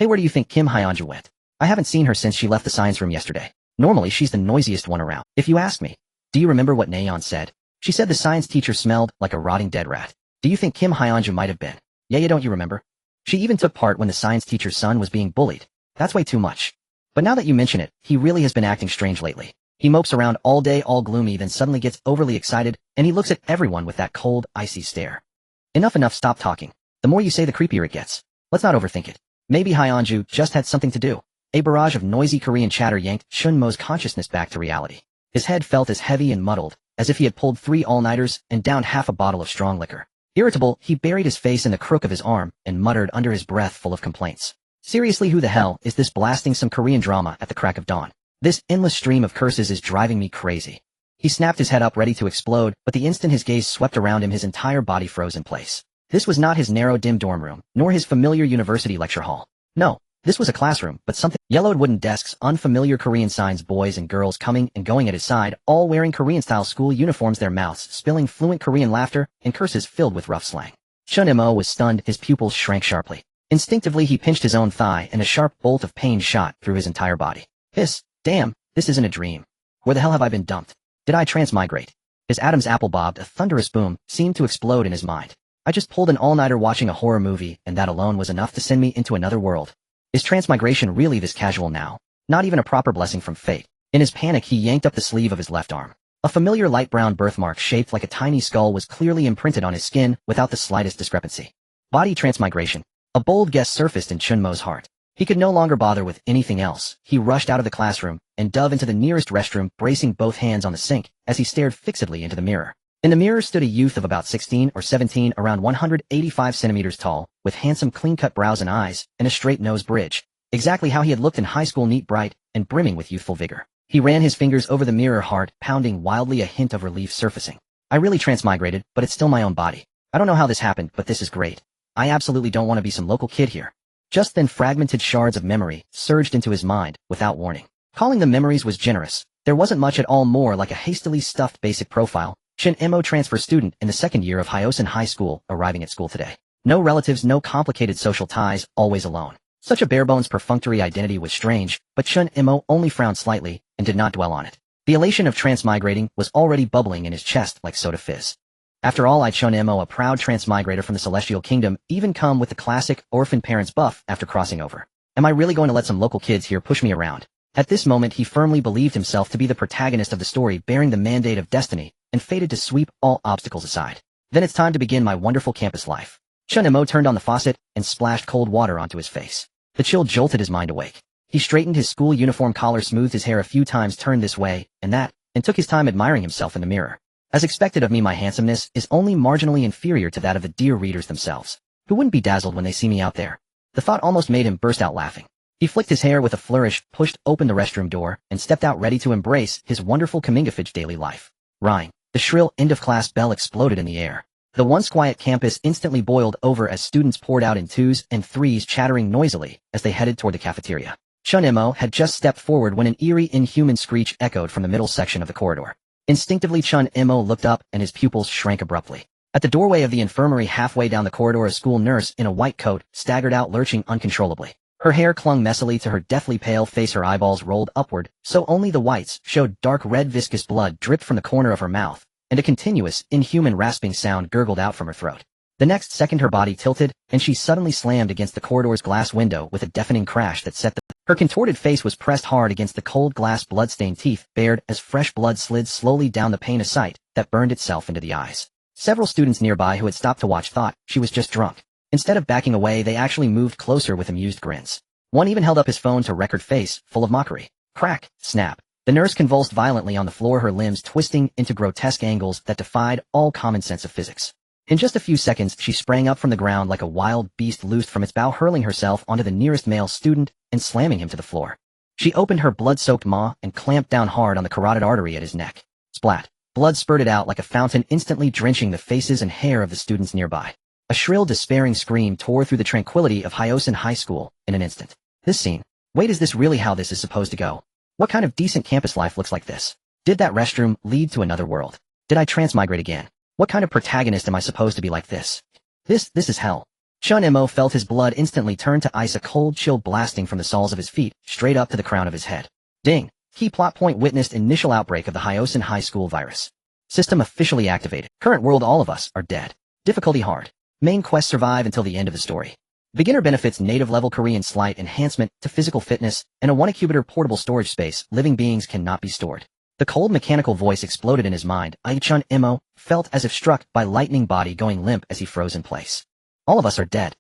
Hey, where do you think Kim Hyunja went? I haven't seen her since she left the science room yesterday. Normally she's the noisiest one around, if you ask me. Do you remember what Nayeon said? She said the science teacher smelled like a rotting dead rat. Do you think Kim Hyunja might have been? Yeah, don't you remember? She even took part when the science teacher's son was being bullied. That's way too much. But now that you mention it, he really has been acting strange lately. He mopes around all day all gloomy, then suddenly gets overly excited, and he looks at everyone with that cold, icy stare. Enough, stop talking. The more you say, the creepier it gets. Let's not overthink it. Maybe Hyunju just had something to do. A barrage of noisy Korean chatter yanked Chen Mo's consciousness back to reality. His head felt as heavy and muddled, as if he had pulled 3 all-nighters and downed half a bottle of strong liquor. Irritable, he buried his face in the crook of his arm and muttered under his breath full of complaints. Seriously, who the hell is this blasting some Korean drama at the crack of dawn? This endless stream of curses is driving me crazy. He snapped his head up ready to explode, but the instant his gaze swept around him, his entire body froze in place. This was not his narrow, dim dorm room, nor his familiar university lecture hall. No, this was a classroom, but something. Yellowed wooden desks, unfamiliar Korean signs, boys and girls coming and going at his side, all wearing Korean-style school uniforms, their mouths spilling fluent Korean laughter and curses filled with rough slang. Chen Mo was stunned, his pupils shrank sharply. Instinctively, he pinched his own thigh, and a sharp bolt of pain shot through his entire body. Damn, this isn't a dream. Where the hell have I been dumped? Did I transmigrate? His Adam's apple bobbed, a thunderous boom seemed to explode in his mind. I just pulled an all-nighter watching a horror movie, and that alone was enough to send me into another world. Is transmigration really this casual now? Not even a proper blessing from fate. In his panic, he yanked up the sleeve of his left arm. A familiar light brown birthmark shaped like a tiny skull was clearly imprinted on his skin without the slightest discrepancy. Body transmigration. A bold guess surfaced in Chen Mo's heart. He could no longer bother with anything else. He rushed out of the classroom and dove into the nearest restroom, bracing both hands on the sink as he stared fixedly into the mirror. In the mirror stood a youth of about 16 or 17, around 185 centimeters tall, with handsome clean-cut brows and eyes, and a straight nose bridge. Exactly how he had looked in high school, neat, bright, and brimming with youthful vigor. He ran his fingers over the mirror, heart pounding wildly, a hint of relief surfacing. I really transmigrated, but it's still my own body. I don't know how this happened, but this is great. I absolutely don't want to be some local kid here. Just then, fragmented shards of memory surged into his mind without warning. Calling them memories was generous. There wasn't much at all, more like a hastily stuffed basic profile. Chen Mo, transfer student in the second year of Hyosun High School, arriving at school today. No relatives, no complicated social ties, always alone. Such a barebones perfunctory identity was strange, but Chen Mo only frowned slightly and did not dwell on it. The elation of transmigrating was already bubbling in his chest like soda fizz. After all, Chen Mo, a proud transmigrator from the Celestial Kingdom, even come with the classic orphan parents buff after crossing over. Am I really going to let some local kids here push me around? At this moment, he firmly believed himself to be the protagonist of the story, bearing the mandate of destiny, and fated to sweep all obstacles aside. Then it's time to begin my wonderful campus life. Chen Mo turned on the faucet and splashed cold water onto his face. The chill jolted his mind awake. He straightened his school uniform collar, smoothed his hair a few times, turned this way and that, and took his time admiring himself in the mirror. As expected of me, my handsomeness is only marginally inferior to that of the dear readers themselves, who wouldn't be dazzled when they see me out there. The thought almost made him burst out laughing. He flicked his hair with a flourish, pushed open the restroom door, and stepped out ready to embrace his wonderful Kamingafage daily life. Rhyme. The shrill end-of-class bell exploded in the air. The once quiet campus instantly boiled over as students poured out in 2s and 3s, chattering noisily as they headed toward the cafeteria. Chen Mo had just stepped forward when an eerie, inhuman screech echoed from the middle section of the corridor. Instinctively, Chen Mo looked up and his pupils shrank abruptly. At the doorway of the infirmary halfway down the corridor, a school nurse in a white coat staggered out, lurching uncontrollably. Her hair clung messily to her deathly pale face, her eyeballs rolled upward, so only the whites showed. Dark red viscous blood dripped from the corner of her mouth, and a continuous, inhuman rasping sound gurgled out from her throat. The next second her body tilted, and she suddenly slammed against the corridor's glass window with a deafening crash that set the... Her contorted face was pressed hard against the cold glass, blood-stained teeth bared as fresh blood slid slowly down the pane, a sight that burned itself into the eyes. Several students nearby who had stopped to watch thought she was just drunk. Instead of backing away, they actually moved closer with amused grins. One even held up his phone to record, face full of mockery. Crack, snap. The nurse convulsed violently on the floor, her limbs twisting into grotesque angles that defied all common sense of physics. In just a few seconds, she sprang up from the ground like a wild beast loosed from its bough, hurling herself onto the nearest male student and slamming him to the floor. She opened her blood-soaked maw and clamped down hard on the carotid artery at his neck. Splat. Blood spurted out like a fountain, instantly drenching the faces and hair of the students nearby. A shrill, despairing scream tore through the tranquility of Hyosun High School in an instant. This scene. Wait, is this really how this is supposed to go? What kind of decent campus life looks like this? Did that restroom lead to another world? Did I transmigrate again? What kind of protagonist am I supposed to be like this? This is hell. Chen Mo felt his blood instantly turn to ice, a cold chill blasting from the soles of his feet, straight up to the crown of his head. Ding! Key plot point: witnessed initial outbreak of the Hyosin High School virus. System officially activated. Current world: all of us are dead. Difficulty: hard. Main quest: survive until the end of the story. Beginner benefits: native level Korean slight enhancement to physical fitness, and a 1 portable storage space. Living beings cannot be stored. The cold mechanical voice exploded in his mind. Chen Mo felt as if struck by lightning, body going limp as he froze in place. All of us are dead.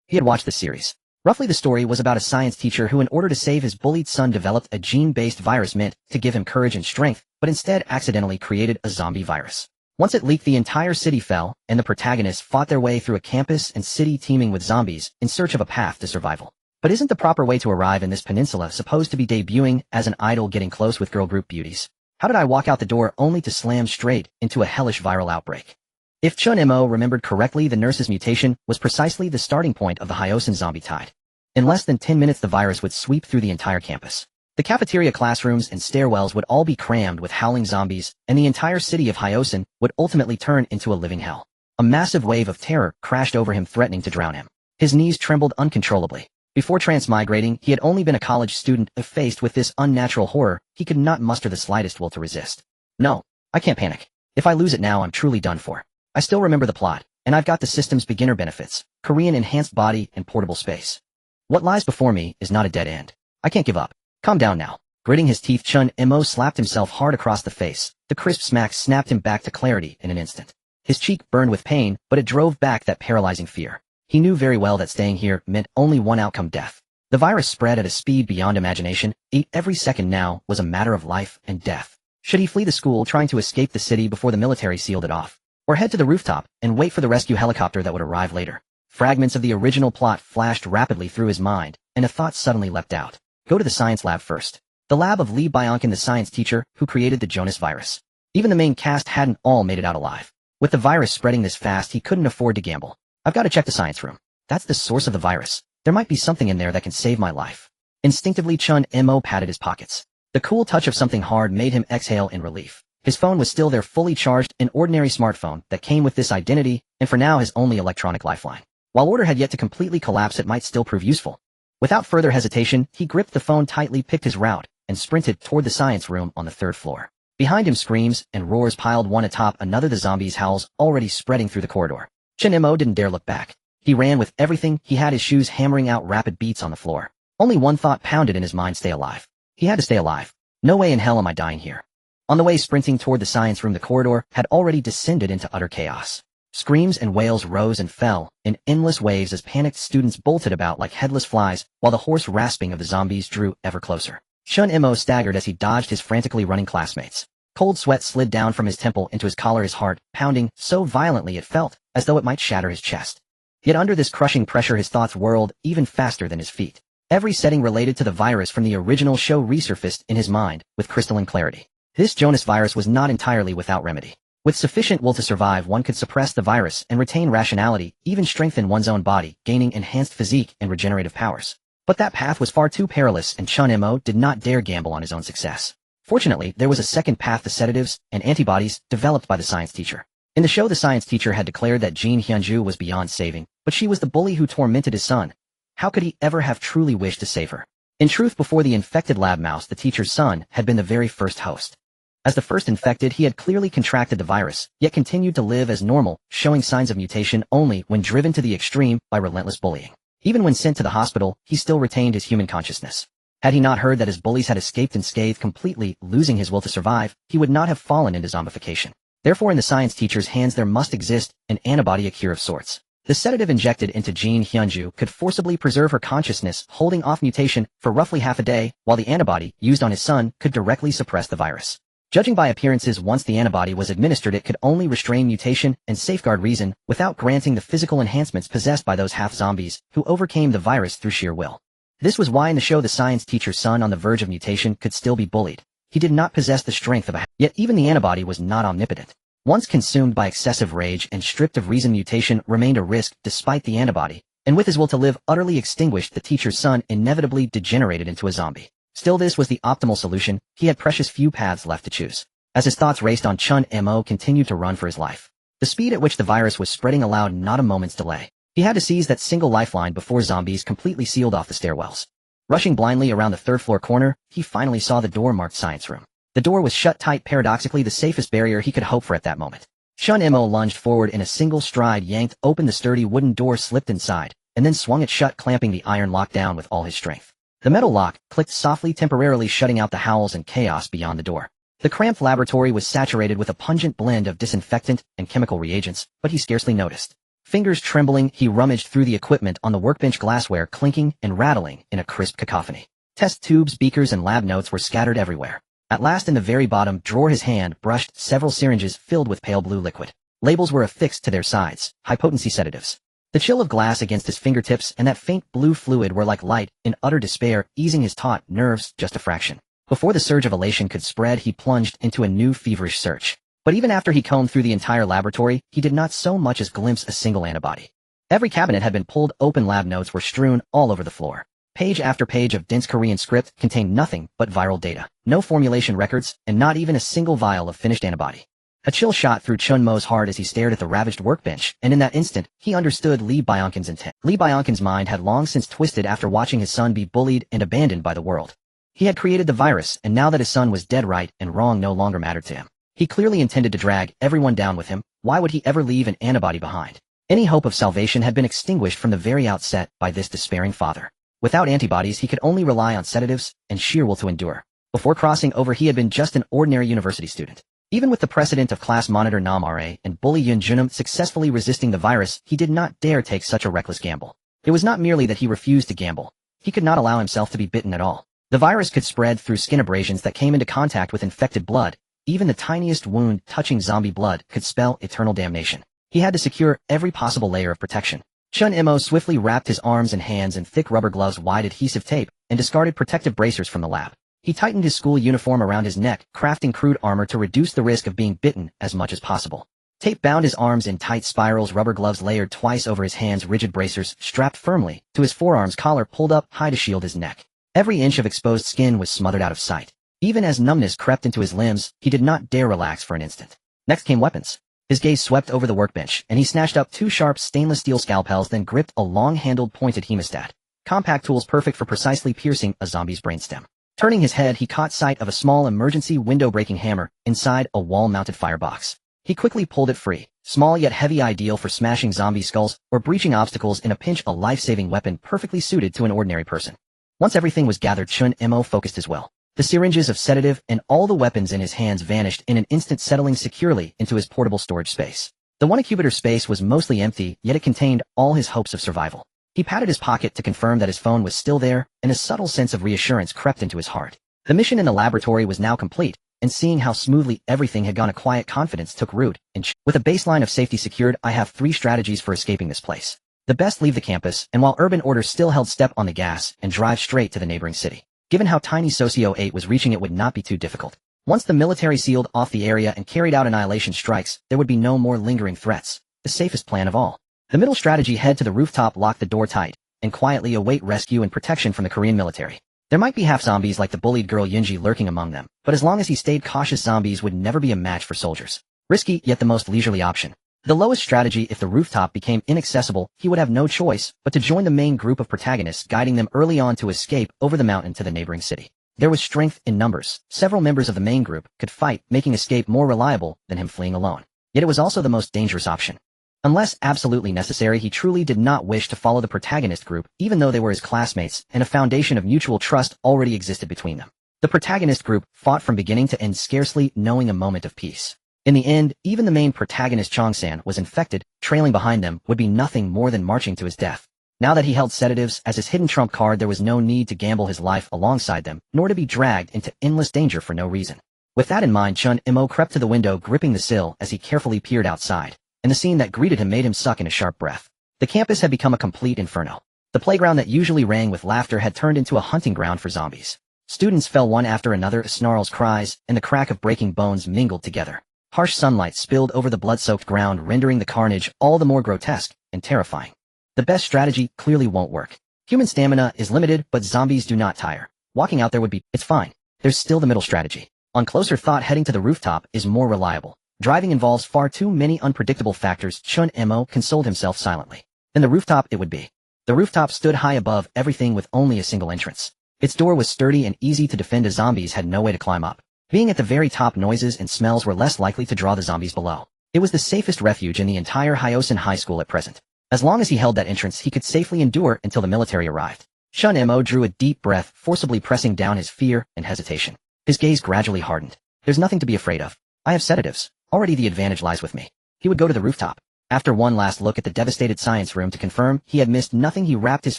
He had watched the series. Roughly, the story was about a science teacher who, in order to save his bullied son, developed a gene-based virus meant to give him courage and strength, but instead accidentally created a zombie virus. Once it leaked, the entire city fell, and the protagonists fought their way through a campus and city teeming with zombies in search of a path to survival. But isn't the proper way to arrive in this peninsula supposed to be debuting as an idol getting close with girl group beauties? How did I walk out the door only to slam straight into a hellish viral outbreak? If Chen Mo remembered correctly, the nurse's mutation was precisely the starting point of the Hyosin zombie tide. In less than 10 minutes, the virus would sweep through the entire campus. The cafeteria, classrooms, and stairwells would all be crammed with howling zombies, and the entire city of Hyosin would ultimately turn into a living hell. A massive wave of terror crashed over him, threatening to drown him. His knees trembled uncontrollably. Before transmigrating, he had only been a college student. Faced with this unnatural horror, he could not muster the slightest will to resist. No, I can't panic. If I lose it now, I'm truly done for. I still remember the plot, and I've got the system's beginner benefits, Korean enhanced body, and portable space. What lies before me is not a dead end. I can't give up. Calm down now. Gritting his teeth, Chen Mo slapped himself hard across the face. The crisp smack snapped him back to clarity in an instant. His cheek burned with pain, but it drove back that paralyzing fear. He knew very well that staying here meant only one outcome: death. The virus spread at a speed beyond imagination. Every second now was a matter of life and death. Should he flee the school, trying to escape the city before the military sealed it off? Or head to the rooftop and wait for the rescue helicopter that would arrive later? Fragments of the original plot flashed rapidly through his mind, and a thought suddenly leapt out. Go to the science lab first. The lab of Lee Byonkin, the science teacher who created the Jonas virus. Even the main cast hadn't all made it out alive. With the virus spreading this fast, he couldn't afford to gamble. I've got to check the science room. That's the source of the virus. There might be something in there that can save my life. Instinctively, Chen Mo patted his pockets. The cool touch of something hard made him exhale in relief. His phone was still there, fully charged, an ordinary smartphone that came with this identity, and for now his only electronic lifeline. While order had yet to completely collapse, it might still prove useful. Without further hesitation, he gripped the phone tightly, picked his route, and sprinted toward the science room on the 3rd floor. Behind him, screams and roars piled one atop another, the zombies' howls already spreading through the corridor. Chen Mo didn't dare look back. He ran with everything he had, his shoes hammering out rapid beats on the floor. Only one thought pounded in his mind: stay alive. He had to stay alive. No way in hell am I dying here. On the way sprinting toward the science room, the corridor had already descended into utter chaos. Screams and wails rose and fell in endless waves as panicked students bolted about like headless flies, while the hoarse rasping of the zombies drew ever closer. Chen Mo staggered as he dodged his frantically running classmates. Cold sweat slid down from his temple into his collar, his heart pounding so violently it felt as though it might shatter his chest. Yet under this crushing pressure, his thoughts whirled even faster than his feet. Every setting related to the virus from the original show resurfaced in his mind with crystalline clarity. This Jonas virus was not entirely without remedy. With sufficient will to survive, one could suppress the virus and retain rationality, even strengthen one's own body, gaining enhanced physique and regenerative powers. But that path was far too perilous, and Chen Mo did not dare gamble on his own success. Fortunately, there was a second path: the sedatives and antibodies developed by the science teacher. In the show, the science teacher had declared that Jean Hyunju was beyond saving, but she was the bully who tormented his son. How could he ever have truly wished to save her? In truth, before the infected lab mouse, the teacher's son had been the very first host. As the first infected, he had clearly contracted the virus, yet continued to live as normal, showing signs of mutation only when driven to the extreme by relentless bullying. Even when sent to the hospital, he still retained his human consciousness. Had he not heard that his bullies had escaped unscathed, completely losing his will to survive, he would not have fallen into zombification. Therefore, in the science teacher's hands there must exist an antibody, a cure of sorts. The sedative injected into Jean Hyunju could forcibly preserve her consciousness, holding off mutation for roughly half a day, while the antibody used on his son could directly suppress the virus. Judging by appearances, once the antibody was administered, it could only restrain mutation and safeguard reason without granting the physical enhancements possessed by those half-zombies who overcame the virus through sheer will. This was why in the show the science teacher's son, on the verge of mutation, could still be bullied. He did not possess the strength of a yet even the antibody was not omnipotent. Once consumed by excessive rage and stripped of reason, mutation remained a risk despite the antibody, and with his will to live utterly extinguished, the teacher's son inevitably degenerated into a zombie. Still, this was the optimal solution. He had precious few paths left to choose. As his thoughts raced on, Chen Mo continued to run for his life. The speed at which the virus was spreading allowed not a moment's delay. He had to seize that single lifeline before zombies completely sealed off the stairwells. Rushing blindly around the third-floor corner, he finally saw the door marked Science Room. The door was shut tight, paradoxically the safest barrier he could hope for at that moment. Chen Mo lunged forward in a single stride, yanked open the sturdy wooden door, slipped inside, and then swung it shut, clamping the iron lock down with all his strength. The metal lock clicked softly, temporarily shutting out the howls and chaos beyond the door. The cramped laboratory was saturated with a pungent blend of disinfectant and chemical reagents, but he scarcely noticed. Fingers trembling, he rummaged through the equipment on the workbench, glassware clinking and rattling in a crisp cacophony. Test tubes, beakers, and lab notes were scattered everywhere. At last, in the very bottom drawer, his hand brushed several syringes filled with pale blue liquid. Labels were affixed to their sides, high-potency sedatives. The chill of glass against his fingertips and that faint blue fluid were like light in utter despair, easing his taut nerves just a fraction. Before the surge of elation could spread, he plunged into a new feverish search. But even after he combed through the entire laboratory, he did not so much as glimpse a single antibody. Every cabinet had been pulled open, lab notes were strewn all over the floor. Page after page of dense Korean script contained nothing but viral data, no formulation records, and not even a single vial of finished antibody. A chill shot through Chen Mo's heart as he stared at the ravaged workbench, and in that instant, he understood Lee Byung-kin's intent. Lee Byung-kin's mind had long since twisted after watching his son be bullied and abandoned by the world. He had created the virus, and now that his son was dead, right and wrong no longer mattered to him. He clearly intended to drag everyone down with him. Why would he ever leave an antibody behind? Any hope of salvation had been extinguished from the very outset by this despairing father. Without antibodies, he could only rely on sedatives and sheer will to endure. Before crossing over, he had been just an ordinary university student. Even with the precedent of class monitor Nam Ra and bully Yun Junam successfully resisting the virus, he did not dare take such a reckless gamble. It was not merely that he refused to gamble. He could not allow himself to be bitten at all. The virus could spread through skin abrasions that came into contact with infected blood. Even the tiniest wound touching zombie blood could spell eternal damnation. He had to secure every possible layer of protection. Chen Mo swiftly wrapped his arms and hands in thick rubber gloves, wide adhesive tape, and discarded protective bracers from the lab. He tightened his school uniform around his neck, crafting crude armor to reduce the risk of being bitten as much as possible. Tape bound his arms in tight spirals, rubber gloves layered twice over his hands, rigid bracers strapped firmly to his forearms, collar pulled up high to shield his neck. Every inch of exposed skin was smothered out of sight. Even as numbness crept into his limbs, he did not dare relax for an instant. Next came weapons. His gaze swept over the workbench, and he snatched up two sharp stainless steel scalpels, then gripped a long-handled pointed hemostat. Compact tools perfect for precisely piercing a zombie's brainstem. Turning his head, he caught sight of a small emergency window-breaking hammer inside a wall-mounted firebox. He quickly pulled it free. Small yet heavy, ideal for smashing zombie skulls or breaching obstacles in a pinch, a life-saving weapon perfectly suited to an ordinary person. Once everything was gathered, Chen Mo focused his will. The syringes of sedative and all the weapons in his hands vanished in an instant, settling securely into his portable storage space. The 1-incubator space was mostly empty, yet it contained all his hopes of survival. He patted his pocket to confirm that his phone was still there, and a subtle sense of reassurance crept into his heart. The mission in the laboratory was now complete, and seeing how smoothly everything had gone, a quiet confidence took root. With a baseline of safety secured, I have 3 strategies for escaping this place. The best: leave the campus, and while urban order still held step on the gas, and drive straight to the neighboring city. Given how tiny Socio 8 was, reaching it would not be too difficult. Once the military sealed off the area and carried out annihilation strikes, there would be no more lingering threats. The safest plan of all. The middle strategy: head to the rooftop, lock the door tight, and quietly await rescue and protection from the Korean military. There might be half-zombies like the bullied girl Yunji lurking among them, but as long as he stayed cautious, zombies would never be a match for soldiers. Risky, yet the most leisurely option. The lowest strategy: if the rooftop became inaccessible, he would have no choice but to join the main group of protagonists, guiding them early on to escape over the mountain to the neighboring city. There was strength in numbers. Several members of the main group could fight, making escape more reliable than him fleeing alone. Yet it was also the most dangerous option. Unless absolutely necessary, he truly did not wish to follow the protagonist group, even though they were his classmates, and a foundation of mutual trust already existed between them. The protagonist group fought from beginning to end, scarcely knowing a moment of peace. In the end, even the main protagonist Chongsan was infected. Trailing behind them would be nothing more than marching to his death. Now that he held sedatives as his hidden trump card, there was no need to gamble his life alongside them, nor to be dragged into endless danger for no reason. With that in mind, Chen Mo crept to the window, gripping the sill as he carefully peered outside, and the scene that greeted him made him suck in a sharp breath. The campus had become a complete inferno. The playground that usually rang with laughter had turned into a hunting ground for zombies. Students fell one after another, snarls, cries, and the crack of breaking bones mingled together. Harsh sunlight spilled over the blood-soaked ground, rendering the carnage all the more grotesque and terrifying. The best strategy clearly won't work. Human stamina is limited, but zombies do not tire. Walking out there would be, it's fine. There's still the middle strategy. On closer thought, heading to the rooftop is more reliable. Driving involves far too many unpredictable factors. Chen Mo consoled himself silently. then the rooftop it would be. The rooftop stood high above everything with only a single entrance. Its door was sturdy and easy to defend as zombies had no way to climb up. Being at the very top, noises and smells were less likely to draw the zombies below. It was the safest refuge in the entire Hyosin High School at present. As long as he held that entrance, he could safely endure until the military arrived. Chen Mo drew a deep breath, forcibly pressing down his fear and hesitation. His gaze gradually hardened. There's nothing to be afraid of. I have sedatives. Already the advantage lies with me. He would go to the rooftop. After one last look at the devastated science room to confirm he had missed nothing, he wrapped his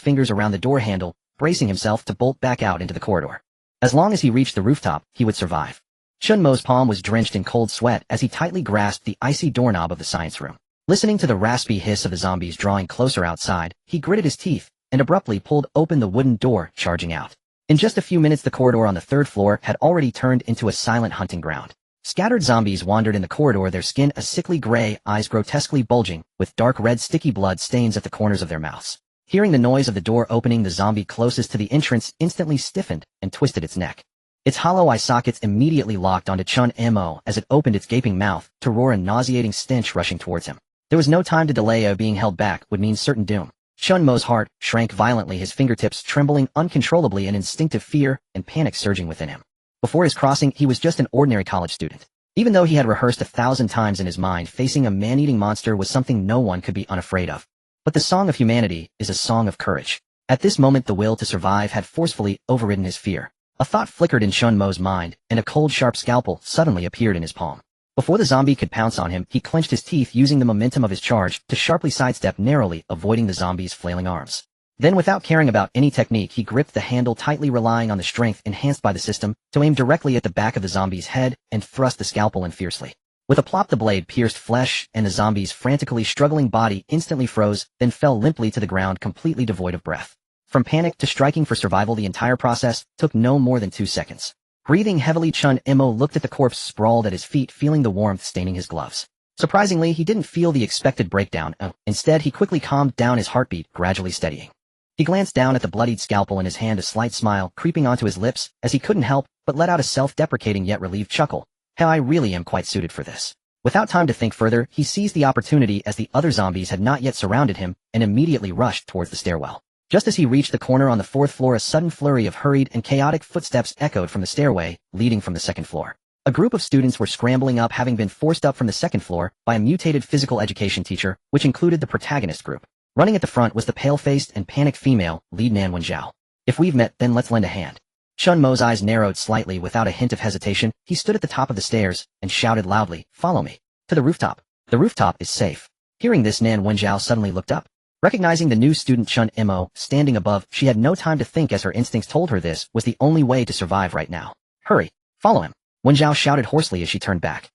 fingers around the door handle, bracing himself to bolt back out into the corridor. As long as he reached the rooftop, he would survive. Chen Mo's palm was drenched in cold sweat as he tightly grasped the icy doorknob of the science room. Listening to the raspy hiss of the zombies drawing closer outside, he gritted his teeth and abruptly pulled open the wooden door, charging out. In just a few minutes, the corridor on the third floor had already turned into a silent hunting ground. Scattered zombies wandered in the corridor, their skin a sickly gray, eyes grotesquely bulging, with dark red sticky blood stains at the corners of their mouths. Hearing the noise of the door opening, the zombie closest to the entrance instantly stiffened and twisted its neck. Its hollow eye sockets immediately locked onto Chen Mo as it opened its gaping mouth to roar, a nauseating stench rushing towards him. There was no time to delay. Being held back would mean certain doom. Chen Mo's heart shrank violently, his fingertips trembling uncontrollably, an instinctive fear and panic surging within him. Before his crossing, he was just an ordinary college student. Even though he had rehearsed 1,000 times in his mind, facing a man-eating monster was something no one could be unafraid of. But the song of humanity is a song of courage. At this moment, the will to survive had forcefully overridden his fear. A thought flickered in Chen Mo's mind, and a cold, sharp scalpel suddenly appeared in his palm. Before the zombie could pounce on him, he clenched his teeth, using the momentum of his charge to sharply sidestep, narrowly avoiding the zombie's flailing arms. Then, without caring about any technique, he gripped the handle tightly, relying on the strength enhanced by the system to aim directly at the back of the zombie's head and thrust the scalpel in fiercely. With a plop, the blade pierced flesh, and the zombie's frantically struggling body instantly froze, then fell limply to the ground, completely devoid of breath. From panic to striking for survival, the entire process took no more than 2 seconds. Breathing heavily, Chen Mo looked at the corpse sprawled at his feet, feeling the warmth staining his gloves. Surprisingly, he didn't feel the expected breakdown. Instead, he quickly calmed down, his heartbeat gradually steadying. He glanced down at the bloodied scalpel in his hand, a slight smile creeping onto his lips as he couldn't help but let out a self-deprecating yet relieved chuckle. How I really am quite suited for this. Without time to think further, he seized the opportunity as the other zombies had not yet surrounded him and immediately rushed towards the stairwell. Just as he reached the corner on the 4th floor, a sudden flurry of hurried and chaotic footsteps echoed from the stairway leading from the 2nd floor. A group of students were scrambling up, having been forced up from the 2nd floor by a mutated physical education teacher, which included the protagonist group. Running at the front was the pale-faced and panicked female lead, Nan Wenjiao. If we've met, then let's lend a hand. Chen Mo's eyes narrowed slightly. Without a hint of hesitation, he stood at the top of the stairs and shouted loudly, "Follow me. To the rooftop. The rooftop is safe." Hearing this, Nan Wenjiao suddenly looked up. Recognizing the new student Chen Mo standing above, she had no time to think, as her instincts told her this was the only way to survive right now. "Hurry, follow him," Wenjiao shouted hoarsely as she turned back.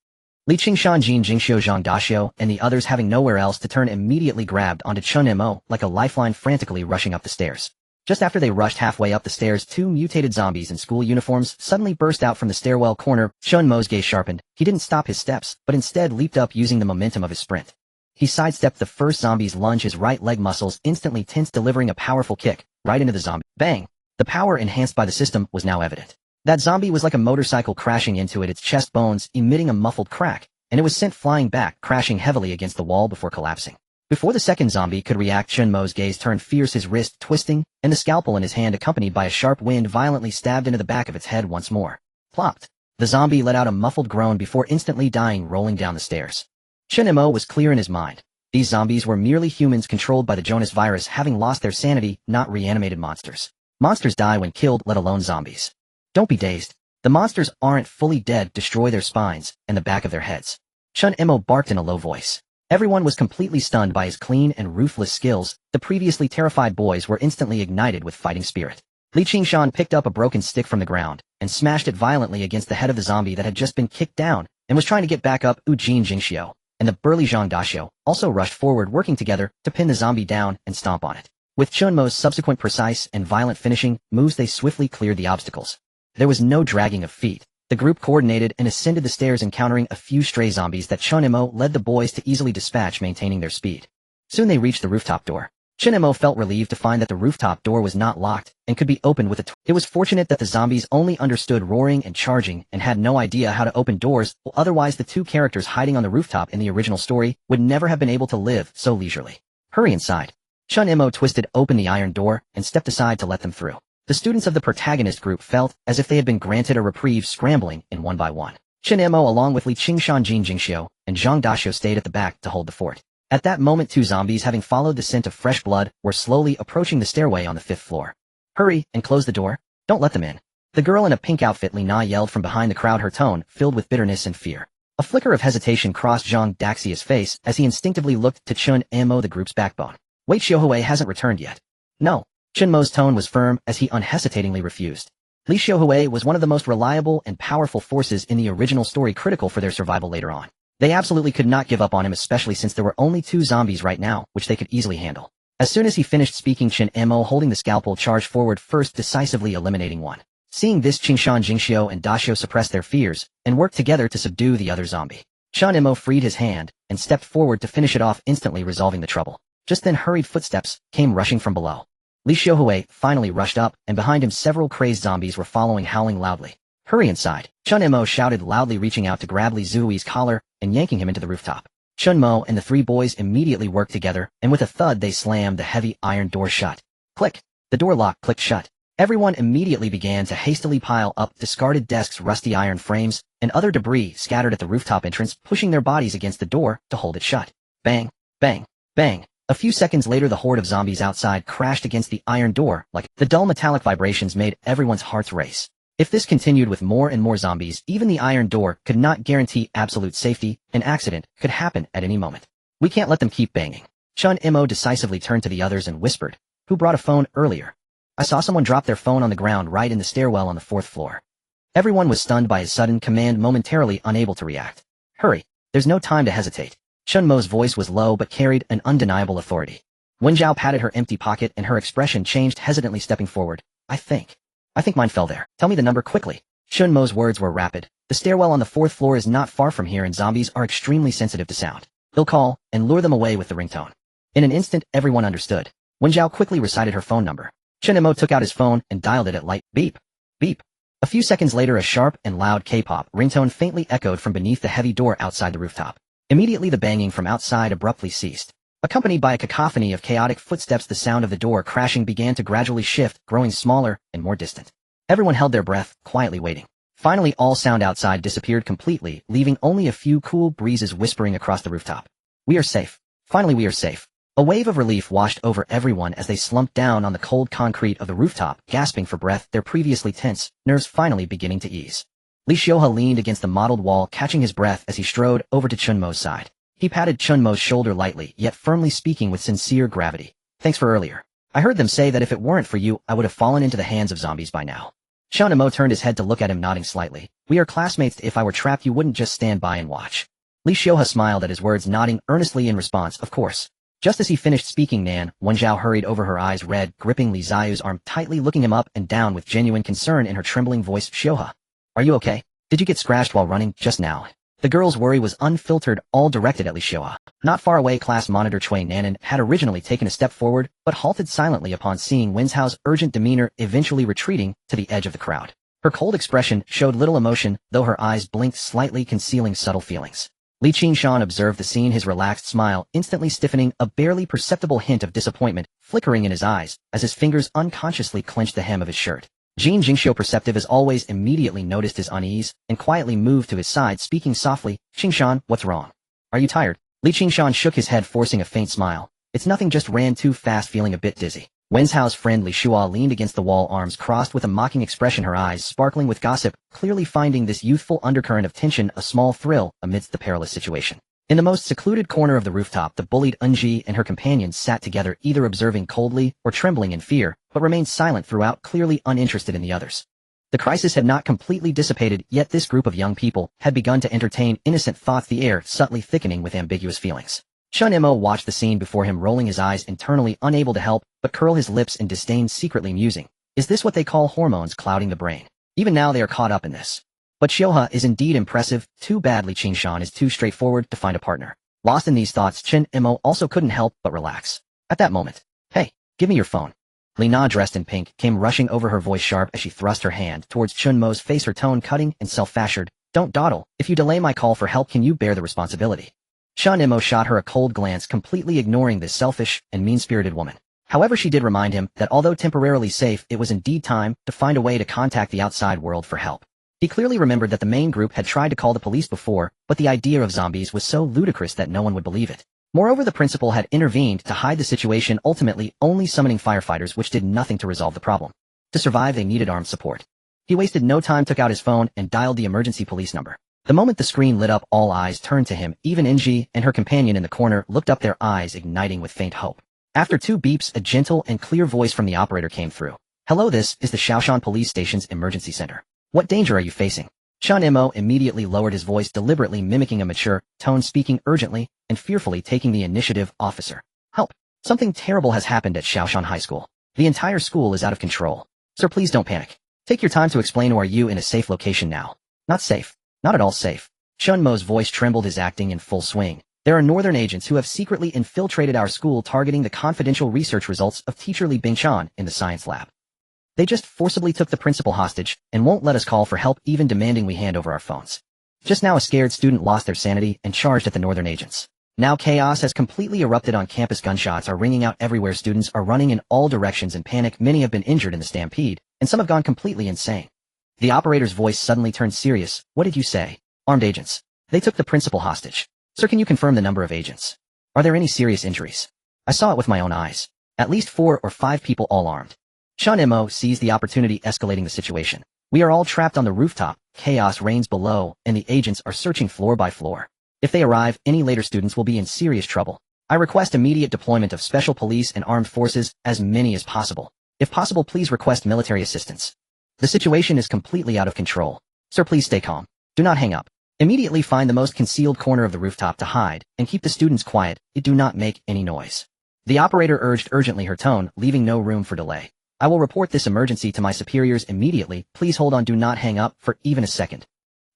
Li Qingshan, Jin Jingxiu, Zhang Daxiu, and the others, having nowhere else to turn, immediately grabbed onto Chen Mo like a lifeline, frantically rushing up the stairs. Just after they rushed halfway up the stairs, 2 mutated zombies in school uniforms suddenly burst out from the stairwell corner. Chen Mo's gaze sharpened. He didn't stop his steps, but instead leaped up, using the momentum of his sprint. He sidestepped the first zombie's lunge, his right leg muscles instantly tense, delivering a powerful kick right into the zombie. Bang! The power enhanced by the system was now evident. That zombie was like a motorcycle crashing into it, its chest bones emitting a muffled crack, and it was sent flying back, crashing heavily against the wall before collapsing. Before the second zombie could react, Chen Mo's gaze turned fierce, his wrist twisting, and the scalpel in his hand, accompanied by a sharp wind, violently stabbed into the back of its head once more. Plopped. The zombie let out a muffled groan before instantly dying, rolling down the stairs. Chen Mo was clear in his mind. These zombies were merely humans controlled by the Jonas virus, having lost their sanity, not reanimated monsters. Monsters die when killed, let alone zombies. Don't be dazed. The monsters aren't fully dead. Destroy their spines and the back of their heads. Chen Mo barked in a low voice. Everyone was completely stunned by his clean and ruthless skills. The previously terrified boys were instantly ignited with fighting spirit. Li Qingshan picked up a broken stick from the ground and smashed it violently against the head of the zombie that had just been kicked down and was trying to get back up. Jin Jingxiu and the burly Zhang Daxiu also rushed forward, working together to pin the zombie down and stomp on it. With Chen Mo's subsequent precise and violent finishing moves, they swiftly cleared the obstacles. There was no dragging of feet. The group coordinated and ascended the stairs, encountering a few stray zombies that Chen Mo led the boys to easily dispatch, maintaining their speed. Soon they reached the rooftop door. Chen Mo felt relieved to find that the rooftop door was not locked and could be opened with a It was fortunate that the zombies only understood roaring and charging and had no idea how to open doors, otherwise the 2 characters hiding on the rooftop in the original story would never have been able to live so leisurely. Hurry inside. Chen Mo twisted open the iron door and stepped aside to let them through. The students of the protagonist group felt as if they had been granted a reprieve, scrambling in one by one. Chen Mo along with Li Qingshan, Jin Jingxiu, and Zhang Daxiu stayed at the back to hold the fort. At that moment, two zombies, having followed the scent of fresh blood, were slowly approaching the stairway on the 5th floor. "Hurry and close the door. Don't let them in." The girl in a pink outfit, Li Na, yelled from behind the crowd, her tone filled with bitterness and fear. A flicker of hesitation crossed Zhang Daxia's face as he instinctively looked to Chen Mo, the group's backbone. "Wait, Xiaohui hasn't returned yet." "No." Chen Mo's tone was firm as he unhesitatingly refused. Li Xiaohui was one of the most reliable and powerful forces in the original story, critical for their survival later on. They absolutely could not give up on him, especially since there were only 2 zombies right now, which they could easily handle. As soon as he finished speaking, Chen Mo, holding the scalpel, charged forward first, decisively eliminating one. Seeing this, Qingshan, Jingxiu, and Daxiu suppressed their fears and worked together to subdue the other zombie. Chen Mo freed his hand and stepped forward to finish it off, instantly resolving the trouble. Just then, hurried footsteps came rushing from below. Li Xiaohui finally rushed up, and behind him several crazed zombies were following, howling loudly. "Hurry inside!" Chen Mo shouted loudly, reaching out to grab Li Zui's collar and yanking him into the rooftop. Chen Mo and the 3 boys immediately worked together, and with a thud they slammed the heavy iron door shut. Click! The door lock clicked shut. Everyone immediately began to hastily pile up discarded desks, rusty iron frames, and other debris scattered at the rooftop entrance, pushing their bodies against the door to hold it shut. Bang! Bang! Bang! A few seconds later, the horde of zombies outside crashed against the iron door. The dull metallic vibrations made everyone's hearts race. If this continued with more and more zombies, even the iron door could not guarantee absolute safety. An accident could happen at any moment. "We can't let them keep banging." Chen Mo decisively turned to the others and whispered, "Who brought a phone earlier?" "I saw someone drop their phone on the ground right in the stairwell on the 4th floor." Everyone was stunned by his sudden command, momentarily unable to react. "Hurry! There's no time to hesitate." Chen Mo's voice was low but carried an undeniable authority. Wen Zhao patted her empty pocket and her expression changed, hesitantly stepping forward. I think mine fell there. Tell me the number quickly." Chen Mo's words were rapid. "The stairwell on the 4th floor is not far from here, and zombies are extremely sensitive to sound. They'll call and lure them away with the ringtone." In an instant, everyone understood. Wen Zhao quickly recited her phone number. Chen Mo took out his phone and dialed it at light. Beep. Beep. A few seconds later, a sharp and loud K-pop ringtone faintly echoed from beneath the heavy door outside the rooftop. Immediately, the banging from outside abruptly ceased. Accompanied by a cacophony of chaotic footsteps, the sound of the door crashing began to gradually shift, growing smaller and more distant. Everyone held their breath, quietly waiting. Finally, all sound outside disappeared completely, leaving only a few cool breezes whispering across the rooftop. "We are safe. Finally, we are safe." A wave of relief washed over everyone as they slumped down on the cold concrete of the rooftop, gasping for breath, their previously tense nerves finally beginning to ease. Li Xiaohui leaned against the mottled wall, catching his breath as he strode over to Chen Mo's side. He patted Chen Mo's shoulder lightly, yet firmly, speaking with sincere gravity. "Thanks for earlier. I heard them say that if it weren't for you, I would have fallen into the hands of zombies by now." Chen Mo turned his head to look at him, nodding slightly. "We are classmates. If I were trapped, you wouldn't just stand by and watch." Li Xiaohui smiled at his words, nodding earnestly in response, "Of course." Just as he finished speaking, Wen Zhao hurried over, her eyes red, gripping Li Ziyu's arm tightly, looking him up and down with genuine concern in her trembling voice. "Xiaohui, are you okay? Did you get scratched while running just now?" The girl's worry was unfiltered, all directed at Li Xiaohui. Not far away, class monitor Cui Nanan had originally taken a step forward, but halted silently upon seeing Wen Zhao's urgent demeanor, eventually retreating to the edge of the crowd. Her cold expression showed little emotion, though her eyes blinked slightly, concealing subtle feelings. Li Qingshan observed the scene, his relaxed smile instantly stiffening, a barely perceptible hint of disappointment flickering in his eyes as his fingers unconsciously clenched the hem of his shirt. Jin Jingxiu, perceptive as always, immediately noticed his unease and quietly moved to his side, speaking softly. "Qingshan, what's wrong? Are you tired?" Li Qingshan shook his head, forcing a faint smile. "It's nothing, just ran too fast, feeling a bit dizzy." Wen Zhao's friend Li Shuo leaned against the wall, arms crossed with a mocking expression, her eyes sparkling with gossip, clearly finding this youthful undercurrent of tension a small thrill amidst the perilous situation. In the most secluded corner of the rooftop, the bullied Unji and her companions sat together, either observing coldly or trembling in fear, but remained silent throughout, clearly uninterested in the others. The crisis had not completely dissipated, yet this group of young people had begun to entertain innocent thoughts, the air subtly thickening with ambiguous feelings. Chen Mo watched the scene before him, rolling his eyes internally, unable to help but curl his lips in disdain, secretly musing. Is this what they call hormones clouding the brain? Even now they are caught up in this. But Xiaohui is indeed impressive. Too bad Li Qingshan is too straightforward to find a partner. Lost in these thoughts, Chen Mo also couldn't help but relax. At that moment, "Hey, give me your phone." Li Na, dressed in pink, came rushing over, her voice sharp as she thrust her hand towards Chen Mo's face, her tone cutting and self-assured. "Don't dawdle. If you delay my call for help, can you bear the responsibility?" Chen Mo shot her a cold glance, completely ignoring this selfish and mean-spirited woman. However, she did remind him that although temporarily safe, it was indeed time to find a way to contact the outside world for help. He clearly remembered that the main group had tried to call the police before, but the idea of zombies was so ludicrous that no one would believe it. Moreover, the principal had intervened to hide the situation, ultimately only summoning firefighters, which did nothing to resolve the problem. To survive, they needed armed support. He wasted no time, took out his phone, and dialed the emergency police number. The moment the screen lit up, all eyes turned to him. Even Inji and her companion in the corner looked up, their eyes igniting with faint hope. After 2 beeps, a gentle and clear voice from the operator came through. "Hello, this is the Shaoshan Police Station's emergency center. What danger are you facing?" Chen Mo immediately lowered his voice, deliberately mimicking a mature tone, speaking urgently and fearfully, taking the initiative. "Officer, help. Something terrible has happened at Shaoshan High School. The entire school is out of control. Sir, please don't panic. Take your time to explain. Are you in a safe location now?" "Not safe. Not at all safe." Chen Mo's voice trembled, his acting in full swing. "There are northern agents who have secretly infiltrated our school, targeting the confidential research results of teacher Li Bingchan in the science lab. They just forcibly took the principal hostage and won't let us call for help, even demanding we hand over our phones. Just now a scared student lost their sanity and charged at the northern agents. Now chaos has completely erupted on campus. Gunshots are ringing out everywhere. Students are running in all directions in panic. Many have been injured in the stampede, and some have gone completely insane." The operator's voice suddenly turned serious. "What did you say?" "Armed agents. They took the principal hostage. Sir, can you confirm the number of agents? Are there any serious injuries?" "I saw it with my own eyes. At least 4 or 5 people, all armed." Chen Mo seized the opportunity, escalating the situation. "We are all trapped on the rooftop. Chaos reigns below, and the agents are searching floor by floor. If they arrive any later, students will be in serious trouble. I request immediate deployment of special police and armed forces, as many as possible. If possible, please request military assistance. The situation is completely out of control. Sir, please stay calm. Do not hang up. Immediately find the most concealed corner of the rooftop to hide, and keep the students quiet. Do not make any noise." The operator urged urgently, her tone leaving no room for delay. "I will report this emergency to my superiors immediately. Please hold on. Do not hang up for even a second."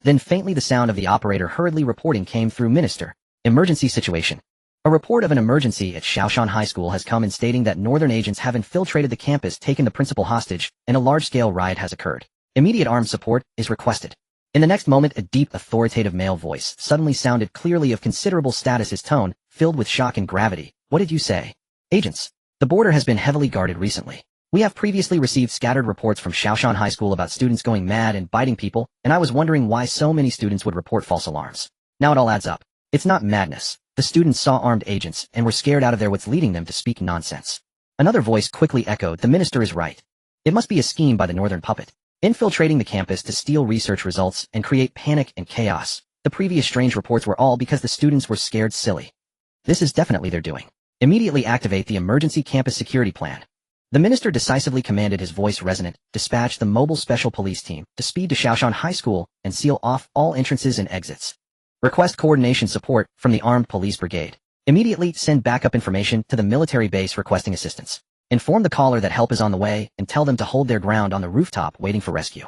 Then faintly the sound of the operator hurriedly reporting came through. "Minister, emergency situation. A report of an emergency at Shaoshan High School has come in, stating that northern agents have infiltrated the campus, taken the principal hostage, and a large-scale riot has occurred. Immediate armed support is requested." In the next moment, a deep, authoritative male voice suddenly sounded, clearly of considerable status, his tone filled with shock and gravity. "What did you say?" "Agents. The border has been heavily guarded recently. We have previously received scattered reports from Shaoshan High School about students going mad and biting people, and I was wondering why so many students would report false alarms. Now it all adds up. It's not madness. The students saw armed agents and were scared out of their wits, leading them to speak nonsense." Another voice quickly echoed, "The minister is right. It must be a scheme by the northern puppet, infiltrating the campus to steal research results and create panic and chaos. The previous strange reports were all because the students were scared silly. This is definitely their doing. Immediately activate the emergency campus security plan." The minister decisively commanded, his voice resonant. "Dispatch the mobile special police team to speed to Shaoshan High School and seal off all entrances and exits. Request coordination support from the armed police brigade. Immediately send backup information to the military base requesting assistance. Inform the caller that help is on the way and tell them to hold their ground on the rooftop waiting for rescue."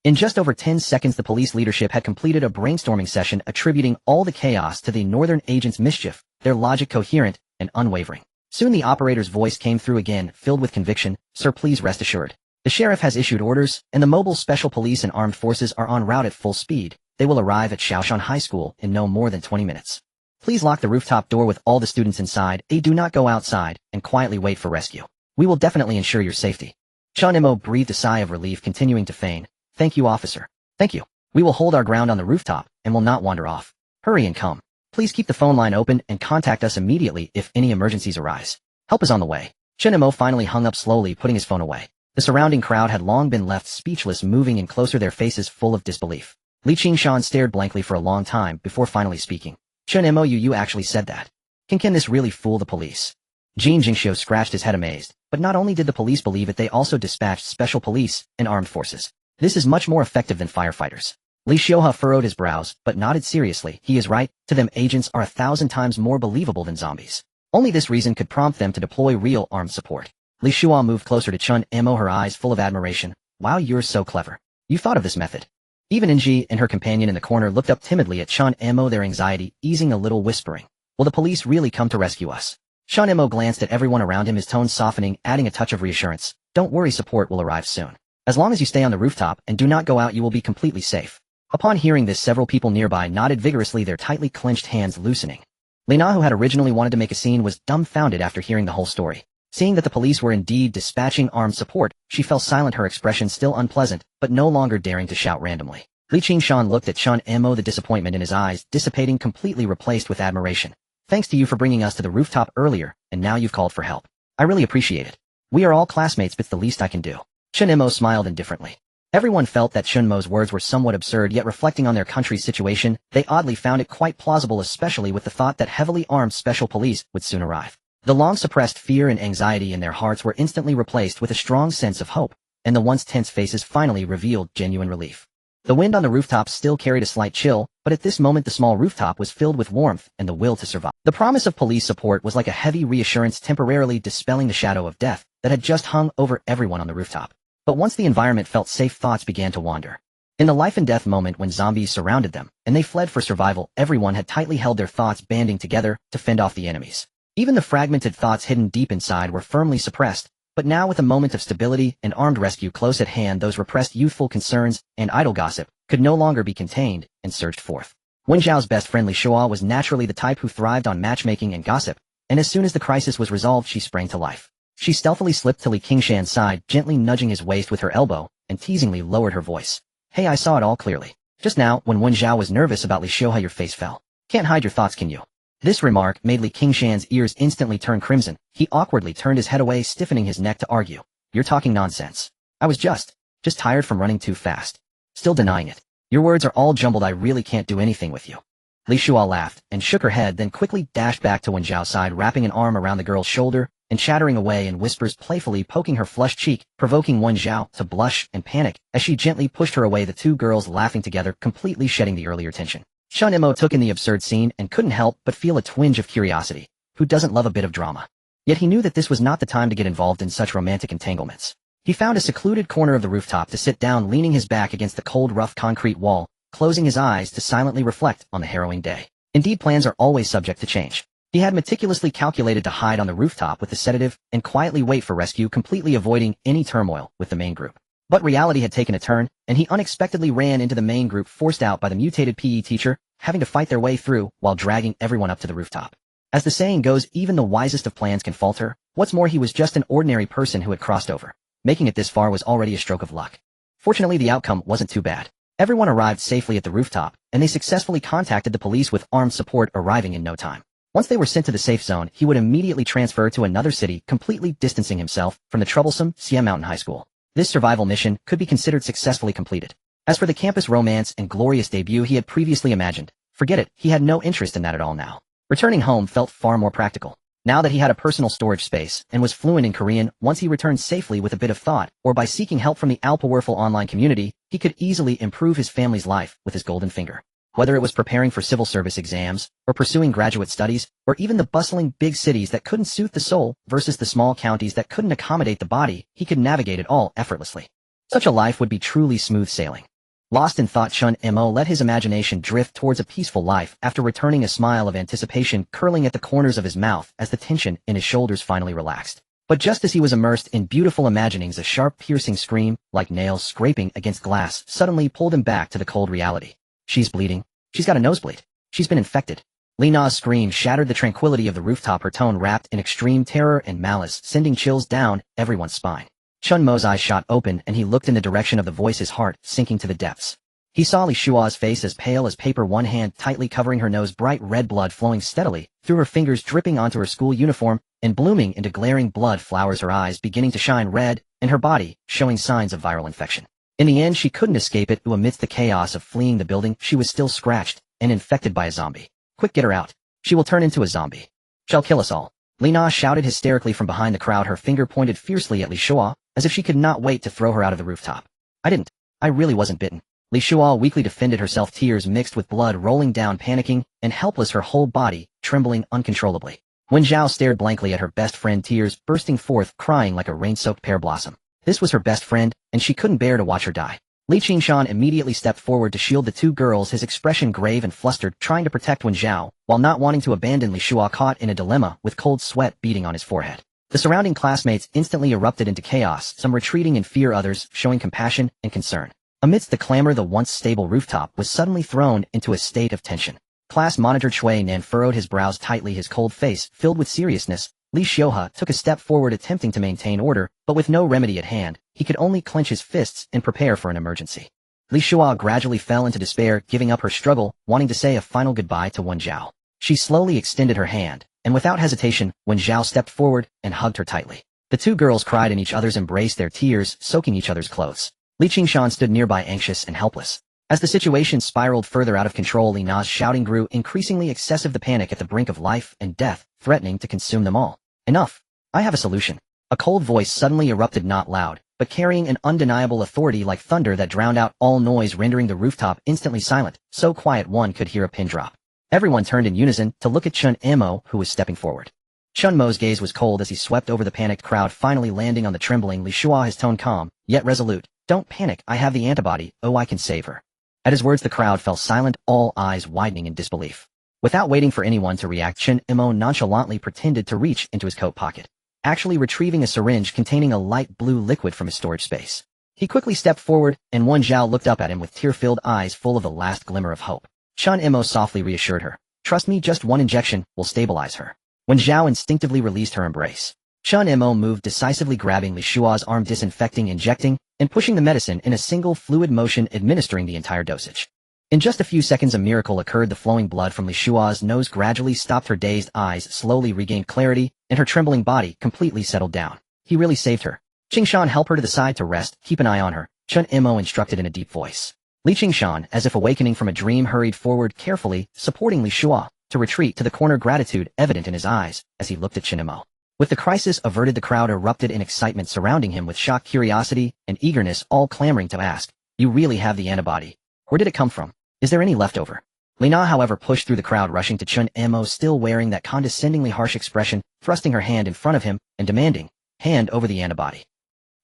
In just over 10 seconds, the police leadership had completed a brainstorming session, attributing all the chaos to the northern agents' mischief, their logic coherent and unwavering. Soon the operator's voice came through again, filled with conviction. "Sir, please rest assured. The sheriff has issued orders, and the mobile special police and armed forces are en route at full speed. They will arrive at Shaoshan High School in no more than 20 minutes. Please lock the rooftop door with all the students inside. Do not go outside, and quietly wait for rescue. We will definitely ensure your safety." Chen Mo breathed a sigh of relief, continuing to feign. "Thank you, officer. Thank you. We will hold our ground on the rooftop, and will not wander off. Hurry and come. Please keep the phone line open and contact us immediately if any emergencies arise. Help is on the way." Chen Mo finally hung up, slowly putting his phone away. The surrounding crowd had long been left speechless, moving in closer, their faces full of disbelief. Li Qingshan stared blankly for a long time before finally speaking. "Chen Mo, you actually said that? Can this really fool the police?" Jin Jingxiu scratched his head amazed, but not only did the police believe it, they also dispatched special police and armed forces. This is much more effective than firefighters. Li Xiuhe furrowed his brows, but nodded seriously. He is right. To them, agents are 1,000 times more believable than zombies. Only this reason could prompt them to deploy real armed support. Li Xiuhe moved closer to Chen Mo, her eyes full of admiration. "Wow, you're so clever. You thought of this method." Even Inji and her companion in the corner looked up timidly at Chen Mo, their anxiety easing a little, whispering, "Will the police really come to rescue us?" Chen Mo glanced at everyone around him, his tone softening, adding a touch of reassurance. "Don't worry, support will arrive soon. As long as you stay on the rooftop and do not go out, you will be completely safe." Upon hearing this, several people nearby nodded vigorously, their tightly clenched hands loosening. Li Na, who had originally wanted to make a scene, was dumbfounded after hearing the whole story. Seeing that the police were indeed dispatching armed support, she fell silent, her expression still unpleasant, but no longer daring to shout randomly. Li Qingshan looked at Chen Mo, the disappointment in his eyes dissipating, completely replaced with admiration. Thanks to you for bringing us to the rooftop earlier, and now you've called for help. I really appreciate it. We are all classmates, but it's the least I can do. Chen Mo smiled indifferently. Everyone felt that Chen Mo's words were somewhat absurd, yet reflecting on their country's situation, they oddly found it quite plausible, especially with the thought that heavily armed special police would soon arrive. The long-suppressed fear and anxiety in their hearts were instantly replaced with a strong sense of hope, and the once tense faces finally revealed genuine relief. The wind on the rooftop still carried a slight chill, but at this moment the small rooftop was filled with warmth and the will to survive. The promise of police support was like a heavy reassurance, temporarily dispelling the shadow of death that had just hung over everyone on the rooftop. But once the environment felt safe, thoughts began to wander. In the life-and-death moment when zombies surrounded them, and they fled for survival, everyone had tightly held their thoughts, banding together to fend off the enemies. Even the fragmented thoughts hidden deep inside were firmly suppressed, but now with a moment of stability and armed rescue close at hand, those repressed youthful concerns and idle gossip could no longer be contained and surged forth. Wen Zhao's best friend Li Shua was naturally the type who thrived on matchmaking and gossip, and as soon as the crisis was resolved, she sprang to life. She stealthily slipped to Li Qingshan's side, gently nudging his waist with her elbow, and teasingly lowered her voice. Hey, I saw it all clearly. Just now, when Wen Zhao was nervous about Li Shua, your face fell. Can't hide your thoughts, can you? This remark made Li Qingshan's ears instantly turn crimson. He awkwardly turned his head away, stiffening his neck to argue. You're talking nonsense. I was just tired from running too fast. Still denying it. Your words are all jumbled. I really can't do anything with you. Li Shua laughed and shook her head, then quickly dashed back to Wen Zhao's side, wrapping an arm around the girl's shoulder and chattering away in whispers, playfully poking her flushed cheek, provoking Wen Zhao to blush and panic as she gently pushed her away, the two girls laughing together, completely shedding the earlier tension. Chen Mo took in the absurd scene and couldn't help but feel a twinge of curiosity. Who doesn't love a bit of drama? Yet he knew that this was not the time to get involved in such romantic entanglements. He found a secluded corner of the rooftop to sit down, leaning his back against the cold, rough concrete wall, closing his eyes to silently reflect on the harrowing day. Indeed, plans are always subject to change. He had meticulously calculated to hide on the rooftop with the sedative and quietly wait for rescue, completely avoiding any turmoil with the main group. But reality had taken a turn, and he unexpectedly ran into the main group, forced out by the mutated PE teacher, having to fight their way through while dragging everyone up to the rooftop. As the saying goes, even the wisest of plans can falter. What's more, he was just an ordinary person who had crossed over. Making it this far was already a stroke of luck. Fortunately, the outcome wasn't too bad. Everyone arrived safely at the rooftop, and they successfully contacted the police, with armed support arriving in no time. Once they were sent to the safe zone, he would immediately transfer to another city, completely distancing himself from the troublesome Xia Mountain High School. This survival mission could be considered successfully completed. As for the campus romance and glorious debut he had previously imagined, forget it, he had no interest in that at all now. Returning home felt far more practical. Now that he had a personal storage space and was fluent in Korean, once he returned safely with a bit of thought, or by seeking help from the all-powerful online community, he could easily improve his family's life with his golden finger. Whether it was preparing for civil service exams, or pursuing graduate studies, or even the bustling big cities that couldn't suit the soul versus the small counties that couldn't accommodate the body, he could navigate it all effortlessly. Such a life would be truly smooth sailing. Lost in thought, Chen Mo let his imagination drift towards a peaceful life after returning, a smile of anticipation curling at the corners of his mouth as the tension in his shoulders finally relaxed. But just as he was immersed in beautiful imaginings, a sharp, piercing scream, like nails scraping against glass, suddenly pulled him back to the cold reality. She's bleeding. She's got a nosebleed. She's been infected. Li Na's scream shattered the tranquility of the rooftop, her tone wrapped in extreme terror and malice, sending chills down everyone's spine. Chen Mo's eyes shot open, and he looked in the direction of the voice, his heart sinking to the depths. He saw Li Shua's face, as pale as paper, one hand tightly covering her nose, bright red blood flowing steadily through her fingers, dripping onto her school uniform and blooming into glaring blood flowers, her eyes beginning to shine red, and her body showing signs of viral infection. In the end, she couldn't escape it. Amidst the chaos of fleeing the building, she was still scratched and infected by a zombie. Quick, get her out. She will turn into a zombie. She'll kill us all. Li Na shouted hysterically from behind the crowd, her finger pointed fiercely at Li Shua, as if she could not wait to throw her out of the rooftop. I really wasn't bitten. Li Shua weakly defended herself, tears mixed with blood rolling down, panicking and helpless, her whole body trembling uncontrollably. Wen Zhao stared blankly at her best friend, tears bursting forth, crying like a rain-soaked pear blossom. This was her best friend, and she couldn't bear to watch her die. Li Qingshan immediately stepped forward to shield the two girls, his expression grave and flustered, trying to protect Wen Zhao, while not wanting to abandon Li Shua, caught in a dilemma with cold sweat beading on his forehead. The surrounding classmates instantly erupted into chaos, some retreating in fear, others showing compassion and concern. Amidst the clamor, the once stable rooftop was suddenly thrown into a state of tension. Class monitor Chui Nan furrowed his brows tightly, his cold face filled with seriousness. Li Xiuhe took a step forward, attempting to maintain order, but with no remedy at hand, he could only clench his fists and prepare for an emergency. Li Xiuhe gradually fell into despair, giving up her struggle, wanting to say a final goodbye to Wen Zhao. She slowly extended her hand, and without hesitation, Wen Zhao stepped forward and hugged her tightly. The two girls cried in each other's embrace, their tears soaking each other's clothes. Li Qingshan stood nearby, anxious and helpless. As the situation spiraled further out of control, Li Na's shouting grew increasingly excessive, the panic at the brink of life and death, threatening to consume them all. Enough! I have a solution. A cold voice suddenly erupted, not loud, but carrying an undeniable authority like thunder that drowned out all noise, rendering the rooftop instantly silent, so quiet one could hear a pin drop. Everyone turned in unison to look at Chen Mo, who was stepping forward. Chen Mo's gaze was cold as he swept over the panicked crowd, finally landing on the trembling Li Xiuhe, his tone calm, yet resolute. Don't panic, I have the antibody, I can save her. At his words the crowd fell silent, all eyes widening in disbelief. Without waiting for anyone to react, Chen Mo nonchalantly pretended to reach into his coat pocket, actually retrieving a syringe containing a light blue liquid from his storage space. He quickly stepped forward, and Wen Zhao looked up at him with tear-filled eyes full of the last glimmer of hope. Chen Mo softly reassured her. Trust me, just one injection will stabilize her. Wen Zhao instinctively released her embrace. Chen Mo moved decisively, grabbing Li Xiuhe's arm, disinfecting, injecting, and pushing the medicine in a single fluid motion, administering the entire dosage. In just a few seconds a miracle occurred. The flowing blood from Li Xiuhe's nose gradually stopped, her dazed eyes slowly regained clarity, and her trembling body completely settled down. He really saved her. Qingshan, help her to the side to rest, keep an eye on her, Chen Mo instructed in a deep voice. Li Qingshan, as if awakening from a dream, hurried forward, carefully supporting Li Xiuhe to retreat to the corner, gratitude evident in his eyes as he looked at Chen Mo. With the crisis averted, the crowd erupted in excitement, surrounding him with shock, curiosity, and eagerness, all clamoring to ask, "You really have the antibody? Where did it come from? Is there any left over?" Li Na, however, pushed through the crowd, rushing to Chen Mo, still wearing that condescendingly harsh expression, thrusting her hand in front of him and demanding, "Hand over the antibody.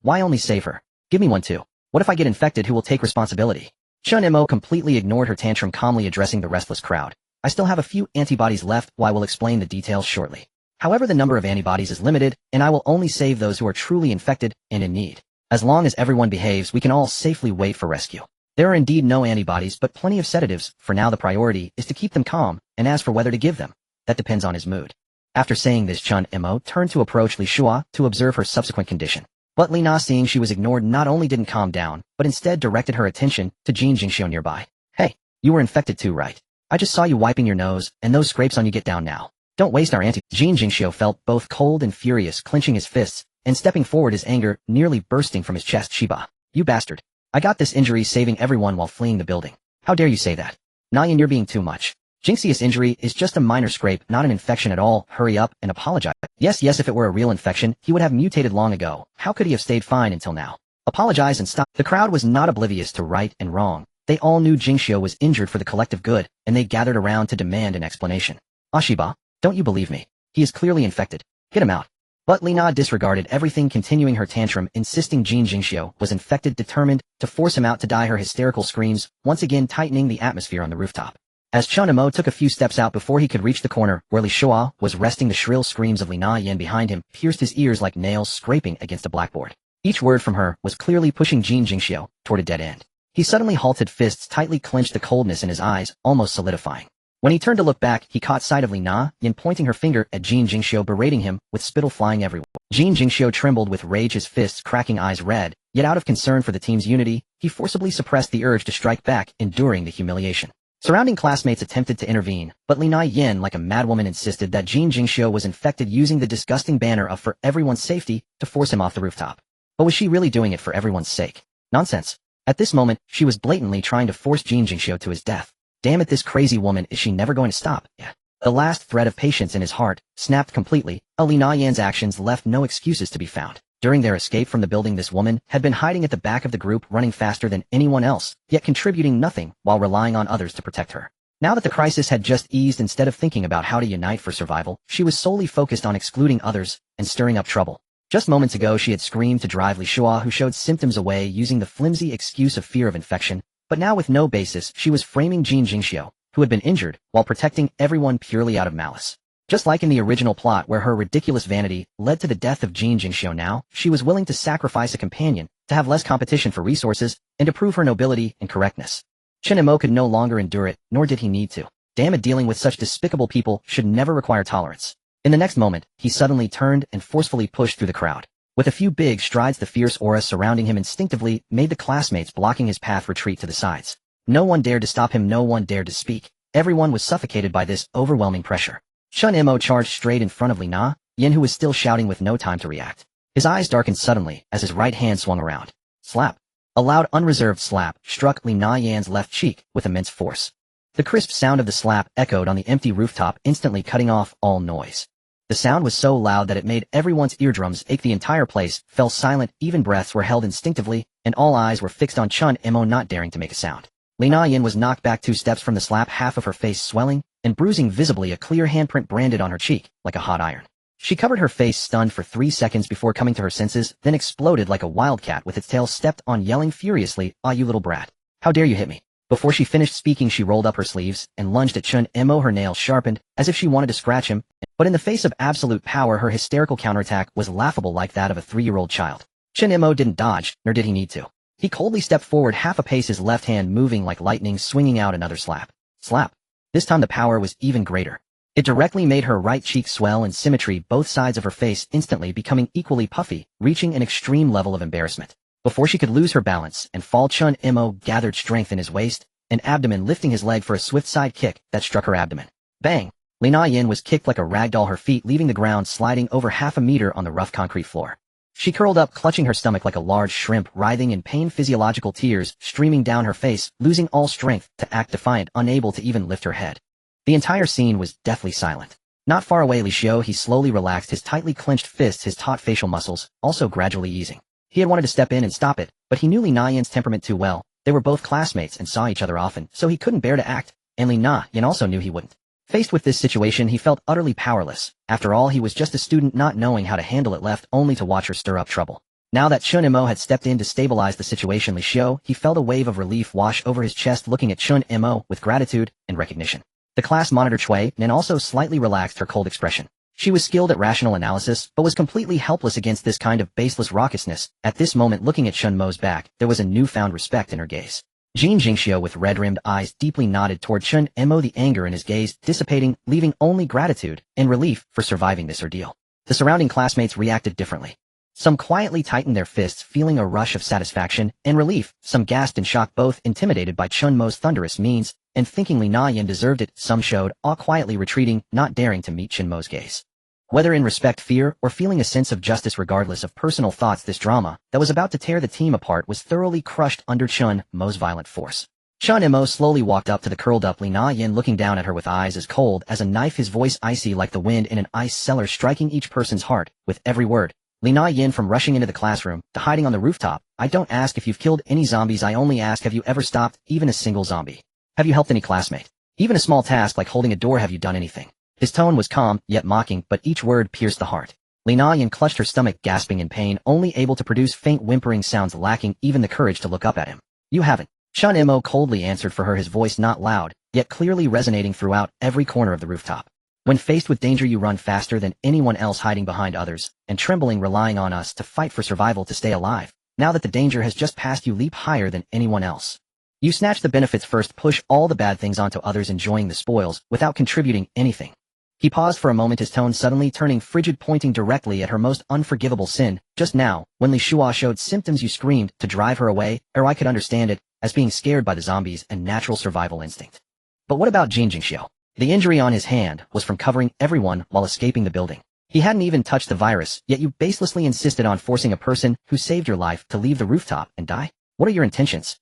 Why only save her? Give me one too. What if I get infected? Who will take responsibility?" Chen Mo completely ignored her tantrum, calmly addressing the restless crowd. "I still have a few antibodies left, I will explain the details shortly. However, the number of antibodies is limited, and I will only save those who are truly infected and in need. As long as everyone behaves, we can all safely wait for rescue. There are indeed no antibodies, but plenty of sedatives. For now the priority is to keep them calm, and as for whether to give them, that depends on his mood." After saying this, Chen Mo turned to approach Li Xiuhe to observe her subsequent condition. But Li Na, seeing she was ignored, not only didn't calm down, but instead directed her attention to Jin Jingxiu nearby. "Hey, you were infected too, right? I just saw you wiping your nose, and those scrapes on you. Get down now. Don't waste our Jin Jingxiu felt both cold and furious, clenching his fists, and stepping forward, his anger nearly bursting from his chest. "Shiba, you bastard. I got this injury saving everyone while fleeing the building. How dare you say that? Nayan, you're being too much. Jinxia's injury is just a minor scrape, not an infection at all. Hurry up and apologize." Yes, if it were a real infection, he would have mutated long ago. How could he have stayed fine until now? Apologize and stop. The crowd was not oblivious to right and wrong. They all knew Jingxiu was injured for the collective good, and they gathered around to demand an explanation. "Ashiba, don't you believe me? He is clearly infected. Get him out." But Li Na disregarded everything, continuing her tantrum, insisting Jin Jingxiu was infected, determined to force him out to die, her hysterical screams once again tightening the atmosphere on the rooftop. As Chen Mo took a few steps out before he could reach the corner where Li Xiuhe was resting, the shrill screams of Li Na Yan behind him pierced his ears like nails scraping against a blackboard. Each word from her was clearly pushing Jin Jingxiu toward a dead end. He suddenly halted, fists tightly clenched, the coldness in his eyes almost solidifying. When he turned to look back, he caught sight of Li Na Yan pointing her finger at Jin Jingxiu, berating him with spittle flying everywhere. Jin Jingxiu trembled with rage, his fists cracking, eyes red, yet out of concern for the team's unity, he forcibly suppressed the urge to strike back, enduring the humiliation. Surrounding classmates attempted to intervene, but Li Na Yan, like a madwoman, insisted that Jin Jingxiu was infected, using the disgusting banner of "for everyone's safety" to force him off the rooftop. But was she really doing it for everyone's sake? Nonsense. At this moment, she was blatantly trying to force Jin Jingxiu to his death. Damn it, this crazy woman, is she never going to stop? Yeah. The last thread of patience in his heart snapped completely. Li Na Yan's actions left no excuses to be found. During their escape from the building, this woman had been hiding at the back of the group, running faster than anyone else, yet contributing nothing while relying on others to protect her. Now that the crisis had just eased, instead of thinking about how to unite for survival, she was solely focused on excluding others and stirring up trouble. Just moments ago she had screamed to drive Li Xiuhe, who showed symptoms, away, using the flimsy excuse of fear of infection. But now, with no basis, she was framing Jin Jingxiu, who had been injured, while protecting everyone purely out of malice. Just like in the original plot where her ridiculous vanity led to the death of Jin Jingxiu, now she was willing to sacrifice a companion to have less competition for resources and to prove her nobility and correctness. Chen Mo could no longer endure it, nor did he need to. Damn it, dealing with such despicable people should never require tolerance. In the next moment, he suddenly turned and forcefully pushed through the crowd. With a few big strides, the fierce aura surrounding him instinctively made the classmates blocking his path retreat to the sides. No one dared to stop him, no one dared to speak. Everyone was suffocated by this overwhelming pressure. Chen Mo charged straight in front of Li Na Yan, who was still shouting with no time to react. His eyes darkened suddenly as his right hand swung around. Slap. A loud, unreserved slap struck Li Na Yan's left cheek with immense force. The crisp sound of the slap echoed on the empty rooftop, instantly cutting off all noise. The sound was so loud that it made everyone's eardrums ache. The entire place fell silent, even breaths were held instinctively, and all eyes were fixed on Chen Mo, not daring to make a sound. Li Na Yan was knocked back 2 steps from the slap, half of her face swelling and bruising, visibly a clear handprint branded on her cheek like a hot iron. She covered her face, stunned for 3 seconds before coming to her senses, then exploded like a wildcat with its tail stepped on, yelling furiously, "Ah, you little brat. How dare you hit me?" Before she finished speaking, she rolled up her sleeves and lunged at Chen Mo, her nails sharpened, as if she wanted to scratch him, but in the face of absolute power, her hysterical counterattack was laughable, like that of a 3-year-old child. Chen Mo didn't dodge, nor did he need to. He coldly stepped forward half a pace, his left hand moving like lightning, swinging out another slap. Slap. This time the power was even greater. It directly made her right cheek swell in symmetry, both sides of her face instantly becoming equally puffy, reaching an extreme level of embarrassment. Before she could lose her balance and fall, Chen Mo gathered strength in his waist and abdomen, lifting his leg for a swift side kick that struck her abdomen. Bang! Li Na Yan was kicked like a rag doll, her feet leaving the ground, sliding over half a meter on the rough concrete floor. She curled up, clutching her stomach like a large shrimp, writhing in pain, physiological tears streaming down her face, losing all strength to act defiant, unable to even lift her head. The entire scene was deathly silent. Not far away, Li Xiu, he slowly relaxed his tightly clenched fists, his taut facial muscles also gradually easing. He had wanted to step in and stop it, but he knew Li Na Yan's temperament too well. They were both classmates and saw each other often, so he couldn't bear to act, and Li Na Yan also knew he wouldn't. Faced with this situation, he felt utterly powerless. After all, he was just a student, not knowing how to handle it, left only to watch her stir up trouble. Now that Chen Mo had stepped in to stabilize the situation, Li Xiu, he felt a wave of relief wash over his chest, looking at Chen Mo with gratitude and recognition. The class monitor Cui Nan also slightly relaxed her cold expression. She was skilled at rational analysis, but was completely helpless against this kind of baseless raucousness. At this moment, looking at Chen Mo's back, there was a newfound respect in her gaze. Jin Jingxiu, with red-rimmed eyes, deeply nodded toward Chen Mo, the anger in his gaze dissipating, leaving only gratitude and relief for surviving this ordeal. The surrounding classmates reacted differently. Some quietly tightened their fists, feeling a rush of satisfaction and relief. Some gasped in shock, both intimidated by Chen Mo's thunderous means and thinking Li Na Yan deserved it. Some showed awe, quietly retreating, not daring to meet Chen Mo's gaze. Whether in respect, fear, or feeling a sense of justice, regardless of personal thoughts, this drama that was about to tear the team apart was thoroughly crushed under Chen Mo's violent force. Chen Mo slowly walked up to the curled-up Li Na Yan, looking down at her with eyes as cold as a knife, his voice icy like the wind in an ice cellar, striking each person's heart with every word. Li Na Yan, from rushing into the classroom to hiding on the rooftop, I don't ask if you've killed any zombies, I only ask, have you ever stopped even a single zombie? Have you helped any classmate? Even a small task like holding a door, have you done anything? His tone was calm, yet mocking, but each word pierced the heart. Li Na Yan clutched her stomach, gasping in pain, only able to produce faint whimpering sounds, lacking even the courage to look up at him. You haven't. Chen Mo coldly answered for her, his voice not loud, yet clearly resonating throughout every corner of the rooftop. When faced with danger, you run faster than anyone else, hiding behind others, and trembling, relying on us to fight for survival, to stay alive. Now that the danger has just passed, you leap higher than anyone else. You snatch the benefits first, push all the bad things onto others, enjoying the spoils without contributing anything. He paused for a moment, his tone suddenly turning frigid, pointing directly at her most unforgivable sin. Just now, when Li Shua showed symptoms, you screamed to drive her away, or I could understand it as being scared by the zombies and natural survival instinct. But what about Jin Jingxiu? The injury on his hand was from covering everyone while escaping the building. He hadn't even touched the virus, yet you baselessly insisted on forcing a person who saved your life to leave the rooftop and die? What are your intentions?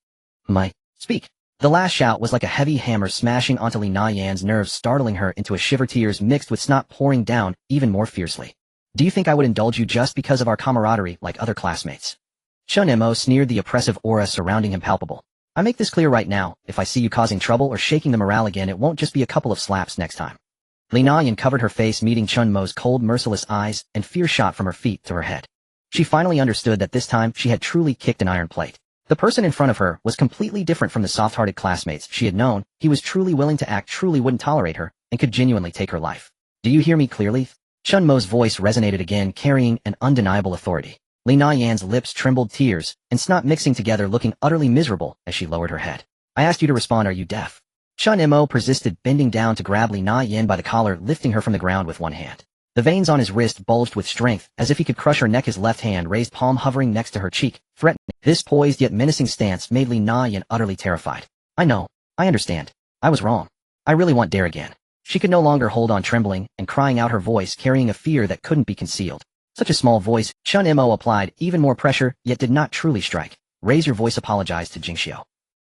Speak. The last shout was like a heavy hammer smashing onto Li Na Yan's nerves, startling her into a shiver, tears mixed with snot pouring down even more fiercely. Do you think I would indulge you just because of our camaraderie like other classmates? Chen Mo sneered, the oppressive aura surrounding him palpable. I make this clear right now, if I see you causing trouble or shaking the morale again, it won't just be a couple of slaps next time. Li Na Yan covered her face, meeting Chen Mo's cold, merciless eyes, and fear shot from her feet to her head. She finally understood that this time she had truly kicked an iron plate. The person in front of her was completely different from the soft-hearted classmates she had known. He was truly willing to act, truly wouldn't tolerate her, and could genuinely take her life. Do you hear me clearly? Chen Mo's voice resonated again, carrying an undeniable authority. Li Na Yan's lips trembled, tears and snot mixing together, looking utterly miserable as she lowered her head. I asked you to respond, are you deaf? Chen Mo persisted, bending down to grab Li Na Yin by the collar, lifting her from the ground with one hand. The veins on his wrist bulged with strength, as if he could crush her neck. His left hand raised palm hovering next to her cheek, threatening. This poised yet menacing stance made Li Na Yin utterly terrified. I know. I understand. I was wrong. I really want Dare again. She could no longer hold on, trembling and crying out, her voice carrying a fear that couldn't be concealed. Such a small voice. Chen Mo applied even more pressure, yet did not truly strike. Raise your voice, apologized to Jingxiu.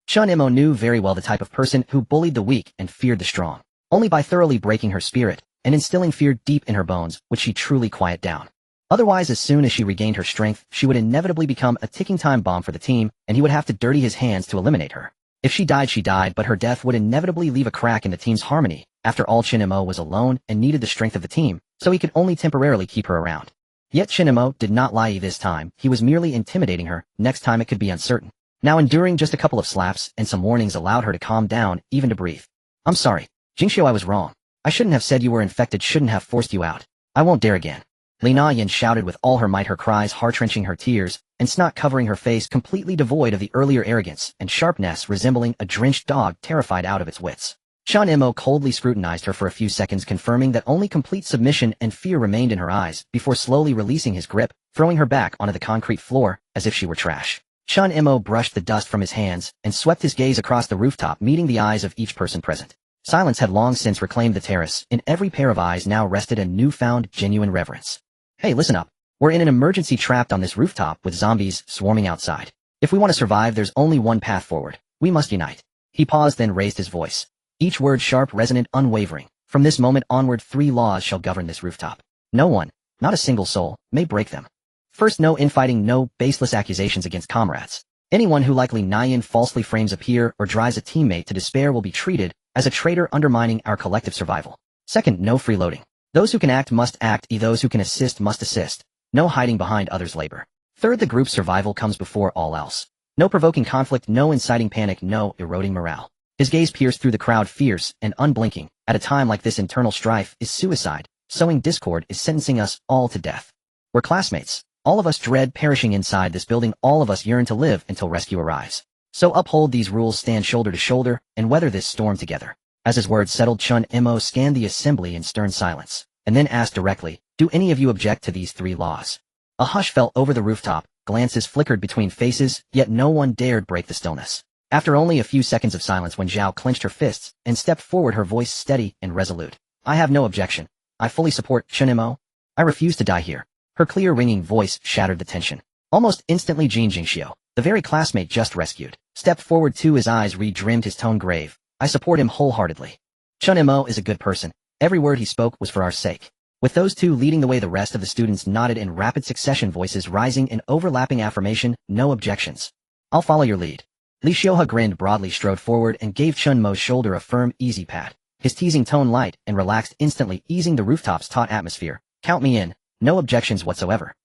Chen Mo knew very well the type of person who bullied the weak and feared the strong. Only by thoroughly breaking her spirit and instilling fear deep in her bones would she truly quiet down. Otherwise, as soon as she regained her strength, she would inevitably become a ticking time bomb for the team, and he would have to dirty his hands to eliminate her. If she died, but her death would inevitably leave a crack in the team's harmony. After all, Chen Mo was alone and needed the strength of the team, so he could only temporarily keep her around. Yet Chen Mo did not lie this time. He was merely intimidating her. Next time it could be uncertain. Now, enduring just a couple of slaps and some warnings allowed her to calm down, even to breathe. I'm sorry. Jingxiu, I was wrong. I shouldn't have said you were infected, shouldn't have forced you out. I won't dare again. Li Na Yin shouted with all her might, her cries heart-wrenching, her tears and snot covering her face, completely devoid of the earlier arrogance and sharpness, resembling a drenched dog terrified out of its wits. Chen Mo coldly scrutinized her for a few seconds, confirming that only complete submission and fear remained in her eyes, before slowly releasing his grip, throwing her back onto the concrete floor as if she were trash. Chen Mo brushed the dust from his hands and swept his gaze across the rooftop, meeting the eyes of each person present. Silence had long since reclaimed the terrace. In every pair of eyes now rested a newfound, genuine reverence. Hey, listen up. We're in an emergency, trapped on this rooftop with zombies swarming outside. If we want to survive, there's only one path forward. We must unite. He paused, then raised his voice. Each word sharp, resonant, unwavering. From this moment onward, 3 laws shall govern this rooftop. No one, not a single soul, may break them. First, no infighting, no baseless accusations against comrades. Anyone who, like Li Na Yin, falsely frames a peer or drives a teammate to despair will be treated as a traitor, undermining our collective survival. Second, no freeloading. Those who can act must act, those who can assist must assist. No hiding behind others' labor. Third, the group's survival comes before all else. No provoking conflict, no inciting panic, no eroding morale. His gaze pierced through the crowd, fierce and unblinking. At a time like this, internal strife is suicide. Sowing discord is sentencing us all to death. We're classmates. All of us dread perishing inside this building. All of us yearn to live until rescue arrives. So uphold these rules, stand shoulder to shoulder, and weather this storm together. As his words settled, Chen Mo scanned the assembly in stern silence, and then asked directly, do any of you object to these 3 laws? A hush fell over the rooftop, glances flickered between faces, yet no one dared break the stillness. After only a few seconds of silence, when Zhao clenched her fists and stepped forward, her voice steady and resolute. I have no objection. I fully support Chen Mo. I refuse to die here. Her clear, ringing voice shattered the tension. Almost instantly, Jingxiu, the very classmate just rescued, stepped forward too, his eyes re-dimmed, his tone grave. I support him wholeheartedly. Chen Mo is a good person. Every word he spoke was for our sake. With those 2 leading the way, the rest of the students nodded in rapid succession, voices rising in overlapping affirmation. No objections. I'll follow your lead. Li Xiuhe grinned broadly, strode forward, and gave Chen Mo's shoulder a firm, easy pat. His teasing tone light and relaxed, instantly easing the rooftop's taut atmosphere. Count me in. No objections whatsoever.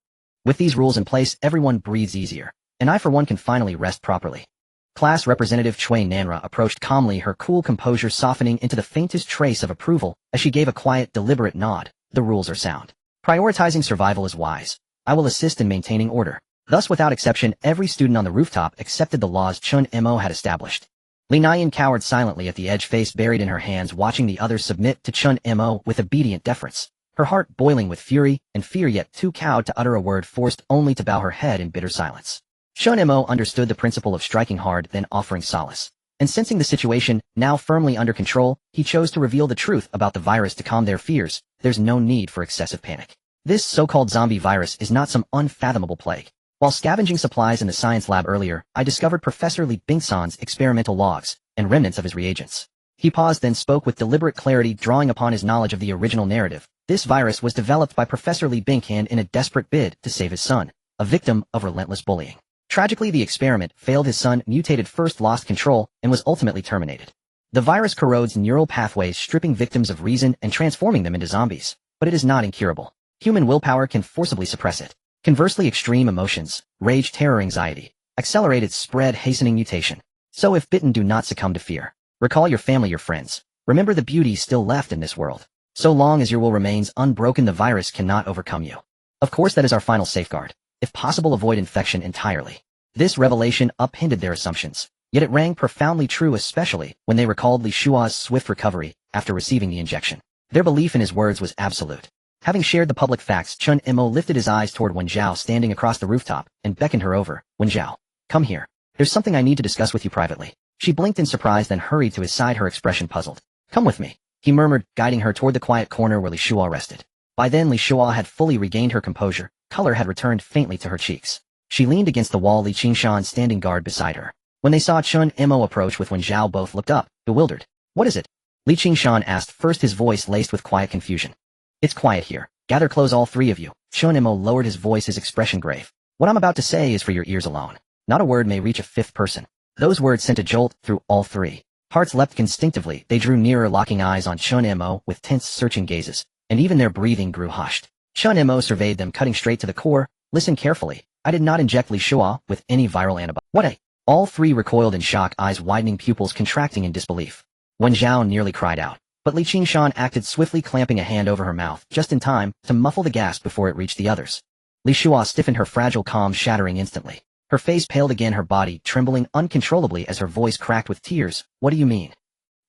With these rules in place, everyone breathes easier, and I for one can finally rest properly. Class Representative Cui Nanra approached calmly, her cool composure softening into the faintest trace of approval as she gave a quiet, deliberate nod. The rules are sound. Prioritizing survival is wise. I will assist in maintaining order. Thus, without exception, every student on the rooftop accepted the laws Chen Mo had established. Li Na Yin cowered silently at the edge, face buried in her hands, watching the others submit to Chen Mo with obedient deference. Her heart boiling with fury and fear, yet too cowed to utter a word, forced only to bow her head in bitter silence. Chen Mo understood the principle of striking hard, then offering solace. And sensing the situation now firmly under control, he chose to reveal the truth about the virus to calm their fears. There's no need for excessive panic. This so-called zombie virus is not some unfathomable plague. While scavenging supplies in the science lab earlier, I discovered Professor Li Bingsan's experimental logs and remnants of his reagents. He paused, then spoke with deliberate clarity, drawing upon his knowledge of the original narrative. This virus was developed by Professor Li Bingsan in a desperate bid to save his son, a victim of relentless bullying. Tragically, the experiment failed. His son mutated first, lost control, and was ultimately terminated. The virus corrodes neural pathways, stripping victims of reason and transforming them into zombies. But it is not incurable. Human willpower can forcibly suppress it. Conversely, extreme emotions, rage, terror, anxiety, accelerate its spread, hastening mutation. So if bitten, do not succumb to fear. Recall your family, your friends. Remember the beauty still left in this world. So long as your will remains unbroken, the virus cannot overcome you. Of course, that is our final safeguard. If possible, avoid infection entirely. This revelation upended their assumptions. Yet it rang profoundly true, especially when they recalled Li Shua's swift recovery after receiving the injection. Their belief in his words was absolute. Having shared the public facts, Chen Mo lifted his eyes toward Wen Zhao standing across the rooftop and beckoned her over. Wen Zhao, come here. There's something I need to discuss with you privately. She blinked in surprise, then hurried to his side, her expression puzzled. Come with me, he murmured, guiding her toward the quiet corner where Li Shua rested. By then Li Shua had fully regained her composure, color had returned faintly to her cheeks. She leaned against the wall, Li Qingshan standing guard beside her. When they saw Chen Mo approach with Wen Zhao, both looked up, bewildered. What is it? Li Qingshan asked, first his voice laced with quiet confusion. It's quiet here. Gather close, all three of you. Chen Mo lowered his voice, his expression grave. What I'm about to say is for your ears alone. Not a word may reach a fifth person. Those words sent a jolt through all three. Hearts leapt instinctively. They drew nearer, locking eyes on Chen Mo with tense, searching gazes, and even their breathing grew hushed. Chen Mo surveyed them, cutting straight to the core. Listen carefully. I did not inject Li Shua with any viral antibody. What a... All three recoiled in shock, eyes widening, pupils contracting in disbelief. Wen Zhao nearly cried out, but Li Qingshan acted swiftly, clamping a hand over her mouth just in time to muffle the gasp before it reached the others. Li Shua stiffened, her fragile calm shattering instantly. Her face paled again, her body trembling uncontrollably as her voice cracked with tears. What do you mean?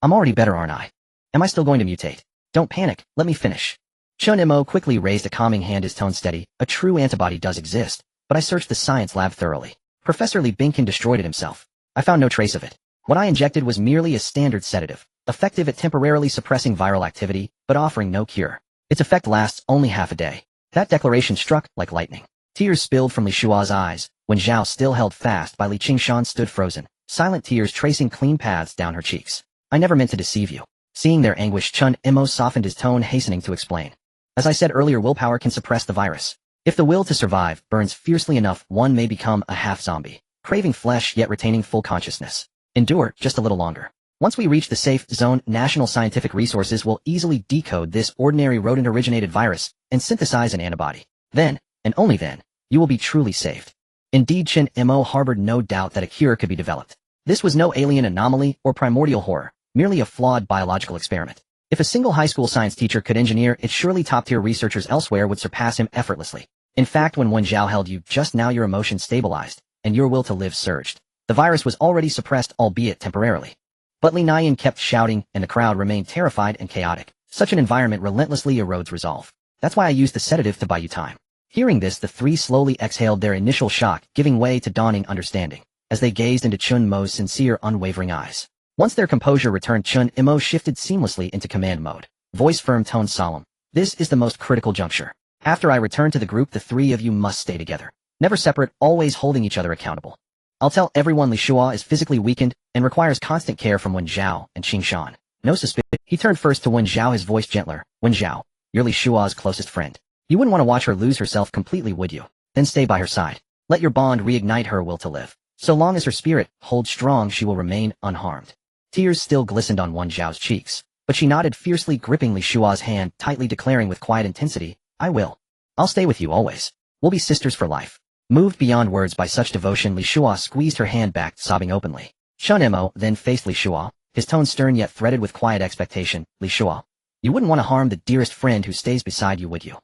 I'm already better, aren't I? Am I still going to mutate? Don't panic, let me finish. Chen Mo quickly raised a calming hand, his tone steady. A true antibody does exist, but I searched the science lab thoroughly. Professor Li Bingkin destroyed it himself. I found no trace of it. What I injected was merely a standard sedative, effective at temporarily suppressing viral activity, but offering no cure. Its effect lasts only half a day. That declaration struck like lightning. Tears spilled from Li Shua's eyes. Wen Zhao, still held fast by Li Qingshan, stood frozen, silent, tears tracing clean paths down her cheeks. I never meant to deceive you. Seeing their anguish, Chen Mo softened his tone, hastening to explain. As I said earlier, willpower can suppress the virus. If the will to survive burns fiercely enough, one may become a half-zombie, craving flesh yet retaining full consciousness. Endure just a little longer. Once we reach the safe zone, national scientific resources will easily decode this ordinary rodent-originated virus and synthesize an antibody. Then, and only then, you will be truly saved. Indeed, Chen Mo harbored no doubt that a cure could be developed. This was no alien anomaly or primordial horror, merely a flawed biological experiment. If a single high school science teacher could engineer it, surely top-tier researchers elsewhere would surpass him effortlessly. In fact, when Wen Zhao held you just now, your emotions stabilized, and your will to live surged. The virus was already suppressed, albeit temporarily. But Li Nian kept shouting, and the crowd remained terrified and chaotic. Such an environment relentlessly erodes resolve. That's why I used the sedative to buy you time. Hearing this, the three slowly exhaled, their initial shock giving way to dawning understanding, as they gazed into Chen Mo's sincere, unwavering eyes. Once their composure returned, Chen Mo shifted seamlessly into command mode. Voice firm, tone solemn. This is the most critical juncture. After I return to the group, the three of you must stay together. Never separate, always holding each other accountable. I'll tell everyone Li Shua is physically weakened and requires constant care from Wen Zhao and Qingshan. No suspicion. He turned first to Wen Zhao, his voice gentler. Wen Zhao, you're Li Shua's closest friend. You wouldn't want to watch her lose herself completely, would you? Then stay by her side. Let your bond reignite her will to live. So long as her spirit holds strong, she will remain unharmed. Tears still glistened on Wen Zhao's cheeks, but she nodded, fiercely gripping Li Shua's hand, tightly declaring with quiet intensity, I will. I'll stay with you always. We'll be sisters for life. Moved beyond words by such devotion, Li Shua squeezed her hand back, sobbing openly. Chen Mo then faced Li Shua, his tone stern yet threaded with quiet expectation. Li Shua, you wouldn't want to harm the dearest friend who stays beside you, would you?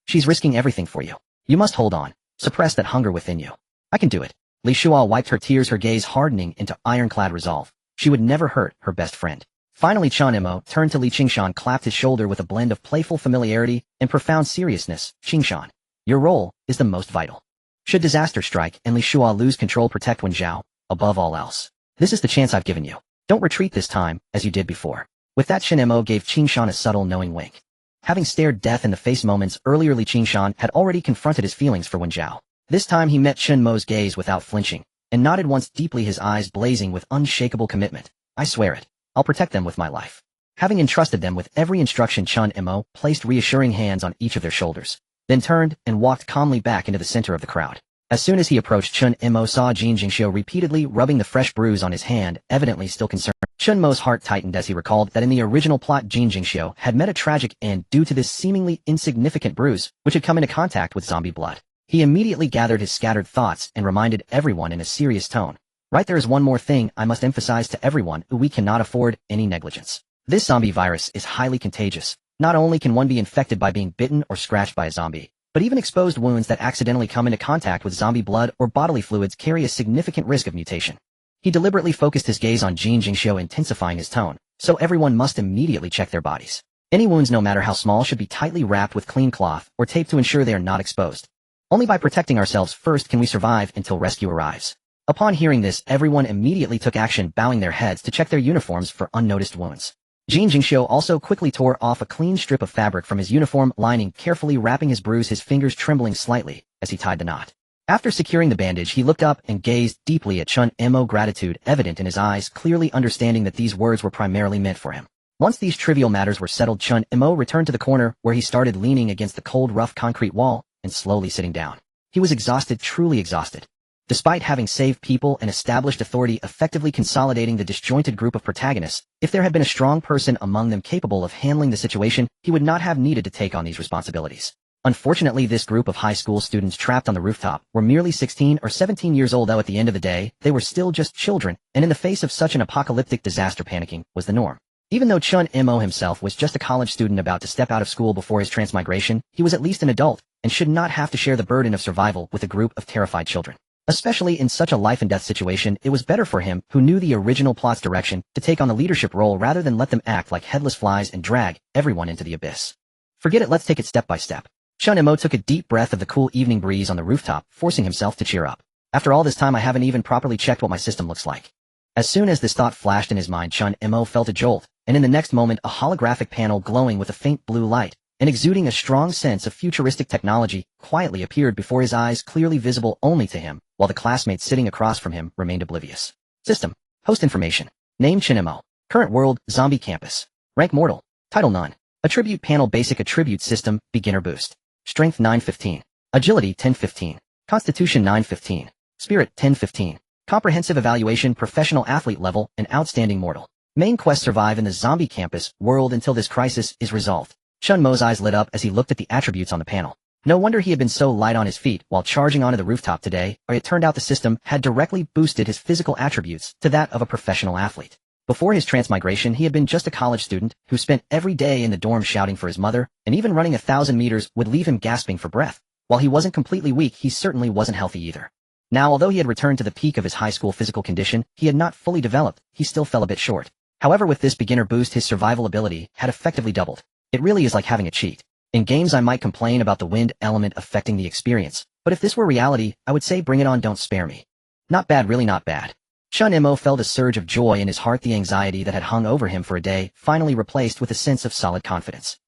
She's risking everything for you. You must hold on. Suppress that hunger within you. I can do it. Li Shua wiped her tears, her gaze hardening into ironclad resolve. She would never hurt her best friend. Finally, Chen Mo turned to Li Qingshan, clapped his shoulder with a blend of playful familiarity and profound seriousness. Qingshan, your role is the most vital. Should disaster strike and Li Shua lose control, protect Wen Zhao, above all else. This is the chance I've given you. Don't retreat this time, as you did before. With that, Chen Mo gave Qingshan a subtle, knowing wink. Having stared death in the face moments earlier, Li Qingshan had already confronted his feelings for Wen Zhao. This time he met Chen Mo's gaze without flinching, and nodded once deeply, his eyes blazing with unshakable commitment. I swear it. I'll protect them with my life. Having entrusted them with every instruction, Chen Mo placed reassuring hands on each of their shoulders, then turned and walked calmly back into the center of the crowd. As soon as he approached, Chen Mo saw Jin Jingxiu repeatedly rubbing the fresh bruise on his hand, evidently still concerned. Chen Mo's heart tightened as he recalled that in the original plot, Jin Jingxiu had met a tragic end due to this seemingly insignificant bruise, which had come into contact with zombie blood. He immediately gathered his scattered thoughts and reminded everyone in a serious tone. Right, there is one more thing I must emphasize to everyone: we cannot afford any negligence. This zombie virus is highly contagious. Not only can one be infected by being bitten or scratched by a zombie, but even exposed wounds that accidentally come into contact with zombie blood or bodily fluids carry a significant risk of mutation. He deliberately focused his gaze on Jin Jingxiu, intensifying his tone, so everyone must immediately check their bodies. Any wounds, no matter how small, should be tightly wrapped with clean cloth or tape to ensure they are not exposed. Only by protecting ourselves first can we survive until rescue arrives. Upon hearing this, everyone immediately took action, bowing their heads to check their uniforms for unnoticed wounds. Jin Jingxiu also quickly tore off a clean strip of fabric from his uniform lining, carefully wrapping his bruise, his fingers trembling slightly as he tied the knot. After securing the bandage, he looked up and gazed deeply at Chen Mo, gratitude evident in his eyes, clearly understanding that these words were primarily meant for him. Once these trivial matters were settled, Chen Mo returned to the corner where he started, leaning against the cold, rough concrete wall and slowly sitting down. He was exhausted, truly exhausted. Despite having saved people and established authority, effectively consolidating the disjointed group of protagonists, if there had been a strong person among them capable of handling the situation, he would not have needed to take on these responsibilities. Unfortunately, this group of high school students trapped on the rooftop were merely 16 or 17 years old, though at the end of the day, they were still just children, and in the face of such an apocalyptic disaster, panicking was the norm. Even though Chen Mo himself was just a college student about to step out of school before his transmigration, he was at least an adult, and should not have to share the burden of survival with a group of terrified children. Especially in such a life-and-death situation, it was better for him, who knew the original plot's direction, to take on the leadership role rather than let them act like headless flies and drag everyone into the abyss. Forget it, let's take it step by step. Chen Mo took a deep breath of the cool evening breeze on the rooftop, forcing himself to cheer up. After all this time, I haven't even properly checked what my system looks like. As soon as this thought flashed in his mind, Chen Mo felt a jolt, and in the next moment a holographic panel glowing with a faint blue light and exuding a strong sense of futuristic technology quietly appeared before his eyes, clearly visible only to him, while the classmates sitting across from him remained oblivious. System. Host information. Name Chen Mo. Current world, zombie campus. Rank mortal. Title none. Attribute panel, basic attribute system, beginner boost. Strength 915. Agility 1015. Constitution 915. Spirit 1015. Comprehensive evaluation, professional athlete level, and outstanding mortal. Main quest, survive in the zombie campus world until this crisis is resolved. Chen Mo's eyes lit up as he looked at the attributes on the panel. No wonder he had been so light on his feet while charging onto the rooftop today, or it turned out the system had directly boosted his physical attributes to that of a professional athlete. Before his transmigration, he had been just a college student who spent every day in the dorm shouting for his mother, and even running 1,000 meters would leave him gasping for breath. While he wasn't completely weak, he certainly wasn't healthy either. Now, although he had returned to the peak of his high school physical condition, he had not fully developed, he still fell a bit short. However, with this beginner boost, his survival ability had effectively doubled. It really is like having a cheat. In games, I might complain about the wind element affecting the experience, but if this were reality, I would say bring it on, don't spare me. Not bad, really not bad. Chen Mo felt a surge of joy in his heart, the anxiety that had hung over him for a day, finally replaced with a sense of solid confidence.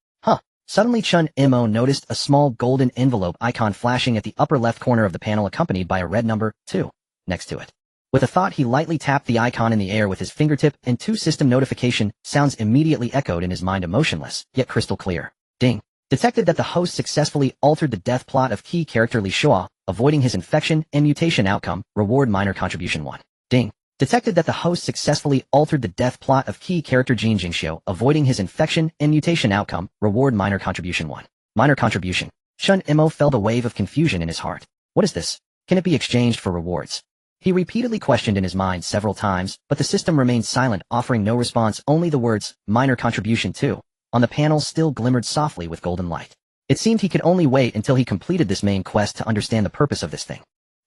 Suddenly Chen Mo noticed a small golden envelope icon flashing at the upper left corner of the panel, accompanied by a red number 2 next to it. With a thought, he lightly tapped the icon in the air with his fingertip, and 2 system notification sounds immediately echoed in his mind, emotionless, yet crystal clear. Ding. Detected that the host successfully altered the death plot of key character Li Shua, avoiding his infection and mutation outcome, reward minor contribution 1. Ding. Detected that the host successfully altered the death plot of key character Jin Jingxiu, avoiding his infection and mutation outcome, reward minor contribution 1. Minor contribution. Chen Mo felt a wave of confusion in his heart. What is this? Can it be exchanged for rewards? He repeatedly questioned in his mind several times, but the system remained silent, offering no response. Only the words, minor contribution 2, on the panel still glimmered softly with golden light. It seemed he could only wait until he completed this main quest to understand the purpose of this thing.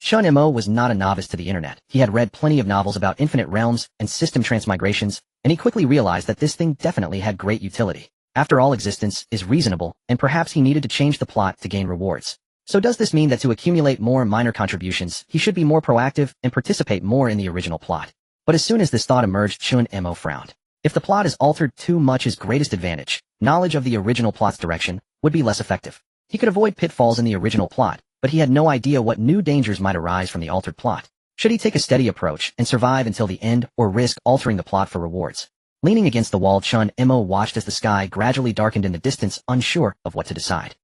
Chen Mo was not a novice to the internet. He had read plenty of novels about infinite realms and system transmigrations, and he quickly realized that this thing definitely had great utility. After all, existence is reasonable, and perhaps he needed to change the plot to gain rewards. So does this mean that to accumulate more minor contributions, he should be more proactive and participate more in the original plot? But as soon as this thought emerged, Chen Mo frowned. If the plot is altered too much, his greatest advantage, knowledge of the original plot's direction, would be less effective. He could avoid pitfalls in the original plot, but he had no idea what new dangers might arise from the altered plot. Should he take a steady approach and survive until the end, or risk altering the plot for rewards? Leaning against the wall, Chen Mo watched as the sky gradually darkened in the distance, unsure of what to decide.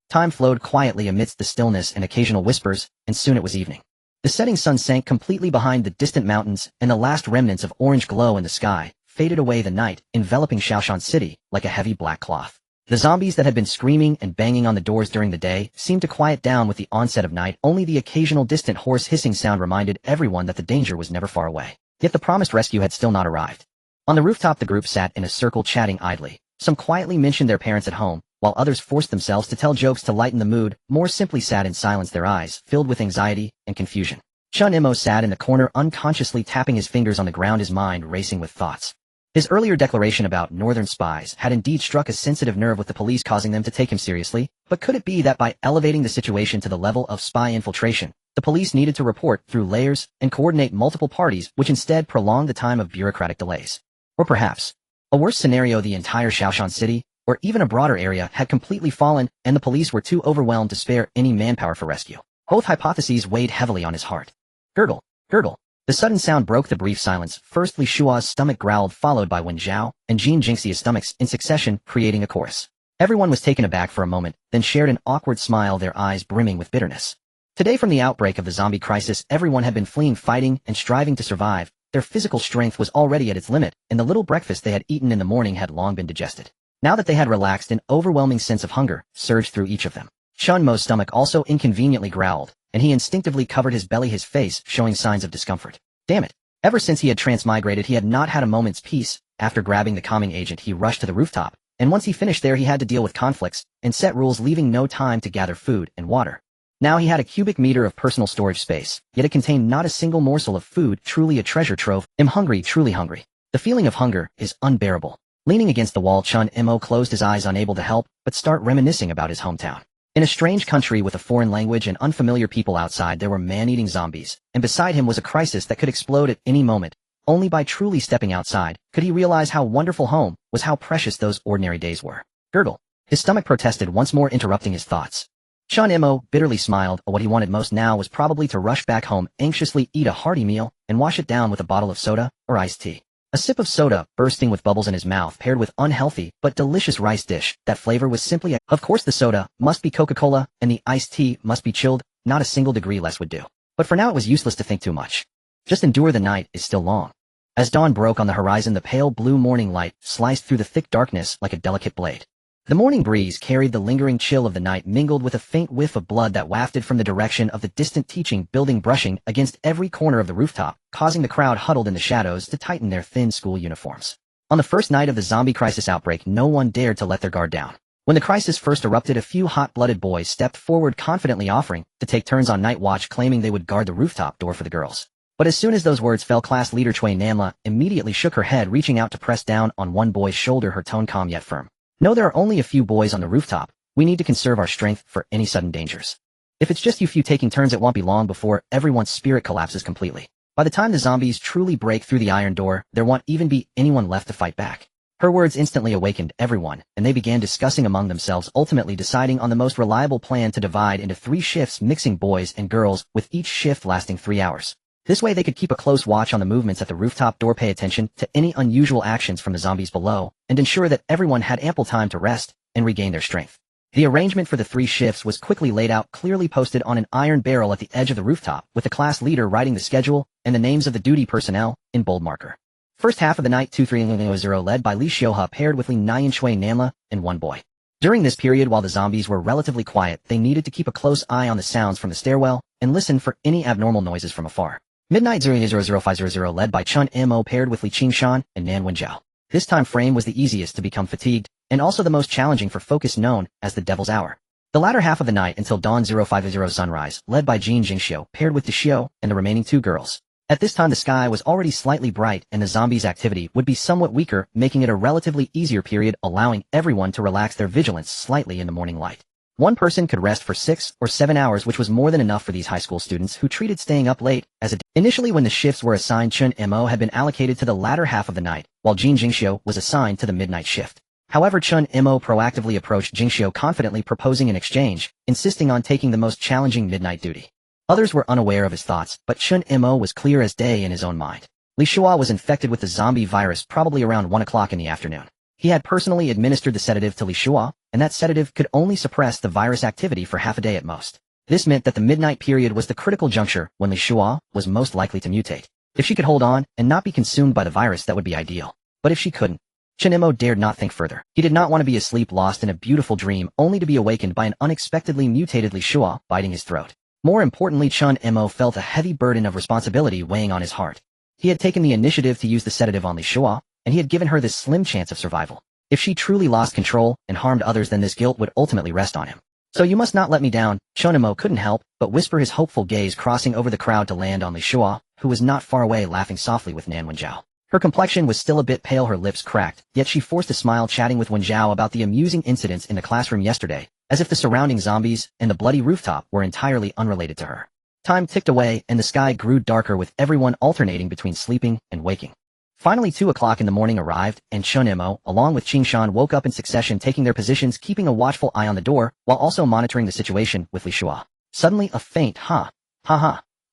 Time flowed quietly amidst the stillness and occasional whispers, and soon it was evening. The setting sun sank completely behind the distant mountains, and the last remnants of orange glow in the sky faded away, the night enveloping Shaoshan City like a heavy black cloth. The zombies that had been screaming and banging on the doors during the day seemed to quiet down with the onset of night. Only the occasional distant hoarse hissing sound reminded everyone that the danger was never far away. Yet the promised rescue had still not arrived. On the rooftop, the group sat in a circle chatting idly. Some quietly mentioned their parents at home, while others forced themselves to tell jokes to lighten the mood. More simply sat in silence, their eyes filled with anxiety and confusion. Chen Mo sat in the corner unconsciously tapping his fingers on the ground, his mind racing with thoughts. His earlier declaration about northern spies had indeed struck a sensitive nerve with the police, causing them to take him seriously, but could it be that by elevating the situation to the level of spy infiltration, the police needed to report through layers and coordinate multiple parties, which instead prolonged the time of bureaucratic delays? Or perhaps, a worse scenario, the entire Shaoshan city, or even a broader area, had completely fallen and the police were too overwhelmed to spare any manpower for rescue. Both hypotheses weighed heavily on his heart. Gurgle, gurgle. The sudden sound broke the brief silence. First Li Shua's stomach growled, followed by Wen Zhao and Jin Jingxia's stomachs in succession, creating a chorus. Everyone was taken aback for a moment, then shared an awkward smile, their eyes brimming with bitterness. Today, from the outbreak of the zombie crisis, everyone had been fleeing, fighting, and striving to survive. Their physical strength was already at its limit, and the little breakfast they had eaten in the morning had long been digested. Now that they had relaxed, an overwhelming sense of hunger surged through each of them. Chen Mo's stomach also inconveniently growled, and he instinctively covered his belly, his face showing signs of discomfort. Damn it. Ever since he had transmigrated, he had not had a moment's peace. After grabbing the calming agent, he rushed to the rooftop, and once he finished there, he had to deal with conflicts and set rules, leaving no time to gather food and water. Now he had a cubic meter of personal storage space, yet it contained not a single morsel of food, truly a treasure trove. I'm hungry, truly hungry. The feeling of hunger is unbearable. Leaning against the wall, Chen Mo closed his eyes, unable to help but start reminiscing about his hometown. In a strange country with a foreign language and unfamiliar people outside, there were man-eating zombies, and beside him was a crisis that could explode at any moment. Only by truly stepping outside could he realize how wonderful home was, how precious those ordinary days were. Gurgle. His stomach protested, once more interrupting his thoughts. Chen Mo bitterly smiled. What he wanted most now was probably to rush back home, anxiously eat a hearty meal, and wash it down with a bottle of soda or iced tea. A sip of soda, bursting with bubbles in his mouth, paired with unhealthy but delicious rice dish. That flavor was simply Of course the soda must be Coca-Cola, and the iced tea must be chilled. Not a single degree less would do. But for now it was useless to think too much. Just endure, the night is still long. As dawn broke on the horizon, the pale blue morning light sliced through the thick darkness like a delicate blade. The morning breeze carried the lingering chill of the night, mingled with a faint whiff of blood that wafted from the direction of the distant teaching building, brushing against every corner of the rooftop, causing the crowd huddled in the shadows to tighten their thin school uniforms. On the first night of the zombie crisis outbreak, no one dared to let their guard down. When the crisis first erupted, a few hot-blooded boys stepped forward, confidently offering to take turns on night watch, claiming they would guard the rooftop door for the girls. But as soon as those words fell, class leader Cui Nanla immediately shook her head, reaching out to press down on one boy's shoulder, her tone calm yet firm. No, there are only a few boys on the rooftop. We need to conserve our strength for any sudden dangers. If it's just you few taking turns, it won't be long before everyone's spirit collapses completely. By the time the zombies truly break through the iron door, there won't even be anyone left to fight back. Her words instantly awakened everyone, and they began discussing among themselves, ultimately deciding on the most reliable plan to divide into 3 shifts, mixing boys and girls, with each shift lasting 3 hours. This way they could keep a close watch on the movements at the rooftop door, pay attention to any unusual actions from the zombies below, and ensure that everyone had ample time to rest and regain their strength. The arrangement for the 3 shifts was quickly laid out, clearly posted on an iron barrel at the edge of the rooftop, with the class leader writing the schedule and the names of the duty personnel in bold marker. First half of the night, 2300 led by Li Xiuhe, paired with Li Nian, Cui Nanla, and 1 boy. During this period, while the zombies were relatively quiet, they needed to keep a close eye on the sounds from the stairwell and listen for any abnormal noises from afar. Midnight 000500 led by Chen Mo, paired with Li Qingshan and Nan Wenjiao. This time frame was the easiest to become fatigued, and also the most challenging for focus, known as the Devil's Hour. The latter half of the night until dawn 050 sunrise, led by Jin Jingxiu, paired with Deshio and the remaining 2 girls. At this time the sky was already slightly bright and the zombies' activity would be somewhat weaker, making it a relatively easier period, allowing everyone to relax their vigilance slightly in the morning light. One person could rest for 6 or 7 hours, which was more than enough for these high school students who treated staying up late as a Initially, when the shifts were assigned, Chen Mo had been allocated to the latter half of the night, while Jin Jingxiu was assigned to the midnight shift. However, Chen Mo proactively approached Jingxiu, confidently proposing an exchange, insisting on taking the most challenging midnight duty. Others were unaware of his thoughts, but Chen Mo was clear as day in his own mind. Li Xiuhe was infected with the zombie virus probably around 1 o'clock in the afternoon. He had personally administered the sedative to Li Xiuhe, and that sedative could only suppress the virus activity for half a day at most. This meant that the midnight period was the critical juncture when Li Xiuhe was most likely to mutate. If she could hold on and not be consumed by the virus, that would be ideal. But if she couldn't, Chen Mo dared not think further. He did not want to be asleep, lost in a beautiful dream, only to be awakened by an unexpectedly mutated Li Xiuhe biting his throat. More importantly, Chen Mo felt a heavy burden of responsibility weighing on his heart. He had taken the initiative to use the sedative on Li Xiuhe, and he had given her this slim chance of survival. If she truly lost control and harmed others, then this guilt would ultimately rest on him. So you must not let me down. Chen Mo couldn't help but whisper, his hopeful gaze crossing over the crowd to land on Li Shua, who was not far away laughing softly with Nan Wenjiao. Her complexion was still a bit pale, her lips cracked, yet she forced a smile, chatting with Wenjiao about the amusing incidents in the classroom yesterday, as if the surrounding zombies and the bloody rooftop were entirely unrelated to her. Time ticked away and the sky grew darker, with everyone alternating between sleeping and waking. Finally 2 o'clock in the morning arrived, and Chen Mo, along with Qing Shan, woke up in succession, taking their positions, keeping a watchful eye on the door, while also monitoring the situation with Li Shua. Suddenly a faint ha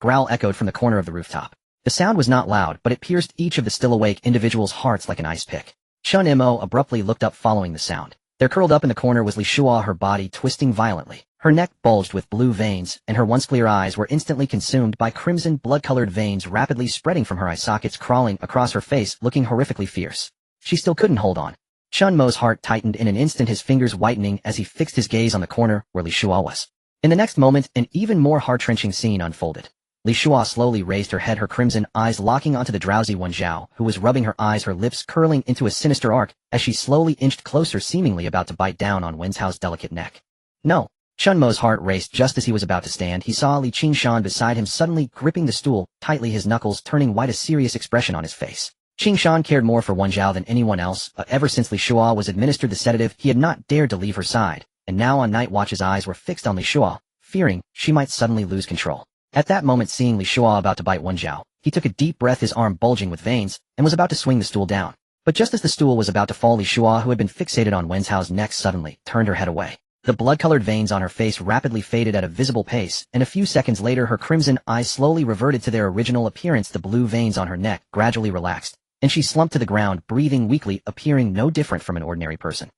growl echoed from the corner of the rooftop. The sound was not loud, but it pierced each of the still awake individuals' hearts like an ice pick. Chen Mo abruptly looked up following the sound. There, curled up in the corner, was Li Shua, her body twisting violently. Her neck bulged with blue veins, and her once clear eyes were instantly consumed by crimson blood-colored veins rapidly spreading from her eye sockets, crawling across her face, looking horrifically fierce. She still couldn't hold on. Chen Mo's heart tightened in an instant, his fingers whitening as he fixed his gaze on the corner where Li Shua was. In the next moment, an even more heart-wrenching scene unfolded. Li Shua slowly raised her head, her crimson eyes locking onto the drowsy Wenjiao, who was rubbing her eyes, her lips curling into a sinister arc as she slowly inched closer, seemingly about to bite down on Wenjiao's delicate neck. No. Chen Mo's heart raced just as he was about to stand. He saw Li Qingshan beside him, suddenly gripping the stool tightly, his knuckles turning white, a serious expression on his face. Qingshan cared more for Wenjiao than anyone else, but ever since Li Shua was administered the sedative, he had not dared to leave her side, and now on night watch his eyes were fixed on Li Shua, fearing she might suddenly lose control. At that moment, seeing Li Shua about to bite Wenjiao, he took a deep breath, his arm bulging with veins, and was about to swing the stool down. But just as the stool was about to fall, Li Shua, who had been fixated on Wenjiao's neck, suddenly turned her head away. The blood-colored veins on her face rapidly faded at a visible pace, and a few seconds later her crimson eyes slowly reverted to their original appearance. The blue veins on her neck gradually relaxed, and she slumped to the ground, breathing weakly, appearing no different from an ordinary person.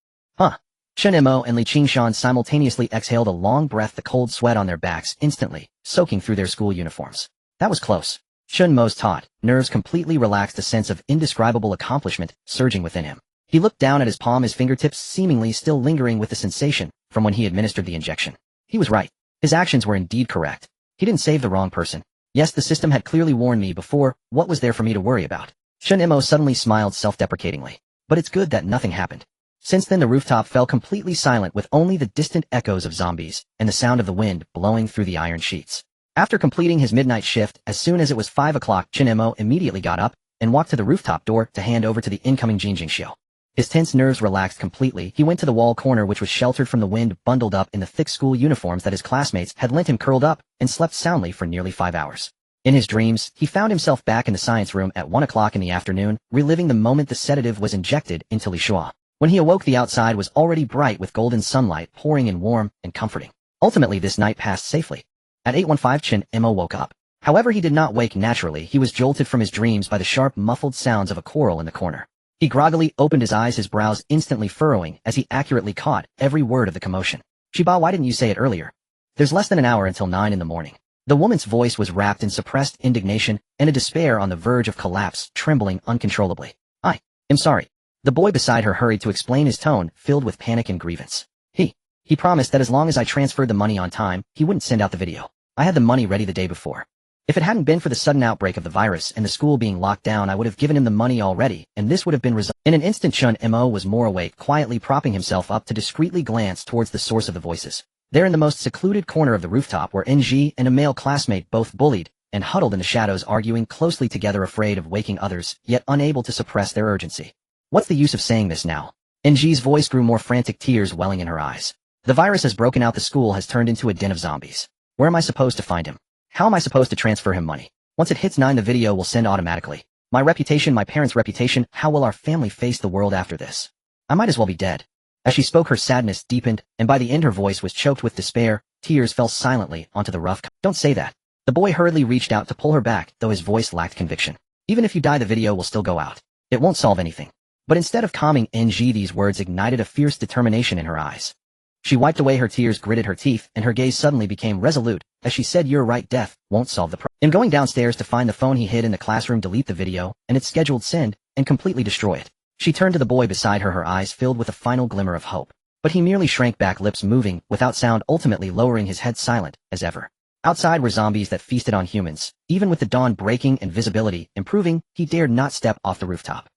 Chen Mo and Li Qingshan simultaneously exhaled a long breath, the cold sweat on their backs instantly soaking through their school uniforms. That was close. Chen Mo's taut nerves completely relaxed, a sense of indescribable accomplishment surging within him. He looked down at his palm, his fingertips seemingly still lingering with the sensation from when he administered the injection. He was right. His actions were indeed correct. He didn't save the wrong person. Yes, the system had clearly warned me before. What was there for me to worry about? Chen Mo suddenly smiled self-deprecatingly. But it's good that nothing happened. Since then the rooftop fell completely silent, with only the distant echoes of zombies and the sound of the wind blowing through the iron sheets. After completing his midnight shift, as soon as it was 5 o'clock, Chen Mo immediately got up and walked to the rooftop door to hand over to the incoming Jin Jingxiu. His tense nerves relaxed completely. He went to the wall corner, which was sheltered from the wind, bundled up in the thick school uniforms that his classmates had lent him, curled up, and slept soundly for nearly 5 hours. In his dreams, he found himself back in the science room at 1 o'clock in the afternoon, reliving the moment the sedative was injected into Li Shua. When he awoke, the outside was already bright with golden sunlight pouring in, warm and comforting. Ultimately, this night passed safely. At 8:15, Chen Mo woke up. However, he did not wake naturally. He was jolted from his dreams by the sharp, muffled sounds of a quarrel in the corner. He groggily opened his eyes, his brows instantly furrowing as he accurately caught every word of the commotion. "Chiba, why didn't you say it earlier? There's less than an hour until 9 in the morning." The woman's voice was wrapped in suppressed indignation and a despair on the verge of collapse, trembling uncontrollably. "I am sorry." The boy beside her hurried to explain, his tone filled with panic and grievance. He promised that as long as I transferred the money on time, he wouldn't send out the video. I had the money ready the day before. If it hadn't been for the sudden outbreak of the virus and the school being locked down, I would have given him the money already, and this would have been resolved. In an instant, Chen Mo was more awake, quietly propping himself up to discreetly glance towards the source of the voices. There in the most secluded corner of the rooftop were NG and a male classmate, both bullied and huddled in the shadows, arguing closely together, afraid of waking others, yet unable to suppress their urgency. "What's the use of saying this now?" NG's voice grew more frantic, tears welling in her eyes. "The virus has broken out. The school has turned into a den of zombies. Where am I supposed to find him? How am I supposed to transfer him money? Once it hits 9, the video will send automatically. My reputation, my parents' reputation, how will our family face the world after this? I might as well be dead." As she spoke, her sadness deepened, and by the end her voice was choked with despair. Tears fell silently onto the rough. "Don't say that." The boy hurriedly reached out to pull her back, though his voice lacked conviction. "Even if you die, the video will still go out. It won't solve anything." But instead of calming NG, these words ignited a fierce determination in her eyes. She wiped away her tears, gritted her teeth, and her gaze suddenly became resolute as she said, "You're right, death won't solve the problem." In going downstairs to find the phone he hid in the classroom, delete the video and its scheduled send, and completely destroy it. She turned to the boy beside her, her eyes filled with a final glimmer of hope. But he merely shrank back, lips moving without sound, ultimately lowering his head, silent as ever. Outside were zombies that feasted on humans. Even with the dawn breaking and visibility improving, he dared not step off the rooftop.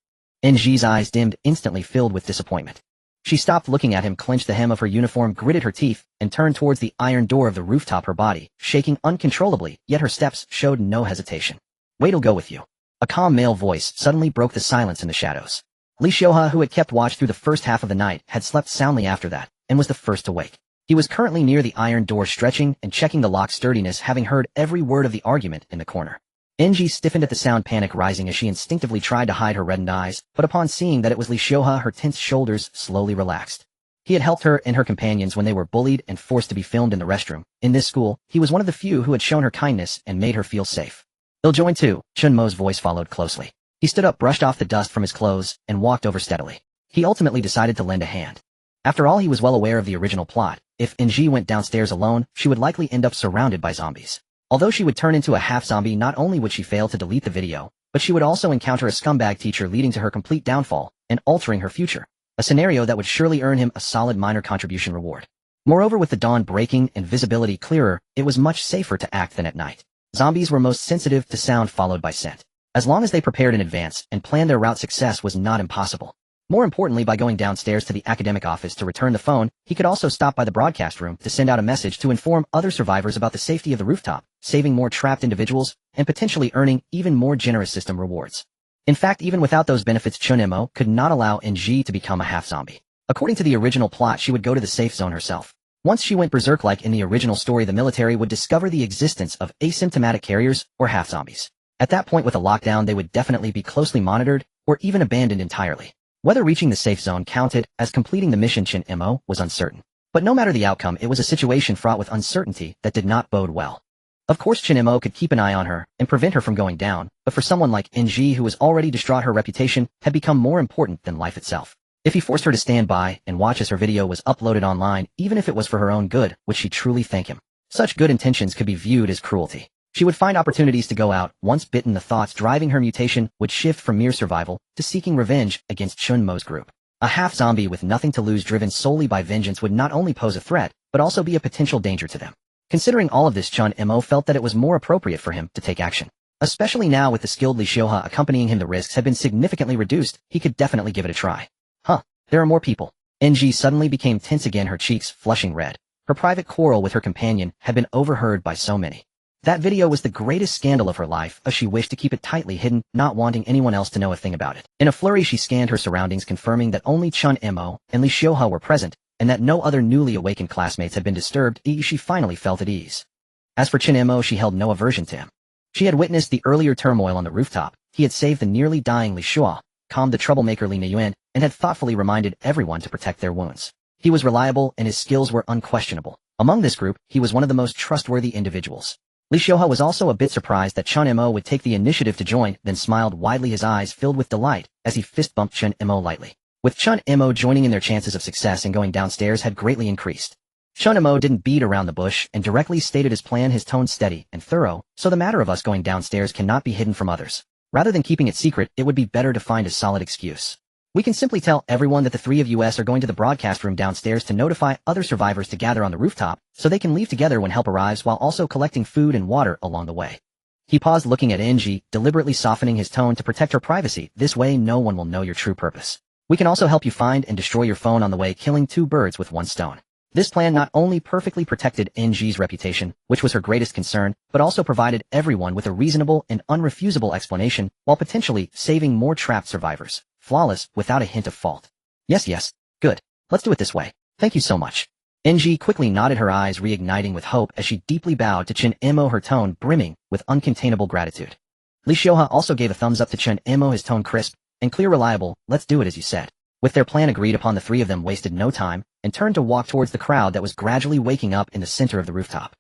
NG's eyes dimmed, instantly filled with disappointment. She stopped looking at him, clenched the hem of her uniform, gritted her teeth, and turned towards the iron door of the rooftop, her body shaking uncontrollably, yet her steps showed no hesitation. "Wade'll go with you." A calm male voice suddenly broke the silence in the shadows. Li Xiuhe, who had kept watch through the first half of the night, had slept soundly after that, and was the first to wake. He was currently near the iron door, stretching and checking the lock's sturdiness, having heard every word of the argument in the corner. NG stiffened at the sound, panic rising as she instinctively tried to hide her reddened eyes, but upon seeing that it was Li Xiuhe, her tense shoulders slowly relaxed. He had helped her and her companions when they were bullied and forced to be filmed in the restroom. In this school, he was one of the few who had shown her kindness and made her feel safe. "They'll join too," Chen Mo's voice followed closely. He stood up, brushed off the dust from his clothes, and walked over steadily. He ultimately decided to lend a hand. After all, he was well aware of the original plot. If NG went downstairs alone, she would likely end up surrounded by zombies. Although she would turn into a half-zombie, not only would she fail to delete the video, but she would also encounter a scumbag teacher, leading to her complete downfall and altering her future, a scenario that would surely earn him a solid minor contribution reward. Moreover, with the dawn breaking and visibility clearer, it was much safer to act than at night. Zombies were most sensitive to sound followed by scent. As long as they prepared in advance and planned their route, success was not impossible. More importantly, by going downstairs to the academic office to return the phone, he could also stop by the broadcast room to send out a message to inform other survivors about the safety of the rooftop, saving more trapped individuals, and potentially earning even more generous system rewards. In fact, even without those benefits, Chen Mo could not allow NG to become a half-zombie. According to the original plot, she would go to the safe zone herself. Once she went berserk like in the original story, the military would discover the existence of asymptomatic carriers or half-zombies. At that point, with a lockdown, they would definitely be closely monitored or even abandoned entirely. Whether reaching the safe zone counted as completing the mission, Chen Mo was uncertain. But no matter the outcome, it was a situation fraught with uncertainty that did not bode well. Of course, Chen Mo could keep an eye on her and prevent her from going down, but for someone like NG, who was already distraught, her reputation had become more important than life itself. If he forced her to stand by and watch as her video was uploaded online, even if it was for her own good, would she truly thank him? Such good intentions could be viewed as cruelty. She would find opportunities to go out. Once bitten, the thoughts driving her mutation would shift from mere survival to seeking revenge against Chen Mo's group. A half-zombie with nothing to lose, driven solely by vengeance, would not only pose a threat, but also be a potential danger to them. Considering all of this, Chen Mo felt that it was more appropriate for him to take action. Especially now with the skilled Li Xiuhe accompanying him, the risks had been significantly reduced. He could definitely give it a try. There are more people. NG suddenly became tense again, her cheeks flushing red. Her private quarrel with her companion had been overheard by so many. That video was the greatest scandal of her life, as she wished to keep it tightly hidden, not wanting anyone else to know a thing about it. In a flurry, she scanned her surroundings, confirming that only Chen Mo and Li Xiuhe were present, and that no other newly awakened classmates had been disturbed. She finally felt at ease. As for Chen Mo, she held no aversion to him. She had witnessed the earlier turmoil on the rooftop. He had saved the nearly dying Li Xiuhe, calmed the troublemaker Li Niyuan, and had thoughtfully reminded everyone to protect their wounds. He was reliable, and his skills were unquestionable. Among this group, he was one of the most trustworthy individuals. Li Xiuhe was also a bit surprised that Chen Mo would take the initiative to join, then smiled widely, his eyes filled with delight as he fist-bumped Chen Mo lightly. With Chen Mo joining in, their chances of success in going downstairs had greatly increased. Chen Mo didn't beat around the bush and directly stated his plan, his tone steady and thorough. "So the matter of us going downstairs cannot be hidden from others. Rather than keeping it secret, it would be better to find a solid excuse. We can simply tell everyone that the three of us are going to the broadcast room downstairs to notify other survivors to gather on the rooftop, so they can leave together when help arrives, while also collecting food and water along the way." He paused, looking at NG, deliberately softening his tone to protect her privacy. "This way no one will know your true purpose. We can also help you find and destroy your phone on the way, killing two birds with one stone." This plan not only perfectly protected NG's reputation, which was her greatest concern, but also provided everyone with a reasonable and unrefusable explanation, while potentially saving more trapped survivors. Flawless, without a hint of fault. Yes, good. Let's do it this way. Thank you so much." NG quickly nodded, her eyes reigniting with hope as she deeply bowed to Chen Mo, her tone brimming with uncontainable gratitude. Li Xiuhe also gave a thumbs up to Chen Mo, his tone crisp and clear, reliable. "Let's do it as you said." With their plan agreed upon, the three of them wasted no time and turned to walk towards the crowd that was gradually waking up in the center of the rooftop.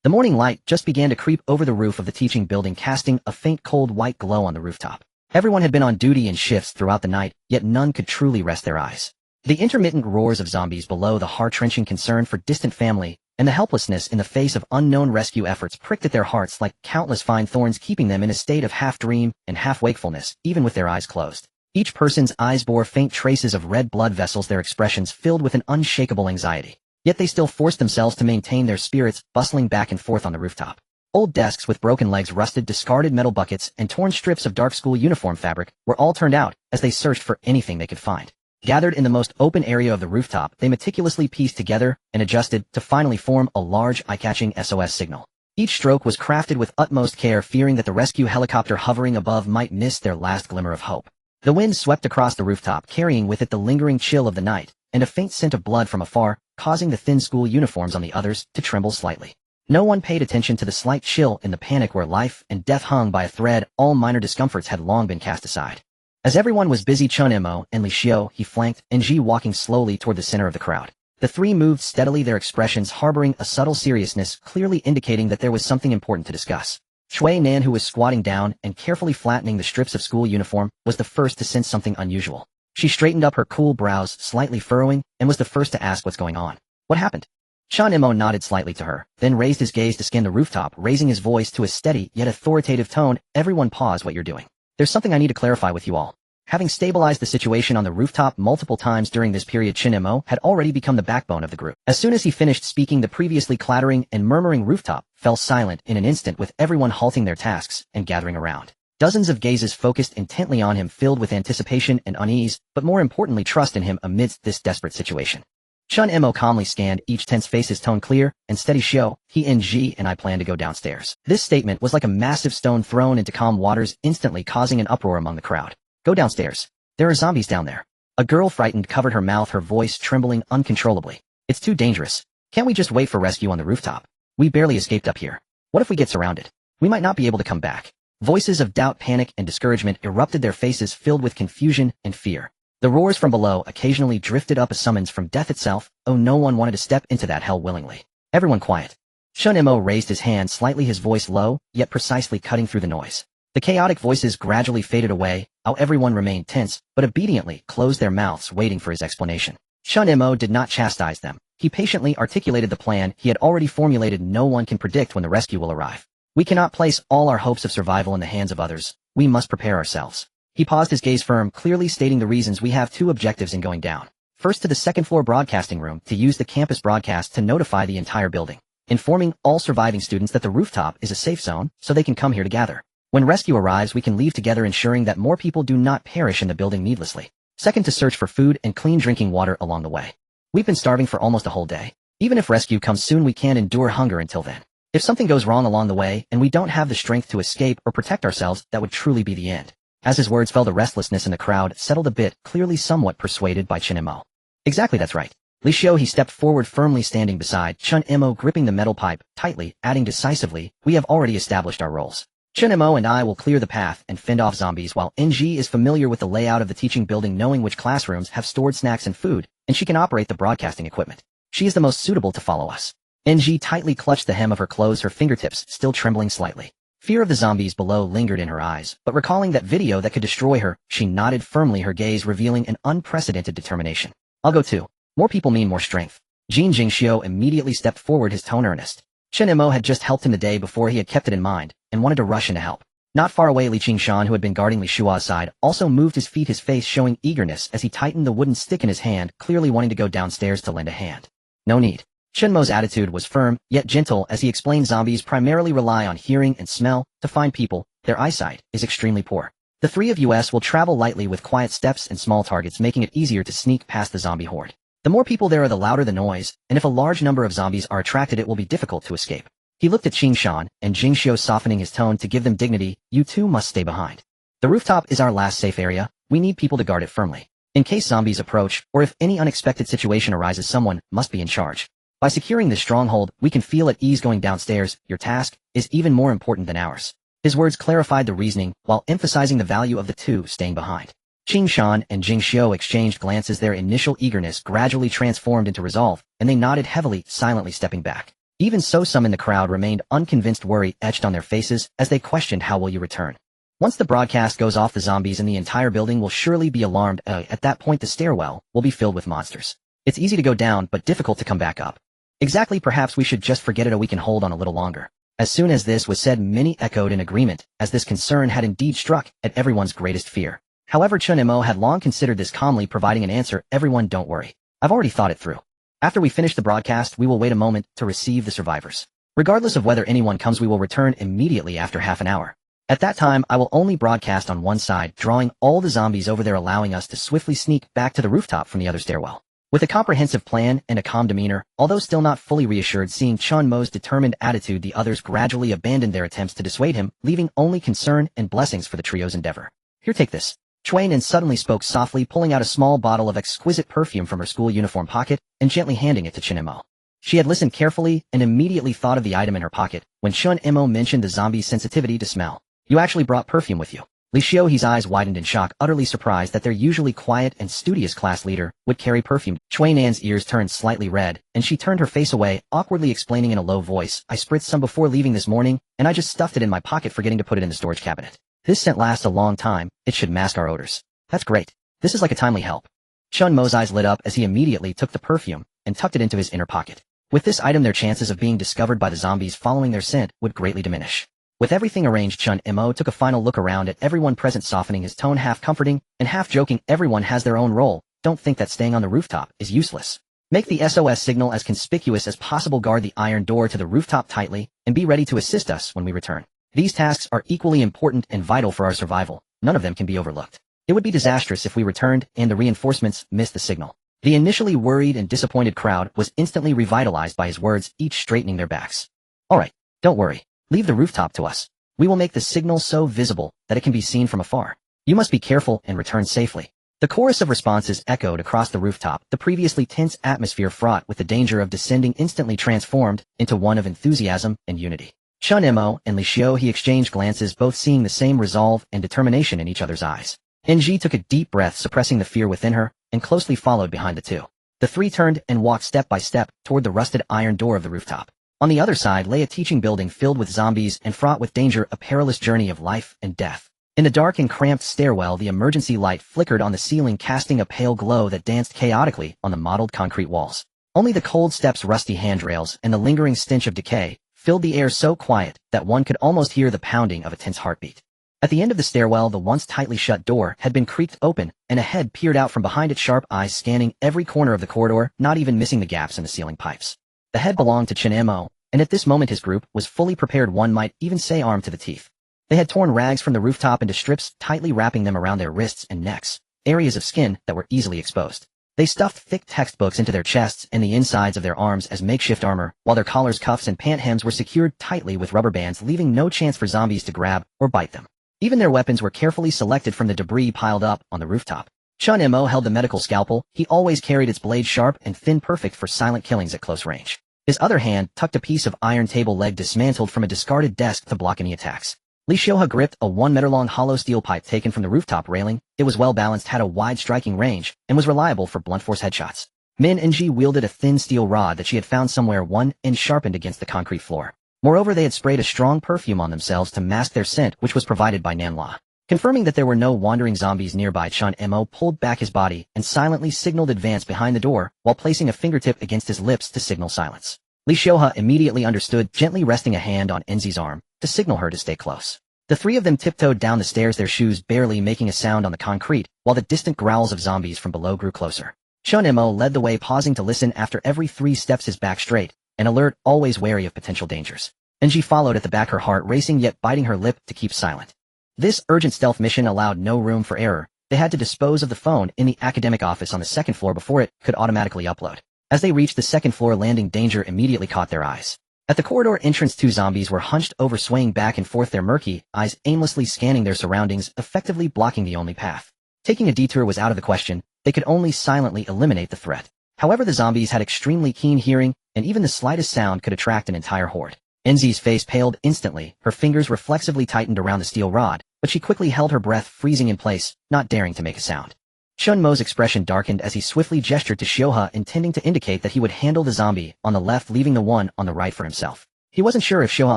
The morning light just began to creep over the roof of the teaching building, casting a faint cold white glow on the rooftop. Everyone had been on duty in shifts throughout the night, yet none could truly rest their eyes. The intermittent roars of zombies below, the heart-wrenching concern for distant family, and the helplessness in the face of unknown rescue efforts pricked at their hearts like countless fine thorns, keeping them in a state of half-dream and half-wakefulness, even with their eyes closed. Each person's eyes bore faint traces of red blood vessels, their expressions filled with an unshakable anxiety. Yet they still forced themselves to maintain their spirits, bustling back and forth on the rooftop. Old desks with broken legs, rusted, discarded metal buckets, and torn strips of dark school uniform fabric were all turned out as they searched for anything they could find. Gathered in the most open area of the rooftop, they meticulously pieced together and adjusted to finally form a large, eye-catching SOS signal. Each stroke was crafted with utmost care, fearing that the rescue helicopter hovering above might miss their last glimmer of hope. The wind swept across the rooftop, carrying with it the lingering chill of the night, and a faint scent of blood from afar, causing the thin school uniforms on the others to tremble slightly. No one paid attention to the slight chill in the panic where life and death hung by a thread. All minor discomforts had long been cast aside. As everyone was busy, Chen Mo and Li Xiu, he flanked NG, walking slowly toward the center of the crowd. The three moved steadily, their expressions harboring a subtle seriousness, clearly indicating that there was something important to discuss. Shui Nan, who was squatting down and carefully flattening the strips of school uniform, was the first to sense something unusual. She straightened up, her cool brows slightly furrowing, and was the first to ask what's going on. What happened? Chen Mo nodded slightly to her, then raised his gaze to scan the rooftop, raising his voice to a steady yet authoritative tone. Everyone pause what you're doing. There's something I need to clarify with you all. Having stabilized the situation on the rooftop multiple times during this period, Chen Mo had already become the backbone of the group. As soon as he finished speaking, the previously clattering and murmuring rooftop fell silent in an instant, with everyone halting their tasks and gathering around. Dozens of gazes focused intently on him, filled with anticipation and unease, but more importantly trust in him amidst this desperate situation. Chen Mo calmly scanned each tense face, his tone clear and steady. Xiu, he NG and I plan to go downstairs. This statement was like a massive stone thrown into calm waters, instantly causing an uproar among the crowd. Go downstairs. There are zombies down there. A girl, frightened, covered her mouth, her voice trembling uncontrollably. It's too dangerous. Can't we just wait for rescue on the rooftop? We barely escaped up here. What if we get surrounded? We might not be able to come back. Voices of doubt, panic, and discouragement erupted, their faces filled with confusion and fear. The roars from below occasionally drifted up, a summons from death itself. Oh, no one wanted to step into that hell willingly. Everyone quiet. Chen Mo raised his hand slightly, his voice low, yet precisely cutting through the noise. The chaotic voices gradually faded away, how everyone remained tense, but obediently closed their mouths, waiting for his explanation. Chen Mo did not chastise them. He patiently articulated the plan he had already formulated. No one can predict when the rescue will arrive. We cannot place all our hopes of survival in the hands of others. We must prepare ourselves. He paused, his gaze firm, clearly stating the reasons. We have two objectives in going down. First, to the second-floor broadcasting room to use the campus broadcast to notify the entire building, informing all surviving students that the rooftop is a safe zone so they can come here to gather. When rescue arrives, we can leave together, ensuring that more people do not perish in the building needlessly. Second, to search for food and clean drinking water along the way. We've been starving for almost a whole day. Even if rescue comes soon, we can't endure hunger until then. If something goes wrong along the way and we don't have the strength to escape or protect ourselves, that would truly be the end. As his words fell, the restlessness in the crowd settled a bit, clearly somewhat persuaded by Chen Mo. Exactly, that's right. Li Xiu, he stepped forward, firmly standing beside Chen Mo, gripping the metal pipe tightly, adding decisively, we have already established our roles. Chen Mo and I will clear the path and fend off zombies, while NG is familiar with the layout of the teaching building, knowing which classrooms have stored snacks and food, and she can operate the broadcasting equipment. She is the most suitable to follow us. NG tightly clutched the hem of her clothes, her fingertips still trembling slightly. Fear of the zombies below lingered in her eyes, but recalling that video that could destroy her, she nodded firmly, her gaze revealing an unprecedented determination. I'll go too. More people mean more strength. Jin Jingxiu immediately stepped forward, his tone earnest. Chen Mo had just helped him the day before. He had kept it in mind and wanted to rush in to help. Not far away, Li Qingshan, who had been guarding Li Shua's side, also moved his feet, his face showing eagerness as he tightened the wooden stick in his hand, clearly wanting to go downstairs to lend a hand. No need. Chen Mo's attitude was firm, yet gentle, as he explained zombies primarily rely on hearing and smell to find people. Their eyesight is extremely poor. The three of us will travel lightly with quiet steps and small targets, making it easier to sneak past the zombie horde. The more people there are, the louder the noise, and if a large number of zombies are attracted, it will be difficult to escape. He looked at Qingshan and Jingxiu, softening his tone to give them dignity. You two must stay behind. The rooftop is our last safe area. We need people to guard it firmly. In case zombies approach, or if any unexpected situation arises, someone must be in charge. By securing this stronghold, we can feel at ease going downstairs. Your task is even more important than ours. His words clarified the reasoning, while emphasizing the value of the two staying behind. Qingshan and Jingxiu exchanged glances, their initial eagerness gradually transformed into resolve, and they nodded heavily, silently stepping back. Even so, some in the crowd remained unconvinced, worry etched on their faces as they questioned, how will you return? Once the broadcast goes off, the zombies in the entire building will surely be alarmed. At that point, the stairwell will be filled with monsters. It's easy to go down, but difficult to come back up. Exactly, perhaps we should just forget it, or we can hold on a little longer. As soon as this was said, many echoed in agreement, as this concern had indeed struck at everyone's greatest fear. However, Chen Mo had long considered this, calmly providing an answer. Everyone, don't worry. I've already thought it through. After we finish the broadcast, we will wait a moment to receive the survivors. Regardless of whether anyone comes, we will return immediately after half an hour. At that time, I will only broadcast on one side, drawing all the zombies over there, allowing us to swiftly sneak back to the rooftop from the other stairwell. With a comprehensive plan and a calm demeanor, although still not fully reassured seeing Chen Mo's determined attitude, the others gradually abandoned their attempts to dissuade him, leaving only concern and blessings for the trio's endeavor. Here, take this. Chui Nan suddenly spoke softly, pulling out a small bottle of exquisite perfume from her school uniform pocket and gently handing it to Chen Mo. She had listened carefully and immediately thought of the item in her pocket when Chen Mo mentioned the zombie's sensitivity to smell. You actually brought perfume with you. Li Xiuhe's eyes widened in shock, utterly surprised that their usually quiet and studious class leader would carry perfume. Chui Nan's ears turned slightly red, and she turned her face away, awkwardly explaining in a low voice, I spritzed some before leaving this morning, and I just stuffed it in my pocket, forgetting to put it in the storage cabinet. This scent lasts a long time, it should mask our odors. That's great. This is like a timely help. Chen Mo's eyes lit up as he immediately took the perfume and tucked it into his inner pocket. With this item, their chances of being discovered by the zombies following their scent would greatly diminish. With everything arranged, Chen Mo took a final look around at everyone present, softening his tone, half comforting and half joking. Everyone has their own role. Don't think that staying on the rooftop is useless. Make the SOS signal as conspicuous as possible, guard the iron door to the rooftop tightly, and be ready to assist us when we return. These tasks are equally important and vital for our survival. None of them can be overlooked. It would be disastrous if we returned and the reinforcements missed the signal. The initially worried and disappointed crowd was instantly revitalized by his words, each straightening their backs. Alright, don't worry. Leave the rooftop to us. We will make the signal so visible that it can be seen from afar. You must be careful and return safely. The chorus of responses echoed across the rooftop, the previously tense atmosphere fraught with the danger of descending instantly transformed into one of enthusiasm and unity. Chen Mo and Li Xiuhe exchanged glances, both seeing the same resolve and determination in each other's eyes. NG took a deep breath, suppressing the fear within her, and closely followed behind the two. The three turned and walked step by step toward the rusted iron door of the rooftop. On the other side lay a teaching building filled with zombies and fraught with danger, a perilous journey of life and death. In the dark and cramped stairwell, the emergency light flickered on the ceiling, casting a pale glow that danced chaotically on the mottled concrete walls. Only the cold steps, rusty handrails, and the lingering stench of decay filled the air, so quiet that one could almost hear the pounding of a tense heartbeat. At the end of the stairwell, the once tightly shut door had been creaked open, and a head peered out from behind it, sharp eyes scanning every corner of the corridor, not even missing the gaps in the ceiling pipes. The head belonged to Chen Mo, and at this moment his group was fully prepared, one might even say armed to the teeth. They had torn rags from the rooftop into strips, tightly wrapping them around their wrists and necks, areas of skin that were easily exposed. They stuffed thick textbooks into their chests and the insides of their arms as makeshift armor, while their collars, cuffs, and pant hems were secured tightly with rubber bands, leaving no chance for zombies to grab or bite them. Even their weapons were carefully selected from the debris piled up on the rooftop. Chen Mo held the medical scalpel. He always carried its blade sharp and thin, perfect for silent killings at close range. His other hand tucked a piece of iron table leg dismantled from a discarded desk to block any attacks. Li Xiuhe gripped a 1-meter-long hollow steel pipe taken from the rooftop railing. It was well-balanced, had a wide striking range, and was reliable for blunt force headshots. Min Ng wielded a thin steel rod that she had found somewhere, one end sharpened against the concrete floor. Moreover, they had sprayed a strong perfume on themselves to mask their scent, which was provided by Nan La. Confirming that there were no wandering zombies nearby, Chen Mo pulled back his body and silently signaled advance behind the door, while placing a fingertip against his lips to signal silence. Li Xiuhe immediately understood, gently resting a hand on Enzi's arm to signal her to stay close. The three of them tiptoed down the stairs, their shoes barely making a sound on the concrete, while the distant growls of zombies from below grew closer. Chen Mo led the way, pausing to listen after every 3 steps, his back straight and alert, always wary of potential dangers. Enzi followed at the back, her heart racing yet biting her lip to keep silent. This urgent stealth mission allowed no room for error. They had to dispose of the phone in the academic office on the 2nd floor before it could automatically upload. As they reached the 2nd floor landing, danger immediately caught their eyes. At the corridor entrance, 2 zombies were hunched over, swaying back and forth, their murky eyes aimlessly scanning their surroundings, effectively blocking the only path. Taking a detour was out of the question. They could only silently eliminate the threat. However, the zombies had extremely keen hearing, and even the slightest sound could attract an entire horde. Enzi's face paled instantly, her fingers reflexively tightened around the steel rod, but she quickly held her breath, freezing in place, not daring to make a sound. Chen Mo's expression darkened as he swiftly gestured to Xiuhe, intending to indicate that he would handle the zombie on the left, leaving the one on the right for himself. He wasn't sure if Xiuhe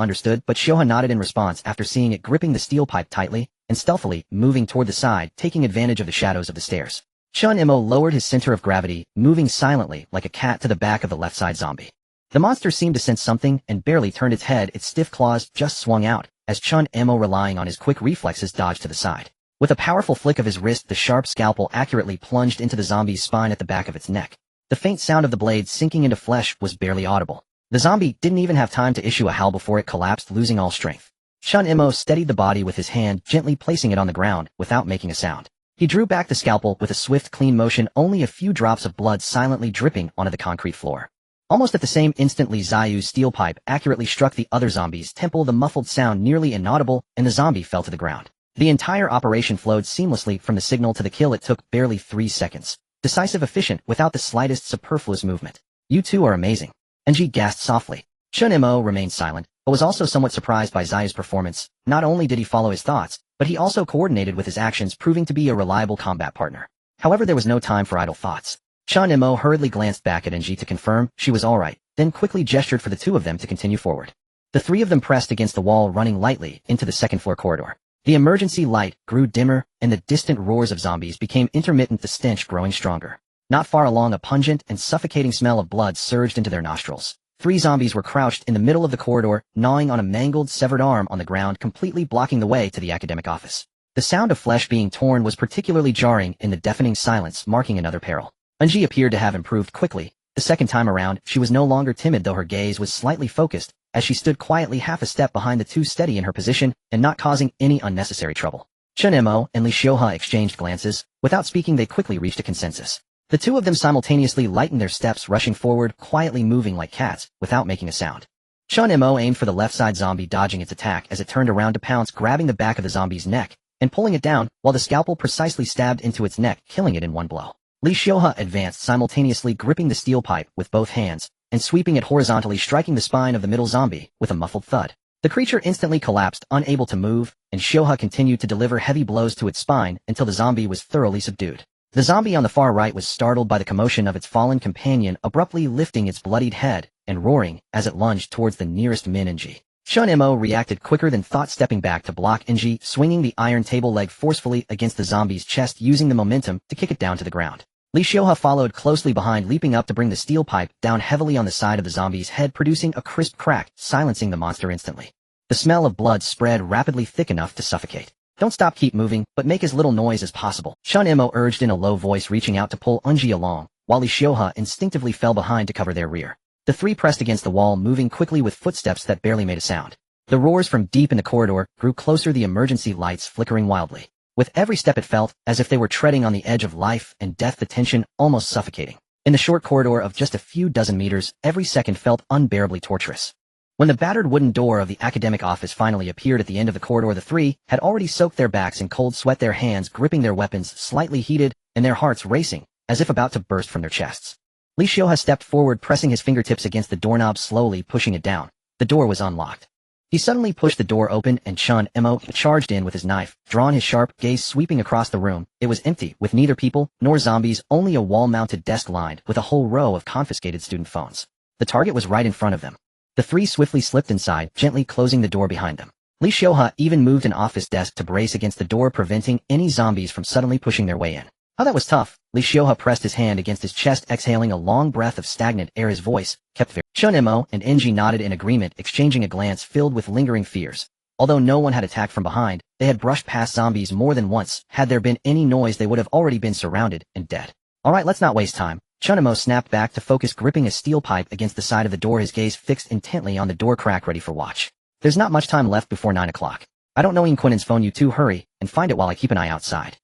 understood, but Xiuhe nodded in response after seeing it gripping the steel pipe tightly and stealthily moving toward the side, taking advantage of the shadows of the stairs. Chen Mo lowered his center of gravity, moving silently like a cat to the back of the left side zombie. The monster seemed to sense something and barely turned its head, its stiff claws just swung out, as Chen Mo, relying on his quick reflexes, dodged to the side. With a powerful flick of his wrist, the sharp scalpel accurately plunged into the zombie's spine at the back of its neck. The faint sound of the blade sinking into flesh was barely audible. The zombie didn't even have time to issue a howl before it collapsed, losing all strength. Chen Mo steadied the body with his hand, gently placing it on the ground without making a sound. He drew back the scalpel with a swift, clean motion, only a few drops of blood silently dripping onto the concrete floor. Almost at the same instant, Li Ziyu's steel pipe accurately struck the other zombie's temple, the muffled sound nearly inaudible, and the zombie fell to the ground. The entire operation flowed seamlessly from the signal to the kill. It took barely 3 seconds. Decisive, efficient, without the slightest superfluous movement. You two are amazing. NG gasped softly. Chen Mo remained silent, but was also somewhat surprised by Ziyu's performance. Not only did he follow his thoughts, but he also coordinated with his actions, proving to be a reliable combat partner. However, there was no time for idle thoughts. Chen Mo hurriedly glanced back at NG to confirm she was alright, then quickly gestured for the two of them to continue forward. The three of them pressed against the wall, running lightly into the second-floor corridor. The emergency light grew dimmer, and the distant roars of zombies became intermittent, the stench growing stronger. Not far along, a pungent and suffocating smell of blood surged into their nostrils. 3 zombies were crouched in the middle of the corridor, gnawing on a mangled, severed arm on the ground, completely blocking the way to the academic office. The sound of flesh being torn was particularly jarring in the deafening silence, marking another peril. Unji appeared to have improved quickly. The second time around, she was no longer timid, though her gaze was slightly focused, as she stood quietly half a step behind the two, steady in her position and not causing any unnecessary trouble. Chen Mo and Li Xiuhe exchanged glances. Without speaking, they quickly reached a consensus. The two of them simultaneously lightened their steps, rushing forward, quietly moving like cats, without making a sound. Chen Mo aimed for the left side zombie, dodging its attack as it turned around to pounce, grabbing the back of the zombie's neck and pulling it down, while the scalpel precisely stabbed into its neck, killing it in one blow. Li Xiuhe advanced, simultaneously gripping the steel pipe with both hands and sweeping it horizontally, striking the spine of the middle zombie with a muffled thud. The creature instantly collapsed, unable to move, and Xiuhe continued to deliver heavy blows to its spine until the zombie was thoroughly subdued. The zombie on the far right was startled by the commotion of its fallen companion, abruptly lifting its bloodied head and roaring as it lunged towards the nearest Min-NG. Chen Mo reacted quicker than thought, stepping back to block NG, swinging the iron table leg forcefully against the zombie's chest, using the momentum to kick it down to the ground. Li Xiuhe followed closely behind, leaping up to bring the steel pipe down heavily on the side of the zombie's head, producing a crisp crack, silencing the monster instantly. The smell of blood spread rapidly, thick enough to suffocate. Don't stop, keep moving, but make as little noise as possible, Chen Mo urged in a low voice, reaching out to pull NG along, while Li Xiuhe instinctively fell behind to cover their rear. The three pressed against the wall, moving quickly with footsteps that barely made a sound. The roars from deep in the corridor grew closer, the emergency lights flickering wildly. With every step, it felt as if they were treading on the edge of life and death, the tension almost suffocating. In the short corridor of just a few dozen meters, every second felt unbearably torturous. When the battered wooden door of the academic office finally appeared at the end of the corridor, the three had already soaked their backs in cold sweat, their hands gripping their weapons, slightly heated, and their hearts racing, as if about to burst from their chests. Li Xiuhe stepped forward, pressing his fingertips against the doorknob, slowly pushing it down. The door was unlocked. He suddenly pushed the door open, and Chen Mo charged in with his knife, drawn, his sharp gaze sweeping across the room. It was empty, with neither people nor zombies, only a wall-mounted desk lined with a whole row of confiscated student phones. The target was right in front of them. The three swiftly slipped inside, gently closing the door behind them. Li Xiuhe even moved an office desk to brace against the door, preventing any zombies from suddenly pushing their way in. Oh, that was tough. Li Xiuhe pressed his hand against his chest, exhaling a long breath of stagnant air. His voice kept very. Chen Mo and NG nodded in agreement, exchanging a glance filled with lingering fears. Although no one had attacked from behind, they had brushed past zombies more than once. Had there been any noise, they would have already been surrounded and dead. Alright, let's not waste time. Chen Mo snapped back to focus, gripping a steel pipe against the side of the door, his gaze fixed intently on the door crack, ready for watch. There's not much time left before 9 o'clock. I don't know Ian Quinnen's phone, you two hurry and find it while I keep an eye outside.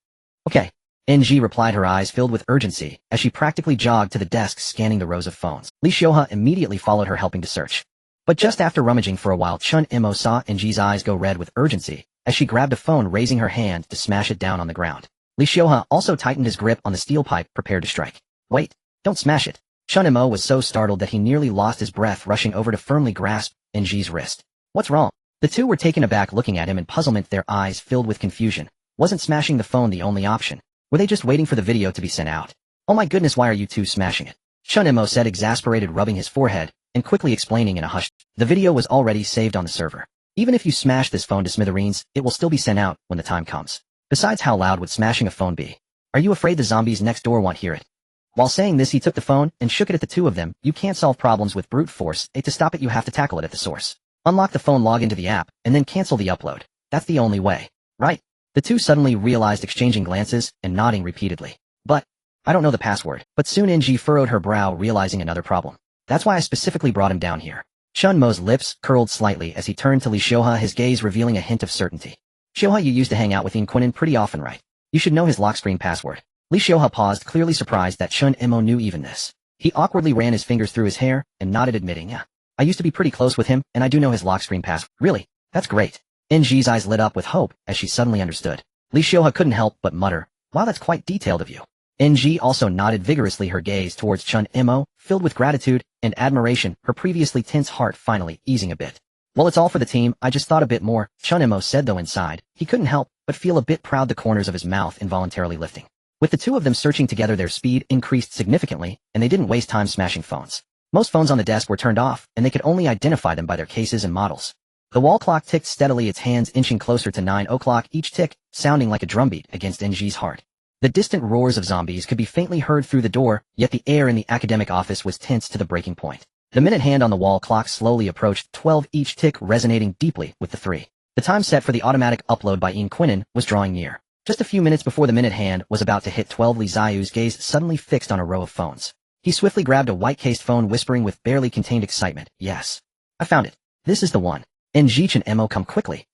Okay. NG replied, her eyes filled with urgency, as she practically jogged to the desk, scanning the rows of phones. Li Xiuhe immediately followed her, helping to search. But just after rummaging for a while, Chen Mo saw NG's eyes go red with urgency, as she grabbed a phone, raising her hand to smash it down on the ground. Li Xiuhe also tightened his grip on the steel pipe, prepared to strike. Wait, don't smash it. Chen Mo was so startled that he nearly lost his breath, rushing over to firmly grasp NG's wrist. What's wrong? The two were taken aback, looking at him in puzzlement, their eyes filled with confusion. Wasn't smashing the phone the only option? Were they just waiting for the video to be sent out? Oh my goodness, why are you two smashing it? Chen Mo said, exasperated, rubbing his forehead, and quickly explaining in a hush. The video was already saved on the server. Even if you smash this phone to smithereens, it will still be sent out when the time comes. Besides, how loud would smashing a phone be? Are you afraid the zombies next door won't hear it? While saying this, he took the phone and shook it at the two of them. You can't solve problems with brute force. To stop it, you have to tackle it at the source. Unlock the phone, log into the app, and then cancel the upload. That's the only way. Right? The two suddenly realized, exchanging glances and nodding repeatedly. But I don't know the password. But soon NG furrowed her brow, realizing another problem. That's why I specifically brought him down here. Chen Mo's lips curled slightly as he turned to Li Xiuhe, his gaze revealing a hint of certainty. Xiuhe, you used to hang out with Quinin pretty often, right? You should know his lock screen password. Li Xiuhe paused, clearly surprised that Chen Mo knew even this. He awkwardly ran his fingers through his hair and nodded, admitting, yeah. I used to be pretty close with him, and I do know his lock screen password. Really? That's great. NG's eyes lit up with hope as she suddenly understood. Li Xiuhe couldn't help but mutter, wow, that's quite detailed of you. NG also nodded vigorously, her gaze towards Chen Mo, filled with gratitude and admiration, her previously tense heart finally easing a bit. Well, it's all for the team, I just thought a bit more, Chen Mo said, though inside, he couldn't help but feel a bit proud, the corners of his mouth involuntarily lifting. With the two of them searching together, their speed increased significantly, and they didn't waste time smashing phones. Most phones on the desk were turned off, and they could only identify them by their cases and models. The wall clock ticked steadily, its hands inching closer to 9 o'clock, each tick sounding like a drumbeat against NG's heart. The distant roars of zombies could be faintly heard through the door, yet the air in the academic office was tense to the breaking point. The minute hand on the wall clock slowly approached 12, each tick resonating deeply with the 3. The time set for the automatic upload by Quinin was drawing near. Just a few minutes before the minute hand was about to hit 12, Li Ziyu's gaze suddenly fixed on a row of phones. He swiftly grabbed a white-cased phone, whispering with barely contained excitement, yes. I found it. This is the one. NG, Chen Mo, come quickly.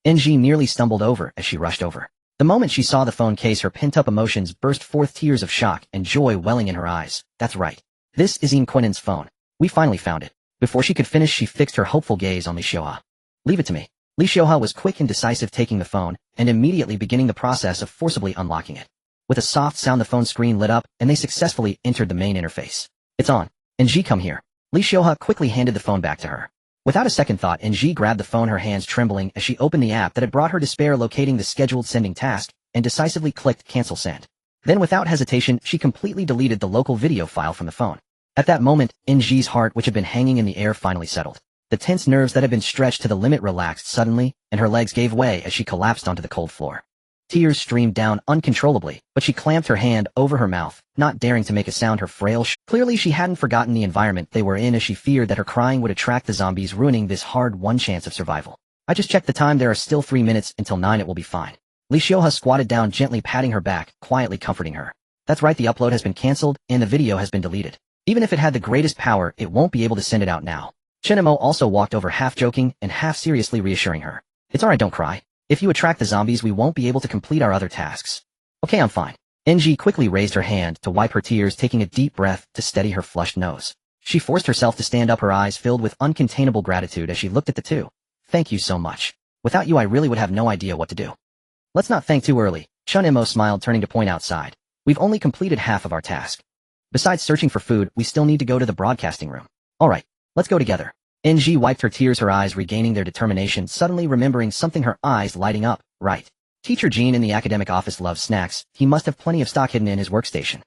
NG nearly stumbled over as she rushed over. The moment she saw the phone case, her pent-up emotions burst forth, tears of shock and joy welling in her eyes. That's right. This is Quinin's phone. We finally found it. Before she could finish, she fixed her hopeful gaze on Li Xiuhe. Leave it to me. Li Xiuhe was quick and decisive, taking the phone and immediately beginning the process of forcibly unlocking it. With a soft sound, the phone screen lit up, and they successfully entered the main interface. It's on. NG, come here. Li Xiuhe quickly handed the phone back to her. Without a second thought, NG grabbed the phone, her hands trembling as she opened the app that had brought her despair, locating the scheduled sending task, and decisively clicked cancel send. Then without hesitation, she completely deleted the local video file from the phone. At that moment, NG's heart, which had been hanging in the air, finally settled. The tense nerves that had been stretched to the limit relaxed suddenly, and her legs gave way as she collapsed onto the cold floor. Tears streamed down uncontrollably, but she clamped her hand over her mouth, not daring to make a sound. Her frail Clearly she hadn't forgotten the environment they were in, as she feared that her crying would attract the zombies, ruining this hard-won chance of survival. I just checked the time, there are still 3 minutes until 9, it will be fine. Li Xiuhe squatted down, gently patting her back, quietly comforting her. That's right, the upload has been cancelled, and the video has been deleted. Even if it had the greatest power, it won't be able to send it out now. Chen Mo also walked over, half joking and half seriously reassuring her. It's alright, don't cry. If you attract the zombies, we won't be able to complete our other tasks. Okay, I'm fine. NG quickly raised her hand to wipe her tears, taking a deep breath to steady her flushed nose. She forced herself to stand up, her eyes filled with uncontainable gratitude as she looked at the two. Thank you so much. Without you, I really would have no idea what to do. Let's not thank too early. Chen Mo smiled, turning to point outside. We've only completed half of our task. Besides searching for food, we still need to go to the broadcasting room. Alright, let's go together. NG wiped her tears, her eyes regaining their determination, suddenly remembering something, her eyes lighting up. Right. Teacher Jean in the academic office loves snacks. He must have plenty of stock hidden in his workstation.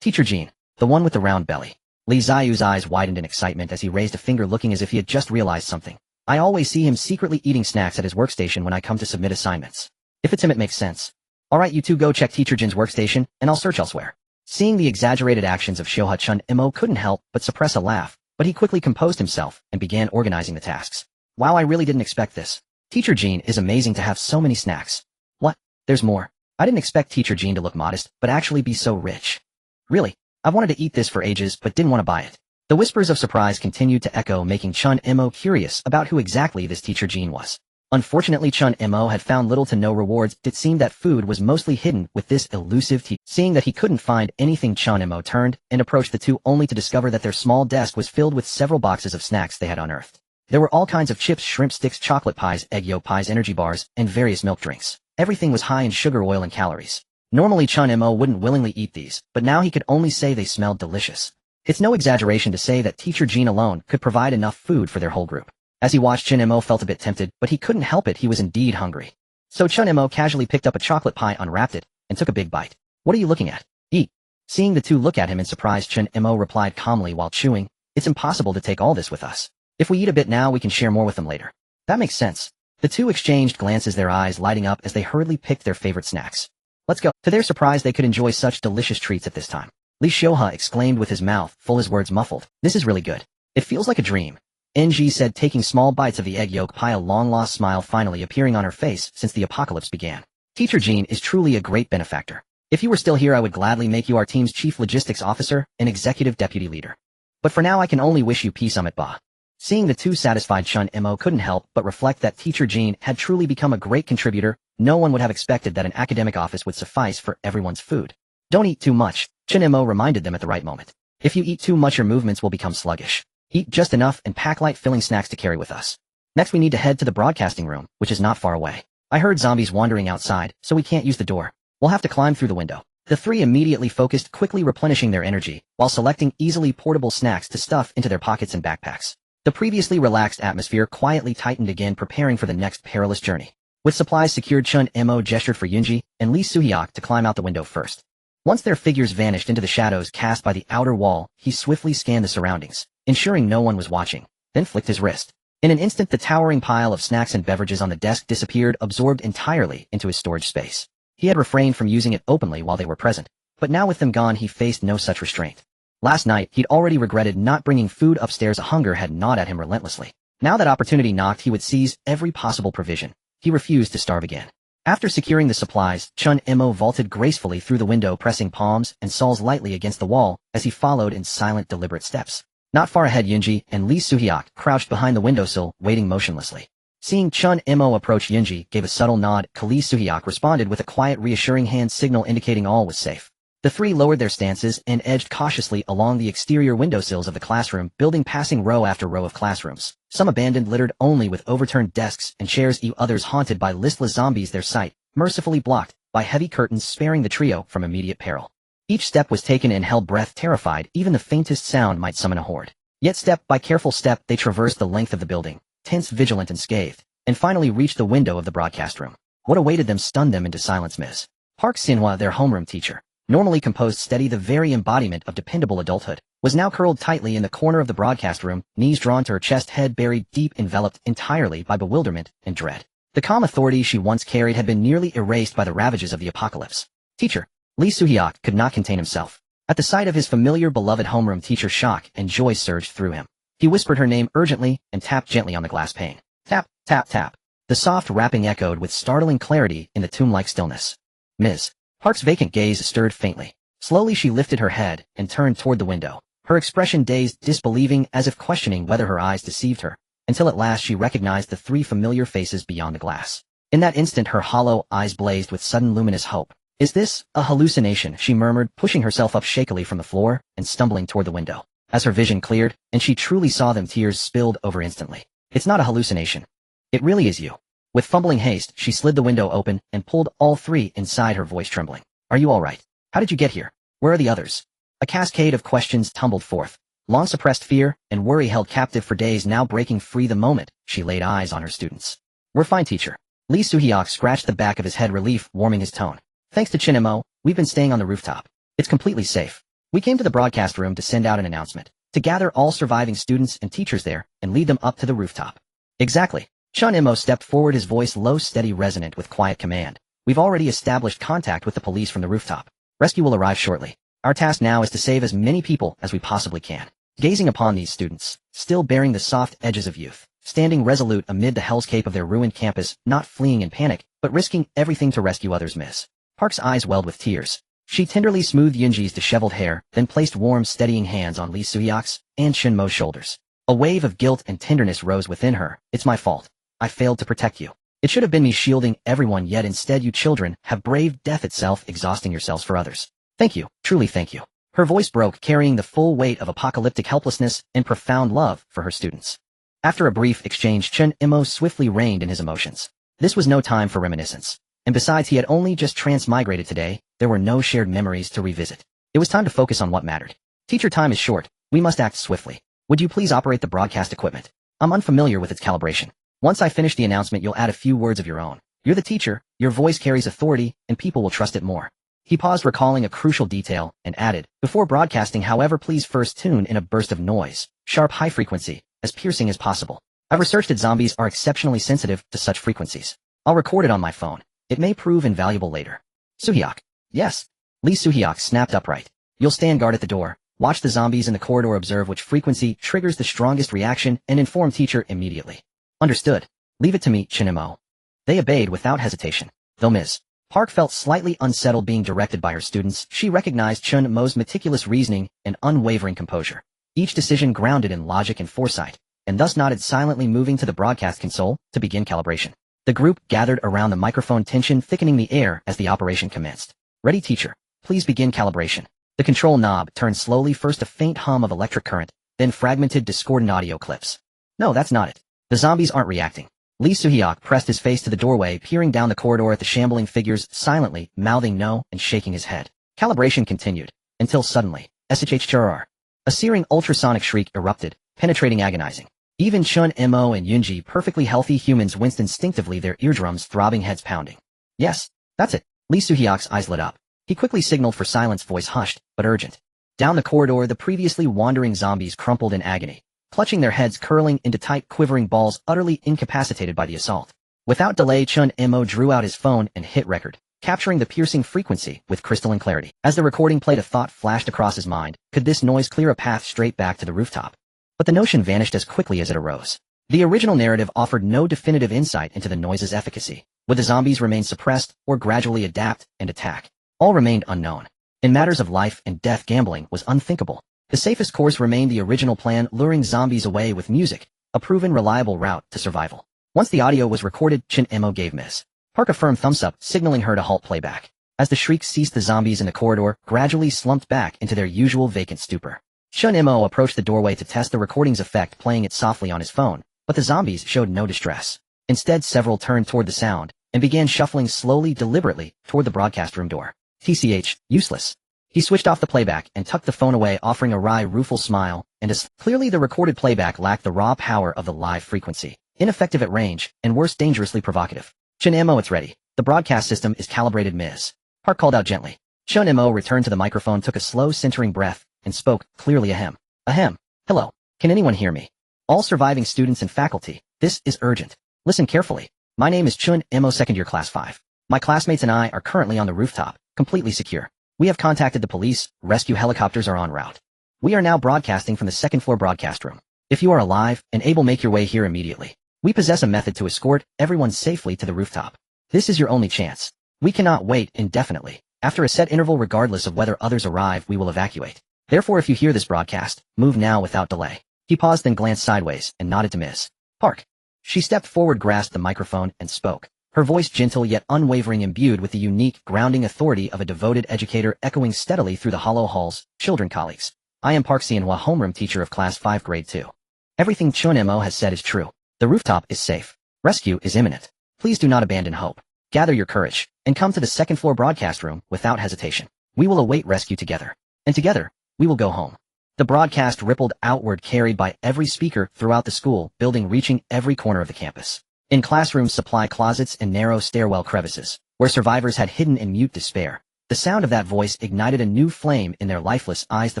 Teacher Jean, the one with the round belly. Li Ziyu's eyes widened in excitement as he raised a finger, looking as if he had just realized something. I always see him secretly eating snacks at his workstation when I come to submit assignments. If it's him, it makes sense. Alright, you two go check Teacher Jin's workstation, and I'll search elsewhere. Seeing the exaggerated actions of Xiuhe, Chen Mo couldn't help but suppress a laugh, but he quickly composed himself and began organizing the tasks. Wow, I really didn't expect this. Teacher Jean is amazing to have so many snacks. What? There's more. I didn't expect Teacher Jean to look modest, but actually be so rich. Really? I've wanted to eat this for ages, but didn't want to buy it. The whispers of surprise continued to echo, making Chen Mo curious about who exactly this Teacher Jean was. Unfortunately, Chen Mo had found little to no rewards. It seemed that food was mostly hidden with this elusive teacher. Seeing that he couldn't find anything, Chen Mo turned and approached the two, only to discover that their small desk was filled with several boxes of snacks they had unearthed. There were all kinds of chips, shrimp sticks, chocolate pies, egg yolk pies, energy bars, and various milk drinks. Everything was high in sugar, oil, and calories. Normally, Chen Mo wouldn't willingly eat these, but now he could only say they smelled delicious. It's no exaggeration to say that Teacher Jean alone could provide enough food for their whole group. As he watched, Chen Mo felt a bit tempted, but he couldn't help it, he was indeed hungry. So Chen Mo casually picked up a chocolate pie, unwrapped it, and took a big bite. What are you looking at? Eat. Seeing the two look at him in surprise, Chen Mo replied calmly while chewing, it's impossible to take all this with us. If we eat a bit now, we can share more with them later. That makes sense. The two exchanged glances, their eyes lighting up as they hurriedly picked their favorite snacks. Let's go. To their surprise, they could enjoy such delicious treats at this time. Li Xiuhe exclaimed with his mouth full, his words muffled. This is really good. It feels like a dream. NG said, taking small bites of the egg yolk pie, a long-lost smile finally appearing on her face since the apocalypse began. Teacher Jean is truly a great benefactor. If you were still here, I would gladly make you our team's chief logistics officer and executive deputy leader. But for now, I can only wish you peace, Amit Ba. Seeing the two satisfied, Chen Mo couldn't help but reflect that Teacher Jean had truly become a great contributor. No one would have expected that an academic office would suffice for everyone's food. Don't eat too much, Chen Mo reminded them at the right moment. If you eat too much, your movements will become sluggish. Eat just enough and pack light filling snacks to carry with us. Next we need to head to the broadcasting room, which is not far away. I heard zombies wandering outside, so we can't use the door. We'll have to climb through the window. The three immediately focused, quickly replenishing their energy, while selecting easily portable snacks to stuff into their pockets and backpacks. The previously relaxed atmosphere quietly tightened again, preparing for the next perilous journey. With supplies secured, Chen Mo gestured for Yunji and Lee Suhyok to climb out the window first. Once their figures vanished into the shadows cast by the outer wall, he swiftly scanned the surroundings, ensuring no one was watching, then flicked his wrist. In an instant, the towering pile of snacks and beverages on the desk disappeared, absorbed entirely into his storage space. He had refrained from using it openly while they were present, but now with them gone he faced no such restraint. Last night, he'd already regretted not bringing food upstairs. Hunger had gnawed at him relentlessly. Now that opportunity knocked, he would seize every possible provision. He refused to starve again. After securing the supplies, Chen Mo vaulted gracefully through the window, pressing palms and soles lightly against the wall as he followed in silent, deliberate steps. Not far ahead, Yunji and Lee Suhyok crouched behind the windowsill, waiting motionlessly. Seeing Chen Mo approach, Yunji gave a subtle nod. Lee Suhyok responded with a quiet, reassuring hand signal indicating all was safe. The three lowered their stances and edged cautiously along the exterior windowsills of the classroom building, passing row after row of classrooms, some abandoned, littered only with overturned desks and chairs, others haunted by listless zombies, their sight mercifully blocked by heavy curtains, sparing the trio from immediate peril. Each step was taken and held breath, terrified even the faintest sound might summon a horde. Yet step by careful step they traversed the length of the building, tense, vigilant, and scathed, and finally reached the window of the broadcast room. What awaited them stunned them into silence. Ms. Park Sinhwa, their homeroom teacher, normally composed, steady, the very embodiment of dependable adulthood, was now curled tightly in the corner of the broadcast room, knees drawn to her chest, head buried deep, enveloped entirely by bewilderment and dread. The calm authority she once carried had been nearly erased by the ravages of the apocalypse. Teacher. Lee Suhyok could not contain himself. At the sight of his familiar, beloved homeroom teacher, shock and joy surged through him. He whispered her name urgently and tapped gently on the glass pane. Tap, tap, tap. The soft rapping echoed with startling clarity in the tomb-like stillness. Ms. Park's vacant gaze stirred faintly. Slowly she lifted her head and turned toward the window, her expression dazed, disbelieving, as if questioning whether her eyes deceived her, until at last she recognized the three familiar faces beyond the glass. In that instant her hollow eyes blazed with sudden luminous hope. Is this a hallucination? She murmured, pushing herself up shakily from the floor and stumbling toward the window. As her vision cleared, and she truly saw them, tears spilled over instantly. It's not a hallucination. It really is you. With fumbling haste, she slid the window open and pulled all three inside, her voice trembling. Are you all right? How did you get here? Where are the others? A cascade of questions tumbled forth. Long-suppressed fear and worry held captive for days now breaking free the moment she laid eyes on her students. We're fine, teacher. Lee Suhyok scratched the back of his head, relief warming his tone. Thanks to Chen Mo, we've been staying on the rooftop. It's completely safe. We came to the broadcast room to send out an announcement, to gather all surviving students and teachers there and lead them up to the rooftop. Exactly. Chen Mo stepped forward, his voice low, steady, resonant with quiet command. We've already established contact with the police from the rooftop. Rescue will arrive shortly. Our task now is to save as many people as we possibly can. Gazing upon these students, still bearing the soft edges of youth, standing resolute amid the hellscape of their ruined campus, not fleeing in panic, but risking everything to rescue others. Miss Park's eyes welled with tears. She tenderly smoothed Yunji's disheveled hair, then placed warm, steadying hands on Lee Suhyok's and Chen Mo's shoulders. A wave of guilt and tenderness rose within her. It's my fault. I failed to protect you. It should have been me shielding everyone, yet instead you children have braved death itself, exhausting yourselves for others. Thank you, truly thank you. Her voice broke, carrying the full weight of apocalyptic helplessness and profound love for her students. After a brief exchange, Chen Mo swiftly reined in his emotions. This was no time for reminiscence. And besides, he had only just transmigrated today. There were no shared memories to revisit. It was time to focus on what mattered. Teacher, time is short. We must act swiftly. Would you please operate the broadcast equipment? I'm unfamiliar with its calibration. Once I finish the announcement, you'll add a few words of your own. You're the teacher, your voice carries authority, and people will trust it more. He paused, recalling a crucial detail, and added, before broadcasting, however, please first tune in a burst of noise, sharp, high frequency, as piercing as possible. I've researched that zombies are exceptionally sensitive to such frequencies. I'll record it on my phone. It may prove invaluable later. Suhyok. Yes. Lee Suhyok snapped upright. You'll stand guard at the door, watch the zombies in the corridor, observe which frequency triggers the strongest reaction, and inform teacher immediately. Understood. Leave it to me, Chen Mo. They obeyed without hesitation. Though Ms. Park felt slightly unsettled being directed by her students, she recognized Chen Mo's meticulous reasoning and unwavering composure. Each decision grounded in logic and foresight. and thus nodded silently, moving to the broadcast console to begin calibration. The group gathered around the microphone, tension thickening the air as the operation commenced. Ready, teacher. Please begin calibration. The control knob turned slowly, first a faint hum of electric current, then fragmented, discordant audio clips. No, that's not it. The zombies aren't reacting. Lee Soo-hyuk pressed his face to the doorway, peering down the corridor at the shambling figures, silently, mouthing no and shaking his head. Calibration continued, until suddenly, SHHRR. A searing ultrasonic shriek erupted, penetrating, agonizing. Even Chen Mo and Yunji, perfectly healthy humans, winced instinctively, their eardrums throbbing, heads pounding. Yes, that's it. Lee Soo-hyuk's eyes lit up. He quickly signaled for silence, voice hushed, but urgent. Down the corridor, the previously wandering zombies crumpled in agony, clutching their heads, curling into tight, quivering balls, utterly incapacitated by the assault. Without delay, Chen Mo drew out his phone and hit record, capturing the piercing frequency with crystalline clarity. As the recording played, a thought flashed across his mind. Could this noise clear a path straight back to the rooftop? But the notion vanished as quickly as it arose. The original narrative offered no definitive insight into the noise's efficacy. Would the zombies remain suppressed or gradually adapt and attack? All remained unknown. In matters of life and death, gambling was unthinkable. The safest course remained the original plan, luring zombies away with music, a proven reliable route to survival. Once the audio was recorded, Chen Mo gave Ms. Park a firm thumbs up, signaling her to halt playback. As the shrieks ceased, the zombies in the corridor gradually slumped back into their usual vacant stupor. Chen Mo approached the doorway to test the recording's effect, playing it softly on his phone, but the zombies showed no distress. Instead, several turned toward the sound and began shuffling slowly, deliberately, toward the broadcast room door. TCH, useless. He switched off the playback and tucked the phone away, offering a wry, rueful smile, and as clearly the recorded playback lacked the raw power of the live frequency, ineffective at range, and worse, dangerously provocative. Chen Mo, it's ready. The broadcast system is calibrated, Ms. Park called out gently. Chen Mo returned to the microphone, took a slow, centering breath, and spoke, clearly, ahem. Ahem. Hello. Can anyone hear me? All surviving students and faculty, this is urgent. Listen carefully. My name is Chen Mo, second year, class 5. My classmates and I are currently on the rooftop, completely secure. We have contacted the police, rescue helicopters are en route. We are now broadcasting from the second floor broadcast room. If you are alive and able, make your way here immediately. We possess a method to escort everyone safely to the rooftop. This is your only chance. We cannot wait indefinitely. After a set interval, regardless of whether others arrive, we will evacuate. Therefore, if you hear this broadcast, move now without delay. He paused, then glanced sideways and nodded to Ms. Park. She stepped forward, grasped the microphone, and spoke. Her voice gentle yet unwavering, imbued with the unique, grounding authority of a devoted educator, echoing steadily through the hollow halls. Children, colleagues. I am Park Seon-hwa, homeroom teacher of class 5, grade 2. Everything Chen Mo has said is true. The rooftop is safe. Rescue is imminent. Please do not abandon hope. Gather your courage, and come to the second floor broadcast room without hesitation. We will await rescue together. And together, we will go home. The broadcast rippled outward, carried by every speaker throughout the school building, reaching every corner of the campus. In classrooms, supply closets, and narrow stairwell crevices, where survivors had hidden in mute despair, the sound of that voice ignited a new flame in their lifeless eyes, the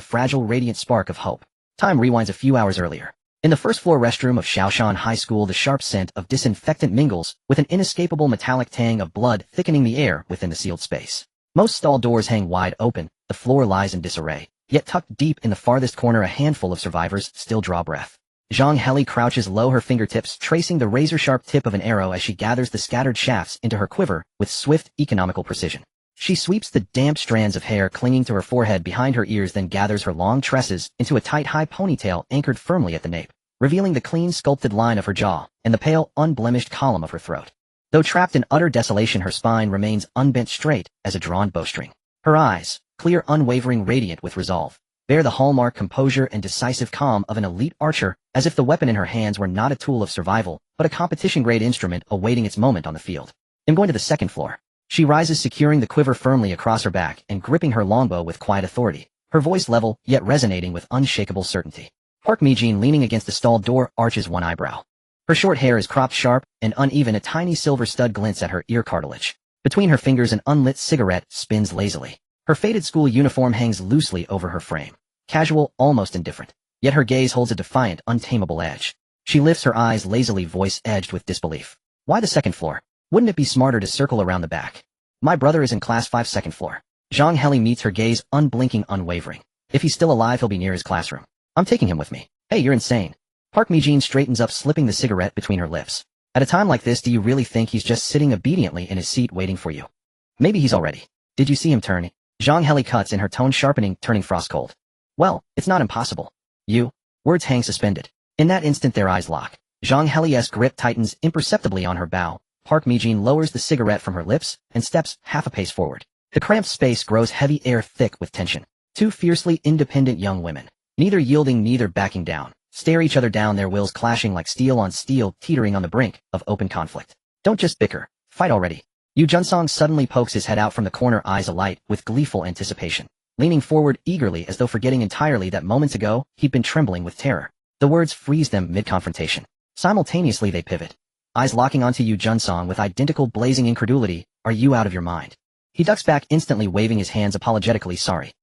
fragile, radiant spark of hope. Time rewinds a few hours earlier. In the first floor restroom of Shaoshan High School, the sharp scent of disinfectant mingles with an inescapable metallic tang of blood, thickening the air within the sealed space. Most stall doors hang wide open, the floor lies in disarray, yet tucked deep in the farthest corner, a handful of survivors still draw breath. Zhang Heli crouches low, her fingertips tracing the razor-sharp tip of an arrow as she gathers the scattered shafts into her quiver with swift, economical precision. She sweeps the damp strands of hair clinging to her forehead behind her ears, then gathers her long tresses into a tight, high ponytail anchored firmly at the nape, revealing the clean, sculpted line of her jaw and the pale, unblemished column of her throat. Though trapped in utter desolation, her spine remains unbent, straight as a drawn bowstring. Her eyes, clear, unwavering, radiant with resolve, bear the hallmark composure and decisive calm of an elite archer, as if the weapon in her hands were not a tool of survival, but a competition-grade instrument awaiting its moment on the field. I'm going to the second floor. She rises, securing the quiver firmly across her back and gripping her longbow with quiet authority, her voice level, yet resonating with unshakable certainty. Park Mi-jin, leaning against the stall door, arches one eyebrow. Her short hair is cropped sharp and uneven, a tiny silver stud glints at her ear cartilage. Between her fingers, an unlit cigarette spins lazily. Her faded school uniform hangs loosely over her frame. Casual, almost indifferent. Yet her gaze holds a defiant, untamable edge. She lifts her eyes lazily, voice edged with disbelief. Why the second floor? Wouldn't it be smarter to circle around the back? My brother is in class 5, second floor. Zhang Heli meets her gaze, unblinking, unwavering. If he's still alive, he'll be near his classroom. I'm taking him with me. Hey, you're insane. Park Mi-jin straightens up, slipping the cigarette between her lips. At a time like this, do you really think he's just sitting obediently in his seat waiting for you? Maybe he's already. Did you see him turn? Zhang Heli cuts in, her tone sharpening, turning frost cold. Well, it's not impossible. You. Words hang suspended. In that instant their eyes lock. Zhang Heli's grip tightens imperceptibly on her bow. Park Mijin lowers the cigarette from her lips and steps half a pace forward. The cramped space grows heavy, air thick with tension. Two fiercely independent young women, neither yielding, neither backing down, stare each other down, their wills clashing like steel on steel, teetering on the brink of open conflict. Don't just bicker, fight already. Yu Junsong suddenly pokes his head out from the corner, eyes alight with gleeful anticipation, leaning forward eagerly as though forgetting entirely that moments ago he'd been trembling with terror. The words freeze them mid-confrontation. Simultaneously they pivot, eyes locking onto Yu Junsong with identical blazing incredulity. Are you out of your mind? He ducks back instantly, waving his hands apologetically. Sorry.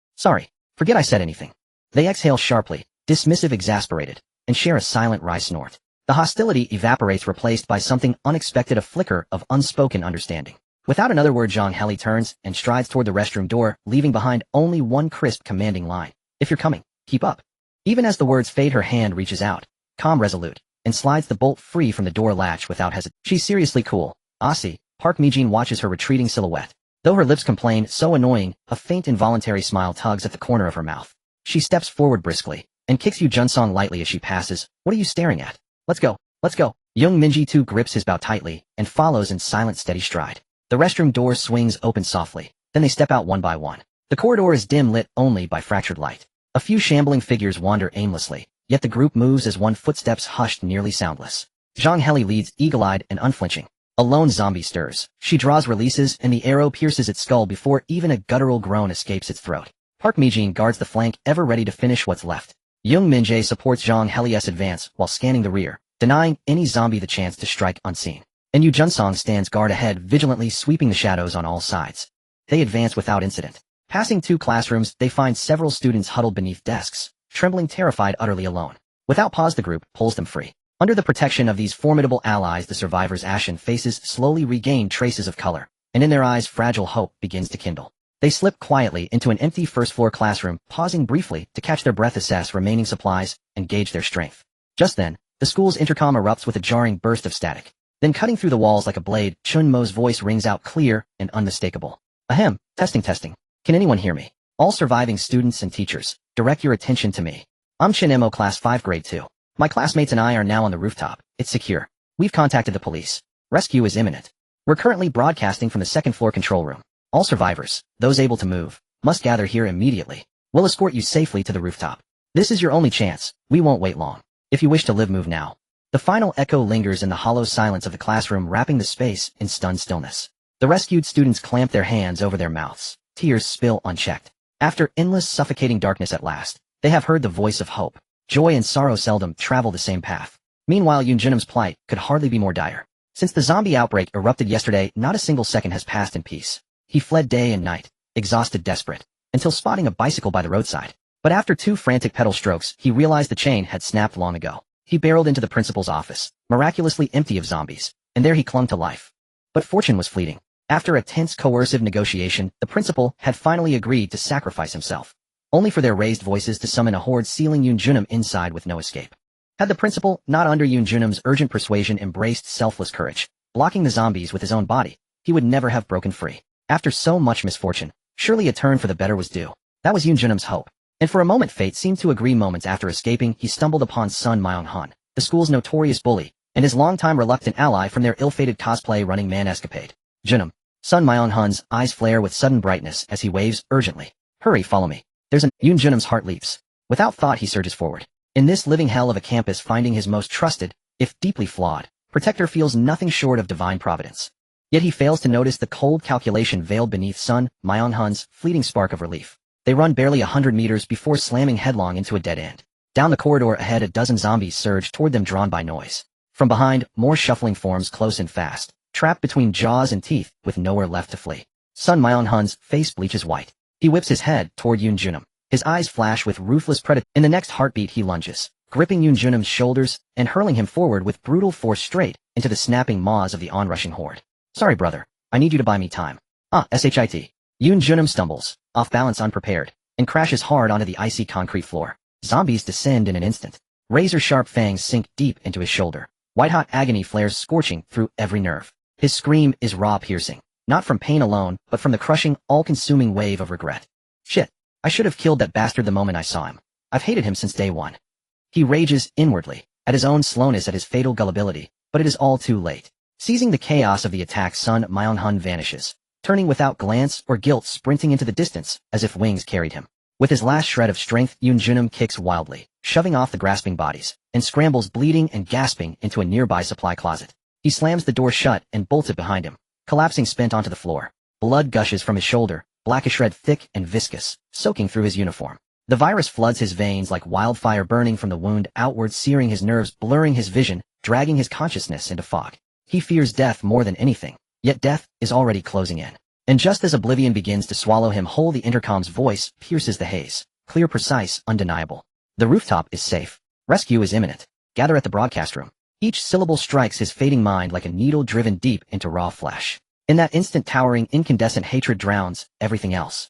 Forget I said anything. They exhale sharply, dismissive, exasperated, and share a silent wry snort. The hostility evaporates, replaced by something unexpected, a flicker of unspoken understanding. Without another word, Zhang Heli turns and strides toward the restroom door, leaving behind only one crisp, commanding line. If you're coming, keep up. Even as the words fade, her hand reaches out, calm, resolute, and slides the bolt free from the door latch without hesitation. She's seriously cool. Aussie. Park Mijin watches her retreating silhouette. Though her lips complain, so annoying, a faint involuntary smile tugs at the corner of her mouth. She steps forward briskly, and kicks Yu Junsong lightly as she passes. What are you staring at? Let's go. Young Minji too grips his bow tightly, and follows in silent, steady stride. The restroom door swings open softly, then they step out one by one. The corridor is dim, lit only by fractured light. A few shambling figures wander aimlessly, yet the group moves as one, footsteps hushed, nearly soundless. Zhang Heli leads, eagle-eyed and unflinching. A lone zombie stirs. She draws, releases, and the arrow pierces its skull before even a guttural groan escapes its throat. Park Mijin guards the flank, ever ready to finish what's left. Young Minjae supports Zhang Heli's advance while scanning the rear, denying any zombie the chance to strike unseen. And Yu Junsong stands guard ahead, vigilantly sweeping the shadows on all sides. They advance without incident. Passing two classrooms, they find several students huddled beneath desks, trembling, terrified, utterly alone. Without pause, the group pulls them free. Under the protection of these formidable allies, the survivors' ashen faces slowly regain traces of color, and in their eyes fragile hope begins to kindle. They slip quietly into an empty first-floor classroom, pausing briefly to catch their breath, assess remaining supplies, and gauge their strength. Just then, the school's intercom erupts with a jarring burst of static. Then cutting through the walls like a blade, Chen Mo's voice rings out clear and unmistakable. Ahem, testing. Can anyone hear me? All surviving students and teachers, direct your attention to me. I'm Chen Mo, Class 5, Grade 2. My classmates and I are now on the rooftop. It's secure. We've contacted the police. Rescue is imminent. We're currently broadcasting from the second-floor control room. All survivors, those able to move, must gather here immediately. We'll escort you safely to the rooftop. This is your only chance. We won't wait long. If you wish to live, move now. The final echo lingers in the hollow silence of the classroom, wrapping the space in stunned stillness. The rescued students clamp their hands over their mouths. Tears spill unchecked. After endless, suffocating darkness, at last, they have heard the voice of hope. Joy and sorrow seldom travel the same path. Meanwhile, Yunjinum's plight could hardly be more dire. Since the zombie outbreak erupted yesterday, not a single second has passed in peace. He fled day and night, exhausted, desperate, until spotting a bicycle by the roadside. But after two frantic pedal strokes, he realized the chain had snapped long ago. He barreled into the principal's office, miraculously empty of zombies, and there he clung to life. But fortune was fleeting. After a tense, coercive negotiation, the principal had finally agreed to sacrifice himself, only for their raised voices to summon a horde, sealing Yunjinum inside with no escape. Had the principal, not under Yunjinum's urgent persuasion, embraced selfless courage, blocking the zombies with his own body, he would never have broken free. After so much misfortune, surely a turn for the better was due. That was Yunjinum's hope. And for a moment fate seemed to agree. Moments after escaping, he stumbled upon Sun Myung-han, the school's notorious bully, and his longtime reluctant ally from their ill-fated cosplay Running Man escapade. Jinum. Sun Myung-han's eyes flare with sudden brightness as he waves urgently. Hurry, follow me. There's an... Yunjinum's heart leaps. Without thought, he surges forward. In this living hell of a campus, finding his most trusted, if deeply flawed, protector feels nothing short of divine providence. Yet he fails to notice the cold calculation veiled beneath Sun Myung-han's fleeting spark of relief. They run barely 100 meters before slamming headlong into a dead end. Down the corridor ahead, a dozen zombies surge toward them, drawn by noise. From behind, more shuffling forms, close and fast, trapped between jaws and teeth, with nowhere left to flee. Sun Myung-han's face bleaches white. He whips his head toward Yunjinum. His eyes flash with ruthless predator. In the next heartbeat, he lunges, gripping Yunjinum's shoulders and hurling him forward with brutal force straight into the snapping maws of the onrushing horde. Sorry, brother. I need you to buy me time. Shit. Yunjinum stumbles, off balance, unprepared, and crashes hard onto the icy concrete floor. Zombies descend in an instant. Razor-sharp fangs sink deep into his shoulder. White-hot agony flares, scorching through every nerve. His scream is raw, piercing, not from pain alone, but from the crushing, all-consuming wave of regret. Shit. I should have killed that bastard the moment I saw him. I've hated him since day one. He rages inwardly, at his own slowness, at his fatal gullibility, but it is all too late. Seizing the chaos of the attack, Sun Myung-hun vanishes, turning without glance or guilt, sprinting into the distance, as if wings carried him. With his last shred of strength, Yoon Junam kicks wildly, shoving off the grasping bodies, and scrambles bleeding and gasping into a nearby supply closet. He slams the door shut and bolts it behind him, collapsing spent onto the floor. Blood gushes from his shoulder, blackish red, thick and viscous, soaking through his uniform. The virus floods his veins like wildfire, burning from the wound outward, searing his nerves, blurring his vision, dragging his consciousness into fog. He fears death more than anything, yet death is already closing in. And just as oblivion begins to swallow him whole, the intercom's voice pierces the haze, clear, precise, undeniable. The rooftop is safe. Rescue is imminent. Gather at the broadcast room. Each syllable strikes his fading mind like a needle driven deep into raw flesh. In that instant, towering, incandescent hatred drowns everything else.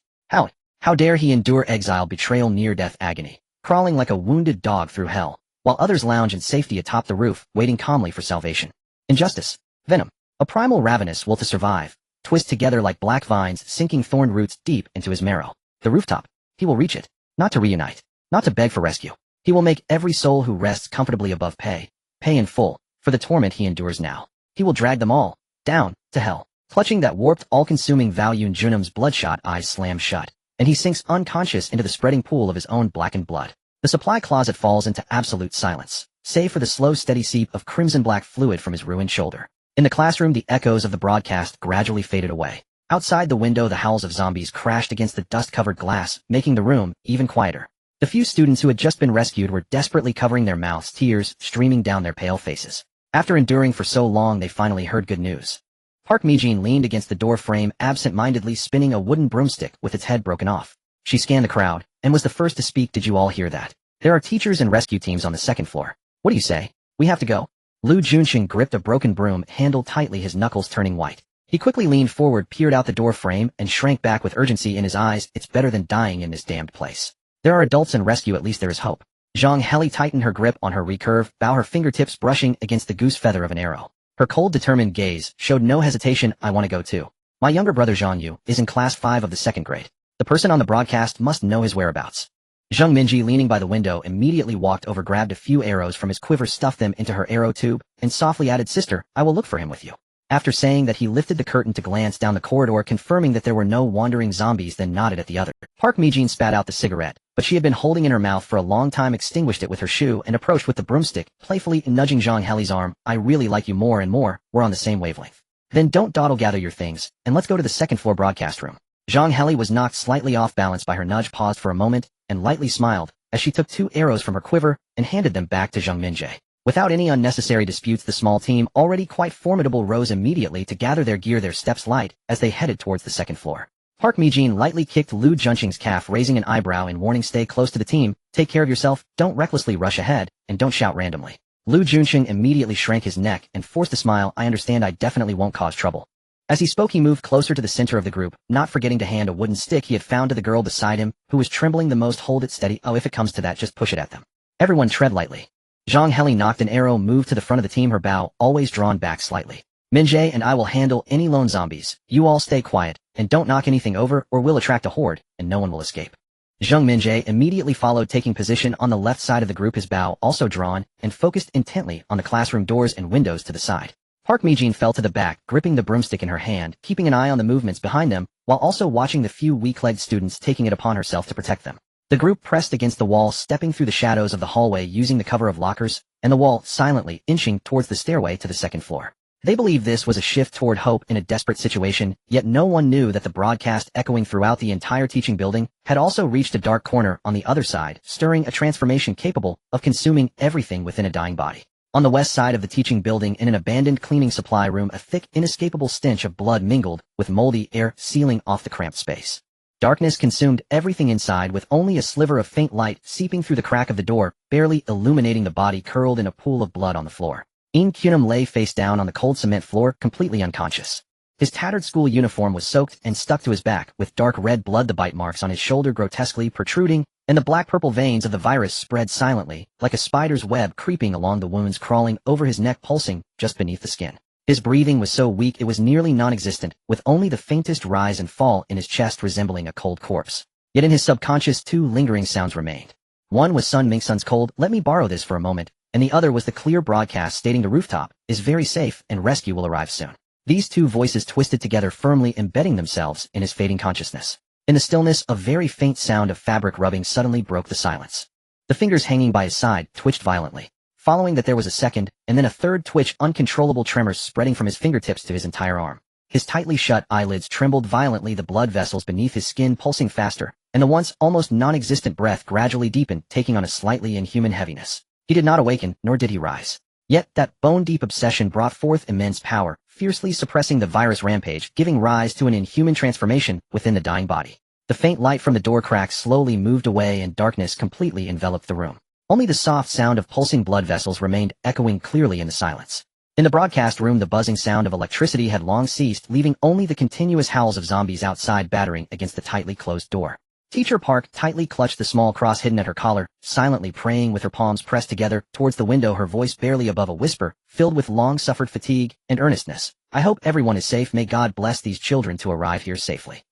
How dare he endure exile, betrayal, near-death agony, crawling like a wounded dog through hell, while others lounge in safety atop the roof, waiting calmly for salvation. Injustice, venom, a primal ravenous will to survive, twist together like black vines, sinking thorn roots deep into his marrow. The rooftop. He will reach it, not to reunite, not to beg for rescue. He will make every soul who rests comfortably above pay in full, for the torment he endures now. He will drag them all down to hell. Clutching that warped, all-consuming vow, Yoon Junam's bloodshot eyes slam shut, and he sinks unconscious into the spreading pool of his own blackened blood. The supply closet falls into absolute silence, save for the slow, steady seep of crimson-black fluid from his ruined shoulder. In the classroom, the echoes of the broadcast gradually faded away. Outside the window, the howls of zombies crashed against the dust-covered glass, making the room even quieter. The few students who had just been rescued were desperately covering their mouths, tears streaming down their pale faces. After enduring for so long, they finally heard good news. Park Mi-jin leaned against the door frame, absent-mindedly spinning a wooden broomstick with its head broken off. She scanned the crowd, and was the first to speak. Did you all hear that? There are teachers and rescue teams on the second floor. What do you say? We have to go. Lu Junsheng gripped a broken broom handle tightly, his knuckles turning white. He quickly leaned forward, peered out the door frame, and shrank back with urgency in his eyes. It's better than dying in this damned place. There are adults in rescue, at least there is hope. Zhang Heli tightened her grip on her recurve bow, her fingertips brushing against the goose feather of an arrow. Her cold, determined gaze showed no hesitation. I want to go too. My younger brother Zhang Yu is in class 5 of the 2nd grade. The person on the broadcast must know his whereabouts. Zhang Minji, leaning by the window, immediately walked over, grabbed a few arrows from his quiver, stuffed them into her arrow tube, and softly added, Sister, I will look for him with you. After saying that, he lifted the curtain to glance down the corridor, confirming that there were no wandering zombies, then nodded at the other. Park Mi-jin spat out the cigarette, but she had been holding in her mouth for a long time, extinguished it with her shoe, and approached with the broomstick, playfully nudging Zhang Heli's arm. I really like you more and more. We're on the same wavelength. Then don't dawdle, gather your things, and let's go to the 2nd floor broadcast room. Zhang Heli was knocked slightly off balance by her nudge, paused for a moment, and lightly smiled, as she took 2 arrows from her quiver and handed them back to Zhang Minjie. Without any unnecessary disputes, the small team, already quite formidable, rose immediately to gather their gear, their steps light, as they headed towards the 2nd floor. Park Mi-jin lightly kicked Lu Junsheng's calf, raising an eyebrow in warning. Stay close to the team, take care of yourself, don't recklessly rush ahead, and don't shout randomly. Lu Junsheng immediately shrank his neck and forced a smile. I understand, I definitely won't cause trouble. As he spoke, he moved closer to the center of the group, not forgetting to hand a wooden stick he had found to the girl beside him, who was trembling the most. Hold it steady. Oh, if it comes to that, just push it at them. Everyone tread lightly. Zhang Heli knocked an arrow, moved to the front of the team, her bow always drawn back slightly. Minjie and I will handle any lone zombies. You all stay quiet, and don't knock anything over, or we'll attract a horde, and no one will escape. Zhang Minjie immediately followed, taking position on the left side of the group, his bow also drawn, and focused intently on the classroom doors and windows to the side. Park Mi-jin fell to the back, gripping the broomstick in her hand, keeping an eye on the movements behind them, while also watching the few weak-legged students, taking it upon herself to protect them. The group pressed against the wall, stepping through the shadows of the hallway using the cover of lockers, and the wall, silently inching towards the stairway to the 2nd floor. They believed this was a shift toward hope in a desperate situation, yet no one knew that the broadcast, echoing throughout the entire teaching building, had also reached a dark corner on the other side, stirring a transformation capable of consuming everything within a dying body. On the west side of the teaching building, in an abandoned cleaning supply room, a thick, inescapable stench of blood mingled with moldy air sealing off the cramped space. Darkness consumed everything inside, with only a sliver of faint light seeping through the crack of the door, barely illuminating the body curled in a pool of blood on the floor. In Kyunam lay face down on the cold cement floor, completely unconscious. His tattered school uniform was soaked and stuck to his back, with dark red blood, the bite marks on his shoulder grotesquely protruding, and the black-purple veins of the virus spread silently, like a spider's web creeping along the wounds, crawling over his neck, pulsing just beneath the skin. His breathing was so weak it was nearly non-existent, with only the faintest rise and fall in his chest resembling a cold corpse. Yet in his subconscious 2 lingering sounds remained. One was Sun Mingsun's cold, let me borrow this for a moment, and the other was the clear broadcast stating the rooftop is very safe and rescue will arrive soon. These two voices twisted together, firmly embedding themselves in his fading consciousness. In the stillness, a very faint sound of fabric rubbing suddenly broke the silence. The fingers hanging by his side twitched violently. Following that there was a second, and then a third twitch, uncontrollable tremors spreading from his fingertips to his entire arm. His tightly shut eyelids trembled violently, the blood vessels beneath his skin pulsing faster, and the once almost non-existent breath gradually deepened, taking on a slightly inhuman heaviness. He did not awaken, nor did he rise. Yet that bone-deep obsession brought forth immense power, fiercely suppressing the virus rampage, giving rise to an inhuman transformation within the dying body. The faint light from the door cracks slowly moved away and darkness completely enveloped the room. Only the soft sound of pulsing blood vessels remained echoing clearly in the silence. In the broadcast room, the buzzing sound of electricity had long ceased, leaving only the continuous howls of zombies outside battering against the tightly closed door. Teacher Park tightly clutched the small cross hidden at her collar, silently praying with her palms pressed together towards the window, her voice barely above a whisper, filled with long-suffered fatigue and earnestness. I hope everyone is safe. May God bless these children to arrive here safely.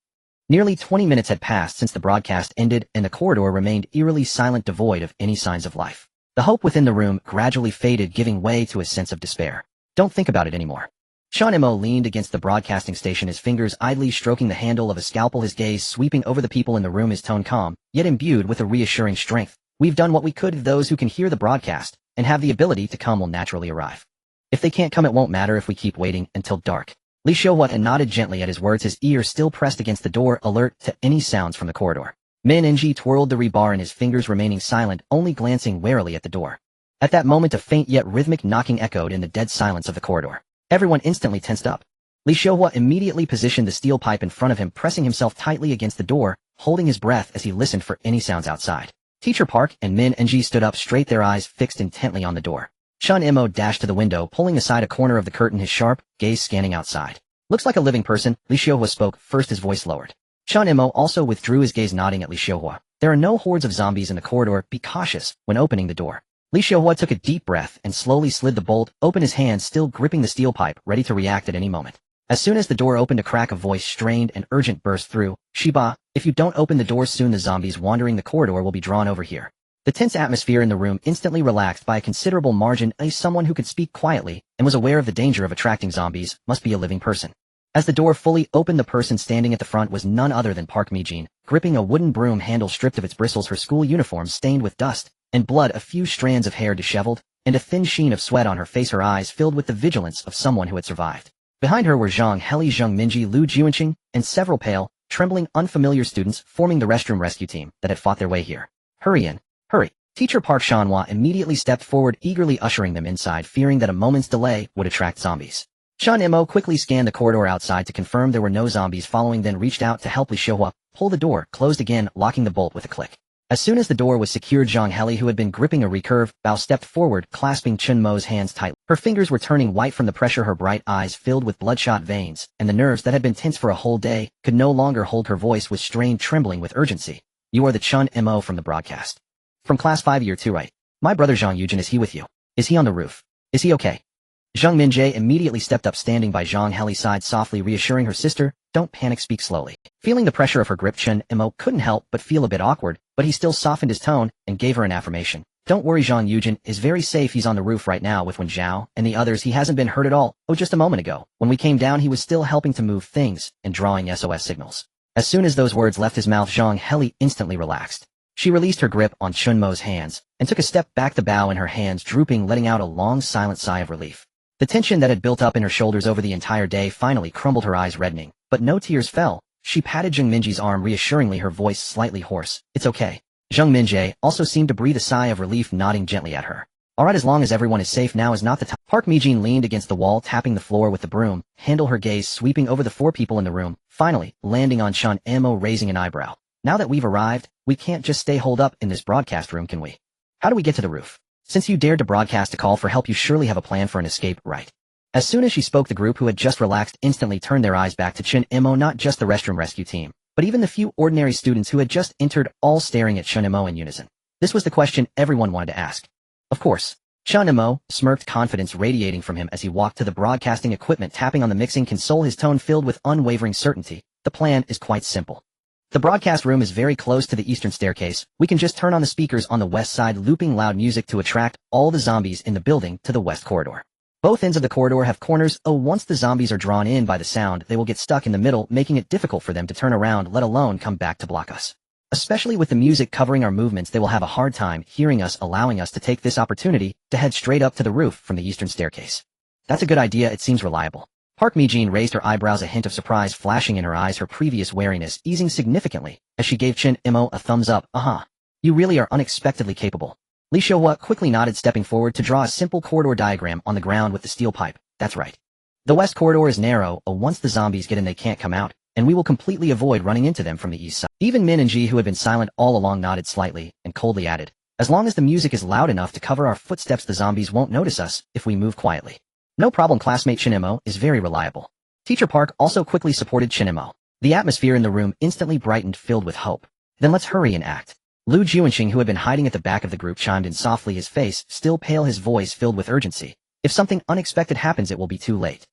Nearly 20 minutes had passed since the broadcast ended, and the corridor remained eerily silent, devoid of any signs of life. The hope within the room gradually faded, giving way to a sense of despair. Don't think about it anymore. Chen Mo leaned against the broadcasting station, his fingers idly stroking the handle of a scalpel, his gaze sweeping over the people in the room, his tone calm, yet imbued with a reassuring strength. We've done what we could. Those who can hear the broadcast and have the ability to come will naturally arrive. If they can't come, it won't matter if we keep waiting until dark. Li Xiuhua nodded gently at his words, his ear still pressed against the door, alert to any sounds from the corridor. Min Nji twirled the rebar in his fingers, remaining silent, only glancing warily at the door. At that moment, a faint yet rhythmic knocking echoed in the dead silence of the corridor. Everyone instantly tensed up. Li Xiuhua immediately positioned the steel pipe in front of him, pressing himself tightly against the door, holding his breath as he listened for any sounds outside. Teacher Park and Min Nji stood up straight, their eyes fixed intently on the door. Chen Mo dashed to the window, pulling aside a corner of the curtain, his sharp gaze scanning outside. Looks like a living person, Li Xiuhua spoke first, his voice lowered. Chen Mo also withdrew his gaze, nodding at Li Xiuhua. There are no hordes of zombies in the corridor. Be cautious when opening the door. Li Xiuhua took a deep breath and slowly slid the bolt open, his hand still gripping the steel pipe, ready to react at any moment. As soon as the door opened, a crack, a voice strained and urgent burst through. Shiba, if you don't open the door soon, the zombies wandering the corridor will be drawn over here. The tense atmosphere in the room instantly relaxed by a considerable margin. Someone who could speak quietly and was aware of the danger of attracting zombies must be a living person. As the door fully opened, the person standing at the front was none other than Park Mijin, gripping a wooden broom handle stripped of its bristles, her school uniform stained with dust and blood, a few strands of hair disheveled, and a thin sheen of sweat on her face, her eyes filled with the vigilance of someone who had survived. Behind her were Zhang Heli, Zheng Minji, Lu Jianqing, and several pale, trembling, unfamiliar students forming the restroom rescue team that had fought their way here. Hurry in. Hurry. Teacher Park Shanhua immediately stepped forward, eagerly ushering them inside, fearing that a moment's delay would attract zombies. Chen Mo quickly scanned the corridor outside to confirm there were no zombies, following then reached out to help Li Xiuhua pull the door closed again, locking the bolt with a click. As soon as the door was secured, Zhang Heli, who had been gripping a recurve bow, stepped forward, clasping Chen Mo's hands tightly. Her fingers were turning white from the pressure, her bright eyes filled with bloodshot veins, and the nerves that had been tense for a whole day could no longer hold. Her voice was strained, trembling with urgency. You are the Chen Mo from the broadcast. From class 5 year 2, right? My brother Zhang Yujin, is he with you? Is he on the roof? Is he okay? Zheng Minjie immediately stepped up, standing by Zhang Heli's side, softly reassuring her sister. Don't panic, speak slowly. Feeling the pressure of her grip, Chen Mo couldn't help but feel a bit awkward, but he still softened his tone and gave her an affirmation. Don't worry, Zhang Yujin is very safe. He's on the roof right now with Wen Zhao and the others. He hasn't been hurt at all. Oh, just a moment ago, when we came down, he was still helping to move things and drawing SOS signals. As soon as those words left his mouth, Zhang Heli instantly relaxed. She released her grip on Chen Mo's hands and took a step back, the bow in her hands drooping, letting out a long, silent sigh of relief. The tension that had built up in her shoulders over the entire day finally crumbled, her eyes reddening, but no tears fell. She patted Zheng Minjie's arm reassuringly, her voice slightly hoarse. It's okay. Zheng Minjie also seemed to breathe a sigh of relief, nodding gently at her. Alright, as long as everyone is safe, now is not the time. Park Mijin leaned against the wall, tapping the floor with the broom, handle, her gaze sweeping over the 4 people in the room, finally landing on Chen Mo, raising an eyebrow. Now that we've arrived, we can't just stay holed up in this broadcast room, can we? How do we get to the roof? Since you dared to broadcast a call for help, you surely have a plan for an escape, right? As soon as she spoke, the group who had just relaxed instantly turned their eyes back to Chen Mo, not just the restroom rescue team, but even the few ordinary students who had just entered, all staring at Chen Mo in unison. This was the question everyone wanted to ask. Of course. Chen Mo smirked, confidence radiating from him as he walked to the broadcasting equipment, tapping on the mixing console, his tone filled with unwavering certainty. The plan is quite simple. The broadcast room is very close to the eastern staircase. We can just turn on the speakers on the west side, looping loud music to attract all the zombies in the building to the west corridor. Both ends of the corridor have corners. Once the zombies are drawn in by the sound, they will get stuck in the middle, making it difficult for them to turn around, let alone come back to block us. Especially with the music covering our movements, they will have a hard time hearing us, allowing us to take this opportunity to head straight up to the roof from the eastern staircase. That's a good idea. It seems reliable. Park Mi-jin raised her eyebrows, a hint of surprise flashing in her eyes, her previous wariness easing significantly as she gave Chen Mo a thumbs up. You really are unexpectedly capable. Li Xiuhua quickly nodded, stepping forward to draw a simple corridor diagram on the ground with the steel pipe. That's right. The west corridor is narrow. Once the zombies get in, they can't come out, and we will completely avoid running into them from the east side. Even Min and Ji, who had been silent all along, nodded slightly and coldly added, as long as the music is loud enough to cover our footsteps, the zombies won't notice us if we move quietly. No problem. Classmate Chen Mo is very reliable. Teacher Park also quickly supported Chen Mo. The atmosphere in the room instantly brightened, filled with hope. Then let's hurry and act. Lu Juanqing, who had been hiding at the back of the group, chimed in softly, his face still pale, his voice filled with urgency. If something unexpected happens, it will be too late.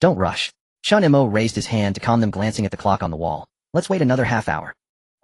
Don't rush. Chen Mo raised his hand to calm them, glancing at the clock on the wall. Let's wait another half hour.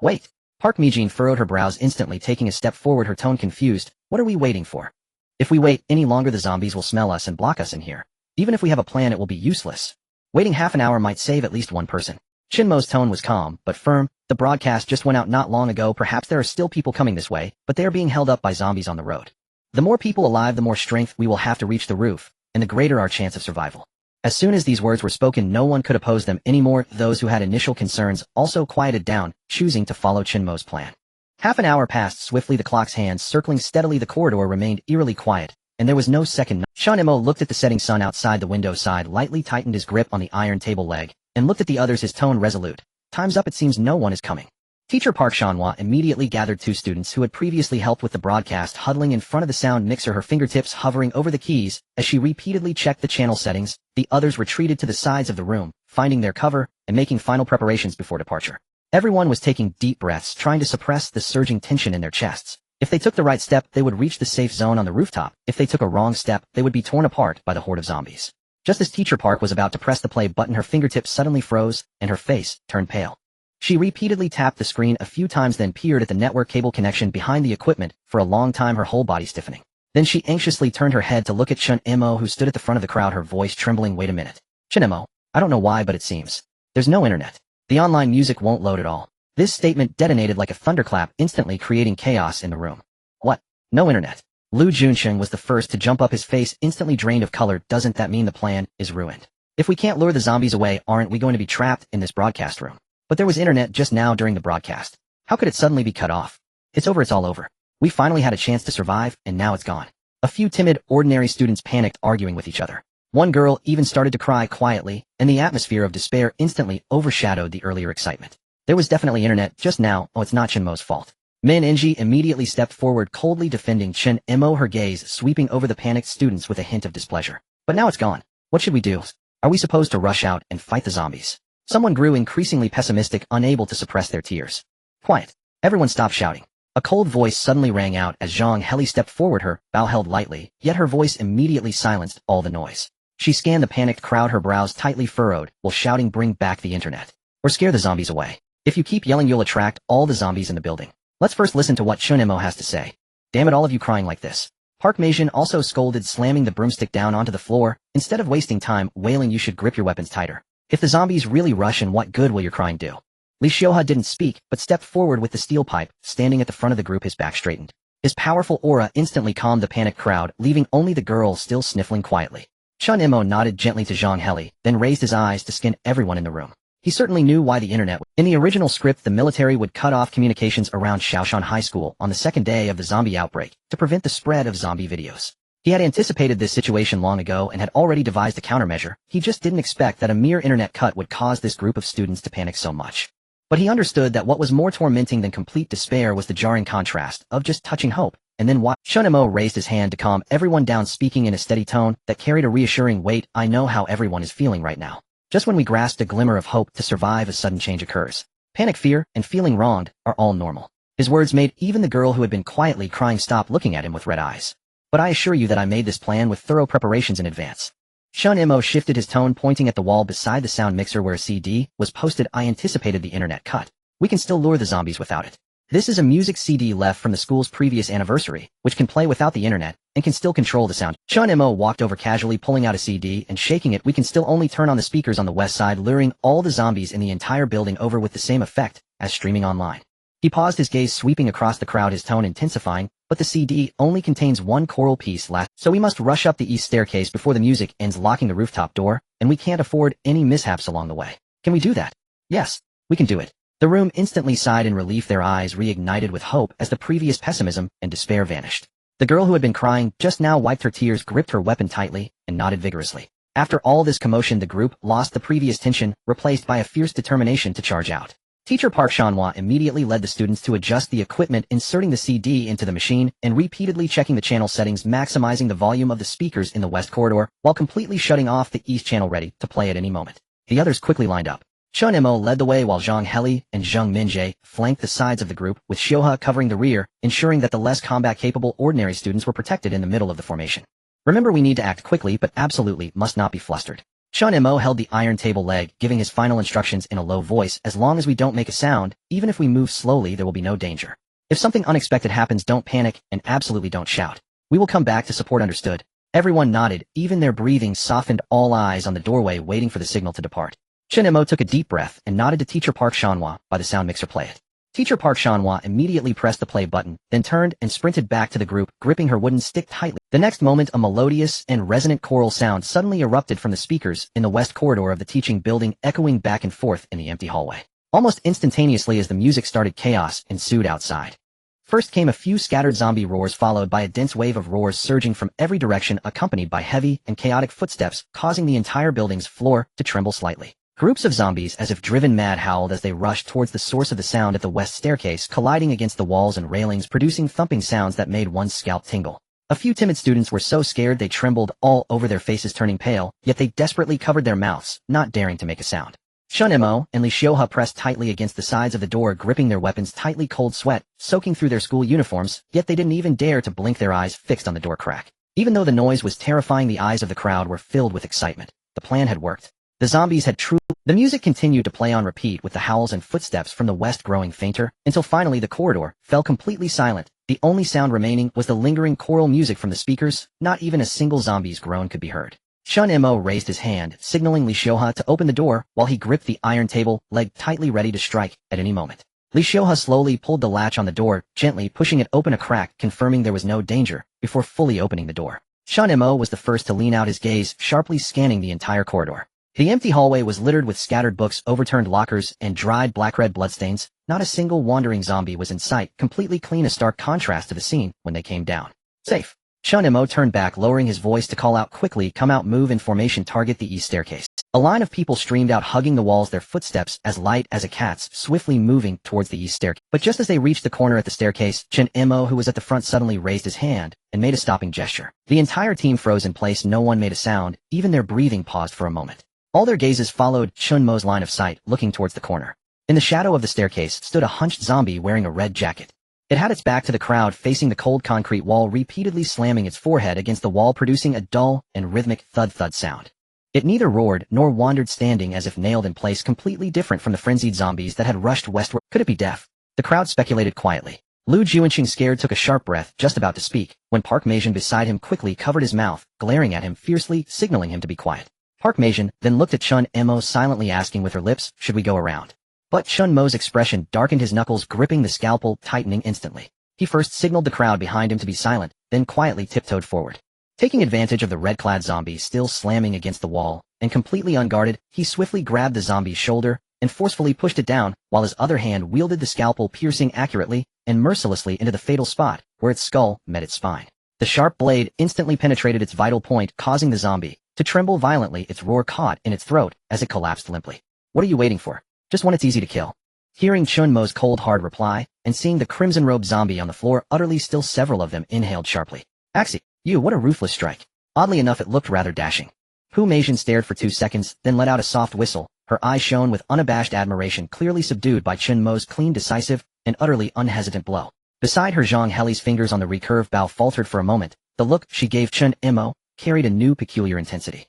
Wait. Park Mi-jin furrowed her brows, instantly taking a step forward, her tone confused. What are we waiting for? If we wait any longer, the zombies will smell us and block us in here. Even if we have a plan, it will be useless. Waiting half an hour might save at least one person. Chen Mo's tone was calm, but firm. The broadcast just went out not long ago. Perhaps there are still people coming this way, but they are being held up by zombies on the road. The more people alive, the more strength we will have to reach the roof, and the greater our chance of survival. As soon as these words were spoken, no one could oppose them anymore. Those who had initial concerns also quieted down, choosing to follow Chen Mo's plan. Half an hour passed swiftly, the clock's hands circling steadily. The corridor remained eerily quiet, and there was no second. Chen Mo looked at the setting sun outside the window side, lightly tightened his grip on the iron table leg, and looked at the others, his tone resolute. Time's up. It seems no one is coming. Teacher Park Shanhua immediately gathered two students who had previously helped with the broadcast, huddling in front of the sound mixer, her fingertips hovering over the keys as she repeatedly checked the channel settings. The others retreated to the sides of the room, finding their cover and making final preparations before departure. Everyone was taking deep breaths, trying to suppress the surging tension in their chests. If they took the right step, they would reach the safe zone on the rooftop. If they took a wrong step, they would be torn apart by the horde of zombies. Just as Teacher Park was about to press the play button, her fingertips suddenly froze, and her face turned pale. She repeatedly tapped the screen a few times, then peered at the network cable connection behind the equipment for a long time, her whole body stiffening. Then she anxiously turned her head to look at Chen Mo, who stood at the front of the crowd, her voice trembling. Wait a minute. Chen Mo, I don't know why, but it seems there's no internet. The online music won't load at all. This statement detonated like a thunderclap, instantly creating chaos in the room. What? No internet? Lu Junsheng was the first to jump up, his face instantly drained of color. Doesn't that mean the plan is ruined? If we can't lure the zombies away, aren't we going to be trapped in this broadcast room? But there was internet just now during the broadcast. How could it suddenly be cut off? It's over. It's all over. We finally had a chance to survive, and now it's gone. A few timid, ordinary students panicked, arguing with each other. One girl even started to cry quietly, and the atmosphere of despair instantly overshadowed the earlier excitement. There was definitely internet just now. Oh, it's not Chen Mo's fault. Min Enji immediately stepped forward, coldly defending Chen Mo, her gaze sweeping over the panicked students with a hint of displeasure. But now it's gone. What should we do? Are we supposed to rush out and fight the zombies? Someone grew increasingly pessimistic, unable to suppress their tears. Quiet. Everyone stopped shouting. A cold voice suddenly rang out as Zhang Heli stepped forward, her bow held lightly, yet her voice immediately silenced all the noise. She scanned the panicked crowd, her brows tightly furrowed, while shouting, bring back the internet. Or scare the zombies away. If you keep yelling, you'll attract all the zombies in the building. Let's first listen to what Chen Mo has to say. Damn it, all of you crying like this. Park Mi-jin also scolded, slamming the broomstick down onto the floor. Instead of wasting time wailing, you should grip your weapons tighter. If the zombies really rush in, what good will your crying do? Li Xiuhua didn't speak, but stepped forward with the steel pipe, standing at the front of the group, his back straightened. His powerful aura instantly calmed the panicked crowd, leaving only the girl still sniffling quietly. Chen Mo nodded gently to Zhang Heli, then raised his eyes to scan everyone in the room. He certainly knew why the internet. In the original script, the military would cut off communications around Shaoshan High School on the second day of the zombie outbreak to prevent the spread of zombie videos. He had anticipated this situation long ago and had already devised a countermeasure. He just didn't expect that a mere internet cut would cause this group of students to panic so much. But he understood that what was more tormenting than complete despair was the jarring contrast of just touching hope, and then what? Chen Mo raised his hand to calm everyone down, speaking in a steady tone that carried a reassuring weight. I know how everyone is feeling right now. Just when we grasped a glimmer of hope to survive, a sudden change occurs. Panic, fear, and feeling wronged are all normal. His words made even the girl who had been quietly crying stop looking at him with red eyes. But I assure you that I made this plan with thorough preparations in advance. Chen Mo shifted his tone, pointing at the wall beside the sound mixer where a CD was posted. I anticipated the internet cut. We can still lure the zombies without it. This is a music CD left from the school's previous anniversary, which can play without the internet, and can still control the sound. Chen Mo walked over casually pulling out a CD and shaking it. We can still only turn on the speakers on the west side, luring all the zombies in the entire building over with the same effect as streaming online. He paused, his gaze sweeping across the crowd, his tone intensifying, but the CD only contains one choral piece left, so we must rush up the east staircase before the music ends, locking the rooftop door, and we can't afford any mishaps along the way. Can we do that? Yes, we can do it. The room instantly sighed in relief, their eyes reignited with hope as the previous pessimism and despair vanished. The girl who had been crying just now wiped her tears, gripped her weapon tightly, and nodded vigorously. After all this commotion, the group lost the previous tension, replaced by a fierce determination to charge out. Teacher Park Shanhua immediately led the students to adjust the equipment, inserting the CD into the machine and repeatedly checking the channel settings, maximizing the volume of the speakers in the west corridor while completely shutting off the east channel, ready to play at any moment. The others quickly lined up. Chen Mo led the way while Zhang Heli and Zheng Minjie flanked the sides of the group, with Xiuhe covering the rear, ensuring that the less combat-capable ordinary students were protected in the middle of the formation. Remember, we need to act quickly, but absolutely must not be flustered. Chen Mo held the iron table leg, giving his final instructions in a low voice. As long as we don't make a sound, even if we move slowly, there will be no danger. If something unexpected happens, don't panic, and absolutely don't shout. We will come back to support, understood? Everyone nodded, even their breathing softened, all eyes on the doorway waiting for the signal to depart. Chen Mo took a deep breath and nodded to Teacher Park Shanhua. By the sound mixer, play it. Teacher Park Shanhua immediately pressed the play button, then turned and sprinted back to the group, gripping her wooden stick tightly. The next moment, a melodious and resonant choral sound suddenly erupted from the speakers in the west corridor of the teaching building, echoing back and forth in the empty hallway. Almost instantaneously as the music started, chaos ensued outside. First came a few scattered zombie roars, followed by a dense wave of roars surging from every direction, accompanied by heavy and chaotic footsteps, causing the entire building's floor to tremble slightly. Groups of zombies, as if driven mad, howled as they rushed towards the source of the sound at the west staircase, colliding against the walls and railings, producing thumping sounds that made one's scalp tingle. A few timid students were so scared they trembled all over, their faces turning pale, yet they desperately covered their mouths, not daring to make a sound. Chen Mo and Li Xiuhe pressed tightly against the sides of the door, gripping their weapons tightly, cold sweat soaking through their school uniforms, yet they didn't even dare to blink, their eyes fixed on the door crack. Even though the noise was terrifying, the eyes of the crowd were filled with excitement. The plan had worked. The zombies had truly... The music continued to play on repeat, with the howls and footsteps from the west growing fainter, until finally the corridor fell completely silent. The only sound remaining was the lingering choral music from the speakers. Not even a single zombie's groan could be heard. Chen Mo raised his hand, signaling Li Xiuhe to open the door, while he gripped the iron table leg tightly, ready to strike at any moment. Li Xiuhe slowly pulled the latch on the door, gently pushing it open a crack, confirming there was no danger, before fully opening the door. Chen Mo was the first to lean out, his gaze sharply scanning the entire corridor. The empty hallway was littered with scattered books, overturned lockers, and dried black-red bloodstains. Not a single wandering zombie was in sight, completely clean, a stark contrast to the scene when they came down. Safe. Chen Mo turned back, lowering his voice to call out quickly, come out, move in formation, target the east staircase. A line of people streamed out, hugging the walls, their footsteps as light as a cat's, swiftly moving towards the east staircase. But just as they reached the corner at the staircase, Chen Mo, who was at the front, suddenly raised his hand and made a stopping gesture. The entire team froze in place, no one made a sound, even their breathing paused for a moment. All their gazes followed Chen Mo's line of sight, looking towards the corner. In the shadow of the staircase stood a hunched zombie wearing a red jacket. It had its back to the crowd, facing the cold concrete wall, repeatedly slamming its forehead against the wall, producing a dull and rhythmic thud-thud sound. It neither roared nor wandered, standing as if nailed in place, completely different from the frenzied zombies that had rushed westward. Could it be deaf? The crowd speculated quietly. Lu Juanqing, scared, took a sharp breath, just about to speak, when Park Meijin beside him quickly covered his mouth, glaring at him fiercely, signaling him to be quiet. Park Meijin then looked at Chen Mo, silently asking with her lips, should we go around? But Chen Mo's expression darkened, his knuckles gripping the scalpel, tightening instantly. He first signaled the crowd behind him to be silent, then quietly tiptoed forward. Taking advantage of the red-clad zombie still slamming against the wall, and completely unguarded, he swiftly grabbed the zombie's shoulder and forcefully pushed it down, while his other hand wielded the scalpel, piercing accurately and mercilessly into the fatal spot where its skull met its spine. The sharp blade instantly penetrated its vital point, causing the zombie to tremble violently, its roar caught in its throat as it collapsed limply. What are you waiting for? Just when it's easy to kill. Hearing Chen Mo's cold hard reply, and seeing the crimson-robed zombie on the floor utterly still, several of them inhaled sharply. Axie, you, what a ruthless strike. Oddly enough, it looked rather dashing. Pu Meijin stared for 2 seconds, then let out a soft whistle. Her eyes shone with unabashed admiration, clearly subdued by Chen Mo's clean, decisive, and utterly unhesitant blow. Beside her, Zhang Heli's fingers on the recurved bow faltered for a moment. The look she gave Chen Mo carried a new peculiar intensity.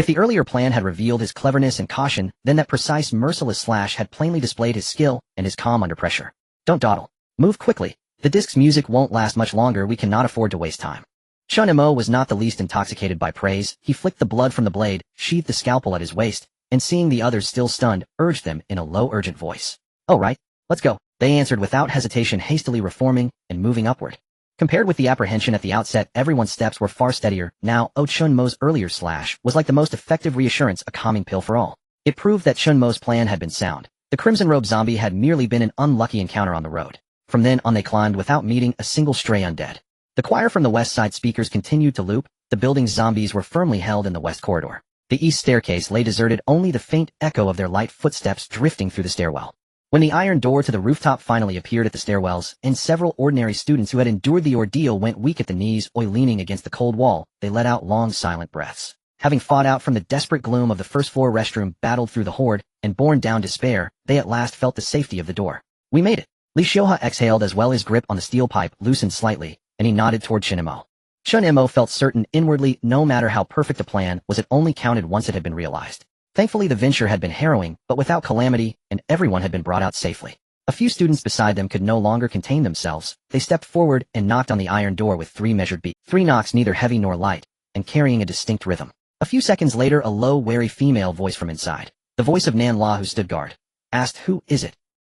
If the earlier plan had revealed his cleverness and caution, then that precise, merciless slash had plainly displayed his skill and his calm under pressure. Don't dawdle. Move quickly. The disc's music won't last much longer. We cannot afford to waste time. Chen Mo was not the least intoxicated by praise. He flicked the blood from the blade, sheathed the scalpel at his waist, and seeing the others still stunned, urged them in a low, urgent voice. "Oh right, let's go," they answered without hesitation, hastily reforming and moving upward. Compared with the apprehension at the outset, everyone's steps were far steadier. Now, Chen Mo's earlier slash was like the most effective reassurance, a calming pill for all. It proved that Chen Mo's plan had been sound. The Crimson Robe zombie had merely been an unlucky encounter on the road. From then on they climbed without meeting a single stray undead. The choir from the west side speakers continued to loop. The building's zombies were firmly held in the west corridor. The east staircase lay deserted, only the faint echo of their light footsteps drifting through the stairwell. When the iron door to the rooftop finally appeared at the stairwells, and several ordinary students who had endured the ordeal went weak at the knees or leaning against the cold wall, they let out long, silent breaths. Having fought out from the desperate gloom of the first-floor restroom, battled through the horde, and borne down despair, they at last felt the safety of the door. "We made it." Li Xiuhe exhaled as well. His grip on the steel pipe loosened slightly, and he nodded toward Chen Mo. Chen Mo felt certain inwardly, no matter how perfect a plan was, it only counted once it had been realized. Thankfully the venture had been harrowing, but without calamity, and everyone had been brought out safely. A few students beside them could no longer contain themselves. They stepped forward and knocked on the iron door with 3 measured beats. 3 knocks, neither heavy nor light, and carrying a distinct rhythm. A few seconds later, a low, wary female voice from inside, the voice of Nan La, who stood guard, asked, "Who is it?"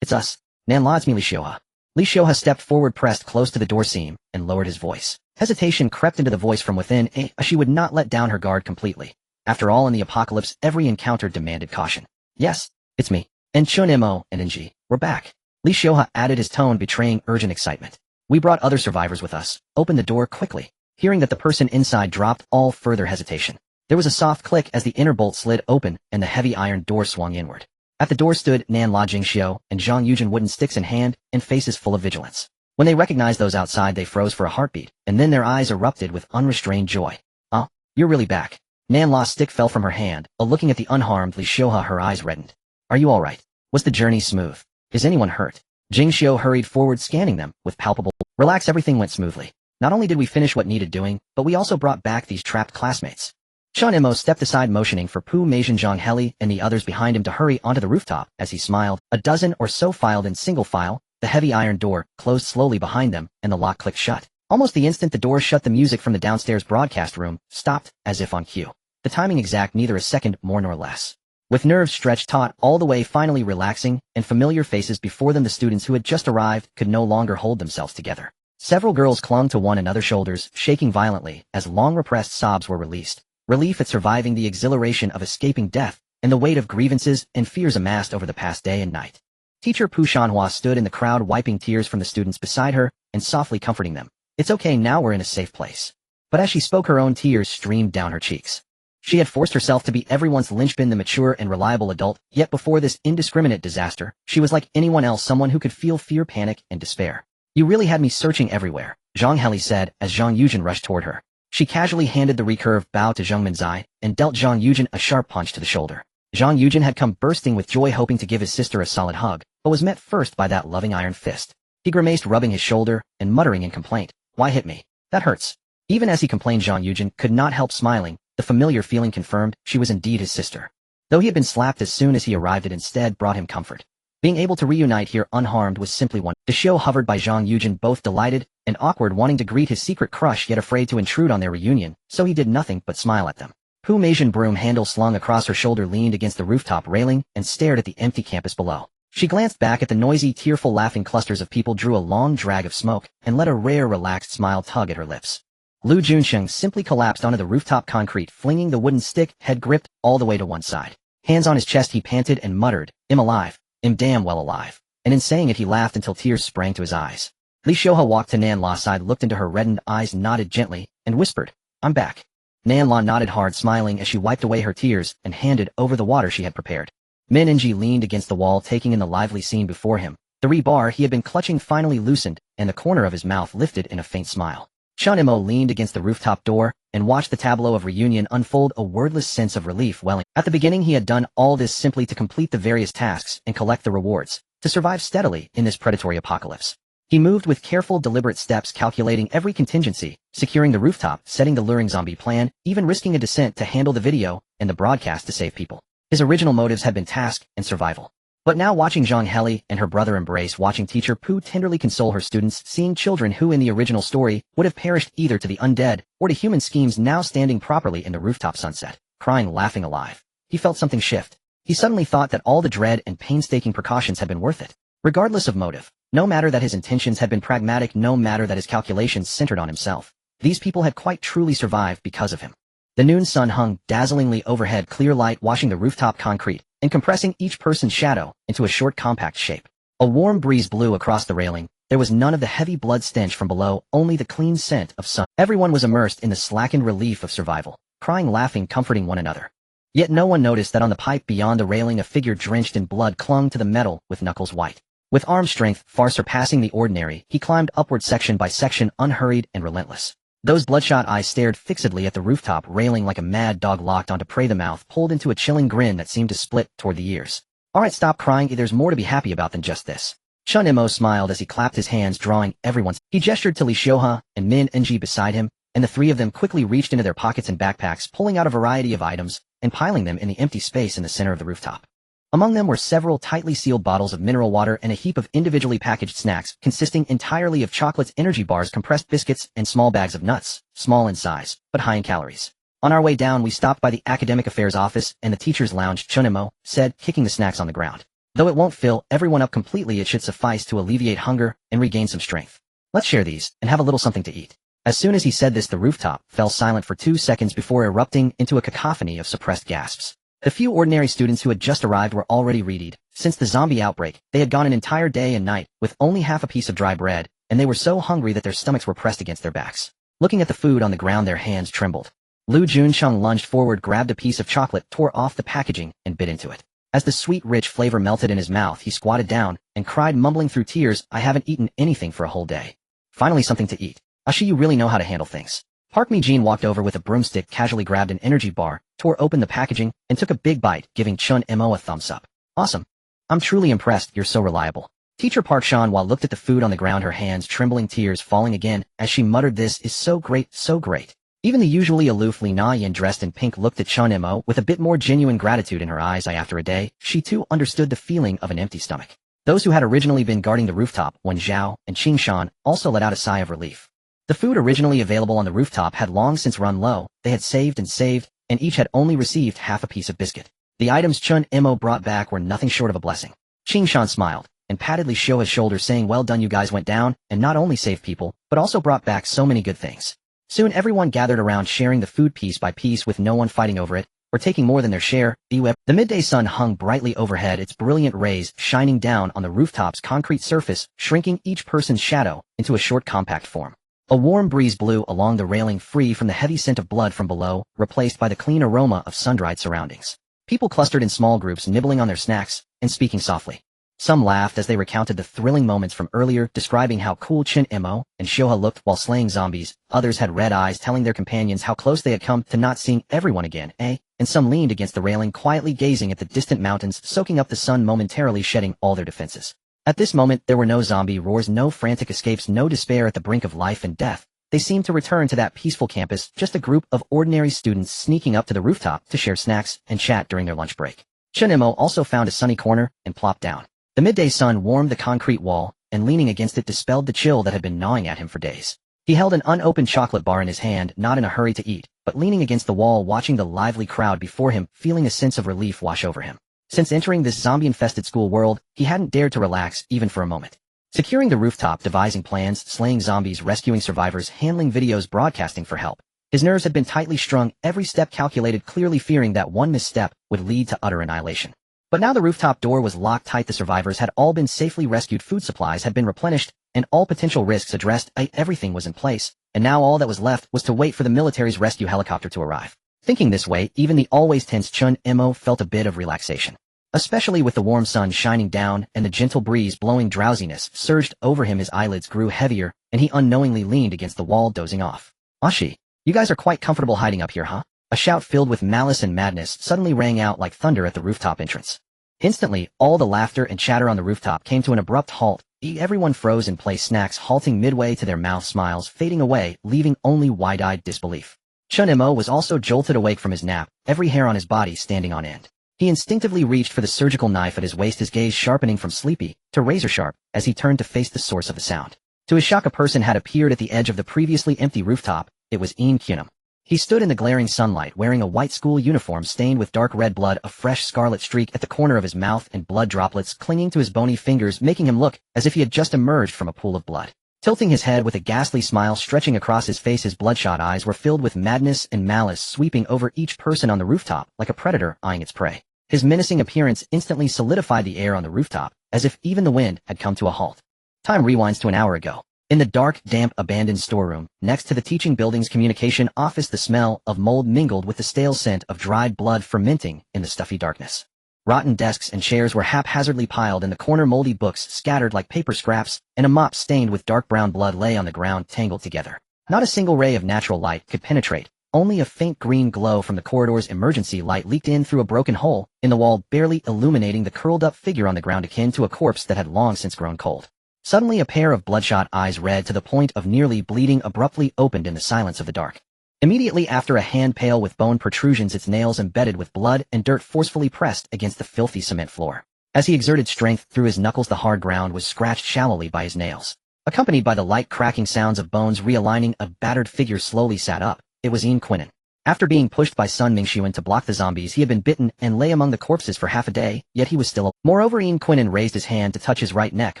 "It's us. Nan La, it's me, Li Xiuhe." Li Xiuhe stepped forward, pressed close to the door seam, and lowered his voice. Hesitation crept into the voice from within. She would not let down her guard completely. After all, in the apocalypse, every encounter demanded caution. "Yes, it's me. And Chen Mo and Ng, we're back." Li Xiuhe added, his tone betraying urgent excitement. "We brought other survivors with us. Open the door quickly." Hearing that the person inside dropped all further hesitation. There was a soft click as the inner bolt slid open and the heavy iron door swung inward. At the door stood Nan La Jingxiu and Zhang Yujin, wooden sticks in hand and faces full of vigilance. When they recognized those outside, they froze for a heartbeat, and then their eyes erupted with unrestrained joy. "Oh, you're really back." Nan La's stick fell from her hand, looking at the unharmed Li Xiuhe, her eyes reddened. "Are you all right? Was the journey smooth? Is anyone hurt?" Jingxiu hurried forward, scanning them with palpable relax. "Everything went smoothly. Not only did we finish what needed doing, but we also brought back these trapped classmates." Chen Mo stepped aside, motioning for Pu Meijin, Zhang Heli, and the others behind him to hurry onto the rooftop. As he smiled, a dozen or so filed in single file. The heavy iron door closed slowly behind them, and the lock clicked shut. Almost the instant the door shut, the music from the downstairs broadcast room stopped, as if on cue. The timing exact, neither a second more nor less. With nerves stretched taut all the way, finally relaxing, and familiar faces before them, the students who had just arrived could no longer hold themselves together. Several girls clung to one another's shoulders, shaking violently, as long-repressed sobs were released. Relief at surviving, the exhilaration of escaping death, and the weight of grievances and fears amassed over the past day and night. Teacher Pu Shanhua stood in the crowd, wiping tears from the students beside her, and softly comforting them. "It's okay now, we're in a safe place." But as she spoke, her own tears streamed down her cheeks. She had forced herself to be everyone's linchpin, the mature and reliable adult, yet before this indiscriminate disaster, she was like anyone else, someone who could feel fear, panic, and despair. "You really had me searching everywhere," Zhang Heli said as Zhang Yujin rushed toward her. She casually handed the recurved bow to Zhang Minzai and dealt Zhang Yujin a sharp punch to the shoulder. Zhang Yujin had come bursting with joy, hoping to give his sister a solid hug, but was met first by that loving iron fist. He grimaced, rubbing his shoulder and muttering in complaint, "Why hit me? That hurts." Even as he complained, Zhang Yujin could not help smiling. The familiar feeling confirmed she was indeed his sister. Though he had been slapped as soon as he arrived, it instead brought him comfort. Being able to reunite here unharmed was simply one. The show hovered by Zhang Yujin, both delighted and awkward, wanting to greet his secret crush yet afraid to intrude on their reunion, so he did nothing but smile at them. Pu Meijin, broom handle slung across her shoulder, leaned against the rooftop railing and stared at the empty campus below. She glanced back at the noisy, tearful, laughing clusters of people, drew a long drag of smoke, and let a rare, relaxed smile tug at her lips. Lu Junsheng simply collapsed onto the rooftop concrete, flinging the wooden stick, head gripped all the way to one side. Hands on his chest, he panted and muttered, "I'm alive. I'm damn well alive." And in saying it, he laughed until tears sprang to his eyes. Li Xiuhe walked to Nan La's side, looked into her reddened eyes, nodded gently, and whispered, "I'm back." Nan La nodded hard, smiling as she wiped away her tears and handed over the water she had prepared. Min Ng leaned against the wall, taking in the lively scene before him. The rebar he had been clutching finally loosened, and the corner of his mouth lifted in a faint smile. Chen Mo leaned against the rooftop door and watched the tableau of reunion unfold, a wordless sense of relief welling. At the beginning, he had done all this simply to complete the various tasks and collect the rewards, to survive steadily in this predatory apocalypse. He moved with careful, deliberate steps, calculating every contingency, securing the rooftop, setting the luring zombie plan, even risking a descent to handle the video and the broadcast to save people. His original motives had been task and survival. But now watching Zhang Heli and her brother embrace, watching teacher Pu tenderly console her students, seeing children who in the original story would have perished either to the undead or to human schemes now standing properly in the rooftop sunset, crying, laughing, alive. He felt something shift. He suddenly thought that all the dread and painstaking precautions had been worth it. Regardless of motive, no matter that his intentions had been pragmatic, no matter that his calculations centered on himself, these people had quite truly survived because of him. The noon sun hung dazzlingly overhead, clear light washing the rooftop concrete and compressing each person's shadow into a short compact shape. A warm breeze blew across the railing. There was none of the heavy blood stench from below, only the clean scent of sun. Everyone was immersed in the slackened relief of survival, crying, laughing, comforting one another. Yet no one noticed that on the pipe beyond the railing a figure drenched in blood clung to the metal with knuckles white. With arm strength far surpassing the ordinary, he climbed upward section by section, unhurried and relentless. Those bloodshot eyes stared fixedly at the rooftop railing like a mad dog locked onto prey, the mouth pulled into a chilling grin that seemed to split toward the ears. Alright, stop crying, there's more to be happy about than just this. Chen Mo smiled as he clapped his hands, drawing everyone's. He gestured to Li Xiuhe and Min Enji beside him, and the three of them quickly reached into their pockets and backpacks, pulling out a variety of items and piling them in the empty space in the center of the rooftop. Among them were several tightly sealed bottles of mineral water and a heap of individually packaged snacks consisting entirely of chocolates, energy bars, compressed biscuits, and small bags of nuts, small in size, but high in calories. On our way down we stopped by the academic affairs office and the teacher's lounge, Chen Mo said, kicking the snacks on the ground. Though it won't fill everyone up completely, it should suffice to alleviate hunger and regain some strength. Let's share these and have a little something to eat. As soon as he said this, the rooftop fell silent for 2 seconds before erupting into a cacophony of suppressed gasps. The few ordinary students who had just arrived were already readied. Since the zombie outbreak, they had gone an entire day and night with only half a piece of dry bread, and they were so hungry that their stomachs were pressed against their backs. Looking at the food on the ground, their hands trembled. Lu Junsheng lunged forward, grabbed a piece of chocolate, tore off the packaging, and bit into it. As the sweet, rich flavor melted in his mouth, he squatted down and cried, mumbling through tears, I haven't eaten anything for a whole day. Finally something to eat. Ashi, you really know how to handle things. Park Mi-jin walked over with a broomstick, casually grabbed an energy bar, tore open the packaging, and took a big bite, giving Chen Mo a thumbs up. Awesome. I'm truly impressed, you're so reliable. Teacher Park Shan-hwa looked at the food on the ground, her hands trembling, tears falling again, as she muttered, this is so great, so great. Even the usually aloof Li Na-yin, dressed in pink, looked at Chen Mo with a bit more genuine gratitude in her eyes. After a day, she too understood the feeling of an empty stomach. Those who had originally been guarding the rooftop, Wen Zhao and Qing Shan, also let out a sigh of relief. The food originally available on the rooftop had long since run low. They had saved, and each had only received half a piece of biscuit. The items Chen Mo brought back were nothing short of a blessing. Qing Shan smiled and patted Li Xiuhe's shoulder, saying, well done, you guys went down and not only saved people, but also brought back so many good things. Soon everyone gathered around, sharing the food piece by piece with no one fighting over it or taking more than their share. The midday sun hung brightly overhead, its brilliant rays shining down on the rooftop's concrete surface, shrinking each person's shadow into a short compact form. A warm breeze blew along the railing, free from the heavy scent of blood from below, replaced by the clean aroma of sun-dried surroundings. People clustered in small groups, nibbling on their snacks and speaking softly. Some laughed as they recounted the thrilling moments from earlier, describing how cool Chen Mo and Xiuhe looked while slaying zombies. Others had red eyes, telling their companions how close they had come to not seeing everyone again, and some leaned against the railing, quietly gazing at the distant mountains, soaking up the sun, momentarily shedding all their defenses. At this moment, there were no zombie roars, no frantic escapes, no despair at the brink of life and death. They seemed to return to that peaceful campus, just a group of ordinary students sneaking up to the rooftop to share snacks and chat during their lunch break. Chen Mo also found a sunny corner and plopped down. The midday sun warmed the concrete wall, and leaning against it dispelled the chill that had been gnawing at him for days. He held an unopened chocolate bar in his hand, not in a hurry to eat, but leaning against the wall, watching the lively crowd before him, feeling a sense of relief wash over him. Since entering this zombie-infested school world, he hadn't dared to relax even for a moment. Securing the rooftop, devising plans, slaying zombies, rescuing survivors, handling videos, broadcasting for help. His nerves had been tightly strung, every step calculated, clearly fearing that one misstep would lead to utter annihilation. But now the rooftop door was locked tight, the survivors had all been safely rescued, food supplies had been replenished, and all potential risks addressed. Everything was in place, and now all that was left was to wait for the military's rescue helicopter to arrive. Thinking this way, even the always tense Chen Mo felt a bit of relaxation. Especially with the warm sun shining down and the gentle breeze blowing, drowsiness surged over him, his eyelids grew heavier, and he unknowingly leaned against the wall, dozing off. Ashi, you guys are quite comfortable hiding up here, huh? A shout filled with malice and madness suddenly rang out like thunder at the rooftop entrance. Instantly, all the laughter and chatter on the rooftop came to an abrupt halt, Everyone froze in place, snacks halting midway to their mouth, smiles fading away, leaving only wide-eyed disbelief. Chen Mo was also jolted awake from his nap, every hair on his body standing on end. He instinctively reached for the surgical knife at his waist, his gaze sharpening from sleepy to razor-sharp as he turned to face the source of the sound. To his shock, a person had appeared at the edge of the previously empty rooftop. It was Chen. He stood in the glaring sunlight wearing a white school uniform stained with dark red blood, a fresh scarlet streak at the corner of his mouth and blood droplets clinging to his bony fingers, making him look as if he had just emerged from a pool of blood. Tilting his head with a ghastly smile stretching across his face, his bloodshot eyes were filled with madness and malice, sweeping over each person on the rooftop like a predator eyeing its prey. His menacing appearance instantly solidified the air on the rooftop, as if even the wind had come to a halt. Time rewinds to an hour ago. In the dark, damp, abandoned storeroom, next to the teaching building's communication office, the smell of mold mingled with the stale scent of dried blood fermenting in the stuffy darkness. Rotten desks and chairs were haphazardly piled in the corner, moldy books scattered like paper scraps, and a mop stained with dark brown blood lay on the ground, tangled together. Not a single ray of natural light could penetrate. Only a faint green glow from the corridor's emergency light leaked in through a broken hole in the wall, barely illuminating the curled-up figure on the ground, akin to a corpse that had long since grown cold. Suddenly, a pair of bloodshot eyes, red to the point of nearly bleeding, abruptly opened in the silence of the dark. Immediately after, a hand pale with bone protrusions, its nails embedded with blood and dirt, forcefully pressed against the filthy cement floor. As he exerted strength through his knuckles, the hard ground was scratched shallowly by his nails. Accompanied by the light cracking sounds of bones realigning, a battered figure slowly sat up. It was Chen. After being pushed by Sun Mingxuan to block the zombies, he had been bitten and lay among the corpses for half a day, yet he was still alive. Moreover, Chen raised his hand to touch his right neck,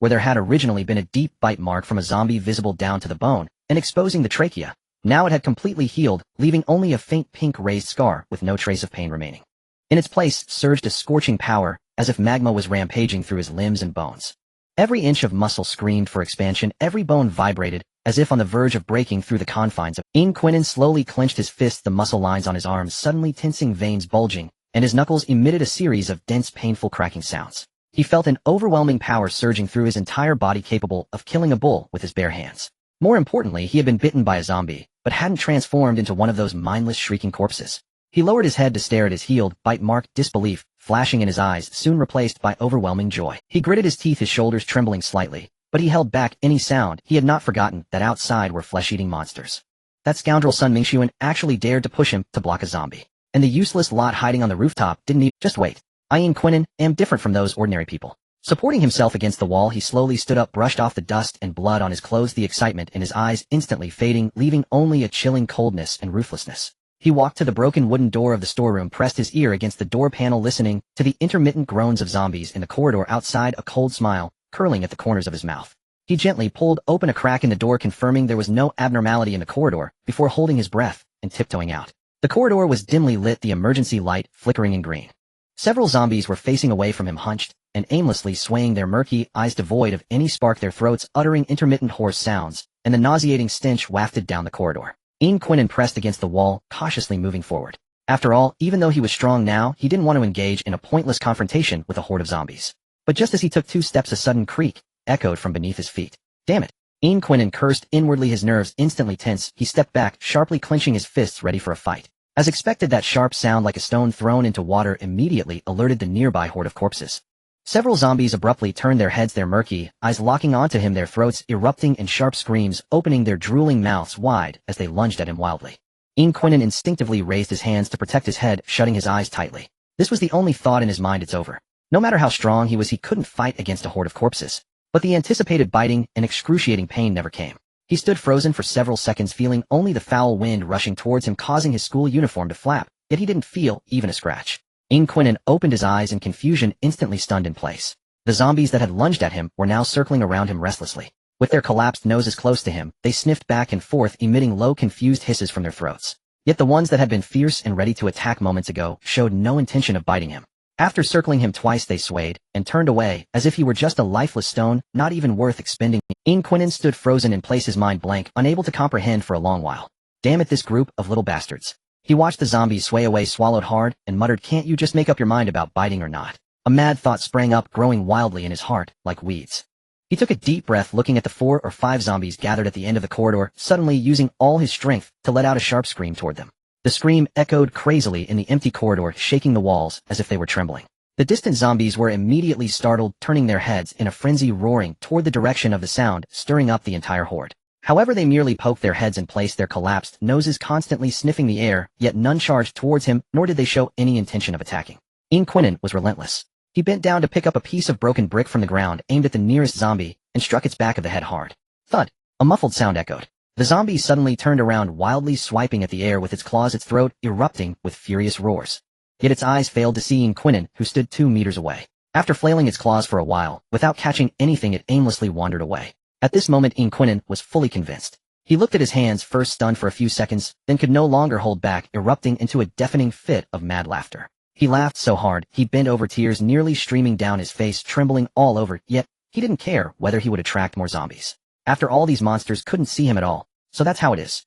where there had originally been a deep bite mark from a zombie visible down to the bone, and exposing the trachea. Now it had completely healed, leaving only a faint pink raised scar with no trace of pain remaining. In its place surged a scorching power, as if magma was rampaging through his limbs and bones. Every inch of muscle screamed for expansion, every bone vibrated, as if on the verge of breaking through the confines of Chen slowly clenched his fists, the muscle lines on his arms suddenly tensing, veins bulging, and his knuckles emitted a series of dense, painful cracking sounds. He felt an overwhelming power surging through his entire body, capable of killing a bull with his bare hands. More importantly, he had been bitten by a zombie, but hadn't transformed into one of those mindless, shrieking corpses. He lowered his head to stare at his healed bite mark, disbelief flashing in his eyes, soon replaced by overwhelming joy. He gritted his teeth, his shoulders trembling slightly, but he held back any sound. He had not forgotten that outside were flesh-eating monsters. That scoundrel Sun Mingxuan actually dared to push him to block a zombie. And the useless lot hiding on the rooftop didn't even— Just wait. Chen am different from those ordinary people. Supporting himself against the wall, he slowly stood up, brushed off the dust and blood on his clothes, the excitement in his eyes instantly fading, leaving only a chilling coldness and ruthlessness. He walked to the broken wooden door of the storeroom, pressed his ear against the door panel, listening to the intermittent groans of zombies in the corridor outside, a cold smile curling at the corners of his mouth. He gently pulled open a crack in the door, confirming there was no abnormality in the corridor, before holding his breath and tiptoeing out. The corridor was dimly lit, the emergency light flickering in green. Several zombies were facing away from him, hunched and aimlessly swaying, their murky eyes devoid of any spark, their throats uttering intermittent hoarse sounds, and the nauseating stench wafted down the corridor. Chen pressed against the wall, cautiously moving forward. After all, even though he was strong now, he didn't want to engage in a pointless confrontation with a horde of zombies. But just as he took 2 steps, a sudden creak echoed from beneath his feet. Damn it! Chen cursed inwardly, his nerves instantly tense. He stepped back, sharply clenching his fists, ready for a fight. As expected, that sharp sound, like a stone thrown into water, immediately alerted the nearby horde of corpses. Several zombies abruptly turned their heads, their murky eyes locking onto him, their throats erupting in sharp screams, opening their drooling mouths wide as they lunged at him wildly. Chen instinctively raised his hands to protect his head, shutting his eyes tightly. This was the only thought in his mind: it's over. No matter how strong he was, he couldn't fight against a horde of corpses. But the anticipated biting and excruciating pain never came. He stood frozen for several seconds, feeling only the foul wind rushing towards him, causing his school uniform to flap, yet he didn't feel even a scratch. Chen opened his eyes in confusion, instantly stunned in place. The zombies that had lunged at him were now circling around him restlessly. With their collapsed noses close to him, they sniffed back and forth, emitting low, confused hisses from their throats. Yet the ones that had been fierce and ready to attack moments ago showed no intention of biting him. After circling him twice, they swayed and turned away, as if he were just a lifeless stone, not even worth expending. Chen stood frozen in place, his mind blank, unable to comprehend for a long while. Damn it, this group of little bastards. He watched the zombies sway away, swallowed hard, and muttered, "Can't you just make up your mind about biting or not?" A mad thought sprang up, growing wildly in his heart, like weeds. He took a deep breath, looking at the 4 or 5 zombies gathered at the end of the corridor, suddenly using all his strength to let out a sharp scream toward them. The scream echoed crazily in the empty corridor, shaking the walls as if they were trembling. The distant zombies were immediately startled, turning their heads in a frenzy, roaring toward the direction of the sound, stirring up the entire horde. However, they merely poked their heads and placed their collapsed noses constantly sniffing the air, yet none charged towards him, nor did they show any intention of attacking. Ian Quinnen was relentless. He bent down to pick up a piece of broken brick from the ground, aimed at the nearest zombie, and struck its back of the head hard. Thud! A muffled sound echoed. The zombie suddenly turned around, wildly swiping at the air with its claws, its throat erupting with furious roars. Yet its eyes failed to see Ian Quinnen, who stood 2 meters away. After flailing its claws for a while, without catching anything, it aimlessly wandered away. At this moment, Ian Quinnen was fully convinced. He looked at his hands, first stunned for a few seconds, then could no longer hold back, erupting into a deafening fit of mad laughter. He laughed so hard, he bent over, tears nearly streaming down his face, trembling all over, yet he didn't care whether he would attract more zombies. After all, these monsters couldn't see him at all. So that's how it is.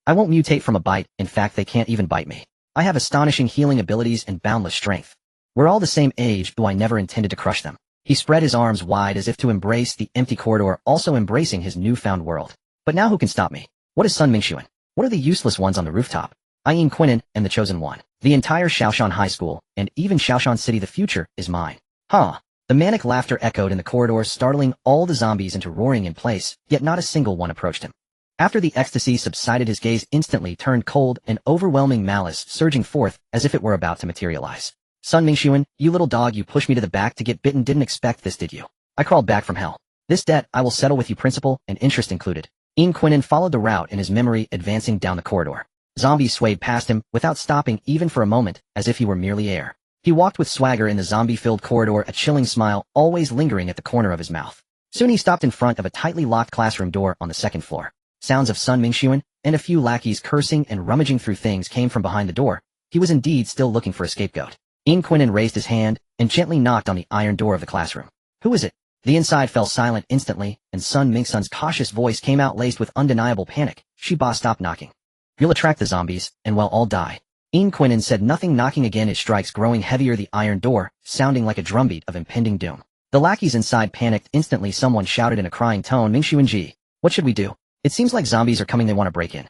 I won't mutate from a bite, in fact they can't even bite me. I have astonishing healing abilities and boundless strength. We're all the same age, though I never intended to crush them. He spread his arms wide as if to embrace the empty corridor, also embracing his newfound world. But now who can stop me? What is Sun Mingxuan? What are the useless ones on the rooftop? I, Ian Quinnen, am the chosen one. The entire Shaoshan High School, and even Shaoshan City, the future, is mine. Huh. The manic laughter echoed in the corridor, startling all the zombies into roaring in place, yet not a single one approached him. After the ecstasy subsided, his gaze instantly turned cold, an overwhelming malice surging forth as if it were about to materialize. Sun Mingxuan, you little dog, you pushed me to the back to get bitten. Didn't expect this, did you? I crawled back from hell. This debt I will settle with you, principal and interest included. Ian Quinnen followed the route in his memory, advancing down the corridor. Zombies swayed past him, without stopping even for a moment, as if he were merely air. He walked with swagger in the zombie-filled corridor, a chilling smile always lingering at the corner of his mouth. Soon he stopped in front of a tightly locked classroom door on the 2nd floor. Sounds of Sun Mingxuan and a few lackeys cursing and rummaging through things came from behind the door. He was indeed still looking for a scapegoat. Ian Quinnen raised his hand and gently knocked on the iron door of the classroom. Who is it? The inside fell silent instantly, and Sun Mingxuan's cautious voice came out, laced with undeniable panic. Boss, stop knocking. You'll attract the zombies, and we'll all die. Ian Quinnen said nothing, knocking again, his strikes growing heavier, the iron door sounding like a drumbeat of impending doom. The lackeys inside panicked instantly. Someone shouted in a crying tone, Mingxuan Ji, what should we do? It seems like zombies are coming, they want to break in.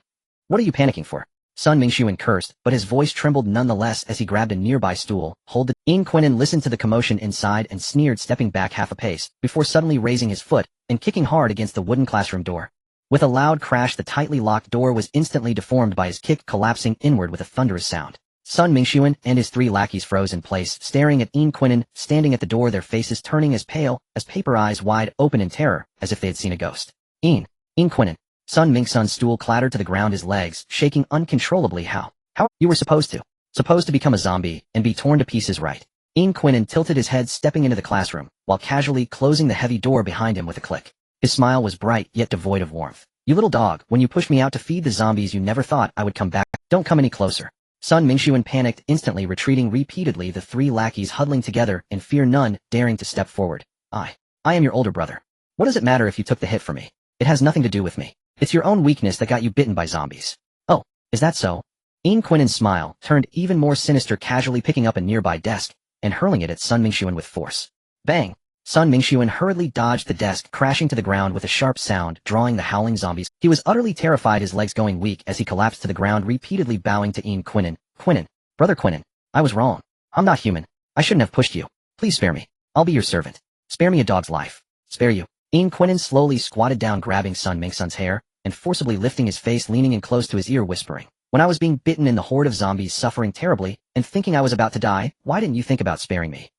What are you panicking for? Sun Mingxuan cursed, but his voice trembled nonetheless as he grabbed a nearby stool. Hold it. Ian Quinnen listened to the commotion inside and sneered, stepping back half a pace, before suddenly raising his foot and kicking hard against the wooden classroom door. With a loud crash, the tightly locked door was instantly deformed by his kick, collapsing inward with a thunderous sound. Sun Mingxuan and his 3 lackeys froze in place, staring at Ian Quinnen, standing at the door, their faces turning as pale as paper, eyes wide open in terror, as if they had seen a ghost. Ian Quinnen. Sun Mingxuan's stool clattered to the ground, his legs shaking uncontrollably. How? You were supposed to become a zombie and be torn to pieces, right? Ian Quinnen tilted his head, stepping into the classroom, while casually closing the heavy door behind him with a click. His smile was bright, yet devoid of warmth. You little dog, when you pushed me out to feed the zombies, you never thought I would come back. Don't come any closer. Sun Mingxuan panicked, instantly retreating repeatedly, the 3 lackeys huddling together in fear, none daring to step forward. I am your older brother. What does it matter if you took the hit for me? It has nothing to do with me. It's your own weakness that got you bitten by zombies. Oh, is that so? Ian Quinnen's smile turned even more sinister, casually picking up a nearby desk and hurling it at Sun Mingxuan with force. Bang! Sun Mingxuan hurriedly dodged the desk, crashing to the ground with a sharp sound, drawing the howling zombies. He was utterly terrified, his legs going weak as he collapsed to the ground, repeatedly bowing to Ian Quinnen. Quinnen, brother Quinnen, I was wrong. I'm not human. I shouldn't have pushed you. Please spare me. I'll be your servant. Spare me a dog's life. Spare you. Ian Quinnen slowly squatted down, grabbing Sun Mingxuan's hair and forcibly lifting his face, leaning in close to his ear, whispering, when I was being bitten in the horde of zombies, suffering terribly, and thinking I was about to die, why didn't you think about sparing me?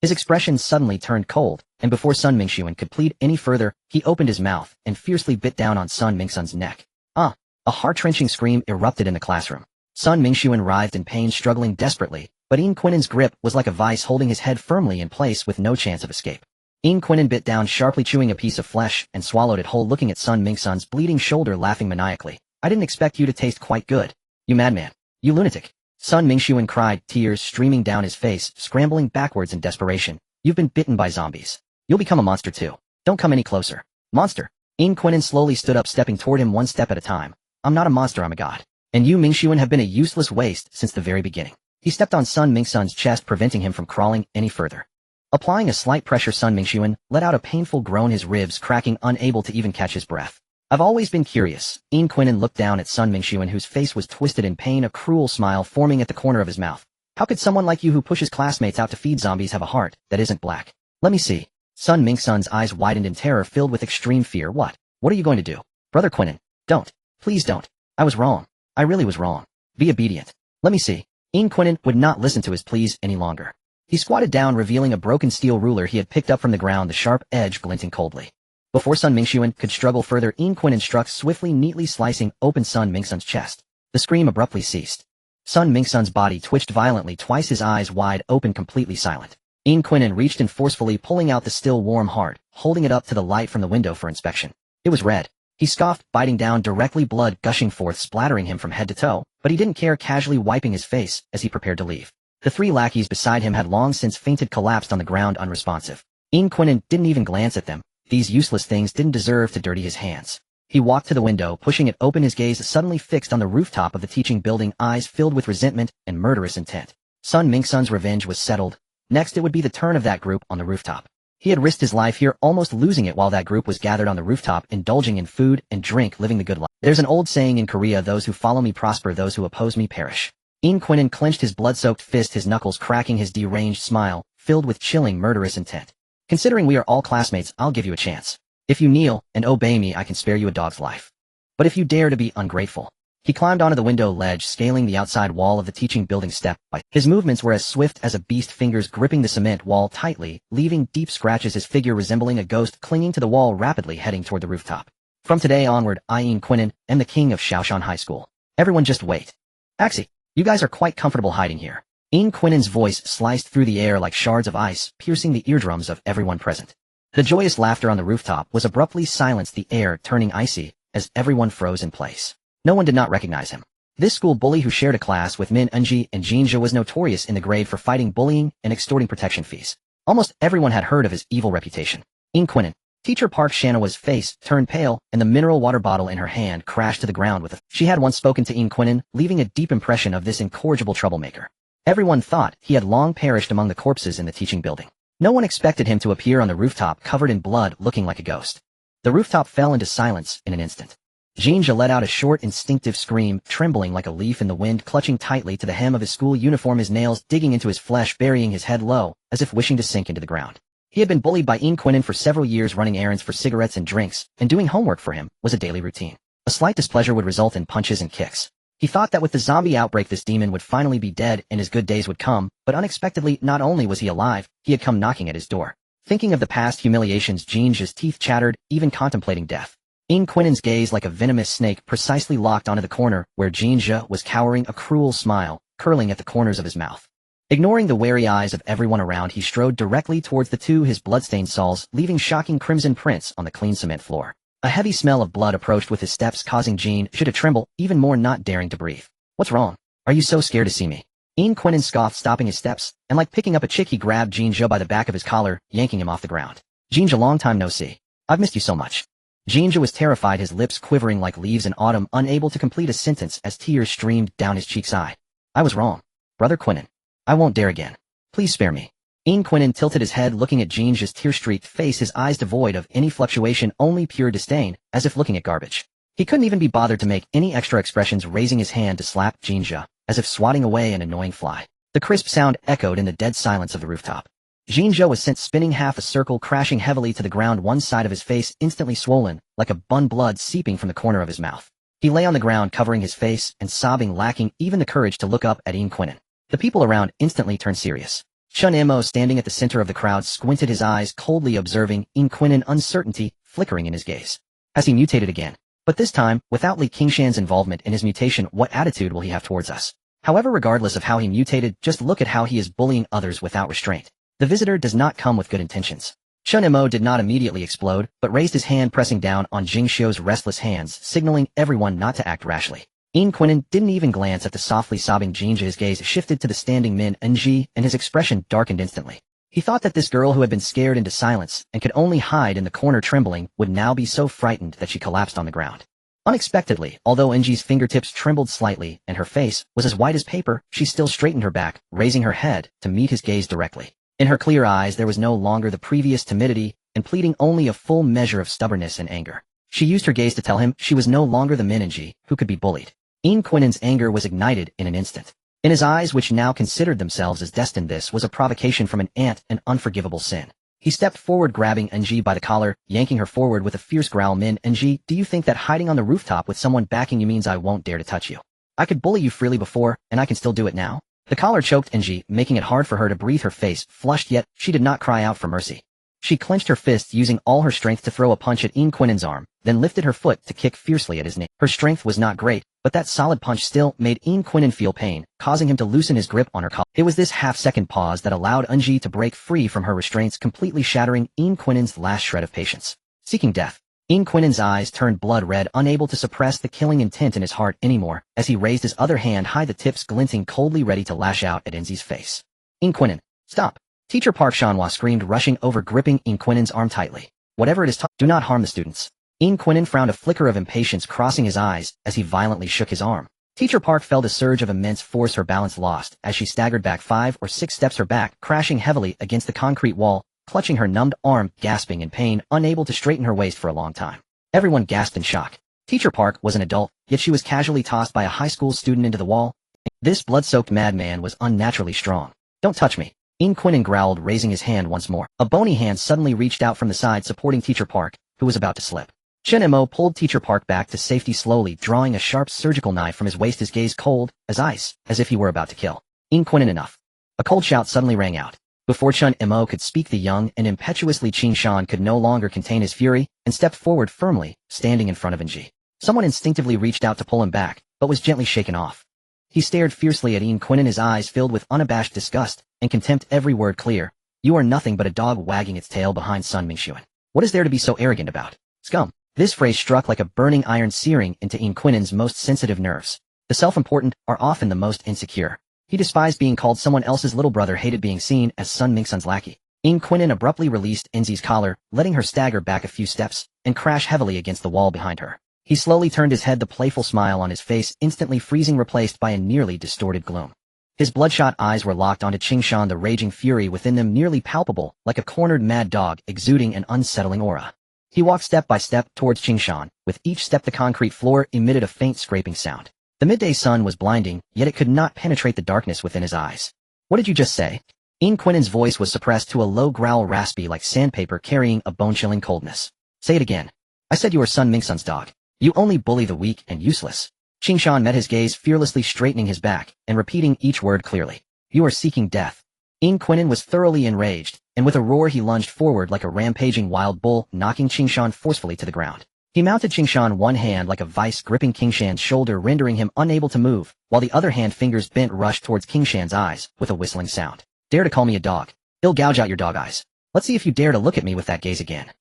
His expression suddenly turned cold, and before Sun Mingxuan could plead any further, he opened his mouth and fiercely bit down on Sun Mingxuan's neck. A heart-wrenching scream erupted in the classroom. Sun Mingxuan writhed in pain, struggling desperately, but Ian Quinnen's grip was like a vice, holding his head firmly in place with no chance of escape. Ian Quinnen bit down, sharply chewing a piece of flesh, and swallowed it whole, looking at Sun Mingxuan's bleeding shoulder, laughing maniacally. I didn't expect you to taste quite good. You madman. You lunatic. Sun Mingxuan cried, tears streaming down his face, scrambling backwards in desperation. You've been bitten by zombies. You'll become a monster too. Don't come any closer. Monster. Ian Quinnen slowly stood up, stepping toward him one step at a time. I'm not a monster, I'm a god. And you, Mingxuan, have been a useless waste since the very beginning. He stepped on Sun Mingxuan's chest, preventing him from crawling any further. Applying a slight pressure, Sun Mingxuan let out a painful groan, his ribs cracking, unable to even catch his breath. I've always been curious. Ian Quinnen looked down at Sun Mingxuan, whose face was twisted in pain, a cruel smile forming at the corner of his mouth. How could someone like you who pushes classmates out to feed zombies have a heart that isn't black? Let me see. Sun Mingsun's eyes widened in terror filled with extreme fear. What? What are you going to do? Brother Quinnen, don't. Please don't. I was wrong. I really was wrong. Be obedient. Let me see. Quinnen would not listen to his pleas any longer. He squatted down, revealing a broken steel ruler he had picked up from the ground, the sharp edge glinting coldly. Before Sun Mingxuan could struggle further, Quinnen struck swiftly, neatly slicing open Sun Mingsun's chest. The scream abruptly ceased. Sun Mingsun's body twitched violently, twice his eyes wide open, completely silent. Quinnen reached in forcefully, pulling out the still warm heart, holding it up to the light from the window for inspection. It was red. He scoffed, biting down directly, blood gushing forth, splattering him from head to toe, but he didn't care, casually wiping his face as he prepared to leave. The three lackeys beside him had long since fainted, collapsed on the ground unresponsive. Quinnen didn't even glance at them. These useless things didn't deserve to dirty his hands. He walked to the window, pushing it open, his gaze suddenly fixed on the rooftop of the teaching building, eyes filled with resentment and murderous intent. Sun Mingsun's revenge was settled. Next it would be the turn of that group on the rooftop. He had risked his life here, almost losing it, while that group was gathered on the rooftop, indulging in food and drink, living the good life. There's an old saying in Korea, those who follow me prosper, those who oppose me perish. Quinnen clenched his blood-soaked fist, his knuckles cracking, his deranged smile filled with chilling, murderous intent. Considering we are all classmates, I'll give you a chance. If you kneel and obey me, I can spare you a dog's life. But if you dare to be ungrateful. He climbed onto the window ledge, scaling the outside wall of the teaching building step by. His movements were as swift as a beast, fingers gripping the cement wall tightly, leaving deep scratches, his figure resembling a ghost clinging to the wall, rapidly heading toward the rooftop. From today onward, I, Quinnen, am the king of Shaoshan High School. Everyone just wait. Axie, you guys are quite comfortable hiding here. Quinnen's voice sliced through the air like shards of ice, piercing the eardrums of everyone present. The joyous laughter on the rooftop was abruptly silenced, the air turning icy as everyone froze in place. No one did not recognize him. This school bully, who shared a class with Min Enji and Jinja, was notorious in the grade for fighting bullying and extorting protection fees. Almost everyone had heard of his evil reputation. Quinnen. Teacher Park Shanawa's face turned pale, and the mineral water bottle in her hand crashed to the ground with a. She had once spoken to Quinnen, leaving a deep impression of this incorrigible troublemaker. Everyone thought he had long perished among the corpses in the teaching building. No one expected him to appear on the rooftop covered in blood, looking like a ghost. The rooftop fell into silence in an instant. Jinja let out a short, instinctive scream, trembling like a leaf in the wind, clutching tightly to the hem of his school uniform, his nails digging into his flesh, burying his head low, as if wishing to sink into the ground. He had been bullied by Quinnen for several years, running errands for cigarettes and drinks, and doing homework for him was a daily routine. A slight displeasure would result in punches and kicks. He thought that with the zombie outbreak this demon would finally be dead and his good days would come, but unexpectedly, not only was he alive, he had come knocking at his door. Thinking of the past humiliations, Jinja's teeth chattered, even contemplating death. Quinnen's gaze, like a venomous snake, precisely locked onto the corner where Jinja was cowering, a cruel smile curling at the corners of his mouth. Ignoring the wary eyes of everyone around, he strode directly towards the two, his bloodstained soles leaving shocking crimson prints on the clean cement floor. A heavy smell of blood approached with his steps, causing Jinja to tremble even more, not daring to breathe. What's wrong? Are you so scared to see me? Quinnen scoffed, stopping his steps, and like picking up a chick, he grabbed Jinja by the back of his collar, yanking him off the ground. Jinja, long time no see. I've missed you so much. Jinja was terrified, his lips quivering like leaves in autumn, unable to complete a sentence as tears streamed down his cheek's eye. I was wrong. Brother Quinnen. I won't dare again. Please spare me. Quinnen tilted his head, looking at Jinja's tear-streaked face, his eyes devoid of any fluctuation, only pure disdain, as if looking at garbage. He couldn't even be bothered to make any extra expressions, raising his hand to slap Jinja, as if swatting away an annoying fly. The crisp sound echoed in the dead silence of the rooftop. Jinja was sent spinning half a circle, crashing heavily to the ground, one side of his face instantly swollen, like a bun, blood seeping from the corner of his mouth. He lay on the ground, covering his face and sobbing, lacking even the courage to look up at Quinnen. The people around instantly turned serious. Chen Mo, standing at the center of the crowd, squinted his eyes, coldly observing Quinnen, uncertainty flickering in his gaze. Has he mutated again? But this time, without Li Qingshan's involvement in his mutation, what attitude will he have towards us? However, regardless of how he mutated, just look at how he is bullying others without restraint. The visitor does not come with good intentions. Chen Mo did not immediately explode, but raised his hand, pressing down on Jingxiu's restless hands, signaling everyone not to act rashly. Quinnen didn't even glance at the softly sobbing Jinja. His gaze shifted to the standing Min Enji, and his expression darkened instantly. He thought that this girl, who had been scared into silence and could only hide in the corner trembling, would now be so frightened that she collapsed on the ground. Unexpectedly, although Enji's fingertips trembled slightly and her face was as white as paper, she still straightened her back, raising her head to meet his gaze directly. In her clear eyes there was no longer the previous timidity and pleading, only a full measure of stubbornness and anger. She used her gaze to tell him she was no longer the Min Enji who could be bullied. Quinnen's anger was ignited in an instant. In his eyes, which now considered themselves as destined, this was a provocation from an unforgivable sin. He stepped forward, grabbing Ng by the collar, yanking her forward with a fierce growl. Min, Ng, do you think that hiding on the rooftop with someone backing you means I won't dare to touch you? I could bully you freely before, and I can still do it now. The collar choked Ng, making it hard for her to breathe. Her face flushed, yet she did not cry out for mercy. She clenched her fists, using all her strength to throw a punch at Ian Quinnen's arm, then lifted her foot to kick fiercely at his knee. Her strength was not great, but that solid punch still made Ian Quinnen feel pain, causing him to loosen his grip on her collar. It was this half-second pause that allowed Ng to break free from her restraints, completely shattering Ian Quinnen's last shred of patience. Seeking death. Ian Quinnen's eyes turned blood red, unable to suppress the killing intent in his heart anymore, as he raised his other hand high, the tips glinting coldly, ready to lash out at Nzi's face. Ian Quinnen, stop! Teacher Park Shanhua screamed, rushing over, gripping Ian Quinnen's arm tightly. Whatever it is, do not harm the students. Ian Quinnen frowned, a flicker of impatience crossing his eyes as he violently shook his arm. Teacher Park felt a surge of immense force, her balance lost as she staggered back 5 or 6 steps, her back crashing heavily against the concrete wall, clutching her numbed arm, gasping in pain, unable to straighten her waist for a long time. Everyone gasped in shock. Teacher Park was an adult, yet she was casually tossed by a high school student into the wall. This blood-soaked madman was unnaturally strong. Don't touch me. Ian Quinnen growled, raising his hand once more. A bony hand suddenly reached out from the side, supporting Teacher Park, who was about to slip. Chen Mo pulled Teacher Park back to safety, slowly drawing a sharp surgical knife from his waist, his gaze cold as ice, as if he were about to kill. Ian Quinnen, enough. A cold shout suddenly rang out. Before Chen Mo could speak, the young and impetuously Qin Shan could no longer contain his fury and stepped forward firmly, standing in front of Ng. Someone instinctively reached out to pull him back, but was gently shaken off. He stared fiercely at Ian Quinnen, his eyes filled with unabashed disgust and contempt, every word clear. You are nothing but a dog wagging its tail behind Sun Mingxuan. What is there to be so arrogant about? Scum. This phrase struck like a burning iron, searing into Ian Quinnen's most sensitive nerves. The self-important are often the most insecure. He despised being called someone else's little brother, hated being seen as Sun Mingxuan's lackey. Ian Quinnen abruptly released Nzi's collar, letting her stagger back a few steps and crash heavily against the wall behind her. He slowly turned his head, the playful smile on his face instantly freezing, replaced by a nearly distorted gloom. His bloodshot eyes were locked onto Qin Shan, the raging fury within them nearly palpable, like a cornered mad dog exuding an unsettling aura. He walked step by step towards Qin Shan. With each step the concrete floor emitted a faint scraping sound. The midday sun was blinding, yet it could not penetrate the darkness within his eyes. What did you just say? Ian Quinnen's voice was suppressed to a low growl, raspy like sandpaper, carrying a bone-chilling coldness. Say it again. I said you were Sun Mingxuan's dog. You only bully the weak and useless. Qin Shan met his gaze, fearlessly straightening his back and repeating each word clearly. You are seeking death. Ian Quinnen was thoroughly enraged, and with a roar he lunged forward like a rampaging wild bull, knocking Qin Shan forcefully to the ground. He mounted Qin Shan, one hand like a vice gripping Qin Shan's shoulder, rendering him unable to move, while the other hand, fingers bent, rushed towards Qin Shan's eyes with a whistling sound. Dare to call me a dog? I'll gouge out your dog eyes. Let's see if you dare to look at me with that gaze again.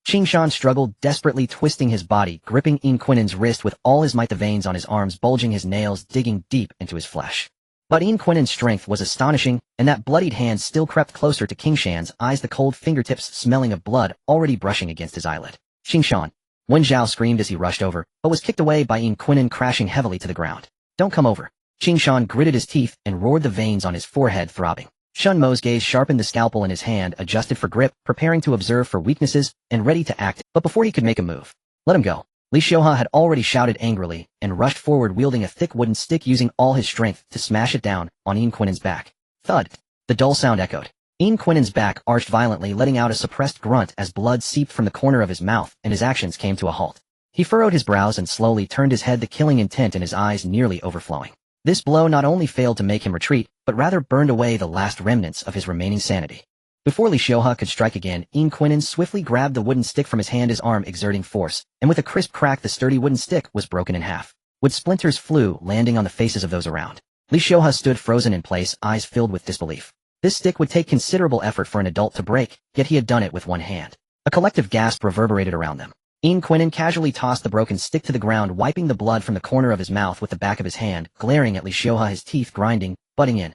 Qin Shan struggled, desperately twisting his body, gripping Ian Quinnen's wrist with all his might, the veins on his arms bulging, his nails digging deep into his flesh. But Ian Quinnen's strength was astonishing, and that bloodied hand still crept closer to Qin Shan's eyes, the cold fingertips smelling of blood already brushing against his eyelid. Qin Shan. Wen Zhao screamed as he rushed over, but was kicked away by Ian Quinnen, crashing heavily to the ground. Don't come over. Qin Shan gritted his teeth and roared, the veins on his forehead throbbing. Chen Mo's gaze sharpened, the scalpel in his hand adjusted for grip, preparing to observe for weaknesses and ready to act, but before he could make a move. Let him go. Li Xiuhua had already shouted angrily and rushed forward, wielding a thick wooden stick, using all his strength to smash it down on Ian Quinnen's back. Thud. The dull sound echoed. Ian Quinnen's back arched violently, letting out a suppressed grunt as blood seeped from the corner of his mouth and his actions came to a halt. He furrowed his brows and slowly turned his head, the killing intent in his eyes nearly overflowing. This blow not only failed to make him retreat, but rather burned away the last remnants of his remaining sanity. Before Li Xiuhua could strike again, Ian Quinnen swiftly grabbed the wooden stick from his hand, his arm exerting force, and with a crisp crack the sturdy wooden stick was broken in half. Wood splinters flew, landing on the faces of those around. Li Xiuhua stood frozen in place, eyes filled with disbelief. This stick would take considerable effort for an adult to break, yet he had done it with one hand. A collective gasp reverberated around them. Ian Quinnen casually tossed the broken stick to the ground, wiping the blood from the corner of his mouth with the back of his hand, glaring at Li Xiuhua, his teeth grinding, butting in.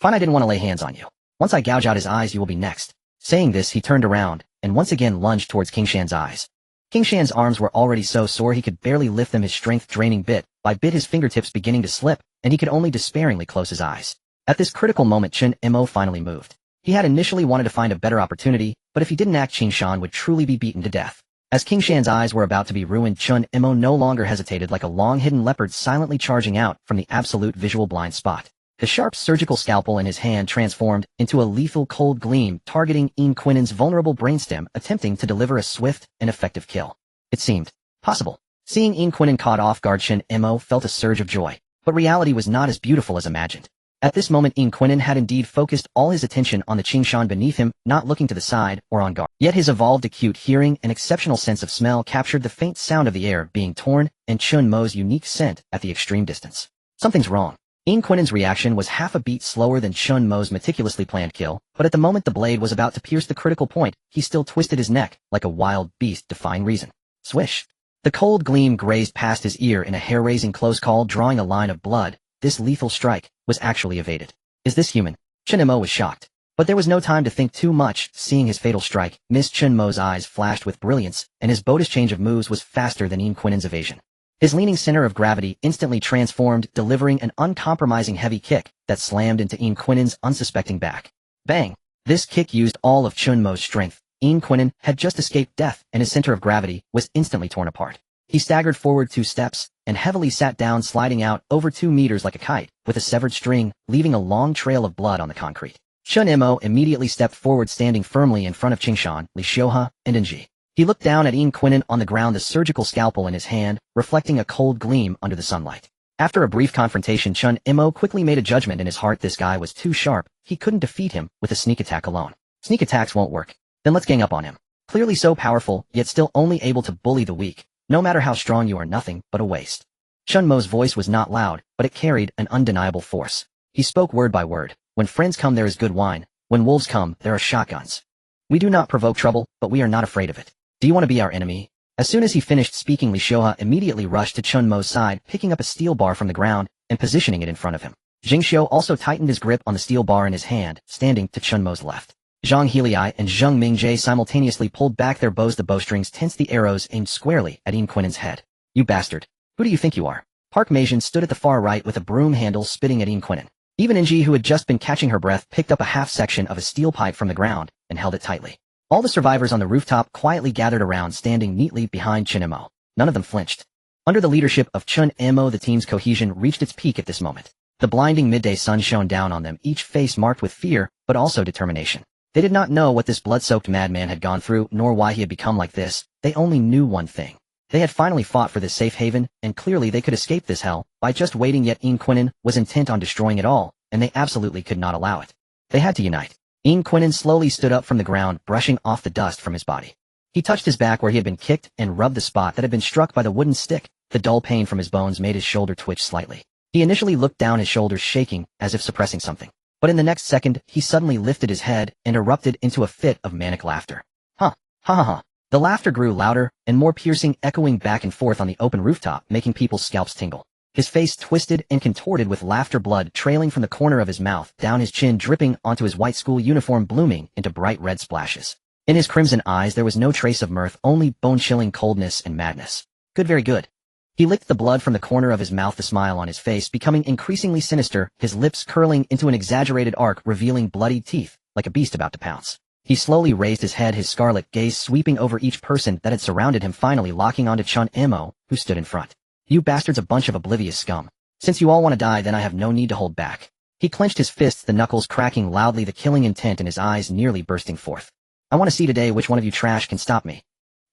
Fine, I didn't want to lay hands on you. Once I gouge out his eyes, you will be next. Saying this, he turned around, and once again lunged towards Qin Shan's eyes. Qin Shan's arms were already so sore he could barely lift them, his strength draining bit by bit, his fingertips beginning to slip, and he could only despairingly close his eyes. At this critical moment, Chen Mo finally moved. He had initially wanted to find a better opportunity, but if he didn't act, Qin Shan would truly be beaten to death. As Qin Shan's eyes were about to be ruined, Chen Mo no longer hesitated, like a long-hidden leopard silently charging out from the absolute visual blind spot. The sharp surgical scalpel in his hand transformed into a lethal cold gleam targeting Ian Quinnen's vulnerable brainstem, attempting to deliver a swift and effective kill. It seemed possible. Seeing Ian Quinnen caught off guard, Chen Mo felt a surge of joy. But reality was not as beautiful as imagined. At this moment, Ian Quinnen had indeed focused all his attention on the Qingshan beneath him, not looking to the side or on guard. Yet his evolved acute hearing and exceptional sense of smell captured the faint sound of the air being torn and Chen Mo's unique scent at the extreme distance. Something's wrong. Ian Quinnen's reaction was half a beat slower than Chen Mo's meticulously planned kill, but at the moment the blade was about to pierce the critical point, he still twisted his neck like a wild beast defying reason. Swish! The cold gleam grazed past his ear in a hair-raising close call, drawing a line of blood. This lethal strike was actually evaded. Is this human? Chen Mo was shocked. But there was no time to think too much. Seeing his fatal strike, Miss Chen Mo's eyes flashed with brilliance, and his boldest change of moves was faster than Ian Quinnen's evasion. His leaning center of gravity instantly transformed, delivering an uncompromising heavy kick that slammed into Ian Quinnen's unsuspecting back. Bang! This kick used all of Chen Mo's strength. Ian Quinnen had just escaped death, and his center of gravity was instantly torn apart. He staggered forward 2 steps, and heavily sat down, sliding out over 2 meters like a kite, with a severed string, leaving a long trail of blood on the concrete. Chen Mo immediately stepped forward, standing firmly in front of Qingshan, Li Xiuhe, and Enji. He looked down at Ian Quinnen on the ground, the surgical scalpel in his hand, reflecting a cold gleam under the sunlight. After a brief confrontation, Chen Mo quickly made a judgment in his heart. This guy was too sharp. He couldn't defeat him with a sneak attack alone. Sneak attacks won't work. Then let's gang up on him. Clearly so powerful, yet still only able to bully the weak. No matter how strong you are, nothing but a waste. Chen Mo's voice was not loud, but it carried an undeniable force. He spoke word by word. When friends come, there is good wine. When wolves come, there are shotguns. We do not provoke trouble, but we are not afraid of it. Do you want to be our enemy? As soon as he finished speaking, Li Xiuhe immediately rushed to Chen Mo's side, picking up a steel bar from the ground and positioning it in front of him. Jing Xiu also tightened his grip on the steel bar in his hand, standing to Chen Mo's left. Zhang Helii and Zheng Mingjie simultaneously pulled back their bows. The bowstrings tensed, the arrows aimed squarely at Ian Quinnen's head. You bastard. Who do you think you are? Park Meijian stood at the far right with a broom handle, spitting at Ian Quinnen. Even Enji, who had just been catching her breath, picked up a half section of a steel pipe from the ground and held it tightly. All the survivors on the rooftop quietly gathered around, standing neatly behind Chen Mo. None of them flinched. Under the leadership of Chen Mo, the team's cohesion reached its peak at this moment. The blinding midday sun shone down on them, each face marked with fear, but also determination. They did not know what this blood-soaked madman had gone through, nor why he had become like this. They only knew one thing. They had finally fought for this safe haven, and clearly they could escape this hell by just waiting, yet Ian Quinnen was intent on destroying it all, and they absolutely could not allow it. They had to unite. Ian Quinnen slowly stood up from the ground, brushing off the dust from his body. He touched his back where he had been kicked and rubbed the spot that had been struck by the wooden stick. The dull pain from his bones made his shoulder twitch slightly. He initially looked down, his shoulders shaking, as if suppressing something. But in the next second, he suddenly lifted his head and erupted into a fit of manic laughter. Ha! Ha ha ha! The laughter grew louder and more piercing, echoing back and forth on the open rooftop, making people's scalps tingle. His face twisted and contorted with laughter, blood trailing from the corner of his mouth, down his chin, dripping onto his white school uniform, blooming into bright red splashes. In his crimson eyes there was no trace of mirth, only bone-chilling coldness and madness. Good, very good. He licked the blood from the corner of his mouth, the smile on his face becoming increasingly sinister, his lips curling into an exaggerated arc, revealing bloody teeth, like a beast about to pounce. He slowly raised his head, his scarlet gaze sweeping over each person that had surrounded him, finally locking onto Chen Mo, who stood in front. You bastards, a bunch of oblivious scum. Since you all want to die, then I have no need to hold back. He clenched his fists, the knuckles cracking loudly, the killing intent in his eyes nearly bursting forth. I want to see today which one of you trash can stop me.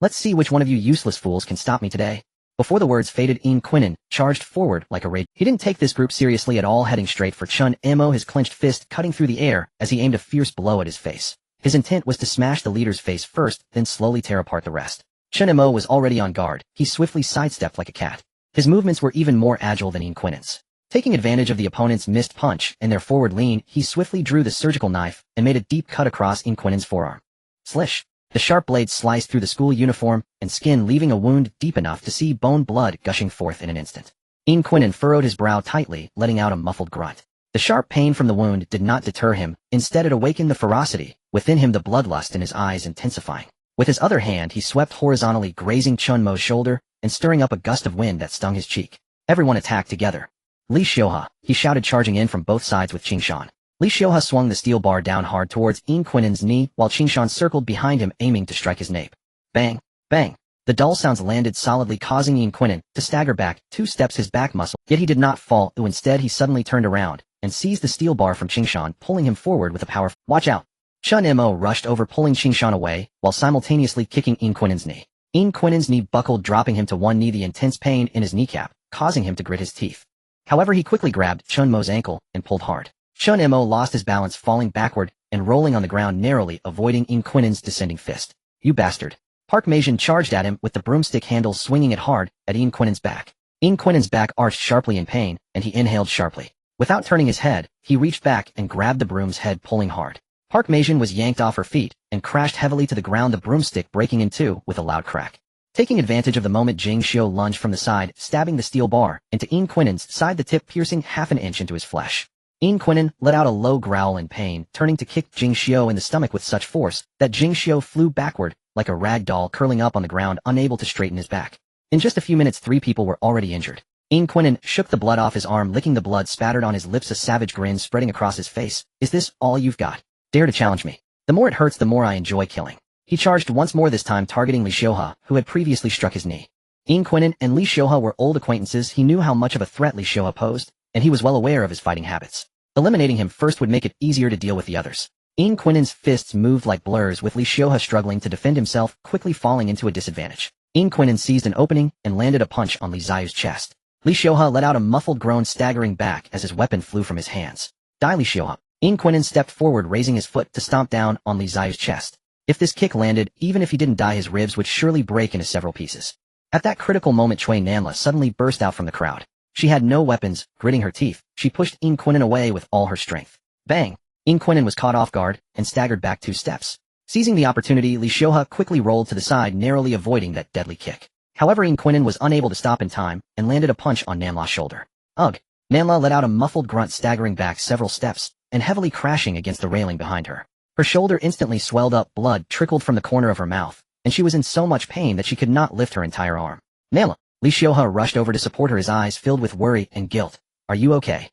Let's see which one of you useless fools can stop me today. Before the words faded, Ian Quinnen charged forward like a rage. He didn't take this group seriously at all, heading straight for Chen Mo, his clenched fist cutting through the air as he aimed a fierce blow at his face. His intent was to smash the leader's face first, then slowly tear apart the rest. Chen Mo was already on guard. He swiftly sidestepped like a cat. His movements were even more agile than Ian Quinnen's. Taking advantage of the opponent's missed punch and their forward lean, he swiftly drew the surgical knife and made a deep cut across Ian Quinnen's forearm. Slish! The sharp blade sliced through the school uniform and skin, leaving a wound deep enough to see bone blood gushing forth in an instant. Ian Quinnen furrowed his brow tightly, letting out a muffled grunt. The sharp pain from the wound did not deter him. Instead, it awakened the ferocity within him, the bloodlust in his eyes intensifying. With his other hand, he swept horizontally, grazing Chen Mo's shoulder and stirring up a gust of wind that stung his cheek. Everyone attacked together. Li Xiuhe, he shouted, charging in from both sides with Qingshan. Li Xiuhe swung the steel bar down hard towards Ian Quinnen's knee, while Qingshan circled behind him, aiming to strike his nape. Bang! Bang! The dull sounds landed solidly, causing Ian Quinnen to stagger back 2 steps, his back muscle. Yet he did not fall. Instead, he suddenly turned around, and seized the steel bar from Qingshan, pulling him forward with a powerful "Watch out!" Chen Mo rushed over, pulling Qingshan away, while simultaneously kicking Quinen's knee. Quinen's knee buckled, dropping him to one knee, the intense pain in his kneecap, causing him to grit his teeth. However, he quickly grabbed Chen Mo's ankle and pulled hard. Chen Mo lost his balance, falling backward and rolling on the ground, narrowly avoiding Quinen's descending fist. "You bastard!" Park Mei-jin charged at him with the broomstick handle, swinging it hard at Quinen's back. Quinen's back arched sharply in pain, and he inhaled sharply. Without turning his head, he reached back and grabbed the broom's head, pulling hard. Park Mei-jin was yanked off her feet and crashed heavily to the ground, the broomstick breaking in two with a loud crack. Taking advantage of the moment, Jing Xiu lunged from the side, stabbing the steel bar into Quinen's side, the tip piercing half an inch into his flesh. Quinen let out a low growl in pain, turning to kick Jing Xiu in the stomach with such force that Jing Xiu flew backward like a rag doll, curling up on the ground, unable to straighten his back. In just a few minutes, 3 people were already injured. Quinen shook the blood off his arm, licking the blood spattered on his lips, a savage grin spreading across his face. "Is this all you've got? Dare to challenge me? The more it hurts, the more I enjoy killing." He charged once more, this time targeting Li Xiuhe, who had previously struck his knee. Quinen and Li Xiuhe were old acquaintances. He knew how much of a threat Li Xiuhe posed, and he was well aware of his fighting habits. Eliminating him first would make it easier to deal with the others. Quinen's fists moved like blurs, with Li Xiuhe struggling to defend himself, quickly falling into a disadvantage. Quinen seized an opening and landed a punch on Li Xiu's chest. Li Xiuhe let out a muffled groan, staggering back as his weapon flew from his hands. "Die, Li Xiuhe." Quinen stepped forward, raising his foot to stomp down on Li Xiu's chest. If this kick landed, even if he didn't die, his ribs would surely break into several pieces. At that critical moment, Cui Nanla suddenly burst out from the crowd. She had no weapons. Gritting her teeth, she pushed Quinen away with all her strength. Bang! Quinen was caught off guard and staggered back 2 steps. Seizing the opportunity, Li Xiuhe quickly rolled to the side, narrowly avoiding that deadly kick. However, Quinen was unable to stop in time and landed a punch on Nanla's shoulder. Ugh! Nanla let out a muffled grunt, staggering back several steps and heavily crashing against the railing behind her. Her shoulder instantly swelled up, blood trickled from the corner of her mouth, and she was in so much pain that she could not lift her entire arm. "Nanla!" Li Xiuhe rushed over to support her, his eyes filled with worry and guilt. "Are you okay?"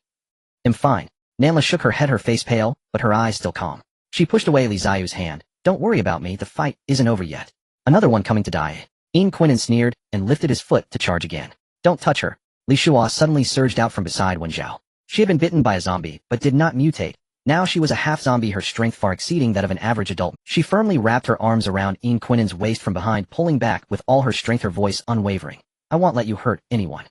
"I'm fine." Nanla shook her head, her face pale, but her eyes still calm. She pushed away Li Xiu's hand. "Don't worry about me, the fight isn't over yet. Another one coming to die." Quinen sneered and lifted his foot to charge again. "Don't touch her." Li Xiuhe suddenly surged out from beside Wen Zhao. She had been bitten by a zombie, but did not mutate. Now she was a half-zombie, her strength far exceeding that of an average adult. She firmly wrapped her arms around Quinen's waist from behind, pulling back with all her strength, her voice unwavering. "I won't let you hurt anyone."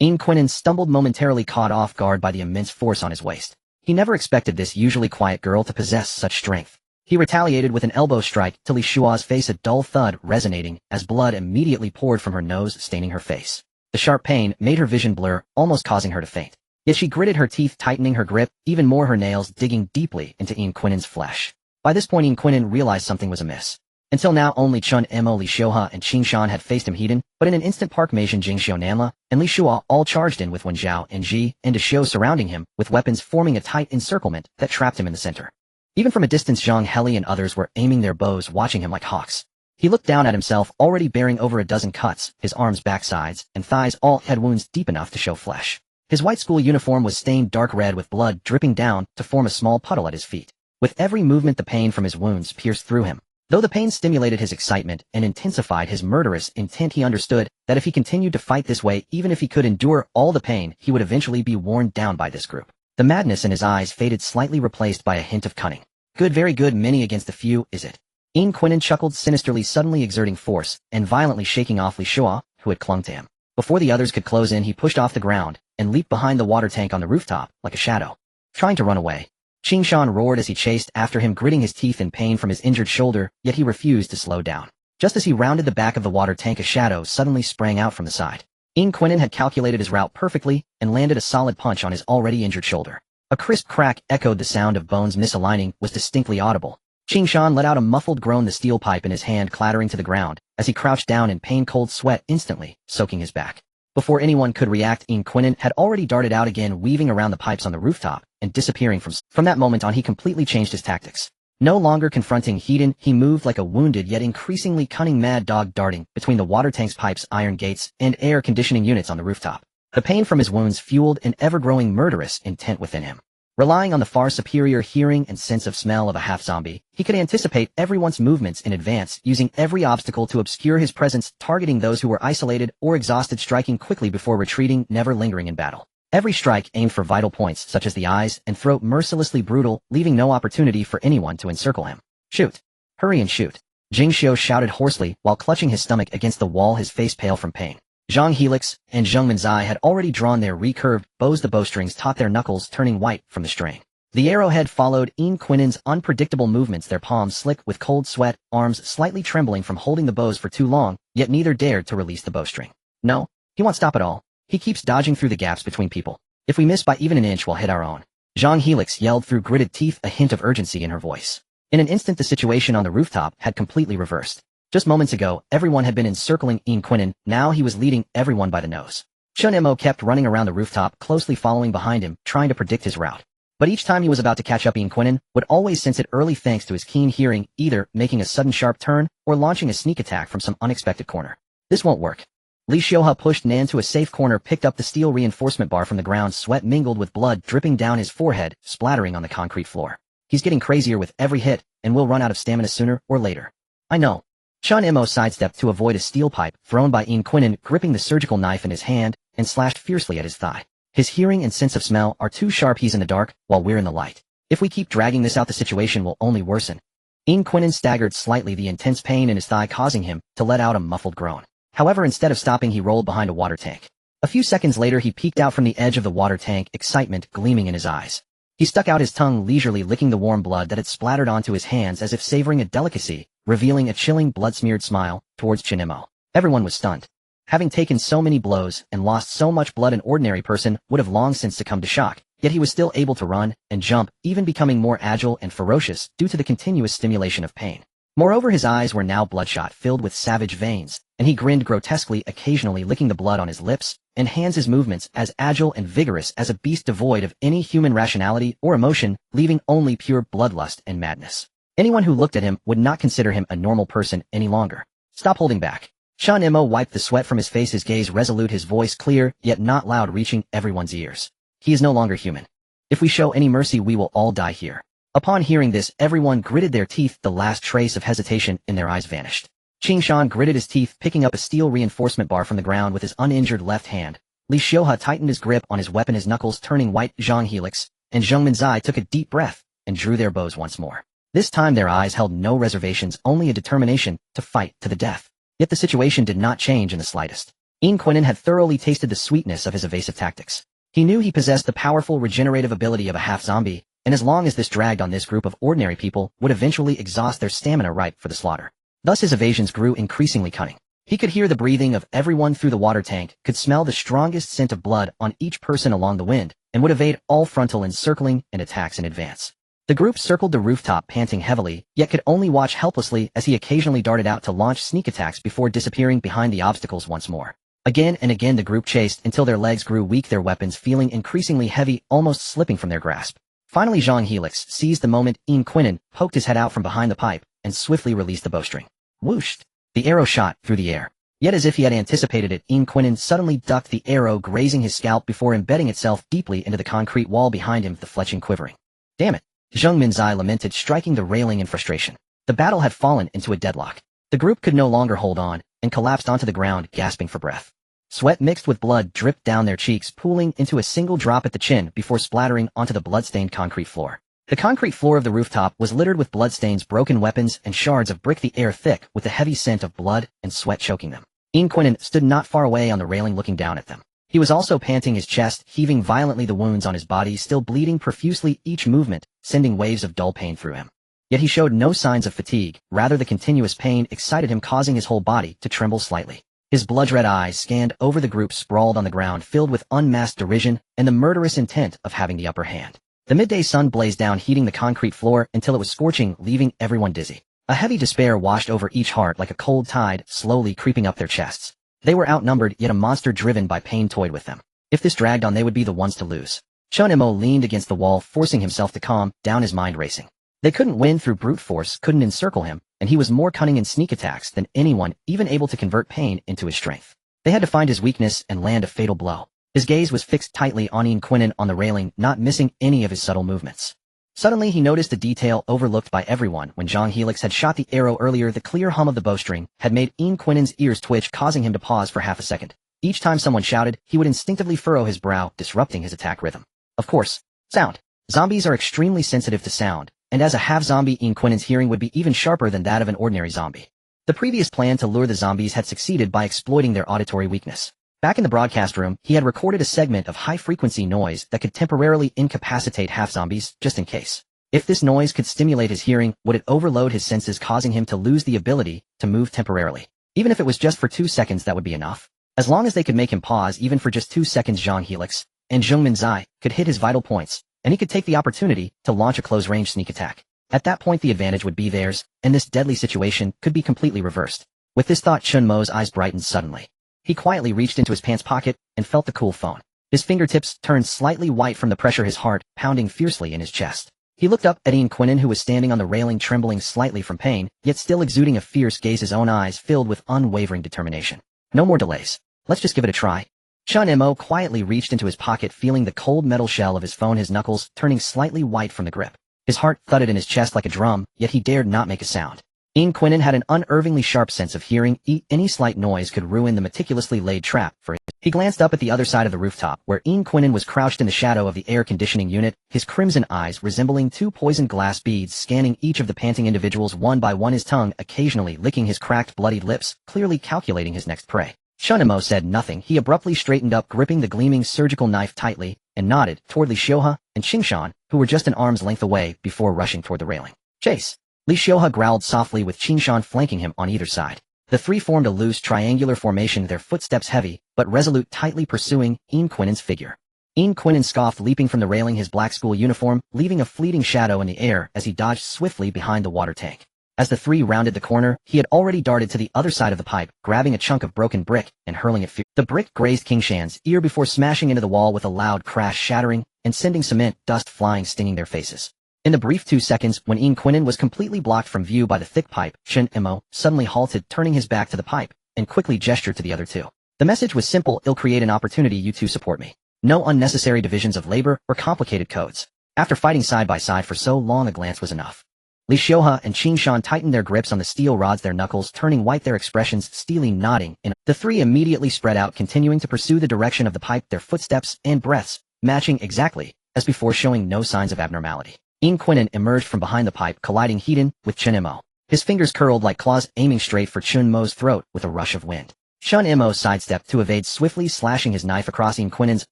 Quinen stumbled, momentarily caught off guard by the immense force on his waist. He never expected this usually quiet girl to possess such strength. He retaliated with an elbow strike to Li Xiuhe's face, a dull thud resonating as blood immediately poured from her nose, staining her face. The sharp pain made her vision blur, almost causing her to faint. Yet she gritted her teeth, tightening her grip, even more, her nails digging deeply into Quinen's flesh. By this point, Quinen realized something was amiss. Until now, only Chen Mo, Li Xiuhe, and Qingshan had faced him hidden, but in an instant, Park Mei-jin, Jing Xiu, Nanla, and Li Xiuhe all charged in, with Wen Zhao and Ji and Xiu surrounding him, with weapons forming a tight encirclement that trapped him in the center. Even from a distance, Zhang Heli and others were aiming their bows, watching him like hawks. He looked down at himself, already bearing over a dozen cuts. His arms, backsides, and thighs all had wounds deep enough to show flesh. His white school uniform was stained dark red, with blood dripping down to form a small puddle at his feet. With every movement, the pain from his wounds pierced through him. Though the pain stimulated his excitement and intensified his murderous intent, he understood that if he continued to fight this way, even if he could endure all the pain, he would eventually be worn down by this group. The madness in his eyes faded, slightly replaced by a hint of cunning. "Good, very good, many against a few, is it?" Quinen chuckled sinisterly, suddenly exerting force and violently shaking off Li Xiuhe, who had clung to him. Before the others could close in, he pushed off the ground and leaped behind the water tank on the rooftop like a shadow, trying to run away. Qingshan roared as he chased after him, gritting his teeth in pain from his injured shoulder, yet he refused to slow down. Just as he rounded the back of the water tank, a shadow suddenly sprang out from the side. Quinen had calculated his route perfectly and landed a solid punch on his already injured shoulder. A crisp crack echoed, the sound of bones misaligning was distinctly audible. Qingshan let out a muffled groan, the steel pipe in his hand clattering to the ground as he crouched down in pain, cold sweat instantly soaking his back. Before anyone could react, Quinen had already darted out again, weaving around the pipes on the rooftop and disappearing from that moment on. He completely changed his tactics. No longer confronting Hedon, he moved like a wounded yet increasingly cunning mad dog, darting between the water tank's pipes, iron gates, and air conditioning units on the rooftop. The pain from his wounds fueled an ever-growing murderous intent within him. Relying on the far superior hearing and sense of smell of a half-zombie, he could anticipate everyone's movements in advance, using every obstacle to obscure his presence, targeting those who were isolated or exhausted, striking quickly before retreating, never lingering in battle. Every strike aimed for vital points such as the eyes and throat, mercilessly brutal, leaving no opportunity for anyone to encircle him. Shoot! Hurry and shoot! Jing Xiu shouted hoarsely while clutching his stomach against the wall, his face pale from pain. Zhang Helix and Zheng Minzai had already drawn their recurved bows, the bowstrings taut, their knuckles turning white from the strain. The arrowhead followed Yin Quinnen's unpredictable movements, their palms slick with cold sweat, arms slightly trembling from holding the bows for too long, yet neither dared to release the bowstring. No, he won't stop at all. He keeps dodging through the gaps between people. If we miss by even an inch, we'll hit our own. Zhang Helix yelled through gritted teeth, a hint of urgency in her voice. In an instant, the situation on the rooftop had completely reversed. Just moments ago, everyone had been encircling Yin Quinnen, now he was leading everyone by the nose. Chen Mo kept running around the rooftop, closely following behind him, trying to predict his route. But each time he was about to catch up, Yin Quinnen would always sense it early thanks to his keen hearing, either making a sudden sharp turn or launching a sneak attack from some unexpected corner. This won't work. Li Xiuhe pushed Nan to a safe corner, picked up the steel reinforcement bar from the ground, sweat mingled with blood dripping down his forehead, splattering on the concrete floor. He's getting crazier with every hit, and will run out of stamina sooner or later. I know. Chen Mo sidestepped to avoid a steel pipe thrown by Yin Quinnen, gripping the surgical knife in his hand, and slashed fiercely at his thigh. His hearing and sense of smell are too sharp. He's in the dark, while we're in the light. If we keep dragging this out, the situation will only worsen. Yin Quinnen staggered slightly, the intense pain in his thigh causing him to let out a muffled groan. However, instead of stopping, he rolled behind a water tank. A few seconds later, he peeked out from the edge of the water tank, excitement gleaming in his eyes. He stuck out his tongue, leisurely licking the warm blood that had splattered onto his hands as if savoring a delicacy, revealing a chilling, blood-smeared smile towards Chen Mo. Everyone was stunned. Having taken so many blows and lost so much blood, an ordinary person would have long since succumbed to shock, yet he was still able to run and jump, even becoming more agile and ferocious due to the continuous stimulation of pain. Moreover, his eyes were now bloodshot, filled with savage veins, and he grinned grotesquely, occasionally licking the blood on his lips, and hands, his movements as agile and vigorous as a beast, devoid of any human rationality or emotion, leaving only pure bloodlust and madness. Anyone who looked at him would not consider him a normal person any longer. Stop holding back. Chen Mo wiped the sweat from his face, his gaze resolute, his voice clear, yet not loud, reaching everyone's ears. He is no longer human. If we show any mercy, we will all die here. Upon hearing this, everyone gritted their teeth, the last trace of hesitation in their eyes vanished. Qing Shan gritted his teeth, picking up a steel reinforcement bar from the ground with his uninjured left hand. Li Xiuhe tightened his grip on his weapon, his knuckles turning white. Zhang Helix and Zheng Minzai took a deep breath and drew their bows once more. This time their eyes held no reservations, only a determination to fight to the death. Yet the situation did not change in the slightest. Yin Quinnen had thoroughly tasted the sweetness of his evasive tactics. He knew he possessed the powerful regenerative ability of a half-zombie, and as long as this dragged on, this group of ordinary people would eventually exhaust their stamina ripe for the slaughter. Thus his evasions grew increasingly cunning. He could hear the breathing of everyone through the water tank, could smell the strongest scent of blood on each person along the wind, and would evade all frontal encircling and attacks in advance. The group circled the rooftop, panting heavily, yet could only watch helplessly as he occasionally darted out to launch sneak attacks before disappearing behind the obstacles once more. Again and again the group chased until their legs grew weak, their weapons feeling increasingly heavy, almost slipping from their grasp. Finally Zhang Helix seized the moment. Yin Quinnen poked his head out from behind the pipe and swiftly released the bowstring. Whooshed! The arrow shot through the air. Yet as if he had anticipated it, Yin Quinnen suddenly ducked, the arrow grazing his scalp before embedding itself deeply into the concrete wall behind him, the fletching quivering. Damn it! Zheng Minzai lamented, striking the railing in frustration. The battle had fallen into a deadlock. The group could no longer hold on, and collapsed onto the ground, gasping for breath. Sweat mixed with blood dripped down their cheeks, pooling into a single drop at the chin before splattering onto the blood-stained concrete floor. The concrete floor of the rooftop was littered with bloodstains, broken weapons, and shards of brick, the air thick with the heavy scent of blood and sweat choking them. Yin Quinnen stood not far away on the railing, looking down at them. He was also panting, his chest heaving violently, the wounds on his body still bleeding profusely, each movement sending waves of dull pain through him. Yet he showed no signs of fatigue, rather the continuous pain excited him, causing his whole body to tremble slightly. His blood-red eyes scanned over the group sprawled on the ground, filled with unmasked derision and the murderous intent of having the upper hand. The midday sun blazed down, heating the concrete floor until it was scorching, leaving everyone dizzy. A heavy despair washed over each heart like a cold tide, slowly creeping up their chests. They were outnumbered, yet a monster driven by pain toyed with them. If this dragged on, they would be the ones to lose. Chen Mo leaned against the wall, forcing himself to calm down, his mind racing. They couldn't win through brute force, couldn't encircle him, and he was more cunning in sneak attacks than anyone, even able to convert pain into his strength. They had to find his weakness and land a fatal blow. His gaze was fixed tightly on Yin Quinnen on the railing, not missing any of his subtle movements. Suddenly he noticed a detail overlooked by everyone. When Zhang Helix had shot the arrow earlier, the clear hum of the bowstring had made Yin Quinnen's ears twitch, causing him to pause for half a second. Each time someone shouted, he would instinctively furrow his brow, disrupting his attack rhythm. Of course, sound. Zombies are extremely sensitive to sound, and as a half-zombie, Ian Quinnen's hearing would be even sharper than that of an ordinary zombie. The previous plan to lure the zombies had succeeded by exploiting their auditory weakness. Back in the broadcast room, he had recorded a segment of high-frequency noise that could temporarily incapacitate half-zombies, just in case. If this noise could stimulate his hearing, would it overload his senses, causing him to lose the ability to move temporarily? Even if it was just for 2 seconds, that would be enough. As long as they could make him pause even for just 2 seconds, Zhang Helix and Zheng Minzai could hit his vital points, and he could take the opportunity to launch a close-range sneak attack. At that point, the advantage would be theirs, and this deadly situation could be completely reversed. With this thought, Chen Mo's eyes brightened suddenly. He quietly reached into his pants pocket and felt the cool phone. His fingertips turned slightly white from the pressure, his heart pounding fiercely in his chest. He looked up at Ian Quinnen, who was standing on the railing, trembling slightly from pain, yet still exuding a fierce gaze, his own eyes filled with unwavering determination. No more delays. Let's just give it a try. Chen Mo quietly reached into his pocket, feeling the cold metal shell of his phone, his knuckles turning slightly white from the grip. His heart thudded in his chest like a drum, yet he dared not make a sound. Ian Quinnen had an unervingly sharp sense of hearing. Any slight noise could ruin the meticulously laid trap for him. He glanced up at the other side of the rooftop, where Ian Quinnen was crouched in the shadow of the air conditioning unit, his crimson eyes resembling 2 poisoned glass beads, scanning each of the panting individuals one by one, his tongue occasionally licking his cracked, bloodied lips, clearly calculating his next prey. Chen Mo said nothing. He abruptly straightened up, gripping the gleaming surgical knife tightly, and nodded toward Li Xiuhe and Qingshan, who were just an arm's length away, before rushing toward the railing. Chase! Li Xiuhe growled softly, with Qingshan flanking him on either side. The three formed a loose triangular formation, their footsteps heavy, but resolute, tightly pursuing Ian Quinnen's figure. Ian Quinnen scoffed, leaping from the railing, his black school uniform leaving a fleeting shadow in the air as he dodged swiftly behind the water tank. As the three rounded the corner, he had already darted to the other side of the pipe, grabbing a chunk of broken brick and hurling it. The brick grazed Qingshan's ear before smashing into the wall with a loud crash, shattering and sending cement dust flying, stinging their faces. In the brief 2 seconds, when Ian Quinnen was completely blocked from view by the thick pipe, Chen Mo suddenly halted, turning his back to the pipe, and quickly gestured to the other two. The message was simple: "I'll create an opportunity, you two support me. No unnecessary divisions of labor or complicated codes." After fighting side by side for so long, a glance was enough. Li Xiuhe and Qingshan tightened their grips on the steel rods, their knuckles turning white, their expressions steely, nodding. The three immediately spread out, continuing to pursue the direction of the pipe, their footsteps and breaths matching exactly as before, showing no signs of abnormality. Ian Quinnen emerged from behind the pipe, colliding head-on with Chen Mo. His fingers curled like claws, aiming straight for Chen Mo's throat with a rush of wind. Chen Mo sidestepped to evade, swiftly slashing his knife across Ian Quinnen's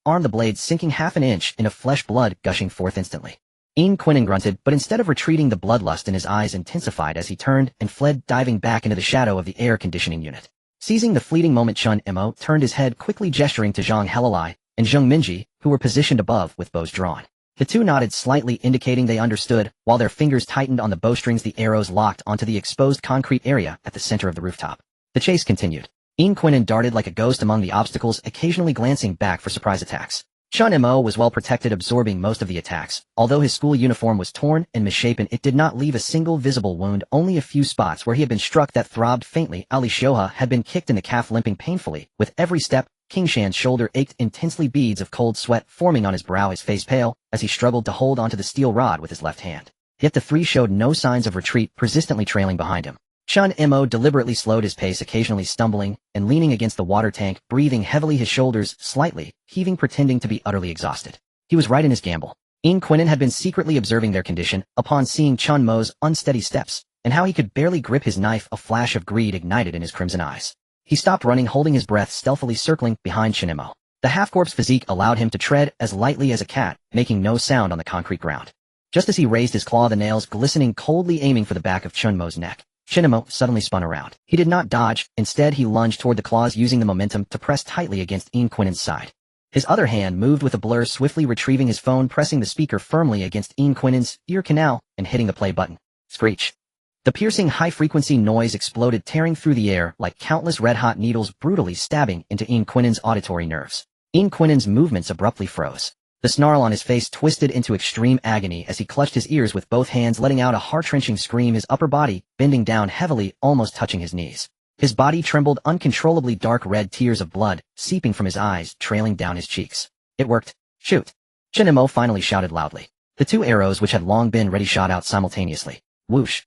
arm, the blade sinking half an inch into flesh, blood gushing forth instantly. Ian Quinnen grunted, but instead of retreating, the bloodlust in his eyes intensified as he turned and fled, diving back into the shadow of the air conditioning unit. Seizing the fleeting moment, Chen Mo turned his head, quickly gesturing to Zhang Helilai and Zheng Minji, who were positioned above with bows drawn. The two nodded slightly, indicating they understood, while their fingers tightened on the bowstrings, the arrows locked onto the exposed concrete area at the center of the rooftop. The chase continued. Ian Quinnen darted like a ghost among the obstacles, occasionally glancing back for surprise attacks. Chen Mo was well protected, absorbing most of the attacks. Although his school uniform was torn and misshapen, it did not leave a single visible wound, only a few spots where he had been struck that throbbed faintly. Li Xiuhe had been kicked in the calf, limping painfully with every step. Qingshan's shoulder ached intensely, beads of cold sweat forming on his brow, his face pale, as he struggled to hold onto the steel rod with his left hand. Yet the three showed no signs of retreat, persistently trailing behind him. Chen Mo deliberately slowed his pace, occasionally stumbling and leaning against the water tank, breathing heavily, his shoulders slightly heaving, pretending to be utterly exhausted. He was right in his gamble. Ian Quinnen had been secretly observing their condition. Upon seeing Chen Mo's unsteady steps and how he could barely grip his knife, a flash of greed ignited in his crimson eyes. He stopped running, holding his breath, stealthily circling behind Chen Mo. The half-corpse physique allowed him to tread as lightly as a cat, making no sound on the concrete ground. Just as he raised his claw, the nails glistening coldly, aiming for the back of Chen Mo's neck. Chen Mo suddenly spun around. He did not dodge. Instead, he lunged toward the claws, using the momentum to press tightly against Ian Quinnen's side. His other hand moved with a blur, swiftly retrieving his phone, pressing the speaker firmly against Ian Quinnen's ear canal, and hitting the play button. Screech. The piercing high-frequency noise exploded, tearing through the air like countless red-hot needles, brutally stabbing into Ian Quinnen's auditory nerves. Ian Quinnen's movements abruptly froze. The snarl on his face twisted into extreme agony as he clutched his ears with both hands, letting out a heart-wrenching scream, his upper body bending down heavily, almost touching his knees. His body trembled uncontrollably, dark red tears of blood seeping from his eyes, trailing down his cheeks. It worked. Shoot! Chen Mo finally shouted loudly. The two arrows, which had long been ready, shot out simultaneously. Whoosh!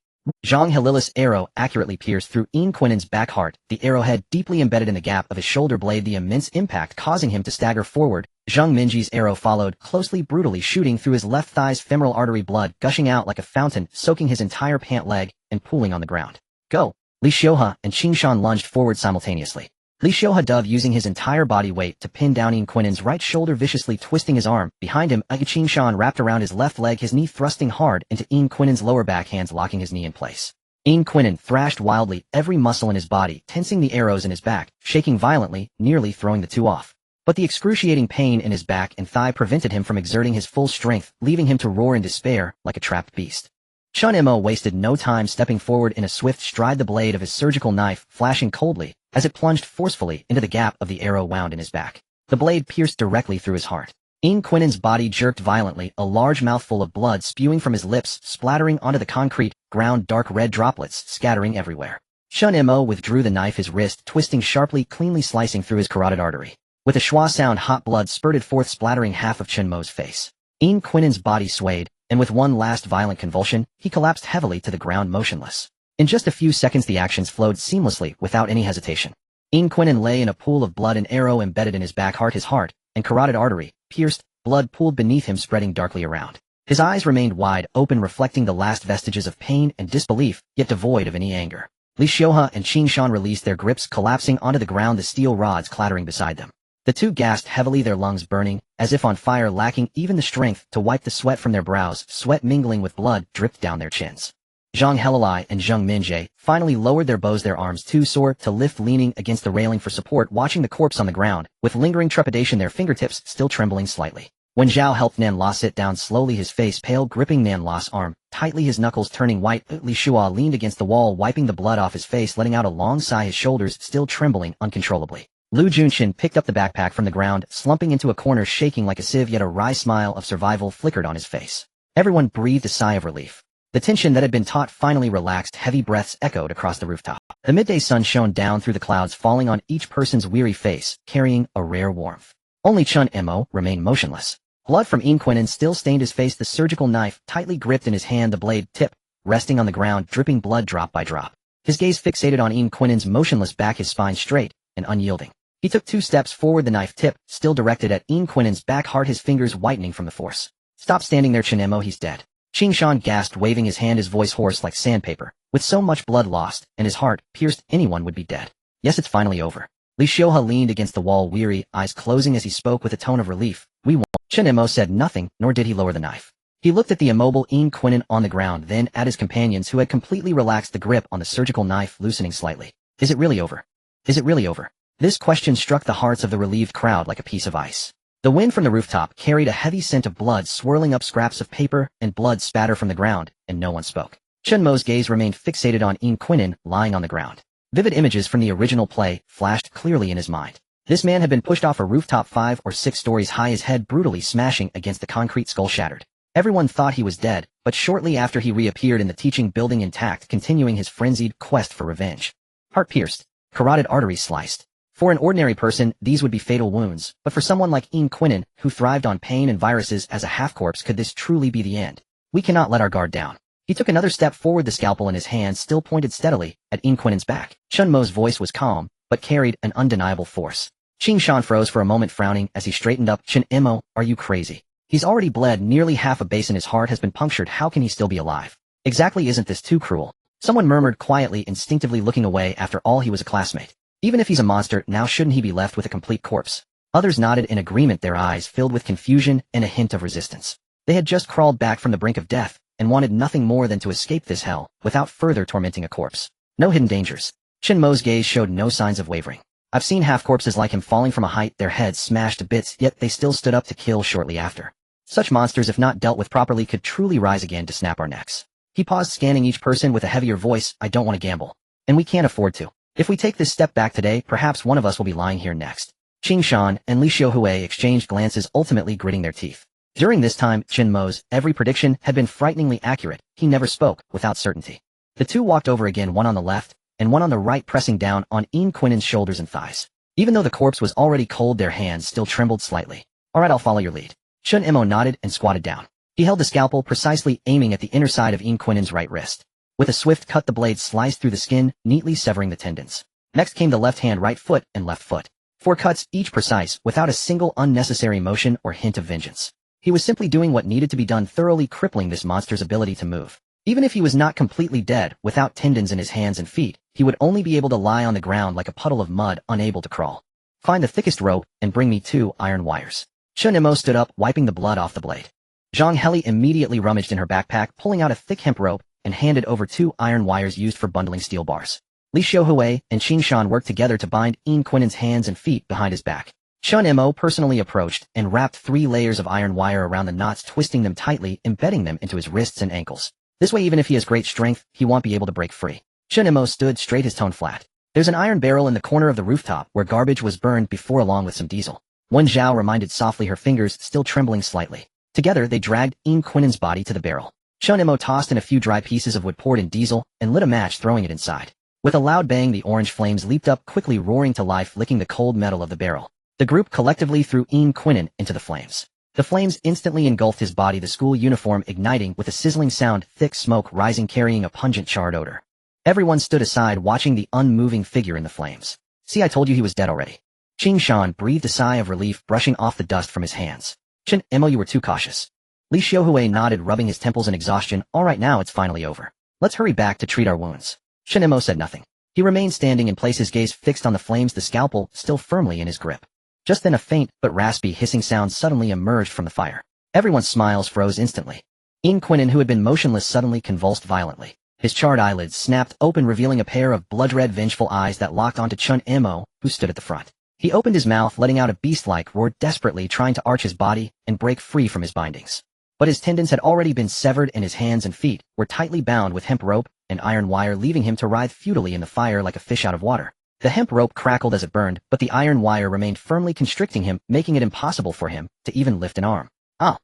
Zhang Helilis' arrow accurately pierced through Yin Quinin's back heart, the arrowhead deeply embedded in the gap of his shoulder blade, the immense impact causing him to stagger forward. Zhang Minji's arrow followed closely, brutally shooting through his left thigh's femoral artery, blood gushing out like a fountain, soaking his entire pant leg and pooling on the ground. Go! Li Xiuhe and Qing Shan lunged forward simultaneously. Li Xiuhe dove using his entire body weight to pin down Yin Quinin's right shoulder, viciously twisting his arm. Behind him, Qing Shan wrapped around his left leg, his knee thrusting hard into Yin Quinin's lower back, hands locking his knee in place. Yin Quinin thrashed wildly, every muscle in his body tensing, the arrows in his back shaking violently, nearly throwing the two off. But the excruciating pain in his back and thigh prevented him from exerting his full strength, leaving him to roar in despair like a trapped beast. Chen Mo wasted no time, stepping forward in a swift stride, the blade of his surgical knife flashing coldly as it plunged forcefully into the gap of the arrow wound in his back. The blade pierced directly through his heart. Yin Quinin's body jerked violently, a large mouthful of blood spewing from his lips, splattering onto the concrete ground, dark red droplets scattering everywhere. Chen Mo withdrew the knife, his wrist twisting sharply, cleanly slicing through his carotid artery. With a schwa sound, hot blood spurted forth, splattering half of Chen Mo's face. Yin Quinin's body swayed, and with one last violent convulsion, he collapsed heavily to the ground, motionless. In just a few seconds the actions flowed seamlessly, without any hesitation. Yin Quinin lay in a pool of blood, an arrow embedded in his back heart, his heart and carotid artery pierced, blood pooled beneath him, spreading darkly around. His eyes remained wide open, reflecting the last vestiges of pain and disbelief, yet devoid of any anger. Li Xiuhe and Qing Shan released their grips, collapsing onto the ground, the steel rods clattering beside them. The two gasped heavily, their lungs burning, as if on fire, lacking even the strength to wipe the sweat from their brows. Sweat mingling with blood dripped down their chins. Zhang Helilai and Zhang Minjie finally lowered their bows, their arms too sore to lift, leaning against the railing for support, watching the corpse on the ground, with lingering trepidation, their fingertips still trembling slightly. When Zhao helped Nan La sit down slowly, his face pale, gripping Nan La's arm tightly, his knuckles turning white, Li Xiuhe leaned against the wall, wiping the blood off his face, letting out a long sigh, his shoulders still trembling uncontrollably. Lu Junxin picked up the backpack from the ground, slumping into a corner, shaking like a sieve, yet a wry smile of survival flickered on his face. Everyone breathed a sigh of relief. The tension that had been taut finally relaxed, heavy breaths echoed across the rooftop. The midday sun shone down through the clouds, falling on each person's weary face, carrying a rare warmth. Only Chen Mo remained motionless. Blood from Yin Quinin still stained his face, the surgical knife tightly gripped in his hand, the blade tip resting on the ground, dripping blood drop by drop. His gaze fixated on Yin Quinin's motionless back, his spine straight and unyielding. He took 2 steps forward, the knife tip still directed at Yin Quinin's back heart, his fingers whitening from the force. Stop standing there, Chen Mo, he's dead. Qing Shan gasped, waving his hand, his voice hoarse like sandpaper. With so much blood lost, and his heart pierced, anyone would be dead. Yes, it's finally over. Li Xiuhe leaned against the wall, weary eyes closing as he spoke with a tone of relief. We won. Chen Mo said nothing, nor did he lower the knife. He looked at the immobile Yin Quinin on the ground, then at his companions, who had completely relaxed the grip on the surgical knife, loosening slightly. Is it really over? Is it really over? This question struck the hearts of the relieved crowd like a piece of ice. The wind from the rooftop carried a heavy scent of blood, swirling up scraps of paper and blood spatter from the ground, and no one spoke. Chen Mo's gaze remained fixated on Yin Quinin, lying on the ground. Vivid images from the original play flashed clearly in his mind. This man had been pushed off a rooftop 5 or 6 stories high, his head brutally smashing against the concrete, skull shattered. Everyone thought he was dead, but shortly after he reappeared in the teaching building intact, continuing his frenzied quest for revenge. Heart pierced, carotid artery sliced. For an ordinary person, these would be fatal wounds, but for someone like Yin Quinin, who thrived on pain and viruses as a half-corpse, could this truly be the end? We cannot let our guard down. He took another step forward, the scalpel in his hand still pointed steadily at Yin Quinin's back. Chen Mo's voice was calm, but carried an undeniable force. Qing Shan froze for a moment, frowning as he straightened up. Chen Mo, are you crazy? He's already bled nearly half a basin, his heart has been punctured, how can he still be alive? Exactly, isn't this too cruel? Someone murmured quietly, instinctively looking away. After all, he was a classmate. Even if he's a monster, now shouldn't he be left with a complete corpse? Others nodded in agreement, their eyes filled with confusion and a hint of resistance. They had just crawled back from the brink of death, and wanted nothing more than to escape this hell, without further tormenting a corpse. No hidden dangers. Chen Mo's gaze showed no signs of wavering. I've seen half-corpses like him falling from a height, their heads smashed to bits, yet they still stood up to kill shortly after. Such monsters, if not dealt with properly, could truly rise again to snap our necks. He paused, scanning each person with a heavier voice. I don't want to gamble. And we can't afford to. If we take this step back today, perhaps one of us will be lying here next. Qing Shan and Li Xiuhe exchanged glances, ultimately gritting their teeth. During this time, Chen Mo's every prediction had been frighteningly accurate. He never spoke without certainty. The two walked over again, one on the left, and one on the right, pressing down on Yin Quinin's shoulders and thighs. Even though the corpse was already cold, their hands still trembled slightly. All right, I'll follow your lead. Chen Mo nodded and squatted down. He held the scalpel, precisely aiming at the inner side of Yin Quinin's right wrist. With a swift cut, the blade sliced through the skin, neatly severing the tendons. Next came the left hand, right foot, and left foot. 4 cuts, each precise, without a single unnecessary motion or hint of vengeance. He was simply doing what needed to be done, thoroughly crippling this monster's ability to move. Even if he was not completely dead, without tendons in his hands and feet, he would only be able to lie on the ground like a puddle of mud, unable to crawl. Find the thickest rope, and bring me 2 iron wires. Chen Mo stood up, wiping the blood off the blade. Zhang Heli immediately rummaged in her backpack, pulling out a thick hemp rope, and handed over 2 iron wires used for bundling steel bars. Li Xiuhui and Qin Shan worked together to bind Yin Quinin's hands and feet behind his back. Chen Mo personally approached and wrapped 3 layers of iron wire around the knots, twisting them tightly, embedding them into his wrists and ankles. This way, even if he has great strength, he won't be able to break free. Chen Mo stood straight, his tone flat. There's an iron barrel in the corner of the rooftop where garbage was burned before, along with some diesel. Wen Zhao reminded softly, her fingers still trembling slightly. Together, they dragged Yin Quinin's body to the barrel. Chen Mo tossed in a few dry pieces of wood poured in diesel and lit a match, throwing it inside. With a loud bang, the orange flames leaped up, quickly roaring to life, licking the cold metal of the barrel. The group collectively threw Yin Quinin into the flames. The flames instantly engulfed his body, the school uniform igniting with a sizzling sound, thick smoke rising, carrying a pungent charred odor. Everyone stood aside, watching the unmoving figure in the flames. See, I told you he was dead already. Qin Shan breathed a sigh of relief, brushing off the dust from his hands. Chen Mo, you were too cautious. Li Xiuhui nodded, rubbing his temples in exhaustion. All right, now it's finally over. Let's hurry back to treat our wounds. Chen Mo said nothing. He remained standing in place, his gaze fixed on the flames, the scalpel still firmly in his grip. Just then a faint but raspy hissing sound suddenly emerged from the fire. Everyone's smiles froze instantly. Yin Quinin, who had been motionless, suddenly convulsed violently. His charred eyelids snapped open, revealing a pair of blood-red, vengeful eyes that locked onto Chen Mo, who stood at the front. He opened his mouth, letting out a beast-like roar, desperately trying to arch his body and break free from his bindings. But his tendons had already been severed, and his hands and feet were tightly bound with hemp rope and iron wire, leaving him to writhe futilely in the fire like a fish out of water. The hemp rope crackled as it burned, but the iron wire remained firmly constricting him, making it impossible for him to even lift an arm. Ah!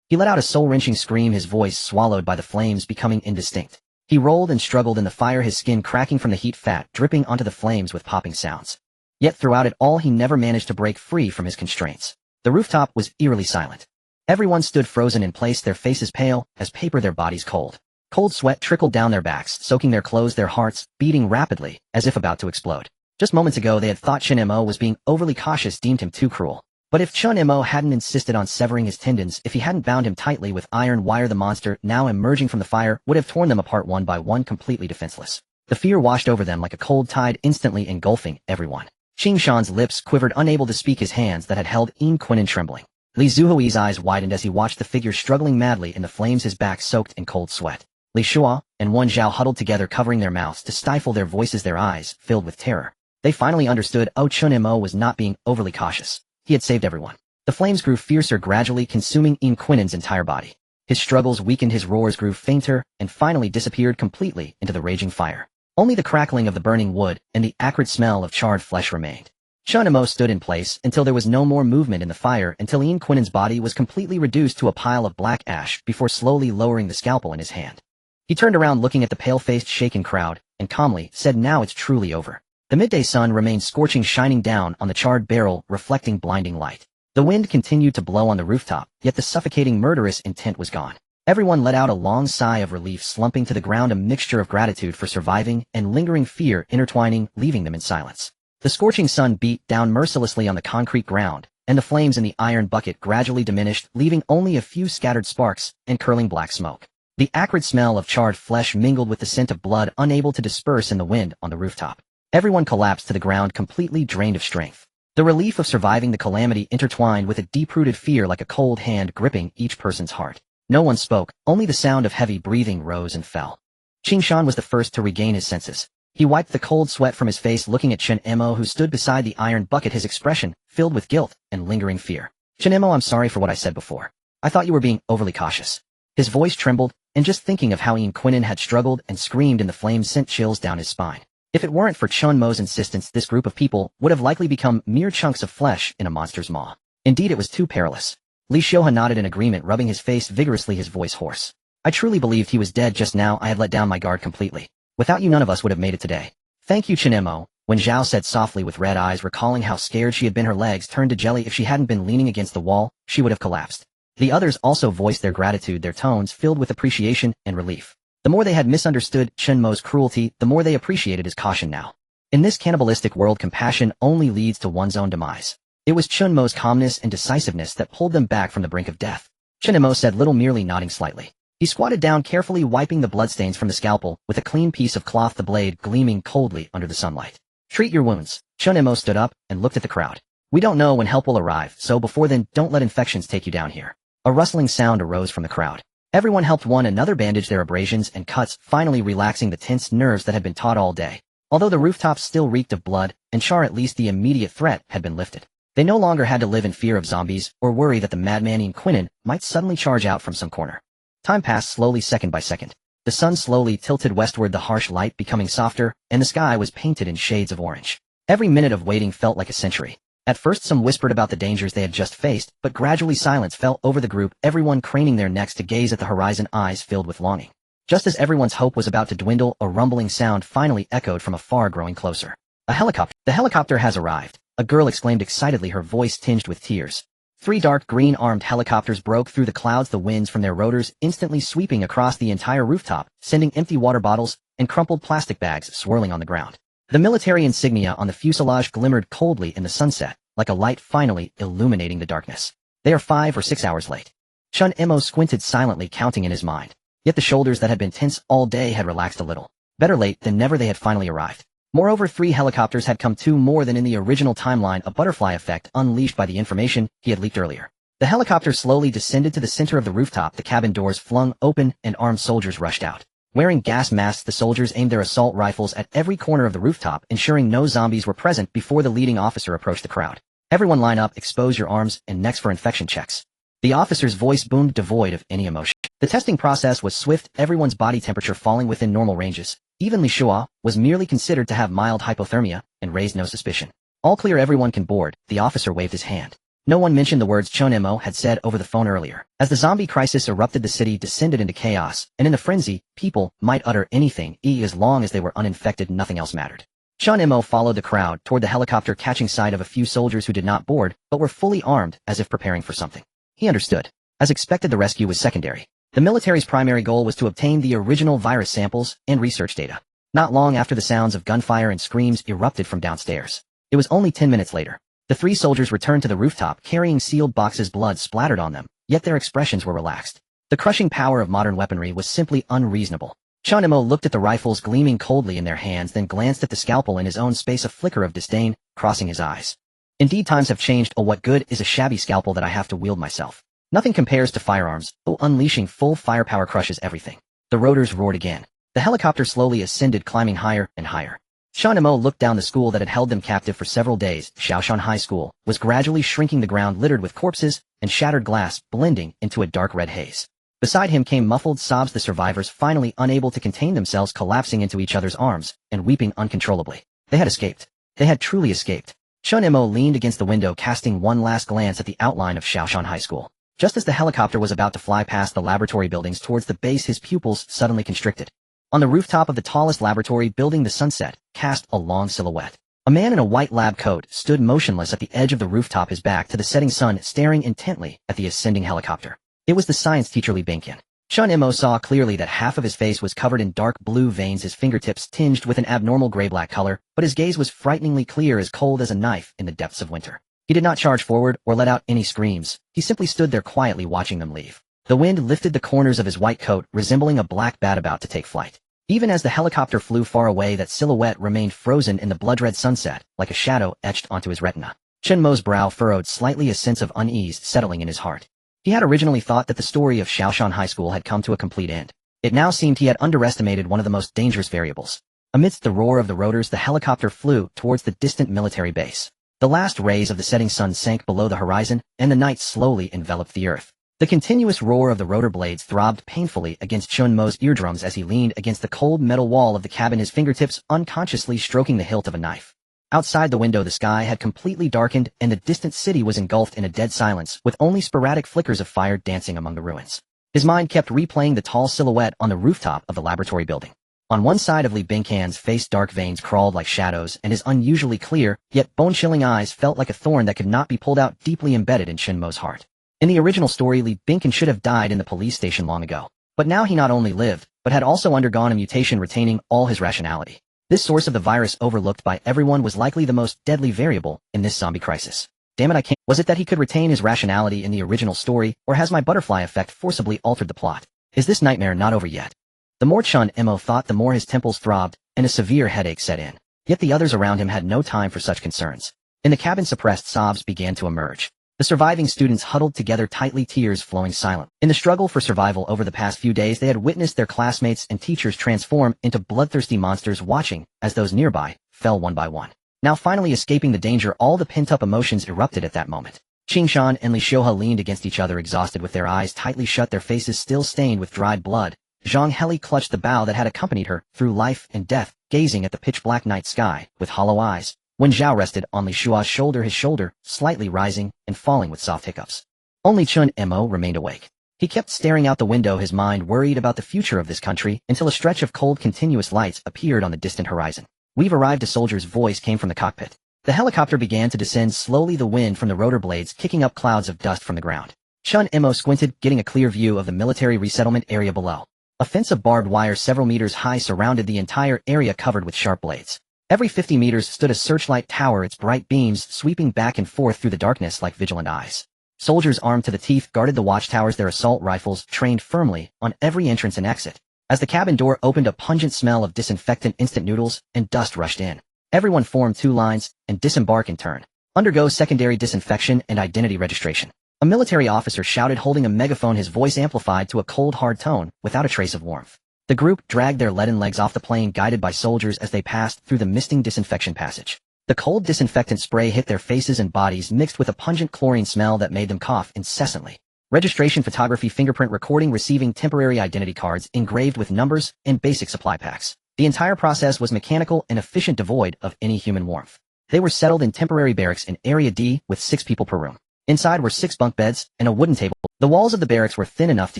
He let out a soul-wrenching scream, his voice swallowed by the flames, becoming indistinct. He rolled and struggled in the fire, his skin cracking from the heat, fat dripping onto the flames with popping sounds. Yet throughout it all, he never managed to break free from his constraints. The rooftop was eerily silent. Everyone stood frozen in place, their faces pale as paper, their bodies cold. Cold sweat trickled down their backs, soaking their clothes, their hearts beating rapidly, as if about to explode. Just moments ago, they had thought Chen Mo was being overly cautious, deemed him too cruel. But if Chen Mo hadn't insisted on severing his tendons, if he hadn't bound him tightly with iron wire, the monster, now emerging from the fire, would have torn them apart one by one, completely defenseless. The fear washed over them like a cold tide, instantly engulfing everyone. Qin Shan's lips quivered, unable to speak, his hands that had held Yin Quinin trembling. Li Zuhui's eyes widened as he watched the figure struggling madly in the flames, his back soaked in cold sweat. Li Shua and Wen Zhao huddled together, covering their mouths to stifle their voices, their eyes filled with terror. They finally understood. Chen Mo was not being overly cautious. He had saved everyone. The flames grew fiercer, gradually consuming Yin Quinin's entire body. His struggles weakened, his roars grew fainter, and finally disappeared completely into the raging fire. Only the crackling of the burning wood and the acrid smell of charred flesh remained. Chen Mo stood in place until there was no more movement in the fire, until Yin Quinin's body was completely reduced to a pile of black ash, before slowly lowering the scalpel in his hand. He turned around, looking at the pale-faced, shaken crowd, and calmly said, "Now it's truly over." The midday sun remained scorching, shining down on the charred barrel, reflecting blinding light. The wind continued to blow on the rooftop, yet the suffocating, murderous intent was gone. Everyone let out a long sigh of relief, slumping to the ground, a mixture of gratitude for surviving and lingering fear intertwining, leaving them in silence. The scorching sun beat down mercilessly on the concrete ground, and the flames in the iron bucket gradually diminished, leaving only a few scattered sparks and curling black smoke. The acrid smell of charred flesh mingled with the scent of blood, unable to disperse in the wind on the rooftop. Everyone collapsed to the ground, completely drained of strength. The relief of surviving the calamity intertwined with a deep-rooted fear like a cold hand gripping each person's heart. No one spoke, only the sound of heavy breathing rose and fell. Qin Shan was the first to regain his senses. He wiped the cold sweat from his face, looking at Chen Mo, who stood beside the iron bucket, his expression filled with guilt and lingering fear. "Chen Mo, I'm sorry for what I said before. I thought you were being overly cautious." His voice trembled, and just thinking of how Yin Quinin had struggled and screamed in the flames sent chills down his spine. If it weren't for Chen Mo's insistence, this group of people would have likely become mere chunks of flesh in a monster's maw. Indeed, it was too perilous. Li Xiuhui nodded in agreement, rubbing his face vigorously, his voice hoarse. "I truly believed he was dead just now. I had let down my guard completely. Without you, none of us would have made it today." "Thank you, Chen Mo," Wen Zhao said softly with red eyes, recalling how scared she had been. Her legs turned to jelly. If she hadn't been leaning against the wall, she would have collapsed. The others also voiced their gratitude, their tones filled with appreciation and relief. The more they had misunderstood Chen Mo's cruelty, the more they appreciated his caution now. In this cannibalistic world, compassion only leads to one's own demise. It was Chen Mo's calmness and decisiveness that pulled them back from the brink of death. Chen Mo said little, merely nodding slightly. He squatted down, carefully wiping the bloodstains from the scalpel with a clean piece of cloth, the blade gleaming coldly under the sunlight. Treat your wounds. Chen Mo stood up and looked at the crowd. We don't know when help will arrive, so before then, don't let infections take you down here. A rustling sound arose from the crowd. Everyone helped one another bandage their abrasions and cuts, finally relaxing the tense nerves that had been taut all day. Although the rooftop still reeked of blood and char, at least the immediate threat had been lifted. They no longer had to live in fear of zombies or worry that the madman in Quinnen might suddenly charge out from some corner. Time passed slowly, second by second. The sun slowly tilted westward, the harsh light becoming softer, and the sky was painted in shades of orange. Every minute of waiting felt like a century. At first some whispered about the dangers they had just faced, but gradually silence fell over the group, everyone craning their necks to gaze at the horizon, eyes filled with longing. Just as everyone's hope was about to dwindle, a rumbling sound finally echoed from afar, growing closer. A helicopter. The helicopter has arrived, a girl exclaimed excitedly, her voice tinged with tears. 3 dark green armed helicopters broke through the clouds, the winds from their rotors instantly sweeping across the entire rooftop, sending empty water bottles and crumpled plastic bags swirling on the ground. The military insignia on the fuselage glimmered coldly in the sunset, like a light finally illuminating the darkness. They are 5 or 6 hours late. Chen Mo squinted silently, counting in his mind. Yet the shoulders that had been tense all day had relaxed a little. Better late than never, they had finally arrived. Moreover, 3 helicopters had come, 2 more than in the original timeline, a butterfly effect unleashed by the information he had leaked earlier. The helicopter slowly descended to the center of the rooftop, the cabin doors flung open, and armed soldiers rushed out. Wearing gas masks, the soldiers aimed their assault rifles at every corner of the rooftop, ensuring no zombies were present before the leading officer approached the crowd. Everyone line up, expose your arms and necks for infection checks. The officer's voice boomed, devoid of any emotion. The testing process was swift, everyone's body temperature falling within normal ranges. Even Li Shua was merely considered to have mild hypothermia and raised no suspicion. All clear, everyone can board. The officer waved his hand. No one mentioned the words Chen Mo had said over the phone earlier. As the zombie crisis erupted, the city descended into chaos, and in the frenzy, people might utter anything, as long as they were uninfected, nothing else mattered. Chen Mo followed the crowd toward the helicopter, catching sight of a few soldiers who did not board, but were fully armed, as if preparing for something. He understood. As expected, the rescue was secondary. The military's primary goal was to obtain the original virus samples and research data. Not long after, the sounds of gunfire and screams erupted from downstairs. It was only 10 minutes later. The 3 soldiers returned to the rooftop, carrying sealed boxes, blood splattered on them, yet their expressions were relaxed. The crushing power of modern weaponry was simply unreasonable. Chen Mo looked at the rifles gleaming coldly in their hands, then glanced at the scalpel in his own space, a flicker of disdain crossing his eyes. Indeed, times have changed. Oh, what good is a shabby scalpel that I have to wield myself? Nothing compares to firearms. Oh, unleashing full firepower crushes everything. The rotors roared again. The helicopter slowly ascended, climbing higher and higher. Chen Mo looked down. The school that had held them captive for several days, Shaoshan High School, was gradually shrinking, the ground littered with corpses and shattered glass, blending into a dark red haze. Beside him came muffled sobs, the survivors finally unable to contain themselves, collapsing into each other's arms and weeping uncontrollably. They had escaped. They had truly escaped. Chen Mo leaned against the window, casting one last glance at the outline of Shaoshan High School. Just as the helicopter was about to fly past the laboratory buildings towards the base, his pupils suddenly constricted. On the rooftop of the tallest laboratory building, the sunset cast a long silhouette. A man in a white lab coat stood motionless at the edge of the rooftop, his back to the setting sun, staring intently at the ascending helicopter. It was the science teacher Li Bingqian. Chen Mo saw clearly that half of his face was covered in dark blue veins, his fingertips tinged with an abnormal gray-black color, but his gaze was frighteningly clear, as cold as a knife in the depths of winter. He did not charge forward or let out any screams. He simply stood there quietly, watching them leave. The wind lifted the corners of his white coat, resembling a black bat about to take flight. Even as the helicopter flew far away, that silhouette remained frozen in the blood-red sunset, like a shadow etched onto his retina. Chen Mo's brow furrowed slightly, a sense of unease settling in his heart. He had originally thought that the story of Shaoshan High School had come to a complete end. It now seemed he had underestimated one of the most dangerous variables. Amidst the roar of the rotors, the helicopter flew towards the distant military base. The last rays of the setting sun sank below the horizon, and the night slowly enveloped the earth. The continuous roar of the rotor blades throbbed painfully against Chen Mo's eardrums as he leaned against the cold metal wall of the cabin, his fingertips unconsciously stroking the hilt of a knife. Outside the window, the sky had completely darkened, and the distant city was engulfed in a dead silence, with only sporadic flickers of fire dancing among the ruins. His mind kept replaying the tall silhouette on the rooftop of the laboratory building. On one side of Li Bingqian's face, dark veins crawled like shadows, and his unusually clear, yet bone-chilling eyes felt like a thorn that could not be pulled out, deeply embedded in Chen Mo's heart. In the original story, Li Bingqian should have died in the police station long ago. But now he not only lived, but had also undergone a mutation retaining all his rationality. This source of the virus overlooked by everyone was likely the most deadly variable in this zombie crisis. Damn it, I can't. Was it that he could retain his rationality in the original story, or has my butterfly effect forcibly altered the plot? Is this nightmare not over yet? The more Chen Mo thought, the more his temples throbbed, and a severe headache set in. Yet the others around him had no time for such concerns. In the cabin, suppressed sobs began to emerge. The surviving students huddled together tightly, tears flowing silent. In the struggle for survival over the past few days, they had witnessed their classmates and teachers transform into bloodthirsty monsters, watching as those nearby fell one by one. Now finally escaping the danger, all the pent-up emotions erupted at that moment. Qingshan and Li Xiuhe leaned against each other, exhausted, with their eyes tightly shut, their faces still stained with dried blood. Zhang Heli clutched the bow that had accompanied her through life and death, gazing at the pitch-black night sky with hollow eyes. When Zhao rested on Li Xiuhe's shoulder, his shoulder slightly rising and falling with soft hiccups. Only Chen Mo remained awake. He kept staring out the window, his mind worried about the future of this country, until a stretch of cold continuous lights appeared on the distant horizon. "We've arrived," a soldier's voice came from the cockpit. The helicopter began to descend slowly, the wind from the rotor blades kicking up clouds of dust from the ground. Chen Mo squinted, getting a clear view of the military resettlement area below. A fence of barbed wire several meters high surrounded the entire area, covered with sharp blades. Every 50 meters stood a searchlight tower, its bright beams sweeping back and forth through the darkness like vigilant eyes. Soldiers armed to the teeth guarded the watchtowers, their assault rifles trained firmly on every entrance and exit. As the cabin door opened, a pungent smell of disinfectant, instant noodles, and dust rushed in. Everyone formed two lines and disembark in turn. Undergo secondary disinfection and identity registration. A military officer shouted, holding a megaphone, his voice amplified to a cold, hard tone without a trace of warmth. The group dragged their leaden legs off the plane, guided by soldiers as they passed through the misting disinfection passage. The cold disinfectant spray hit their faces and bodies, mixed with a pungent chlorine smell that made them cough incessantly. Registration, photography, fingerprint recording, receiving temporary identity cards engraved with numbers, and basic supply packs. The entire process was mechanical and efficient, devoid of any human warmth. They were settled in temporary barracks in Area D with 6 people per room. Inside were 6 bunk beds and a wooden table. The walls of the barracks were thin enough to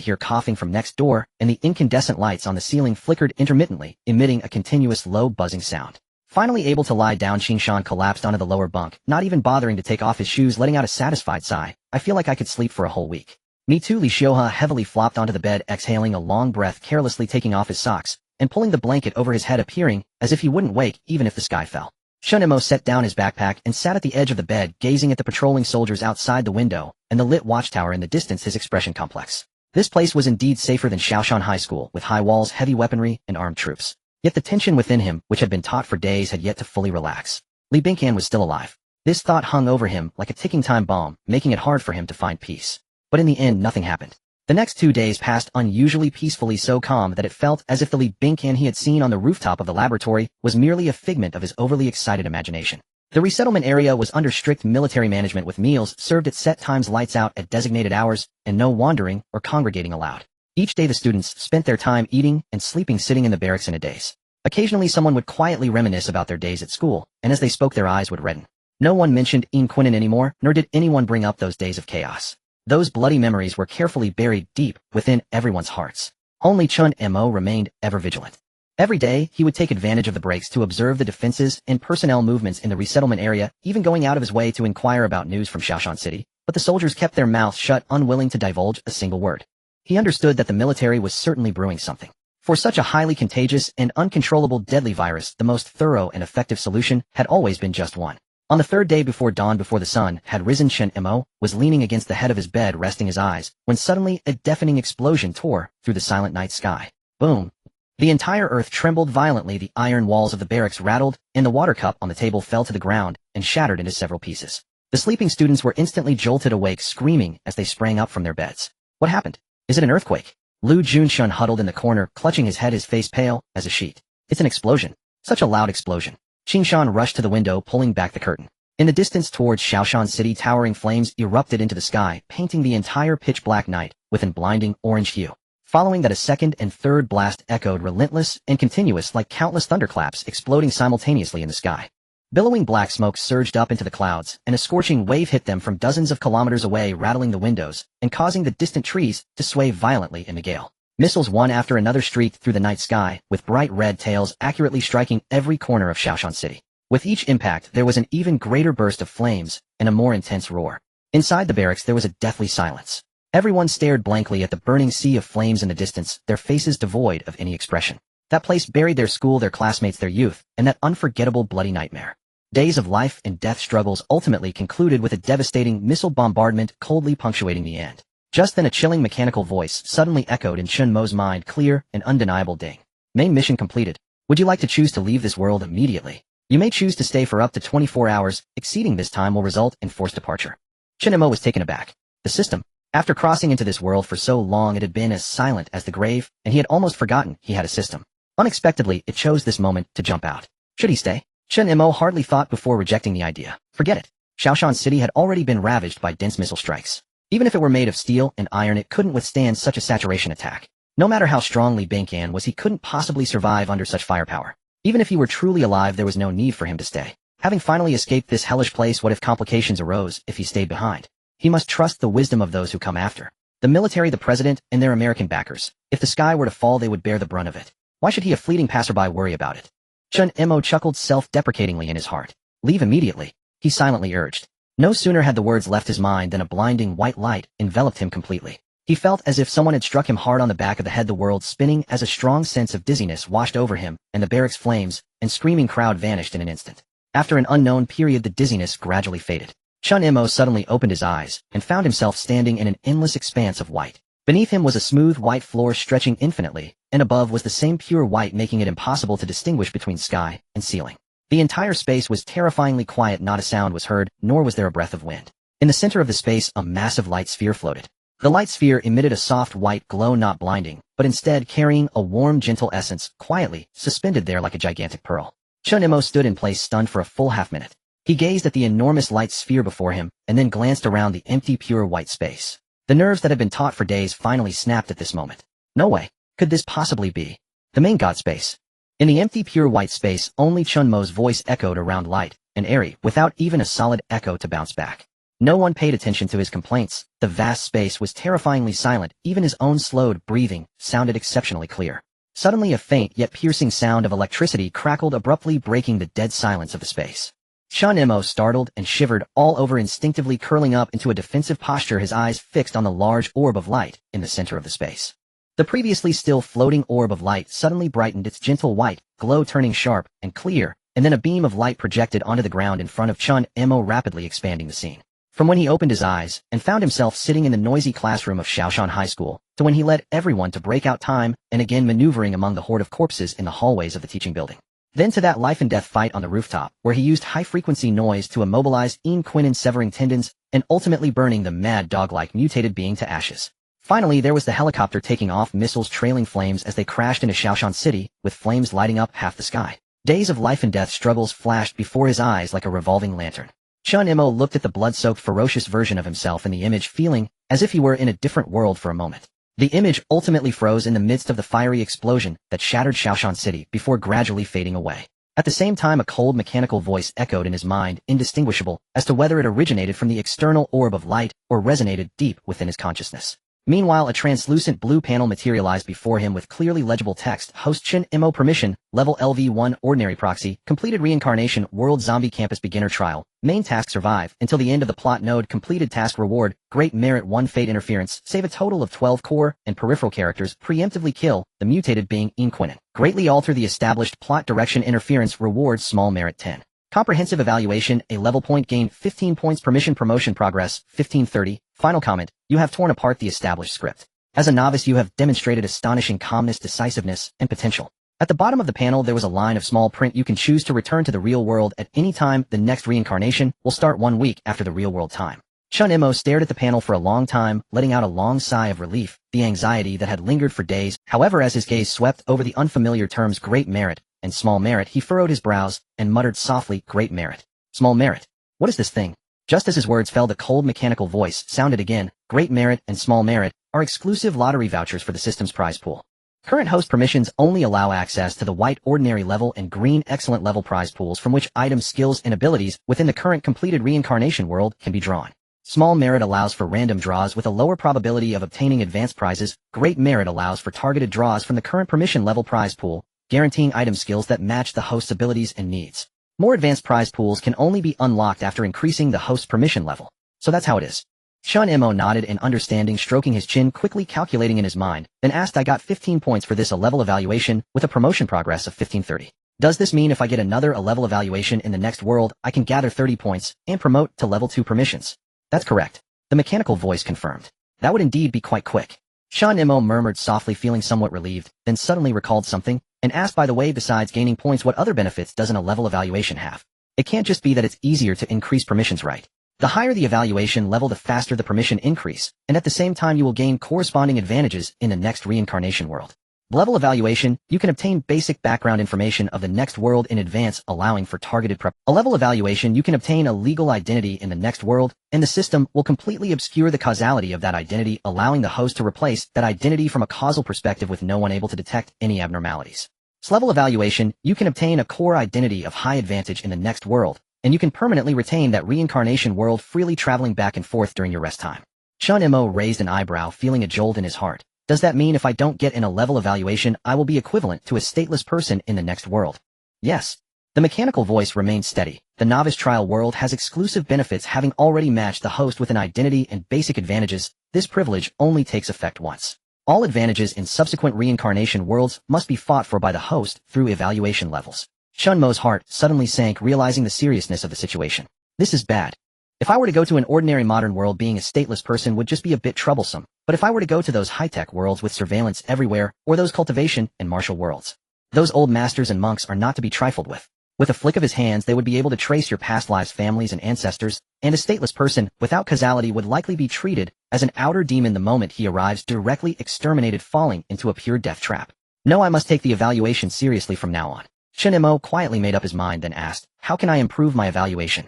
hear coughing from next door, and the incandescent lights on the ceiling flickered intermittently, emitting a continuous low buzzing sound. Finally able to lie down, Qingshan collapsed onto the lower bunk, not even bothering to take off his shoes, letting out a satisfied sigh. "I feel like I could sleep for a whole week." "Me too." Li Xiuhe heavily flopped onto the bed, exhaling a long breath, carelessly taking off his socks and pulling the blanket over his head, appearing as if he wouldn't wake even if the sky fell. Chen Mo set down his backpack and sat at the edge of the bed, gazing at the patrolling soldiers outside the window and the lit watchtower in the distance, his expression complex. This place was indeed safer than Shaoshan High School, with high walls, heavy weaponry, and armed troops. Yet the tension within him, which had been taut for days, had yet to fully relax. Li Bingqian was still alive. This thought hung over him like a ticking time bomb, making it hard for him to find peace. But in the end, nothing happened. The next 2 days passed unusually peacefully, so calm that it felt as if the Li Bingqian he had seen on the rooftop of the laboratory was merely a figment of his overly excited imagination. The resettlement area was under strict military management, with meals served at set times, lights out at designated hours, and no wandering or congregating allowed. Each day the students spent their time eating and sleeping, sitting in the barracks in a daze. Occasionally someone would quietly reminisce about their days at school, and as they spoke their eyes would redden. No one mentioned Quinin anymore, nor did anyone bring up those days of chaos. Those bloody memories were carefully buried deep within everyone's hearts. Only Chen Mo remained ever vigilant. Every day, he would take advantage of the breaks to observe the defenses and personnel movements in the resettlement area, even going out of his way to inquire about news from Shaoshan City. But the soldiers kept their mouths shut, unwilling to divulge a single word. He understood that the military was certainly brewing something. For such a highly contagious and uncontrollable deadly virus, the most thorough and effective solution had always been just one. On the 3rd day before dawn, before the sun had risen, Chen Mo was leaning against the head of his bed, resting his eyes, when suddenly a deafening explosion tore through the silent night sky. Boom! The entire earth trembled violently, the iron walls of the barracks rattled, and the water cup on the table fell to the ground and shattered into several pieces. The sleeping students were instantly jolted awake, screaming as they sprang up from their beds. What happened? Is it an earthquake? Lu Junshun huddled in the corner, clutching his head, his face pale as a sheet. It's an explosion. Such a loud explosion. Qingshan rushed to the window, pulling back the curtain. In the distance towards Shaoshan City, towering flames erupted into the sky, painting the entire pitch-black night with an blinding orange hue. Following that, a second and third blast echoed, relentless and continuous, like countless thunderclaps exploding simultaneously in the sky. Billowing black smoke surged up into the clouds, and a scorching wave hit them from dozens of kilometers away, rattling the windows and causing the distant trees to sway violently in the gale. Missiles one after another streaked through the night sky, with bright red tails accurately striking every corner of Shaoshan City. With each impact, there was an even greater burst of flames and a more intense roar. Inside the barracks, there was a deathly silence. Everyone stared blankly at the burning sea of flames in the distance, their faces devoid of any expression. That place buried their school, their classmates, their youth, and that unforgettable bloody nightmare. Days of life and death struggles ultimately concluded with a devastating missile bombardment coldly punctuating the end. Just then a chilling mechanical voice suddenly echoed in Chen Mo's mind, clear and undeniable. Ding. Main mission completed. Would you like to choose to leave this world immediately? You may choose to stay for up to 24 hours, exceeding this time will result in forced departure. Chen Mo was taken aback. The system. After crossing into this world for so long it had been as silent as the grave, and he had almost forgotten he had a system. Unexpectedly, it chose this moment to jump out. Should he stay? Chen Mo hardly thought before rejecting the idea. Forget it. Shaoshan City had already been ravaged by dense missile strikes. Even if it were made of steel and iron, it couldn't withstand such a saturation attack. No matter how strong Li Bingqian was, he couldn't possibly survive under such firepower. Even if he were truly alive, there was no need for him to stay. Having finally escaped this hellish place, what if complications arose if he stayed behind? He must trust the wisdom of those who come after. The military, the president, and their American backers. If the sky were to fall, they would bear the brunt of it. Why should he, a fleeting passerby, worry about it? Chen Mo chuckled self-deprecatingly in his heart. Leave immediately, he silently urged. No sooner had the words left his mind than a blinding white light enveloped him completely. He felt as if someone had struck him hard on the back of the head, the world spinning as a strong sense of dizziness washed over him, and the barracks flames and screaming crowd vanished in an instant. After an unknown period, the dizziness gradually faded. Chen Mo suddenly opened his eyes and found himself standing in an endless expanse of white. Beneath him was a smooth white floor stretching infinitely, and above was the same pure white, making it impossible to distinguish between sky and ceiling. The entire space was terrifyingly quiet, not a sound was heard, nor was there a breath of wind. In the center of the space, a massive light sphere floated. The light sphere emitted a soft white glow, not blinding, but instead carrying a warm, gentle essence, quietly suspended there like a gigantic pearl. Chen Mo stood in place, stunned for a full half-minute. He gazed at the enormous light sphere before him, and then glanced around the empty, pure white space. The nerves that had been taut for days finally snapped at this moment. No way could this possibly be the main god space. In the empty, pure white space, only Chen Mo's voice echoed around, light and airy, without even a solid echo to bounce back. No one paid attention to his complaints. The vast space was terrifyingly silent. Even his own slowed breathing sounded exceptionally clear. Suddenly a faint yet piercing sound of electricity crackled, abruptly breaking the dead silence of the space. Chen Mo startled and shivered all over, instinctively curling up into a defensive posture, his eyes fixed on the large orb of light in the center of the space. The previously still floating orb of light suddenly brightened, its gentle white glow turning sharp and clear, and then a beam of light projected onto the ground in front of Chen Mo, rapidly expanding the scene. From when he opened his eyes and found himself sitting in the noisy classroom of Shaoshan High School, to when he led everyone to break out time and again maneuvering among the horde of corpses in the hallways of the teaching building. Then to that life-and-death fight on the rooftop, where he used high-frequency noise to immobilize Quinnen, severing tendons and ultimately burning the mad dog-like mutated being to ashes. Finally, there was the helicopter taking off, missiles trailing flames as they crashed into Shaoshan City, with flames lighting up half the sky. Days of life-and-death struggles flashed before his eyes like a revolving lantern. Chen Mo looked at the blood-soaked, ferocious version of himself in the image, feeling as if he were in a different world for a moment. The image ultimately froze in the midst of the fiery explosion that shattered Shaoshan City before gradually fading away. At the same time, a cold mechanical voice echoed in his mind, indistinguishable as to whether it originated from the external orb of light or resonated deep within his consciousness. Meanwhile, a translucent blue panel materialized before him with clearly legible text: Host Chen Mo, permission, level LV1, ordinary proxy, completed reincarnation, world zombie campus beginner trial, main task survive until the end of the plot node, completed task reward, great merit 1, fate interference, save a total of 12 core and peripheral characters, preemptively kill the mutated being Quinnen, greatly alter the established plot direction, interference reward, small merit 10. Comprehensive evaluation, a level point, gain 15 points, permission, promotion progress, 1530. Final comment, you have torn apart the established script. As a novice, you have demonstrated astonishing calmness, decisiveness, and potential. At the bottom of the panel, there was a line of small print: you can choose to return to the real world at any time. The next reincarnation will start 1 week after the real world time. Chen Mo stared at the panel for a long time, letting out a long sigh of relief, the anxiety that had lingered for days. However, as his gaze swept over the unfamiliar terms great merit and small merit, he furrowed his brows and muttered softly, great merit, small merit. What is this thing? Just as his words fell, the cold mechanical voice sounded again: great merit and small merit are exclusive lottery vouchers for the system's prize pool. Current host permissions only allow access to the white ordinary level and green excellent level prize pools, from which items, skills, and abilities within the current completed reincarnation world can be drawn. Small merit allows for random draws with a lower probability of obtaining advanced prizes. Great merit allows for targeted draws from the current permission level prize pool, guaranteeing item skills that match the host's abilities and needs. More advanced prize pools can only be unlocked after increasing the host's permission level. So that's how it is. Chen Mo nodded in understanding, stroking his chin, quickly calculating in his mind, then asked, I got 15 points for this A-level evaluation with a promotion progress of 1530. Does this mean if I get another A-level evaluation in the next world, I can gather 30 points and promote to level 2 permissions? That's correct. The mechanical voice confirmed. That would indeed be quite quick. Chen Mo murmured softly, feeling somewhat relieved, then suddenly recalled something, and asked, by the way, besides gaining points, what other benefits does an A-level evaluation have? It can't just be that it's easier to increase permissions, right? The higher the evaluation level, the faster the permission increase, and at the same time you will gain corresponding advantages in the next reincarnation world. Level evaluation, you can obtain basic background information of the next world in advance, allowing for targeted prep. A level evaluation, you can obtain a legal identity in the next world, and the system will completely obscure the causality of that identity, allowing the host to replace that identity from a causal perspective with no one able to detect any abnormalities. Level evaluation, you can obtain a core identity of high advantage in the next world, and you can permanently retain that reincarnation world, freely traveling back and forth during your rest time. Chen Mo raised an eyebrow, feeling a jolt in his heart. Does that mean if I don't get in a level evaluation, I will be equivalent to a stateless person in the next world? Yes. The mechanical voice remained steady. The novice trial world has exclusive benefits, having already matched the host with an identity and basic advantages. This privilege only takes effect once. All advantages in subsequent reincarnation worlds must be fought for by the host through evaluation levels. Chen Mo's heart suddenly sank, realizing the seriousness of the situation. This is bad. If I were to go to an ordinary modern world, being a stateless person would just be a bit troublesome. But if I were to go to those high-tech worlds with surveillance everywhere, or those cultivation and martial worlds, those old masters and monks are not to be trifled with. With a flick of his hands, they would be able to trace your past lives, families, and ancestors, and a stateless person, without causality, would likely be treated as an outer demon the moment he arrives, directly exterminated, falling into a pure death trap. No, I must take the evaluation seriously from now on. Chen Mo quietly made up his mind, then asked, how can I improve my evaluation?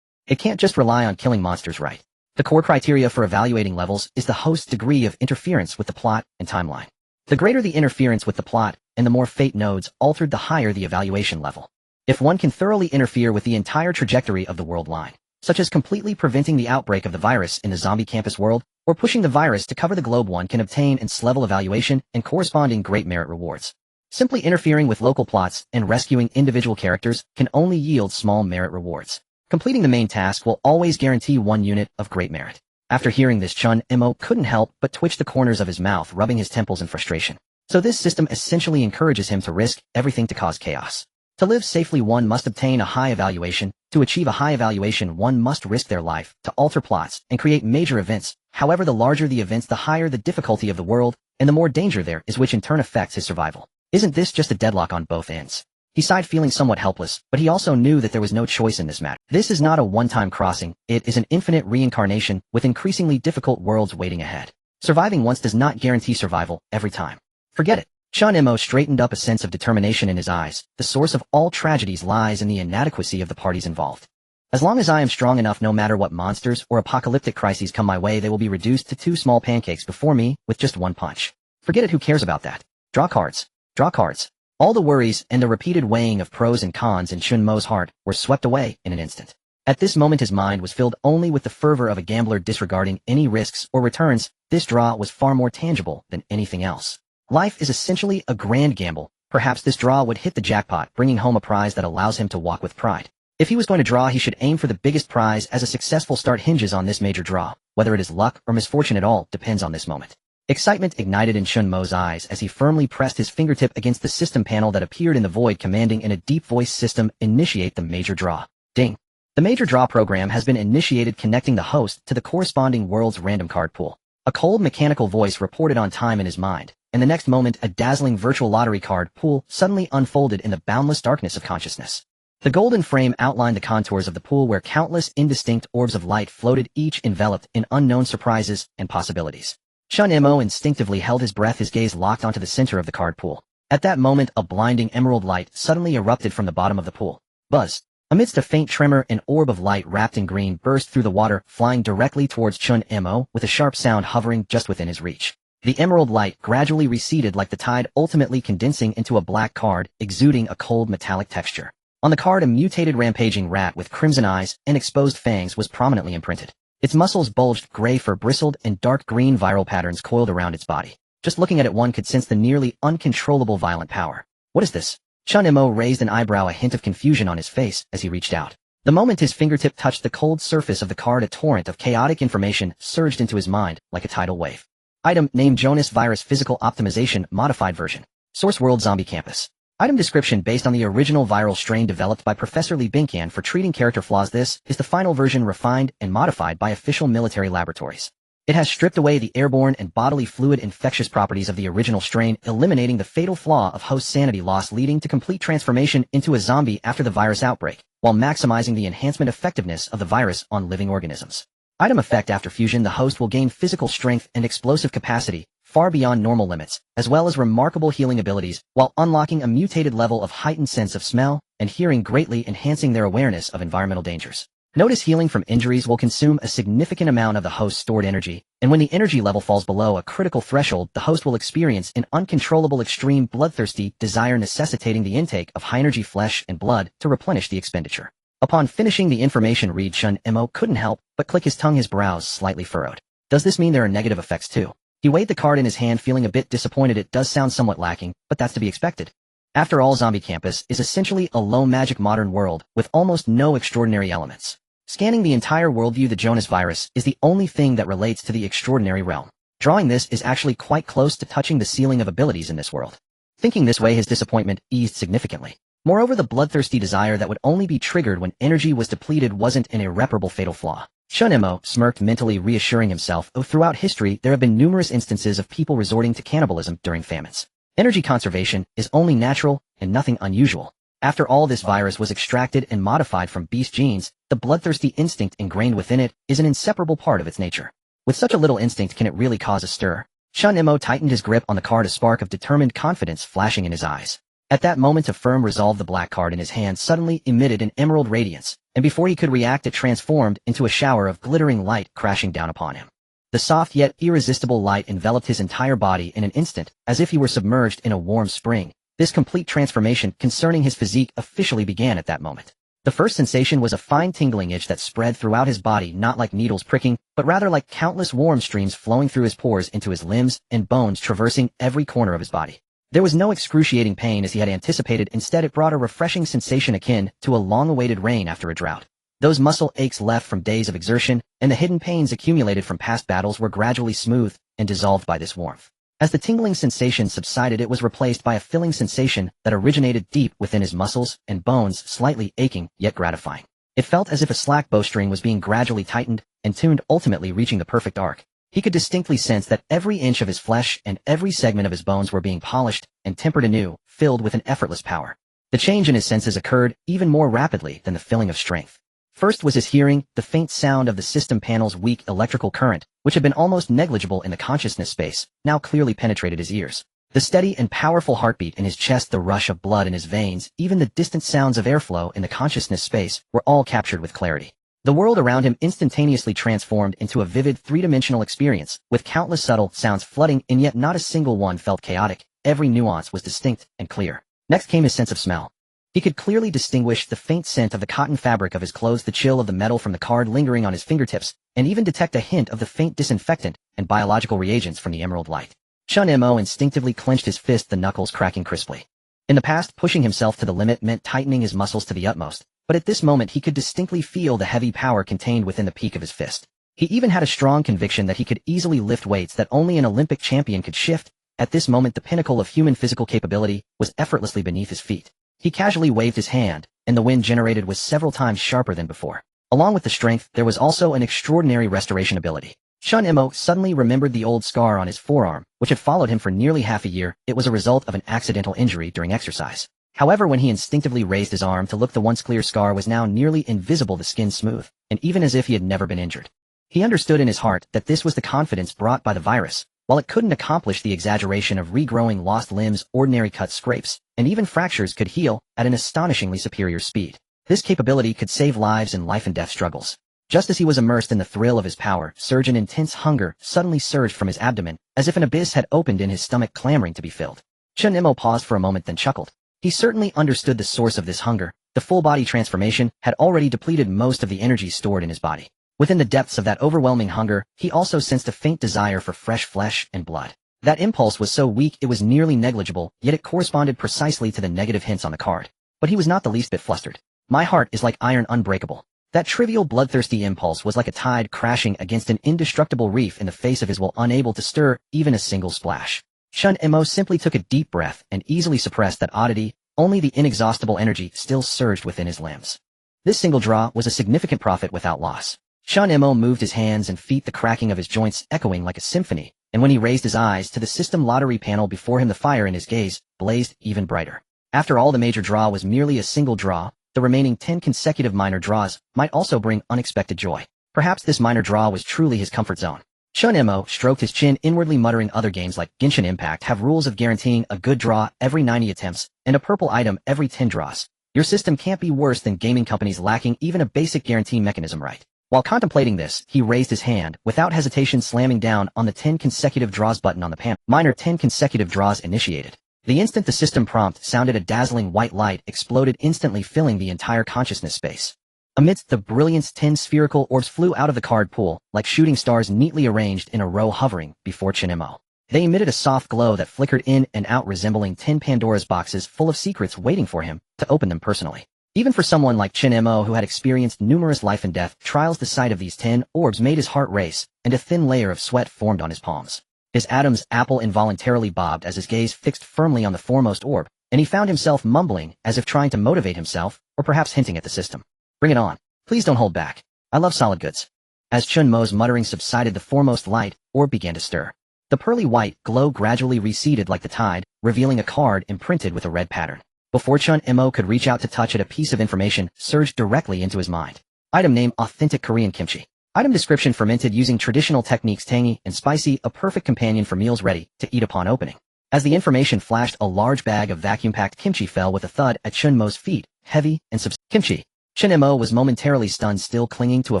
It can't just rely on killing monsters, right? The core criteria for evaluating levels is the host's degree of interference with the plot and timeline. The greater the interference with the plot, and the more fate nodes altered, the higher the evaluation level. If one can thoroughly interfere with the entire trajectory of the world line, such as completely preventing the outbreak of the virus in the zombie campus world, or pushing the virus to cover the globe, one can obtain S-level evaluation and corresponding great merit rewards. Simply interfering with local plots and rescuing individual characters can only yield small merit rewards. Completing the main task will always guarantee 1 unit of great merit. After hearing this, Chen Mo couldn't help but twitch the corners of his mouth, rubbing his temples in frustration. So this system essentially encourages him to risk everything to cause chaos. To live safely, one must obtain a high evaluation. To achieve a high evaluation, one must risk their life to alter plots and create major events. However, the larger the events, the higher the difficulty of the world, and the more danger there is, which in turn affects his survival. Isn't this just a deadlock on both ends? He sighed, feeling somewhat helpless, but he also knew that there was no choice in this matter. This is not a one-time crossing, it is an infinite reincarnation with increasingly difficult worlds waiting ahead. Surviving once does not guarantee survival every time. Forget it. Chen Mo straightened up, a sense of determination in his eyes. The source of all tragedies lies in the inadequacy of the parties involved. As long as I am strong enough, no matter what monsters or apocalyptic crises come my way, they will be reduced to 2 small pancakes before me with just 1 punch. Forget it, who cares about that? Draw cards. Draw cards. All the worries and the repeated weighing of pros and cons in Chen Mo's heart were swept away in an instant. At this moment his mind was filled only with the fervor of a gambler disregarding any risks or returns. This draw was far more tangible than anything else. Life is essentially a grand gamble. Perhaps this draw would hit the jackpot, bringing home a prize that allows him to walk with pride. If he was going to draw, he should aim for the biggest prize, as a successful start hinges on this major draw. Whether it is luck or misfortune at all depends on this moment. Excitement ignited in Chen Mo's eyes as he firmly pressed his fingertip against the system panel that appeared in the void, commanding in a deep voice, "System, initiate the major draw." Ding. The major draw program has been initiated, connecting the host to the corresponding world's random card pool. A cold mechanical voice reported on time in his mind, and the next moment a dazzling virtual lottery card pool suddenly unfolded in the boundless darkness of consciousness. The golden frame outlined the contours of the pool, where countless indistinct orbs of light floated, each enveloped in unknown surprises and possibilities. Chen Mo instinctively held his breath, his gaze locked onto the center of the card pool. At that moment, a blinding emerald light suddenly erupted from the bottom of the pool. Buzz! Amidst a faint tremor, an orb of light wrapped in green burst through the water, flying directly towards Chen Mo, with a sharp sound hovering just within his reach. The emerald light gradually receded like the tide, ultimately condensing into a black card, exuding a cold metallic texture. On the card, a mutated rampaging rat with crimson eyes and exposed fangs was prominently imprinted. Its muscles bulged, gray fur bristled, and dark green viral patterns coiled around its body. Just looking at it, one could sense the nearly uncontrollable violent power. What is this? Chen Mo raised an eyebrow, a hint of confusion on his face as he reached out. The moment his fingertip touched the cold surface of the card, a torrent of chaotic information surged into his mind like a tidal wave. Item name Jonas Virus Physical Optimization Modified Version. Source World Zombie Campus. Item description based on the original viral strain developed by Professor Lee Binkian for treating character flaws. This is the final version refined and modified by official military laboratories. It has stripped away the airborne and bodily fluid infectious properties of the original strain, eliminating the fatal flaw of host sanity loss, leading to complete transformation into a zombie after the virus outbreak, while maximizing the enhancement effectiveness of the virus on living organisms. Item effect after fusion, the host will gain physical strength and explosive capacity, far beyond normal limits, as well as remarkable healing abilities, while unlocking a mutated level of heightened sense of smell and hearing, greatly enhancing their awareness of environmental dangers. Notice healing from injuries will consume a significant amount of the host's stored energy, and when the energy level falls below a critical threshold, the host will experience an uncontrollable extreme bloodthirsty desire, necessitating the intake of high-energy flesh and blood to replenish the expenditure. Upon finishing the information read, Chen Mo couldn't help but click his tongue, his brows slightly furrowed. Does this mean there are negative effects too? He weighed the card in his hand, feeling a bit disappointed. It does sound somewhat lacking, but that's to be expected. After all, Zombie Campus is essentially a low-magic modern world with almost no extraordinary elements. Scanning the entire worldview, the Jonas virus is the only thing that relates to the extraordinary realm. Drawing this is actually quite close to touching the ceiling of abilities in this world. Thinking this way, his disappointment eased significantly. Moreover, the bloodthirsty desire that would only be triggered when energy was depleted wasn't an irreparable fatal flaw. Chen Mo smirked, mentally reassuring himself, oh, throughout history there have been numerous instances of people resorting to cannibalism during famines. Energy conservation is only natural and nothing unusual. After all, this virus was extracted and modified from beast genes. The bloodthirsty instinct ingrained within it is an inseparable part of its nature. With such a little instinct, can it really cause a stir? Chen Mo tightened his grip on the card, a spark of determined confidence flashing in his eyes. At that moment of firm resolve, the black card in his hand suddenly emitted an emerald radiance, and before he could react, it transformed into a shower of glittering light crashing down upon him. The soft yet irresistible light enveloped his entire body in an instant, as if he were submerged in a warm spring. This complete transformation concerning his physique officially began at that moment. The first sensation was a fine tingling itch that spread throughout his body, not like needles pricking, but rather like countless warm streams flowing through his pores into his limbs and bones, traversing every corner of his body. There was no excruciating pain as he had anticipated. Instead, it brought a refreshing sensation akin to a long-awaited rain after a drought. Those muscle aches left from days of exertion and the hidden pains accumulated from past battles were gradually smoothed and dissolved by this warmth. As the tingling sensation subsided, it was replaced by a filling sensation that originated deep within his muscles and bones, slightly aching, yet gratifying. It felt as if a slack bowstring was being gradually tightened and tuned, ultimately reaching the perfect arc. He could distinctly sense that every inch of his flesh and every segment of his bones were being polished and tempered anew, filled with an effortless power. The change in his senses occurred even more rapidly than the filling of strength. First was his hearing, the faint sound of the system panel's weak electrical current, which had been almost negligible in the consciousness space, now clearly penetrated his ears. The steady and powerful heartbeat in his chest, the rush of blood in his veins, even the distant sounds of airflow in the consciousness space were all captured with clarity. The world around him instantaneously transformed into a vivid three-dimensional experience, with countless subtle sounds flooding in, yet not a single one felt chaotic. Every nuance was distinct and clear. Next came his sense of smell. He could clearly distinguish the faint scent of the cotton fabric of his clothes, the chill of the metal from the card lingering on his fingertips, and even detect a hint of the faint disinfectant and biological reagents from the emerald light. Chen Mo instinctively clenched his fist, the knuckles cracking crisply. In the past, pushing himself to the limit meant tightening his muscles to the utmost, but at this moment he could distinctly feel the heavy power contained within the peak of his fist. He even had a strong conviction that he could easily lift weights that only an Olympic champion could shift. At this moment, the pinnacle of human physical capability was effortlessly beneath his feet. He casually waved his hand, and the wind generated was several times sharper than before. Along with the strength, there was also an extraordinary restoration ability. Chen Mo suddenly remembered the old scar on his forearm, which had followed him for nearly half a year. It was a result of an accidental injury during exercise. However, when he instinctively raised his arm to look, the once clear scar was now nearly invisible, the skin smooth, and even as if he had never been injured. He understood in his heart that this was the confidence brought by the virus. While it couldn't accomplish the exaggeration of regrowing lost limbs, ordinary cuts, scrapes, and even fractures could heal at an astonishingly superior speed. This capability could save lives in life and death struggles. Just as he was immersed in the thrill of his power surge, an intense hunger suddenly surged from his abdomen, as if an abyss had opened in his stomach, clamoring to be filled. Chen Mo paused for a moment, then chuckled. He certainly understood the source of this hunger. The full body transformation had already depleted most of the energy stored in his body. Within the depths of that overwhelming hunger, he also sensed a faint desire for fresh flesh and blood. That impulse was so weak it was nearly negligible, yet it corresponded precisely to the negative hints on the card. But he was not the least bit flustered. My heart is like iron unbreakable. That trivial bloodthirsty impulse was like a tide crashing against an indestructible reef in the face of his will, unable to stir even a single splash. Chen Mo simply took a deep breath and easily suppressed that oddity, only the inexhaustible energy still surged within his limbs. This single draw was a significant profit without loss. Chen Mo moved his hands and feet, the cracking of his joints echoing like a symphony, and when he raised his eyes to the system lottery panel before him, the fire in his gaze blazed even brighter. After all, the major draw was merely a single draw. The remaining 10 consecutive minor draws might also bring unexpected joy. Perhaps this minor draw was truly his comfort zone. Chen Mo stroked his chin, inwardly muttering, other games like Genshin Impact have rules of guaranteeing a good draw every 90 attempts and a purple item every 10 draws. Your system can't be worse than gaming companies lacking even a basic guarantee mechanism, right? While contemplating this, he raised his hand, without hesitation slamming down on the 10 consecutive draws button on the panel. Minor 10 consecutive draws initiated. The instant the system prompt sounded, a dazzling white light exploded, instantly filling the entire consciousness space. Amidst the brilliance, 10 spherical orbs flew out of the card pool, like shooting stars neatly arranged in a row, hovering before Chen Mo. They emitted a soft glow that flickered in and out, resembling 10 Pandora's boxes full of secrets waiting for him to open them personally. Even for someone like Chen Mo, who had experienced numerous life and death trials, the sight of these 10 orbs made his heart race, and a thin layer of sweat formed on his palms. His Adam's apple involuntarily bobbed as his gaze fixed firmly on the foremost orb, and he found himself mumbling, as if trying to motivate himself, or perhaps hinting at the system. Bring it on. Please don't hold back. I love solid goods. As Chen Mo's muttering subsided, the foremost light orb began to stir. The pearly white glow gradually receded like the tide, revealing a card imprinted with a red pattern. Before Chen Mo could reach out to touch it, a piece of information surged directly into his mind. Item name: authentic Korean kimchi. Item description: fermented using traditional techniques, tangy and spicy, a perfect companion for meals ready to eat upon opening. As the information flashed, a large bag of vacuum-packed kimchi fell with a thud at Chen Mo's feet, heavy and kimchi. Chen Mo was momentarily stunned, still clinging to a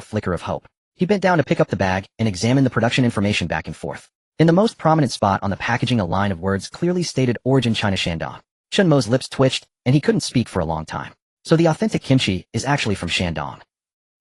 flicker of hope. He bent down to pick up the bag and examine the production information back and forth. In the most prominent spot on the packaging, a line of words clearly stated origin China, Shandong. Chen Mo's lips twitched, and he couldn't speak for a long time. So the authentic kimchi is actually from Shandong.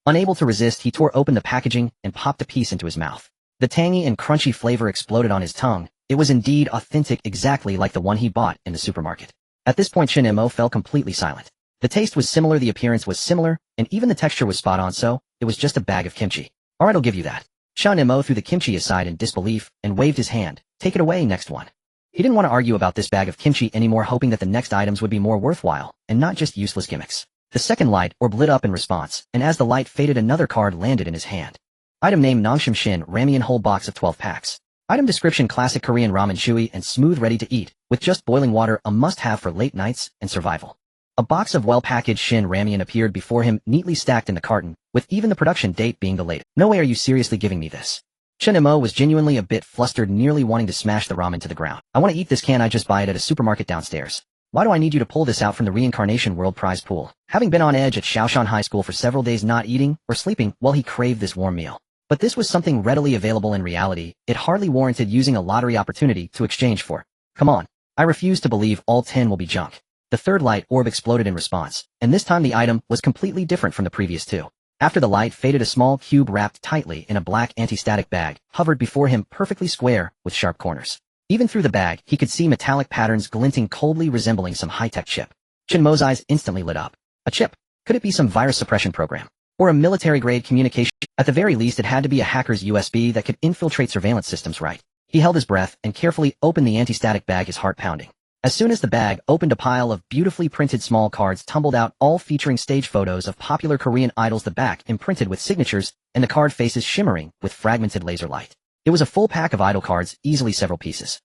Unable to resist, he tore open the packaging and popped a piece into his mouth. The tangy and crunchy flavor exploded on his tongue. It was indeed authentic, exactly like the one he bought in the supermarket. At this point, Chen Mo fell completely silent. The taste was similar, the appearance was similar, and even the texture was spot on, so it was just a bag of kimchi. Alright, I'll give you that. Chen Mo threw the kimchi aside in disbelief and waved his hand. Take it away, next one. He didn't want to argue about this bag of kimchi anymore, hoping that the next items would be more worthwhile, and not just useless gimmicks. The second light orb lit up in response, and as the light faded, another card landed in his hand. Item name: Nongshim Shin Ramen, whole box of 12 packs. Item description: classic Korean ramen, chewy and smooth, ready to eat, with just boiling water, a must-have for late nights and survival. A box of well-packaged Shin Ramen appeared before him, neatly stacked in the carton, with even the production date being the latest. No way, are you seriously giving me this? Chen Mo was genuinely a bit flustered, nearly wanting to smash the ramen to the ground. I want to eat this, can't I just buy it at a supermarket downstairs? Why do I need you to pull this out from the reincarnation world prize pool? Having been on edge at Shaoshan High School for several days, not eating or sleeping, well, he craved this warm meal. But this was something readily available in reality. It hardly warranted using a lottery opportunity to exchange for. Come on. I refuse to believe all 10 will be junk. The third light orb exploded in response, and this time the item was completely different from the previous two. After the light faded, a small cube wrapped tightly in a black anti-static bag hovered before him, perfectly square with sharp corners. Even through the bag, he could see metallic patterns glinting, coldly resembling some high-tech chip. Chen Mo's eyes instantly lit up. A chip? Could it be some virus suppression program? Or a military-grade communication? At the very least, it had to be a hacker's USB that could infiltrate surveillance systems, right? He held his breath and carefully opened the anti-static bag, his heart pounding. As soon as the bag opened, a pile of beautifully printed small cards tumbled out, all featuring stage photos of popular Korean idols, the back imprinted with signatures, and the card faces shimmering with fragmented laser light. It was a full pack of idol cards, easily several pieces.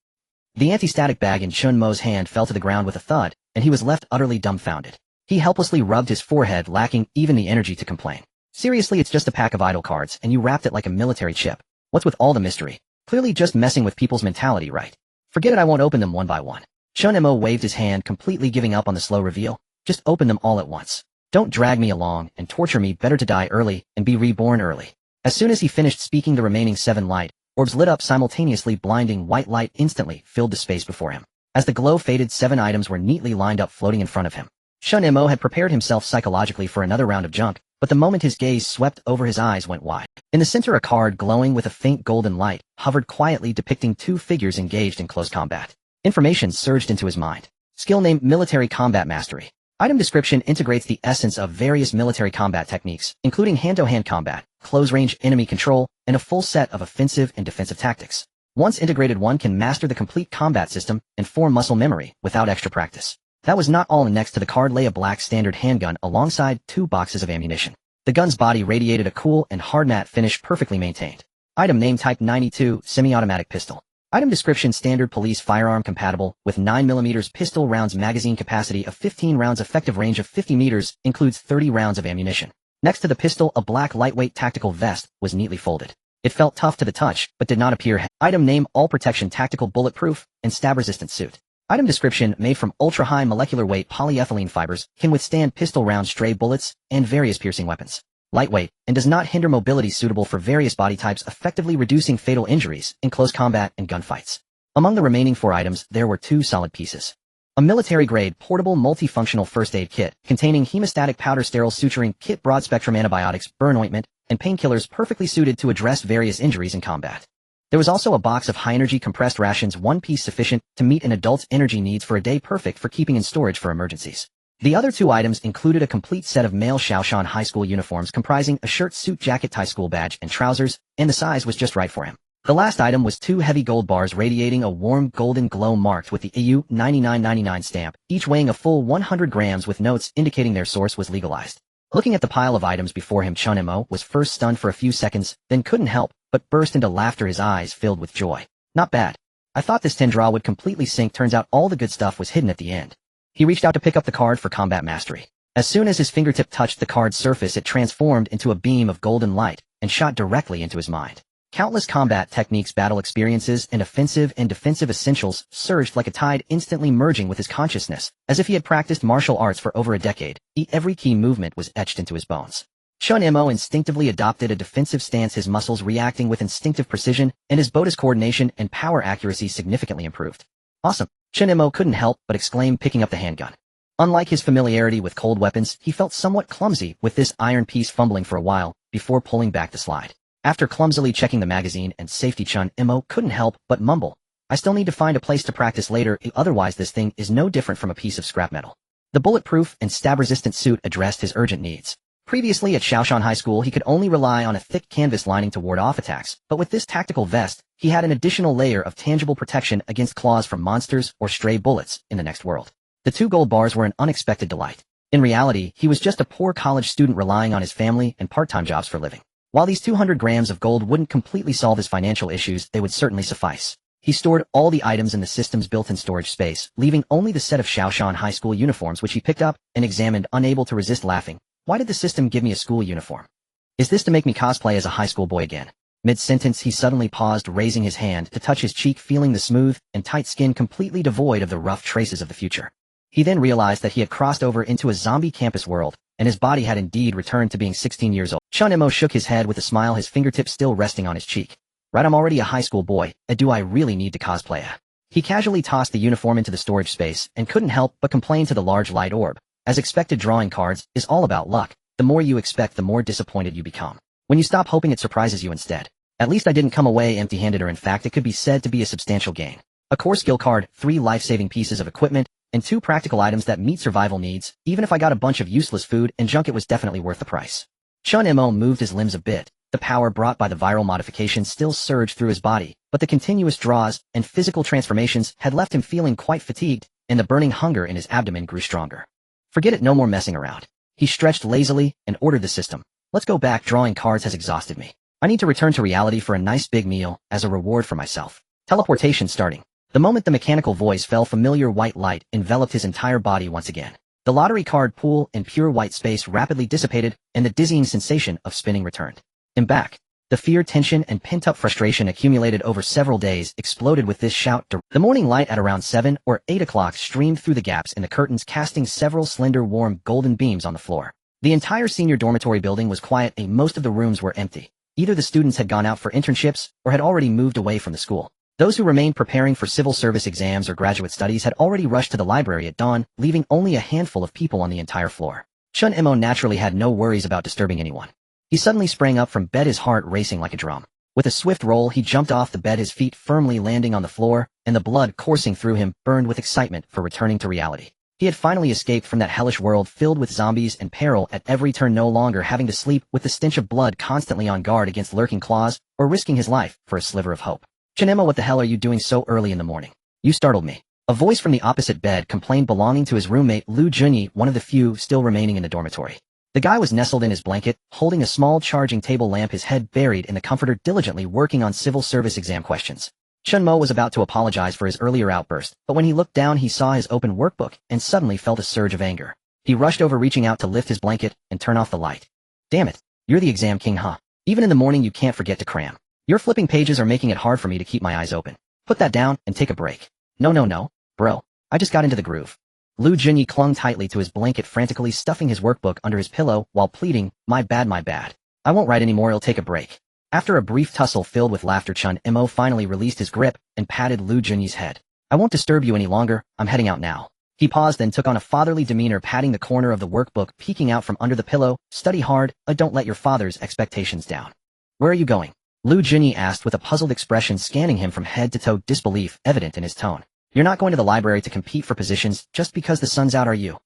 The anti-static bag in Chen Mo's hand fell to the ground with a thud, and he was left utterly dumbfounded. He helplessly rubbed his forehead, lacking even the energy to complain. Seriously, it's just a pack of idol cards, and you wrapped it like a military chip. What's with all the mystery? Clearly just messing with people's mentality, right? Forget it, I won't open them one by one. Chen Mo waved his hand, completely giving up on the slow reveal. Just open them all at once. Don't drag me along and torture me, better to die early and be reborn early. As soon as he finished speaking, the remaining 7 light orbs lit up simultaneously. Blinding white light instantly filled the space before him. As the glow faded, 7 items were neatly lined up, floating in front of him. Chen Mo had prepared himself psychologically for another round of junk, but the moment his gaze swept over, his eyes went wide. In the center, a card glowing with a faint golden light hovered quietly, depicting 2 figures engaged in close combat. Information surged into his mind. Skill name: Military Combat Mastery. Item description integrates the essence of various military combat techniques, including hand-to-hand combat, close-range enemy control, and a full set of offensive and defensive tactics. Once integrated, one can master the complete combat system and form muscle memory without extra practice. That was not all. Next to the card lay a black standard handgun alongside 2 boxes of ammunition. The gun's body radiated a cool and hard matte finish, perfectly maintained. Item name type 92, semi-automatic pistol. Item description standard police firearm compatible with 9mm pistol rounds, magazine capacity of 15 rounds, effective range of 50 meters, includes 30 rounds of ammunition. Next to the pistol, a black lightweight tactical vest was neatly folded. It felt tough to the touch, but did not appear heavy. Item name all protection tactical bulletproof and stab-resistant suit. Item description made from ultra-high molecular weight polyethylene fibers, can withstand pistol round, stray bullets, and various piercing weapons. Lightweight, and does not hinder mobility, suitable for various body types, effectively reducing fatal injuries in close combat and gunfights. Among the remaining 4 items, there were 2 solid pieces. A military-grade portable multifunctional first aid kit containing hemostatic powder, sterile suturing kit, broad-spectrum antibiotics, burn ointment, and painkillers, perfectly suited to address various injuries in combat. There was also a box of high-energy compressed rations, 1 piece sufficient to meet an adult's energy needs for a day, perfect for keeping in storage for emergencies. The other 2 items included a complete set of male Shaoshan High School uniforms comprising a shirt, suit, jacket, tie, school badge, and trousers, and the size was just right for him. The last item was 2 heavy gold bars radiating a warm golden glow marked with the EU 9999 stamp, each weighing a full 100 grams, with notes indicating their source was legalized. Looking at the pile of items before him, Chen Mo was first stunned for a few seconds, then couldn't help but burst into laughter, his eyes filled with joy. Not bad. I thought this 10 draw would completely sink, turns out all the good stuff was hidden at the end. He reached out to pick up the card for combat mastery. As soon as his fingertip touched the card's surface, it transformed into a beam of golden light and shot directly into his mind. Countless combat techniques, battle experiences, and offensive and defensive essentials surged like a tide, instantly merging with his consciousness, as if he had practiced martial arts for over a decade. Every key movement was etched into his bones. Chen Mo instinctively adopted a defensive stance, his muscles reacting with instinctive precision, and his boda's coordination and power accuracy significantly improved. Awesome! Chen Mo couldn't help but exclaim, picking up the handgun. Unlike his familiarity with cold weapons, he felt somewhat clumsy with this iron piece, fumbling for a while before pulling back the slide. After clumsily checking the magazine and safety, Chen Mo couldn't help but mumble, "I still need to find a place to practice later, otherwise this thing is no different from a piece of scrap metal." The bulletproof and stab-resistant suit addressed his urgent needs. Previously at Shaoshan High School, he could only rely on a thick canvas lining to ward off attacks, but with this tactical vest, he had an additional layer of tangible protection against claws from monsters or stray bullets in the next world. The 2 gold bars were an unexpected delight. In reality, he was just a poor college student relying on his family and part-time jobs for living. While these 200 grams of gold wouldn't completely solve his financial issues, they would certainly suffice. He stored all the items in the system's built-in storage space, leaving only the set of Shaoshan High School uniforms, which he picked up and examined, unable to resist laughing. Why did the system give me a school uniform? Is this to make me cosplay as a high school boy again? Mid-sentence, he suddenly paused, raising his hand to touch his cheek, feeling the smooth and tight skin completely devoid of the rough traces of the future. He then realized that he had crossed over into a zombie campus world, and his body had indeed returned to being 16 years old. Chen Mo shook his head with a smile, his fingertips still resting on his cheek. Right, I'm already a high school boy, do I really need to cosplay? He casually tossed the uniform into the storage space and couldn't help but complain to the large light orb. As expected, drawing cards is all about luck. The more you expect, the more disappointed you become. When you stop hoping, it surprises you instead. At least I didn't come away empty-handed, or in fact it could be said to be a substantial gain. A core skill card, 3 life-saving pieces of equipment, and 2 practical items that meet survival needs. Even if I got a bunch of useless food and junk, it was definitely worth the price. Chen Mo moved his limbs a bit. The power brought by the viral modification still surged through his body, but the continuous draws and physical transformations had left him feeling quite fatigued, and the burning hunger in his abdomen grew stronger. Forget it, no more messing around. He stretched lazily and ordered the system. Let's go back, drawing cards has exhausted me. I need to return to reality for a nice big meal as a reward for myself. Teleportation starting. The moment the mechanical voice fell, familiar white light enveloped his entire body once again. The lottery card pool in pure white space rapidly dissipated, and the dizzying sensation of spinning returned. I'm back. The fear, tension, and pent-up frustration accumulated over several days exploded with this shout. The morning light at around 7 or 8 o'clock streamed through the gaps in the curtains, casting several slender, warm, golden beams on the floor. The entire senior dormitory building was quiet, and most of the rooms were empty. Either the students had gone out for internships or had already moved away from the school. Those who remained preparing for civil service exams or graduate studies had already rushed to the library at dawn, leaving only a handful of people on the entire floor. Chen Mo naturally had no worries about disturbing anyone. He suddenly sprang up from bed, his heart racing like a drum. With a swift roll, he jumped off the bed, his feet firmly landing on the floor, and the blood coursing through him burned with excitement for returning to reality. He had finally escaped from that hellish world filled with zombies and peril at every turn, no longer having to sleep with the stench of blood, constantly on guard against lurking claws, or risking his life for a sliver of hope. Chen Mo, what the hell are you doing so early in the morning? You startled me. A voice from the opposite bed complained, belonging to his roommate Lu Junyi, one of the few still remaining in the dormitory. The guy was nestled in his blanket, holding a small charging table lamp, his head buried in the comforter, diligently working on civil service exam questions. Chen Mo was about to apologize for his earlier outburst, but when he looked down he saw his open workbook and suddenly felt a surge of anger. He rushed over, reaching out to lift his blanket and turn off the light. Damn it, you're the exam king, huh? Even in the morning you can't forget to cram. Your flipping pages are making it hard for me to keep my eyes open. Put that down and take a break. No, bro. I just got into the groove. Lu Junyi clung tightly to his blanket, frantically stuffing his workbook under his pillow while pleading, my bad. I won't write anymore, I'll take a break. After a brief tussle filled with laughter, Chen Mo finally released his grip and patted Lu Junyi's head. I won't disturb you any longer, I'm heading out now. He paused, then took on a fatherly demeanor, patting the corner of the workbook peeking out from under the pillow. Study hard, don't let your father's expectations down. Where are you going? Lu Junyi asked with a puzzled expression, scanning him from head to toe, disbelief evident in his tone. You're not going to the library to compete for positions just because the sun's out, are you?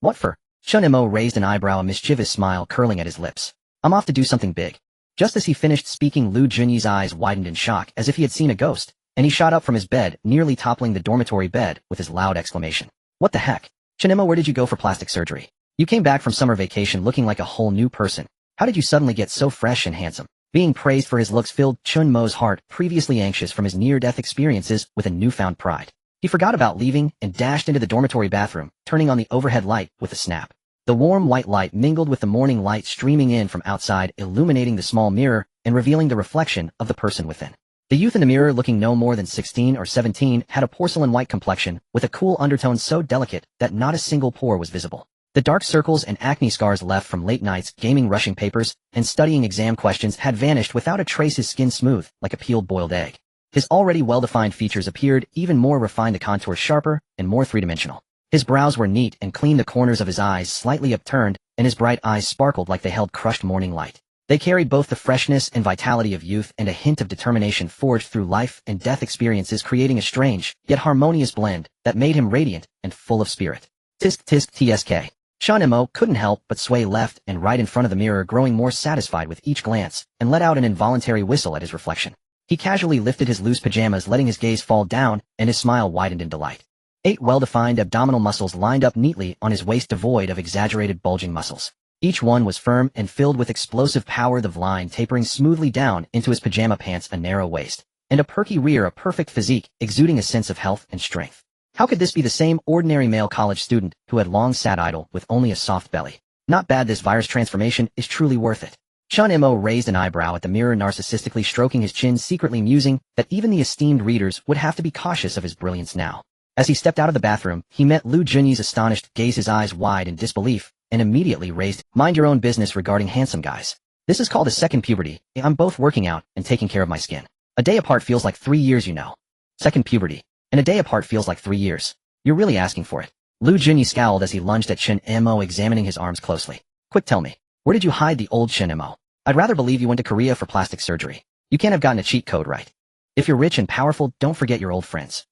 What for? Chen Mo raised an eyebrow, a mischievous smile curling at his lips. I'm off to do something big. Just as he finished speaking, Lu Junyi's eyes widened in shock as if he had seen a ghost, and he shot up from his bed, nearly toppling the dormitory bed with his loud exclamation. What the heck? Chen Mo, where did you go for plastic surgery? You came back from summer vacation looking like a whole new person. How did you suddenly get so fresh and handsome? Being praised for his looks filled Chen Mo's heart, previously anxious from his near-death experiences, with a newfound pride. He forgot about leaving and dashed into the dormitory bathroom, turning on the overhead light with a snap. The warm white light mingled with the morning light streaming in from outside, illuminating the small mirror and revealing the reflection of the person within. The youth in the mirror, looking no more than 16 or 17, had a porcelain white complexion with a cool undertone so delicate that not a single pore was visible. The dark circles and acne scars left from late nights gaming, rushing papers, and studying exam questions had vanished without a trace, his skin smooth like a peeled boiled egg. His already well-defined features appeared even more refined, the contours sharper and more three-dimensional. His brows were neat and clean, the corners of his eyes slightly upturned, and his bright eyes sparkled like they held crushed morning light. They carried both the freshness and vitality of youth and a hint of determination forged through life and death experiences, creating a strange, yet harmonious blend that made him radiant and full of spirit. Tisk tsk. Chen Mo couldn't help but sway left and right in front of the mirror, growing more satisfied with each glance, and let out an involuntary whistle at his reflection. He casually lifted his loose pajamas, letting his gaze fall down, and his smile widened in delight. 8 well-defined abdominal muscles lined up neatly on his waist, devoid of exaggerated bulging muscles. Each one was firm and filled with explosive power, the line tapering smoothly down into his pajama pants, a narrow waist, and a perky rear, a perfect physique, exuding a sense of health and strength. How could this be the same ordinary male college student who had long sat idle with only a soft belly? Not bad, this virus transformation is truly worth it. Chen Mo raised an eyebrow at the mirror, narcissistically stroking his chin, secretly musing that even the esteemed readers would have to be cautious of his brilliance now. As he stepped out of the bathroom, he met Lu Junyi's astonished gaze, his eyes wide in disbelief, and immediately raised, mind your own business regarding handsome guys. This is called a second puberty. I'm both working out and taking care of my skin. A day apart feels like 3 years, you know. Second puberty. And a day apart feels like 3 years. You're really asking for it. Lu Junyi scowled as he lunged at Chen Mo, examining his arms closely. Quick, tell me, where did you hide the old Chen Mo? I'd rather believe you went to Korea for plastic surgery. You can't have gotten a cheat code, right? If you're rich and powerful, don't forget your old friends.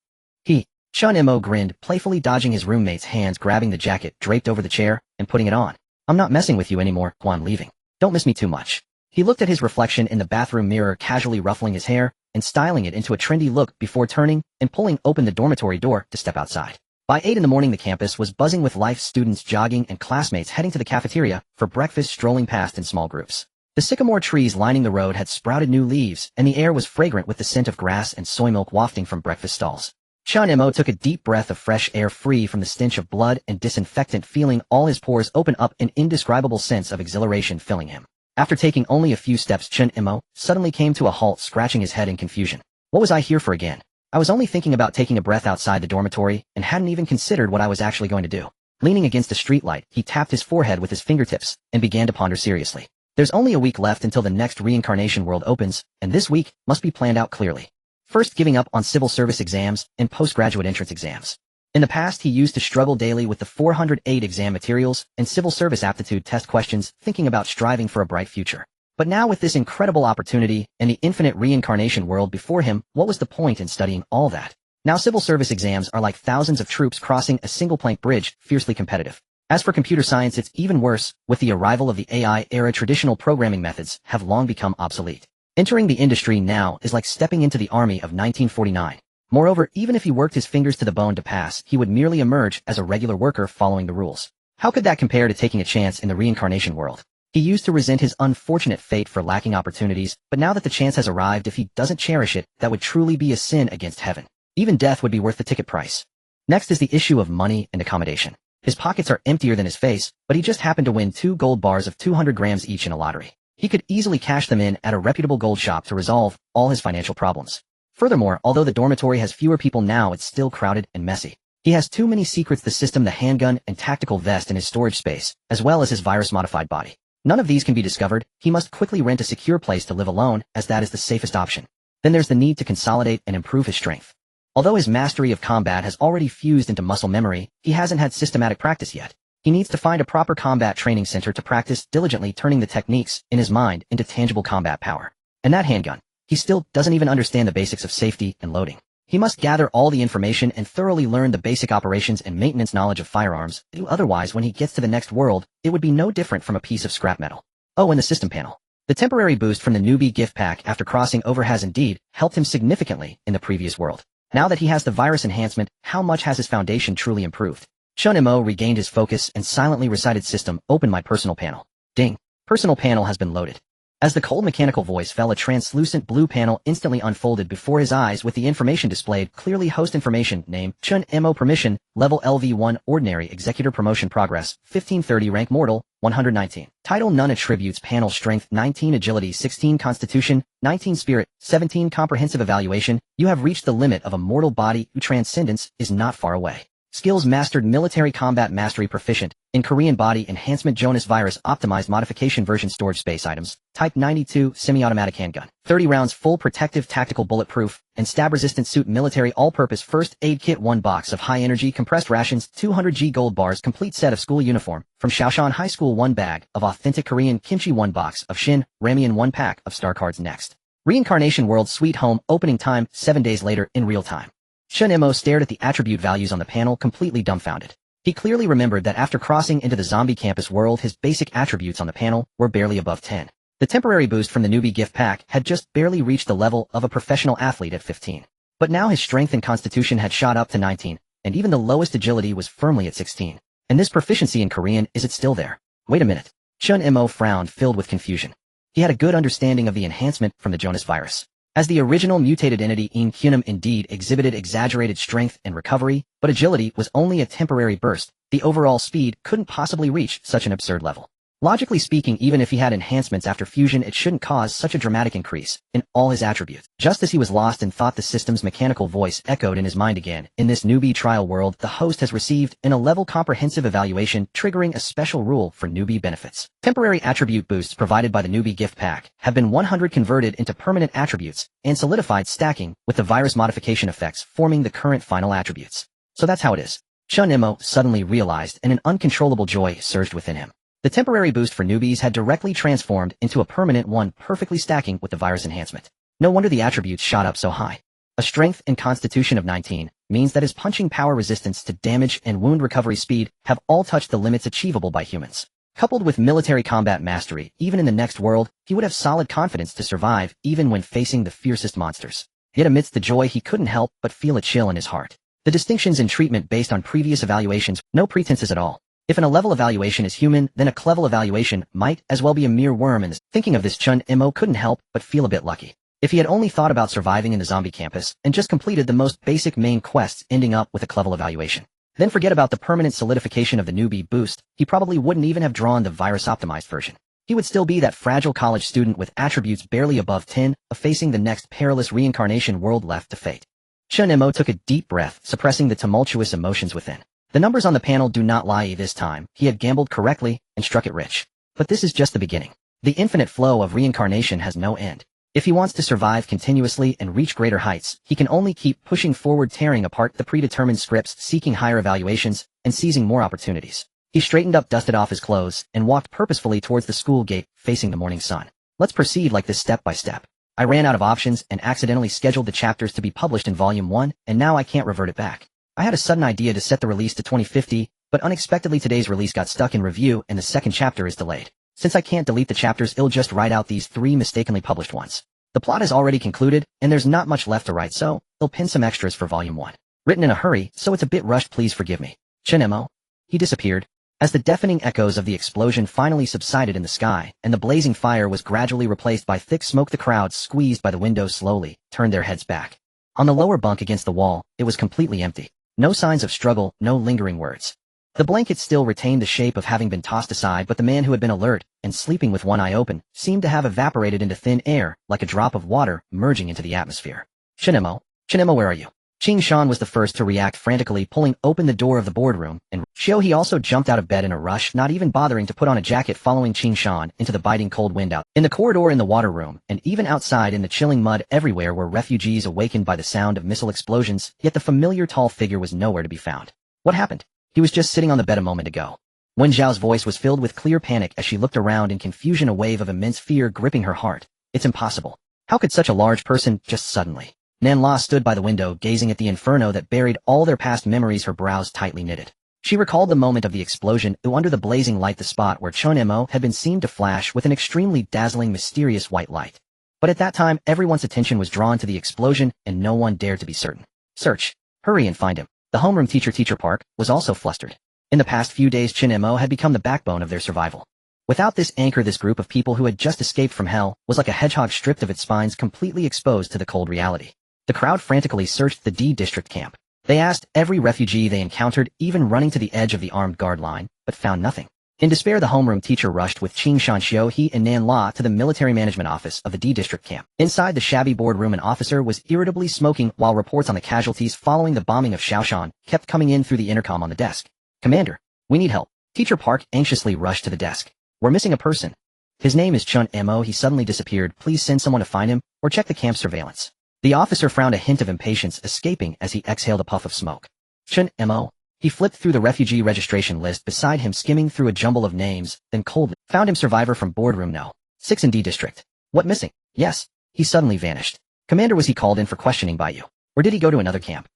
Chen Mo grinned, playfully dodging his roommate's hands, grabbing the jacket draped over the chair and putting it on. I'm not messing with you anymore, Quan, leaving. Don't miss me too much. He looked at his reflection in the bathroom mirror, casually ruffling his hair and styling it into a trendy look before turning and pulling open the dormitory door to step outside. By 8 in the morning, the campus was buzzing with life, students jogging and classmates heading to the cafeteria for breakfast, strolling past in small groups. The sycamore trees lining the road had sprouted new leaves, and the air was fragrant with the scent of grass and soy milk wafting from breakfast stalls. Chen Mo took a deep breath of fresh air, free from the stench of blood and disinfectant, feeling all his pores open up, an indescribable sense of exhilaration filling him. After taking only a few steps, Chen Mo suddenly came to a halt, scratching his head in confusion. What was I here for again? I was only thinking about taking a breath outside the dormitory and hadn't even considered what I was actually going to do. Leaning against a streetlight, he tapped his forehead with his fingertips and began to ponder seriously. There's only a week left until the next reincarnation world opens, and this week must be planned out clearly. First, giving up on civil service exams and postgraduate entrance exams. In the past, he used to struggle daily with the 408 exam materials and civil service aptitude test questions, thinking about striving for a bright future. But now, with this incredible opportunity and the infinite reincarnation world before him, what was the point in studying all that? Now civil service exams are like thousands of troops crossing a single-plank bridge, fiercely competitive. As for computer science, it's even worse. With the arrival of the AI era, traditional programming methods have long become obsolete. Entering the industry now is like stepping into the army of 1949. Moreover, even if he worked his fingers to the bone to pass, he would merely emerge as a regular worker following the rules. How could that compare to taking a chance in the reincarnation world? He used to resent his unfortunate fate for lacking opportunities, but now that the chance has arrived, if he doesn't cherish it, that would truly be a sin against heaven. Even death would be worth the ticket price. Next is the issue of money and accommodation. His pockets are emptier than his face, but he just happened to win 2 gold bars of 200 grams each in a lottery. He could easily cash them in at a reputable gold shop to resolve all his financial problems. Furthermore, although the dormitory has fewer people now, it's still crowded and messy. He has too many secrets: the system, the handgun, and tactical vest in his storage space, as well as his virus-modified body. None of these can be discovered. He must quickly rent a secure place to live alone, as that is the safest option. Then there's the need to consolidate and improve his strength. Although his mastery of combat has already fused into muscle memory, he hasn't had systematic practice yet. He needs to find a proper combat training center to practice diligently, turning the techniques in his mind into tangible combat power. And that handgun. He still doesn't even understand the basics of safety and loading. He must gather all the information and thoroughly learn the basic operations and maintenance knowledge of firearms. Otherwise, when he gets to the next world, it would be no different from a piece of scrap metal. Oh, and the system panel. The temporary boost from the newbie gift pack after crossing over has indeed helped him significantly in the previous world. Now that he has the virus enhancement, how much has his foundation truly improved? Chen Mo regained his focus and silently recited, "System, open my personal panel." Ding. Personal panel has been loaded. As the cold mechanical voice fell, a translucent blue panel instantly unfolded before his eyes with the information displayed clearly: host information, name, Chen Mo, permission, level LV1, ordinary, executor, promotion progress, 1530, rank mortal, 119. Title none, attributes panel, strength 19, agility 16, constitution 19, spirit 17, comprehensive evaluation, you have reached the limit of a mortal body, transcendence is not far away. Skills mastered, military combat mastery proficient, in Korean body enhancement, Jonas virus optimized modification version, storage space items, type 92, semi-automatic handgun, 30 rounds, full protective tactical bulletproof, and stab resistant suit, military all-purpose first aid kit, 1 box of high energy compressed rations, 200 G gold bars, complete set of school uniform, from Shaoshan High School, 1 bag of authentic Korean kimchi, 1 box of Shin Ramen, 1 pack of star cards. Next. Reincarnation world, sweet home, opening time, 7 days later, in real time. Chen Mo stared at the attribute values on the panel, completely dumbfounded. He clearly remembered that after crossing into the zombie campus world, his basic attributes on the panel were barely above 10. The temporary boost from the newbie gift pack had just barely reached the level of a professional athlete at 15. But now his strength and constitution had shot up to 19, and even the lowest agility was firmly at 16. And this proficiency in Korean, is it still there? Wait a minute. Chen Mo frowned, filled with confusion. He had a good understanding of the enhancement from the Jonas virus. As the original mutated entity, Kyunum indeed exhibited exaggerated strength and recovery, but agility was only a temporary burst. The overall speed couldn't possibly reach such an absurd level. Logically speaking, even if he had enhancements after fusion, it shouldn't cause such a dramatic increase in all his attributes. Just as he was lost in thought, the system's mechanical voice echoed in his mind again. In this newbie trial world, the host has received an A-level comprehensive evaluation, triggering a special rule for newbie benefits. Temporary attribute boosts provided by the newbie gift pack have been 100 converted into permanent attributes and solidified, stacking with the virus modification effects forming the current final attributes. So that's how it is. Chen Mo suddenly realized, and an uncontrollable joy surged within him. The temporary boost for newbies had directly transformed into a permanent one, perfectly stacking with the virus enhancement. No wonder the attributes shot up so high. A strength and constitution of 19 means that his punching power, resistance to damage, and wound recovery speed have all touched the limits achievable by humans. Coupled with military combat mastery, even in the next world, he would have solid confidence to survive even when facing the fiercest monsters. Yet amidst the joy, he couldn't help but feel a chill in his heart. The distinctions in treatment based on previous evaluations, no pretenses at all. If an A-level evaluation is human, then a clevel evaluation might as well be a mere worm. And thinking of this, Chen Mo couldn't help but feel a bit lucky. If he had only thought about surviving in the zombie campus and just completed the most basic main quests, ending up with a clevel evaluation, then forget about the permanent solidification of the newbie boost, he probably wouldn't even have drawn the virus-optimized version. He would still be that fragile college student with attributes barely above 10, facing the next perilous reincarnation world left to fate. Chen Mo took a deep breath, suppressing the tumultuous emotions within. The numbers on the panel do not lie this time. He had gambled correctly and struck it rich. But this is just the beginning. The infinite flow of reincarnation has no end. If he wants to survive continuously and reach greater heights, he can only keep pushing forward, tearing apart the predetermined scripts, seeking higher evaluations, and seizing more opportunities. He straightened up, dusted off his clothes, and walked purposefully towards the school gate, facing the morning sun. Let's proceed like this, step by step. I ran out of options and accidentally scheduled the chapters to be published in Volume 1, and now I can't revert it back. I had a sudden idea to set the release to 2050, but unexpectedly today's release got stuck in review and the second chapter is delayed. Since I can't delete the chapters, I'll just write out these 3 mistakenly published ones. The plot is already concluded, and there's not much left to write, so I'll pin some extras for Volume 1. Written in a hurry, so it's a bit rushed, please forgive me. Chen Mo. He disappeared. As the deafening echoes of the explosion finally subsided in the sky, and the blazing fire was gradually replaced by thick smoke, the crowd, squeezed by the windows, slowly turned their heads back. On the lower bunk against the wall, it was completely empty. No signs of struggle, no lingering words. The blanket still retained the shape of having been tossed aside, but the man who had been alert and sleeping with one eye open seemed to have evaporated into thin air, like a drop of water merging into the atmosphere. Chen Mo, where are you? Qing Shan was the first to react, frantically pulling open the door of the boardroom, and He also jumped out of bed in a rush, not even bothering to put on a jacket, following Qing Shan into the biting cold wind out. In the corridor, in the water room, and even outside in the chilling mud, everywhere were refugees awakened by the sound of missile explosions, yet the familiar tall figure was nowhere to be found. What happened? He was just sitting on the bed a moment ago. Wen Zhao's voice was filled with clear panic as she looked around in confusion, a wave of immense fear gripping her heart. It's impossible. How could such a large person just suddenly? Nan La stood by the window, gazing at the inferno that buried all their past memories, her brows tightly knitted. She recalled the moment of the explosion, though under the blazing light the spot where Chen Mo had been seen to flash with an extremely dazzling, mysterious white light. But at that time, everyone's attention was drawn to the explosion, and no one dared to be certain. Search. Hurry and find him. The homeroom teacher Park was also flustered. In the past few days, Chen Mo had become the backbone of their survival. Without this anchor, this group of people who had just escaped from hell was like a hedgehog stripped of its spines, completely exposed to the cold reality. The crowd frantically searched the D District camp. They asked every refugee they encountered, even running to the edge of the armed guard line, but found nothing. In despair, the homeroom teacher rushed with Qing Shan, He, and Nan La to the military management office of the D District camp. Inside the shabby boardroom, an officer was irritably smoking while reports on the casualties following the bombing of Shaoshan kept coming in through the intercom on the desk. Commander, we need help. Teacher Park anxiously rushed to the desk. We're missing a person. His name is Chen Mo. He suddenly disappeared. Please send someone to find him, or check the camp surveillance. The officer frowned, a hint of impatience escaping as he exhaled a puff of smoke. Chen Mo. He flipped through the refugee registration list beside him, skimming through a jumble of names, then coldly found him, survivor from boardroom No. 6 in D District. What, missing? Yes. He suddenly vanished. Commander, was he called in for questioning by you? Or did he go to another camp?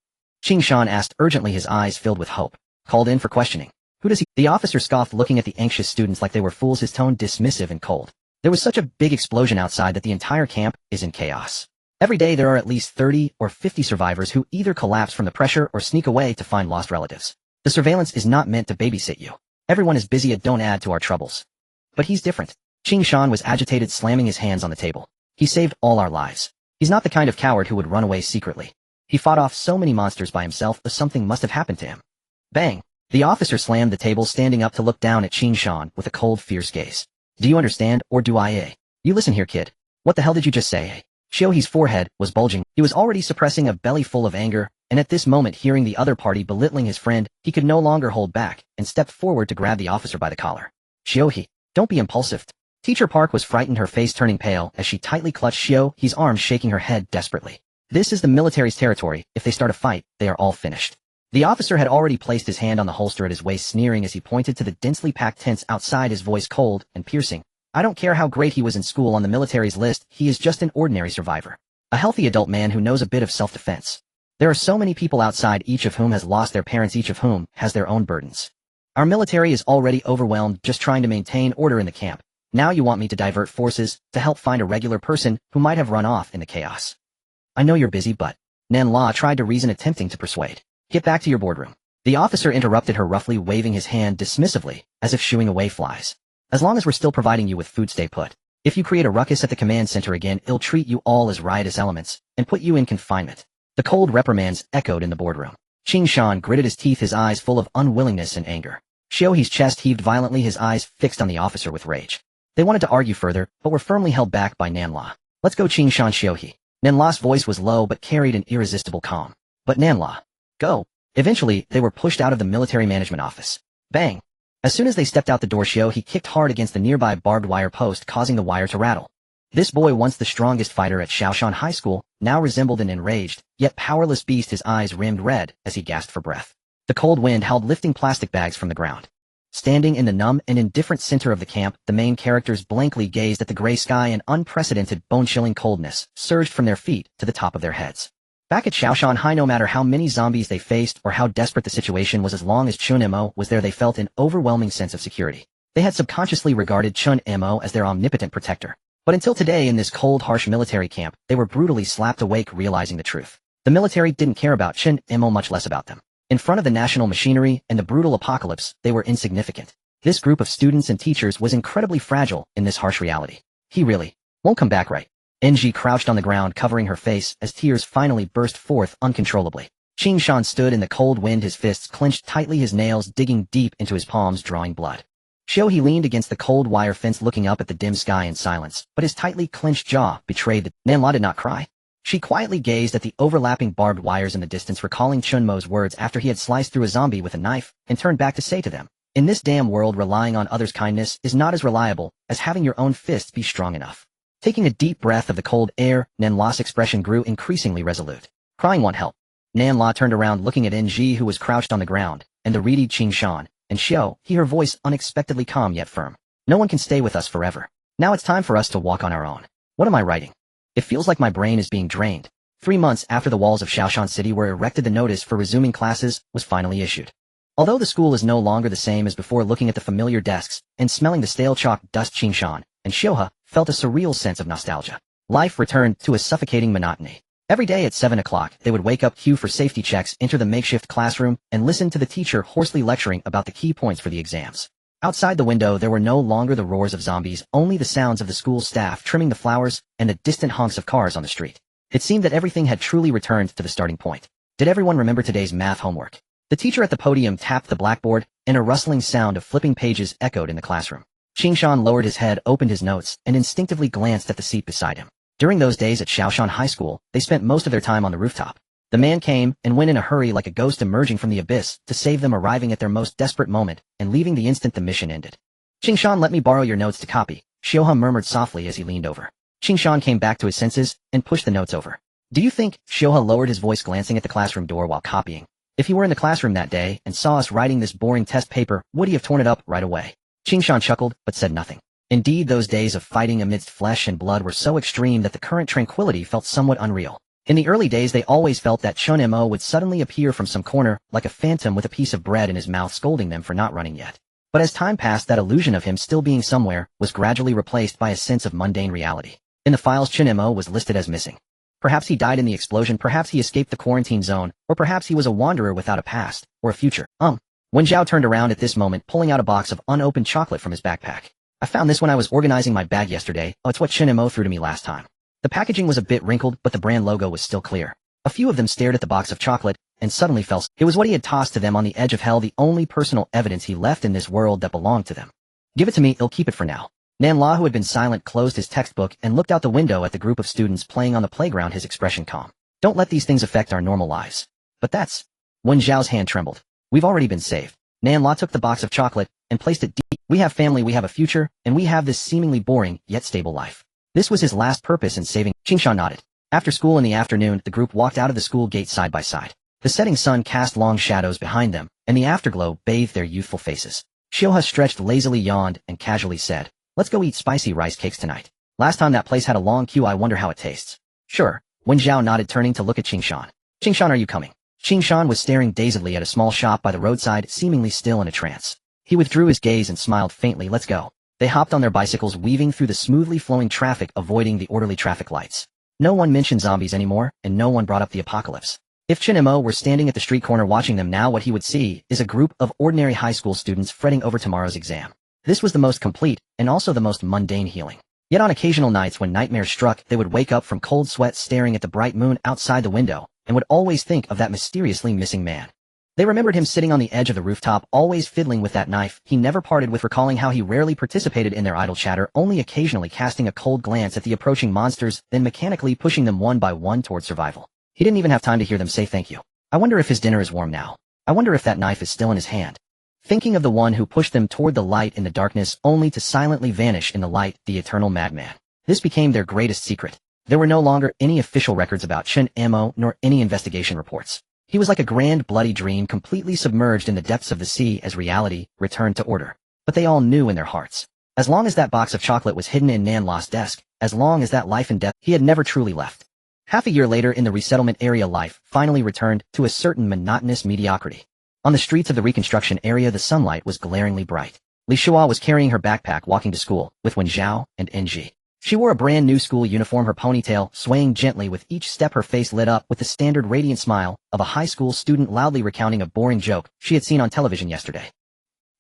Qing Shan asked urgently, his eyes filled with hope. Called in for questioning? Who does he? The officer scoffed, looking at the anxious students like they were fools, his tone dismissive and cold. There was such a big explosion outside that the entire camp is in chaos. Every day there are at least 30 or 50 survivors who either collapse from the pressure or sneak away to find lost relatives. The surveillance is not meant to babysit you. Everyone is busy, don't add to our troubles. But he's different. Qing Shan was agitated, slamming his hands on the table. He saved all our lives. He's not the kind of coward who would run away secretly. He fought off so many monsters by himself, but something must have happened to him. Bang! The officer slammed the table, standing up to look down at Qing Shan with a cold, fierce gaze. Do you understand, or do I? You listen here, kid. What the hell did you just say? Xiaohe's forehead was bulging. He was already suppressing a belly full of anger, and at this moment, hearing the other party belittling his friend, he could no longer hold back and stepped forward to grab the officer by the collar. Xiaohe, don't be impulsive. Teacher Park was frightened, her face turning pale as she tightly clutched Xiaohe's arm, shaking her head desperately. This is the military's territory. If they start a fight, they are all finished. The officer had already placed his hand on the holster at his waist, sneering as he pointed to the densely packed tents outside, his voice cold and piercing. I don't care how great he was in school on the military's list, he is just an ordinary survivor. A healthy adult man who knows a bit of self-defense. There are so many people outside, each of whom has lost their parents, each of whom has their own burdens. Our military is already overwhelmed just trying to maintain order in the camp. Now you want me to divert forces to help find a regular person who might have run off in the chaos. I know you're busy, but... Nan La tried to reason, attempting to persuade. Get back to your boardroom. The officer interrupted her, roughly waving his hand dismissively, as if shooing away flies. As long as we're still providing you with food, stay put. If you create a ruckus at the command center again, I'll treat you all as riotous elements and put you in confinement. The cold reprimands echoed in the boardroom. Qing Shan gritted his teeth, his eyes full of unwillingness and anger. Xiaohe's chest heaved violently, his eyes fixed on the officer with rage. They wanted to argue further, but were firmly held back by Nan La. Let's go, Qing Shan. Xiaohe. Nan La's voice was low but carried an irresistible calm. But Nan La. Go. Eventually, they were pushed out of the military management office. Bang. As soon as they stepped out the door, Xiaohe kicked hard against the nearby barbed wire post, causing the wire to rattle. This boy, once the strongest fighter at Shaoshan High School, now resembled an enraged, yet powerless beast, his eyes rimmed red as he gasped for breath. The cold wind howled, lifting plastic bags from the ground. Standing in the numb and indifferent center of the camp, the main characters blankly gazed at the gray sky, and unprecedented, bone-chilling coldness surged from their feet to the top of their heads. Back at Shaoshan High, no matter how many zombies they faced or how desperate the situation was, as long as Chen Mo was there, they felt an overwhelming sense of security. They had subconsciously regarded Chen Mo as their omnipotent protector. But until today, in this cold, harsh military camp, they were brutally slapped awake realizing the truth. The military didn't care about Chen Mo, much less about them. In front of the national machinery and the brutal apocalypse, they were insignificant. This group of students and teachers was incredibly fragile in this harsh reality. He really won't come back, right? NG crouched on the ground, covering her face as tears finally burst forth uncontrollably. Qing Shan stood in the cold wind, his fists clenched tightly, his nails digging deep into his palms, drawing blood. Xiao he leaned against the cold wire fence, looking up at the dim sky in silence, but his tightly clenched jaw betrayed that Nanla did not cry. She quietly gazed at the overlapping barbed wires in the distance, recalling Chen Mo's words after he had sliced through a zombie with a knife, and turned back to say to them, "In this damn world, relying on others' kindness is not as reliable as having your own fists be strong enough." Taking a deep breath of the cold air, Nanla's expression grew increasingly resolute. Crying won't help. Nanla turned around, looking at NG, who was crouched on the ground, and the reedy Qing Shan, and Xiao, her voice unexpectedly calm yet firm. "No one can stay with us forever. Now it's time for us to walk on our own." What am I writing? It feels like my brain is being drained. 3 months after the walls of Shaoshan City were erected, the notice for resuming classes was finally issued. Although the school is no longer the same as before, looking at the familiar desks and smelling the stale chalk dust, Qing Shan and Xiaohe felt a surreal sense of nostalgia. Life returned to a suffocating monotony. Every day at 7 o'clock, they would wake up, queue for safety checks, enter the makeshift classroom, and listen to the teacher hoarsely lecturing about the key points for the exams. Outside the window, there were no longer the roars of zombies, only the sounds of the school staff trimming the flowers and the distant honks of cars on the street. It seemed that everything had truly returned to the starting point. Did everyone remember today's math homework? The teacher at the podium tapped the blackboard, and a rustling sound of flipping pages echoed in the classroom. Qing Shan lowered his head, opened his notes, and instinctively glanced at the seat beside him. During those days at Shaoshan High School, they spent most of their time on the rooftop. The man came and went in a hurry, like a ghost emerging from the abyss to save them, arriving at their most desperate moment and leaving the instant the mission ended. "Qing Shan, let me borrow your notes to copy," Xiaohe murmured softly as he leaned over. Qing Shan came back to his senses and pushed the notes over. "Do you think," Xiaohe lowered his voice, glancing at the classroom door while copying, "if he were in the classroom that day and saw us writing this boring test paper, would he have torn it up right away?" Qing Shan chuckled, but said nothing. Indeed, those days of fighting amidst flesh and blood were so extreme that the current tranquility felt somewhat unreal. In the early days, they always felt that Chen Mo would suddenly appear from some corner, like a phantom with a piece of bread in his mouth, scolding them for not running yet. But as time passed, that illusion of him still being somewhere was gradually replaced by a sense of mundane reality. In the files, Chen Mo was listed as missing. Perhaps he died in the explosion, perhaps he escaped the quarantine zone, or perhaps he was a wanderer without a past or a future. Wen Zhao turned around at this moment, pulling out a box of unopened chocolate from his backpack. "I found this when I was organizing my bag yesterday. Oh, it's what Chen Mo threw to me last time." The packaging was a bit wrinkled, but the brand logo was still clear. A few of them stared at the box of chocolate and suddenly fell. It was what he had tossed to them on the edge of hell, the only personal evidence he left in this world that belonged to them. "Give it to me, I'll keep it for now." Nanla, who had been silent, closed his textbook and looked out the window at the group of students playing on the playground, his expression calm. "Don't let these things affect our normal lives." "But that's..." Wen Zhao's hand trembled. "We've already been saved." Nanla took the box of chocolate and placed it deep. "We have family, we have a future, and we have this seemingly boring yet stable life." This was his last purpose in saving. Qing Shan nodded. After school in the afternoon, the group walked out of the school gate side by side. The setting sun cast long shadows behind them, and the afterglow bathed their youthful faces. Xiaohe stretched lazily, yawned, and casually said, "Let's go eat spicy rice cakes tonight. Last time that place had a long queue, I wonder how it tastes." "Sure." Wen Zhao nodded, turning to look at Qing Shan. "Qing Shan, are you coming?" Qing Shan was staring dazedly at a small shop by the roadside, seemingly still in a trance. He withdrew his gaze and smiled faintly. "Let's go." They hopped on their bicycles, weaving through the smoothly flowing traffic, avoiding the orderly traffic lights. No one mentioned zombies anymore, and no one brought up the apocalypse. If Chen Mo were standing at the street corner watching them now, what he would see is a group of ordinary high school students fretting over tomorrow's exam. This was the most complete, and also the most mundane healing. Yet on occasional nights when nightmares struck, they would wake up from cold sweat staring at the bright moon outside the window, and would always think of that mysteriously missing man. They remembered him sitting on the edge of the rooftop, always fiddling with that knife he never parted with, recalling how he rarely participated in their idle chatter, only occasionally casting a cold glance at the approaching monsters, then mechanically pushing them one by one toward survival. He didn't even have time to hear them say thank you. I wonder if his dinner is warm now. I wonder if that knife is still in his hand. Thinking of the one who pushed them toward the light in the darkness, only to silently vanish in the light, the eternal madman. This became their greatest secret. There were no longer any official records about Chen Mo, nor any investigation reports. He was like a grand bloody dream completely submerged in the depths of the sea as reality returned to order. But they all knew in their hearts. As long as that box of chocolate was hidden in Nan Lo's desk, as long as that life and death, he had never truly left. Half a year later in the resettlement area, life finally returned to a certain monotonous mediocrity. On the streets of the reconstruction area, the sunlight was glaringly bright. Li Shua was carrying her backpack walking to school with Wen Zhao and NG. She wore a brand new school uniform, her ponytail swaying gently with each step, her face lit up with the standard radiant smile of a high school student loudly recounting a boring joke she had seen on television yesterday.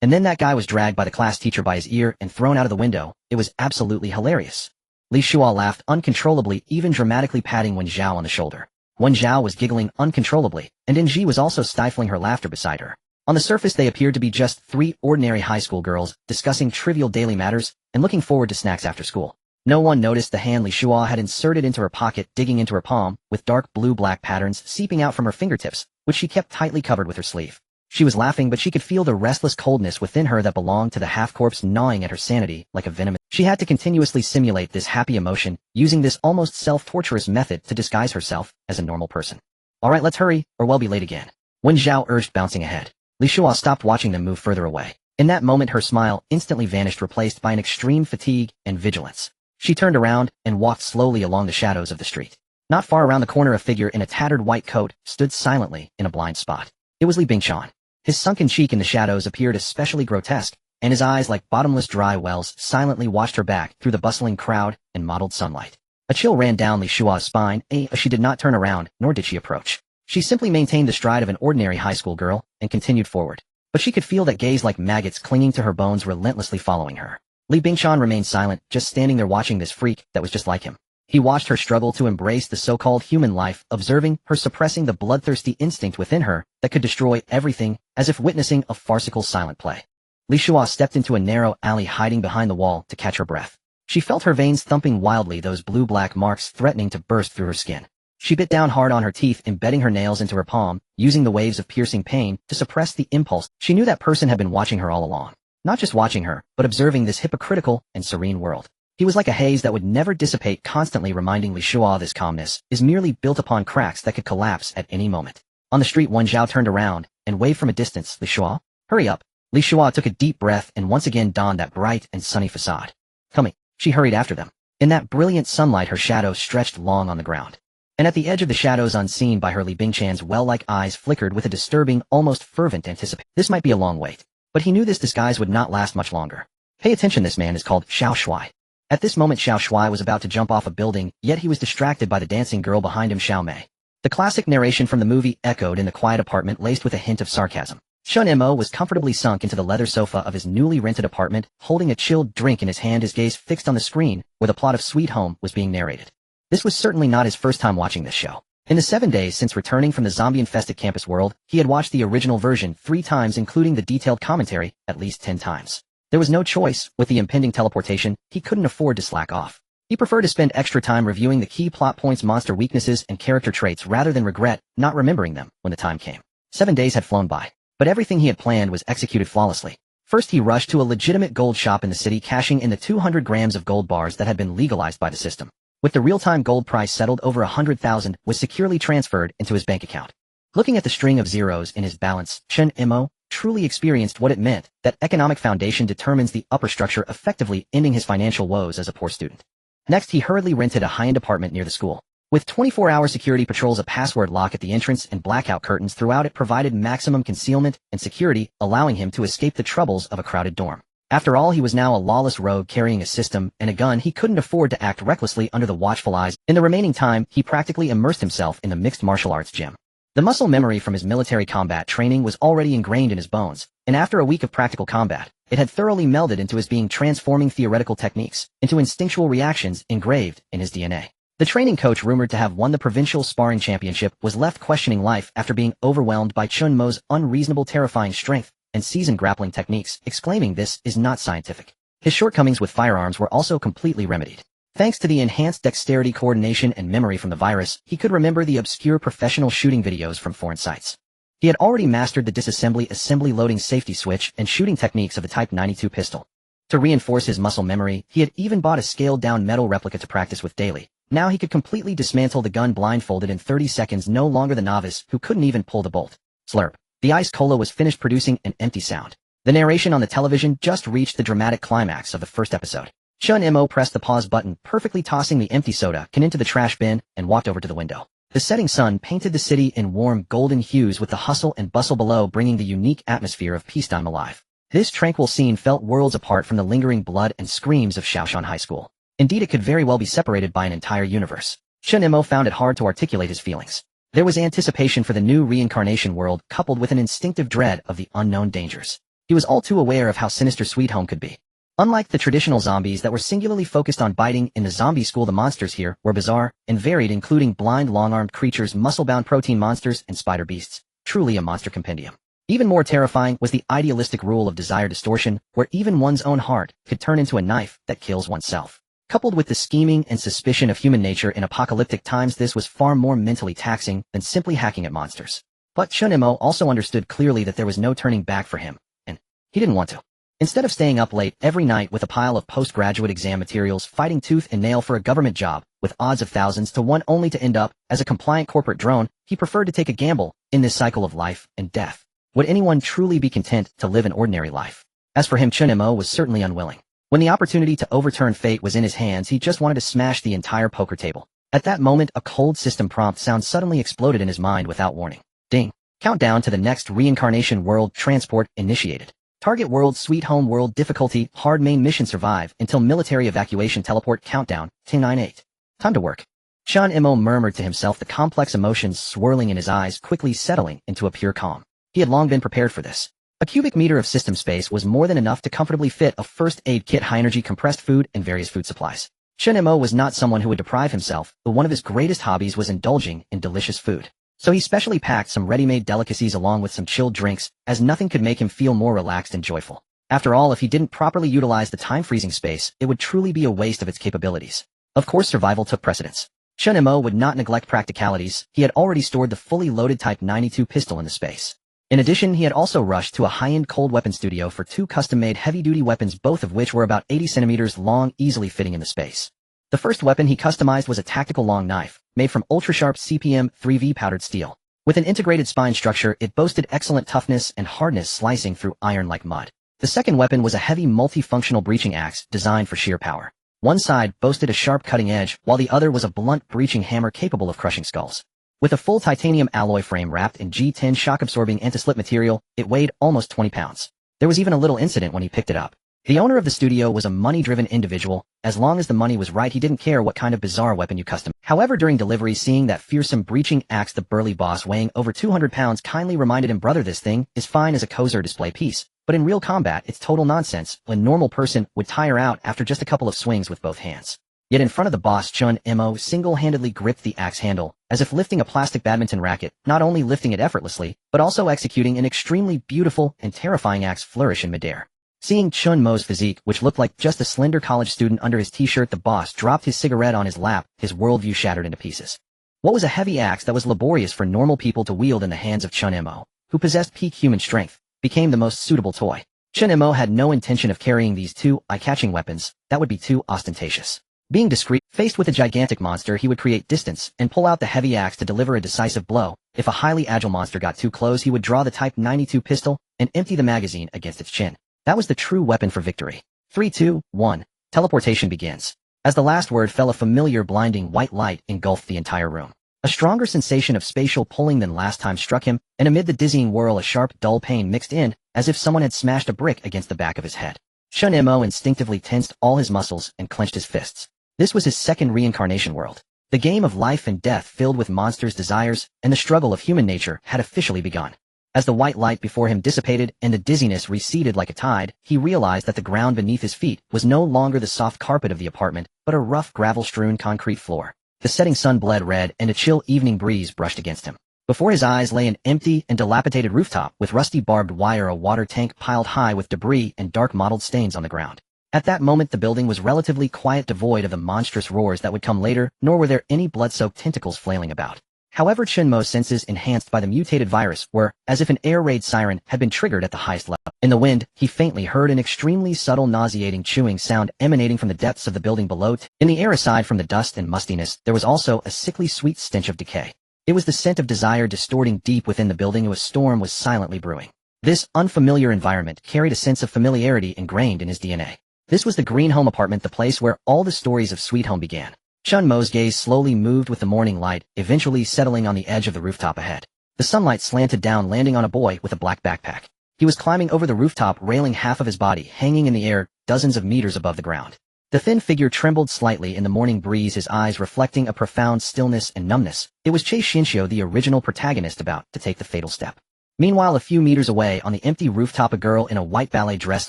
And then that guy was dragged by the class teacher by his ear and thrown out of the window. It was absolutely hilarious. Li Shua laughed uncontrollably, even dramatically patting Wen Zhao on the shoulder. Wen Zhao was giggling uncontrollably, and NG was also stifling her laughter beside her. On the surface they appeared to be just three ordinary high school girls, discussing trivial daily matters and looking forward to snacks after school. No one noticed the hand Li Shua had inserted into her pocket, digging into her palm, with dark blue-black patterns seeping out from her fingertips, which she kept tightly covered with her sleeve. She was laughing, but she could feel the restless coldness within her that belonged to the half-corpse gnawing at her sanity like a venom. She had to continuously simulate this happy emotion, using this almost self-torturous method to disguise herself as a normal person. Alright, let's hurry, or we'll be late again. Wen Zhao urged, bouncing ahead. Li Shua stopped, watching them move further away. In that moment her smile instantly vanished, replaced by an extreme fatigue and vigilance. She turned around and walked slowly along the shadows of the street. Not far around the corner, a figure in a tattered white coat stood silently in a blind spot. It was Li Bingshan. His sunken cheek in the shadows appeared especially grotesque, and his eyes, like bottomless dry wells, silently watched her back through the bustling crowd and mottled sunlight. A chill ran down Li Shua's spine. She did not turn around, nor did she approach. She simply maintained the stride of an ordinary high school girl and continued forward. But she could feel that gaze like maggots clinging to her bones, relentlessly following her. Li Bingshan remained silent, just standing there watching this freak that was just like him. He watched her struggle to embrace the so-called human life, observing her suppressing the bloodthirsty instinct within her that could destroy everything, as if witnessing a farcical silent play. Li Shua stepped into a narrow alley, hiding behind the wall to catch her breath. She felt her veins thumping wildly, those blue-black marks threatening to burst through her skin. She bit down hard on her teeth, embedding her nails into her palm, using the waves of piercing pain to suppress the impulse. She knew that person had been watching her all along. Not just watching her, but observing this hypocritical and serene world. He was like a haze that would never dissipate, constantly reminding Li Shua this calmness is merely built upon cracks that could collapse at any moment. On the street, Wen Zhao turned around and waved from a distance. Li Shua, hurry up. Li Shua took a deep breath and once again donned that bright and sunny facade. Coming, she hurried after them. In that brilliant sunlight her shadow stretched long on the ground. And at the edge of the shadows, unseen by her, Li Bingshan's well-like eyes flickered with a disturbing, almost fervent anticipation. This might be a long wait. But he knew this disguise would not last much longer. Pay attention, this man is called Xiao Shui. At this moment Xiao Shui was about to jump off a building, yet he was distracted by the dancing girl behind him, Xiao Mei. The classic narration from the movie echoed in the quiet apartment, laced with a hint of sarcasm. Chen Mo was comfortably sunk into the leather sofa of his newly rented apartment, holding a chilled drink in his hand, his gaze fixed on the screen where the plot of Sweet Home was being narrated. This was certainly not his first time watching this show. In the 7 days since returning from the zombie-infested campus world, he had watched the original version 3 times, including the detailed commentary at least 10 times. There was no choice. With the impending teleportation, he couldn't afford to slack off. He preferred to spend extra time reviewing the key plot points, monster weaknesses, and character traits rather than regret not remembering them when the time came. 7 days had flown by, but everything he had planned was executed flawlessly. First he rushed to a legitimate gold shop in the city, cashing in the 200 grams of gold bars that had been legalized by the system. With the real-time gold price settled, over 100,000 was securely transferred into his bank account. Looking at the string of zeros in his balance, Chen Mo truly experienced what it meant that economic foundation determines the upper structure, effectively ending his financial woes as a poor student. Next he hurriedly rented a high-end apartment near the school. With 24-hour security patrols, a password lock at the entrance, and blackout curtains throughout, it provided maximum concealment and security, allowing him to escape the troubles of a crowded dorm. After all, he was now a lawless rogue carrying a system and a gun. He couldn't afford to act recklessly under the watchful eyes. In the remaining time, he practically immersed himself in the mixed martial arts gym. The muscle memory from his military combat training was already ingrained in his bones, and after a week of practical combat, it had thoroughly melded into his being, transforming theoretical techniques into instinctual reactions engraved in his DNA. The training coach, rumored to have won the provincial sparring championship, was left questioning life after being overwhelmed by Chen Mo's unreasonable, terrifying strength and seasoned grappling techniques, exclaiming this is not scientific. His shortcomings with firearms were also completely remedied. Thanks to the enhanced dexterity, coordination, and memory from the virus, he could remember the obscure professional shooting videos from foreign sites. He had already mastered the disassembly, assembly, loading, safety switch, and shooting techniques of the Type 92 pistol. To reinforce his muscle memory, he had even bought a scaled-down metal replica to practice with daily, Now he could completely dismantle the gun blindfolded in 30 seconds, no longer the novice who couldn't even pull the bolt. Slurp. The ice cola was finished producing an empty sound. The narration on the television just reached the dramatic climax of the first episode. Chen Mo pressed the pause button, perfectly tossing the empty soda can into the trash bin, and walked over to the window. The setting sun painted the city in warm golden hues, with the hustle and bustle below bringing the unique atmosphere of peacetime alive. This tranquil scene felt worlds apart from the lingering blood and screams of Shaoshan High School. Indeed, it could very well be separated by an entire universe. Chen Mo found it hard to articulate his feelings. There was anticipation for the new reincarnation world, coupled with an instinctive dread of the unknown dangers. He was all too aware of how sinister Sweet Home could be. Unlike the traditional zombies that were singularly focused on biting in the zombie school, the monsters here were bizarre and varied, including blind, long-armed creatures, muscle-bound protein monsters, and spider beasts. Truly a monster compendium. Even more terrifying was the idealistic rule of desire distortion, where even one's own heart could turn into a knife that kills oneself. Coupled with the scheming and suspicion of human nature in apocalyptic times, this was far more mentally taxing than simply hacking at monsters. But Chen Mo also understood clearly that there was no turning back for him, and he didn't want to. Instead of staying up late every night with a pile of postgraduate exam materials, fighting tooth and nail for a government job, with odds of thousands to one only to end up as a compliant corporate drone, he preferred to take a gamble in this cycle of life and death. Would anyone truly be content to live an ordinary life? As for him, Chen Mo was certainly unwilling. When the opportunity to overturn fate was in his hands, he just wanted to smash the entire poker table. At that moment, a cold system prompt sound suddenly exploded in his mind without warning. Ding. Countdown to the next reincarnation world transport initiated. Target world, Sweet Home world, difficulty, hard, main mission, survive until military evacuation, teleport, countdown, 1098. Time to work. Chen Mo murmured to himself, the complex emotions swirling in his eyes quickly settling into a pure calm. He had long been prepared for this. A cubic meter of system space was more than enough to comfortably fit a first aid kit, high-energy compressed food, and various food supplies. Chen Mo was not someone who would deprive himself, but one of his greatest hobbies was indulging in delicious food. So he specially packed some ready-made delicacies along with some chilled drinks, as nothing could make him feel more relaxed and joyful. After all, if he didn't properly utilize the time-freezing space, it would truly be a waste of its capabilities. Of course, survival took precedence. Chen Mo would not neglect practicalities. He had already stored the fully loaded Type 92 pistol in the space. In addition, he had also rushed to a high-end cold weapon studio for 2 custom-made heavy-duty weapons, both of which were about 80 centimeters long, easily fitting in the space. The first weapon he customized was a tactical long knife, made from ultra-sharp CPM 3V powdered steel. With an integrated spine structure, it boasted excellent toughness and hardness, slicing through iron like mud. The second weapon was a heavy multifunctional breaching axe designed for sheer power. One side boasted a sharp cutting edge, while the other was a blunt breaching hammer capable of crushing skulls. With a full titanium alloy frame wrapped in G10 shock-absorbing anti-slip material, it weighed almost 20 pounds. There was even a little incident when he picked it up. The owner of the studio was a money-driven individual. As long as the money was right, he didn't care what kind of bizarre weapon you custom. However, during delivery, seeing that fearsome breaching axe, the burly boss weighing over 200 pounds kindly reminded him, brother, this thing is fine as a cozy display piece, but in real combat, it's total nonsense. A normal person would tire out after just a couple of swings with both hands. Yet in front of the boss, Chen Mo single-handedly gripped the axe handle, as if lifting a plastic badminton racket, not only lifting it effortlessly, but also executing an extremely beautiful and terrifying axe flourish in midair. Seeing Chen Mo's physique, which looked like just a slender college student under his t-shirt, the boss dropped his cigarette on his lap, his worldview shattered into pieces. What was a heavy axe that was laborious for normal people to wield in the hands of Chen Mo, who possessed peak human strength, became the most suitable toy. Chen Mo had no intention of carrying these 2 eye-catching weapons. That would be too ostentatious. Being discreet, faced with a gigantic monster, he would create distance and pull out the heavy axe to deliver a decisive blow. If a highly agile monster got too close, he would draw the Type 92 pistol and empty the magazine against its chin. That was the true weapon for victory. 3, 2, 1. Teleportation begins. As the last word fell, a familiar blinding white light engulfed the entire room. A stronger sensation of spatial pulling than last time struck him, and amid the dizzying whirl, a sharp, dull pain mixed in, as if someone had smashed a brick against the back of his head. Chen Mo instinctively tensed all his muscles and clenched his fists. This was his second reincarnation world. The game of life and death, filled with monsters' desires and the struggle of human nature, had officially begun. As the white light before him dissipated and the dizziness receded like a tide, he realized that the ground beneath his feet was no longer the soft carpet of the apartment, but a rough, gravel-strewn concrete floor. The setting sun bled red, and a chill evening breeze brushed against him. Before his eyes lay an empty and dilapidated rooftop with rusty barbed wire, a water tank piled high with debris, and dark mottled stains on the ground. At that moment, the building was relatively quiet, devoid of the monstrous roars that would come later, nor were there any blood-soaked tentacles flailing about. However, Chen Mo's senses, enhanced by the mutated virus, were as if an air raid siren had been triggered at the highest level. In the wind, he faintly heard an extremely subtle nauseating chewing sound emanating from the depths of the building below. In the air, aside from the dust and mustiness, there was also a sickly sweet stench of decay. It was the scent of desire distorting deep within the building. A storm was silently brewing. This unfamiliar environment carried a sense of familiarity ingrained in his DNA. This was the green home apartment, the place where all the stories of Sweet Home began. Chen Mo's gaze slowly moved with the morning light, eventually settling on the edge of the rooftop ahead. The sunlight slanted down, landing on a boy with a black backpack. He was climbing over the rooftop railing, half of his body hanging in the air, dozens of meters above the ground. The thin figure trembled slightly in the morning breeze, his eyes reflecting a profound stillness and numbness. It was Che Xianxiu, the original protagonist, about to take the fatal step. Meanwhile, a few meters away on the empty rooftop, a girl in a white ballet dress,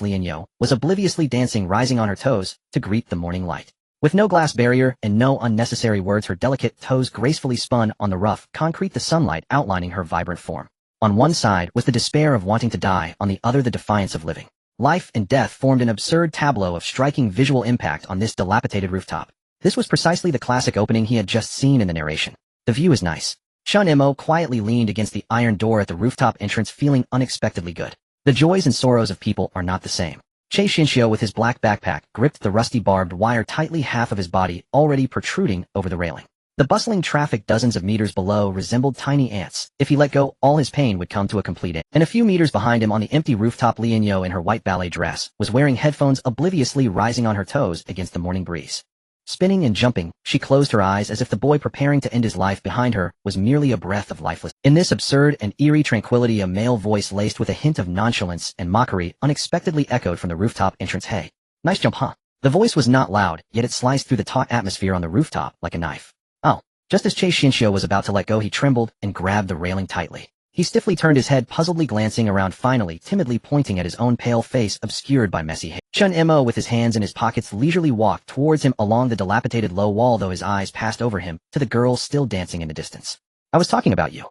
Lian Yo, was obliviously dancing, rising on her toes to greet the morning light. With no glass barrier and no unnecessary words, her delicate toes gracefully spun on the rough concrete, the sunlight outlining her vibrant form. On one side was the despair of wanting to die, on the other the defiance of living. Life and death formed an absurd tableau of striking visual impact on this dilapidated rooftop. This was precisely the classic opening he had just seen in the narration. The view is nice. Chen Mo quietly leaned against the iron door at the rooftop entrance, feeling unexpectedly good. The joys and sorrows of people are not the same. Che Xianxiu, with his black backpack, gripped the rusty barbed wire tightly, half of his body already protruding over the railing. The bustling traffic dozens of meters below resembled tiny ants. If he let go, all his pain would come to a complete end. And a few meters behind him on the empty rooftop, Lian Yo in her white ballet dress was wearing headphones, obliviously rising on her toes against the morning breeze. Spinning and jumping, she closed her eyes as if the boy preparing to end his life behind her was merely a breath of lifeless. In this absurd and eerie tranquility, a male voice laced with a hint of nonchalance and mockery unexpectedly echoed from the rooftop entrance. "Hey, nice jump, huh?" The voice was not loud, yet it sliced through the taut atmosphere on the rooftop like a knife. Oh. Just as Che Xianxiu was about to let go, he trembled and grabbed the railing tightly. He stiffly turned his head, puzzledly glancing around, finally timidly pointing at his own pale face obscured by messy hair. Chen Mo, with his hands in his pockets, leisurely walked towards him along the dilapidated low wall, though his eyes passed over him to the girl still dancing in the distance. "I was talking about you."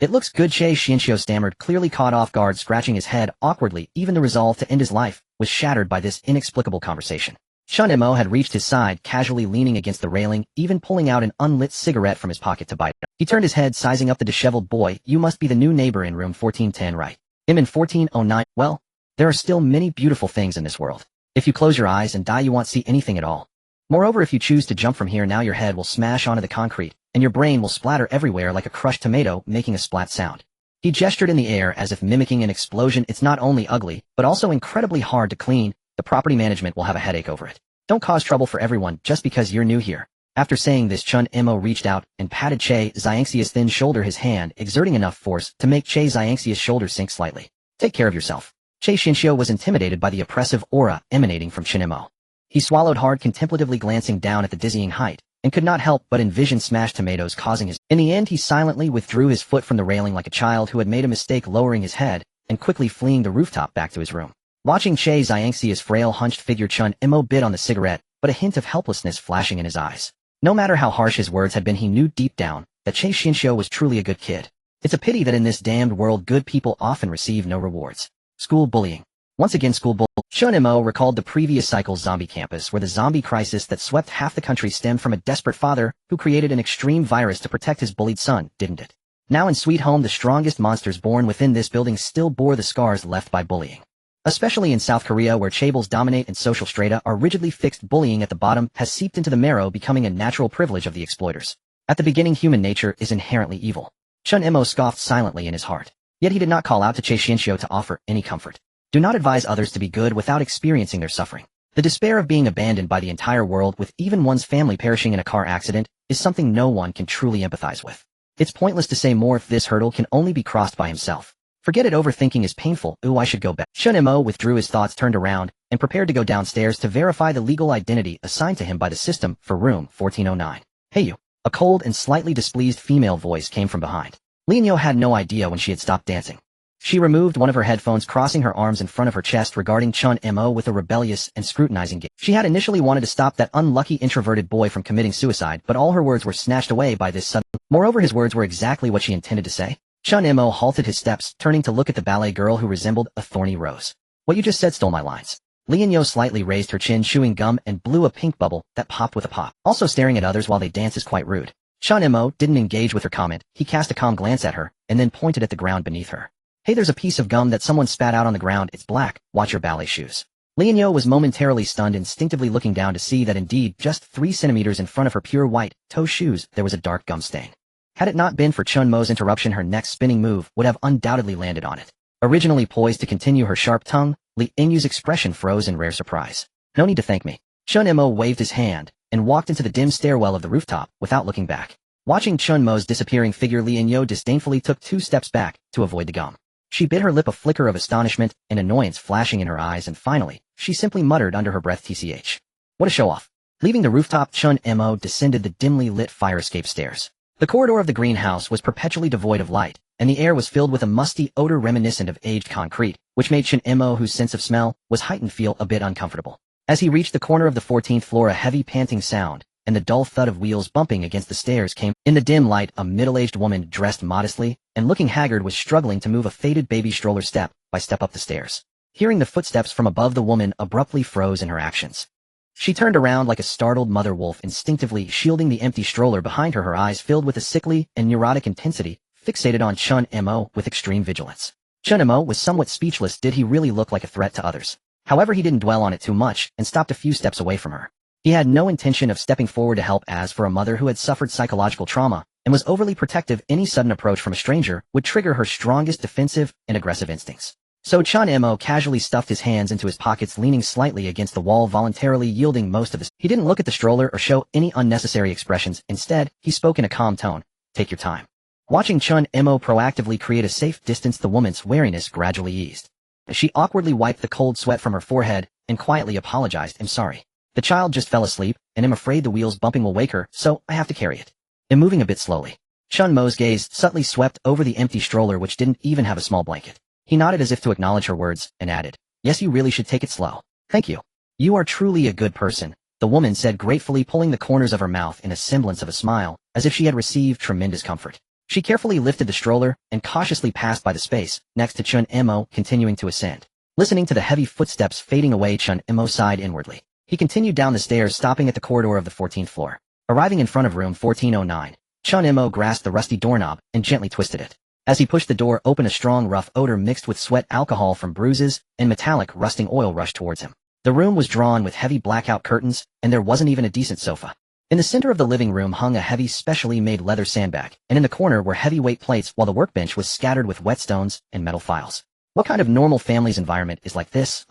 It looks good," Che Xianxiu stammered, clearly caught off guard, scratching his head awkwardly. Even the resolve to end his life was shattered by this inexplicable conversation. Chen Mo had reached his side, casually leaning against the railing, even pulling out an unlit cigarette from his pocket to bite. He turned his head, sizing up the disheveled boy. "You must be the new neighbor in room 1410, right?" "I'm in 1409. Well, there are still many beautiful things in this world. If you close your eyes and die, you won't see anything at all. Moreover, if you choose to jump from here now, your head will smash onto the concrete, and your brain will splatter everywhere like a crushed tomato, making a splat sound." He gestured in the air as if mimicking an explosion. "It's not only ugly, but also incredibly hard to clean. The property management will have a headache over it. Don't cause trouble for everyone just because you're new here." After saying this, Chen Mo reached out and patted Che Xiangxia's thin shoulder, his hand exerting enough force to make Che Xiangxia's shoulder sink slightly. "Take care of yourself." Che Xianxiu was intimidated by the oppressive aura emanating from Chen Mo. He swallowed hard, contemplatively glancing down at the dizzying height, and could not help but envision smashed tomatoes causing his... In the end, he silently withdrew his foot from the railing like a child who had made a mistake, lowering his head and quickly fleeing the rooftop back to his room. Watching Che Xiangxia's frail, hunched figure, Chen Mo bit on the cigarette, but a hint of helplessness flashing in his eyes. No matter how harsh his words had been, he knew deep down that Che Xianxiu was truly a good kid. It's a pity that in this damned world, good people often receive no rewards. School bullying. Once again, school bullying. Chen Mo recalled the previous cycle's zombie campus, where the zombie crisis that swept half the country stemmed from a desperate father who created an extreme virus to protect his bullied son, didn't it? Now in Sweet Home, the strongest monsters born within this building still bore the scars left by bullying. Especially in South Korea, where chaebols dominate and social strata are rigidly fixed, bullying at the bottom has seeped into the marrow, becoming a natural privilege of the exploiters. At the beginning, human nature is inherently evil. Chen Mo scoffed silently in his heart. Yet he did not call out to Che Xianxiu to offer any comfort. Do not advise others to be good without experiencing their suffering. The despair of being abandoned by the entire world, with even one's family perishing in a car accident, is something no one can truly empathize with. It's pointless to say more if this hurdle can only be crossed by himself. Forget it, overthinking is painful. Ooh, I should go back. Chen Mo withdrew his thoughts, turned around, and prepared to go downstairs to verify the legal identity assigned to him by the system for room 1409. "Hey you." A cold and slightly displeased female voice came from behind. Lian Yo had no idea when she had stopped dancing. She removed one of her headphones, crossing her arms in front of her chest, regarding Chen Mo with a rebellious and scrutinizing gaze. She had initially wanted to stop that unlucky introverted boy from committing suicide, but all her words were snatched away by this sudden... Moreover, his words were exactly what she intended to say. Chen Mo halted his steps, turning to look at the ballet girl who resembled a thorny rose. "What you just said stole my lines." Lian Yo slightly raised her chin, chewing gum, and blew a pink bubble that popped with a pop. "Also, staring at others while they dance is quite rude." Chen Mo didn't engage with her comment. He cast a calm glance at her, and then pointed at the ground beneath her. Hey, there's a piece of gum that someone spat out on the ground. It's black. Watch your ballet shoes. Lian Yo was momentarily stunned, instinctively looking down to see that indeed, just 3 centimeters in front of her pure white toe shoes, there was a dark gum stain. Had it not been for Chen Mo's interruption, her next spinning move would have undoubtedly landed on it. Originally poised to continue her sharp tongue, Li Yingyu's expression froze in rare surprise. No need to thank me. Chen Mo waved his hand and walked into the dim stairwell of the rooftop without looking back. Watching Chen Mo's disappearing figure, Li Yingyu disdainfully took 2 steps back to avoid the gum. She bit her lip, a flicker of astonishment and annoyance flashing in her eyes, and finally, she simply muttered under her breath, "TCH. What a show-off." Leaving the rooftop, Chen Mo descended the dimly lit fire escape stairs. The corridor of the greenhouse was perpetually devoid of light, and the air was filled with a musty odor reminiscent of aged concrete, which made Chen Mo, whose sense of smell was heightened, feel a bit uncomfortable. As he reached the corner of the 14th floor, a heavy panting sound and the dull thud of wheels bumping against the stairs came. In the dim light, a middle-aged woman dressed modestly and looking haggard was struggling to move a faded baby stroller step by step up the stairs. Hearing the footsteps from above, the woman abruptly froze in her actions. She turned around like a startled mother wolf, instinctively shielding the empty stroller behind her, her eyes filled with a sickly and neurotic intensity, fixated on Chen Mo with extreme vigilance. Chen Mo was somewhat speechless. Did he really look like a threat to others? However, he didn't dwell on it too much and stopped a few steps away from her. He had no intention of stepping forward to help, as for a mother who had suffered psychological trauma and was overly protective, any sudden approach from a stranger would trigger her strongest defensive and aggressive instincts. So Chen Mo casually stuffed his hands into his pockets, leaning slightly against the wall, voluntarily yielding most of his. He didn't look at the stroller or show any unnecessary expressions. Instead, he spoke in a calm tone. "Take your time." Watching Chen Mo proactively create a safe distance, the woman's wariness gradually eased. She awkwardly wiped the cold sweat from her forehead and quietly apologized. "I'm sorry. The child just fell asleep, and I'm afraid the wheels bumping will wake her, so I have to carry it." And moving a bit slowly, Chen Mo's gaze subtly swept over the empty stroller, which didn't even have a small blanket. He nodded as if to acknowledge her words, and added, "Yes, you really should take it slow. Thank you. You are truly a good person," the woman said gratefully, pulling the corners of her mouth in a semblance of a smile, as if she had received tremendous comfort. She carefully lifted the stroller and cautiously passed by the space next to Chen Mo, continuing to ascend. Listening to the heavy footsteps fading away, Chen Mo sighed inwardly. He continued down the stairs, stopping at the corridor of the 14th floor. Arriving in front of room 1409, Chen Mo grasped the rusty doorknob and gently twisted it. As he pushed the door open, a strong, rough odor mixed with sweat, alcohol from bruises, and metallic, rusting oil rushed towards him. The room was drawn with heavy blackout curtains, and there wasn't even a decent sofa. In the center of the living room hung a heavy, specially made leather sandbag, and in the corner were heavyweight plates, while the workbench was scattered with whetstones and metal files. What kind of normal family's environment is like this?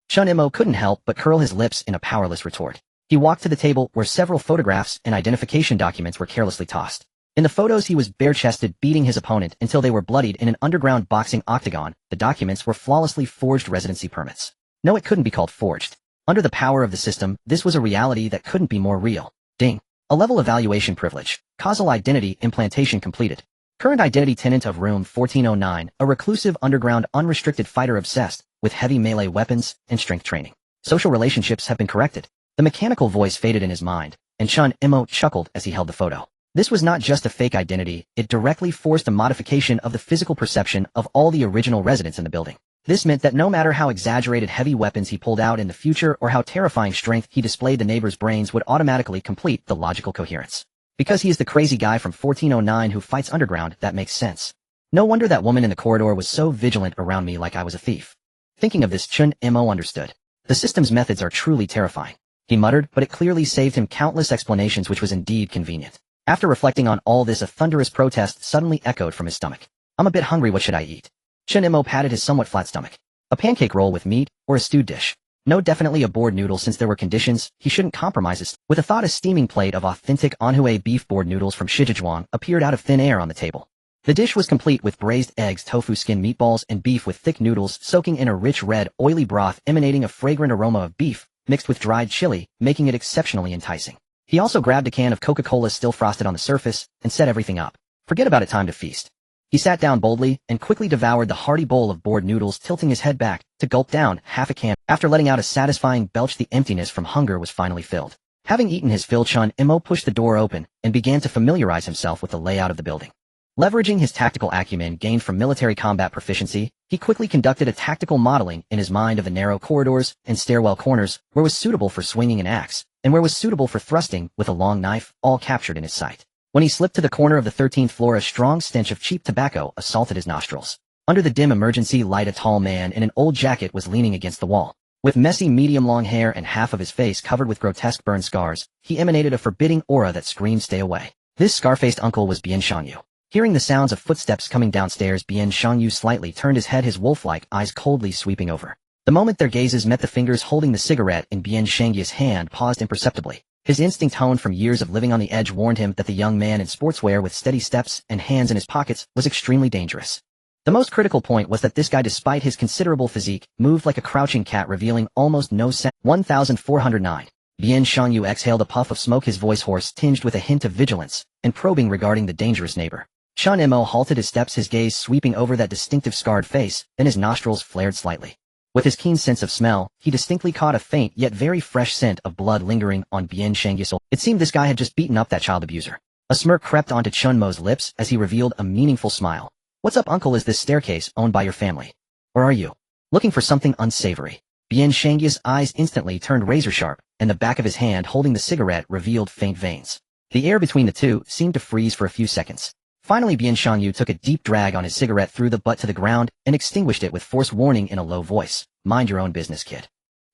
Chen Mo couldn't help but curl his lips in a powerless retort. He walked to the table where several photographs and identification documents were carelessly tossed. In the photos, he was bare-chested, beating his opponent until they were bloodied in an underground boxing octagon. The documents were flawlessly forged residency permits. No, it couldn't be called forged. Under the power of the system, this was a reality that couldn't be more real. Ding. A level evaluation privilege. Causal identity implantation completed. Current identity: tenant of room 1409, a reclusive underground unrestricted fighter obsessed with heavy melee weapons and strength training. Social relationships have been corrected. The mechanical voice faded in his mind, and Chen Mo chuckled as he held the photo. This was not just a fake identity, it directly forced a modification of the physical perception of all the original residents in the building. This meant that no matter how exaggerated heavy weapons he pulled out in the future or how terrifying strength he displayed, the neighbor's brains would automatically complete the logical coherence. Because he is the crazy guy from 1409 who fights underground, that makes sense. No wonder that woman in the corridor was so vigilant around me, like I was a thief. Thinking of this, Chen Mo understood. The system's methods are truly terrifying. He muttered, but it clearly saved him countless explanations, which was indeed convenient. After reflecting on all this, a thunderous protest suddenly echoed from his stomach. "I'm a bit hungry, what should I eat?" Chen Mo patted his somewhat flat stomach. A pancake roll with meat, or a stewed dish? No, definitely a board noodle, since there were conditions he shouldn't compromise his. With a thought, a steaming plate of authentic Anhui beef board noodles from Shijiazhuang appeared out of thin air on the table. The dish was complete with braised eggs, tofu skin meatballs, and beef with thick noodles soaking in a rich red, oily broth emanating a fragrant aroma of beef, mixed with dried chili, making it exceptionally enticing. He also grabbed a can of Coca-Cola still frosted on the surface and set everything up. Forget about it, time to feast. He sat down boldly and quickly devoured the hearty bowl of board noodles, tilting his head back to gulp down half a can. After letting out a satisfying belch, the emptiness from hunger was finally filled. Having eaten his fill, Chen Mo pushed the door open and began to familiarize himself with the layout of the building. Leveraging his tactical acumen gained from military combat proficiency, he quickly conducted a tactical modeling in his mind of the narrow corridors and stairwell corners, where was suitable for swinging an axe, and where was suitable for thrusting with a long knife, all captured in his sight. When he slipped to the corner of the 13th floor, a strong stench of cheap tobacco assaulted his nostrils. Under the dim emergency light, a tall man in an old jacket was leaning against the wall. With messy medium-long hair and half of his face covered with grotesque burn scars, he emanated a forbidding aura that screamed, "Stay away." This scar-faced uncle was Bien Shangyu. Hearing the sounds of footsteps coming downstairs, Bien Shangyu slightly turned his head, his wolf-like eyes coldly sweeping over. The moment their gazes met, the fingers holding the cigarette in Bien Shangyu's hand paused imperceptibly. His instinct, honed from years of living on the edge, warned him that the young man in sportswear with steady steps and hands in his pockets was extremely dangerous. The most critical point was that this guy, despite his considerable physique, moved like a crouching cat, revealing almost no sense. 1409. Bien Shangyu exhaled a puff of smoke, his voice hoarse, tinged with a hint of vigilance and probing regarding the dangerous neighbor. Chen Mo halted his steps, his gaze sweeping over that distinctive scarred face, then his nostrils flared slightly. With his keen sense of smell, he distinctly caught a faint yet very fresh scent of blood lingering on Bien Shangyu's soul. It seemed this guy had just beaten up that child abuser. A smirk crept onto Chen Mo's lips as he revealed a meaningful smile. "What's up, uncle? Is this staircase owned by your family? Or are you looking for something unsavory?" Bien Shangyu's eyes instantly turned razor-sharp, and the back of his hand holding the cigarette revealed faint veins. The air between the two seemed to freeze for a few seconds. Finally, Bien Shangyu took a deep drag on his cigarette, threw the butt to the ground, and extinguished it with force, warning in a low voice, "Mind your own business, kid."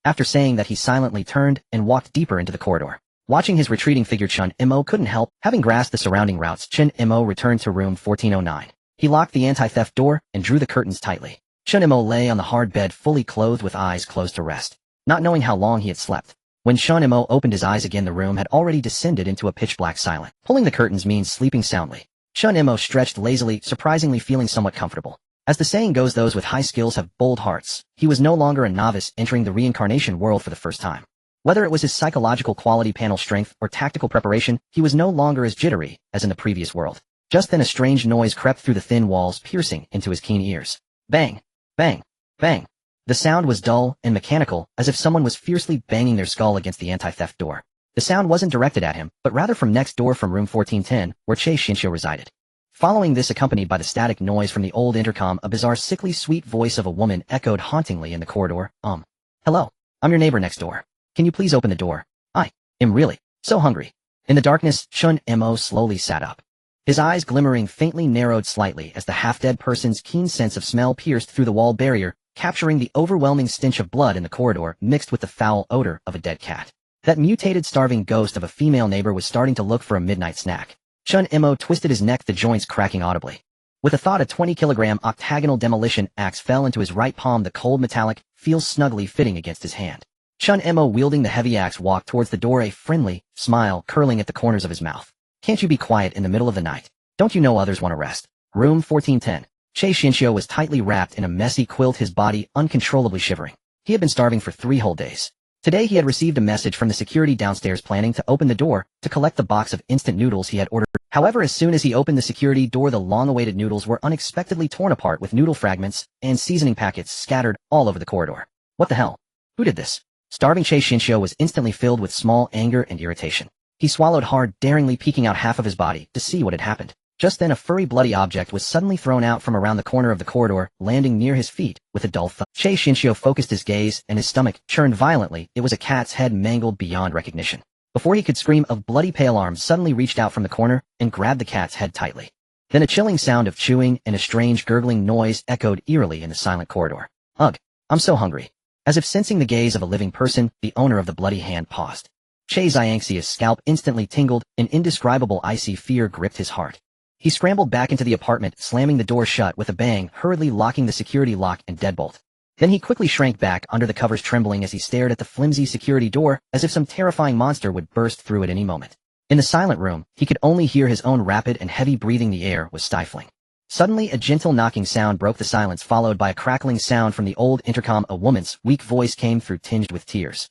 After saying that, he silently turned and walked deeper into the corridor. Watching his retreating figure, Chen Mo couldn't help. Having grasped the surrounding routes, Chen Mo returned to room 1409. He locked the anti-theft door and drew the curtains tightly. Chen Mo lay on the hard bed, fully clothed with eyes closed to rest, not knowing how long he had slept. When Chen Mo opened his eyes again, the room had already descended into a pitch-black silence. Pulling the curtains means sleeping soundly. Chen Mo stretched lazily, surprisingly feeling somewhat comfortable. As the saying goes, those with high skills have bold hearts. He was no longer a novice entering the reincarnation world for the first time. Whether it was his psychological quality, panel strength, or tactical preparation, he was no longer as jittery as in the previous world. Just then a strange noise crept through the thin walls, piercing into his keen ears. Bang! Bang! Bang! The sound was dull and mechanical, as if someone was fiercely banging their skull against the anti-theft door. The sound wasn't directed at him, but rather from next door, from room 1410, where Che Xinxiu resided. Following this, accompanied by the static noise from the old intercom, a bizarre, sickly sweet voice of a woman echoed hauntingly in the corridor. Hello. I'm your neighbor next door. Can you please open the door? I am really so hungry." In the darkness, Chen Mo slowly sat up. His eyes, glimmering faintly, narrowed slightly as the half-dead person's keen sense of smell pierced through the wall barrier, capturing the overwhelming stench of blood in the corridor mixed with the foul odor of a dead cat. That mutated, starving ghost of a female neighbor was starting to look for a midnight snack. Chen Mo twisted his neck, the joints cracking audibly. With a thought, a 20-kilogram octagonal demolition axe fell into his right palm, the cold metallic feel snugly fitting against his hand. Chen Mo, wielding the heavy axe, walked towards the door, a friendly smile curling at the corners of his mouth. "Can't you be quiet in the middle of the night? Don't you know others want to rest?" Room 1410. Che Xinxiu was tightly wrapped in a messy quilt, his body uncontrollably shivering. He had been starving for 3 whole days. Today he had received a message from the security downstairs planning to open the door to collect the box of instant noodles he had ordered. However, as soon as he opened the security door, the long-awaited noodles were unexpectedly torn apart, with noodle fragments and seasoning packets scattered all over the corridor. What the hell? Who did this? Starving Che Xinxiu was instantly filled with small anger and irritation. He swallowed hard, daringly peeking out half of his body to see what had happened. Just then a furry, bloody object was suddenly thrown out from around the corner of the corridor, landing near his feet with a dull thud. Che Xinxiu focused his gaze, and his stomach churned violently. It was a cat's head, mangled beyond recognition. Before he could scream, a bloody pale arm suddenly reached out from the corner and grabbed the cat's head tightly. Then a chilling sound of chewing and a strange gurgling noise echoed eerily in the silent corridor. "Ugh, I'm so hungry." As if sensing the gaze of a living person, the owner of the bloody hand paused. Che Xiangxi's scalp instantly tingled, an indescribable icy fear gripped his heart. He scrambled back into the apartment, slamming the door shut with a bang, hurriedly locking the security lock and deadbolt. Then he quickly shrank back under the covers, trembling as he stared at the flimsy security door, as if some terrifying monster would burst through at any moment. In the silent room, he could only hear his own rapid and heavy breathing. The air was stifling. Suddenly, a gentle knocking sound broke the silence, followed by a crackling sound from the old intercom. A woman's weak voice came through, tinged with tears.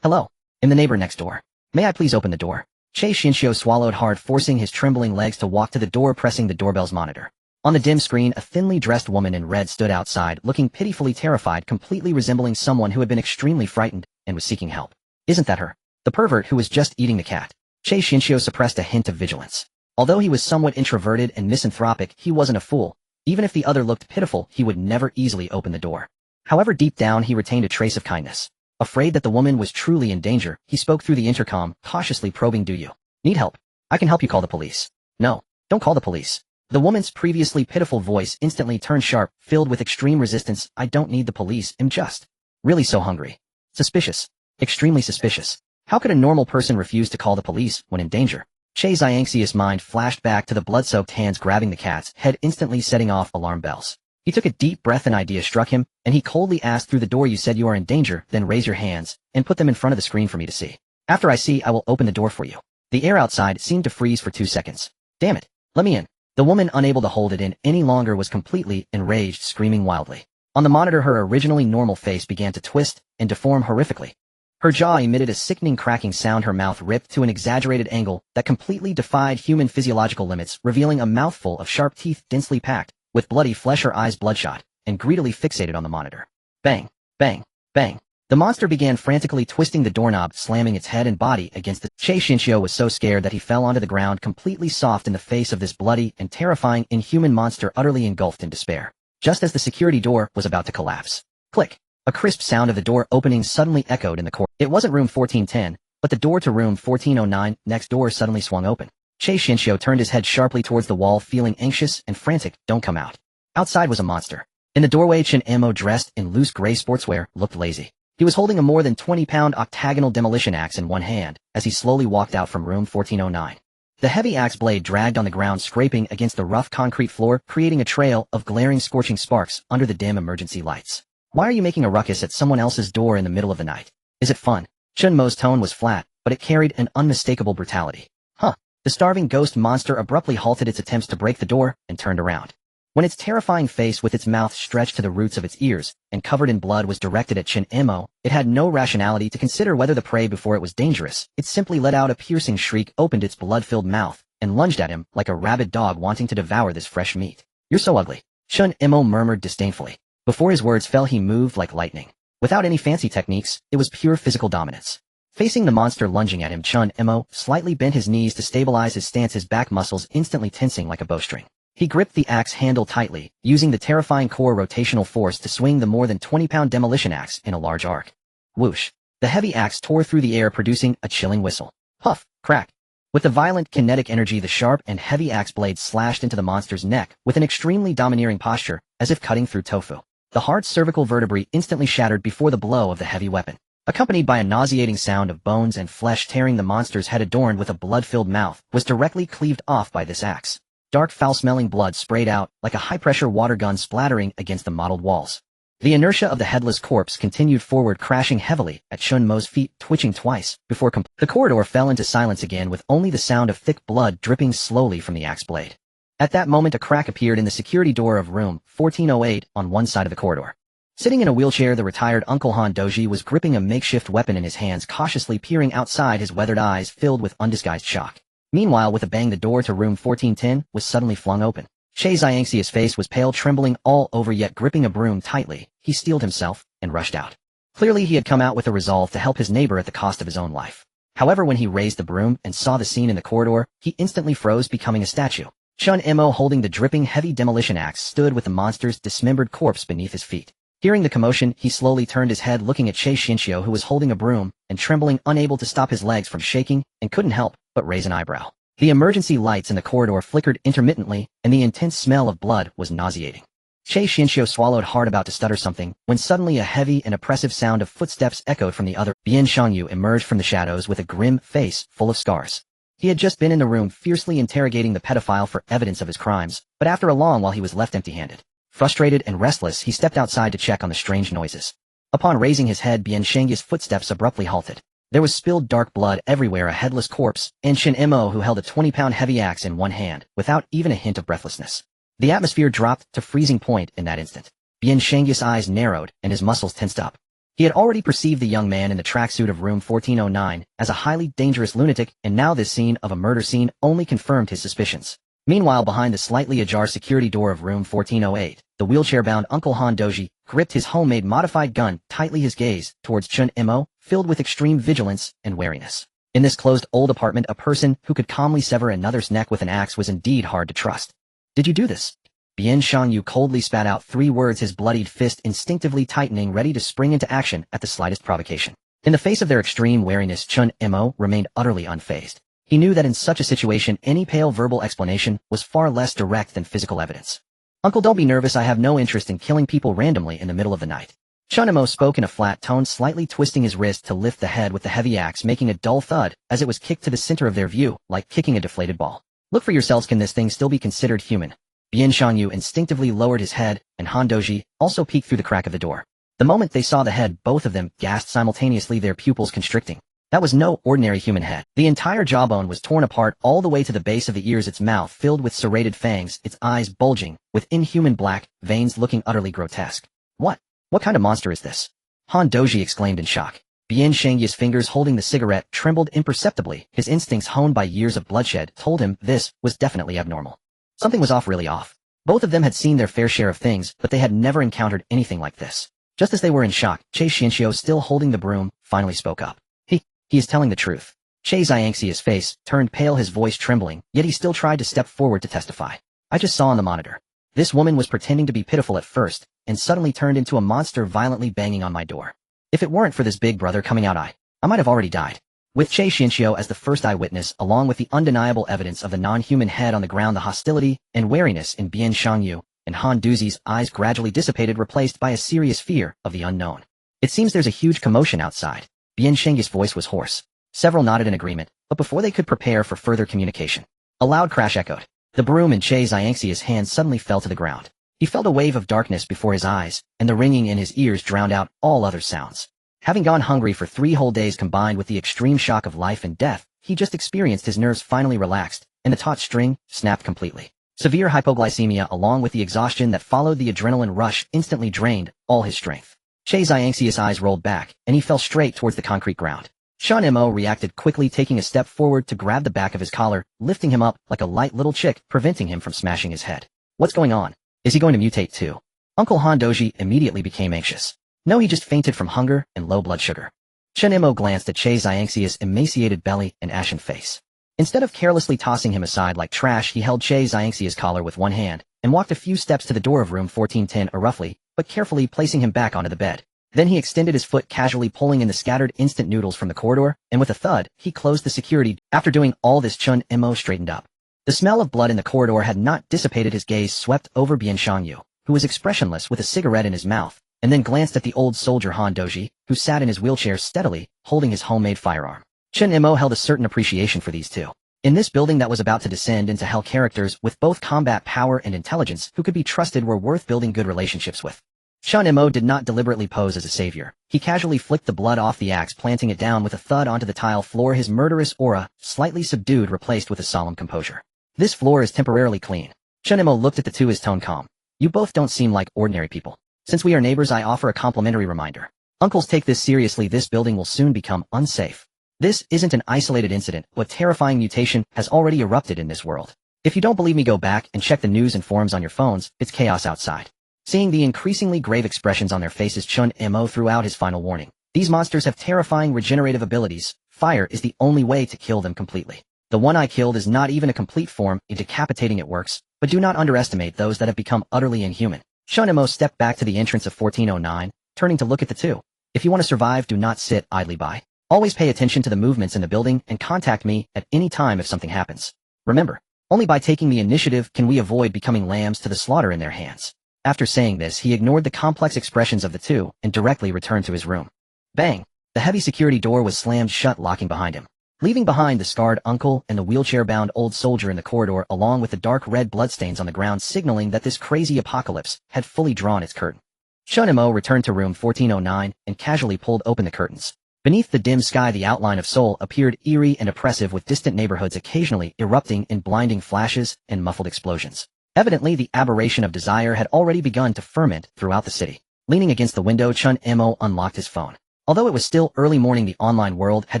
Hello. I'm the neighbor next door. May I please open the door?" Che Xinxiu swallowed hard, forcing his trembling legs to walk to the door, pressing the doorbell's monitor. On the dim screen, a thinly dressed woman in red stood outside, looking pitifully terrified, completely resembling someone who had been extremely frightened and was seeking help. "Isn't that her? The pervert who was just eating the cat?" Che Xinxiu suppressed a hint of vigilance. Although he was somewhat introverted and misanthropic, he wasn't a fool. Even if the other looked pitiful, he would never easily open the door. However, deep down he retained a trace of kindness. Afraid that the woman was truly in danger, he spoke through the intercom, cautiously probing, "Do you need help? I can help you call the police. No, don't call the police. The woman's previously pitiful voice instantly turned sharp, filled with extreme resistance. I don't need the police, I'm just really so hungry. Suspicious. Extremely suspicious. How could a normal person refuse to call the police when in danger? Che's anxious mind flashed back to the blood-soaked hands grabbing the cat's head, instantly setting off alarm bells. He took a deep breath. An idea struck him, and he coldly asked through the door, you said you are in danger, then raise your hands, and put them in front of the screen for me to see. After I see, I will open the door for you. The air outside seemed to freeze for 2 seconds. Damn it, let me in. The woman, unable to hold it in any longer, was completely enraged, screaming wildly. On the monitor, her originally normal face began to twist and deform horrifically. Her jaw emitted a sickening cracking sound, her mouth ripped to an exaggerated angle that completely defied human physiological limits, revealing a mouthful of sharp teeth densely packed with bloody flesh, her eyes bloodshot and greedily fixated on the monitor. Bang, bang, bang. The monster began frantically twisting the doorknob, slamming its head and body against the... Che Shinshio was so scared that he fell onto the ground, completely soft in the face of this bloody and terrifying inhuman monster, utterly engulfed in despair. Just as the security door was about to collapse. Click. A crisp sound of the door opening suddenly echoed in the corridor. It wasn't room 1410, but the door to room 1409 next door suddenly swung open. Che Shinshio turned his head sharply towards the wall, feeling anxious and frantic. Don't come out. Outside was a monster. In the doorway, Chen Mo, dressed in loose gray sportswear, looked lazy. He was holding a more than 20-pound octagonal demolition axe in one hand as he slowly walked out from room 1409. The heavy axe blade dragged on the ground, scraping against the rough concrete floor, creating a trail of glaring, scorching sparks under the dim emergency lights. Why are you making a ruckus at someone else's door in the middle of the night? Is it fun? Chen Mo's tone was flat, but it carried an unmistakable brutality. Huh. The starving ghost monster abruptly halted its attempts to break the door and turned around. When its terrifying face, with its mouth stretched to the roots of its ears and covered in blood, was directed at Chen Mo, it had no rationality to consider whether the prey before it was dangerous. It simply let out a piercing shriek, opened its blood-filled mouth, and lunged at him like a rabid dog wanting to devour this fresh meat. You're so ugly. Chen Mo murmured disdainfully. Before his words fell, he moved like lightning. Without any fancy techniques, it was pure physical dominance. Facing the monster lunging at him, Chen Mo slightly bent his knees to stabilize his stance, his back muscles instantly tensing like a bowstring. He gripped the axe handle tightly, using the terrifying core rotational force to swing the more than 20-pound demolition axe in a large arc. Whoosh! The heavy axe tore through the air, producing a chilling whistle. Puff! Crack! With the violent kinetic energy, the sharp and heavy axe blade slashed into the monster's neck with an extremely domineering posture, as if cutting through tofu. The hard cervical vertebrae instantly shattered before the blow of the heavy weapon, accompanied by a nauseating sound of bones and flesh tearing. The monster's head, adorned with a blood-filled mouth, was directly cleaved off by this axe. Dark, foul-smelling blood sprayed out like a high-pressure water gun, splattering against the mottled walls. The inertia of the headless corpse continued forward, crashing heavily at Chen Mo's feet, twitching twice before the corridor fell into silence again, with only the sound of thick blood dripping slowly from the axe blade. At that moment, a crack appeared in the security door of room 1408 on one side of the corridor. Sitting in a wheelchair, the retired Uncle Han Doji was gripping a makeshift weapon in his hands, cautiously peering outside, his weathered eyes filled with undisguised shock. Meanwhile, with a bang, the door to room 1410 was suddenly flung open. Che Xiangxia's face was pale, trembling all over, yet gripping a broom tightly, he steeled himself and rushed out. Clearly, he had come out with a resolve to help his neighbor at the cost of his own life. However, when he raised the broom and saw the scene in the corridor, he instantly froze, becoming a statue. Chen Mo, holding the dripping heavy demolition axe, stood with the monster's dismembered corpse beneath his feet. Hearing the commotion, he slowly turned his head, looking at Che Shinshio, who was holding a broom and trembling, unable to stop his legs from shaking, and couldn't help but raise an eyebrow. The emergency lights in the corridor flickered intermittently, and the intense smell of blood was nauseating. Che Shinshio swallowed hard, about to stutter something, when suddenly a heavy and oppressive sound of footsteps echoed from the other. Bian Shangyu emerged from the shadows with a grim face full of scars. He had just been in the room fiercely interrogating the pedophile for evidence of his crimes, but after a long while he was left empty-handed. Frustrated and restless, he stepped outside to check on the strange noises. Upon raising his head, Bian Shangyi's footsteps abruptly halted. There was spilled dark blood everywhere, a headless corpse, and Chen Mo, who held a 20-pound heavy axe in one hand, without even a hint of breathlessness. The atmosphere dropped to freezing point in that instant. Bian Shangyi's eyes narrowed and his muscles tensed up. He had already perceived the young man in the tracksuit of room 1409 as a highly dangerous lunatic, and now this scene of a murder scene only confirmed his suspicions. Meanwhile, behind the slightly ajar security door of room 1408, the wheelchair-bound Uncle Han Doji gripped his homemade modified gun tightly, his gaze towards Chen Mo, filled with extreme vigilance and wariness. In this closed old apartment, a person who could calmly sever another's neck with an axe was indeed hard to trust. Did you do this? Bian Shangyu coldly spat out 3 words, his bloodied fist instinctively tightening, ready to spring into action at the slightest provocation. In the face of their extreme wariness, Chen Mo remained utterly unfazed. He knew that in such a situation any pale verbal explanation was far less direct than physical evidence. Uncle, don't be nervous, I have no interest in killing people randomly in the middle of the night. Chen Mo spoke in a flat tone, slightly twisting his wrist to lift the head with the heavy axe, making a dull thud as it was kicked to the center of their view, like kicking a deflated ball. Look for yourselves, can this thing still be considered human? Bian Shanyu instinctively lowered his head, and Han Doji also peeked through the crack of the door. The moment they saw the head, both of them gasped simultaneously, their pupils constricting. That was no ordinary human head. The entire jawbone was torn apart all the way to the base of the ears, its mouth filled with serrated fangs, its eyes bulging, with inhuman black veins looking utterly grotesque. What kind of monster is this? Han Doji exclaimed in shock. Bian Shangyu's fingers holding the cigarette trembled imperceptibly. His instincts, honed by years of bloodshed, told him this was definitely abnormal. Something was off, really off. Both of them had seen their fair share of things, but they had never encountered anything like this. Just as they were in shock, Che Xianxiu, still holding the broom, finally spoke up. He is telling the truth. Che Xiangxi's face turned pale, his voice trembling, yet he still tried to step forward to testify. I just saw on the monitor. This woman was pretending to be pitiful at first, and suddenly turned into a monster, violently banging on my door. If it weren't for this big brother coming out, I might have already died. With Che Xianxiu as the first eyewitness, along with the undeniable evidence of the non-human head on the ground, the hostility and wariness in Bian Shangyu and Han Duzi's eyes gradually dissipated, replaced by a serious fear of the unknown. It seems there's a huge commotion outside. Bian Shangyu's voice was hoarse. Several nodded in agreement, but before they could prepare for further communication, a loud crash echoed. The broom in Che Xiangxi's hand suddenly fell to the ground. He felt a wave of darkness before his eyes, and the ringing in his ears drowned out all other sounds. Having gone hungry for 3 whole days, combined with the extreme shock of life and death he just experienced, his nerves finally relaxed, and the taut string snapped completely. Severe hypoglycemia, along with the exhaustion that followed the adrenaline rush, instantly drained all his strength. Che Xiangxi's eyes rolled back, and he fell straight towards the concrete ground. Chen Mo reacted quickly, taking a step forward to grab the back of his collar, lifting him up like a light little chick, preventing him from smashing his head. What's going on? Is he going to mutate too? Uncle Han Doji immediately became anxious. No, he just fainted from hunger and low blood sugar. Chen Mo glanced at Che Xiangxi's emaciated belly and ashen face. Instead of carelessly tossing him aside like trash, he held Che Xiangxi's collar with one hand and walked a few steps to the door of room 1410, roughly, but carefully placing him back onto the bed. Then he extended his foot, casually pulling in the scattered instant noodles from the corridor, and with a thud, he closed the security. After doing all this, Chen Mo straightened up. The smell of blood in the corridor had not dissipated. His gaze swept over Bian Shangyu, who was expressionless with a cigarette in his mouth, and then glanced at the old soldier Han Doji, who sat in his wheelchair steadily, holding his homemade firearm. Chen Mo held a certain appreciation for these two. In this building that was about to descend into hell, characters with both combat power and intelligence who could be trusted were worth building good relationships with. Chen Mo did not deliberately pose as a savior. He casually flicked the blood off the axe, planting it down with a thud onto the tile floor, his murderous aura, slightly subdued, replaced with a solemn composure. This floor is temporarily clean. Chen Mo looked at the two, his tone calm. You both don't seem like ordinary people. Since we are neighbors, I offer a complimentary reminder. Uncles, take this seriously. This building will soon become unsafe. This isn't an isolated incident. What terrifying mutation has already erupted in this world? If you don't believe me, go back and check the news and forums on your phones. It's chaos outside. Seeing the increasingly grave expressions on their faces, Chen Mo threw out his final warning. These monsters have terrifying regenerative abilities. Fire is the only way to kill them completely. The one I killed is not even a complete form. In decapitating it works, but do not underestimate those that have become utterly inhuman. Chen Mo stepped back to the entrance of 1409, turning to look at the two. If you want to survive, do not sit idly by. Always pay attention to the movements in the building and contact me at any time if something happens. Remember, only by taking the initiative can we avoid becoming lambs to the slaughter in their hands. After saying this, he ignored the complex expressions of the two and directly returned to his room. Bang! The heavy security door was slammed shut, locking behind him, leaving behind the scarred uncle and the wheelchair-bound old soldier in the corridor, along with the dark red bloodstains on the ground, signaling that this crazy apocalypse had fully drawn its curtain. Chen Mo returned to room 1409 and casually pulled open the curtains. Beneath the dim sky, the outline of Seoul appeared eerie and oppressive, with distant neighborhoods occasionally erupting in blinding flashes and muffled explosions. Evidently, the aberration of desire had already begun to ferment throughout the city. Leaning against the window, Chen Mo unlocked his phone. Although it was still early morning, the online world had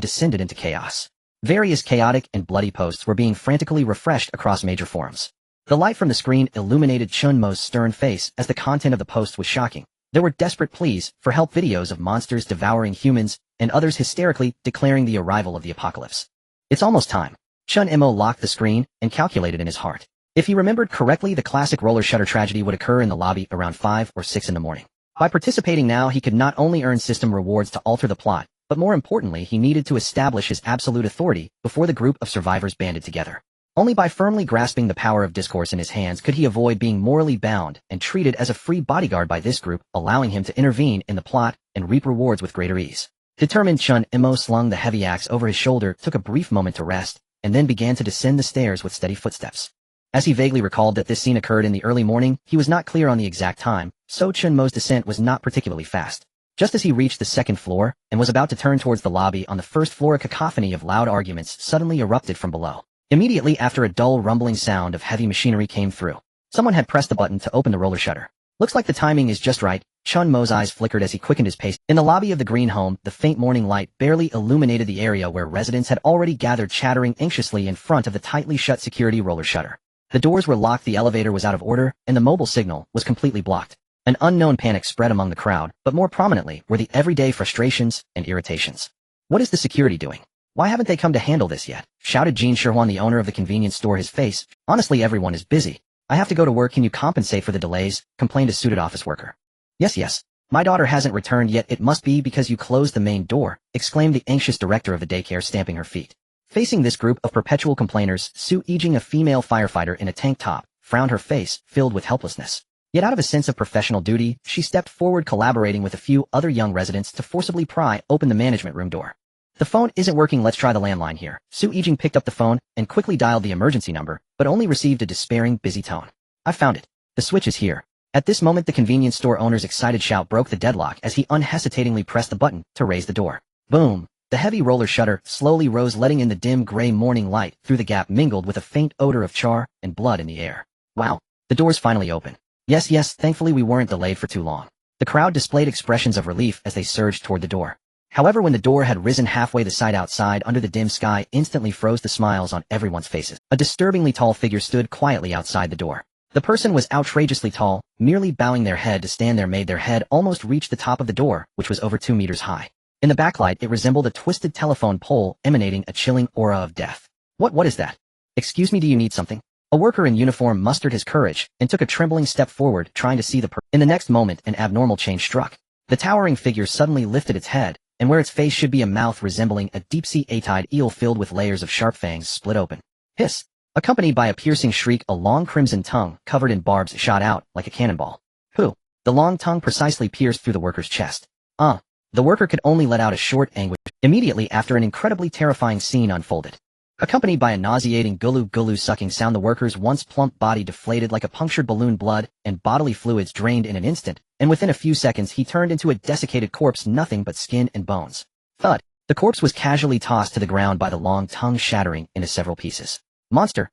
descended into chaos. Various chaotic and bloody posts were being frantically refreshed across major forums. The light from the screen illuminated Chen Mo's stern face as the content of the post was shocking. There were desperate pleas for help, videos of monsters devouring humans, and others hysterically declaring the arrival of the apocalypse. It's almost time. Chen Mo locked the screen and calculated in his heart. If he remembered correctly, the classic roller shutter tragedy would occur in the lobby around 5 or 6 in the morning. By participating now, he could not only earn system rewards to alter the plot, but more importantly he needed to establish his absolute authority before the group of survivors banded together. Only by firmly grasping the power of discourse in his hands could he avoid being morally bound and treated as a free bodyguard by this group, allowing him to intervene in the plot and reap rewards with greater ease. Determined, Chen Mo slung the heavy axe over his shoulder, took a brief moment to rest, and then began to descend the stairs with steady footsteps. As he vaguely recalled that this scene occurred in the early morning, he was not clear on the exact time, so Chen Mo's descent was not particularly fast. Just as he reached the second floor and was about to turn towards the lobby on the first floor, a cacophony of loud arguments suddenly erupted from below. Immediately after, a dull rumbling sound of heavy machinery came through. Someone had pressed the button to open the roller shutter. Looks like the timing is just right. Chen Mo's eyes flickered as he quickened his pace. In the lobby of the green home, the faint morning light barely illuminated the area where residents had already gathered, chattering anxiously in front of the tightly shut security roller shutter. The doors were locked, the elevator was out of order, and the mobile signal was completely blocked. An unknown panic spread among the crowd, but more prominently were the everyday frustrations and irritations. What is the security doing? Why haven't they come to handle this yet? Shouted Jean Sherhuan, the owner of the convenience store, his face. Honestly, everyone is busy. I have to go to work. Can you compensate for the delays? Complained a suited office worker. Yes. My daughter hasn't returned yet. It must be because you closed the main door, exclaimed the anxious director of the daycare, stamping her feet. Facing this group of perpetual complainers, Su Yijing, a female firefighter in a tank top, frowned, her face filled with helplessness. Yet out of a sense of professional duty, she stepped forward, collaborating with a few other young residents to forcibly pry open the management room door. The phone isn't working. Let's try the landline here. Su Yijing picked up the phone and quickly dialed the emergency number, but only received a despairing, busy tone. I found it. The switch is here. At this moment, the convenience store owner's excited shout broke the deadlock as he unhesitatingly pressed the button to raise the door. Boom! The heavy roller shutter slowly rose, letting in the dim gray morning light through the gap, mingled with a faint odor of char and blood in the air. Wow! The door's finally open. Yes, thankfully we weren't delayed for too long. The crowd displayed expressions of relief as they surged toward the door. However, when the door had risen halfway, the sight outside under the dim sky instantly froze the smiles on everyone's faces. A disturbingly tall figure stood quietly outside the door. The person was outrageously tall, merely bowing their head to stand there made their head almost reach the top of the door, which was over 2 meters high. In the backlight, it resembled a twisted telephone pole emanating a chilling aura of death. What is that? Excuse me, do you need something? A worker in uniform mustered his courage and took a trembling step forward, trying to see the person. In the next moment, an abnormal change struck. The towering figure suddenly lifted its head, and where its face should be, a mouth resembling a deep-sea eye-tide eel filled with layers of sharp fangs split open. Hiss! Accompanied by a piercing shriek, a long crimson tongue covered in barbs shot out like a cannonball. Pooh! The long tongue precisely pierced through the worker's chest. The worker could only let out a short anguish. Immediately after, an incredibly terrifying scene unfolded. Accompanied by a nauseating gulu-gulu sucking sound, the worker's once plump body deflated like a punctured balloon. Blood and bodily fluids drained in an instant, and within a few seconds he turned into a desiccated corpse, nothing but skin and bones. Thud! The corpse was casually tossed to the ground by the long tongue, shattering into several pieces. Monster!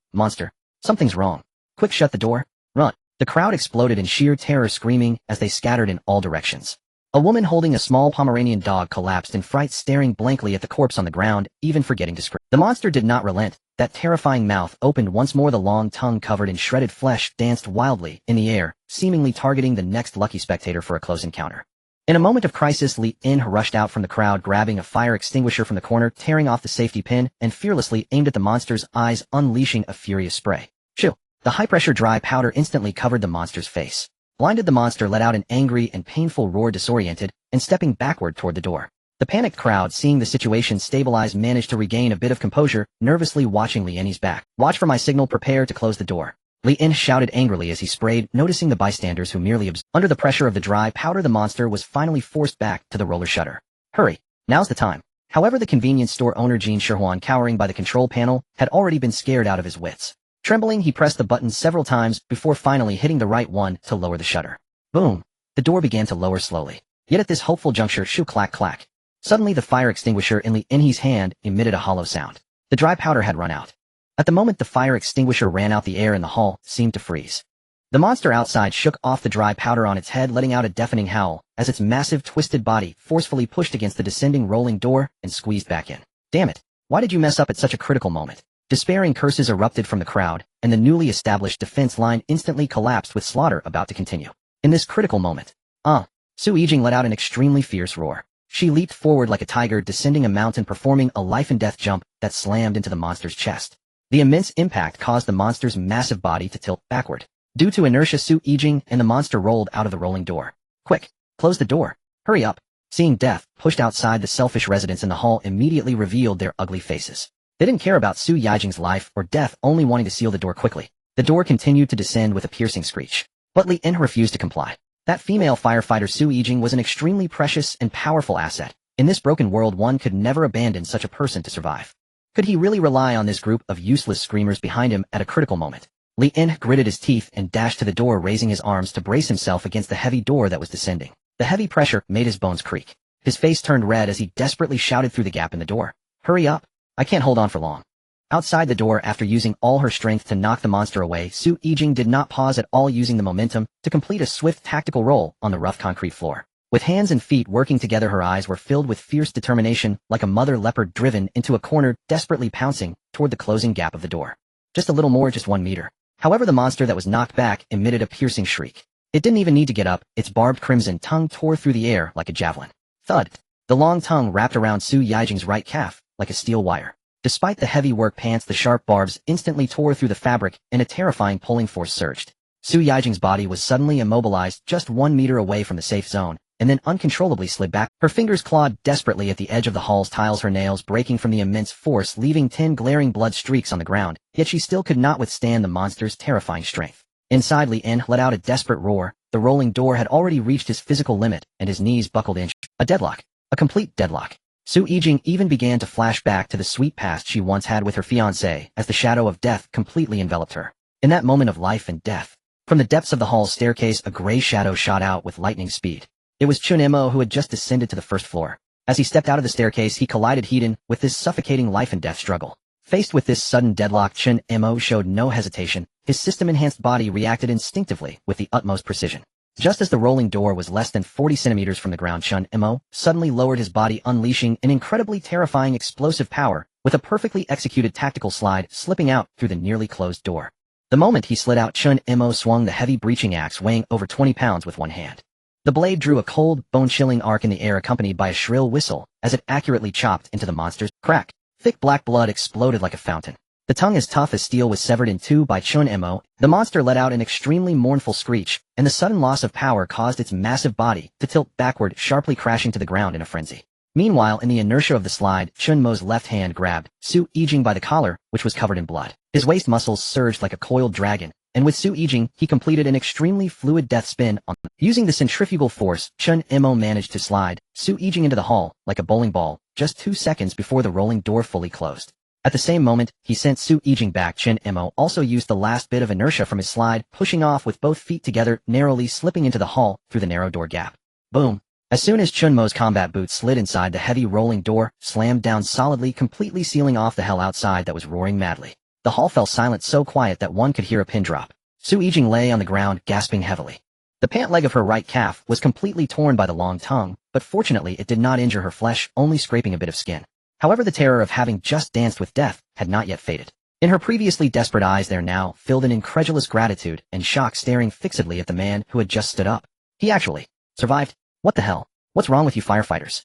Something's wrong. Quick, shut the door. Run! The crowd exploded in sheer terror, screaming as they scattered in all directions. A woman holding a small Pomeranian dog collapsed in fright, staring blankly at the corpse on the ground, even forgetting to scream. The monster did not relent. That terrifying mouth opened once more. The long tongue covered in shredded flesh danced wildly in the air, seemingly targeting the next lucky spectator for a close encounter. In a moment of crisis, Li In rushed out from the crowd, grabbing a fire extinguisher from the corner, tearing off the safety pin, and fearlessly aimed at the monster's eyes, unleashing a furious spray. Shoo! The high-pressure dry powder instantly covered the monster's face. Blinded, the monster let out an angry and painful roar, disoriented, and stepping backward toward the door. The panicked crowd, seeing the situation stabilize, managed to regain a bit of composure, nervously watching Li En's back. Watch for my signal, prepare to close the door. Li En shouted angrily as he sprayed, noticing the bystanders who merely observed. Under the pressure of the dry powder, the monster was finally forced back to the roller shutter. Hurry! Now's the time. However, the convenience store owner, Jean Sherhuan, cowering by the control panel, had already been scared out of his wits. Trembling, he pressed the button several times before finally hitting the right one to lower the shutter. Boom! The door began to lower slowly. Yet at this hopeful juncture, shoo, clack, clack. Suddenly, the fire extinguisher in Li En's hand emitted a hollow sound. The dry powder had run out. At the moment the fire extinguisher ran out, the air in the hall seemed to freeze. The monster outside shook off the dry powder on its head, letting out a deafening howl as its massive twisted body forcefully pushed against the descending rolling door and squeezed back in. Damn it! Why did you mess up at such a critical moment? Despairing curses erupted from the crowd, and the newly established defense line instantly collapsed, with slaughter about to continue. In this critical moment, Su Yijing let out an extremely fierce roar. She leaped forward like a tiger descending a mountain, performing a life-and-death jump that slammed into the monster's chest. The immense impact caused the monster's massive body to tilt backward. Due to inertia, Su Yijing and the monster rolled out of the rolling door. Quick! Close the door! Hurry up! Seeing death pushed outside, the selfish residents in the hall immediately revealed their ugly faces. They didn't care about Su Yijing's life or death, only wanting to seal the door quickly. The door continued to descend with a piercing screech. But Li En refused to comply. That female firefighter Su Yijing was an extremely precious and powerful asset. In this broken world, one could never abandon such a person to survive. Could he really rely on this group of useless screamers behind him at a critical moment? Li En gritted his teeth and dashed to the door, raising his arms to brace himself against the heavy door that was descending. The heavy pressure made his bones creak. His face turned red as he desperately shouted through the gap in the door. "Hurry up! I can't hold on for long." Outside the door, after using all her strength to knock the monster away, Su Yijing did not pause at all, using the momentum to complete a swift tactical roll on the rough concrete floor. With hands and feet working together, her eyes were filled with fierce determination, like a mother leopard driven into a corner, desperately pouncing toward the closing gap of the door. Just a little more, just 1 meter. However, the monster that was knocked back emitted a piercing shriek. It didn't even need to get up. Its barbed crimson tongue tore through the air like a javelin. Thud! The long tongue wrapped around Su Yijing's right calf like a steel wire. Despite the heavy work pants, the sharp barbs instantly tore through the fabric, and a terrifying pulling force surged. Su Yijing's body was suddenly immobilized just 1 meter away from the safe zone, and then uncontrollably slid back. Her fingers clawed desperately at the edge of the hall's tiles, her nails breaking from the immense force, leaving 10 glaring blood streaks on the ground, yet she still could not withstand the monster's terrifying strength. Inside, Li En let out a desperate roar. The rolling door had already reached his physical limit, and his knees buckled in. A deadlock. A complete deadlock. Su Yijing even began to flash back to the sweet past she once had with her fiancé, as the shadow of death completely enveloped her. In that moment of life and death, from the depths of the hall's staircase, a gray shadow shot out with lightning speed. It was Chen Mo, who had just descended to the first floor. As he stepped out of the staircase, he collided head-on with this suffocating life and death struggle. Faced with this sudden deadlock, Chen Mo showed no hesitation. His system-enhanced body reacted instinctively with the utmost precision. Just as the rolling door was less than 40 centimeters from the ground, Chen Mo suddenly lowered his body, unleashing an incredibly terrifying explosive power with a perfectly executed tactical slide, slipping out through the nearly closed door. The moment he slid out, Chen Mo swung the heavy breaching axe weighing over 20 pounds with one hand. The blade drew a cold, bone-chilling arc in the air, accompanied by a shrill whistle as it accurately chopped into the monster's crack. Thick black blood exploded like a fountain. The tongue as tough as steel was severed in two by Chen Mo. The monster let out an extremely mournful screech, and the sudden loss of power caused its massive body to tilt backward, sharply crashing to the ground in a frenzy. Meanwhile, in the inertia of the slide, Chen Mo's left hand grabbed Su Yijing by the collar, which was covered in blood. His waist muscles surged like a coiled dragon, and with Su Yijing, he completed an extremely fluid death spin on them. Using the centrifugal force, Chen Mo managed to slide Su Yijing into the hall like a bowling ball, just 2 seconds before the rolling door fully closed. At the same moment, he sent Su Yijing back. Chen Mo also used the last bit of inertia from his slide, pushing off with both feet together, narrowly slipping into the hall through the narrow door gap. Boom! As soon as Chen Mo's combat boots slid inside, the heavy rolling door slammed down solidly, completely sealing off the hell outside that was roaring madly. The hall fell silent, so quiet that one could hear a pin drop. Su Yijing lay on the ground, gasping heavily. The pant leg of her right calf was completely torn by the long tongue, but fortunately it did not injure her flesh, only scraping a bit of skin. However, the terror of having just danced with death had not yet faded. In her previously desperate eyes there now filled an incredulous gratitude and shock, staring fixedly at the man who had just stood up. He actually survived. What the hell? What's wrong with you firefighters?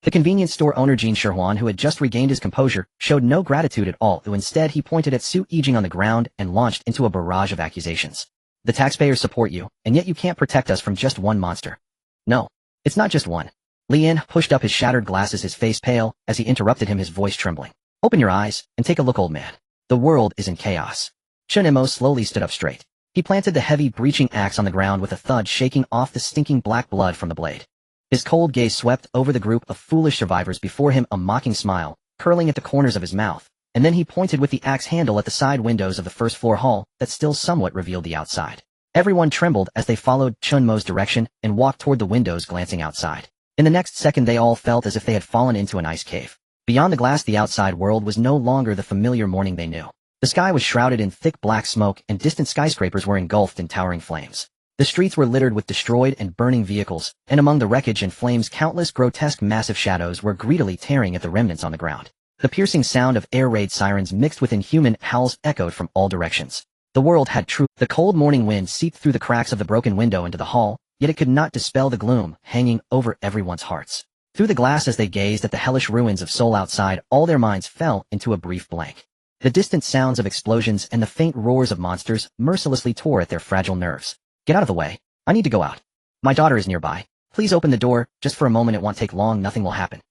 The convenience store owner Jean Sherhuan, who had just regained his composure, showed no gratitude at all, though instead he pointed at Su Yijing on the ground and launched into a barrage of accusations. The taxpayers support you, and yet you can't protect us from just one monster. No, it's not just one. Li En pushed up his shattered glasses, his face pale, as he interrupted him, his voice trembling. Open your eyes, and take a look, old man. The world is in chaos. Chen Mo slowly stood up straight. He planted the heavy breaching axe on the ground with a thud, shaking off the stinking black blood from the blade. His cold gaze swept over the group of foolish survivors before him, a mocking smile curling at the corners of his mouth, and then he pointed with the axe handle at the side windows of the first floor hall that still somewhat revealed the outside. Everyone trembled as they followed Chen Mo's direction and walked toward the windows, glancing outside. In the next second, they all felt as if they had fallen into an ice cave. Beyond the glass, the outside world was no longer the familiar morning they knew. The sky was shrouded in thick black smoke, and distant skyscrapers were engulfed in towering flames. The streets were littered with destroyed and burning vehicles, and among the wreckage and flames, countless grotesque massive shadows were greedily tearing at the remnants on the ground. The piercing sound of air raid sirens mixed with inhuman howls echoed from all directions. The world had The cold morning wind seeped through the cracks of the broken window into the hall, yet it could not dispel the gloom hanging over everyone's hearts. Through the glass, as they gazed at the hellish ruins of Seoul outside, all their minds fell into a brief blank. The distant sounds of explosions and the faint roars of monsters mercilessly tore at their fragile nerves. Get out of the way. I need to go out. My daughter is nearby. Please open the door, just for a moment, it won't take long, nothing will happen.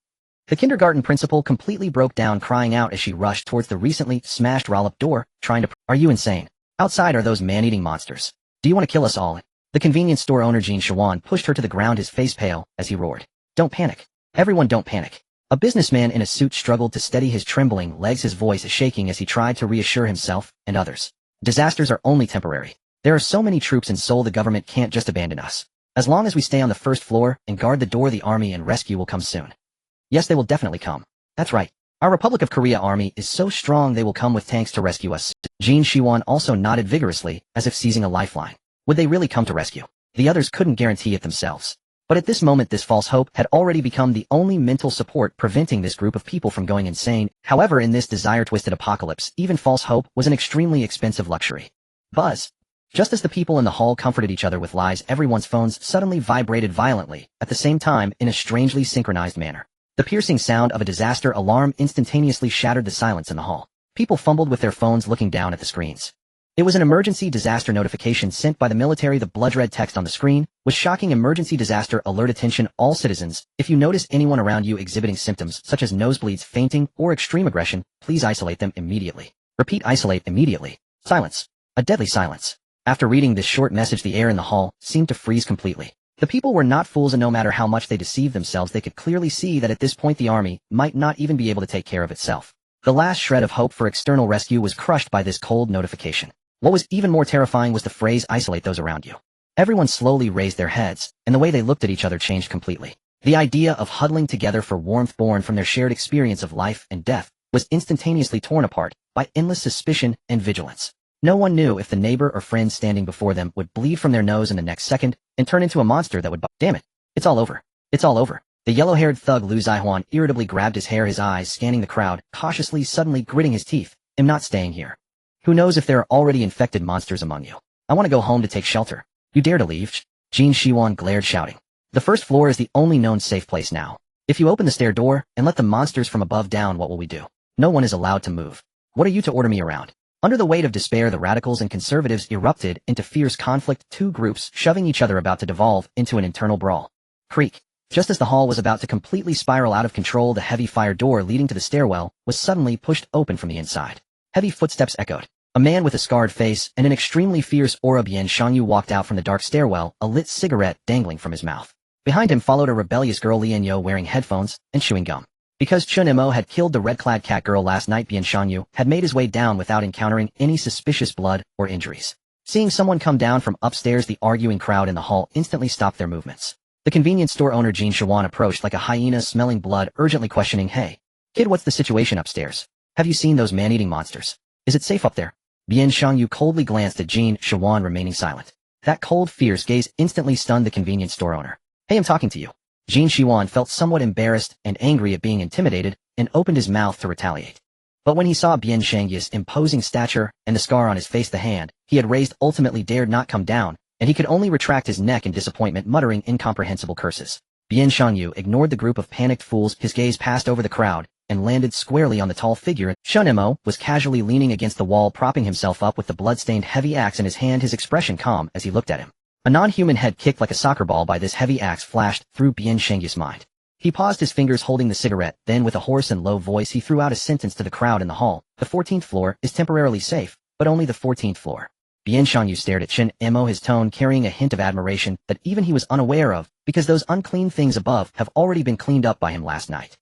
The kindergarten principal completely broke down, crying out as she rushed towards the recently smashed roll-up door, trying to Are you insane? Outside are those man-eating monsters. Do you want to kill us all? The convenience store owner Jean Shawan pushed her to the ground, his face pale, as he roared. Don't panic. Everyone don't panic. A businessman in a suit struggled to steady his trembling legs, his voice shaking as he tried to reassure himself and others. Disasters are only temporary. There are so many troops in Seoul, the government can't just abandon us. As long as we stay on the first floor and guard the door, the army and rescue will come soon. Yes, they will definitely come. That's right. Our Republic of Korea army is so strong they will come with tanks to rescue us. Jean Shiwan also nodded vigorously, as if seizing a lifeline. Would they really come to rescue? The others couldn't guarantee it themselves. But at this moment, this false hope had already become the only mental support preventing this group of people from going insane. However, in this desire-twisted apocalypse, even false hope was an extremely expensive luxury. Buzz. Just as the people in the hall comforted each other with lies, everyone's phones suddenly vibrated violently, at the same time, in a strangely synchronized manner. The piercing sound of a disaster alarm instantaneously shattered the silence in the hall. People fumbled with their phones, looking down at the screens. It was an emergency disaster notification sent by the military. The blood-red text on the screen was shocking: emergency disaster alert, attention all citizens. If you notice anyone around you exhibiting symptoms such as nosebleeds, fainting, or extreme aggression, please isolate them immediately. Repeat, isolate immediately. Silence. A deadly silence. After reading this short message, the air in the hall seemed to freeze completely. The people were not fools, and no matter how much they deceived themselves, they could clearly see that at this point the army might not even be able to take care of itself. The last shred of hope for external rescue was crushed by this cold notification. What was even more terrifying was the phrase, isolate those around you. Everyone slowly raised their heads, and the way they looked at each other changed completely. The idea of huddling together for warmth, born from their shared experience of life and death, was instantaneously torn apart by endless suspicion and vigilance. No one knew if the neighbor or friend standing before them would bleed from their nose in the next second and turn into a monster that would Damn it. It's all over. It's all over. The yellow-haired thug Lu Zaihuan irritably grabbed his hair, his eyes scanning the crowd, cautiously, suddenly gritting his teeth. I'm not staying here. Who knows if there are already infected monsters among you? I want to go home to take shelter. You dare to leave? Jean Shiwan glared, shouting. The first floor is the only known safe place now. If you open the stair door and let the monsters from above down, what will we do? No one is allowed to move. What are you to order me around? Under the weight of despair, the radicals and conservatives erupted into fierce conflict, two groups shoving each other, about to devolve into an internal brawl. Creak. Just as the hall was about to completely spiral out of control, the heavy fire door leading to the stairwell was suddenly pushed open from the inside. Heavy footsteps echoed. A man with a scarred face and an extremely fierce aura, Bien Shangyu, walked out from the dark stairwell, a lit cigarette dangling from his mouth. Behind him followed a rebellious girl, Lian Yo, wearing headphones and chewing gum. Because Chen Mo had killed the red-clad cat girl last night, Bien Shangyu had made his way down without encountering any suspicious blood or injuries. Seeing someone come down from upstairs, the arguing crowd in the hall instantly stopped their movements. The convenience store owner Jean Shawan approached like a hyena smelling blood, urgently questioning, Hey, kid, what's the situation upstairs? Have you seen those man-eating monsters? Is it safe up there? Bien Shangyu coldly glanced at Jean Shawan, remaining silent. That cold, fierce gaze instantly stunned the convenience store owner. Hey, I'm talking to you. Jean Shiwan felt somewhat embarrassed and angry at being intimidated and opened his mouth to retaliate. But when he saw Bien Shangyu's imposing stature and the scar on his face, the hand he had raised ultimately dared not come down, and he could only retract his neck in disappointment, muttering incomprehensible curses. Bien Shangyu ignored the group of panicked fools. His gaze passed over the crowd and landed squarely on the tall figure. Chen Mo was casually leaning against the wall, propping himself up with the blood-stained heavy axe in his hand, his expression calm as he looked at him. A non-human head kicked like a soccer ball by this heavy axe flashed through Bien Shangyu's mind. He paused, his fingers holding the cigarette, then with a hoarse and low voice he threw out a sentence to the crowd in the hall. The 14th floor is temporarily safe, but only the 14th floor. Bien Shangyu stared at Chen Mo, his tone carrying a hint of admiration that even he was unaware of, because those unclean things above have already been cleaned up by him last night.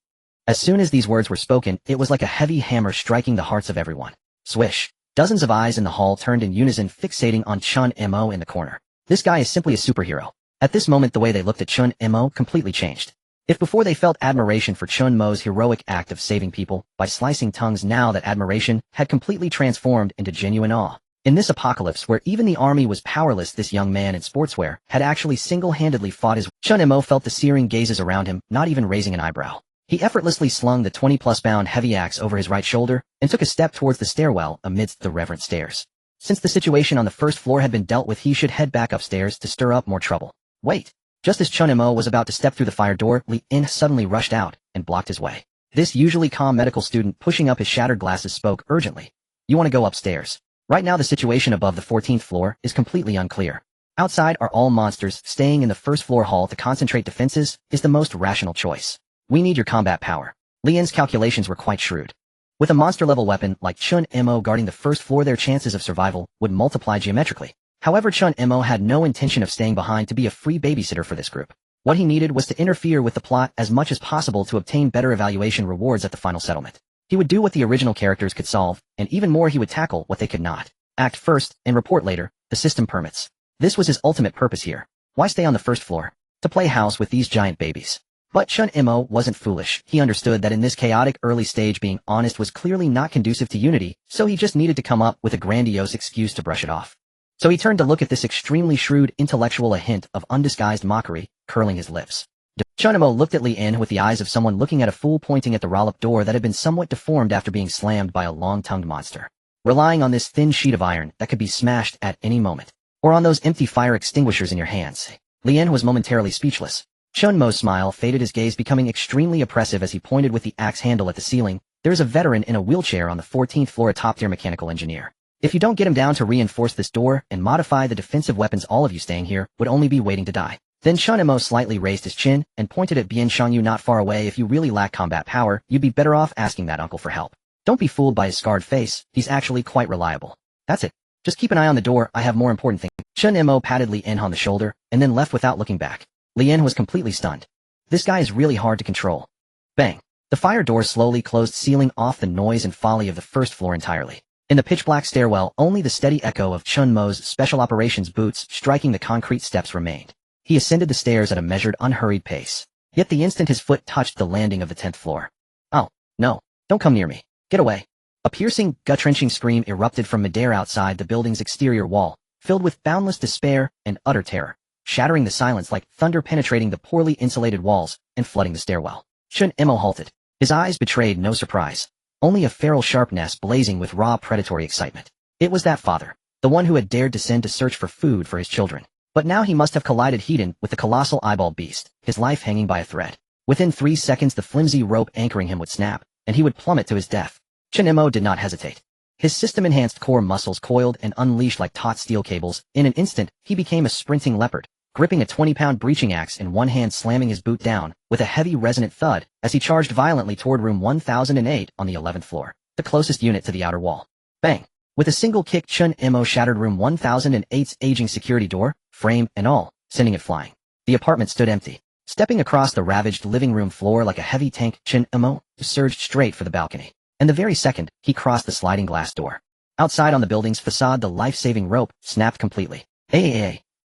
As soon as these words were spoken, it was like a heavy hammer striking the hearts of everyone. Swish. Dozens of eyes in the hall turned in unison, fixating on Chen Mo in the corner. This guy is simply a superhero. At this moment, the way they looked at Chen Mo completely changed. If before they felt admiration for Chen Mo's heroic act of saving people by slicing tongues, now that admiration had completely transformed into genuine awe. In this apocalypse where even the army was powerless, this young man in sportswear had actually single-handedly fought his. Chen Mo felt the searing gazes around him, not even raising an eyebrow. He effortlessly slung the 20-plus pound heavy axe over his right shoulder and took a step towards the stairwell amidst the reverent stares. Since the situation on the first floor had been dealt with, he should head back upstairs to stir up more trouble. Wait. Just as Chen Mo was about to step through the fire door, Li In suddenly rushed out and blocked his way. This usually calm medical student, pushing up his shattered glasses, spoke urgently. You want to go upstairs? Right now the situation above the 14th floor is completely unclear. Outside are all monsters. Staying in the first floor hall to concentrate defenses is the most rational choice. We need your combat power. Lian's calculations were quite shrewd. With a monster-level weapon like Chen Mo guarding the first floor, their chances of survival would multiply geometrically. However, Chen Mo had no intention of staying behind to be a free babysitter for this group. What he needed was to interfere with the plot as much as possible to obtain better evaluation rewards at the final settlement. He would do what the original characters could solve, and even more, he would tackle what they could not. Act first, and report later, the system permits. This was his ultimate purpose here. Why stay on the first floor? To play house with these giant babies. But Chen Mo wasn't foolish. He understood that in this chaotic early stage being honest was clearly not conducive to unity, so he just needed to come up with a grandiose excuse to brush it off. So he turned to look at this extremely shrewd intellectual, a hint of undisguised mockery, curling his lips. Chen Mo looked at Lian with the eyes of someone looking at a fool, pointing at the roll-up door that had been somewhat deformed after being slammed by a long-tongued monster. Relying on this thin sheet of iron that could be smashed at any moment. Or on those empty fire extinguishers in your hands. Lian was momentarily speechless. Chen Mo's smile faded, his gaze becoming extremely oppressive as he pointed with the axe handle at the ceiling. There is a veteran in a wheelchair on the 14th floor, a top-tier mechanical engineer. If you don't get him down to reinforce this door and modify the defensive weapons, all of you staying here would only be waiting to die. Then Chen Mo slightly raised his chin and pointed at Bian Shangyu not far away. If you really lack combat power, you'd be better off asking that uncle for help. Don't be fooled by his scarred face, he's actually quite reliable. That's it. Just keep an eye on the door, I have more important things. Chen Mo patted Lian on the shoulder, and then left without looking back. Lian was completely stunned. This guy is really hard to control. Bang. The fire door slowly closed, sealing off the noise and folly of the first floor entirely. In the pitch-black stairwell, only the steady echo of Chen Mo's special operations boots striking the concrete steps remained. He ascended the stairs at a measured, unhurried pace. Yet the instant his foot touched the landing of the 10th floor. Oh, no. Don't come near me. Get away. A piercing, gut-wrenching scream erupted from midair outside the building's exterior wall, filled with boundless despair and utter terror, shattering the silence like thunder, penetrating the poorly insulated walls and flooding the stairwell. Chen Mo halted. His eyes betrayed no surprise. Only a feral sharpness blazing with raw predatory excitement. It was that father, the one who had dared descend to search for food for his children. But now he must have collided head-on with the colossal eyeball beast, his life hanging by a thread. Within 3 seconds the flimsy rope anchoring him would snap, and he would plummet to his death. Chen Mo did not hesitate. His system-enhanced core muscles coiled and unleashed like taut steel cables. In an instant, he became a sprinting leopard, gripping a 20-pound breaching axe in one hand, slamming his boot down with a heavy resonant thud as he charged violently toward room 1008 on the 11th floor, the closest unit to the outer wall. Bang! With a single kick, Chen Mo shattered room 1008's aging security door, frame and all, sending it flying. The apartment stood empty. Stepping across the ravaged living room floor like a heavy tank, Chen Mo surged straight for the balcony. And the very second, he crossed the sliding glass door. Outside on the building's facade, the life-saving rope snapped completely.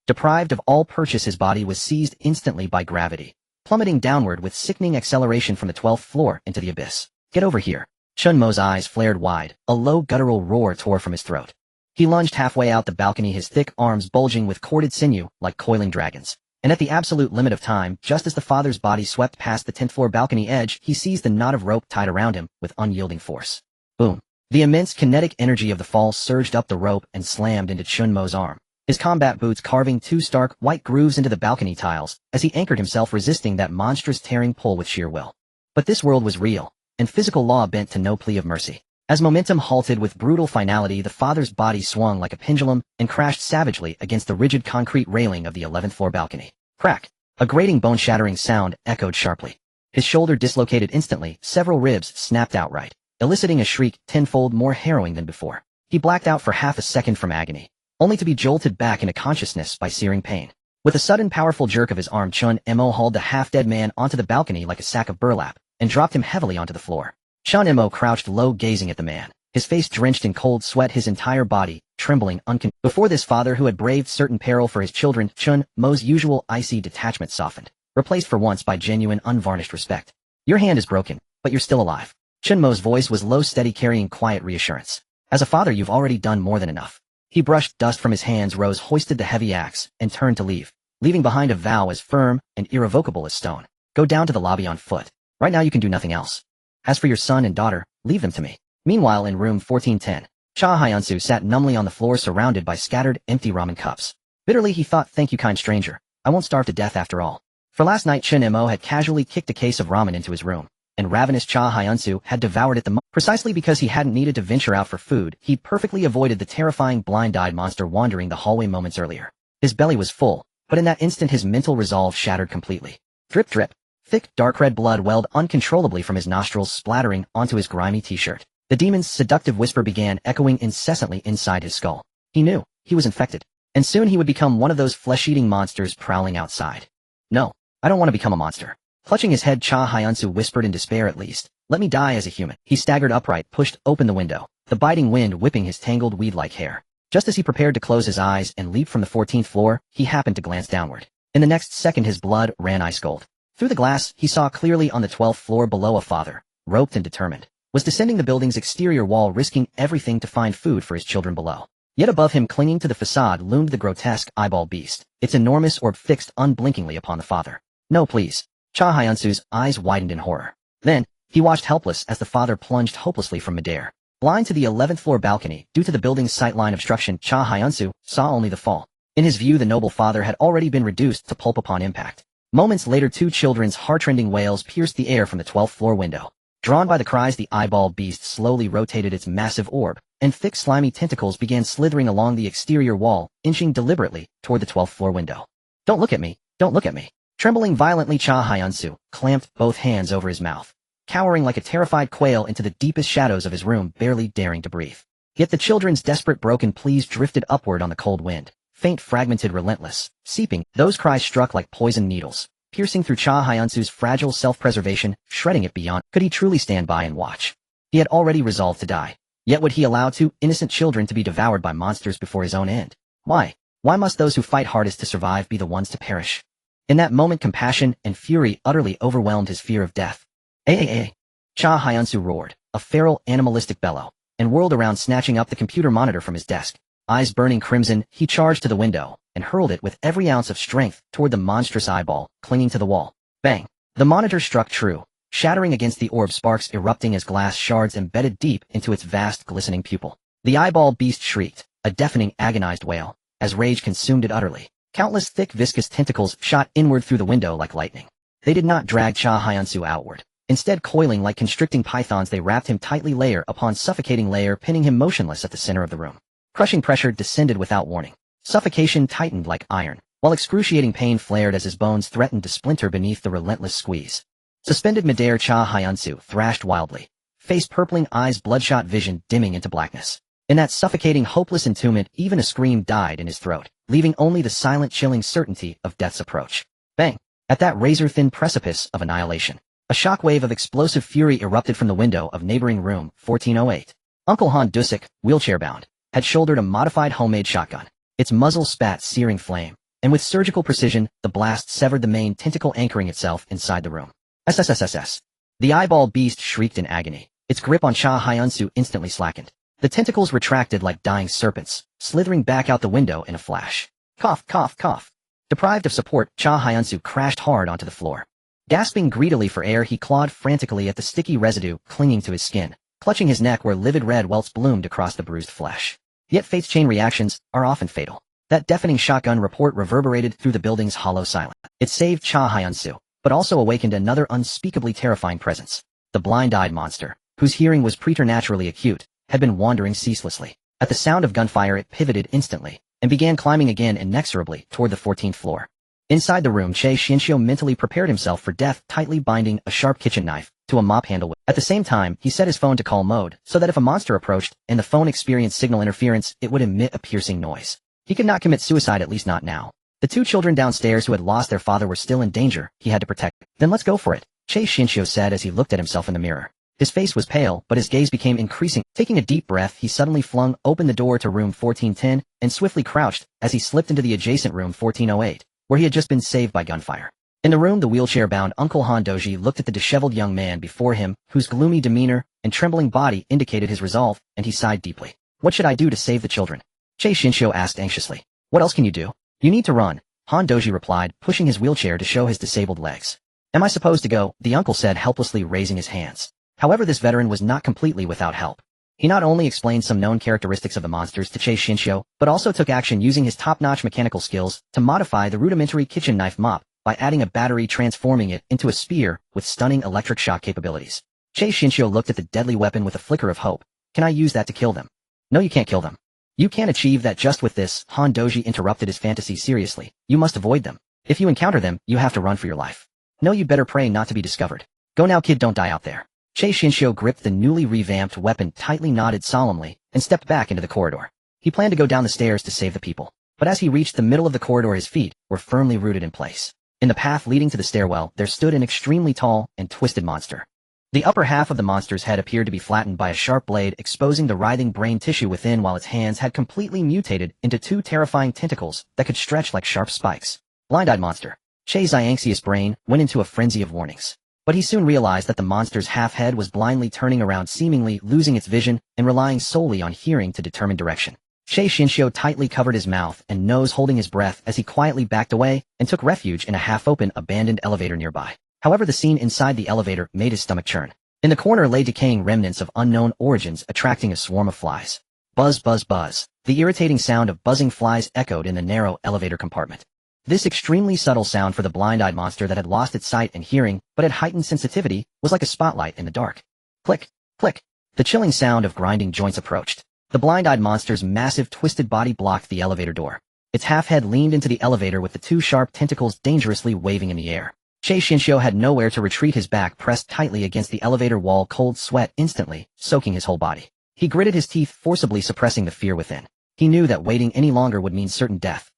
Deprived of all purchase, his body was seized instantly by gravity, plummeting downward with sickening acceleration from the 12th floor into the abyss. Get over here. Chen Mo's eyes flared wide, a low guttural roar tore from his throat. He lunged halfway out the balcony, his thick arms bulging with corded sinew like coiling dragons. And at the absolute limit of time, just as the father's body swept past the 10th floor balcony edge, he seized the knot of rope tied around him with unyielding force. Boom. The immense kinetic energy of the fall surged up the rope and slammed into Chen Mo's arm, his combat boots carving 2 stark, white grooves into the balcony tiles as he anchored himself, resisting that monstrous tearing pull with sheer will. But this world was real, and physical law bent to no plea of mercy. As momentum halted with brutal finality, the father's body swung like a pendulum and crashed savagely against the rigid concrete railing of the 11th floor balcony. Crack! A grating, bone-shattering sound echoed sharply. His shoulder dislocated instantly, several ribs snapped outright, eliciting a shriek tenfold more harrowing than before. He blacked out for half a second from agony, only to be jolted back into consciousness by searing pain. With a sudden powerful jerk of his arm, Chen Mo hauled the half-dead man onto the balcony like a sack of burlap and dropped him heavily onto the floor. Chen Mo crouched low, gazing at the man, his face drenched in cold sweat, his entire body trembling Before this father who had braved certain peril for his children, Chen Mo's usual icy detachment softened, replaced for once by genuine, unvarnished respect. Your hand is broken, but you're still alive. Chen Mo's voice was low, steady, carrying quiet reassurance. As a father, you've already done more than enough. He brushed dust from his hands, rose, hoisted the heavy axe, and turned to leave, leaving behind a vow as firm and irrevocable as stone. Go down to the lobby on foot. Right now you can do nothing else. As for your son and daughter, leave them to me. Meanwhile, in room 1410, Cha Hyunsu sat numbly on the floor, surrounded by scattered, empty ramen cups. Bitterly he thought, thank you, kind stranger. I won't starve to death after all. For last night Chen Mo had casually kicked a case of ramen into his room, and ravenous Cha Hyunsu had devoured it precisely because he hadn't needed to venture out for food. He perfectly avoided the terrifying blind-eyed monster wandering the hallway moments earlier. His belly was full, but in that instant his mental resolve shattered completely. Drip drip. Thick, dark red blood welled uncontrollably from his nostrils, splattering onto his grimy t-shirt. The demon's seductive whisper began echoing incessantly inside his skull. He knew, he was infected, and soon he would become one of those flesh-eating monsters prowling outside. No, I don't want to become a monster. Clutching his head, Cha Hyunsu whispered in despair. At least, let me die as a human. He staggered upright, pushed open the window, the biting wind whipping his tangled weed-like hair. Just as he prepared to close his eyes and leap from the 14th floor, he happened to glance downward. In the next second his blood ran ice-cold. Through the glass, he saw clearly on the 12th floor below a father, roped and determined, was descending the building's exterior wall, risking everything to find food for his children below. Yet above him, clinging to the facade, loomed the grotesque eyeball beast, its enormous orb fixed unblinkingly upon the father. No, please. Cha Hyunsu's eyes widened in horror. Then, he watched helpless as the father plunged hopelessly from midair. Blind to the 11th floor balcony, due to the building's sightline obstruction, Cha Hyunsu saw only the fall. In his view, the noble father had already been reduced to pulp upon impact. Moments later, two children's heart-rending wails pierced the air from the 12th floor window. Drawn by the cries, the eyeball beast slowly rotated its massive orb, and thick slimy tentacles began slithering along the exterior wall, inching deliberately toward the 12th floor window. Don't look at me, don't look at me. Trembling violently, Cha Hyunsu clamped both hands over his mouth, cowering like a terrified quail into the deepest shadows of his room, barely daring to breathe. Yet the children's desperate broken pleas drifted upward on the cold wind. Faint, fragmented, relentless, seeping, those cries struck like poison needles, piercing through Cha Hyunsu's fragile self-preservation, shredding it beyond. Could he truly stand by and watch? He had already resolved to die. Yet would he allow two innocent children to be devoured by monsters before his own end? Why? Why must those who fight hardest to survive be the ones to perish? In that moment, compassion and fury utterly overwhelmed his fear of death. Cha Hyunsu roared, a feral, animalistic bellow, and whirled around, snatching up the computer monitor from his desk. Eyes burning crimson, he charged to the window and hurled it with every ounce of strength toward the monstrous eyeball clinging to the wall. Bang! The monitor struck true, shattering against the orb, sparks erupting as glass shards embedded deep into its vast, glistening pupil. The eyeball beast shrieked, a deafening, agonized wail, as rage consumed it utterly. Countless thick, viscous tentacles shot inward through the window like lightning. They did not drag Cha Hyunsu outward. Instead, coiling like constricting pythons, they wrapped him tightly, layer upon suffocating layer, pinning him motionless at the center of the room. Crushing pressure descended without warning. Suffocation tightened like iron, while excruciating pain flared as his bones threatened to splinter beneath the relentless squeeze. Suspended midair, Cha Hyunsu thrashed wildly, face purpling, eyes bloodshot, vision dimming into blackness. In that suffocating, hopeless entombment, even a scream died in his throat, leaving only the silent, chilling certainty of death's approach. Bang! At that razor-thin precipice of annihilation, a shockwave of explosive fury erupted from the window of neighboring room 1408. Uncle Han Dusik, wheelchair-bound, had shouldered a modified homemade shotgun. Its muzzle spat searing flame, and with surgical precision, the blast severed the main tentacle anchoring itself inside the room. SSSSS. The eyeball beast shrieked in agony. Its grip on Cha Hyunsu instantly slackened. The tentacles retracted like dying serpents, slithering back out the window in a flash. Cough, cough, cough. Deprived of support, Cha Hyunsu crashed hard onto the floor. Gasping greedily for air, he clawed frantically at the sticky residue clinging to his skin, clutching his neck where livid red welts bloomed across the bruised flesh. Yet fate's chain reactions are often fatal. That deafening shotgun report reverberated through the building's hollow silence. It saved Cha Hyunsu, but also awakened another unspeakably terrifying presence. The blind-eyed monster, whose hearing was preternaturally acute, had been wandering ceaselessly. At the sound of gunfire, it pivoted instantly, and began climbing again inexorably toward the 14th floor. Inside the room, Che Xianxiu mentally prepared himself for death, tightly binding a sharp kitchen knife to a mop handle. At the same time, he set his phone to call mode, so that if a monster approached and the phone experienced signal interference, it would emit a piercing noise. He could not commit suicide, at least not now. The two children downstairs who had lost their father were still in danger. He had to protect them. Then let's go for it, Che Xianxiu said as he looked at himself in the mirror. His face was pale, but his gaze became increasing. Taking a deep breath, he suddenly flung open the door to room 1410 and swiftly crouched as he slipped into the adjacent room 1408, where he had just been saved by gunfire. In the room, the wheelchair-bound Uncle Han Doji looked at the disheveled young man before him, whose gloomy demeanor and trembling body indicated his resolve, and he sighed deeply. What should I do to save the children? Che Xianxiu asked anxiously. What else can you do? You need to run, Han Doji replied, pushing his wheelchair to show his disabled legs. Am I supposed to go? The uncle said, helplessly raising his hands. However, this veteran was not completely without help. He not only explained some known characteristics of the monsters to Che Xianxiu, but also took action using his top-notch mechanical skills to modify the rudimentary kitchen knife mop by adding a battery, transforming it into a spear with stunning electric shock capabilities. Che Xianxiu looked at the deadly weapon with a flicker of hope. Can I use that to kill them? No, you can't kill them. You can't achieve that just with this. Han Doji interrupted his fantasy seriously. You must avoid them. If you encounter them, you have to run for your life. No, you'd better pray not to be discovered. Go now, kid, don't die out there. Che Xinxiu gripped the newly revamped weapon tightly, nodded solemnly, and stepped back into the corridor. He planned to go down the stairs to save the people. But as he reached the middle of the corridor, his feet were firmly rooted in place. In the path leading to the stairwell, there stood an extremely tall and twisted monster. The upper half of the monster's head appeared to be flattened by a sharp blade, exposing the writhing brain tissue within, while its hands had completely mutated into two terrifying tentacles that could stretch like sharp spikes. Blind-eyed monster. Che Xiangxi's brain went into a frenzy of warnings. But he soon realized that the monster's half-head was blindly turning around, seemingly losing its vision and relying solely on hearing to determine direction. Che Xinxiu tightly covered his mouth and nose, holding his breath as he quietly backed away and took refuge in a half-open, abandoned elevator nearby. However, the scene inside the elevator made his stomach churn. In the corner lay decaying remnants of unknown origins, attracting a swarm of flies. Buzz, buzz, buzz. The irritating sound of buzzing flies echoed in the narrow elevator compartment. This extremely subtle sound for the blind-eyed monster that had lost its sight and hearing, but had heightened sensitivity, was like a spotlight in the dark. Click, click. The chilling sound of grinding joints approached. The blind-eyed monster's massive, twisted body blocked the elevator door. Its half-head leaned into the elevator with the two sharp tentacles dangerously waving in the air. Che Xinxiu had nowhere to retreat, his back pressed tightly against the elevator wall, cold sweat instantly soaking his whole body. He gritted his teeth, forcibly suppressing the fear within. He knew that waiting any longer would mean certain death.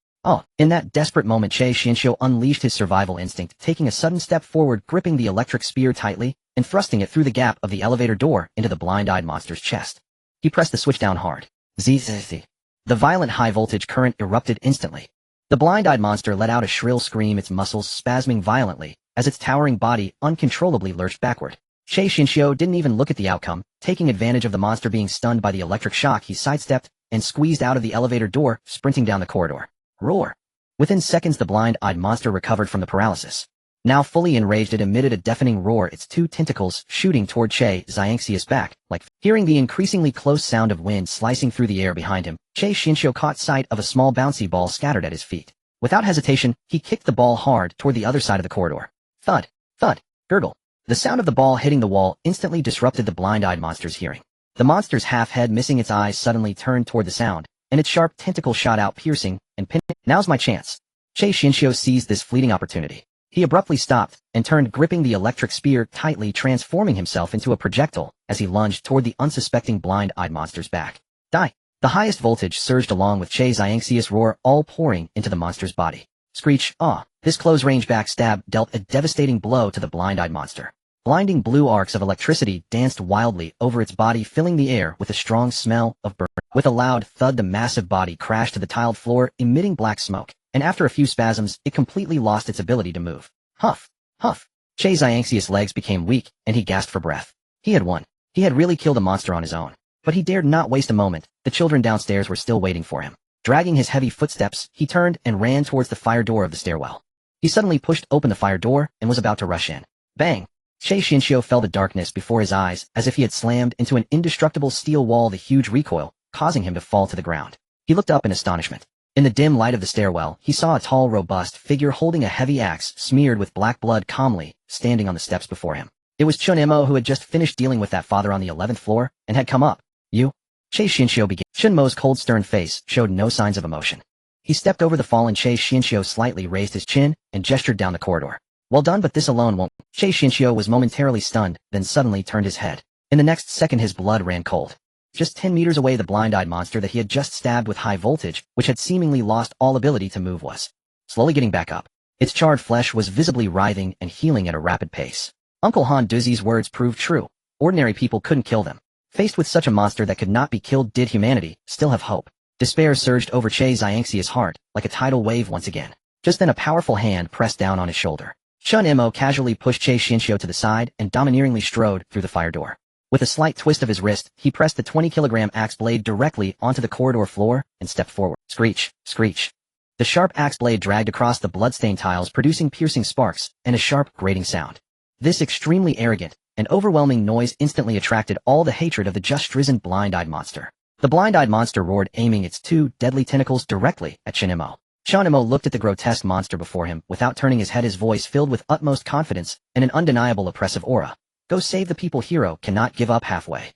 In that desperate moment, Che Xinxiu unleashed his survival instinct, taking a sudden step forward, gripping the electric spear tightly, and thrusting it through the gap of the elevator door into the blind-eyed monster's chest. He pressed the switch down hard. Zzz. The violent high-voltage current erupted instantly. The blind-eyed monster let out a shrill scream, its muscles spasming violently, as its towering body uncontrollably lurched backward. Che Xinxiu didn't even look at the outcome. Taking advantage of the monster being stunned by the electric shock, he sidestepped and squeezed out of the elevator door, sprinting down the corridor. Roar! Within seconds, the blind-eyed monster recovered from the paralysis. Now fully enraged, it emitted a deafening roar, its two tentacles shooting toward Che Xiangxi's back. Hearing the increasingly close sound of wind slicing through the air behind him, Che Xinxiu caught sight of a small bouncy ball scattered at his feet. Without hesitation, he kicked the ball hard toward the other side of the corridor. Thud, thud, gurgle. The sound of the ball hitting the wall instantly disrupted the blind-eyed monster's hearing. The monster's half-head, missing its eyes, suddenly turned toward the sound, and its sharp tentacle shot out, piercing and pinning. Now's my chance. Che Xinxiu seized this fleeting opportunity. He abruptly stopped and turned, gripping the electric spear tightly, transforming himself into a projectile as he lunged toward the unsuspecting blind-eyed monster's back. Die! The highest voltage surged along with Che Xiangxi's roar, all pouring into the monster's body. Screech! This close-range backstab dealt a devastating blow to the blind-eyed monster. Blinding blue arcs of electricity danced wildly over its body, filling the air with a strong smell of burn. With a loud thud, the massive body crashed to the tiled floor, emitting black smoke, and after a few spasms, it completely lost its ability to move. Huff! Huff! Che Xiangxi's legs became weak, and he gasped for breath. He had won. He had really killed a monster on his own. But he dared not waste a moment. The children downstairs were still waiting for him. Dragging his heavy footsteps, he turned and ran towards the fire door of the stairwell. He suddenly pushed open the fire door and was about to rush in. Bang! Che Xinxiu felt the darkness before his eyes as if he had slammed into an indestructible steel wall, the huge recoil causing him to fall to the ground. He looked up in astonishment. In the dim light of the stairwell, he saw a tall, robust figure holding a heavy axe smeared with black blood calmly standing on the steps before him. It was Chen Mo, who had just finished dealing with that father on the 11th floor and had come up. You? Che Xinxiu began. Chen Mo's cold, stern face showed no signs of emotion. He stepped over the fallen Che Xinxiu, slightly raised his chin, and gestured down the corridor. Well done, but this alone won't. Che Xinxiu was momentarily stunned, then suddenly turned his head. In the next second, his blood ran cold. Just 10 meters away, the blind-eyed monster that he had just stabbed with high voltage, which had seemingly lost all ability to move, was slowly getting back up. Its charred flesh was visibly writhing and healing at a rapid pace. Uncle Han Duzi's words proved true. Ordinary people couldn't kill them. Faced with such a monster that could not be killed, did humanity still have hope? Despair surged over Che Xiangxi's heart like a tidal wave once again. Just then, a powerful hand pressed down on his shoulder. Chen Mo casually pushed Che Xinxiu to the side and domineeringly strode through the fire door. With a slight twist of his wrist, he pressed the 20-kilogram axe blade directly onto the corridor floor and stepped forward. Screech! Screech! The sharp axe blade dragged across the bloodstained tiles, producing piercing sparks and a sharp, grating sound. This extremely arrogant and overwhelming noise instantly attracted all the hatred of the just-risen blind-eyed monster. The blind-eyed monster roared, aiming its two deadly tentacles directly at Chen Mo. Chen Mo looked at the grotesque monster before him without turning his head, his voice filled with utmost confidence and an undeniable oppressive aura. Go save the people, hero cannot give up halfway.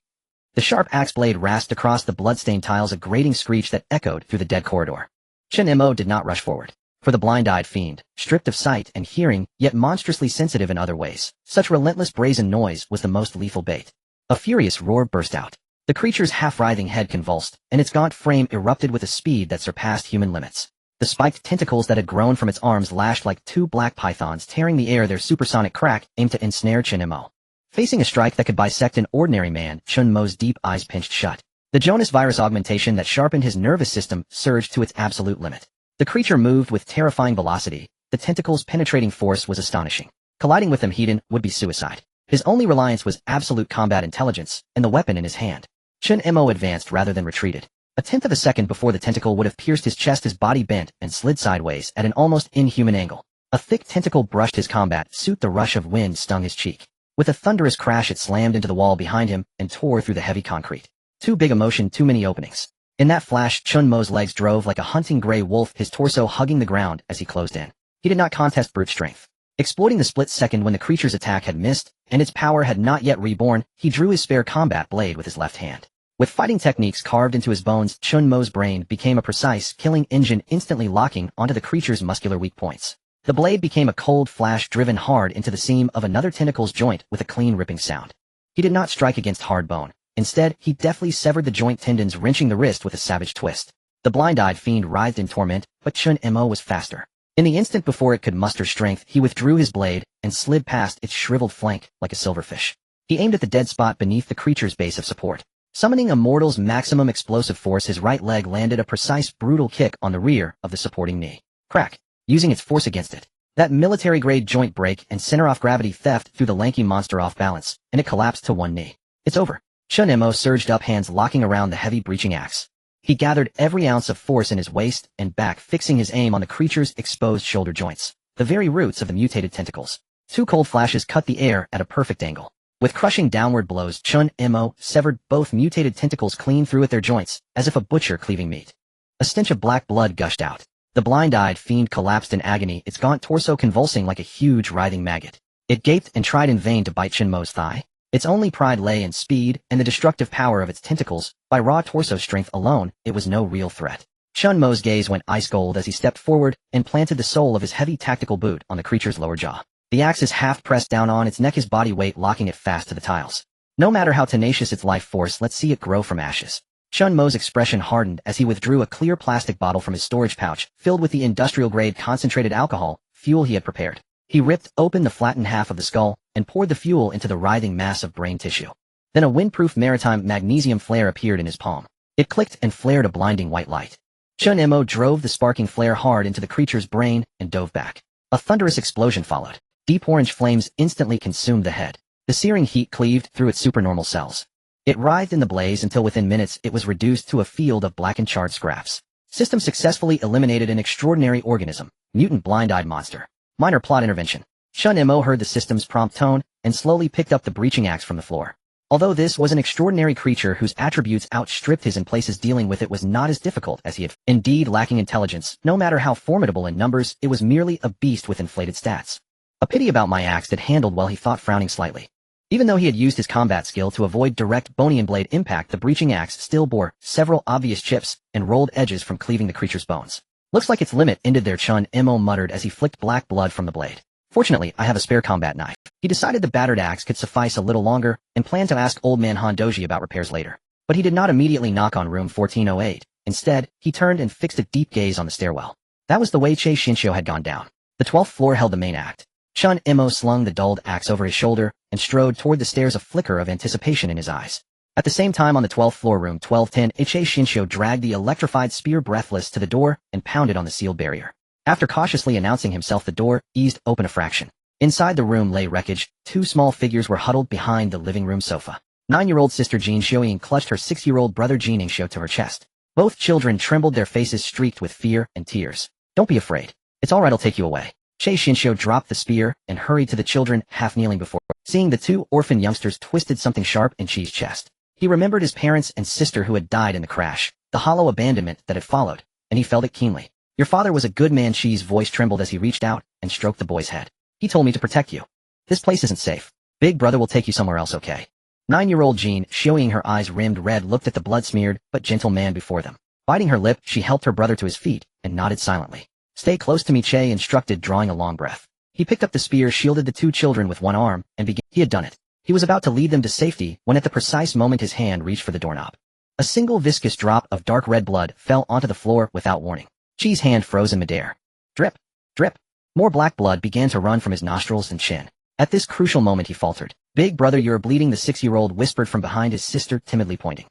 The sharp axe blade rasped across the blood-stained tiles, a grating screech that echoed through the dead corridor. Chen Mo did not rush forward. For the blind-eyed fiend, stripped of sight and hearing, yet monstrously sensitive in other ways, such relentless brazen noise was the most lethal bait. A furious roar burst out. The creature's half-writhing head convulsed, and its gaunt frame erupted with a speed that surpassed human limits. The spiked tentacles that had grown from its arms lashed like two black pythons tearing the air, their supersonic crack aimed to ensnare Chen Mo. Facing a strike that could bisect an ordinary man, Chen Mo's deep eyes pinched shut. The Jonas virus augmentation that sharpened his nervous system surged to its absolute limit. The creature moved with terrifying velocity. The tentacles' penetrating force was astonishing. Colliding with them would be suicide. His only reliance was absolute combat intelligence and the weapon in his hand. Chen Mo advanced rather than retreated. A tenth of a second before the tentacle would have pierced his chest, his body bent and slid sideways at an almost inhuman angle. A thick tentacle brushed his combat suit. The rush of wind stung his cheek. With a thunderous crash, it slammed into the wall behind him and tore through the heavy concrete. Too big a motion, too many openings. In that flash, Chen Mo's legs drove like a hunting gray wolf, his torso hugging the ground as he closed in. He did not contest brute strength. Exploiting the split second when the creature's attack had missed and its power had not yet reborn, he drew his spare combat blade with his left hand. With fighting techniques carved into his bones, Chen Mo's brain became a precise, killing engine, instantly locking onto the creature's muscular weak points. The blade became a cold flash driven hard into the seam of another tentacle's joint with a clean ripping sound. He did not strike against hard bone. Instead, he deftly severed the joint tendons, wrenching the wrist with a savage twist. The blind-eyed fiend writhed in torment, but Chen Mo was faster. In the instant before it could muster strength, he withdrew his blade and slid past its shriveled flank like a silverfish. He aimed at the dead spot beneath the creature's base of support. Summoning a mortal's maximum explosive force, his right leg landed a precise, brutal kick on the rear of the supporting knee. Crack. Using its force against it. That military-grade joint break and center-off gravity theft threw the lanky monster off balance, and it collapsed to one knee. It's over. Chen Mo surged up, hands locking around the heavy breaching axe. He gathered every ounce of force in his waist and back, fixing his aim on the creature's exposed shoulder joints, the very roots of the mutated tentacles. Two cold flashes cut the air at a perfect angle. With crushing downward blows, Chen Mo severed both mutated tentacles clean through at their joints, as if a butcher cleaving meat. A stench of black blood gushed out. The blind-eyed fiend collapsed in agony, its gaunt torso convulsing like a huge writhing maggot. It gaped and tried in vain to bite Chen Mo's thigh. Its only pride lay in speed and the destructive power of its tentacles. By raw torso strength alone, it was no real threat. Chen Mo's gaze went ice cold as he stepped forward and planted the sole of his heavy tactical boot on the creature's lower jaw. The axe is half pressed down on its neck, his body weight locking it fast to the tiles. No matter how tenacious its life force, let's see it grow from ashes. Chen Mo's expression hardened as he withdrew a clear plastic bottle from his storage pouch, filled with the industrial-grade concentrated alcohol, fuel he had prepared. He ripped open the flattened half of the skull and poured the fuel into the writhing mass of brain tissue. Then a windproof maritime magnesium flare appeared in his palm. It clicked and flared a blinding white light. Chen Mo drove the sparking flare hard into the creature's brain and dove back. A thunderous explosion followed. Deep orange flames instantly consumed the head. The searing heat cleaved through its supernormal cells. It writhed in the blaze until within minutes it was reduced to a field of black and charred scraps. System successfully eliminated an extraordinary organism, mutant blind-eyed monster. Minor plot intervention. Chen Mo heard the system's prompt tone and slowly picked up the breaching axe from the floor. Although this was an extraordinary creature whose attributes outstripped his in places, dealing with it was not as difficult as he had. Indeed, lacking intelligence, no matter how formidable in numbers, it was merely a beast with inflated stats. A pity about my axe, it handled well, he thought, frowning slightly. Even though he had used his combat skill to avoid direct bony and blade impact, the breaching axe still bore several obvious chips and rolled edges from cleaving the creature's bones. Looks like its limit ended there, Chen Mo muttered as he flicked black blood from the blade. Fortunately, I have a spare combat knife. He decided the battered axe could suffice a little longer and planned to ask old man Hondoji about repairs later. But he did not immediately knock on room 1408. Instead, he turned and fixed a deep gaze on the stairwell. That was the way Che Shinsho had gone down. The 12th floor held the main act. Chen Mo slung the dulled axe over his shoulder and strode toward the stairs, a flicker of anticipation in his eyes. At the same time, on the 12th floor, room 1210, Che Shinsho dragged the electrified spear breathless to the door and pounded on the sealed barrier. After cautiously announcing himself, the door eased open a fraction. Inside the room lay wreckage. Two small figures were huddled behind the living room sofa. 9-year-old sister Jean Xiaoying clutched her 6-year-old brother Jean Ningxiu to her chest. Both children trembled, their faces streaked with fear and tears. Don't be afraid. It's all right, I'll take you away. Che Shinsho dropped the spear and hurried to the children, half kneeling before. Seeing the two orphan youngsters, twisted something sharp in Chi's chest. He remembered his parents and sister who had died in the crash, the hollow abandonment that had followed, and he felt it keenly. Your father was a good man. Chi's voice trembled as he reached out and stroked the boy's head. He told me to protect you. This place isn't safe. Big brother will take you somewhere else, okay? 9-year-old Jean, showing her eyes rimmed red, looked at the blood-smeared but gentle man before them. Biting her lip, she helped her brother to his feet and nodded silently. Stay close to me, Che instructed, drawing a long breath. He picked up the spear, shielded the two children with one arm, and began. He had done it. He was about to lead them to safety when at the precise moment his hand reached for the doorknob. A single viscous drop of dark red blood fell onto the floor without warning. Che's hand froze in midair. Drip, drip. More black blood began to run from his nostrils and chin. At this crucial moment he faltered. Big brother, you're bleeding, the 6-year-old whispered from behind his sister, timidly pointing.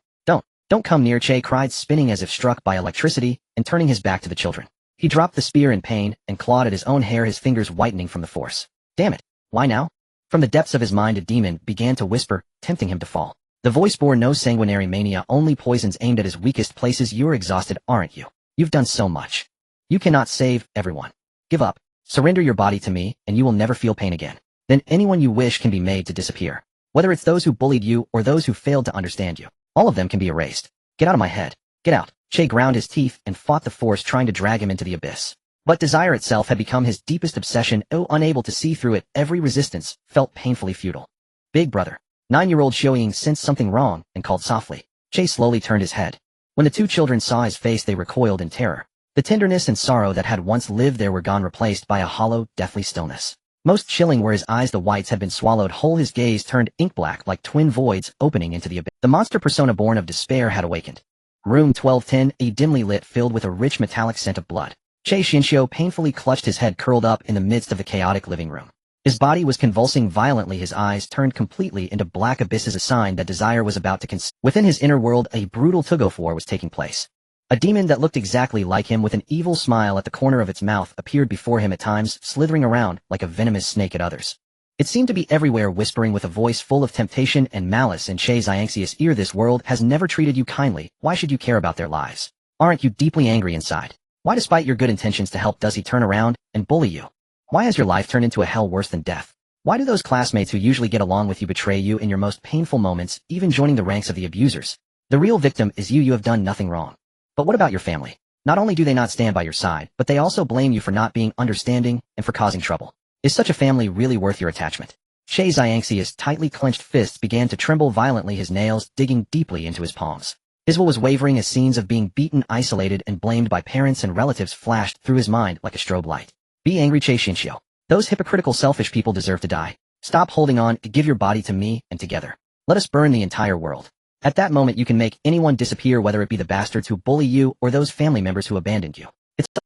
Don't come near, Che cried, spinning as if struck by electricity and turning his back to the children. He dropped the spear in pain and clawed at his own hair, his fingers whitening from the force. Damn it. Why now? From the depths of his mind a demon began to whisper, tempting him to fall. The voice bore no sanguinary mania, only poisons aimed at his weakest places. You're exhausted, aren't you? You've done so much. You cannot save everyone. Give up. Surrender your body to me, and you will never feel pain again. Then anyone you wish can be made to disappear. Whether it's those who bullied you or those who failed to understand you. All of them can be erased. Get out of my head. Get out. Che ground his teeth and fought the force trying to drag him into the abyss. But desire itself had become his deepest obsession. Unable to see through it, every resistance felt painfully futile. Big brother. 9-year-old Xiaoying sensed something wrong and called softly. Che slowly turned his head. When the two children saw his face, they recoiled in terror. The tenderness and sorrow that had once lived there were gone, replaced by a hollow, deathly stillness. Most chilling were his eyes. The whites had been swallowed whole. His gaze turned ink black like twin voids opening into the abyss. The monster persona born of despair had awakened. Room 1210, a dimly lit, filled with a rich metallic scent of blood. Che Xianxiu painfully clutched his head, curled up in the midst of the chaotic living room. His body was convulsing violently, his eyes turned completely into black abysses, a sign that desire was about to consume. Within his inner world, a brutal tug-of-war was taking place. A demon that looked exactly like him, with an evil smile at the corner of its mouth, appeared before him at times, slithering around like a venomous snake at others. It seemed to be everywhere, whispering with a voice full of temptation and malice in Che Xiangxi's ear. This world has never treated you kindly. Why should you care about their lives? Aren't you deeply angry inside? Why, despite your good intentions to help, does he turn around and bully you? Why has your life turned into a hell worse than death? Why do those classmates who usually get along with you betray you in your most painful moments, even joining the ranks of the abusers? The real victim is you. You have done nothing wrong. But what about your family? Not only do they not stand by your side, but they also blame you for not being understanding and for causing trouble. Is such a family really worth your attachment? Che Xiangxi's tightly clenched fists began to tremble violently, his nails digging deeply into his palms. His will was wavering as scenes of being beaten, isolated, and blamed by parents and relatives flashed through his mind like a strobe light. Be angry, Che Xianxiu. Those hypocritical, selfish people deserve to die. Stop holding on. Give your body to me, and together, let us burn the entire world. At that moment you can make anyone disappear, whether it be the bastards who bully you or those family members who abandoned you.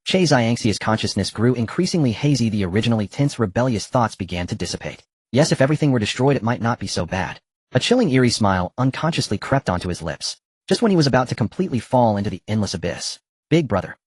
Che Xiangxi's consciousness grew increasingly hazy. The originally tense, rebellious thoughts began to dissipate. Yes, if everything were destroyed it might not be so bad. A chilling, eerie smile unconsciously crept onto his lips, just when he was about to completely fall into the endless abyss. Big brother,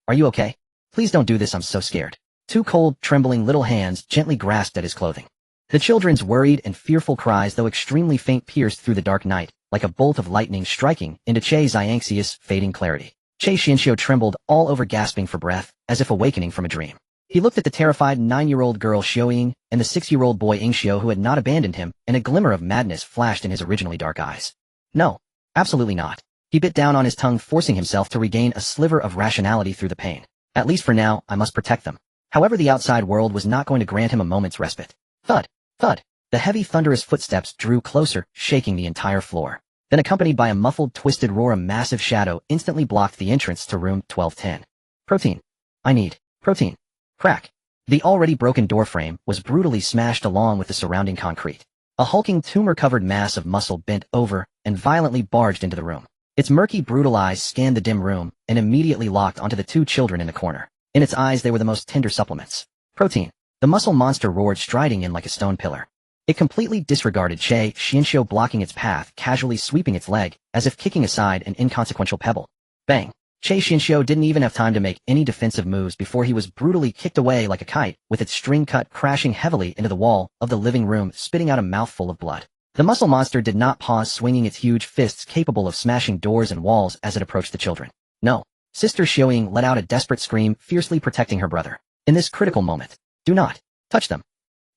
are you okay? Please don't do this, I'm so scared. Two cold, trembling little hands gently grasped at his clothing. The children's worried and fearful cries, though extremely faint, pierced through the dark night, like a bolt of lightning striking into Che Xiangxi's fading clarity. Che Xianxiu trembled all over, gasping for breath, as if awakening from a dream. He looked at the terrified 9-year-old girl Xiaoying and the 6-year-old boy Yingxiu, who had not abandoned him, and a glimmer of madness flashed in his originally dark eyes. No, absolutely not. He bit down on his tongue, forcing himself to regain a sliver of rationality through the pain. At least for now, I must protect them. However, the outside world was not going to grant him a moment's respite. Thud, thud. The heavy, thunderous footsteps drew closer, shaking the entire floor. Then, accompanied by a muffled, twisted roar, a massive shadow instantly blocked the entrance to room 1210. Protein. I need protein. Crack. The already broken doorframe was brutally smashed along with the surrounding concrete. A hulking, tumor-covered mass of muscle bent over and violently barged into the room. Its murky, brutal eyes scanned the dim room and immediately locked onto the two children in the corner. In its eyes they were the most tender supplements. Protein. The muscle monster roared, striding in like a stone pillar. It completely disregarded Che Xianxiu, blocking its path, casually sweeping its leg, as if kicking aside an inconsequential pebble. Bang! Che Xianxiu didn't even have time to make any defensive moves before he was brutally kicked away like a kite, with its string cut crashing heavily into the wall of the living room, spitting out a mouthful of blood. The muscle monster did not pause, swinging its huge fists capable of smashing doors and walls as it approached the children. No. Sister Xiaoying let out a desperate scream, fiercely protecting her brother. In this critical moment, do not touch them.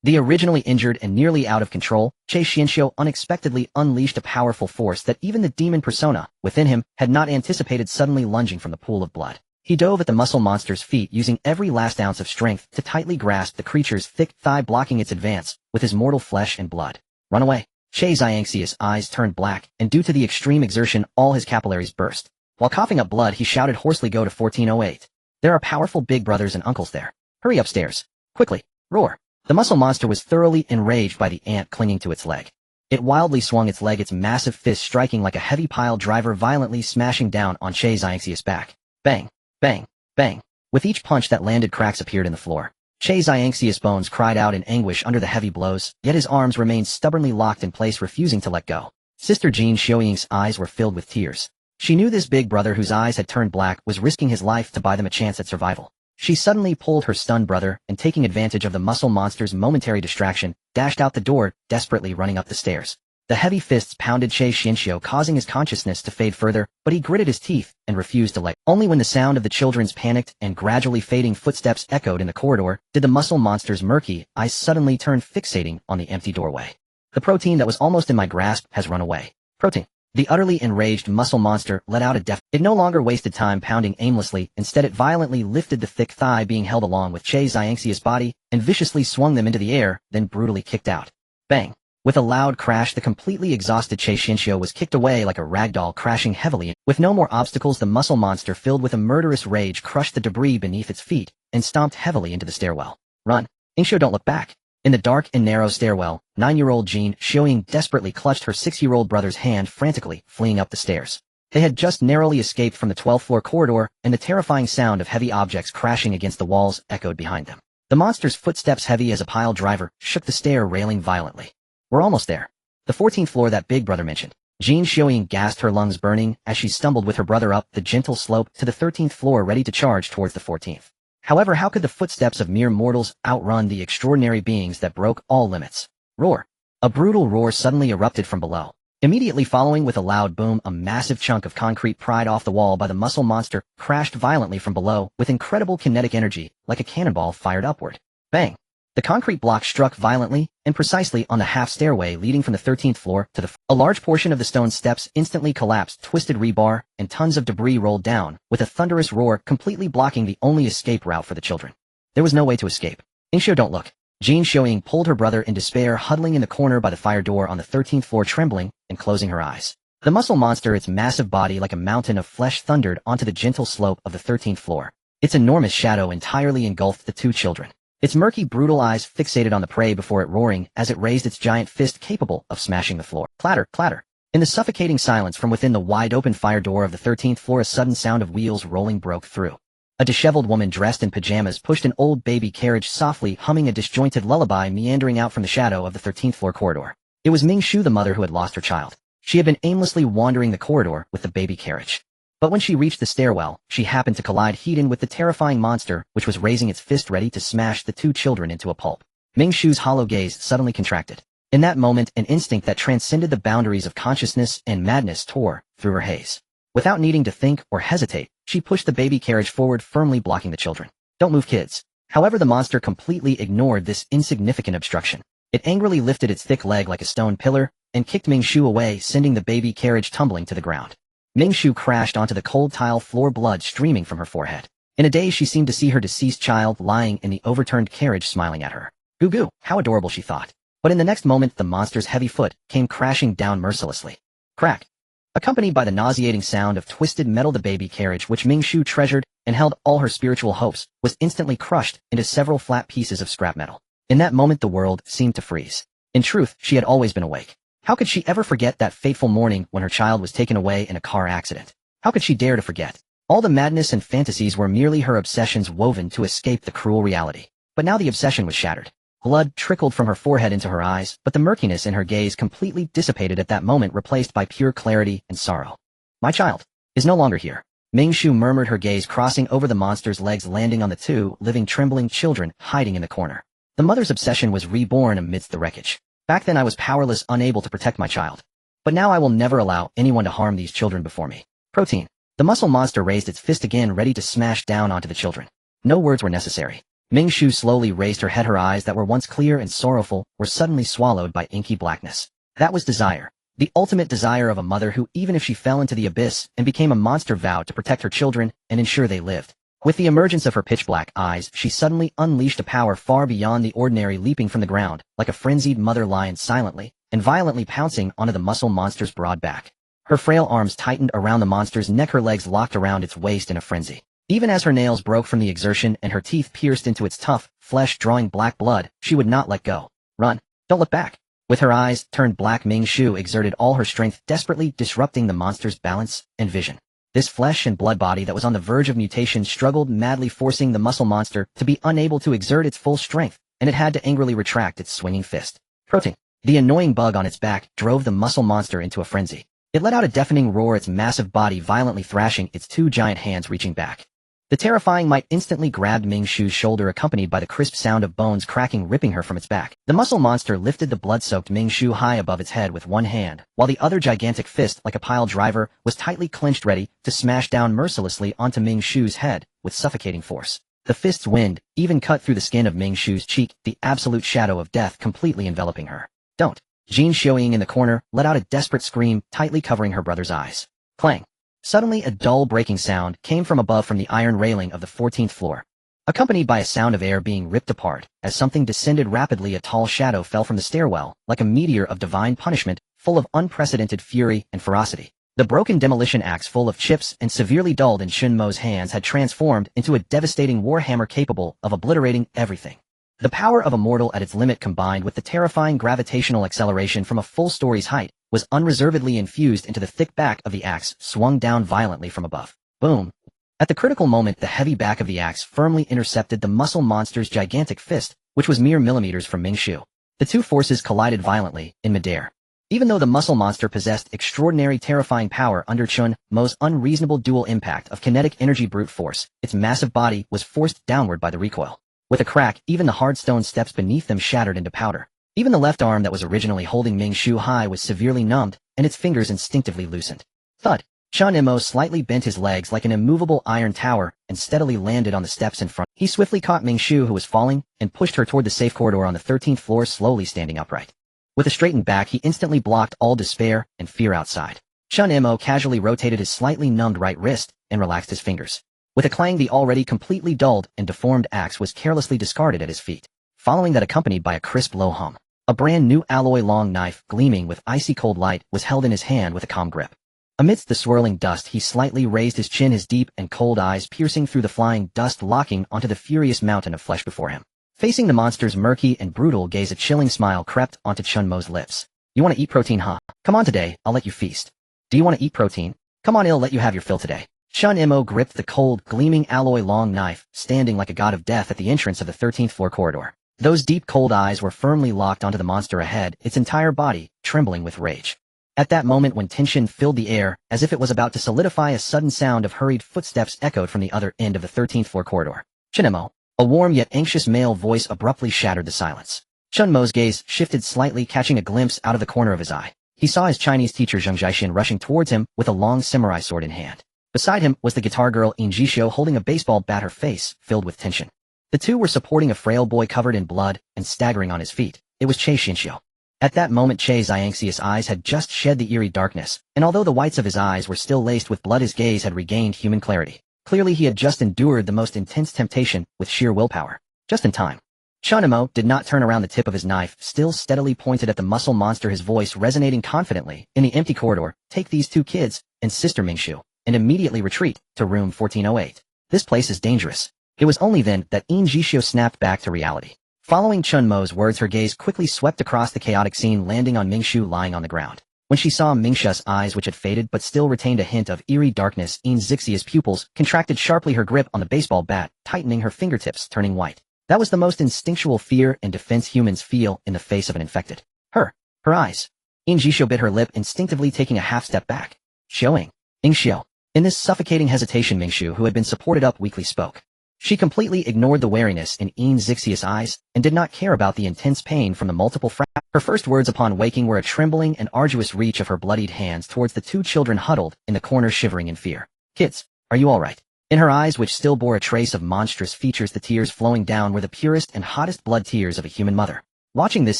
The originally injured and nearly out of control, Che Xianxiu unexpectedly unleashed a powerful force that even the demon persona within him had not anticipated, suddenly lunging from the pool of blood. He dove at the muscle monster's feet, using every last ounce of strength to tightly grasp the creature's thick thigh, blocking its advance with his mortal flesh and blood. Run away. Che Xiangxia's eyes turned black, and due to the extreme exertion all his capillaries burst. While coughing up blood he shouted hoarsely, "Go to 1408. There are powerful big brothers and uncles there. Hurry upstairs. Quickly. Roar." The muscle monster was thoroughly enraged by the ant clinging to its leg. It wildly swung its leg, its massive fist striking like a heavy pile driver, violently smashing down on Che Xiangxia's back. Bang, bang, bang. With each punch that landed, cracks appeared in the floor. Che Xiangxia's bones cried out in anguish under the heavy blows, yet his arms remained stubbornly locked in place, refusing to let go. Sister Jean Xiaoying's eyes were filled with tears. She knew this big brother, whose eyes had turned black, was risking his life to buy them a chance at survival. She suddenly pulled her stunned brother, and taking advantage of the muscle monster's momentary distraction, dashed out the door, desperately running up the stairs. The heavy fists pounded Che Xianxiu, causing his consciousness to fade further, but he gritted his teeth and refused to let go. Only when the sound of the children's panicked and gradually fading footsteps echoed in the corridor did the muscle monster's murky eyes suddenly turn, fixating on the empty doorway. "The protein that was almost in my grasp has run away. Protein." The utterly enraged muscle monster let out a It no longer wasted time pounding aimlessly. Instead it violently lifted the thick thigh being held along with Che Xiangxia's body and viciously swung them into the air, then brutally kicked out. Bang! With a loud crash, the completely exhausted Che Xianxiu was kicked away like a ragdoll, crashing heavily. With no more obstacles, the muscle monster, filled with a murderous rage, crushed the debris beneath its feet and stomped heavily into the stairwell. "Run! Xianxiu, don't look back!" In the dark and narrow stairwell, 9-year-old Jean Xiaoying desperately clutched her 6-year-old brother's hand, frantically fleeing up the stairs. They had just narrowly escaped from the 12th floor corridor, and the terrifying sound of heavy objects crashing against the walls echoed behind them. The monster's footsteps, heavy as a pile driver, shook the stair railing violently. "We're almost there. The 14th floor that big brother mentioned." Jean Xiaoying gasped, her lungs burning, as she stumbled with her brother up the gentle slope to the 13th floor, ready to charge towards the 14th. However, how could the footsteps of mere mortals outrun the extraordinary beings that broke all limits? Roar! A brutal roar suddenly erupted from below. Immediately following, with a loud boom, a massive chunk of concrete pried off the wall by the muscle monster crashed violently from below with incredible kinetic energy, like a cannonball fired upward. Bang! The concrete block struck violently and precisely on the half stairway leading from the 13th floor to the A large portion of the stone steps instantly collapsed, twisted rebar, and tons of debris rolled down, with a thunderous roar completely blocking the only escape route for the children. There was no way to escape. "Xianxiu, don't look." Jean Xiaoying pulled her brother in despair, huddling in the corner by the fire door on the 13th floor, trembling and closing her eyes. The muscle monster, its massive body like a mountain of flesh, thundered onto the gentle slope of the 13th floor. Its enormous shadow entirely engulfed the two children. Its murky, brutal eyes fixated on the prey before it, roaring as it raised its giant fist capable of smashing the floor. Clatter, clatter. In the suffocating silence from within the wide-open fire door of the 13th floor, a sudden sound of wheels rolling broke through. A disheveled woman dressed in pajamas pushed an old baby carriage, softly humming a disjointed lullaby, meandering out from the shadow of the 13th floor corridor. It was Ming Shu, the mother who had lost her child. She had been aimlessly wandering the corridor with the baby carriage. But when she reached the stairwell, she happened to collide head-on with the terrifying monster, which was raising its fist ready to smash the two children into a pulp. Ming Shu's hollow gaze suddenly contracted. In that moment, an instinct that transcended the boundaries of consciousness and madness tore through her haze. Without needing to think or hesitate, she pushed the baby carriage forward, firmly blocking the children. "Don't move, kids." However, the monster completely ignored this insignificant obstruction. It angrily lifted its thick leg like a stone pillar and kicked Ming Shu away, sending the baby carriage tumbling to the ground. Ming Shu crashed onto the cold tile floor, blood streaming from her forehead. In a daze, she seemed to see her deceased child lying in the overturned carriage, smiling at her. Goo goo, how adorable, she thought. But in the next moment, the monster's heavy foot came crashing down mercilessly. Crack! Accompanied by the nauseating sound of twisted metal, the baby carriage, which Ming Shu treasured and held all her spiritual hopes, was instantly crushed into several flat pieces of scrap metal. In that moment, the world seemed to freeze. In truth, she had always been awake. How could she ever forget that fateful morning when her child was taken away in a car accident? How could she dare to forget? All the madness and fantasies were merely her obsessions woven to escape the cruel reality. But now the obsession was shattered. Blood trickled from her forehead into her eyes, but the murkiness in her gaze completely dissipated at that moment, replaced by pure clarity and sorrow. "My child is no longer here," Ming Shu murmured, her gaze crossing over the monster's legs, landing on the two living, trembling children hiding in the corner. The mother's obsession was reborn amidst the wreckage. "Back then I was powerless, unable to protect my child. But now I will never allow anyone to harm these children before me." Protein. The muscle monster raised its fist again, ready to smash down onto the children. No words were necessary. Ming Shu slowly raised her head. Her eyes, that were once clear and sorrowful, were suddenly swallowed by inky blackness. That was desire. The ultimate desire of a mother who, even if she fell into the abyss and became a monster, vowed to protect her children and ensure they lived. With the emergence of her pitch-black eyes, she suddenly unleashed a power far beyond the ordinary, leaping from the ground like a frenzied mother lion, silently and violently pouncing onto the muscle monster's broad back. Her frail arms tightened around the monster's neck, her legs locked around its waist in a frenzy. Even as her nails broke from the exertion and her teeth pierced into its tough flesh, drawing black blood, she would not let go. Run. Don't look back. With her eyes turned black, Ming Shu exerted all her strength, desperately disrupting the monster's balance and vision. This flesh and blood body that was on the verge of mutation struggled madly, forcing the muscle monster to be unable to exert its full strength, and it had to angrily retract its swinging fist. Protein. The annoying bug on its back drove the muscle monster into a frenzy. It let out a deafening roar, its massive body violently thrashing, its two giant hands reaching back. The terrifying mite instantly grabbed Ming Shu's shoulder, accompanied by the crisp sound of bones cracking, ripping her from its back. The muscle monster lifted the blood-soaked Ming Shu high above its head with one hand, while the other gigantic fist, like a pile driver, was tightly clenched, ready to smash down mercilessly onto Ming Shu's head with suffocating force. The fist's wind even cut through the skin of Ming Shu's cheek, the absolute shadow of death completely enveloping her. Don't. Jin Xiaoying in the corner let out a desperate scream, tightly covering her brother's eyes. Clang. Suddenly a dull breaking sound came from above, from the iron railing of the 14th floor, accompanied by a sound of air being ripped apart. As something descended rapidly, a tall shadow fell from the stairwell, like a meteor of divine punishment, full of unprecedented fury and ferocity. The broken demolition axe, full of chips and severely dulled in Chen Mo's hands, had transformed into a devastating warhammer capable of obliterating everything. The power of a mortal at its limit, combined with the terrifying gravitational acceleration from a full story's height, was unreservedly infused into the thick back of the axe, swung down violently from above. Boom! At the critical moment, the heavy back of the axe firmly intercepted the muscle monster's gigantic fist, which was mere millimeters from Ming Shu. The two forces collided violently in midair. Even though the muscle monster possessed extraordinary terrifying power under Chen Mo's unreasonable dual impact of kinetic energy brute force, its massive body was forced downward by the recoil. With a crack, even the hard stone steps beneath them shattered into powder. Even the left arm that was originally holding Ming Shu high was severely numbed, and its fingers instinctively loosened. Thud! Chen Mo slightly bent his legs like an immovable iron tower and steadily landed on the steps in front. He swiftly caught Ming Shu, who was falling, and pushed her toward the safe corridor on the 13th floor, slowly standing upright. With a straightened back, he instantly blocked all despair and fear outside. Chen Mo casually rotated his slightly numbed right wrist and relaxed his fingers. With a clang, the already completely dulled and deformed axe was carelessly discarded at his feet. Following that, accompanied by a crisp low hum, a brand new alloy long knife, gleaming with icy cold light, was held in his hand with a calm grip. Amidst the swirling dust, he slightly raised his chin, his deep and cold eyes piercing through the flying dust, locking onto the furious mountain of flesh before him. Facing the monster's murky and brutal gaze, a chilling smile crept onto Chen Mo's lips. You want to eat protein, huh? Come on today, I'll let you feast. Do you want to eat protein? Come on, I'll let you have your fill today. Chen Mo gripped the cold, gleaming alloy long knife, standing like a god of death at the entrance of the 13th floor corridor. Those deep cold eyes were firmly locked onto the monster ahead, its entire body trembling with rage. At that moment, when tension filled the air, as if it was about to solidify, a sudden sound of hurried footsteps echoed from the other end of the 13th floor corridor. Chen Mo. A warm yet anxious male voice abruptly shattered the silence. Chen Mo's gaze shifted slightly, catching a glimpse out of the corner of his eye. He saw his Chinese teacher Zheng Jiaxin rushing towards him with a long samurai sword in hand. Beside him was the guitar girl Yin Jishou, holding a baseball bat, her face filled with tension. The two were supporting a frail boy covered in blood and staggering on his feet. It was Che Xinxiu. At that moment, Che's anxious eyes had just shed the eerie darkness, and although the whites of his eyes were still laced with blood, his gaze had regained human clarity. Clearly he had just endured the most intense temptation with sheer willpower. Just in time. Chen Mo did not turn around, the tip of his knife still steadily pointed at the muscle monster, his voice resonating confidently in the empty corridor. Take these two kids and Sister Ming Shu, and immediately retreat to room 1408. This place is dangerous. It was only then that Yin Jishou snapped back to reality. Following Chen Mo's words, her gaze quickly swept across the chaotic scene, landing on Ming Shu lying on the ground. When she saw Ming Shu's eyes, which had faded but still retained a hint of eerie darkness, Yin Zixia's pupils contracted sharply, her grip on the baseball bat tightening, her fingertips turning white. That was the most instinctual fear and defense humans feel in the face of an infected. Her eyes. Yin Jishou bit her lip, instinctively taking a half step back. Showing. Ing Xiao. In this suffocating hesitation, Ming Shu, who had been supported up, weakly spoke. She completely ignored the wariness in Yin Zixia's eyes and did not care about the intense pain from the multiple fractures. Her first words upon waking were a trembling and arduous reach of her bloodied hands towards the two children huddled in the corner, shivering in fear. Kids, are you all right? In her eyes, which still bore a trace of monstrous features, the tears flowing down were the purest and hottest blood tears of a human mother. Watching this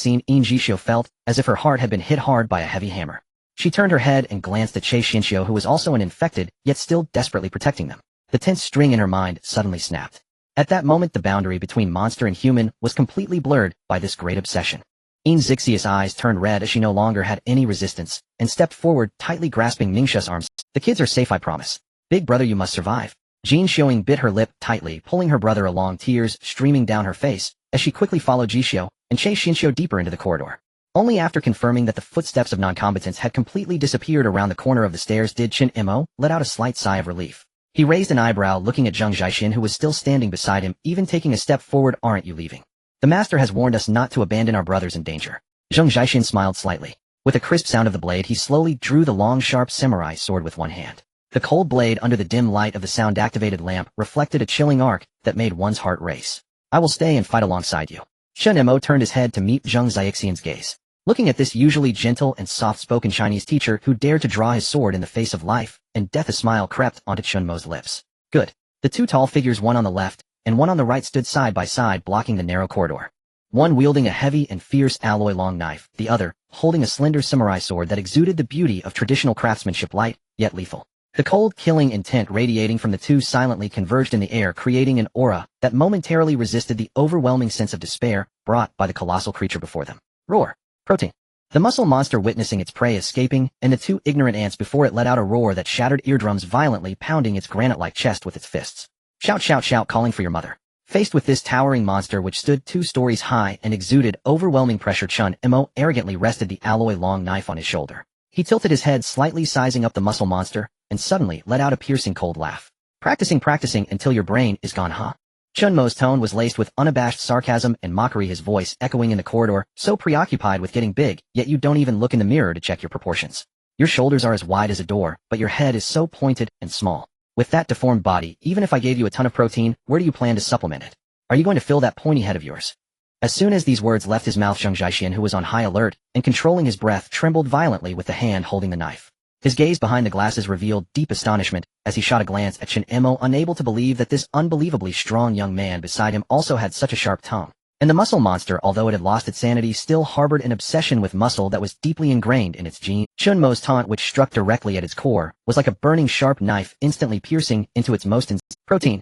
scene, Yin Jishou felt as if her heart had been hit hard by a heavy hammer. She turned her head and glanced at Che Xinxiu, who was also an infected, yet still desperately protecting them. The tense string in her mind suddenly snapped. At that moment, the boundary between monster and human was completely blurred by this great obsession. Zixia's eyes turned red as she no longer had any resistance, and stepped forward, tightly grasping Ningxia's arms. The kids are safe, I promise. Big brother, you must survive. Jin Xiaoying bit her lip tightly, pulling her brother along, tears streaming down her face, as she quickly followed Jixio and chased Xinxiu deeper into the corridor. Only after confirming that the footsteps of non-combatants had completely disappeared around the corner of the stairs did Chen Mo let out a slight sigh of relief. He raised an eyebrow, looking at Zheng Zhaixin, who was still standing beside him, even taking a step forward. Aren't you leaving? The master has warned us not to abandon our brothers in danger. Zheng Zhaixin smiled slightly. With a crisp sound of the blade, he slowly drew the long, sharp samurai sword with one hand. The cold blade under the dim light of the sound-activated lamp reflected a chilling arc that made one's heart race. I will stay and fight alongside you. Chen Mo turned his head to meet Zheng Zhaixin's gaze. Looking at this usually gentle and soft-spoken Chinese teacher who dared to draw his sword in the face of life and death, a smile crept onto Chen Mo's lips. Good. The two tall figures, one on the left and one on the right, stood side by side, blocking the narrow corridor. One wielding a heavy and fierce alloy long knife, the other holding a slender samurai sword that exuded the beauty of traditional craftsmanship, light, yet lethal. The cold, killing intent radiating from the two silently converged in the air, creating an aura that momentarily resisted the overwhelming sense of despair brought by the colossal creature before them. Roar. Protein. The muscle monster, witnessing its prey escaping, and the two ignorant ants before it, let out a roar that shattered eardrums, violently pounding its granite-like chest with its fists. Shout, shout, shout, calling for your mother. Faced with this towering monster which stood 2 stories high and exuded overwhelming pressure, Chen Mo arrogantly rested the alloy long knife on his shoulder. He tilted his head slightly, sizing up the muscle monster, and suddenly let out a piercing cold laugh. Practicing until your brain is gone, huh? Chen Mo's tone was laced with unabashed sarcasm and mockery, his voice echoing in the corridor, so preoccupied with getting big, yet you don't even look in the mirror to check your proportions. Your shoulders are as wide as a door, but your head is so pointed and small. With that deformed body, even if I gave you a ton of protein, where do you plan to supplement it? Are you going to fill that pointy head of yours? As soon as these words left his mouth, Zheng Zhaixin, who was on high alert and controlling his breath, trembled violently with the hand holding the knife. His gaze behind the glasses revealed deep astonishment as he shot a glance at Chen Mo, unable to believe that this unbelievably strong young man beside him also had such a sharp tongue. And the muscle monster, although it had lost its sanity, still harbored an obsession with muscle that was deeply ingrained in its genes. Chen Mo's taunt, which struck directly at its core, was like a burning sharp knife, instantly piercing into its most protein.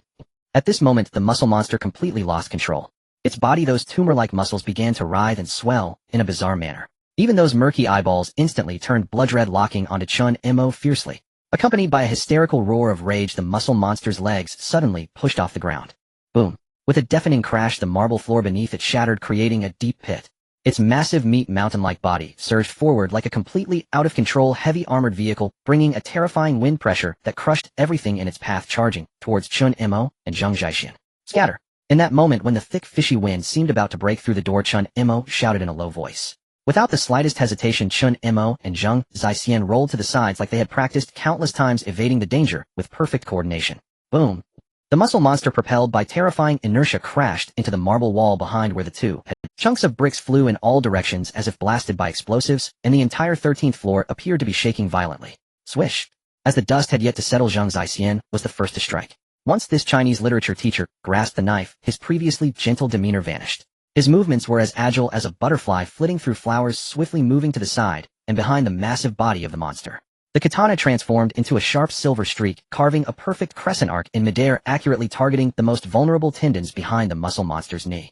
At this moment, the muscle monster completely lost control. Its body, those tumor-like muscles, began to writhe and swell in a bizarre manner. Even those murky eyeballs instantly turned blood red, locking onto Chen Mo fiercely. Accompanied by a hysterical roar of rage, the muscle monster's legs suddenly pushed off the ground. Boom. With a deafening crash, the marble floor beneath it shattered, creating a deep pit. Its massive meat mountain-like body surged forward like a completely out-of-control heavy armored vehicle, bringing a terrifying wind pressure that crushed everything in its path, charging towards Chen Mo and Zheng Zhaixin. Scatter! In that moment, when the thick fishy wind seemed about to break through the door, Chen Mo shouted in a low voice. Without the slightest hesitation, Chen Mo and Zheng Zhaixin rolled to the sides like they had practiced countless times, evading the danger with perfect coordination. Boom! The muscle monster, propelled by terrifying inertia, crashed into the marble wall behind where the two had. Chunks of bricks flew in all directions as if blasted by explosives, and the entire 13th floor appeared to be shaking violently. Swish! As the dust had yet to settle, Zheng Zhaixin was the first to strike. Once this Chinese literature teacher grasped the knife, his previously gentle demeanor vanished. His movements were as agile as a butterfly flitting through flowers, swiftly moving to the side and behind the massive body of the monster. The katana transformed into a sharp silver streak, carving a perfect crescent arc in midair, accurately targeting the most vulnerable tendons behind the muscle monster's knee.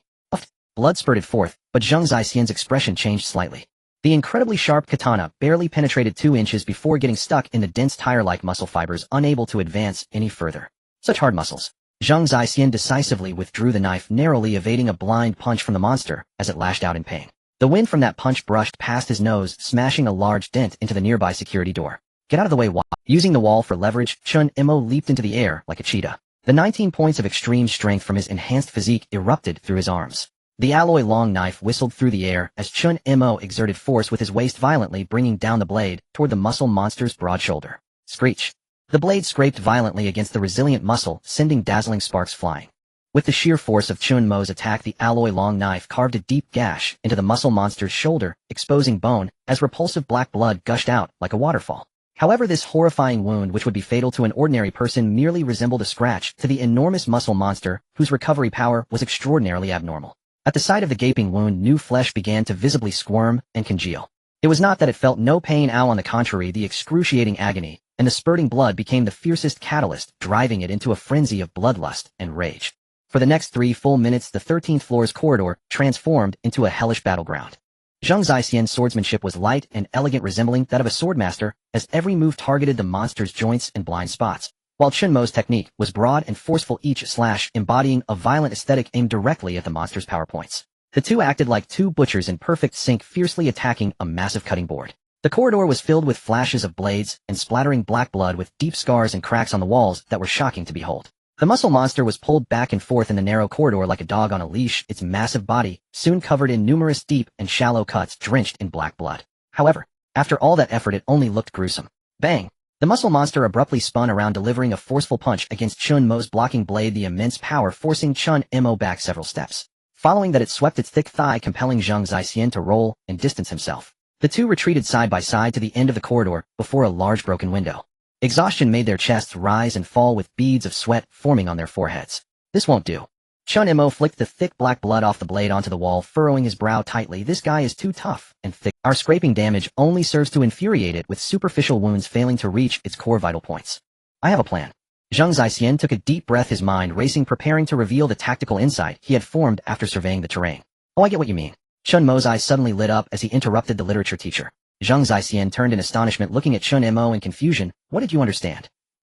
Blood spurted forth, but Zheng Zhaixin's expression changed slightly. The incredibly sharp katana barely penetrated 2 inches before getting stuck in the dense tire-like muscle fibers, unable to advance any further. Such hard muscles. Zheng Zhaixin decisively withdrew the knife, narrowly evading a blind punch from the monster as it lashed out in pain. The wind from that punch brushed past his nose, smashing a large dent into the nearby security door. Get out of the way, Using the wall for leverage, Chen Mo leaped into the air like a cheetah. The 19 points of extreme strength from his enhanced physique erupted through his arms. The alloy long knife whistled through the air as Chen Mo exerted force with his waist, violently bringing down the blade toward the muscle monster's broad shoulder. Screech! The blade scraped violently against the resilient muscle, sending dazzling sparks flying. With the sheer force of Chen Mo's attack, the alloy long knife carved a deep gash into the muscle monster's shoulder, exposing bone, as repulsive black blood gushed out like a waterfall. However, this horrifying wound, which would be fatal to an ordinary person, merely resembled a scratch to the enormous muscle monster, whose recovery power was extraordinarily abnormal. At the sight of the gaping wound, new flesh began to visibly squirm and congeal. It was not that it felt no pain, on the contrary, the excruciating agony and the spurting blood became the fiercest catalyst, driving it into a frenzy of bloodlust and rage. For the next 3 full minutes, the 13th floor's corridor transformed into a hellish battleground. Zhang Zixian's swordsmanship was light and elegant, resembling that of a swordmaster, as every move targeted the monster's joints and blind spots, while Chen Mo's technique was broad and forceful, each slash embodying a violent aesthetic aimed directly at the monster's power points. The two acted like two butchers in perfect sync, fiercely attacking a massive cutting board. The corridor was filled with flashes of blades and splattering black blood, with deep scars and cracks on the walls that were shocking to behold. The muscle monster was pulled back and forth in the narrow corridor like a dog on a leash, its massive body soon covered in numerous deep and shallow cuts drenched in black blood. However, after all that effort, it only looked gruesome. Bang! The muscle monster abruptly spun around, delivering a forceful punch against Chen Mo's blocking blade, the immense power forcing Chen Mo back several steps. Following that, it swept its thick thigh, compelling Zhang Zixian to roll and distance himself. The two retreated side by side to the end of the corridor, before a large broken window. Exhaustion made their chests rise and fall, with beads of sweat forming on their foreheads. This won't do. Chen Mo flicked the thick black blood off the blade onto the wall, furrowing his brow tightly. This guy is too tough and thick. Our scraping damage only serves to infuriate it, with superficial wounds failing to reach its core vital points. I have a plan. Zhang Zixian took a deep breath, his mind racing, preparing to reveal the tactical insight he had formed after surveying the terrain. Oh, I get what you mean. Chen Mo's eyes suddenly lit up as he interrupted the literature teacher. Zhang Zixian turned in astonishment, looking at Chen Mo in confusion. What did you understand?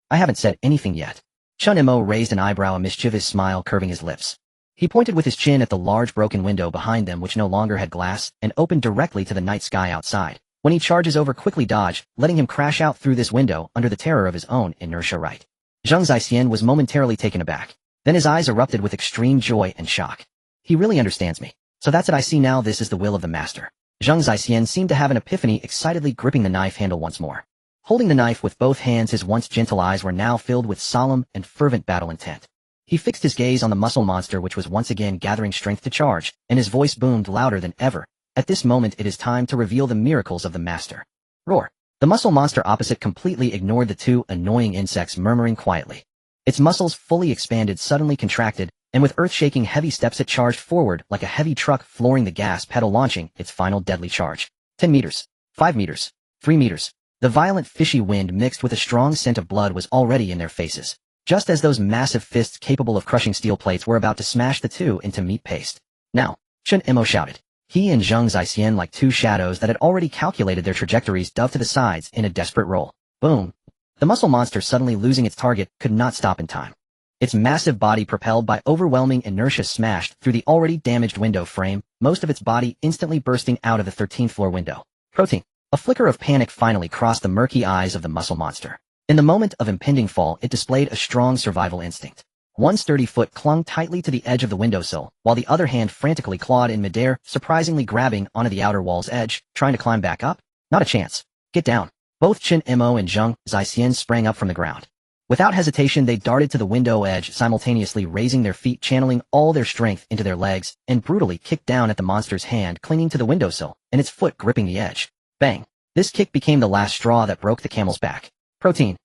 I haven't said anything yet. Chen Mo raised an eyebrow, a mischievous smile curving his lips. He pointed with his chin at the large broken window behind them, which no longer had glass and opened directly to the night sky outside. When he charges over, quickly dodge, letting him crash out through this window under the terror of his own inertia. Right. Zhang Zixian was momentarily taken aback. Then his eyes erupted with extreme joy and shock. He really understands me. So that's it, I see now. This is the will of the master. Zhang Zixian seemed to have an epiphany, excitedly gripping the knife handle once more. Holding the knife with both hands, his once gentle eyes were now filled with solemn and fervent battle intent. He fixed his gaze on the muscle monster, which was once again gathering strength to charge, and his voice boomed louder than ever. At this moment, it is time to reveal the miracles of the master. Roar! The muscle monster opposite completely ignored the two annoying insects, murmuring quietly. Its muscles, fully expanded, suddenly contracted, and with earth-shaking heavy steps it charged forward like a heavy truck, flooring the gas pedal, launching its final deadly charge. 10 meters. 5 meters. 3 meters. The violent fishy wind mixed with a strong scent of blood was already in their faces, just as those massive fists capable of crushing steel plates were about to smash the two into meat paste. Now, Chen Mo shouted. He and Zhang Zixian, like two shadows that had already calculated their trajectories, dove to the sides in a desperate roll. Boom! The muscle monster, suddenly losing its target, could not stop in time. Its massive body, propelled by overwhelming inertia, smashed through the already damaged window frame, most of its body instantly bursting out of the 13th floor window. Protein. A flicker of panic finally crossed the murky eyes of the muscle monster. In the moment of impending fall, it displayed a strong survival instinct. One sturdy foot clung tightly to the edge of the windowsill, while the other hand frantically clawed in midair, surprisingly grabbing onto the outer wall's edge, trying to climb back up. Not a chance. Get down. Both Chen Mo and Zhang Zixian sprang up from the ground. Without hesitation, they darted to the window edge, simultaneously raising their feet, channeling all their strength into their legs, and brutally kicked down at the monster's hand clinging to the windowsill, and its foot gripping the edge. Bang! This kick became the last straw that broke the camel's back. Protein.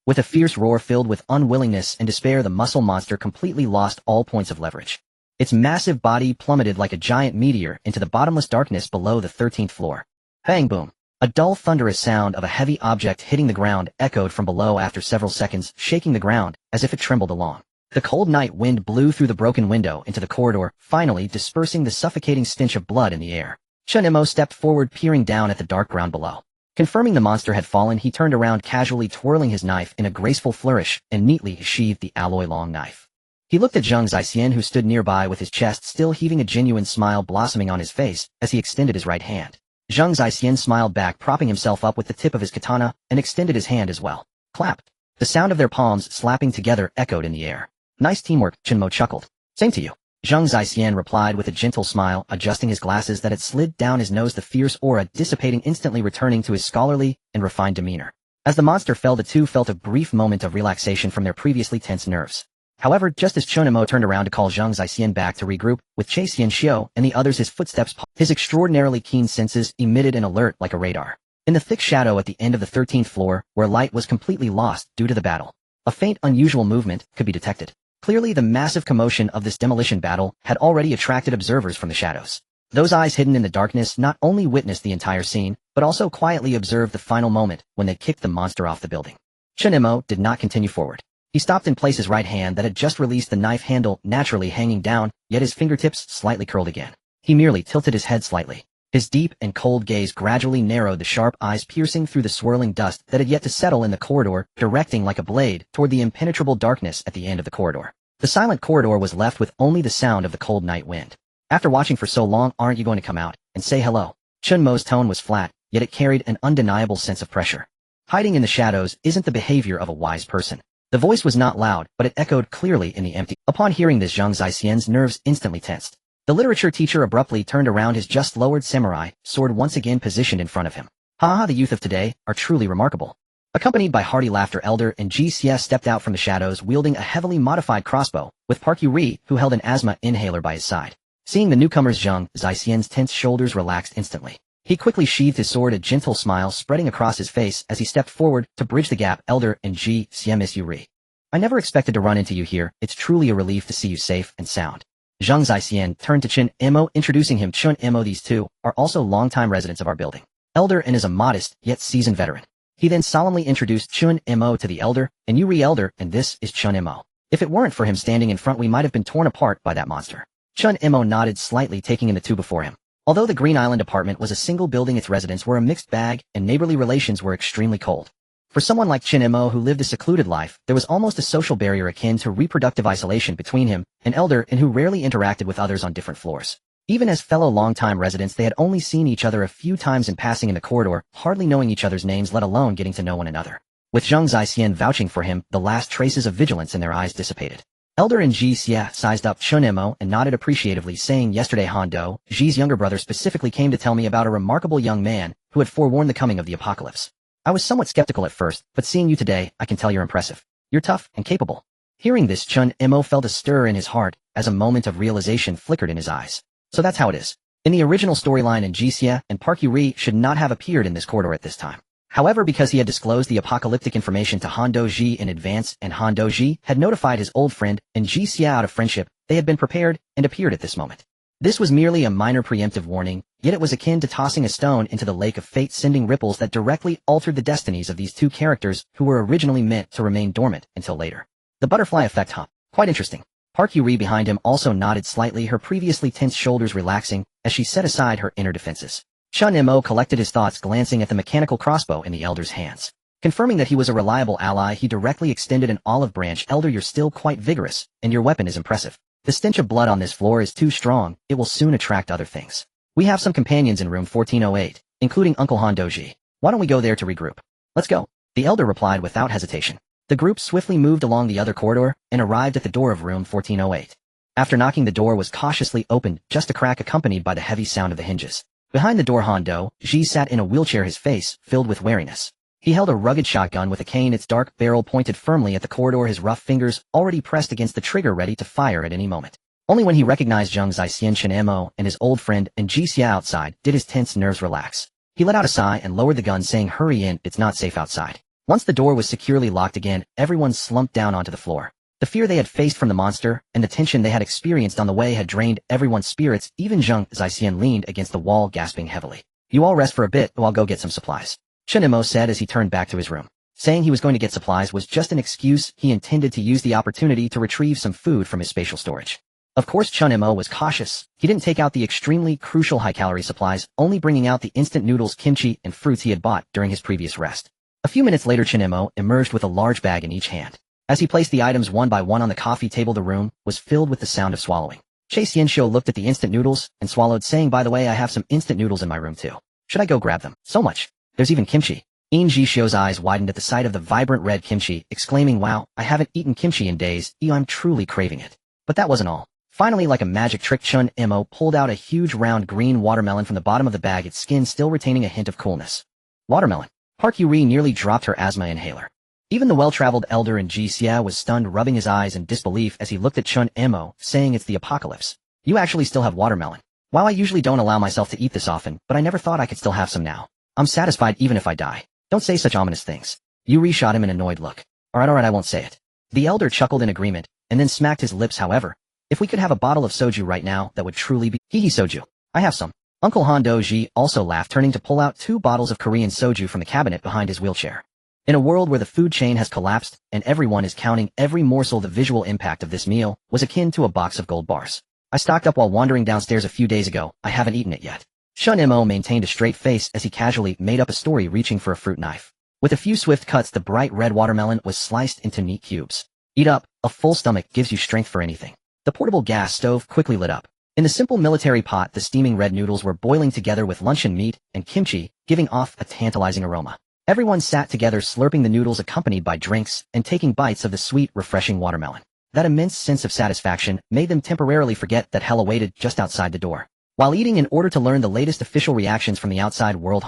With a fierce roar filled with unwillingness and despair, the muscle monster completely lost all points of leverage. Its massive body plummeted like a giant meteor into the bottomless darkness below the 13th floor. Bang boom! A dull thunderous sound of a heavy object hitting the ground echoed from below after several seconds, shaking the ground as if it trembled along. The cold night wind blew through the broken window into the corridor, finally dispersing the suffocating stench of blood in the air. Chen Mo stepped forward, peering down at the dark ground below. Confirming the monster had fallen, he turned around, casually twirling his knife in a graceful flourish, and neatly sheathed the alloy-long knife. He looked at Zhang Zixian, who stood nearby with his chest still heaving, a genuine smile blossoming on his face as he extended his right hand. Zhang Zixian smiled back, propping himself up with the tip of his katana, and extended his hand as well. Clap! The sound of their palms slapping together echoed in the air. Nice teamwork, Chen Mo chuckled. Same to you. Zhang Zixian replied with a gentle smile, adjusting his glasses that had slid down his nose, the fierce aura dissipating, instantly returning to his scholarly and refined demeanor. As the monster fell, the two felt a brief moment of relaxation from their previously tense nerves. However, just as Chen Mo turned around to call Zhang Zixian back to regroup, with Che Xianxiu and the others, his footsteps, his extraordinarily keen senses emitted an alert like a radar. In the thick shadow at the end of the 13th floor, where light was completely lost due to the battle, a faint, unusual movement could be detected. Clearly, the massive commotion of this demolition battle had already attracted observers from the shadows. Those eyes hidden in the darkness not only witnessed the entire scene, but also quietly observed the final moment when they kicked the monster off the building. Chen Mo did not continue forward. He stopped and placed his right hand that had just released the knife handle naturally hanging down, yet his fingertips slightly curled again. He merely tilted his head slightly. His deep and cold gaze gradually narrowed, the sharp eyes piercing through the swirling dust that had yet to settle in the corridor, directing like a blade toward the impenetrable darkness at the end of the corridor. The silent corridor was left with only the sound of the cold night wind. After watching for so long, aren't you going to come out and say hello? Chen Mo's tone was flat, yet it carried an undeniable sense of pressure. Hiding in the shadows isn't the behavior of a wise person. The voice was not loud, but it echoed clearly in the empty. Upon hearing this, Zhang Zixian's nerves instantly tensed. The literature teacher abruptly turned around, his just lowered samurai sword once again positioned in front of him. Ha, the youth of today are truly remarkable. Accompanied by hearty laughter, Elder and Ji Xie stepped out from the shadows wielding a heavily modified crossbow, with Park Yuri, who held an asthma inhaler by his side. Seeing the newcomers, Zhang Zixian's tense shoulders relaxed instantly. He quickly sheathed his sword, a gentle smile spreading across his face as he stepped forward to bridge the gap. Elder and Ji Xie, Miss Yuri. I never expected to run into you here. It's truly a relief to see you safe and sound. Zhang Zixian turned to Chen Mo, introducing him. Chen Mo, these two are also longtime residents of our building. Elder and is a modest yet seasoned veteran. He then solemnly introduced Chen Mo to the Elder, and Yuri, Elder, and this is Chen Mo. If it weren't for him standing in front, we might have been torn apart by that monster. Chen Mo nodded slightly, taking in the two before him. Although the Green Island apartment was a single building, its residents were a mixed bag, and neighborly relations were extremely cold. For someone like Chen Mo, who lived a secluded life, there was almost a social barrier akin to reproductive isolation between him, an Elder, and who rarely interacted with others on different floors. Even as fellow longtime residents, they had only seen each other a few times in passing in the corridor, hardly knowing each other's names, let alone getting to know one another. With Zhang Zixian vouching for him, the last traces of vigilance in their eyes dissipated. Elder and Ji Xie sized up Chen Mo and nodded appreciatively, saying, yesterday Hondo, Ji's younger brother, specifically came to tell me about a remarkable young man who had forewarned the coming of the apocalypse. I was somewhat skeptical at first, but seeing you today, I can tell you're impressive. You're tough and capable. Hearing this, Chen Mo felt a stir in his heart as a moment of realization flickered in his eyes. So that's how it is. In the original storyline, and Ji Xie and Park Yuri should not have appeared in this corridor at this time. However, because he had disclosed the apocalyptic information to Hondo Ji in advance, and Hondo Ji had notified his old friend and Ji Xie out of friendship, they had been prepared and appeared at this moment. This was merely a minor preemptive warning, yet it was akin to tossing a stone into the lake of fate, sending ripples that directly altered the destinies of these two characters who were originally meant to remain dormant until later. The butterfly effect, huh? Quite interesting. Park Yuri behind him also nodded slightly, her previously tense shoulders relaxing as she set aside her inner defenses. Chen Mo collected his thoughts, glancing at the mechanical crossbow in the Elder's hands. Confirming that he was a reliable ally, he directly extended an olive branch. Elder, you're still quite vigorous, and your weapon is impressive. The stench of blood on this floor is too strong, it will soon attract other things. We have some companions in room 1408, including Uncle Hondoji. Why don't we go there to regroup? Let's go. The Elder replied without hesitation. The group swiftly moved along the other corridor and arrived at the door of room 1408. After knocking, the door was cautiously opened, just a crack accompanied by the heavy sound of the hinges. Behind the door, Hondo Ji sat in a wheelchair, his face filled with wariness. He held a rugged shotgun with a cane, its dark barrel pointed firmly at the corridor, his rough fingers already pressed against the trigger, ready to fire at any moment. Only when he recognized Zhang Zixian, Chen Mo, and his old friend and Ji Xie outside did his tense nerves relax. He let out a sigh and lowered the gun, saying, hurry in, it's not safe outside. Once the door was securely locked again, everyone slumped down onto the floor. The fear they had faced from the monster and the tension they had experienced on the way had drained everyone's spirits. Even Zhang Zixian leaned against the wall, gasping heavily. You all rest for a bit, while I'll go get some supplies, Chen Mo said as he turned back to his room. Saying he was going to get supplies was just an excuse. He intended to use the opportunity to retrieve some food from his spatial storage. Of course, Chen Mo was cautious. He didn't take out the extremely crucial high-calorie supplies, only bringing out the instant noodles, kimchi, and fruits he had bought during his previous rest. A few minutes later, Chen Mo emerged with a large bag in each hand. As he placed the items one by one on the coffee table, the room was filled with the sound of swallowing. Chei Xianxiu looked at the instant noodles and swallowed, saying, by the way, I have some instant noodles in my room too. Should I go grab them? So much. There's even kimchi. Yin Jixio's eyes widened at the sight of the vibrant red kimchi, exclaiming, wow, I haven't eaten kimchi in days, I'm truly craving it. But that wasn't all. Finally, like a magic trick, Chen Mo pulled out a huge round green watermelon from the bottom of the bag, its skin still retaining a hint of coolness. Watermelon. Park Yuri nearly dropped her asthma inhaler. Even the well-traveled Elder and Ji Xie was stunned, rubbing his eyes in disbelief as he looked at Chen Mo, saying, it's the apocalypse. You actually still have watermelon. While I usually don't allow myself to eat this often, but I never thought I could still have some now. I'm satisfied even if I die. Don't say such ominous things. Yuri shot him an annoyed look. Alright, I won't say it. The Elder chuckled in agreement, and then smacked his lips. However, if we could have a bottle of soju right now, that would truly be— Hee soju. I have some. Uncle Hondo Ji also laughed, turning to pull out 2 bottles of Korean soju from the cabinet behind his wheelchair. In a world where the food chain has collapsed and everyone is counting every morsel, the visual impact of this meal was akin to a box of gold bars. I stocked up while wandering downstairs a few days ago. I haven't eaten it yet. Chen Mo maintained a straight face as he casually made up a story reaching for a fruit knife. With a few swift cuts, the bright red watermelon was sliced into neat cubes. Eat up, a full stomach gives you strength for anything. The portable gas stove quickly lit up. In the simple military pot, the steaming red noodles were boiling together with luncheon meat and kimchi, giving off a tantalizing aroma. Everyone sat together slurping the noodles accompanied by drinks and taking bites of the sweet, refreshing watermelon. That immense sense of satisfaction made them temporarily forget that hell awaited just outside the door. While eating in order to learn the latest official reactions from the outside world,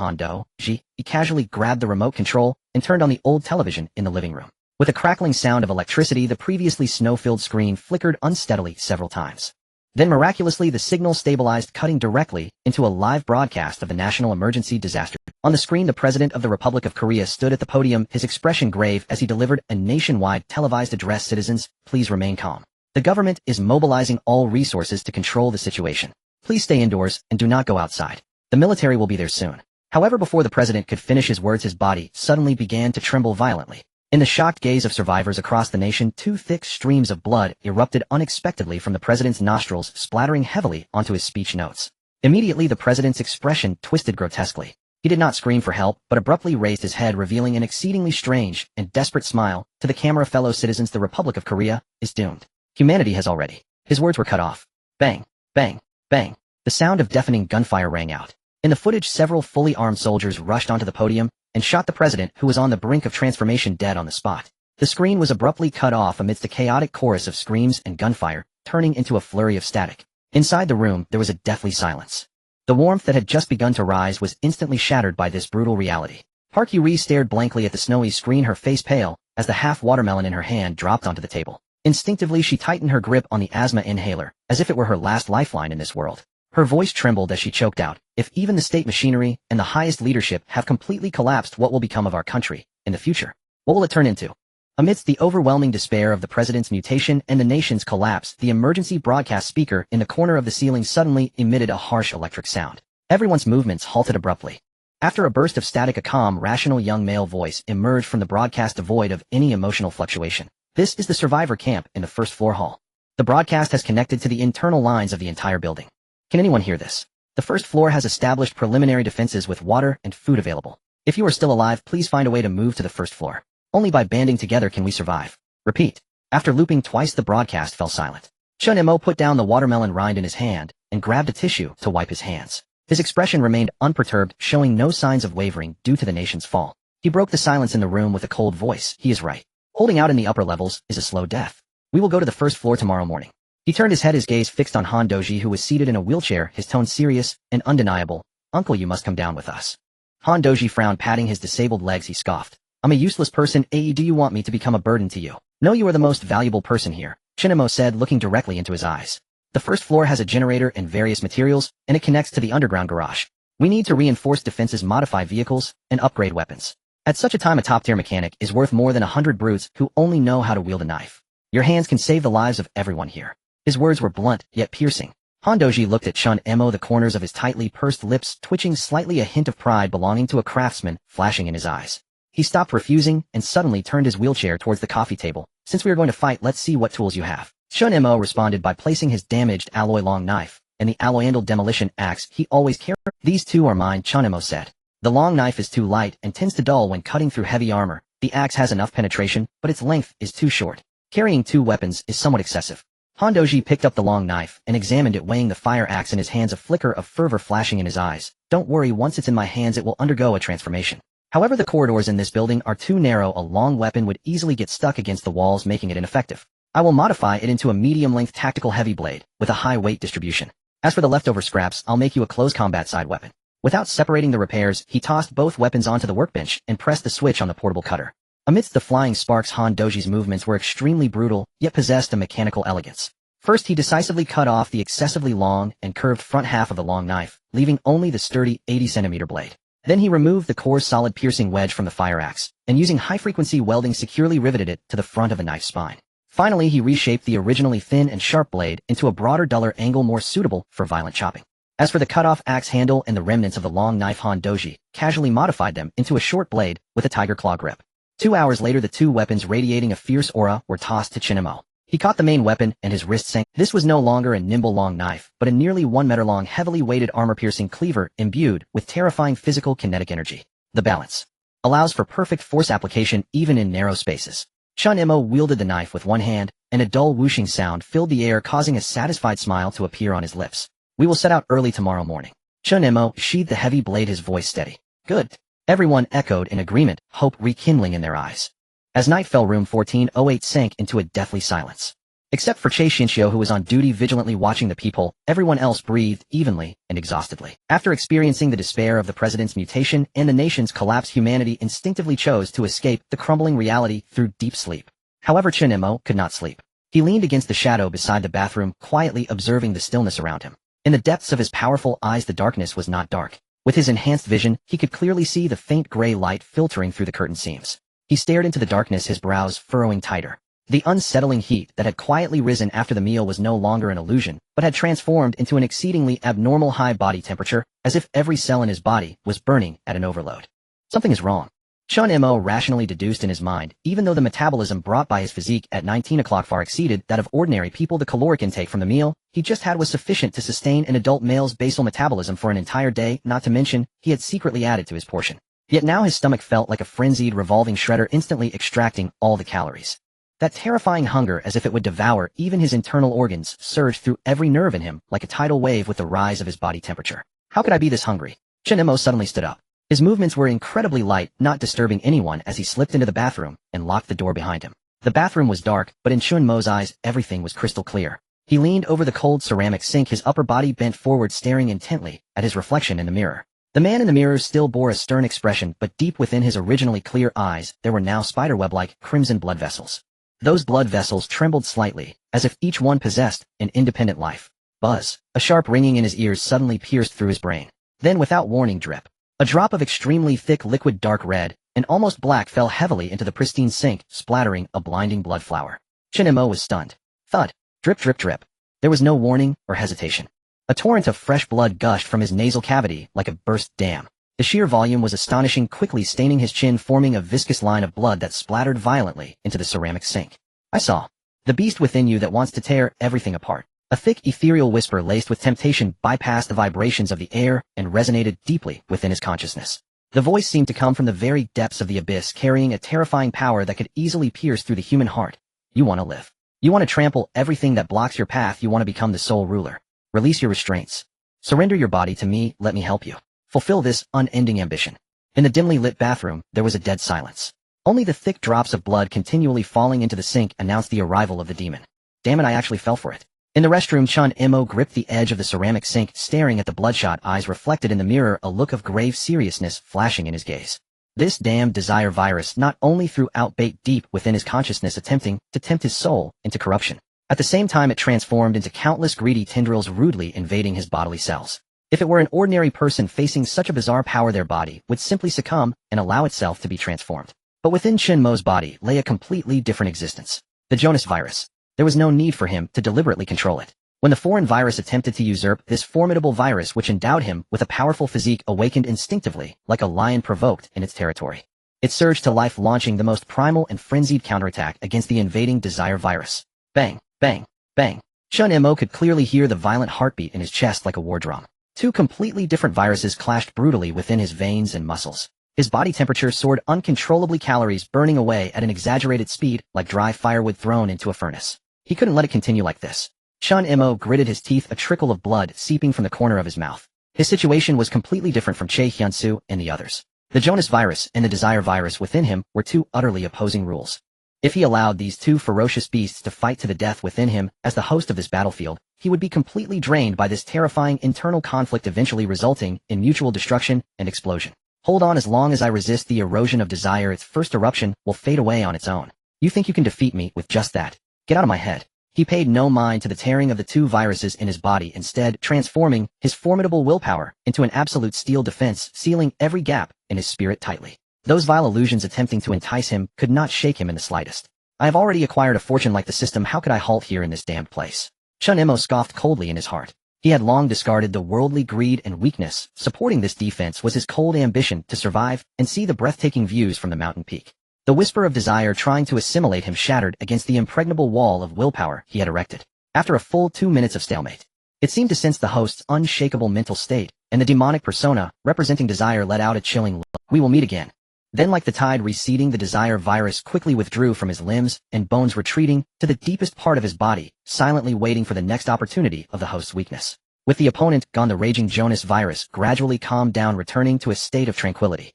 he casually grabbed the remote control and turned on the old television in the living room. With a crackling sound of electricity, the previously snow-filled screen flickered unsteadily several times. Then miraculously the signal stabilized, cutting directly into a live broadcast of the national emergency disaster. On the screen, the President of the Republic of Korea stood at the podium, his expression grave as he delivered a nationwide televised address. Citizens, please remain calm. The government is mobilizing all resources to control the situation. Please stay indoors and do not go outside. The military will be there soon. However, before the president could finish his words, his body suddenly began to tremble violently. In the shocked gaze of survivors across the nation, two thick streams of blood erupted unexpectedly from the president's nostrils, splattering heavily onto his speech notes. Immediately, the president's expression twisted grotesquely. He did not scream for help, but abruptly raised his head, revealing an exceedingly strange and desperate smile. To the camera, fellow citizens, the Republic of Korea is doomed. Humanity has already. His words were cut off. Bang, bang, bang. The sound of deafening gunfire rang out. In the footage, several fully armed soldiers rushed onto the podium and shot the president, who was on the brink of transformation, dead on the spot. The screen was abruptly cut off amidst a chaotic chorus of screams and gunfire, turning into a flurry of static. Inside the room, there was a deathly silence. The warmth that had just begun to rise was instantly shattered by this brutal reality. Park Yuri stared blankly at the snowy screen, her face pale, as the half-watermelon in her hand dropped onto the table. Instinctively, she tightened her grip on the asthma inhaler, as if it were her last lifeline in this world. Her voice trembled as she choked out, if even the state machinery and the highest leadership have completely collapsed, what will become of our country in the future? What will it turn into? Amidst the overwhelming despair of the president's mutation and the nation's collapse, the emergency broadcast speaker in the corner of the ceiling suddenly emitted a harsh electric sound. Everyone's movements halted abruptly. After a burst of static, a calm, rational young male voice emerged from the broadcast, devoid of any emotional fluctuation. This is the survivor camp in the first floor hall. The broadcast has connected to the internal lines of the entire building. Can anyone hear this? The first floor has established preliminary defenses with water and food available. If you are still alive, please find a way to move to the first floor. Only by banding together can we survive. Repeat. After looping twice, the broadcast fell silent. Chen Mo put down the watermelon rind in his hand and grabbed a tissue to wipe his hands. His expression remained unperturbed, showing no signs of wavering due to the nation's fall. He broke the silence in the room with a cold voice. He is right. Holding out in the upper levels is a slow death. We will go to the first floor tomorrow morning. He turned his head, his gaze fixed on Han Doji, who was seated in a wheelchair, his tone serious and undeniable. Uncle, you must come down with us. Han Doji frowned, patting his disabled legs. He scoffed. I'm a useless person. Do you want me to become a burden to you? No, you are the most valuable person here, Chen Mo said, looking directly into his eyes. The first floor has a generator and various materials, and it connects to the underground garage. We need to reinforce defenses, modify vehicles, and upgrade weapons. At such a time, a top-tier mechanic is worth more than 100 brutes who only know how to wield a knife. Your hands can save the lives of everyone here. His words were blunt, yet piercing. Han Doji looked at Chen Mo, the corners of his tightly pursed lips twitching, slightly a hint of pride belonging to a craftsman flashing in his eyes. He stopped refusing and suddenly turned his wheelchair towards the coffee table. Since we are going to fight, let's see what tools you have. Chen Mo responded by placing his damaged alloy long knife and the alloy-handled demolition axe he always carried. These two are mine, Chen Mo said. The long knife is too light and tends to dull when cutting through heavy armor. The axe has enough penetration, but its length is too short. Carrying two weapons is somewhat excessive. Han Doji picked up the long knife and examined it, weighing the fire axe in his hands, a flicker of fervor flashing in his eyes. Don't worry, once it's in my hands it will undergo a transformation. However, the corridors in this building are too narrow. A long weapon would easily get stuck against the walls, making it ineffective. I will modify it into a medium-length tactical heavy blade with a high weight distribution. As for the leftover scraps, I'll make you a close combat side weapon. Without separating the repairs, he tossed both weapons onto the workbench and pressed the switch on the portable cutter. Amidst the flying sparks, Han Doji's movements were extremely brutal, yet possessed a mechanical elegance. First, he decisively cut off the excessively long and curved front half of the long knife, leaving only the sturdy 80-centimeter blade. Then he removed the coarse, solid piercing wedge from the fire axe, and using high-frequency welding securely riveted it to the front of the knife's spine. Finally, he reshaped the originally thin and sharp blade into a broader, duller angle more suitable for violent chopping. As for the cut-off axe handle and the remnants of the long knife, Han Doji casually modified them into a short blade with a tiger claw grip. 2 hours later, the two weapons, radiating a fierce aura, were tossed to Chen Mo. He caught the main weapon and his wrist sank. This was no longer a nimble long knife, but a nearly 1 meter long heavily weighted armor-piercing cleaver imbued with terrifying physical kinetic energy. The balance allows for perfect force application even in narrow spaces. Chen Mo wielded the knife with one hand, and a dull whooshing sound filled the air, causing a satisfied smile to appear on his lips. We will set out early tomorrow morning. Chen Mo sheathed the heavy blade, his voice steady. Good. Everyone echoed in agreement, hope rekindling in their eyes. As night fell, room 1408 sank into a deathly silence. Except for Che Xinxiu, who was on duty vigilantly watching the peephole, everyone else breathed evenly and exhaustedly. After experiencing the despair of the president's mutation and the nation's collapse, humanity instinctively chose to escape the crumbling reality through deep sleep. However, Chen Mo could not sleep. He leaned against the shadow beside the bathroom, quietly observing the stillness around him. In the depths of his powerful eyes, the darkness was not dark. With his enhanced vision, he could clearly see the faint gray light filtering through the curtain seams. He stared into the darkness, his brows furrowing tighter. The unsettling heat that had quietly risen after the meal was no longer an illusion, but had transformed into an exceedingly abnormal high body temperature, as if every cell in his body was burning at an overload. Something is wrong. Chen Mo rationally deduced in his mind. Even though the metabolism brought by his physique at 19 o'clock far exceeded that of ordinary people, the caloric intake from the meal he just had was sufficient to sustain an adult male's basal metabolism for an entire day, not to mention he had secretly added to his portion. Yet now his stomach felt like a frenzied revolving shredder, instantly extracting all the calories. That terrifying hunger, as if it would devour even his internal organs, surged through every nerve in him like a tidal wave with the rise of his body temperature. How could I be this hungry? Chen Mo suddenly stood up. His movements were incredibly light, not disturbing anyone, as he slipped into the bathroom and locked the door behind him. The bathroom was dark, but in Chen Mo's eyes, everything was crystal clear. He leaned over the cold ceramic sink, his upper body bent forward, staring intently at his reflection in the mirror. The man in the mirror still bore a stern expression, but deep within his originally clear eyes, there were now spiderweb-like crimson blood vessels. Those blood vessels trembled slightly, as if each one possessed an independent life. Buzz. A sharp ringing in his ears suddenly pierced through his brain. Then, without warning, drip. A drop of extremely thick liquid, dark red and almost black, fell heavily into the pristine sink, splattering a blinding blood flower. Chen Mo was stunned. Thud. Drip, drip, drip. There was no warning or hesitation. A torrent of fresh blood gushed from his nasal cavity like a burst dam. The sheer volume was astonishing, quickly staining his chin, forming a viscous line of blood that splattered violently into the ceramic sink. I saw. The beast within you that wants to tear everything apart. A thick, ethereal whisper laced with temptation bypassed the vibrations of the air and resonated deeply within his consciousness. The voice seemed to come from the very depths of the abyss, carrying a terrifying power that could easily pierce through the human heart. You want to live. You want to trample everything that blocks your path. You want to become the sole ruler. Release your restraints. Surrender your body to me. Let me help you. Fulfill this unending ambition. In the dimly lit bathroom, there was a dead silence. Only the thick drops of blood continually falling into the sink announced the arrival of the demon. Damn it, I actually fell for it. In the restroom, Chen Mo gripped the edge of the ceramic sink, staring at the bloodshot eyes reflected in the mirror, a look of grave seriousness flashing in his gaze. This damned desire virus not only threw out bait deep within his consciousness, attempting to tempt his soul into corruption. At the same time, it transformed into countless greedy tendrils, rudely invading his bodily cells. If it were an ordinary person facing such a bizarre power, their body would simply succumb and allow itself to be transformed. But within Chen Mo's body lay a completely different existence. The Jonas virus. There was no need for him to deliberately control it. When the foreign virus attempted to usurp, this formidable virus, which endowed him with a powerful physique, awakened instinctively, like a lion provoked in its territory. It surged to life, launching the most primal and frenzied counterattack against the invading desire virus. Bang, bang, bang. Chen Mo could clearly hear the violent heartbeat in his chest like a war drum. Two completely different viruses clashed brutally within his veins and muscles. His body temperature soared uncontrollably, calories burning away at an exaggerated speed like dry firewood thrown into a furnace. He couldn't let it continue like this. Chen Mo gritted his teeth, a trickle of blood seeping from the corner of his mouth. His situation was completely different from Che Hyunsu and the others. The Jonas virus and the desire virus within him were two utterly opposing rules. If he allowed these two ferocious beasts to fight to the death within him as the host of this battlefield, he would be completely drained by this terrifying internal conflict, eventually resulting in mutual destruction and explosion. Hold on, as long as I resist the erosion of desire, its first eruption will fade away on its own. You think you can defeat me with just that? Get out of my head. He paid no mind to the tearing of the two viruses in his body, instead transforming his formidable willpower into an absolute steel defense, sealing every gap in his spirit tightly. Those vile illusions attempting to entice him could not shake him in the slightest. I have already acquired a fortune like the system. How could I halt here in this damned place? Chen Mo scoffed coldly in his heart. He had long discarded the worldly greed and weakness. Supporting this defense was his cold ambition to survive and see the breathtaking views from the mountain peak. The whisper of desire trying to assimilate him shattered against the impregnable wall of willpower he had erected. After a full 2 minutes of stalemate, it seemed to sense the host's unshakable mental state, and the demonic persona, representing desire, let out a chilling look. We will meet again. Then, like the tide receding, the desire virus quickly withdrew from his limbs, and bones retreating to the deepest part of his body, silently waiting for the next opportunity of the host's weakness. With the opponent gone, the raging Jonas virus gradually calmed down, returning to a state of tranquility.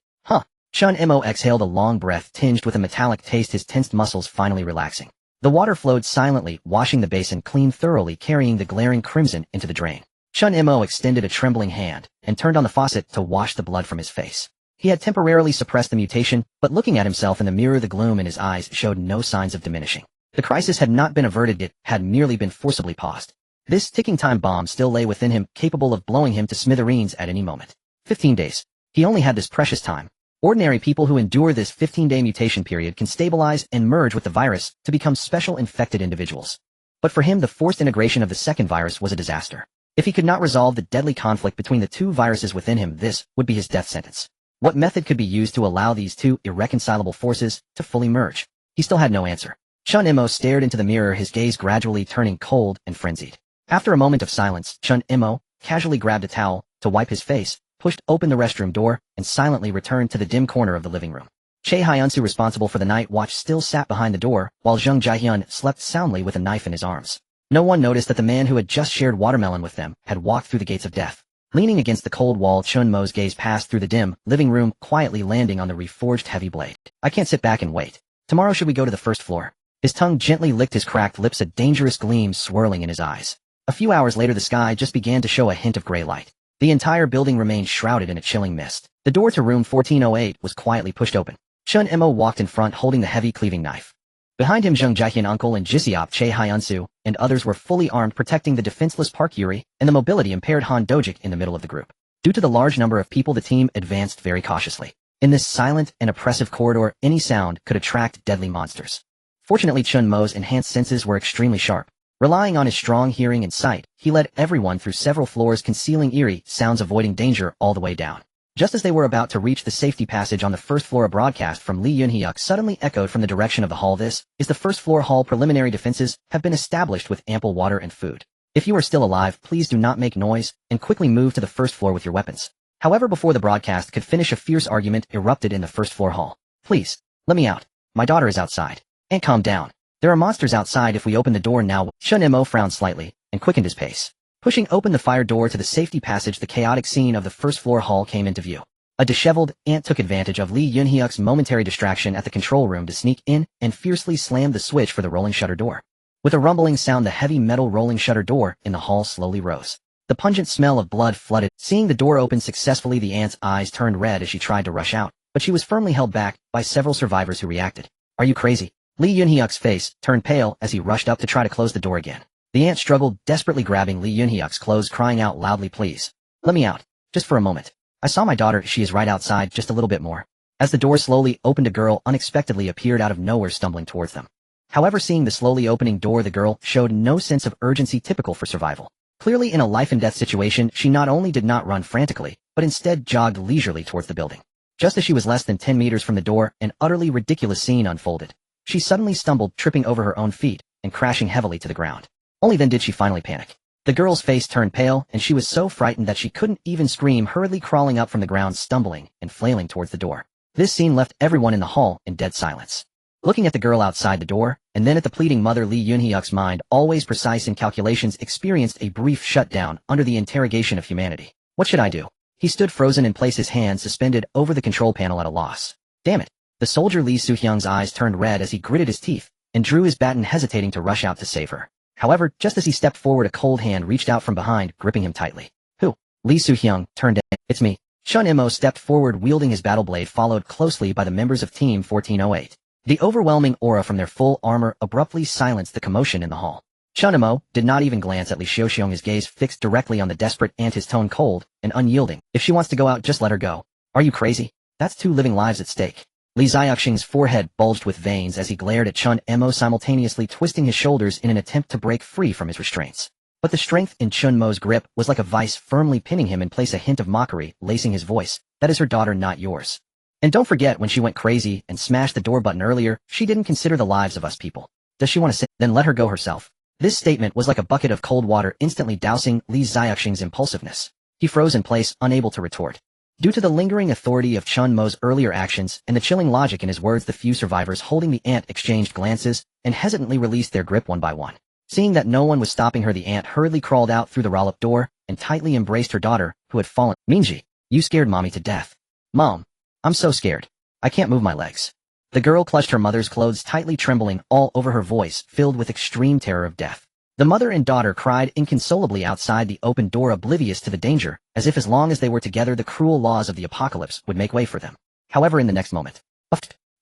Chen Mo exhaled a long breath tinged with a metallic taste, his tensed muscles finally relaxing. The water flowed silently, washing the basin clean thoroughly, carrying the glaring crimson into the drain. Chen Mo extended a trembling hand and turned on the faucet to wash the blood from his face. He had temporarily suppressed the mutation, but looking at himself in the mirror, the gloom in his eyes showed no signs of diminishing. The crisis had not been averted, it had merely been forcibly paused. This ticking time bomb still lay within him, capable of blowing him to smithereens at any moment. 15 days. He only had this precious time. Ordinary people who endure this 15-day mutation period can stabilize and merge with the virus to become special infected individuals. But for him, the forced integration of the second virus was a disaster. If he could not resolve the deadly conflict between the two viruses within him, this would be his death sentence. What method could be used to allow these two irreconcilable forces to fully merge? He still had no answer. Chen Mo stared into the mirror, his gaze gradually turning cold and frenzied. After a moment of silence, Chen Mo casually grabbed a towel to wipe his face, pushed open the restroom door, and silently returned to the dim corner of the living room. Che Hyunsu, responsible for the night watch, still sat behind the door, while Zheng Jihyun slept soundly with a knife in his arms. No one noticed that the man who had just shared watermelon with them had walked through the gates of death. Leaning against the cold wall, Chen Mo's gaze passed through the dim living room, quietly landing on the reforged heavy blade. I can't sit back and wait. Tomorrow should we go to the first floor? His tongue gently licked his cracked lips, a dangerous gleam swirling in his eyes. A few hours later, the sky just began to show a hint of gray light. The entire building remained shrouded in a chilling mist. The door to room 1408 was quietly pushed open. Chen Mo walked in front, holding the heavy cleaving knife. Behind him, Zheng Jihyun, uncle, and Jisiop Che Hyunsu, and others were fully armed, protecting the defenseless Park Yuri and the mobility-impaired Han Dojik in the middle of the group. Due to the large number of people, the team advanced very cautiously. In this silent and oppressive corridor, any sound could attract deadly monsters. Fortunately, Chen Mo's enhanced senses were extremely sharp. Relying on his strong hearing and sight, he led everyone through several floors, concealing eerie sounds, avoiding danger all the way down. Just as they were about to reach the safety passage on the first floor, a broadcast from Lee Yunhyuk suddenly echoed from the direction of the hall. This is the first floor hall. Preliminary defenses have been established with ample water and food. If you are still alive, please do not make noise and quickly move to the first floor with your weapons. However, before the broadcast could finish, a fierce argument erupted in the first floor hall. Please, let me out. My daughter is outside. And calm down. There are monsters outside if we open the door now. Chen Mo frowned slightly and quickened his pace. Pushing open the fire door to the safety passage, the chaotic scene of the first floor hall came into view. A disheveled ant took advantage of Lee Yunhyuk's momentary distraction at the control room to sneak in and fiercely slammed the switch for the rolling shutter door. With a rumbling sound, the heavy metal rolling shutter door in the hall slowly rose. The pungent smell of blood flooded. Seeing the door open successfully, the ant's eyes turned red as she tried to rush out, but she was firmly held back by several survivors who reacted. Are you crazy? Lee Yunhyuk's face turned pale as he rushed up to try to close the door again. The ant struggled, desperately grabbing Lee Yunhyuk's clothes, crying out loudly, please, let me out, just for a moment. I saw my daughter, she is right outside, just a little bit more. As the door slowly opened, a girl unexpectedly appeared out of nowhere, stumbling towards them. However, seeing the slowly opening door, the girl showed no sense of urgency typical for survival. Clearly in a life-and-death situation, she not only did not run frantically, but instead jogged leisurely towards the building. Just as she was less than 10 meters from the door, an utterly ridiculous scene unfolded. She suddenly stumbled, tripping over her own feet and crashing heavily to the ground. Only then did she finally panic. The girl's face turned pale, and she was so frightened that she couldn't even scream, hurriedly crawling up from the ground, stumbling and flailing towards the door. This scene left everyone in the hall in dead silence. Looking at the girl outside the door, and then at the pleading mother, Lee Yunhyuk's mind, always precise in calculations, experienced a brief shutdown under the interrogation of humanity. What should I do? He stood frozen in place, his hands suspended over the control panel, at a loss. Damn it. The soldier Lee Soo-hyung's eyes turned red as he gritted his teeth and drew his baton, hesitating to rush out to save her. However, just as he stepped forward, a cold hand reached out from behind, gripping him tightly. Who? Lee Soo-hyung turned in. It's me. Chen Mo stepped forward, wielding his battle blade, followed closely by the members of Team 1408. The overwhelming aura from their full armor abruptly silenced the commotion in the hall. Chen Mo did not even glance at Lee Soo-hyung, his gaze fixed directly on the desperate ant, his tone cold and unyielding. If she wants to go out, just let her go. Are you crazy? That's 2 living lives at stake. Lee Xiaoxing's forehead bulged with veins as he glared at Chen Mo, simultaneously twisting his shoulders in an attempt to break free from his restraints. But the strength in Chen Mo's grip was like a vice, firmly pinning him in place, a hint of mockery lacing his voice. That is her daughter, not yours. And don't forget when she went crazy and smashed the door button earlier, she didn't consider the lives of us people. Does she want to say? Then let her go herself. This statement was like a bucket of cold water instantly dousing Li Xiaoxing's impulsiveness. He froze in place, unable to retort. Due to the lingering authority of Chen Mo's earlier actions and the chilling logic in his words, the few survivors holding the ant exchanged glances and hesitantly released their grip one by one. Seeing that no one was stopping her, the ant hurriedly crawled out through the roll-up door and tightly embraced her daughter, who had fallen. Minji, you scared mommy to death. Mom, I'm so scared. I can't move my legs. The girl clutched her mother's clothes tightly, trembling all over, her voice filled with extreme terror of death. The mother and daughter cried inconsolably outside the open door, oblivious to the danger, as if as long as they were together the cruel laws of the apocalypse would make way for them. However, in the next moment,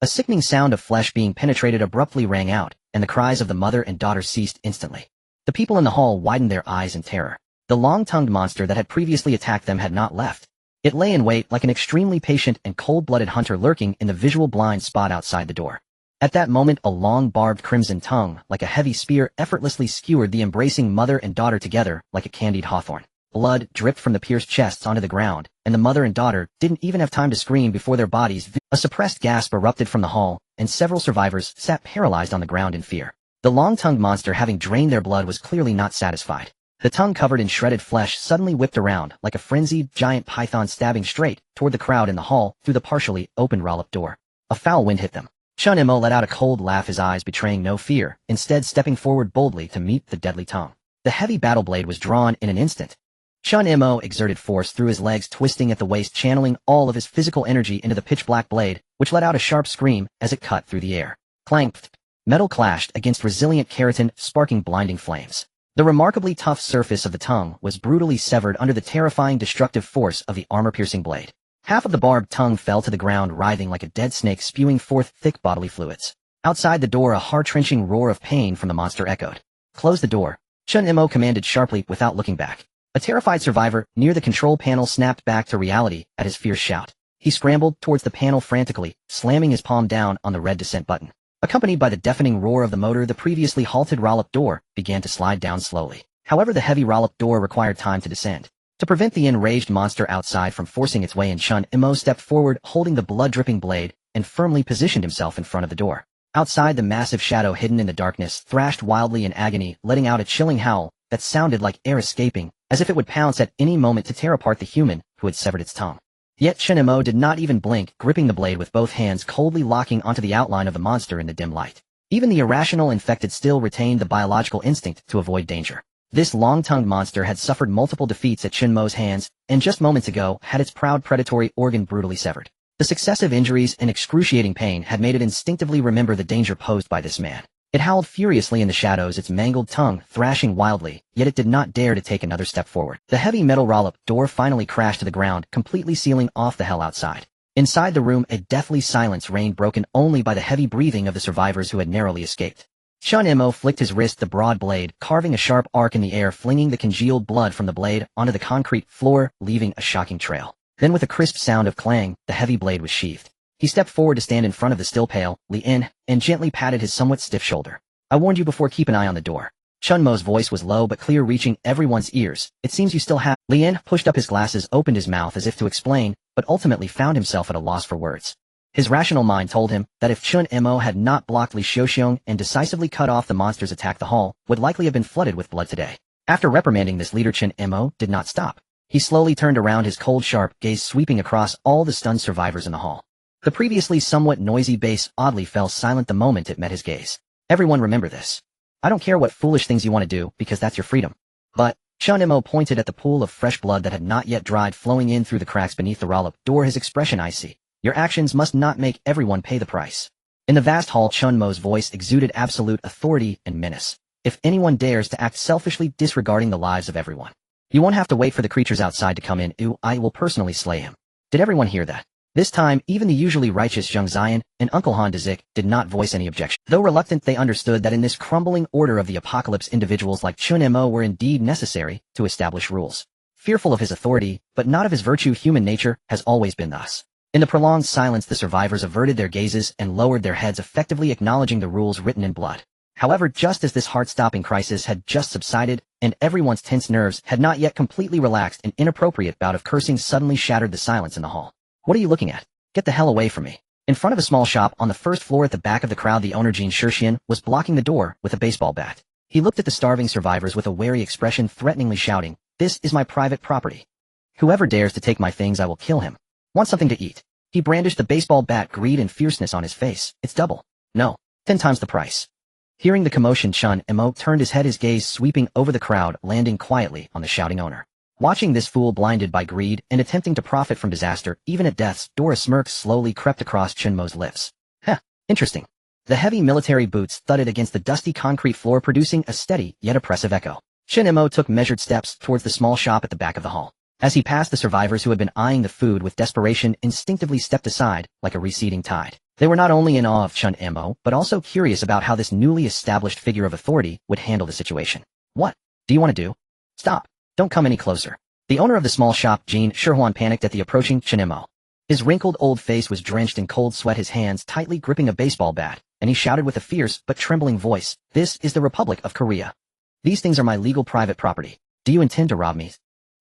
a sickening sound of flesh being penetrated abruptly rang out, and the cries of the mother and daughter ceased instantly. The people in the hall widened their eyes in terror. The long-tongued monster that had previously attacked them had not left. It lay in wait like an extremely patient and cold-blooded hunter lurking in the visual blind spot outside the door. At that moment, a long barbed crimson tongue, like a heavy spear, effortlessly skewered the embracing mother and daughter together like a candied hawthorn. Blood dripped from the pierced chests onto the ground, and the mother and daughter didn't even have time to scream before their bodies. A suppressed gasp erupted from the hall, and several survivors sat paralyzed on the ground in fear. The long-tongued monster, having drained their blood, was clearly not satisfied. The tongue covered in shredded flesh suddenly whipped around like a frenzied giant python, stabbing straight toward the crowd in the hall through the partially opened roll-up door. A foul wind hit them. Chen Mo let out a cold laugh, his eyes betraying no fear, instead stepping forward boldly to meet the deadly tongue. The heavy battle blade was drawn in an instant. Chen Mo exerted force through his legs, twisting at the waist, channeling all of his physical energy into the pitch-black blade, which let out a sharp scream as it cut through the air. Clang! Metal clashed against resilient keratin, sparking blinding flames. The remarkably tough surface of the tongue was brutally severed under the terrifying destructive force of the armor-piercing blade. Half of the barbed tongue fell to the ground, writhing like a dead snake, spewing forth thick bodily fluids. Outside the door, a heart-wrenching roar of pain from the monster echoed. Close the door, Chen Mo commanded sharply without looking back. A terrified survivor near the control panel snapped back to reality at his fierce shout. He scrambled towards the panel frantically, slamming his palm down on the red descent button. Accompanied by the deafening roar of the motor, the previously halted roll-up door began to slide down slowly. However, the heavy roll-up door required time to descend. To prevent the enraged monster outside from forcing its way in, Chen Mo stepped forward, holding the blood-dripping blade, and firmly positioned himself in front of the door. Outside, the massive shadow hidden in the darkness thrashed wildly in agony, letting out a chilling howl that sounded like air escaping, as if it would pounce at any moment to tear apart the human who had severed its tongue. Yet Chen Mo did not even blink, gripping the blade with both hands, coldly locking onto the outline of the monster in the dim light. Even the irrational infected still retained the biological instinct to avoid danger. This long-tongued monster had suffered multiple defeats at Chen Mo's hands, and just moments ago had its proud predatory organ brutally severed. The successive injuries and excruciating pain had made it instinctively remember the danger posed by this man. It howled furiously in the shadows, its mangled tongue thrashing wildly, yet it did not dare to take another step forward. The heavy metal roll-up door finally crashed to the ground, completely sealing off the hell outside. Inside the room, a deathly silence reigned, broken only by the heavy breathing of the survivors who had narrowly escaped. Chen Mo flicked his wrist, the broad blade carving a sharp arc in the air, flinging the congealed blood from the blade onto the concrete floor, leaving a shocking trail. Then, with a crisp sound of clang, the heavy blade was sheathed. He stepped forward to stand in front of the still pale Li In, and gently patted his somewhat stiff shoulder. I warned you before, keep an eye on the door. Chen Mo's voice was low but clear, reaching everyone's ears. It seems you still have... Li In pushed up his glasses, opened his mouth as if to explain, but ultimately found himself at a loss for words. His rational mind told him that if Chen Mo had not blocked Li Xiaoxiong and decisively cut off the monster's attack, the hall would likely have been flooded with blood today. After reprimanding this leader, Chen Mo did not stop. He slowly turned around, his cold, sharp gaze sweeping across all the stunned survivors in the hall. The previously somewhat noisy bass oddly fell silent the moment it met his gaze. Everyone remember this. I don't care what foolish things you want to do, because that's your freedom. But, Chen Mo pointed at the pool of fresh blood that had not yet dried, flowing in through the cracks beneath the roll-up door, his expression icy. Your actions must not make everyone pay the price. In the vast hall, Chen Mo's voice exuded absolute authority and menace. If anyone dares to act selfishly, disregarding the lives of everyone, you won't have to wait for the creatures outside to come in. I will personally slay him. Did everyone hear that? This time, even the usually righteous Zheng Zion and Uncle Han Dezik did not voice any objection. Though reluctant, they understood that in this crumbling order of the apocalypse, individuals like Chen Mo were indeed necessary to establish rules. Fearful of his authority, but not of his virtue, human nature has always been thus. In the prolonged silence, the survivors averted their gazes and lowered their heads, effectively acknowledging the rules written in blood. However, just as this heart-stopping crisis had just subsided, and everyone's tense nerves had not yet completely relaxed, an inappropriate bout of cursing suddenly shattered the silence in the hall. What are you looking at? Get the hell away from me. In front of a small shop on the first floor at the back of the crowd, the owner Jin Shixian was blocking the door with a baseball bat. He looked at the starving survivors with a wary expression, threateningly shouting, "This is my private property. Whoever dares to take my things, I will kill him. Want something to eat?" He brandished the baseball bat, greed and fierceness on his face. "It's double. No, 10 times the price." Hearing the commotion, Chen Mo turned his head, his gaze sweeping over the crowd, landing quietly on the shouting owner. Watching this fool blinded by greed and attempting to profit from disaster, even at death's door, a smirk slowly crept across Chen Mo's lips. Heh, interesting. The heavy military boots thudded against the dusty concrete floor, producing a steady yet oppressive echo. Chen Mo took measured steps towards the small shop at the back of the hall. As he passed, the survivors who had been eyeing the food with desperation instinctively stepped aside like a receding tide. They were not only in awe of Chen Mo, but also curious about how this newly established figure of authority would handle the situation. "What do you want to do? Stop. Don't come any closer." The owner of the small shop, Jin Shihuan, panicked at the approaching Chen Mo. His wrinkled old face was drenched in cold sweat, his hands tightly gripping a baseball bat, and he shouted with a fierce but trembling voice, "This is the Republic of Korea. These things are my legal private property. Do you intend to rob me?"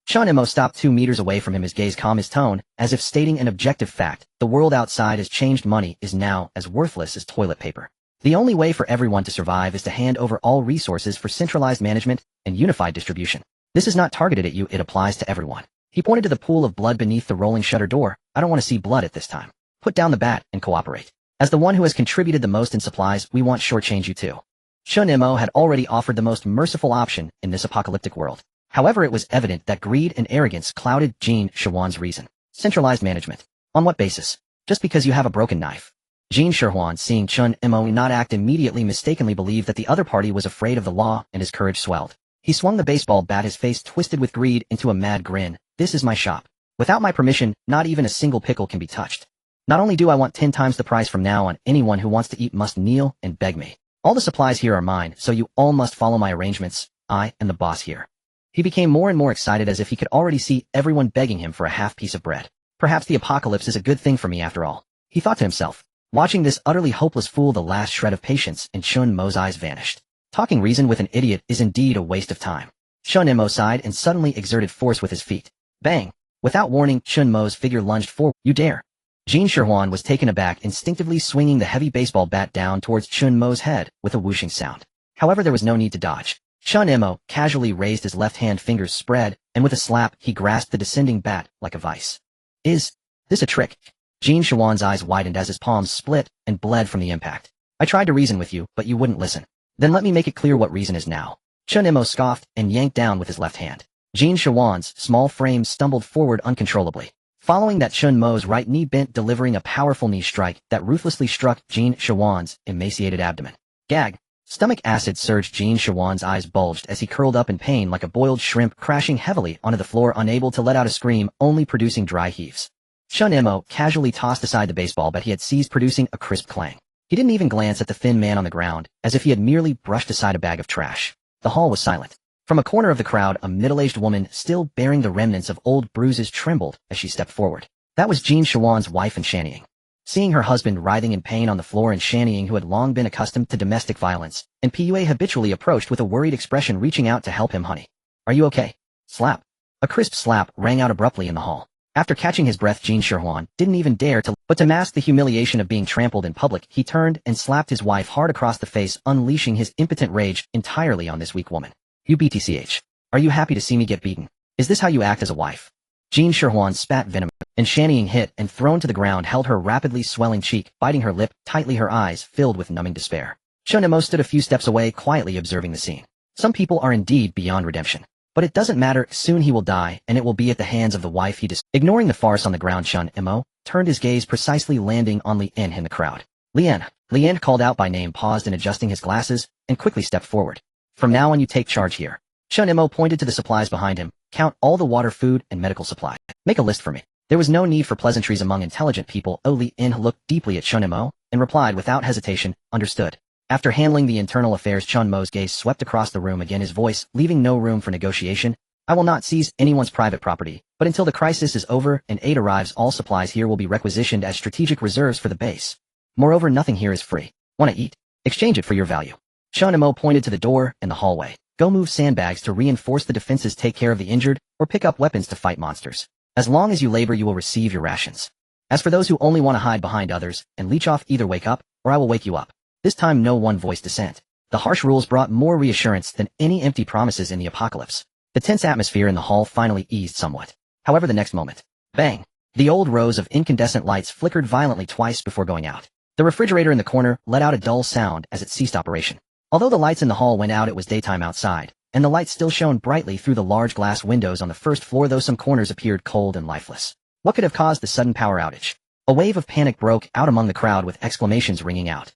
Chen Mo stopped 2 meters away from him, his gaze calm, his tone as if stating an objective fact. The world outside has changed. Money is now as worthless as toilet paper. The only way for everyone to survive is to hand over all resources for centralized management and unified distribution. This is not targeted at you, it applies to everyone. He pointed to the pool of blood beneath the rolling shutter door. "I don't want to see blood at this time. Put down the bat and cooperate. As the one who has contributed the most in supplies, we won't shortchange you too." Chen Mo had already offered the most merciful option in this apocalyptic world. However, it was evident that greed and arrogance clouded Jin Shihuan's reason. Centralized management. On what basis? Just because you have a broken knife. Jin Shihuan, seeing Chen Mo not act immediately, mistakenly believed that the other party was afraid of the law, and his courage swelled. He swung the baseball bat, his face twisted with greed, into a mad grin. "This is my shop. Without my permission, not even a single pickle can be touched. Not only do I want 10 times the price from now on, anyone who wants to eat must kneel and beg me. All the supplies here are mine, so you all must follow my arrangements. I am the boss here." He became more and more excited, as if he could already see everyone begging him for a half piece of bread. "Perhaps the apocalypse is a good thing for me after all," he thought to himself. Watching this utterly hopeless fool, the last shred of patience in Chen Mo's eyes vanished. Talking reason with an idiot is indeed a waste of time. Chen Mo sighed and suddenly exerted force with his feet. Bang! Without warning, Chen Mo's figure lunged forward. "You dare!" Jin Shihuan was taken aback, instinctively swinging the heavy baseball bat down towards Chen Mo's head with a whooshing sound. However, there was no need to dodge. Chen Mo casually raised his left hand, fingers spread, and with a slap, he grasped the descending bat like a vice. "Is this a trick?" Jin Shihuan's eyes widened as his palms split and bled from the impact. "I tried to reason with you, but you wouldn't listen. Then let me make it clear what reason is now." Chen Mo scoffed and yanked down with his left hand. Jin Shihuan's small frame stumbled forward uncontrollably. Following that, Chen Mo's right knee bent, delivering a powerful knee strike that ruthlessly struck Jin Shihuan's emaciated abdomen. Gag. Stomach acid surged. Jin Shihuan's eyes bulged as he curled up in pain like a boiled shrimp, crashing heavily onto the floor, unable to let out a scream, only producing dry heaves. Chen Mo casually tossed aside the baseball bat he had seized, producing a crisp clang. He didn't even glance at the thin man on the ground, as if he had merely brushed aside a bag of trash. The hall was silent. From a corner of the crowd, a middle-aged woman, still bearing the remnants of old bruises, trembled as she stepped forward. That was Jin Shihuan's wife, and Shanying. Seeing her husband writhing in pain on the floor, and Shanying, who had long been accustomed to domestic violence, and Pua habitually approached with a worried expression, reaching out to help him. "Honey, are you okay?" Slap. A crisp slap rang out abruptly in the hall. After catching his breath, Jin Shihuan didn't even dare to, but to mask the humiliation of being trampled in public, he turned and slapped his wife hard across the face, unleashing his impotent rage entirely on this weak woman. "You BTCH. Are you happy to see me get beaten? Is this how you act as a wife?" Jin Shihuan spat venom, and Shanying, hit and thrown to the ground, held her rapidly swelling cheek, biting her lip tightly, her eyes filled with numbing despair. Chen Mo stood a few steps away, quietly observing the scene. Some people are indeed beyond redemption. But it doesn't matter, soon he will die, and it will be at the hands of the wife he Ignoring the farce on the ground, Chen Mo turned his gaze, precisely landing on Lian in the crowd. "Lian." Lian, called out by name, paused in adjusting his glasses, and quickly stepped forward. "From now on, you take charge here." Chen Mo pointed to the supplies behind him. "Count all the water, food, and medical supply. Make a list for me." There was no need for pleasantries among intelligent people. Lian looked deeply at Chen Mo and replied without hesitation, "Understood." After handling the internal affairs, Chen Mo's gaze swept across the room again, his voice leaving no room for negotiation. "I will not seize anyone's private property, but until the crisis is over and aid arrives, all supplies here will be requisitioned as strategic reserves for the base. Moreover, nothing here is free. Want to eat? Exchange it for your value." Chen Mo pointed to the door and the hallway. "Go move sandbags to reinforce the defenses, take care of the injured, or pick up weapons to fight monsters. As long as you labor, you will receive your rations." As for those who only want to hide behind others and leech off, either wake up, or I will wake you up. This time no one voiced dissent. The harsh rules brought more reassurance than any empty promises in the apocalypse. The tense atmosphere in the hall finally eased somewhat. However, the next moment, bang! The old rows of incandescent lights flickered violently twice before going out. The refrigerator in the corner let out a dull sound as it ceased operation. Although the lights in the hall went out, it was daytime outside, and the lights still shone brightly through the large glass windows on the first floor, though some corners appeared cold and lifeless. What could have caused the sudden power outage? A wave of panic broke out among the crowd with exclamations ringing out.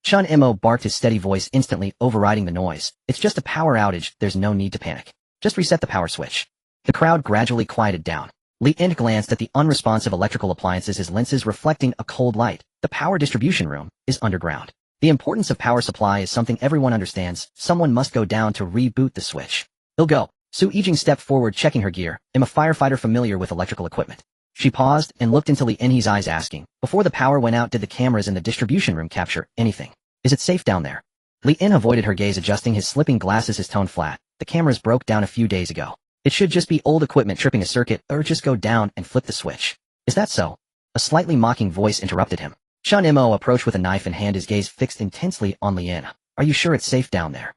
Chen Mo barked, his steady voice instantly overriding the noise. It's just a power outage, there's no need to panic. Just reset the power switch. The crowd gradually quieted down. Li En glanced at the unresponsive electrical appliances, his lenses reflecting a cold light. The power distribution room is underground. The importance of power supply is something everyone understands. Someone must go down to reboot the switch. I'll go. Su Yijing stepped forward, checking her gear. I'm a firefighter familiar with electrical equipment. She paused and looked into Li En's eyes, asking, before the power went out, did the cameras in the distribution room capture anything? Is it safe down there? Li En avoided her gaze, adjusting his slipping glasses, his tone flat. The cameras broke down a few days ago. It should just be old equipment tripping a circuit, or just go down and flip the switch. Is that so? A slightly mocking voice interrupted him. Chen Mo approached with a knife in hand, his gaze fixed intensely on Li En. Are you sure it's safe down there?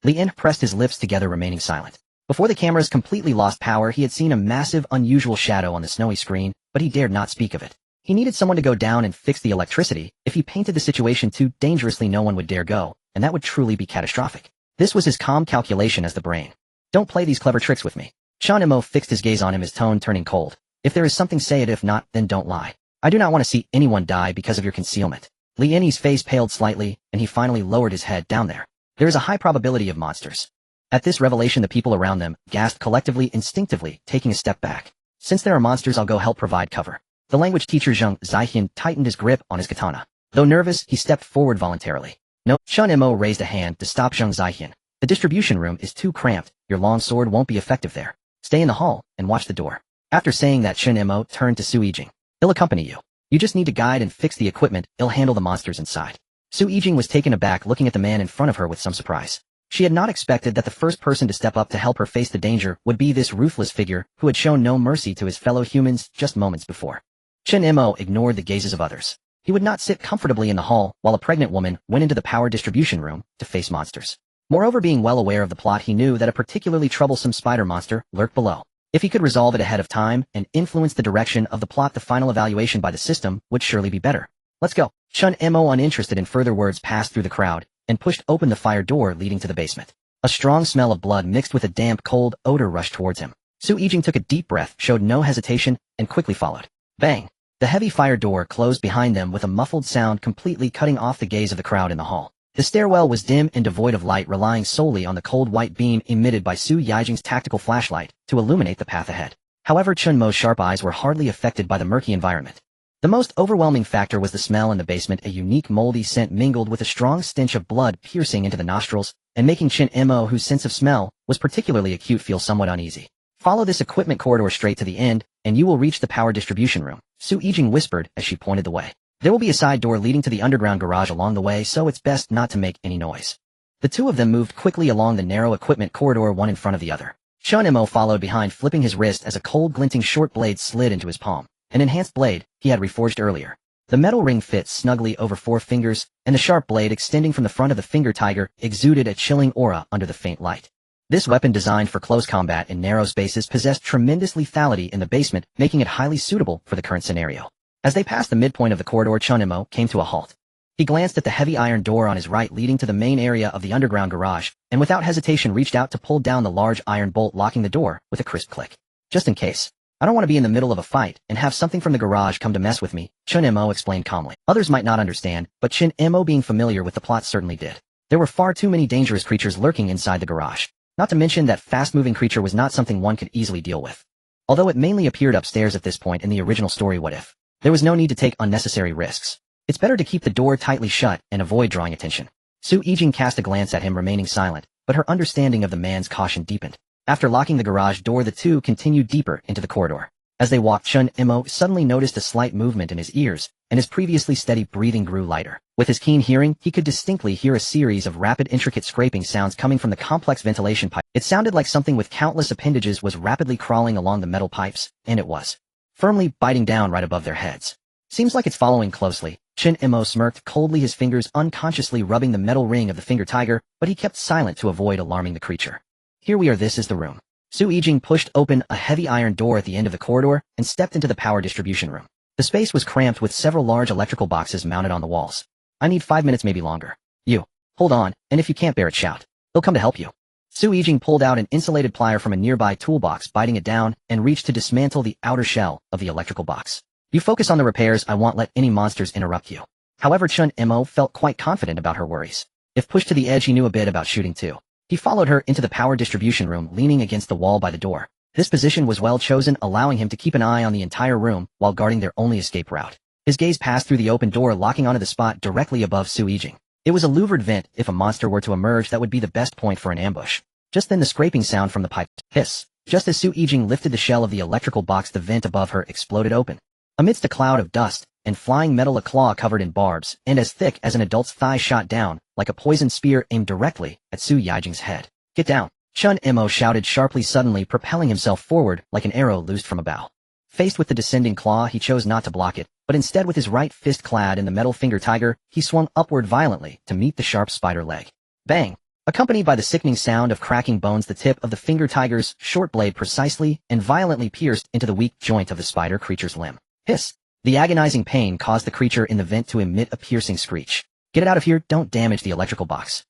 Li En pressed his lips together, remaining silent. Before the cameras completely lost power, he had seen a massive, unusual shadow on the snowy screen, but he dared not speak of it. He needed someone to go down and fix the electricity. If he painted the situation too dangerously, no one would dare go, and that would truly be catastrophic. This was his calm calculation as the brain. Don't play these clever tricks with me. Chen Mo fixed his gaze on him, his tone turning cold. If there is something, say it. If not, then don't lie. I do not want to see anyone die because of your concealment. Li En's face paled slightly, and he finally lowered his head. Down there. There is a high probability of monsters. At this revelation, the people around them gasped collectively, instinctively, taking a step back. Since there are monsters, I'll go help provide cover. The language teacher Zheng Zixian tightened his grip on his katana. Though nervous, he stepped forward voluntarily. No, Chen Mo raised a hand to stop Zheng Zixian. The distribution room is too cramped. Your long sword won't be effective there. Stay in the hall and watch the door. After saying that, Chen Mo turned to Su Yijing. I'll accompany you. You just need to guide and fix the equipment. I'll handle the monsters inside. Su Yijing was taken aback, looking at the man in front of her with some surprise. She had not expected that the first person to step up to help her face the danger would be this ruthless figure who had shown no mercy to his fellow humans just moments before. Chen Mo ignored the gazes of others. He would not sit comfortably in the hall while a pregnant woman went into the power distribution room to face monsters. Moreover, being well aware of the plot, he knew that a particularly troublesome spider monster lurked below. If he could resolve it ahead of time and influence the direction of the plot, the final evaluation by the system would surely be better. Let's go. Chen Mo, uninterested in further words, passed through the crowd and pushed open the fire door leading to the basement. A strong smell of blood mixed with a damp, cold odor rushed towards him. Su Yijing took a deep breath, showed no hesitation, and quickly followed. Bang! The heavy fire door closed behind them with a muffled sound, completely cutting off the gaze of the crowd in the hall. The stairwell was dim and devoid of light, relying solely on the cold white beam emitted by Su Yijing's tactical flashlight to illuminate the path ahead. However, Chen Mo's sharp eyes were hardly affected by the murky environment. The most overwhelming factor was the smell in the basement. A unique moldy scent mingled with a strong stench of blood piercing into the nostrils, and making Chen Mo, whose sense of smell was particularly acute, feel somewhat uneasy. Follow this equipment corridor straight to the end, and you will reach the power distribution room, Su Yijing whispered as she pointed the way. There will be a side door leading to the underground garage along the way, so it's best not to make any noise. The two of them moved quickly along the narrow equipment corridor, one in front of the other. Chen Mo followed behind, flipping his wrist as a cold, glinting short blade slid into his palm. An enhanced blade he had reforged earlier. The metal ring fit snugly over 4 fingers, and the sharp blade extending from the front of the finger tiger exuded a chilling aura under the faint light. This weapon, designed for close combat in narrow spaces, possessed tremendous lethality in the basement, making it highly suitable for the current scenario. As they passed the midpoint of the corridor, Chen Mo came to a halt. He glanced at the heavy iron door on his right leading to the main area of the underground garage, and without hesitation reached out to pull down the large iron bolt locking the door with a crisp click. Just in case. I don't want to be in the middle of a fight and have something from the garage come to mess with me, Chen Mo explained calmly. Others might not understand, but Chen Mo, being familiar with the plot, certainly did. There were far too many dangerous creatures lurking inside the garage. Not to mention that fast-moving creature was not something one could easily deal with. Although it mainly appeared upstairs at this point in the original story, what if? There was no need to take unnecessary risks. It's better to keep the door tightly shut and avoid drawing attention. Su Yijing cast a glance at him, remaining silent, but her understanding of the man's caution deepened. After locking the garage door, the two continued deeper into the corridor. As they walked, Chen Mo suddenly noticed a slight movement in his ears, and his previously steady breathing grew lighter. With his keen hearing, he could distinctly hear a series of rapid, intricate scraping sounds coming from the complex ventilation pipe. It sounded like something with countless appendages was rapidly crawling along the metal pipes, and it was firmly biting down right above their heads. Seems like it's following closely. Chen Mo smirked coldly, his fingers unconsciously rubbing the metal ring of the finger tiger, but he kept silent to avoid alarming the creature. Here we are, this is the room. Su Yijing pushed open a heavy iron door at the end of the corridor and stepped into the power distribution room. The space was cramped with several large electrical boxes mounted on the walls. I need 5 minutes, maybe longer. You. Hold on, and if you can't bear it, shout. They'll come to help you. Su Yijing pulled out an insulated plier from a nearby toolbox, biting it down, and reached to dismantle the outer shell of the electrical box. You focus on the repairs, I won't let any monsters interrupt you. However, Chen Mo felt quite confident about her worries. If pushed to the edge, he knew a bit about shooting too. He followed her into the power distribution room, leaning against the wall by the door. This position was well chosen, allowing him to keep an eye on the entire room while guarding their only escape route. His gaze passed through the open door, locking onto the spot directly above Su Yijing. It was a louvered vent. If a monster were to emerge, that would be the best point for an ambush. Just then the scraping sound from the pipe. Hiss. Just as Su Yijing lifted the shell of the electrical box, the vent above her exploded open. Amidst a cloud of dust and flying metal, a claw covered in barbs and as thick as an adult's thigh shot down like a poisoned spear, aimed directly at Su Yijing's head. Get down! Chen Mo shouted sharply, suddenly propelling himself forward like an arrow loosed from a bow. Faced with the descending claw, he chose not to block it, but instead with his right fist clad in the metal finger tiger, he swung upward violently to meet the sharp spider leg. Bang! Accompanied by the sickening sound of cracking bones, the tip of the finger tiger's short blade precisely and violently pierced into the weak joint of the spider creature's limb. Hiss! The agonizing pain caused the creature in the vent to emit a piercing screech. Get it out of here, don't damage the electrical box.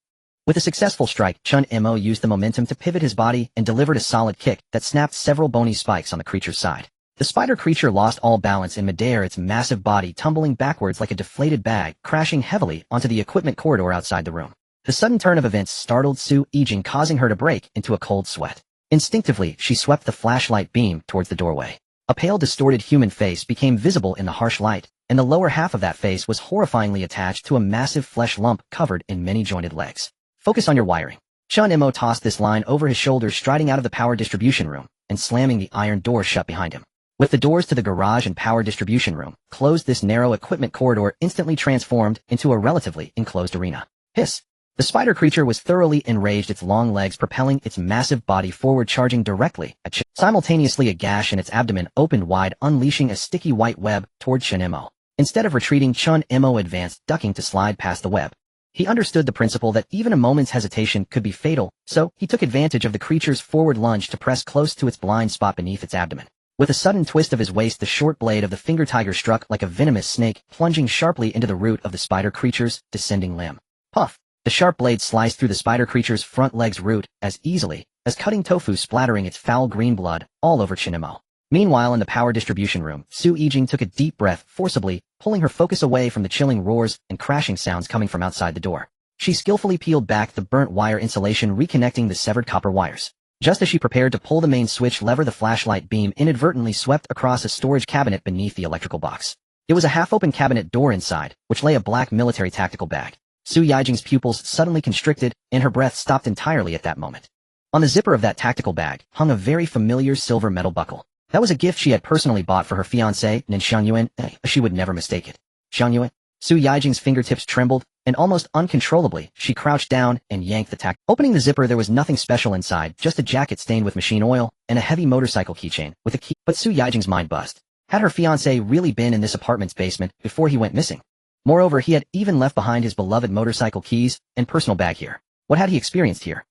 With a successful strike, Chen Mo used the momentum to pivot his body and delivered a solid kick that snapped several bony spikes on the creature's side. The spider creature lost all balance in midair, its massive body tumbling backwards like a deflated bag, crashing heavily onto the equipment corridor outside the room. The sudden turn of events startled Su Yijing, causing her to break into a cold sweat. Instinctively, she swept the flashlight beam towards the doorway. A pale, distorted human face became visible in the harsh light, and the lower half of that face was horrifyingly attached to a massive flesh lump covered in many jointed legs. Focus on your wiring. Chen Mo tossed this line over his shoulders, striding out of the power distribution room and slamming the iron door shut behind him. With the doors to the garage and power distribution room closed, this narrow equipment corridor instantly transformed into a relatively enclosed arena. Hiss! The spider creature was thoroughly enraged, its long legs propelling its massive body forward, charging directly at Chen. Simultaneously, a gash in its abdomen opened wide, unleashing a sticky white web toward Chen Mo. Instead of retreating, Chen Mo advanced, ducking to slide past the web. He understood the principle that even a moment's hesitation could be fatal, so he took advantage of the creature's forward lunge to press close to its blind spot beneath its abdomen. With a sudden twist of his waist, the short blade of the finger tiger struck like a venomous snake, plunging sharply into the root of the spider creature's descending limb. Puff! The sharp blade sliced through the spider creature's front leg's root as easily as cutting tofu, splattering its foul green blood all over Chen Mo. Meanwhile, in the power distribution room, Su Yijing took a deep breath, forcibly pulling her focus away from the chilling roars and crashing sounds coming from outside the door. She skillfully peeled back the burnt wire insulation, reconnecting the severed copper wires. Just as she prepared to pull the main switch lever, the flashlight beam inadvertently swept across a storage cabinet beneath the electrical box. It was a half-open cabinet door inside, which lay a black military tactical bag. Su Yijing's pupils suddenly constricted, and her breath stopped entirely at that moment. On the zipper of that tactical bag hung a very familiar silver metal buckle. That was a gift she had personally bought for her fiancé, Nin Xiangyuan. She would never mistake it. Xiangyuan? Su Yijing's fingertips trembled, and almost uncontrollably, she crouched down and yanked the tack. Opening the zipper, there was nothing special inside, just a jacket stained with machine oil and a heavy motorcycle keychain with a key. But Su Yijing's mind buzzed. Had her fiancé really been in this apartment's basement before he went missing? Moreover, he had even left behind his beloved motorcycle keys and personal bag here. What had he experienced here?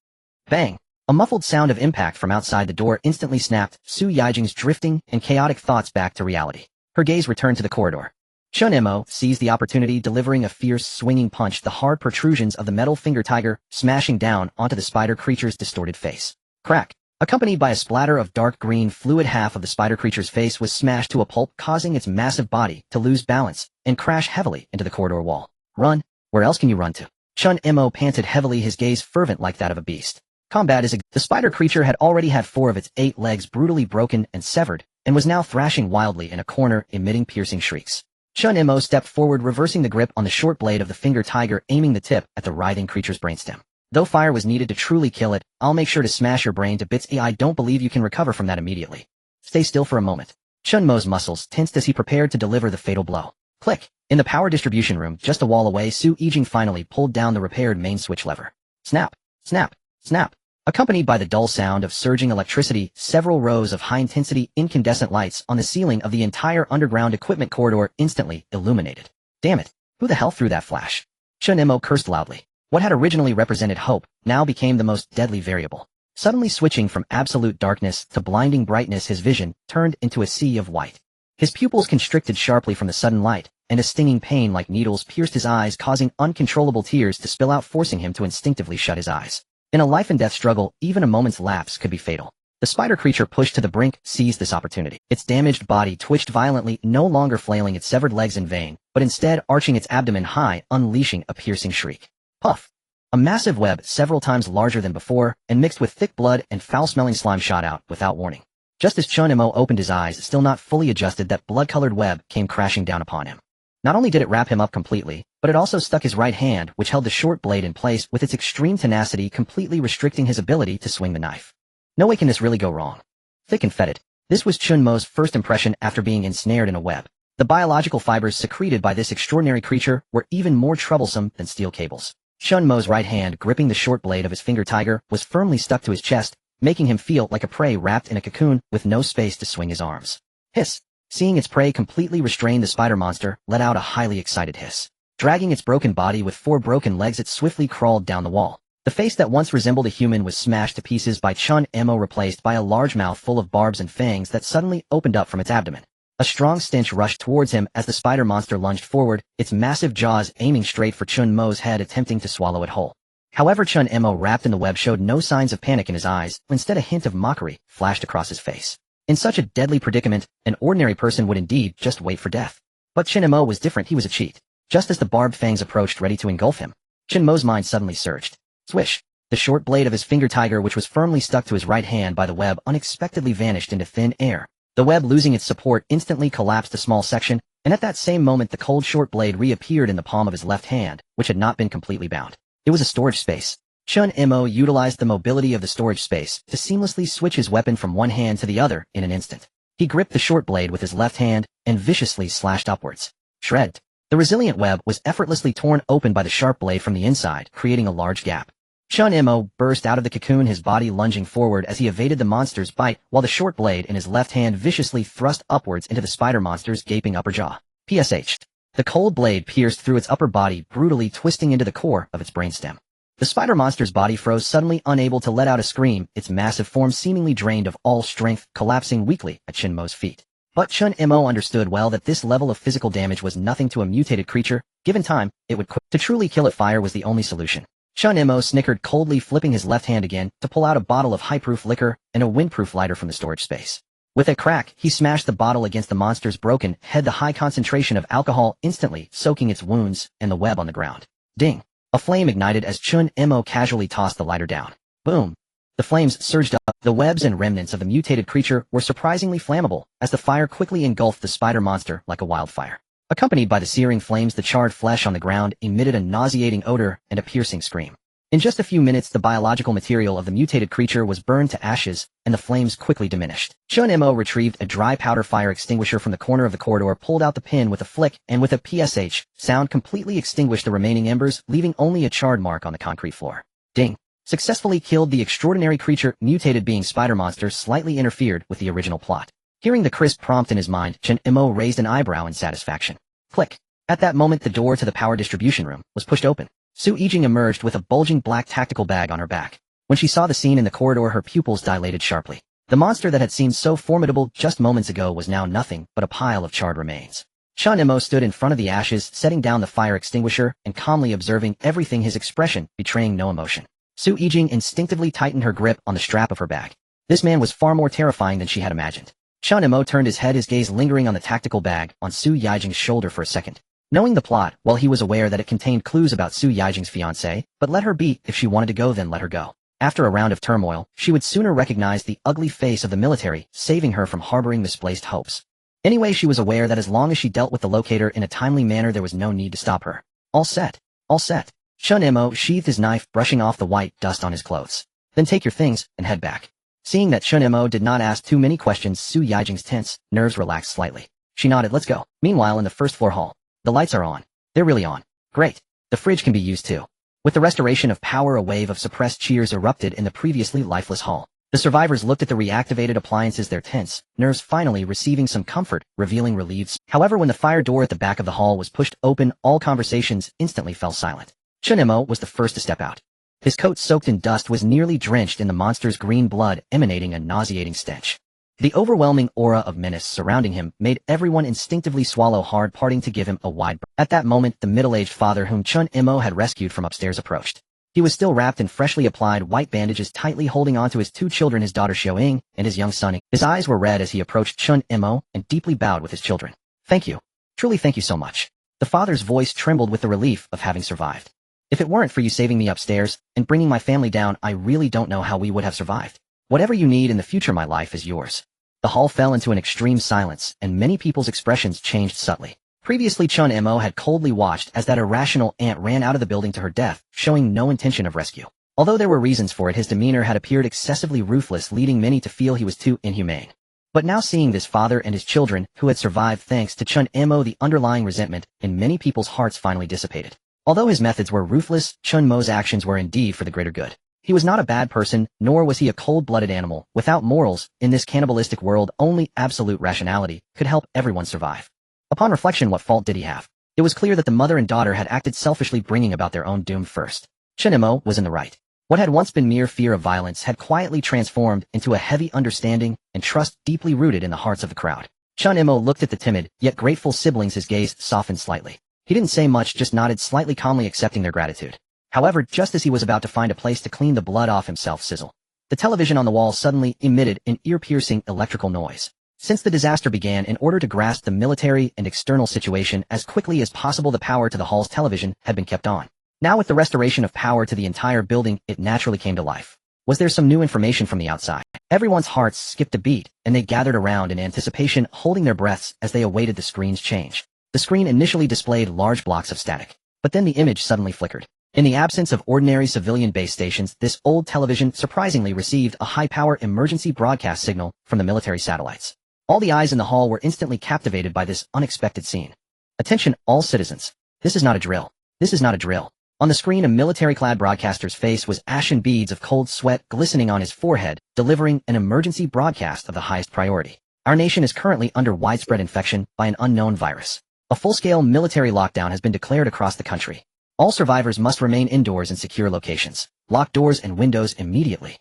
Bang! A muffled sound of impact from outside the door instantly snapped Su Yijing's drifting and chaotic thoughts back to reality. Her gaze returned to the corridor. Chen Mo seized the opportunity, delivering a fierce, swinging punch, the hard protrusions of the metal finger tiger smashing down onto the spider creature's distorted face. Crack! Accompanied by a splatter of dark green fluid, half of the spider creature's face was smashed to a pulp, causing its massive body to lose balance and crash heavily into the corridor wall. Run! Where else can you run to? Chen Mo panted heavily, his gaze fervent like that of a beast. Combat is the spider creature had already had 4 of its 8 legs brutally broken and severed, and was now thrashing wildly in a corner, emitting piercing shrieks. Chen Mo stepped forward, reversing the grip on the short blade of the finger tiger, aiming the tip at the writhing creature's brainstem. Though fire was needed to truly kill it, I'll make sure to smash your brain to bits. I don't believe you can recover from that immediately. Stay still for a moment. Chen Mo's muscles tensed as he prepared to deliver the fatal blow. Click! In the power distribution room, just a wall away, Su Yijing finally pulled down the repaired main switch lever. Snap! Snap! Snap! Accompanied by the dull sound of surging electricity, several rows of high-intensity incandescent lights on the ceiling of the entire underground equipment corridor instantly illuminated. Damn it, who the hell threw that flash? Chen Mo cursed loudly. What had originally represented hope now became the most deadly variable. Suddenly switching from absolute darkness to blinding brightness, his vision turned into a sea of white. His pupils constricted sharply from the sudden light, and a stinging pain like needles pierced his eyes, causing uncontrollable tears to spill out, forcing him to instinctively shut his eyes. In a life-and-death struggle, even a moment's lapse could be fatal. The spider creature, pushed to the brink, seized this opportunity. Its damaged body twitched violently, no longer flailing its severed legs in vain, but instead arching its abdomen high, unleashing a piercing shriek. Puff! A massive web, several times larger than before, and mixed with thick blood and foul-smelling slime, shot out without warning. Just as Chen Mo opened his eyes, still not fully adjusted, that blood-colored web came crashing down upon him. Not only did it wrap him up completely, but it also stuck his right hand, which held the short blade, in place with its extreme tenacity, completely restricting his ability to swing the knife. No way can this really go wrong. Thick and fetid. This was Chen Mo's first impression after being ensnared in a web. The biological fibers secreted by this extraordinary creature were even more troublesome than steel cables. Chen Mo's right hand, gripping the short blade of his finger tiger, was firmly stuck to his chest, making him feel like a prey wrapped in a cocoon with no space to swing his arms. Hiss! Seeing its prey completely restrained, the spider monster let out a highly excited hiss. Dragging its broken body with 4 broken legs, it swiftly crawled down the wall. The face that once resembled a human was smashed to pieces by Chen Mo, replaced by a large mouth full of barbs and fangs that suddenly opened up from its abdomen. A strong stench rushed towards him as the spider monster lunged forward, its massive jaws aiming straight for Chen Mo's head, attempting to swallow it whole. However, Chen Mo, wrapped in the web, showed no signs of panic in his eyes. Instead, a hint of mockery flashed across his face. In such a deadly predicament, an ordinary person would indeed just wait for death. But Chen Mo was different. He was a cheat. Just as the barbed fangs approached, ready to engulf him, Chen Mo's mind suddenly surged. Swish! The short blade of his finger tiger, which was firmly stuck to his right hand by the web, unexpectedly vanished into thin air. The web, losing its support, instantly collapsed a small section, and at that same moment the cold short blade reappeared in the palm of his left hand, which had not been completely bound. It was a storage space. Chen Mo utilized the mobility of the storage space to seamlessly switch his weapon from one hand to the other in an instant. He gripped the short blade with his left hand and viciously slashed upwards. Shred! The resilient web was effortlessly torn open by the sharp blade from the inside, creating a large gap. Chen Mo burst out of the cocoon, his body lunging forward as he evaded the monster's bite, while the short blade in his left hand viciously thrust upwards into the spider monster's gaping upper jaw. PSH. The cold blade pierced through its upper body, brutally twisting into the core of its brainstem. The spider monster's body froze, suddenly unable to let out a scream, its massive form seemingly drained of all strength, collapsing weakly at Chen Mo's feet. But Chen Mo understood well that this level of physical damage was nothing to a mutated creature. Given time, it would quit. To truly kill it, fire was the only solution. Chen Mo snickered coldly, flipping his left hand again to pull out a bottle of high-proof liquor and a windproof lighter from the storage space. With a crack, he smashed the bottle against the monster's broken head, the high concentration of alcohol instantly soaking its wounds and the web on the ground. Ding! A flame ignited as Chen Mo casually tossed the lighter down. Boom! The flames surged up. The webs and remnants of the mutated creature were surprisingly flammable, as the fire quickly engulfed the spider monster like a wildfire. Accompanied by the searing flames, the charred flesh on the ground emitted a nauseating odor and a piercing scream. In just a few minutes, the biological material of the mutated creature was burned to ashes, and the flames quickly diminished. Chen Mo retrieved a dry powder fire extinguisher from the corner of the corridor, pulled out the pin with a flick, and with a PSH sound completely extinguished the remaining embers, leaving only a charred mark on the concrete floor. Ding! Successfully killed the extraordinary creature. Mutated being spider monster slightly interfered with the original plot. Hearing the crisp prompt in his mind, Chen Mo raised an eyebrow in satisfaction. Click! At that moment, the door to the power distribution room was pushed open. Su Yijing emerged with a bulging black tactical bag on her back. When she saw the scene in the corridor, her pupils dilated sharply. The monster that had seemed so formidable just moments ago was now nothing but a pile of charred remains. Chen Mo stood in front of the ashes, setting down the fire extinguisher and calmly observing everything, his expression betraying no emotion. Su Yijing instinctively tightened her grip on the strap of her bag. This man was far more terrifying than she had imagined. Chen Mo turned his head, his gaze lingering on the tactical bag on Su Yijing's shoulder for a second. Knowing the plot, while he was aware that it contained clues about Su Yijing's fiancé, but let her be. If she wanted to go, then let her go. After a round of turmoil, she would sooner recognize the ugly face of the military, saving her from harboring misplaced hopes. Anyway, she was aware that as long as she dealt with the locator in a timely manner, there was no need to stop her. All set. All set. Chen Mo sheathed his knife, brushing off the white dust on his clothes. Then take your things and head back. Seeing that Chen Mo did not ask too many questions, Su Yijing's tense nerves relaxed slightly. She nodded. Let's go. Meanwhile, in the first floor hall, the lights are on. They're really on. Great. The fridge can be used too. With the restoration of power, a wave of suppressed cheers erupted in the previously lifeless hall. The survivors looked at the reactivated appliances, their tense nerves finally receiving some comfort, revealing reliefs. However, when the fire door at the back of the hall was pushed open, all conversations instantly fell silent. Chen Mo was the first to step out. His coat, soaked in dust, was nearly drenched in the monster's green blood, emanating a nauseating stench. The overwhelming aura of menace surrounding him made everyone instinctively swallow hard, parting to give him a wide breath. At that moment, the middle-aged father whom Chen Mo had rescued from upstairs approached. He was still wrapped in freshly applied white bandages, tightly holding on to his two children, his daughter Xiaoying and his young son. His eyes were red as he approached Chen Mo and deeply bowed with his children. "Thank you. Truly thank you so much." The father's voice trembled with the relief of having survived. "If it weren't for you saving me upstairs and bringing my family down, I really don't know how we would have survived. Whatever you need in the future, my life is yours." The hall fell into an extreme silence, and many people's expressions changed subtly. Previously, Chen Mo had coldly watched as that irrational aunt ran out of the building to her death, showing no intention of rescue. Although there were reasons for it, his demeanor had appeared excessively ruthless, leading many to feel he was too inhumane. But now, seeing this father and his children, who had survived thanks to Chen Mo, the underlying resentment in many people's hearts finally dissipated. Although his methods were ruthless, Chen Mo's actions were indeed for the greater good. He was not a bad person, nor was he a cold-blooded animal. Without morals, in this cannibalistic world, only absolute rationality could help everyone survive. Upon reflection, what fault did he have? It was clear that the mother and daughter had acted selfishly, bringing about their own doom first. Chen Mo was in the right. What had once been mere fear of violence had quietly transformed into a heavy understanding and trust deeply rooted in the hearts of the crowd. Chen Mo looked at the timid, yet grateful siblings, his gaze softened slightly. He didn't say much, just nodded slightly, calmly accepting their gratitude. However, just as he was about to find a place to clean the blood off himself, sizzle. The television on the wall suddenly emitted an ear-piercing electrical noise. Since the disaster began, in order to grasp the military and external situation as quickly as possible, the power to the hall's television had been kept on. Now, with the restoration of power to the entire building, it naturally came to life. Was there some new information from the outside? Everyone's hearts skipped a beat, and they gathered around in anticipation, holding their breaths as they awaited the screen's change. The screen initially displayed large blocks of static, but then the image suddenly flickered. In the absence of ordinary civilian base stations, this old television surprisingly received a high-power emergency broadcast signal from the military satellites. All the eyes in the hall were instantly captivated by this unexpected scene. "Attention, all citizens. This is not a drill. This is not a drill." On the screen, a military-clad broadcaster's face was ashen, beads of cold sweat glistening on his forehead, delivering an emergency broadcast of the highest priority. "Our nation is currently under widespread infection by an unknown virus. A full-scale military lockdown has been declared across the country. All survivors must remain indoors in secure locations. Lock doors and windows immediately.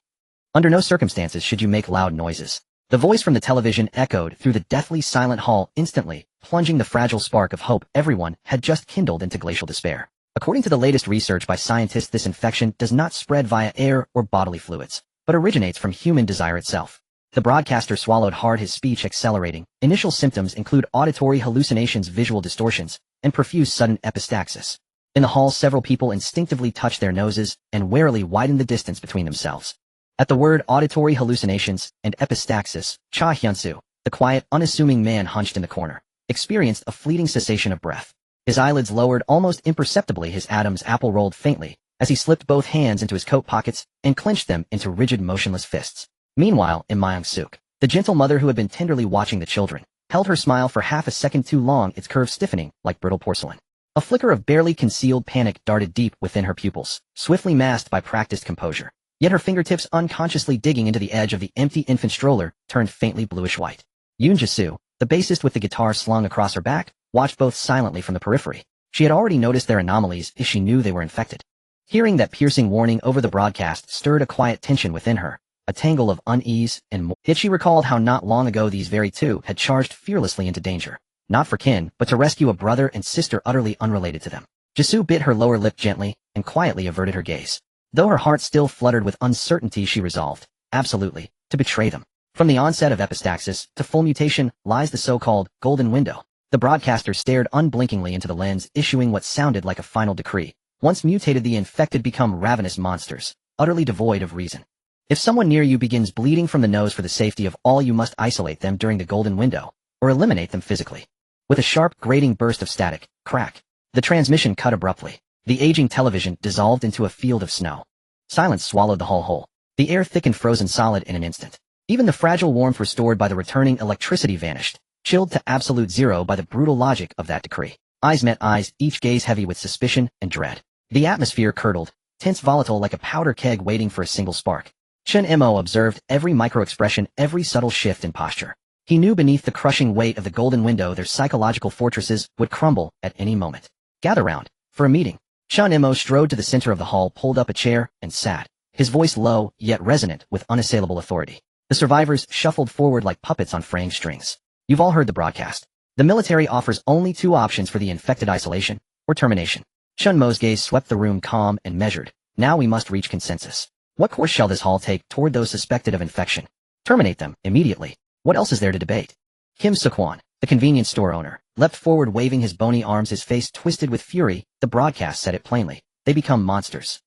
Under no circumstances should you make loud noises." The voice from the television echoed through the deathly silent hall, instantly plunging the fragile spark of hope everyone had just kindled into glacial despair. According to the latest research by scientists, this infection does not spread via air or bodily fluids, but originates from human desire itself. The broadcaster swallowed hard, his speech accelerating. Initial symptoms include auditory hallucinations, visual distortions, and profuse sudden epistaxis. In the hall, several people instinctively touched their noses and warily widened the distance between themselves. At the word auditory hallucinations and epistaxis, Cha Hyunsu, the quiet, unassuming man hunched in the corner, experienced a fleeting cessation of breath. His eyelids lowered almost imperceptibly, his Adam's apple rolled faintly, as he slipped both hands into his coat pockets and clenched them into rigid, motionless fists. Meanwhile, in Myung-suk, the gentle mother who had been tenderly watching the children, held her smile for half a second too long, its curve stiffening like brittle porcelain. A flicker of barely concealed panic darted deep within her pupils, swiftly masked by practiced composure. Yet her fingertips, unconsciously digging into the edge of the empty infant stroller, turned faintly bluish-white. Yoon Jae-soo, the bassist with the guitar slung across her back, watched both silently from the periphery. She had already noticed their anomalies as she knew they were infected. Hearing that piercing warning over the broadcast stirred a quiet tension within her, a tangle of unease and more. Yet she recalled how not long ago these very two had charged fearlessly into danger. Not for kin, but to rescue a brother and sister utterly unrelated to them. Jae-soo bit her lower lip gently and quietly averted her gaze. Though her heart still fluttered with uncertainty, she resolved, absolutely, to betray them. From the onset of epistaxis to full mutation lies the so-called golden window. The broadcaster stared unblinkingly into the lens, issuing what sounded like a final decree. Once mutated, the infected become ravenous monsters, utterly devoid of reason. If someone near you begins bleeding from the nose, for the safety of all, you must isolate them during the golden window, or eliminate them physically. With a sharp, grating burst of static, crack, the transmission cut abruptly. The aging television dissolved into a field of snow. Silence swallowed the hall whole. The air thickened, frozen solid in an instant. Even the fragile warmth restored by the returning electricity vanished, chilled to absolute zero by the brutal logic of that decree. Eyes met eyes, each gaze heavy with suspicion and dread. The atmosphere curdled, tense volatile like a powder keg waiting for a single spark. Chen Mo observed every micro-expression, every subtle shift in posture. He knew beneath the crushing weight of the golden window their psychological fortresses would crumble at any moment. Gather round, for a meeting. Chen Mo strode to the center of the hall, pulled up a chair, and sat, his voice low, yet resonant with unassailable authority. The survivors shuffled forward like puppets on fraying strings. You've all heard the broadcast. The military offers only two options for the infected: isolation or termination. Chen Mo's gaze swept the room, calm and measured. Now we must reach consensus. What course shall this hall take toward those suspected of infection? Terminate them, immediately. What else is there to debate? Kim Seok-won, the convenience store owner, leapt forward waving his bony arms, his face twisted with fury. The broadcast said it plainly. They become monsters.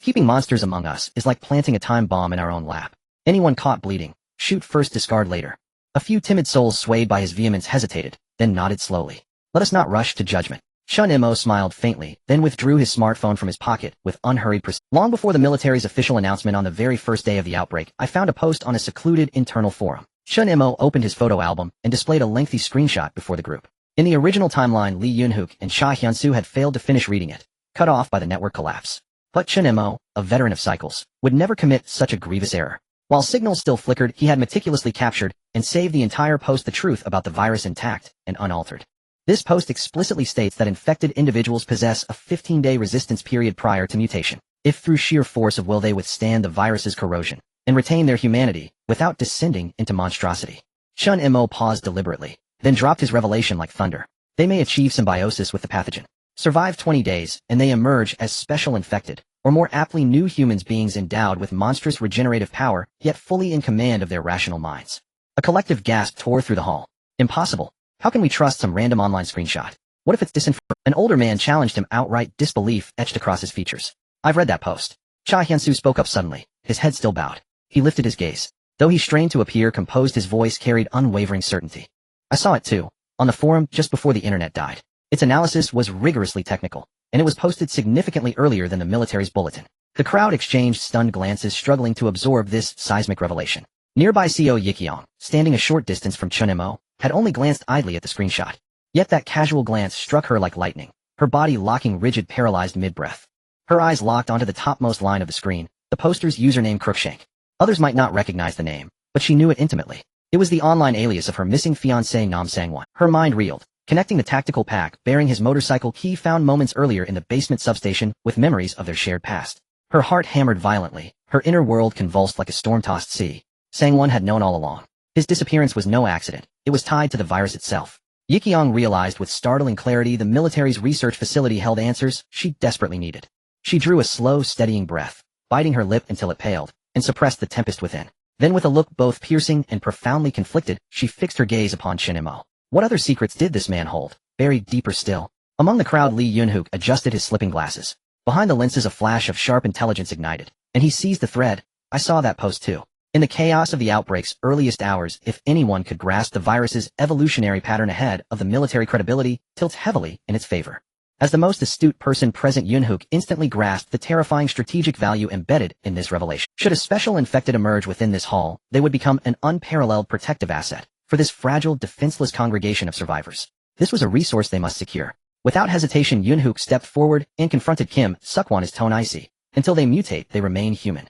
Keeping monsters among us is like planting a time bomb in our own lap. Anyone caught bleeding, shoot first, discard later. A few timid souls swayed by his vehemence hesitated, then nodded slowly. Let us not rush to judgment. Chen Mo smiled faintly, then withdrew his smartphone from his pocket with unhurried precision. Long before the military's official announcement on the very first day of the outbreak, I found a post on a secluded internal forum. Chen Mo opened his photo album and displayed a lengthy screenshot before the group. In the original timeline, Lee Yoon-hook and Cha Hyun-soo had failed to finish reading it, cut off by the network collapse. But Chen Mo, a veteran of cycles, would never commit such a grievous error. While signals still flickered, he had meticulously captured and saved the entire post, the truth about the virus intact and unaltered. This post explicitly states that infected individuals possess a 15-day resistance period prior to mutation. If through sheer force of will they withstand the virus's corrosion and retain their humanity without descending into monstrosity. Chen Mo paused deliberately, then dropped his revelation like thunder. They may achieve symbiosis with the pathogen, survive 20 days, and they emerge as special infected, or more aptly new humans, beings endowed with monstrous regenerative power, yet fully in command of their rational minds. A collective gasp tore through the hall. Impossible. How can we trust some random online screenshot? What if it's disinformation? An older man challenged him, outright disbelief etched across his features. I've read that post. Cha Hyun-soo spoke up suddenly, his head still bowed. He lifted his gaze. Though he strained to appear composed, his voice carried unwavering certainty. I saw it too, on the forum just before the internet died. Its analysis was rigorously technical, and it was posted significantly earlier than the military's bulletin. The crowd exchanged stunned glances, struggling to absorb this seismic revelation. Nearby CO Yikyong, standing a short distance from Chen Mo, had only glanced idly at the screenshot. Yet that casual glance struck her like lightning, her body locking rigid, paralyzed mid-breath. Her eyes locked onto the topmost line of the screen, the poster's username Crookshank. Others might not recognize the name, but she knew it intimately. It was the online alias of her missing fiancé Nam Sang-won. Her mind reeled, connecting the tactical pack bearing his motorcycle key found moments earlier in the basement substation with memories of their shared past. Her heart hammered violently, her inner world convulsed like a storm-tossed sea. Sang-won had known all along. His disappearance was no accident, it was tied to the virus itself. Yikyong realized with startling clarity the military's research facility held answers she desperately needed. She drew a slow, steadying breath, biting her lip until it paled, and suppressed the tempest within. Then with a look both piercing and profoundly conflicted, she fixed her gaze upon Chen Mo. What other secrets did this man hold, buried deeper still? Among the crowd, Lee Yoon-hook adjusted his slipping glasses. Behind the lenses a flash of sharp intelligence ignited, and he seized the thread. I saw that post too. In the chaos of the outbreak's earliest hours, if anyone could grasp the virus's evolutionary pattern ahead of the military, credibility tilts heavily in its favor. As the most astute person present, Yoon-hook instantly grasped the terrifying strategic value embedded in this revelation. Should a special infected emerge within this hall, they would become an unparalleled protective asset for this fragile, defenseless congregation of survivors. This was a resource they must secure. Without hesitation, Yoon-hook stepped forward and confronted Kim Seok-won, his tone icy. Until they mutate, they remain human.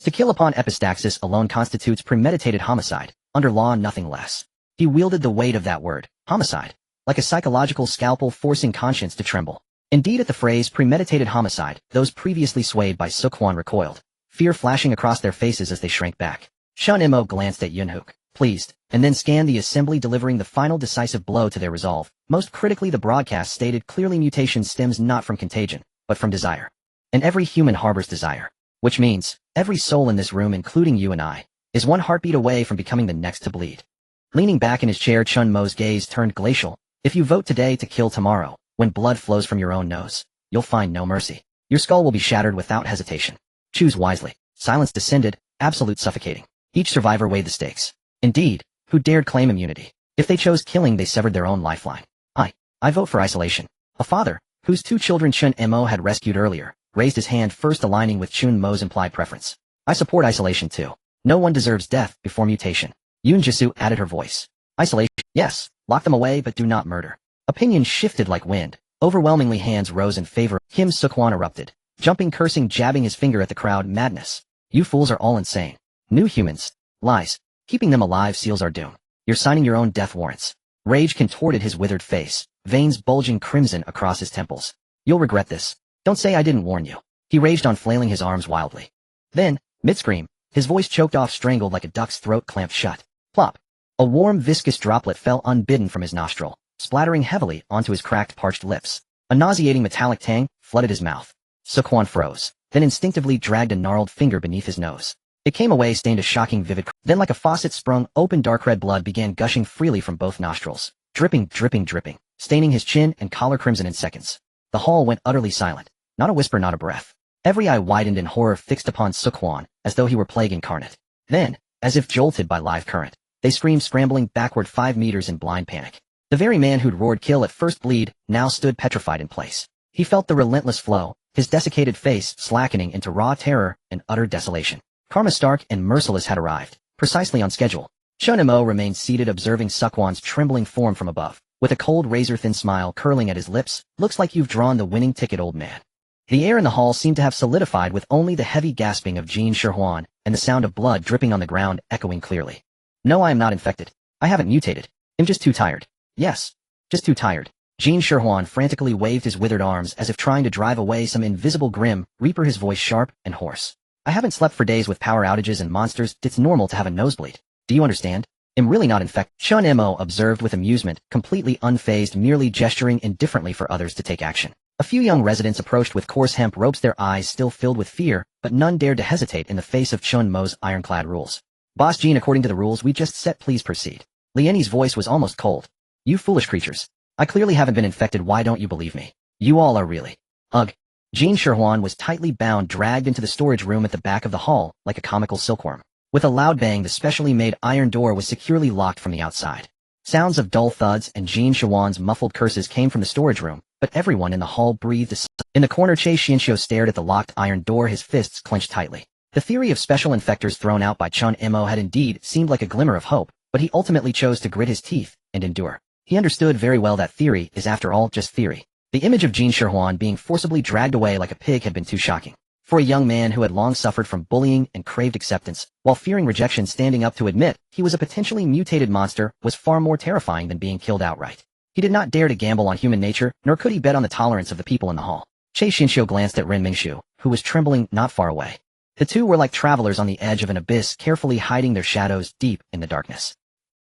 To kill upon epistaxis alone constitutes premeditated homicide, under law nothing less. He wielded the weight of that word, homicide, like a psychological scalpel, forcing conscience to tremble. Indeed, at the phrase premeditated homicide, those previously swayed by Seok-won recoiled, fear flashing across their faces as they shrank back. Chen Mo glanced at Yoon-hook, pleased, and then scanned the assembly, delivering the final decisive blow to their resolve. Most critically, the broadcast stated clearly mutation stems not from contagion, but from desire. And every human harbors desire. Which means, every soul in this room, including you and I, is one heartbeat away from becoming the next to bleed. Leaning back in his chair, Chen Mo's gaze turned glacial. If you vote today to kill tomorrow, when blood flows from your own nose, you'll find no mercy. Your skull will be shattered without hesitation. Choose wisely. Silence descended, absolute suffocating. Each survivor weighed the stakes. Indeed, who dared claim immunity? If they chose killing, they severed their own lifeline. I vote for isolation. A father, whose two children Chen Mo had rescued earlier, raised his hand, first aligning with Chen Mo's implied preference. I support isolation too. No one deserves death before mutation. Yoon Jisoo added her voice. Isolation, yes, lock them away but do not murder. Opinions shifted like wind, Overwhelmingly hands rose in favor. Kim Seok-hwan erupted, jumping, cursing, jabbing his finger at the crowd. Madness. You fools are all insane. New humans. Lies. Keeping them alive seals our doom. You're signing your own death warrants. Rage contorted his withered face, veins bulging crimson across his temples. You'll regret this. Don't say I didn't warn you. He raged on, flailing his arms wildly. Then, mid-scream, his voice choked off, strangled like a duck's throat clamped shut. Plop. A warm, viscous droplet fell unbidden from his nostril, splattering heavily onto his cracked, parched lips. A nauseating metallic tang flooded his mouth. Seok-hwan froze, then instinctively dragged a gnarled finger beneath his nose. It came away, stained a shocking vivid. Then like a faucet sprung open, dark red blood began gushing freely from both nostrils, dripping, dripping, dripping, staining his chin and collar crimson in seconds. The hall went utterly silent. Not a whisper, not a breath. Every eye widened in horror, fixed upon Seok-hwan, as though he were plague incarnate. Then, as if jolted by live current, they screamed, scrambling backward 5 meters in blind panic. The very man who'd roared kill at first bleed, now stood petrified in place. He felt the relentless flow, his desiccated face slackening into raw terror and utter desolation. Karma stark and merciless had arrived, precisely on schedule. Chen Mo remained seated, observing Seok-hwan's trembling form from above, with a cold, razor-thin smile curling at his lips. Looks like you've drawn the winning ticket, old man. The air in the hall seemed to have solidified, with only the heavy gasping of Jin Shi-hwan and the sound of blood dripping on the ground echoing clearly. No, I am not infected. I haven't mutated. I'm just too tired. Yes. Just too tired. Jin Shi-hwan frantically waved his withered arms as if trying to drive away some invisible grim reaper, his voice sharp and hoarse. I haven't slept for days with power outages and monsters. It's normal to have a nosebleed. Do you understand? I'm really not infected. Chen Mo observed with amusement, completely unfazed, merely gesturing indifferently for others to take action. A few young residents approached with coarse hemp ropes, their eyes still filled with fear, but none dared to hesitate in the face of Chen Mo's ironclad rules. Boss Jean, according to the rules we just set, please proceed. Lienyi's voice was almost cold. You foolish creatures. I clearly haven't been infected. Why don't you believe me? You all are really. Ugh. Jin Shi-hwan was tightly bound, dragged into the storage room at the back of the hall, like a comical silkworm. With a loud bang, the specially made iron door was securely locked from the outside. Sounds of dull thuds and Jin Shi-hwan's muffled curses came from the storage room, but everyone in the hall breathed a sigh. In the corner, Che Xianxiu stared at the locked iron door, his fists clenched tightly. The theory of special infectors thrown out by Chen Mo had indeed seemed like a glimmer of hope, but he ultimately chose to grit his teeth and endure. He understood very well that theory is, after all, just theory. The image of Jin Shi-hwan being forcibly dragged away like a pig had been too shocking. For a young man who had long suffered from bullying and craved acceptance, while fearing rejection, standing up to admit he was a potentially mutated monster was far more terrifying than being killed outright. He did not dare to gamble on human nature, nor could he bet on the tolerance of the people in the hall. Che Xianxiu glanced at Ren Mingshu, who was trembling not far away. The two were like travelers on the edge of an abyss, carefully hiding their shadows deep in the darkness.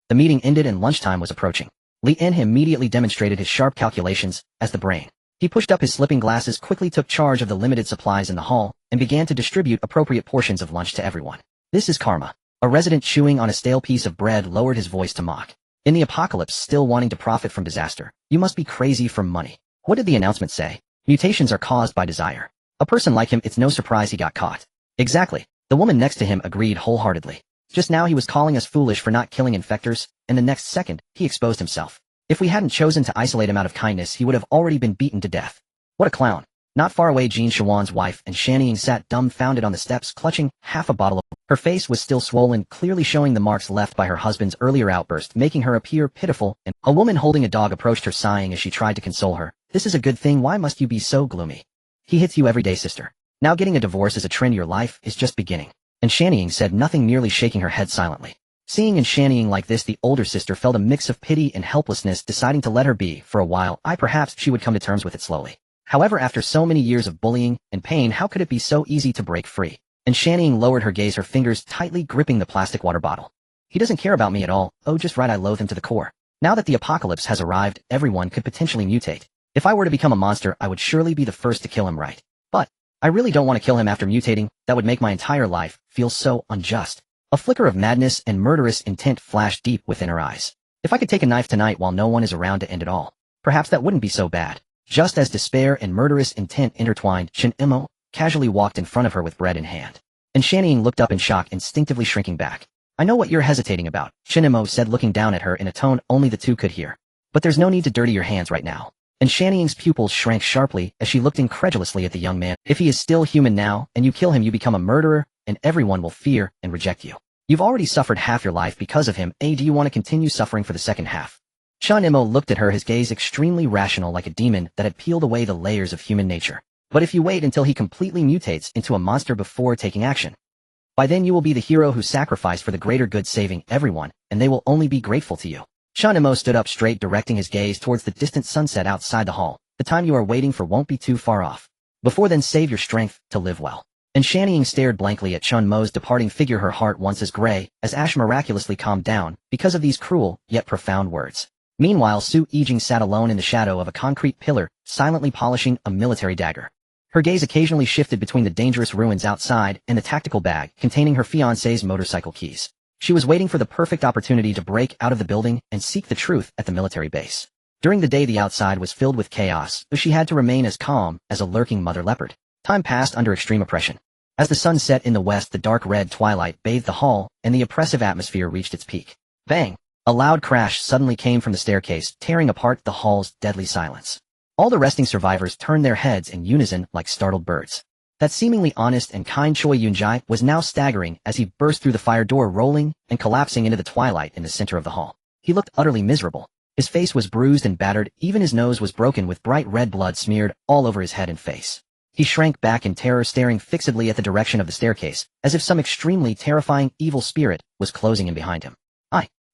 The meeting ended and lunchtime was approaching. Li En immediately demonstrated his sharp calculations as the brain. He pushed up his slipping glasses, quickly took charge of the limited supplies in the hall, and began to distribute appropriate portions of lunch to everyone. This is karma. A resident chewing on a stale piece of bread lowered his voice to mock. In the apocalypse, still wanting to profit from disaster, you must be crazy for money. What did the announcement say? Mutations are caused by desire. A person like him, it's no surprise he got caught. Exactly. The woman next to him agreed wholeheartedly. Just now he was calling us foolish for not killing infectors, and the next second, he exposed himself. If we hadn't chosen to isolate him out of kindness, he would have already been beaten to death. What a clown. Not far away, Jin Shi-hwan's wife and Shannying sat dumbfounded on the steps, clutching half a bottle of... Her face was still swollen, clearly showing the marks left by her husband's earlier outburst, making her appear pitiful, and a woman holding a dog approached her, sighing as she tried to console her. This is a good thing. Why must you be so gloomy? He hits you every day, sister. Now getting a divorce is a trend. Your life is just beginning. And Shannying said nothing, merely shaking her head silently. Seeing and Shannying like this, the older sister felt a mix of pity and helplessness, deciding to let her be for a while. Perhaps she would come to terms with it slowly. However, after so many years of bullying and pain, how could it be so easy to break free? And Shannying lowered her gaze, her fingers tightly gripping the plastic water bottle. He doesn't care about me at all. Oh, just right, I loathe him to the core. Now that the apocalypse has arrived, everyone could potentially mutate. If I were to become a monster, I would surely be the first to kill him, right? But I really don't want to kill him after mutating. That would make my entire life feel so unjust. A flicker of madness and murderous intent flashed deep within her eyes. If I could take a knife tonight while no one is around to end it all, perhaps that wouldn't be so bad. Just as despair and murderous intent intertwined, Chen Mo casually walked in front of her with bread in hand. And Shannying looked up in shock, instinctively shrinking back. I know what you're hesitating about, Chen Mo said, looking down at her in a tone only the two could hear. But there's no need to dirty your hands right now. And Shannying's pupils shrank sharply as she looked incredulously at the young man. If he is still human now, and you kill him, you become a murderer, and everyone will fear and reject you. You've already suffered half your life because of him. Do you want to continue suffering for the second half? Chen Mo looked at her, his gaze extremely rational like a demon that had peeled away the layers of human nature. But if you wait until he completely mutates into a monster before taking action, by then you will be the hero who sacrificed for the greater good, saving everyone, and they will only be grateful to you. Chen Mo stood up straight, directing his gaze towards the distant sunset outside the hall. The time you are waiting for won't be too far off. Before then, save your strength to live well. And Shanying stared blankly at Chen Mo's departing figure, her heart once as gray as ash miraculously calmed down because of these cruel yet profound words. Meanwhile, Su Yijing sat alone in the shadow of a concrete pillar, silently polishing a military dagger. Her gaze occasionally shifted between the dangerous ruins outside and the tactical bag containing her fiancé's motorcycle keys. She was waiting for the perfect opportunity to break out of the building and seek the truth at the military base. During the day, the outside was filled with chaos, but she had to remain as calm as a lurking mother leopard. Time passed under extreme oppression. As the sun set in the west, the dark red twilight bathed the hall, and the oppressive atmosphere reached its peak. Bang! A loud crash suddenly came from the staircase, tearing apart the hall's deadly silence. All the resting survivors turned their heads in unison like startled birds. That seemingly honest and kind Choi Yunjai was now staggering as he burst through the fire door, rolling and collapsing into the twilight in the center of the hall. He looked utterly miserable. His face was bruised and battered, even his nose was broken with bright red blood smeared all over his head and face. He shrank back in terror, staring fixedly at the direction of the staircase, as if some extremely terrifying evil spirit was closing in behind him.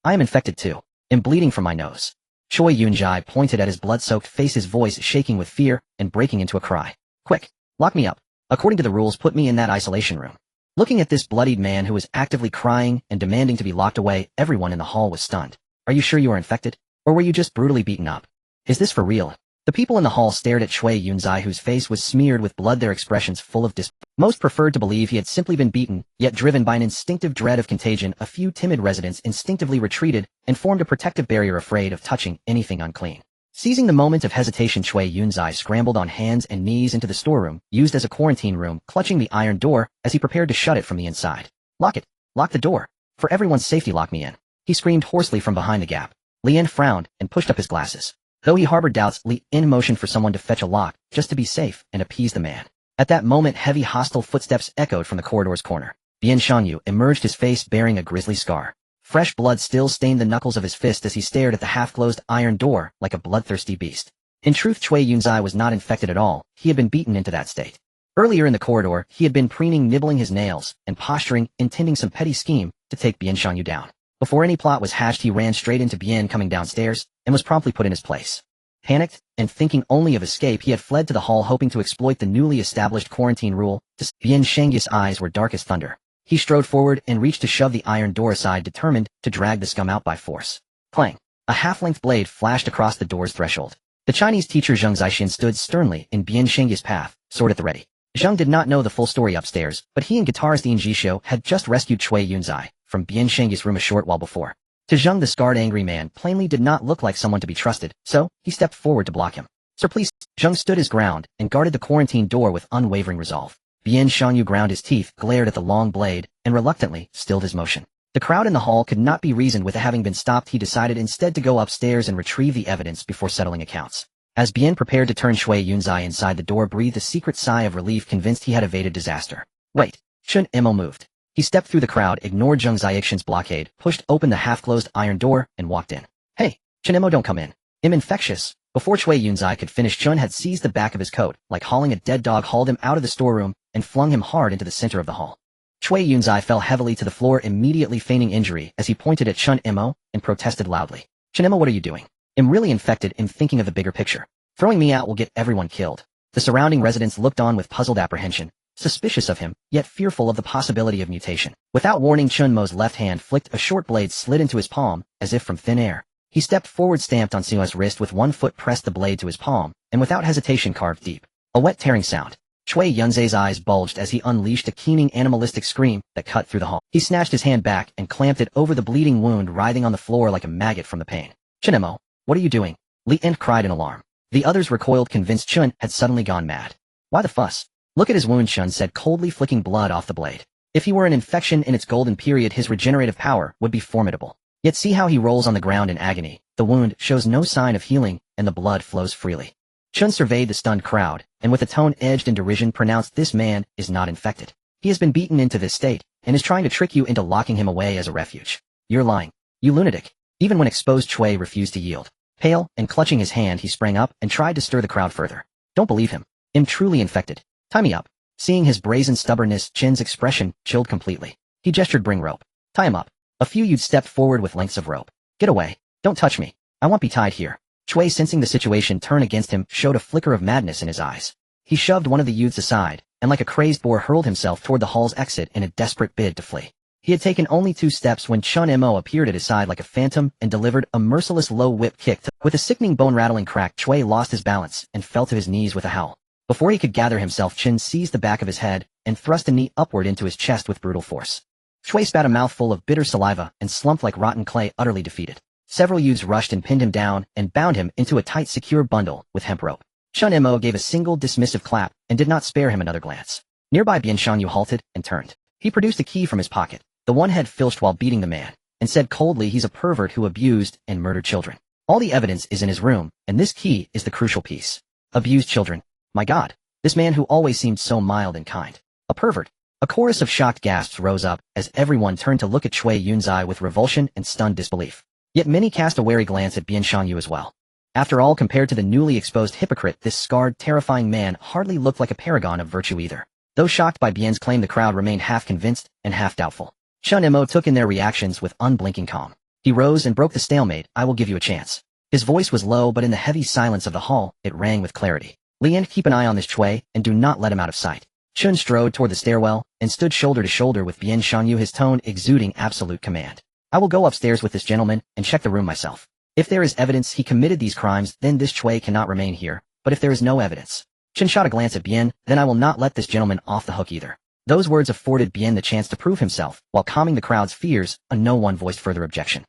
I am infected too. I'm bleeding from my nose. Choi Yunjai pointed at his blood-soaked face, his voice shaking with fear and breaking into a cry. Quick, lock me up. According to the rules, put me in that isolation room. Looking at this bloodied man who was actively crying and demanding to be locked away, everyone in the hall was stunned. Are you sure you are infected? Or were you just brutally beaten up? Is this for real? The people in the hall stared at Choi Yunjai, whose face was smeared with blood, their expressions full of disbelief. Most preferred to believe he had simply been beaten, yet driven by an instinctive dread of contagion, a few timid residents instinctively retreated and formed a protective barrier, afraid of touching anything unclean. Seizing the moment of hesitation, Choi Yunjai scrambled on hands and knees into the storeroom, used as a quarantine room, clutching the iron door as he prepared to shut it from the inside. Lock it! Lock the door! For everyone's safety, lock me in! He screamed hoarsely from behind the gap. Lien frowned and pushed up his glasses. Though he harbored doubts, Lien motioned for someone to fetch a lock, just to be safe and appease the man. At that moment, heavy hostile footsteps echoed from the corridor's corner. Bien Shanyu emerged, his face bearing a grisly scar. Fresh blood still stained the knuckles of his fist as he stared at the half-closed iron door like a bloodthirsty beast. In truth, Choi Yunjai was not infected at all. He had been beaten into that state. Earlier in the corridor, he had been preening, nibbling his nails, and posturing, intending some petty scheme to take Bien Shanyu down. Before any plot was hatched, he ran straight into Bien coming downstairs, and was promptly put in his place. Panicked, and thinking only of escape, he had fled to the hall, hoping to exploit the newly established quarantine rule. Bien Shangyu's eyes were dark as thunder. He strode forward and reached to shove the iron door aside, determined to drag the scum out by force. Clang! A half-length blade flashed across the door's threshold. The Chinese teacher Zheng Zixin stood sternly in Bien Shangyu's path, sword at the ready. Zheng did not know the full story upstairs, but he and guitarist Yin Jishou had just rescued Choi Yunjai from Bien Shangyu's room a short while before. To Zheng, the scarred, angry man plainly did not look like someone to be trusted, so he stepped forward to block him. Sir, please. Zheng stood his ground and guarded the quarantine door with unwavering resolve. Bien Shanyu ground his teeth, glared at the long blade, and reluctantly stilled his motion. The crowd in the hall could not be reasoned with. Having been stopped, he decided instead to go upstairs and retrieve the evidence before settling accounts. As Bien prepared to turn, Choi Yunjai inside the door breathed a secret sigh of relief, convinced he had evaded disaster. Wait. Chen Mo moved. He stepped through the crowd, ignored Zheng Zixin's blockade, pushed open the half-closed iron door, and walked in. Hey, Chen Mo, don't come in. I'm infectious. Before Choi Yunjai could finish, Chen had seized the back of his coat, like hauling a dead dog, hauled him out of the storeroom, and flung him hard into the center of the hall. Choi Yunjai fell heavily to the floor, immediately feigning injury as he pointed at Chen Mo and protested loudly. Chen Mo, what are you doing? I'm really infected. I'm thinking of the bigger picture. Throwing me out will get everyone killed. The surrounding residents looked on with puzzled apprehension, suspicious of him, yet fearful of the possibility of mutation. Without warning, Chen Mo's left hand flicked, a short blade slid into his palm, as if from thin air. He stepped forward, stamped on Sua's wrist with one foot, pressed the blade to his palm, and without hesitation carved deep. A wet, tearing sound. Choi Yunzai's eyes bulged as he unleashed a keening, animalistic scream that cut through the hall. He snatched his hand back and clamped it over the bleeding wound, writhing on the floor like a maggot from the pain. Chen Mo, what are you doing? Li Ent cried in alarm. The others recoiled, convinced Chen had suddenly gone mad. Why the fuss? Look at his wound, Chen said coldly, flicking blood off the blade. If he were an infection in its golden period, his regenerative power would be formidable. Yet see how he rolls on the ground in agony. The wound shows no sign of healing, and the blood flows freely. Chen surveyed the stunned crowd, and with a tone edged in derision pronounced, this man is not infected. He has been beaten into this state, and is trying to trick you into locking him away as a refuge. You're lying. You lunatic. Even when exposed, Choi refused to yield. Pale and clutching his hand, he sprang up and tried to stir the crowd further. Don't believe him. I'm truly infected. Tie me up. Seeing his brazen stubbornness, Chen's expression chilled completely. He gestured, bring rope. Tie him up. A few youths stepped forward with lengths of rope. Get away. Don't touch me. I won't be tied here. Chui, sensing the situation turn against him, showed a flicker of madness in his eyes. He shoved one of the youths aside, and like a crazed boar hurled himself toward the hall's exit in a desperate bid to flee. He had taken only 2 steps when Chen Mo appeared at his side like a phantom and delivered a merciless low whip kick. With a sickening bone-rattling crack, Chui lost his balance and fell to his knees with a howl. Before he could gather himself, Chen seized the back of his head and thrust a knee upward into his chest with brutal force. Chui spat a mouthful of bitter saliva and slumped like rotten clay, utterly defeated. Several youths rushed and pinned him down and bound him into a tight, secure bundle with hemp rope. Chen Mo gave a single dismissive clap and did not spare him another glance. Nearby, Bian Shanyu halted and turned. He produced a key from his pocket. The one had filched while beating the man, and said coldly, he's a pervert who abused and murdered children. All the evidence is in his room, and this key is the crucial piece. Abused children. My God, this man who always seemed so mild and kind. A pervert. A chorus of shocked gasps rose up as everyone turned to look at Chui Yunzai with revulsion and stunned disbelief. Yet many cast a wary glance at Bian Shanyu as well. After all, compared to the newly exposed hypocrite, this scarred, terrifying man hardly looked like a paragon of virtue either. Though shocked by Bian's claim, the crowd remained half convinced and half doubtful. Chen Mo took in their reactions with unblinking calm. He rose and broke the stalemate. I will give you a chance. His voice was low, but in the heavy silence of the hall, it rang with clarity. Lian, keep an eye on this Chui, and do not let him out of sight. Chen strode toward the stairwell and stood shoulder to shoulder with Bian Shanyu, his tone exuding absolute command. I will go upstairs with this gentleman and check the room myself. If there is evidence he committed these crimes, then this Chui cannot remain here, but if there is no evidence. Chen shot a glance at Bian, then I will not let this gentleman off the hook either. Those words afforded Bian the chance to prove himself, while calming the crowd's fears, and no one voiced further objection.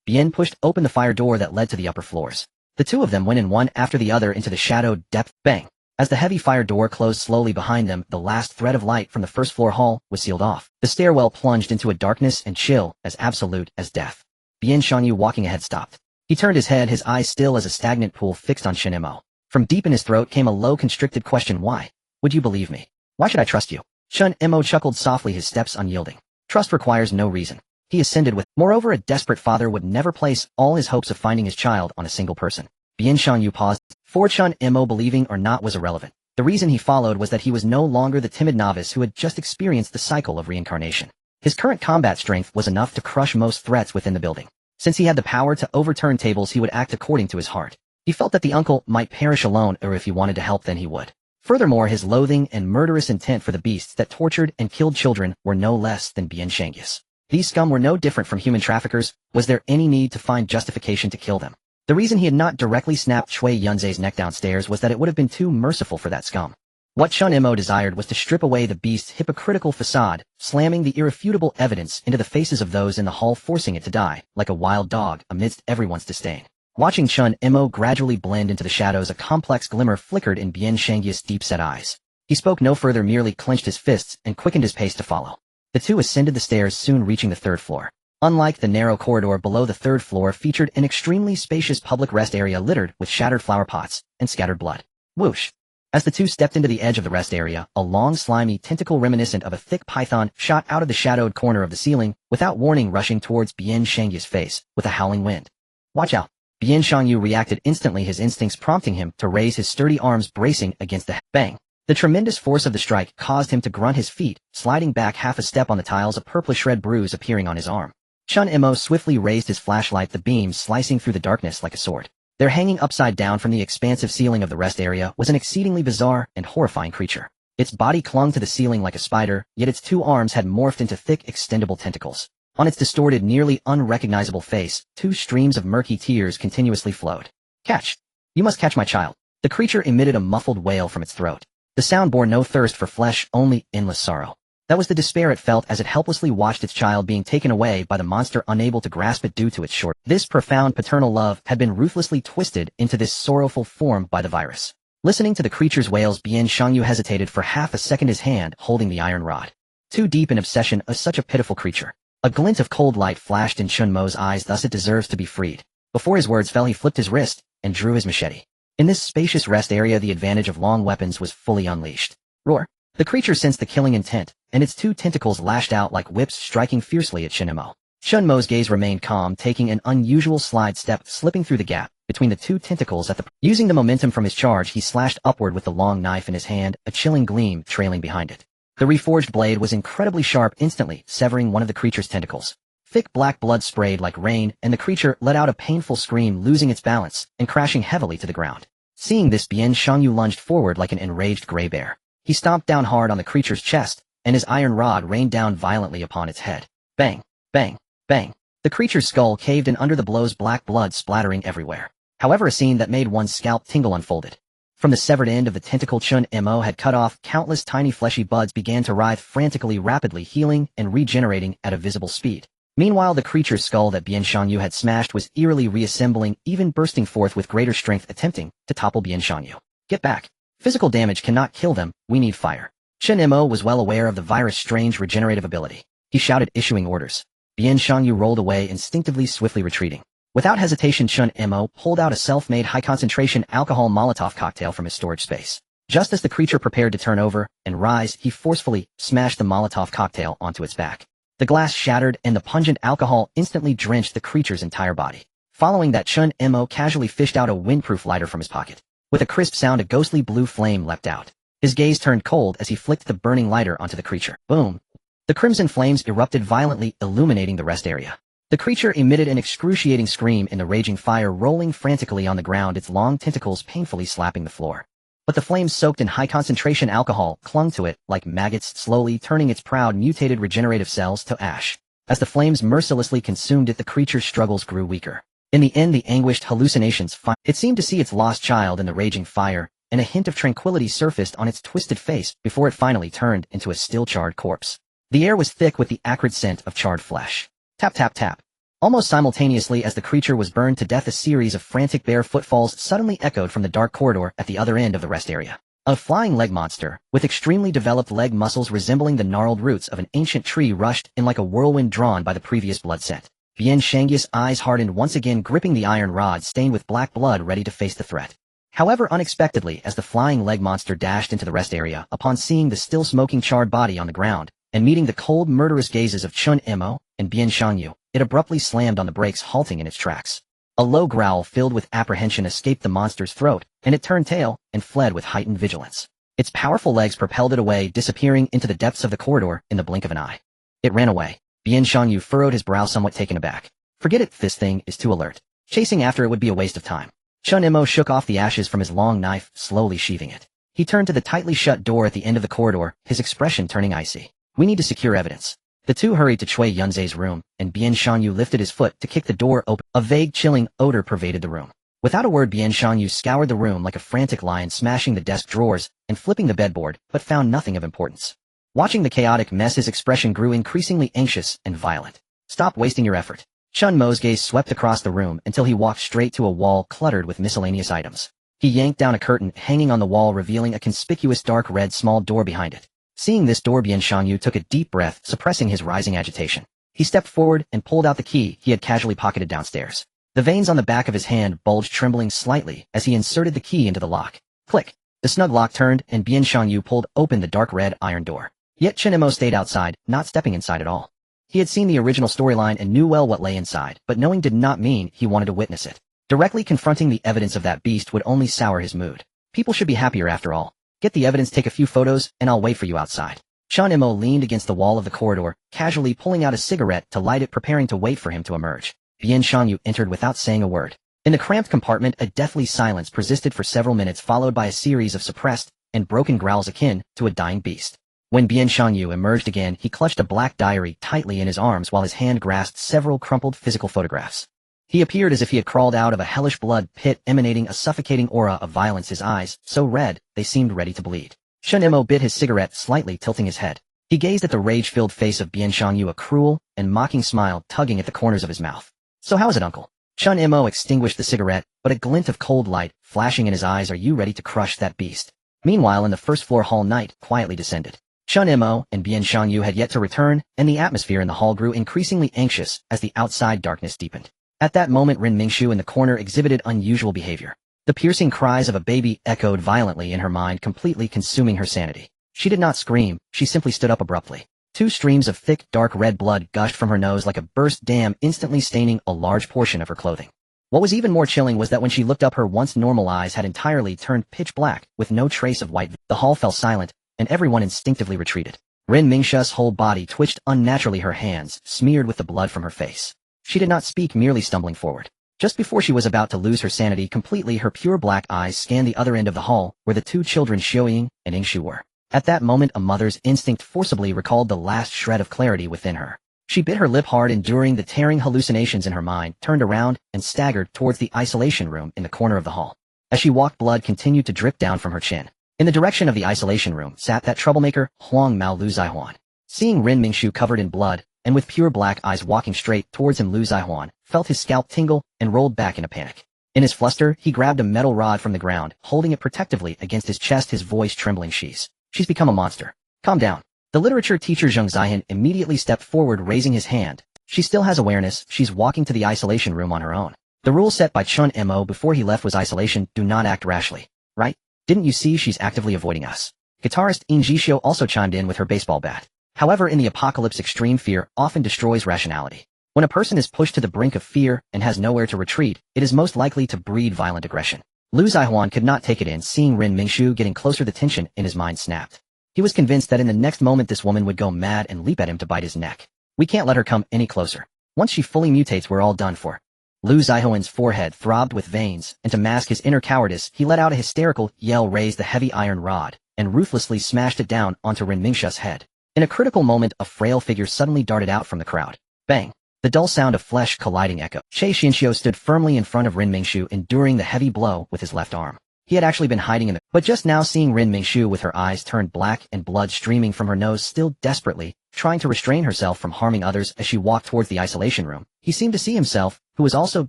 Bian pushed open the fire door that led to the upper floors. The two of them went in one after the other into the shadowed depth. Bang! As the heavy fire door closed slowly behind them, the last thread of light from the first floor hall was sealed off. The stairwell plunged into a darkness and chill as absolute as death. Bian Shanyu, walking ahead, stopped. He turned his head, his eyes still as a stagnant pool fixed on Chen Mo. From deep in his throat came a low, constricted question. Why? Would you believe me? Why should I trust you? Chen Mo chuckled softly, his steps unyielding. Trust requires no reason. He ascended with, moreover, a desperate father would never place all his hopes of finding his child on a single person. Bian Shanyu paused. For Chen Mo, believing or not was irrelevant. The reason he followed was that he was no longer the timid novice who had just experienced the cycle of reincarnation. His current combat strength was enough to crush most threats within the building. Since he had the power to overturn tables, he would act according to his heart. He felt that the uncle might perish alone, or if he wanted to help, then he would. Furthermore, his loathing and murderous intent for the beasts that tortured and killed children were no less than Bian Shangyu's. These scum were no different from human traffickers. Was there any need to find justification to kill them? The reason he had not directly snapped Chui Yunzai's neck downstairs was that it would have been too merciful for that scum. What Chen Mo desired was to strip away the beast's hypocritical facade, slamming the irrefutable evidence into the faces of those in the hall, forcing it to die, like a wild dog, amidst everyone's disdain. Watching Chen Mo gradually blend into the shadows, a complex glimmer flickered in Bian Shangyu's deep-set eyes. He spoke no further, merely clenched his fists and quickened his pace to follow. The two ascended the stairs, soon reaching the 3rd floor. Unlike the narrow corridor below, the 3rd floor featured an extremely spacious public rest area littered with shattered flower pots and scattered blood. Whoosh! As the two stepped into the edge of the rest area, a long, slimy tentacle reminiscent of a thick python shot out of the shadowed corner of the ceiling, without warning rushing towards Bian Shangyu's face with a howling wind. Watch out! Bian Shanyu reacted instantly, his instincts prompting him to raise his sturdy arms, bracing against the bang. The tremendous force of the strike caused him to grunt, his feet sliding back half a step on the tiles, a purplish red bruise appearing on his arm. Chen Mo swiftly raised his flashlight, the beam slicing through the darkness like a sword. There, hanging upside down from the expansive ceiling of the rest area, was an exceedingly bizarre and horrifying creature. Its body clung to the ceiling like a spider, yet its 2 arms had morphed into thick, extendable tentacles. On its distorted, nearly unrecognizable face, 2 streams of murky tears continuously flowed. Catch! You must catch my child. The creature emitted a muffled wail from its throat. The sound bore no thirst for flesh, only endless sorrow. That was the despair it felt as it helplessly watched its child being taken away by the monster, unable to grasp it due to its short. This profound paternal love had been ruthlessly twisted into this sorrowful form by the virus. Listening to the creature's wails, Bian Shanyu hesitated for half a second, his hand holding the iron rod. Too deep in obsession of such a pitiful creature. A glint of cold light flashed in Chen Mo's eyes. Thus it deserves to be freed. Before his words fell, he flipped his wrist and drew his machete. In this spacious rest area, the advantage of long weapons was fully unleashed. Roar! The creature sensed the killing intent, and its 2 tentacles lashed out like whips, striking fiercely at Chen Mo. Chen Mo's gaze remained calm, taking an unusual slide step, slipping through the gap between the two tentacles at the... Using the momentum from his charge, he slashed upward with the long knife in his hand, a chilling gleam trailing behind it. The reforged blade was incredibly sharp, instantly severing one of the creature's tentacles. Thick black blood sprayed like rain, and the creature let out a painful scream, losing its balance and crashing heavily to the ground. Seeing this, Bian Xiangyu lunged forward like an enraged gray bear. He stomped down hard on the creature's chest, and his iron rod rained down violently upon its head. Bang! Bang! Bang! The creature's skull caved in under the blows, black blood splattering everywhere. However, a scene that made one's scalp tingle unfolded. From the severed end of the tentacle Chen Mo had cut off, countless tiny fleshy buds began to writhe frantically, rapidly healing and regenerating at a visible speed. Meanwhile, the creature's skull that Bian Xiangyu had smashed was eerily reassembling, even bursting forth with greater strength, attempting to topple Bian Xiangyu. Get back! Physical damage cannot kill them, we need fire. Chen Mo was well aware of the virus' strange regenerative ability. He shouted, issuing orders. Bian Xiangyu rolled away, instinctively, swiftly retreating. Without hesitation, Chen Mo pulled out a self-made high-concentration alcohol Molotov cocktail from his storage space. Just as the creature prepared to turn over and rise, he forcefully smashed the Molotov cocktail onto its back. The glass shattered, and the pungent alcohol instantly drenched the creature's entire body. Following that, Chen Mo casually fished out a windproof lighter from his pocket. With a crisp sound, a ghostly blue flame leapt out. His gaze turned cold as he flicked the burning lighter onto the creature. Boom! The crimson flames erupted violently, illuminating the rest area. The creature emitted an excruciating scream in the raging fire, rolling frantically on the ground, its long tentacles painfully slapping the floor. But the flames, soaked in high-concentration alcohol, clung to it like maggots, slowly turning its proud mutated regenerative cells to ash. As the flames mercilessly consumed it, the creature's struggles grew weaker. In the end, the anguished hallucinations it seemed to see its lost child in the raging fire, and a hint of tranquility surfaced on its twisted face before it finally turned into a still-charred corpse. The air was thick with the acrid scent of charred flesh. Tap tap tap. Almost simultaneously as the creature was burned to death, a series of frantic bare footfalls suddenly echoed from the dark corridor at the other end of the rest area. A flying leg monster, with extremely developed leg muscles resembling the gnarled roots of an ancient tree, rushed in like a whirlwind drawn by the previous blood scent. Bian Xiangyu's eyes hardened once again, gripping the iron rod stained with black blood, ready to face the threat. However, unexpectedly, as the flying leg monster dashed into the rest area, upon seeing the still smoking charred body on the ground, and meeting the cold, murderous gazes of Chen Mo and Bian Xiangyu, it abruptly slammed on the brakes, halting in its tracks. A low growl filled with apprehension escaped the monster's throat, and it turned tail and fled with heightened vigilance. Its powerful legs propelled it away, disappearing into the depths of the corridor in the blink of an eye. It ran away. Bian Xiangyu furrowed his brow, somewhat taken aback. Forget it, this thing is too alert. Chasing after it would be a waste of time. Chen Mo shook off the ashes from his long knife, slowly sheathing it. He turned to the tightly shut door at the end of the corridor, his expression turning icy. We need to secure evidence. The two hurried to Cui Yunzai's room, and Bian Xiangyu lifted his foot to kick the door open. A vague, chilling odor pervaded the room. Without a word, Bian Xiangyu scoured the room like a frantic lion, smashing the desk drawers and flipping the bedboard, but found nothing of importance. Watching the chaotic mess, his expression grew increasingly anxious and violent. Stop wasting your effort. Chen Mo's gaze swept across the room until he walked straight to a wall cluttered with miscellaneous items. He yanked down a curtain hanging on the wall, revealing a conspicuous dark red small door behind it. Seeing this door, Bian Xiangyu took a deep breath, suppressing his rising agitation. He stepped forward and pulled out the key he had casually pocketed downstairs. The veins on the back of his hand bulged, trembling slightly as he inserted the key into the lock. Click! The snug lock turned, and Bian Xiangyu pulled open the dark red iron door. Yet Chen Mo stayed outside, not stepping inside at all. He had seen the original storyline and knew well what lay inside, but knowing did not mean he wanted to witness it. Directly confronting the evidence of that beast would only sour his mood. People should be happier after all. Get the evidence, take a few photos, and I'll wait for you outside. Chen Mo leaned against the wall of the corridor, casually pulling out a cigarette to light it, preparing to wait for him to emerge. Bian Xiangyu entered without saying a word. In the cramped compartment, a deathly silence persisted for several minutes, followed by a series of suppressed and broken growls akin to a dying beast. When Bian Xiangyu emerged again, he clutched a black diary tightly in his arms while his hand grasped several crumpled physical photographs. He appeared as if he had crawled out of a hellish blood pit, emanating a suffocating aura of violence, his eyes so red they seemed ready to bleed. Chen Mo bit his cigarette, slightly tilting his head. He gazed at the rage-filled face of Bian Xiangyu, a cruel and mocking smile tugging at the corners of his mouth. So how is it, uncle? Chen Mo extinguished the cigarette, but a glint of cold light flashing in his eyes. Are you ready to crush that beast? Meanwhile, in the first-floor hall, night quietly descended. Chen Mo and Bian Xiangyu had yet to return, and the atmosphere in the hall grew increasingly anxious as the outside darkness deepened. At that moment, Ren Mingshu in the corner exhibited unusual behavior. The piercing cries of a baby echoed violently in her mind, completely consuming her sanity. She did not scream, she simply stood up abruptly. Two streams of thick, dark red blood gushed from her nose like a burst dam, instantly staining a large portion of her clothing. What was even more chilling was that when she looked up, her once normal eyes had entirely turned pitch black, with no trace of white. The hall fell silent, and everyone instinctively retreated. Rin Mingsha's whole body twitched unnaturally, her hands smeared with the blood from her face. She did not speak, merely stumbling forward. Just before she was about to lose her sanity completely, her pure black eyes scanned the other end of the hall, where the two children Xiaoying and Yingshu were. At that moment, a mother's instinct forcibly recalled the last shred of clarity within her. She bit her lip hard, enduring the tearing hallucinations in her mind, turned around, and staggered towards the isolation room in the corner of the hall. As she walked, blood continued to drip down from her chin. In the direction of the isolation room sat that troublemaker, Huang Mao Lu Zaihuan. Seeing Rin Mingshu covered in blood, and with pure black eyes walking straight towards him, Lu Zaihuan felt his scalp tingle and rolled back in a panic. In his fluster, he grabbed a metal rod from the ground, holding it protectively against his chest, his voice trembling. She's become a monster. Calm down. The literature teacher Zheng Zihan immediately stepped forward, raising his hand. She still has awareness. She's walking to the isolation room on her own. The rule set by Chen Mo before he left was isolation, do not act rashly. Right? Didn't you see she's actively avoiding us? Guitarist In Jishio also chimed in with her baseball bat. However, in the apocalypse, extreme fear often destroys rationality. When a person is pushed to the brink of fear and has nowhere to retreat, it is most likely to breed violent aggression. Lu Zaihuan could not take it in. Seeing Rin Mingshu getting closer, the tension in his mind snapped. He was convinced that in the next moment this woman would go mad and leap at him to bite his neck. We can't let her come any closer. Once she fully mutates, we're all done for. Lu Zaihuan's forehead throbbed with veins, and to mask his inner cowardice, he let out a hysterical yell, raised the heavy iron rod, and ruthlessly smashed it down onto Rin Mingshu's head. In a critical moment, a frail figure suddenly darted out from the crowd. Bang! The dull sound of flesh colliding echoed. Che Xianxiu stood firmly in front of Rin Mingshu, enduring the heavy blow with his left arm. He had actually been hiding in the... But just now, seeing Rin Mingshu with her eyes turned black and blood streaming from her nose, still desperately trying to restrain herself from harming others as she walked towards the isolation room, he seemed to see himself, who was also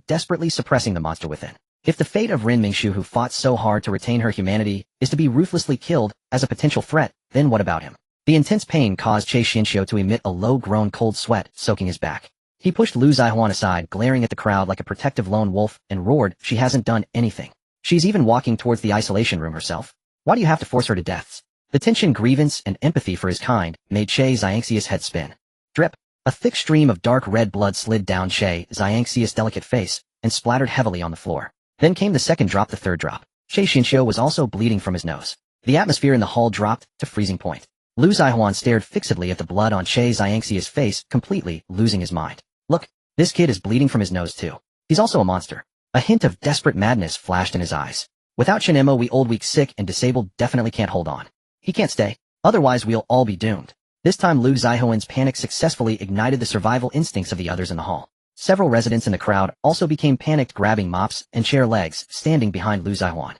desperately suppressing the monster within. If the fate of Rin Mingshu, who fought so hard to retain her humanity, is to be ruthlessly killed as a potential threat, then what about him? The intense pain caused Che Xianxiu to emit a low-grown cold sweat, soaking his back. He pushed Lu Zaihuan aside, glaring at the crowd like a protective lone wolf, and roared, "She hasn't done anything. She's even walking towards the isolation room herself. Why do you have to force her to death?" The tension, grievance, and empathy for his kind made Che Xianxiu's head spin. Drip! A thick stream of dark red blood slid down Che Xianxiu's delicate face and splattered heavily on the floor. Then came the second drop, the third drop. Che Xianxiu was also bleeding from his nose. The atmosphere in the hall dropped to freezing point. Lu Zaihuan stared fixedly at the blood on Che Xianxiu's face, completely losing his mind. Look, this kid is bleeding from his nose too. He's also a monster. A hint of desperate madness flashed in his eyes. Without Chen Mo, we old, weak, sick, and disabled definitely can't hold on. He can't stay. Otherwise we'll all be doomed. This time Lu Zaihuan's panic successfully ignited the survival instincts of the others in the hall. Several residents in the crowd also became panicked, grabbing mops and chair legs, standing behind Lu Zaihuan.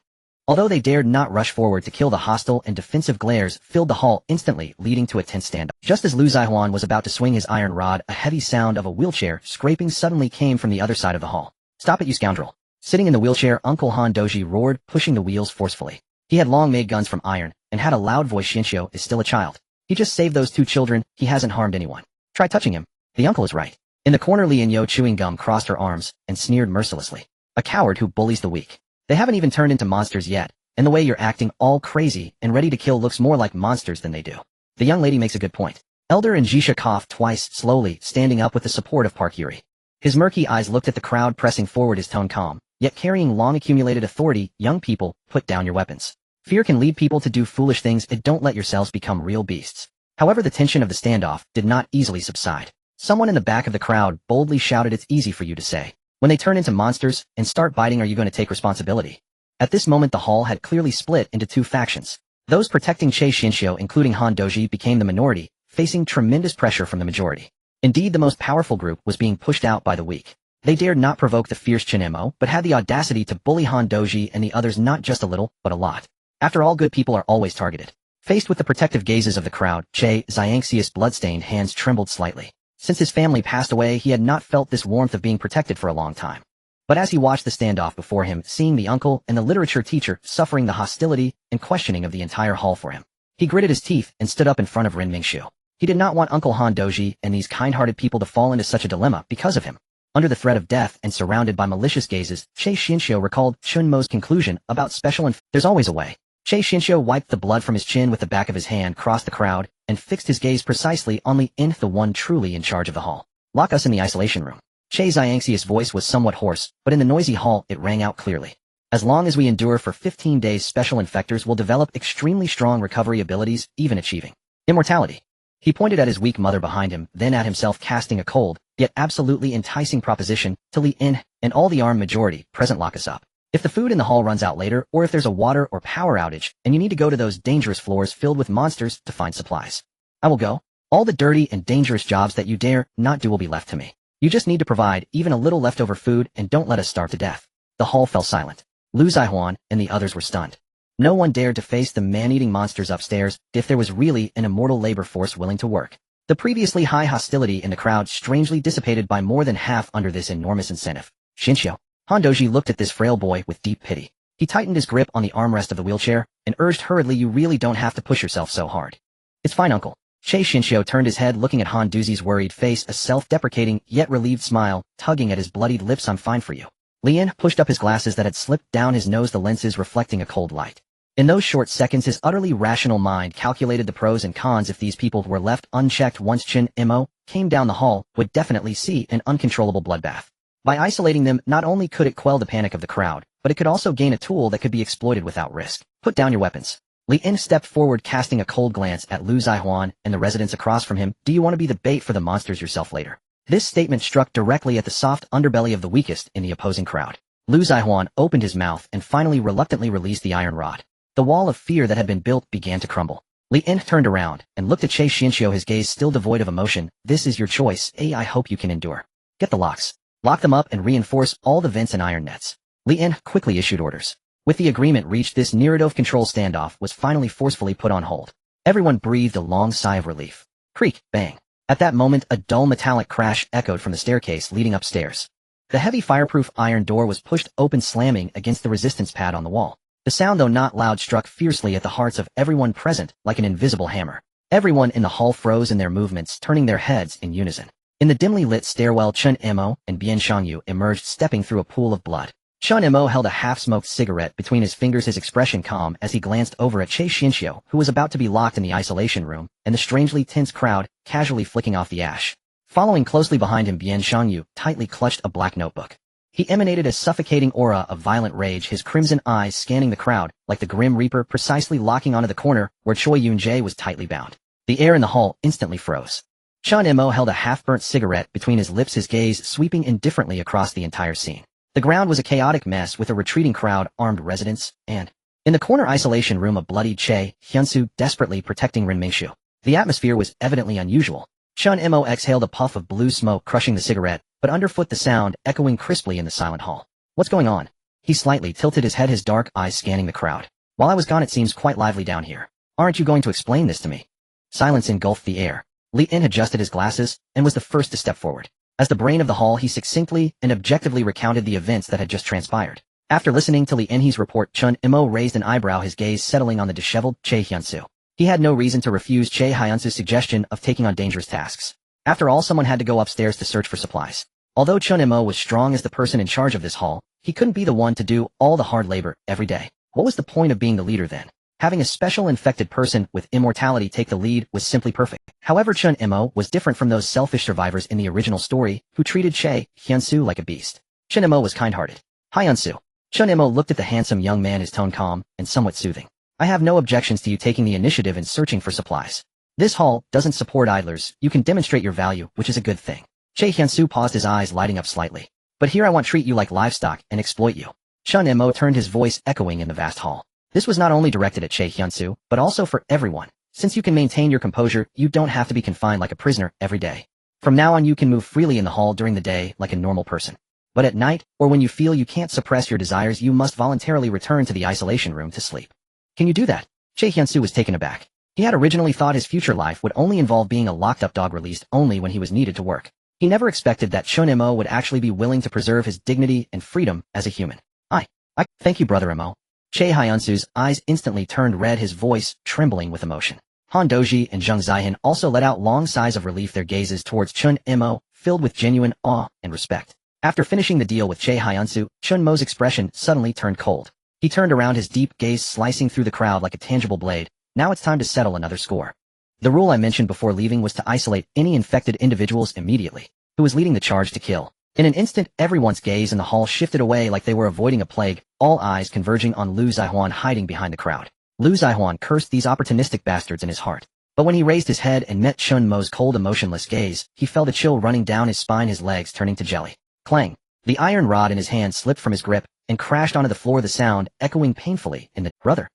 Although they dared not rush forward to kill, the hostile and defensive glares filled the hall instantly, leading to a tense standoff. Just as Lu Zaihuan was about to swing his iron rod, a heavy sound of a wheelchair scraping suddenly came from the other side of the hall. "Stop it, you scoundrel!" Sitting in the wheelchair, Uncle Han Doji roared, pushing the wheels forcefully. He had long made guns from iron, and had a loud voice. "Xianxiu is still a child. He just saved those two children. He hasn't harmed anyone. Try touching him. The uncle is right." In the corner, Li Yo, chewing gum, crossed her arms and sneered mercilessly. "A coward who bullies the weak. They haven't even turned into monsters yet, and the way you're acting, all crazy and ready to kill, looks more like monsters than they do." The young lady makes a good point. Elder Njisha coughed twice, slowly, standing up with the support of Park Yuri. His murky eyes looked at the crowd, pressing forward, his tone calm, yet carrying long-accumulated authority. "Young people, put down your weapons. Fear can lead people to do foolish things, and don't let yourselves become real beasts." However, the tension of the standoff did not easily subside. Someone in the back of the crowd boldly shouted, "It's easy for you to say. When they turn into monsters and start biting, are you going to take responsibility?" At this moment, the hall had clearly split into two factions. Those protecting Che Xianxiu, including Han Doji, became the minority, facing tremendous pressure from the majority. Indeed, the most powerful group was being pushed out by the weak. They dared not provoke the fierce Chen Mo, but had the audacity to bully Han Doji and the others, not just a little, but a lot. After all, good people are always targeted. Faced with the protective gazes of the crowd, Che Xianxiu's bloodstained hands trembled slightly. Since his family passed away, he had not felt this warmth of being protected for a long time. But as he watched the standoff before him, seeing the uncle and the literature teacher suffering the hostility and questioning of the entire hall for him, he gritted his teeth and stood up in front of Rin Mingshu. He did not want Uncle Han Doji and these kind-hearted people to fall into such a dilemma because of him. Under the threat of death and surrounded by malicious gazes, Che Xianxiu recalled Chen Mo's conclusion about special there's always a way. Che Xianxiu wiped the blood from his chin with the back of his hand, crossed the crowd, and fixed his gaze precisely on the one truly in charge of the hall. "Lock us in the isolation room." Che's anxious voice was somewhat hoarse, but in the noisy hall it rang out clearly. As long as we endure for 15 days, special infectors will develop extremely strong recovery abilities, even achieving immortality. He pointed at his weak mother behind him, then at himself, casting a cold, yet absolutely enticing proposition to Li In and all the armed majority present. Lock us up. If the food in the hall runs out later, or if there's a water or power outage, and you need to go to those dangerous floors filled with monsters to find supplies, I will go. All the dirty and dangerous jobs that you dare not do will be left to me. You just need to provide even a little leftover food and don't let us starve to death. The hall fell silent. Lu Zihuan and the others were stunned. No one dared to face the man-eating monsters upstairs if there was really an immortal labor force willing to work. The previously high hostility in the crowd strangely dissipated by more than half under this enormous incentive. Xinxiu. Han Doji looked at this frail boy with deep pity. He tightened his grip on the armrest of the wheelchair and urged hurriedly, "You really don't have to push yourself so hard. It's fine, uncle." Che Xinxiu turned his head, looking at Han Dozi's worried face, a self-deprecating yet relieved smile tugging at his bloodied lips. "I'm fine for you." Lian pushed up his glasses that had slipped down his nose, the lenses reflecting a cold light. In those short seconds, his utterly rational mind calculated the pros and cons. If these people were left unchecked once Chen Mo came down the hall, would definitely see an uncontrollable bloodbath. By isolating them, not only could it quell the panic of the crowd, but it could also gain a tool that could be exploited without risk. "Put down your weapons." Li In stepped forward, casting a cold glance at Lu Zihuan and the residents across from him. "Do you want to be the bait for the monsters yourself later?" This statement struck directly at the soft underbelly of the weakest in the opposing crowd. Lu Zihuan opened his mouth and finally reluctantly released the iron rod. The wall of fear that had been built began to crumble. Li In turned around and looked at Che Xinxiu, his gaze still devoid of emotion. "This is your choice. I hope you can endure. Get the locks. Lock them up and reinforce all the vents and iron nets." Li In quickly issued orders. With the agreement reached, this Neradov control standoff was finally forcefully put on hold. Everyone breathed a long sigh of relief. Creak, bang. At that moment, a dull metallic crash echoed from the staircase leading upstairs. The heavy fireproof iron door was pushed open, slamming against the resistance pad on the wall. The sound, though not loud, struck fiercely at the hearts of everyone present like an invisible hammer. Everyone in the hall froze in their movements, turning their heads in unison. In the dimly lit stairwell, Chen Mo and Bian Shangyu emerged, stepping through a pool of blood. Chen Mo held a half-smoked cigarette between his fingers, his expression calm as he glanced over at Che Xinxiu, who was about to be locked in the isolation room, and the strangely tense crowd casually flicking off the ash. Following closely behind him, Bian Shangyu tightly clutched a black notebook. He emanated a suffocating aura of violent rage, his crimson eyes scanning the crowd like the Grim Reaper, precisely locking onto the corner where Choi Yun-jae was tightly bound. The air in the hall instantly froze. Chen Mo held a half-burnt cigarette between his lips, his gaze sweeping indifferently across the entire scene. The ground was a chaotic mess with a retreating crowd, armed residents, and in the corner isolation room, a bloodied Che Hyunsu desperately protecting Rin Mengshu. The atmosphere was evidently unusual. Chen Mo exhaled a puff of blue smoke, crushing the cigarette, but underfoot the sound echoing crisply in the silent hall. "What's going on?" He slightly tilted his head, his dark eyes scanning the crowd. "While I was gone, it seems quite lively down here. Aren't you going to explain this to me?" Silence engulfed the air. Li In adjusted his glasses and was the first to step forward. As the brain of the hall, he succinctly and objectively recounted the events that had just transpired. After listening to Li In's report, Chen Mo raised an eyebrow, his gaze settling on the disheveled Che Hyunsu. He had no reason to refuse Che Hyunsu's suggestion of taking on dangerous tasks. After all, someone had to go upstairs to search for supplies. Although Chen Mo was strong as the person in charge of this hall, he couldn't be the one to do all the hard labor every day. What was the point of being the leader then? Having a special infected person with immortality take the lead was simply perfect. However, Chen Mo was different from those selfish survivors in the original story who treated Che Hyunsu like a beast. Chen Mo was kind-hearted. "Hyunsu." Chen Mo looked at the handsome young man, his tone calm and somewhat soothing. "I have no objections to you taking the initiative in searching for supplies. This hall doesn't support idlers. You can demonstrate your value, which is a good thing." Che Hyunsu paused, his eyes lighting up slightly. "But here I won't treat you like livestock and exploit you." Chen Mo turned, his voice echoing in the vast hall. This was not only directed at Che Hyunsu, but also for everyone. "Since you can maintain your composure, you don't have to be confined like a prisoner every day. From now on, you can move freely in the hall during the day like a normal person. But at night, or when you feel you can't suppress your desires, you must voluntarily return to the isolation room to sleep." "Can you do that?" Che Hyunsu was taken aback. He had originally thought his future life would only involve being a locked-up dog released only when he was needed to work. He never expected that Chen Mo would actually be willing to preserve his dignity and freedom as a human. I thank you, Brother Mo." Che Hyunsu's eyes instantly turned red, his voice trembling with emotion. Han Doji and Zheng Zihan also let out long sighs of relief, their gazes towards Chen Mo filled with genuine awe and respect. After finishing the deal with Che Hyunsu, Chen Mo's expression suddenly turned cold. He turned around, his deep gaze slicing through the crowd like a tangible blade. "Now it's time to settle another score. The rule I mentioned before leaving was to isolate any infected individuals immediately. Who is leading the charge to kill?" In an instant, everyone's gaze in the hall shifted away like they were avoiding a plague, all eyes converging on Lu Zihuan hiding behind the crowd. Lu Zihuan cursed these opportunistic bastards in his heart. But when he raised his head and met Chen Mo's cold emotionless gaze, he felt a chill running down his spine, his legs turning to jelly. Clang! The iron rod in his hand slipped from his grip and crashed onto the floor, the sound echoing painfully in the Brother,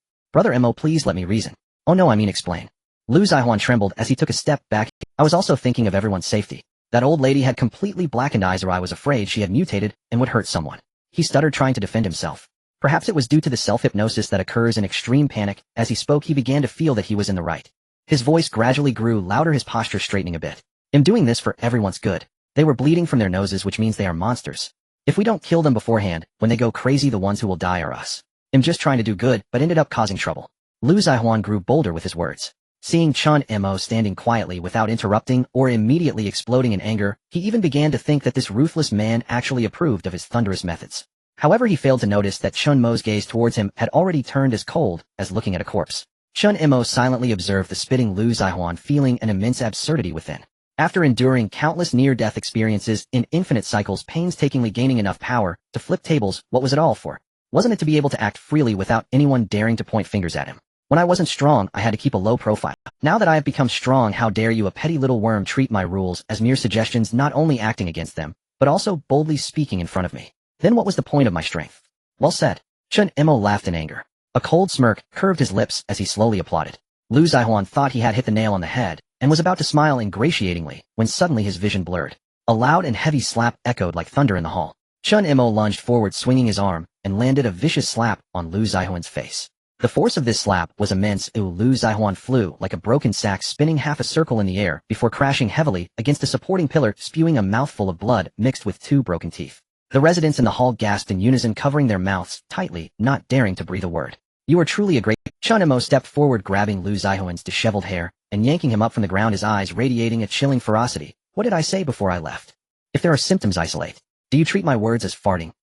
Mo, please let me reason. Oh no, I mean explain. Lu Zihuan trembled as he took a step back. I was also thinking of everyone's safety. That old lady had completely blackened eyes, or I was afraid she had mutated and would hurt someone. He stuttered, trying to defend himself. Perhaps it was due to the self-hypnosis that occurs in extreme panic. As he spoke, he began to feel that he was in the right. His voice gradually grew louder, his posture straightening a bit. I'm doing this for everyone's good. They were bleeding from their noses, which means they are monsters. If we don't kill them beforehand, when they go crazy, the ones who will die are us. I'm just trying to do good, but ended up causing trouble. Lu Zihuan grew bolder with his words. Seeing Chen Mo standing quietly without interrupting or immediately exploding in anger, he even began to think that this ruthless man actually approved of his thunderous methods. However, he failed to notice that Chen Mo's gaze towards him had already turned as cold as looking at a corpse. Chen Mo silently observed the spitting Lu Zihuan, feeling an immense absurdity within. After enduring countless near-death experiences in infinite cycles, painstakingly gaining enough power to flip tables, what was it all for? Wasn't it to be able to act freely without anyone daring to point fingers at him? When I wasn't strong, I had to keep a low profile. Now that I have become strong, how dare you, a petty little worm, treat my rules as mere suggestions, not only acting against them, but also boldly speaking in front of me. Then what was the point of my strength? Well said. Chen Mo laughed in anger. A cold smirk curved his lips as he slowly applauded. Lu Zihuan thought he had hit the nail on the head, and was about to smile ingratiatingly, when suddenly his vision blurred. A loud and heavy slap echoed like thunder in the hall. Chen Mo lunged forward, swinging his arm, and landed a vicious slap on Lu Zihuan's face. The force of this slap was immense. Lu Zihuan flew like a broken sack, spinning half a circle in the air before crashing heavily against a supporting pillar, spewing a mouthful of blood mixed with 2 broken teeth. The residents in the hall gasped in unison, covering their mouths tightly, not daring to breathe a word. You are truly a great... Chen Mo stepped forward, grabbing Lu Zihuan's disheveled hair and yanking him up from the ground, his eyes radiating a chilling ferocity. What did I say before I left? If there are symptoms, isolate. Do you treat my words as farting?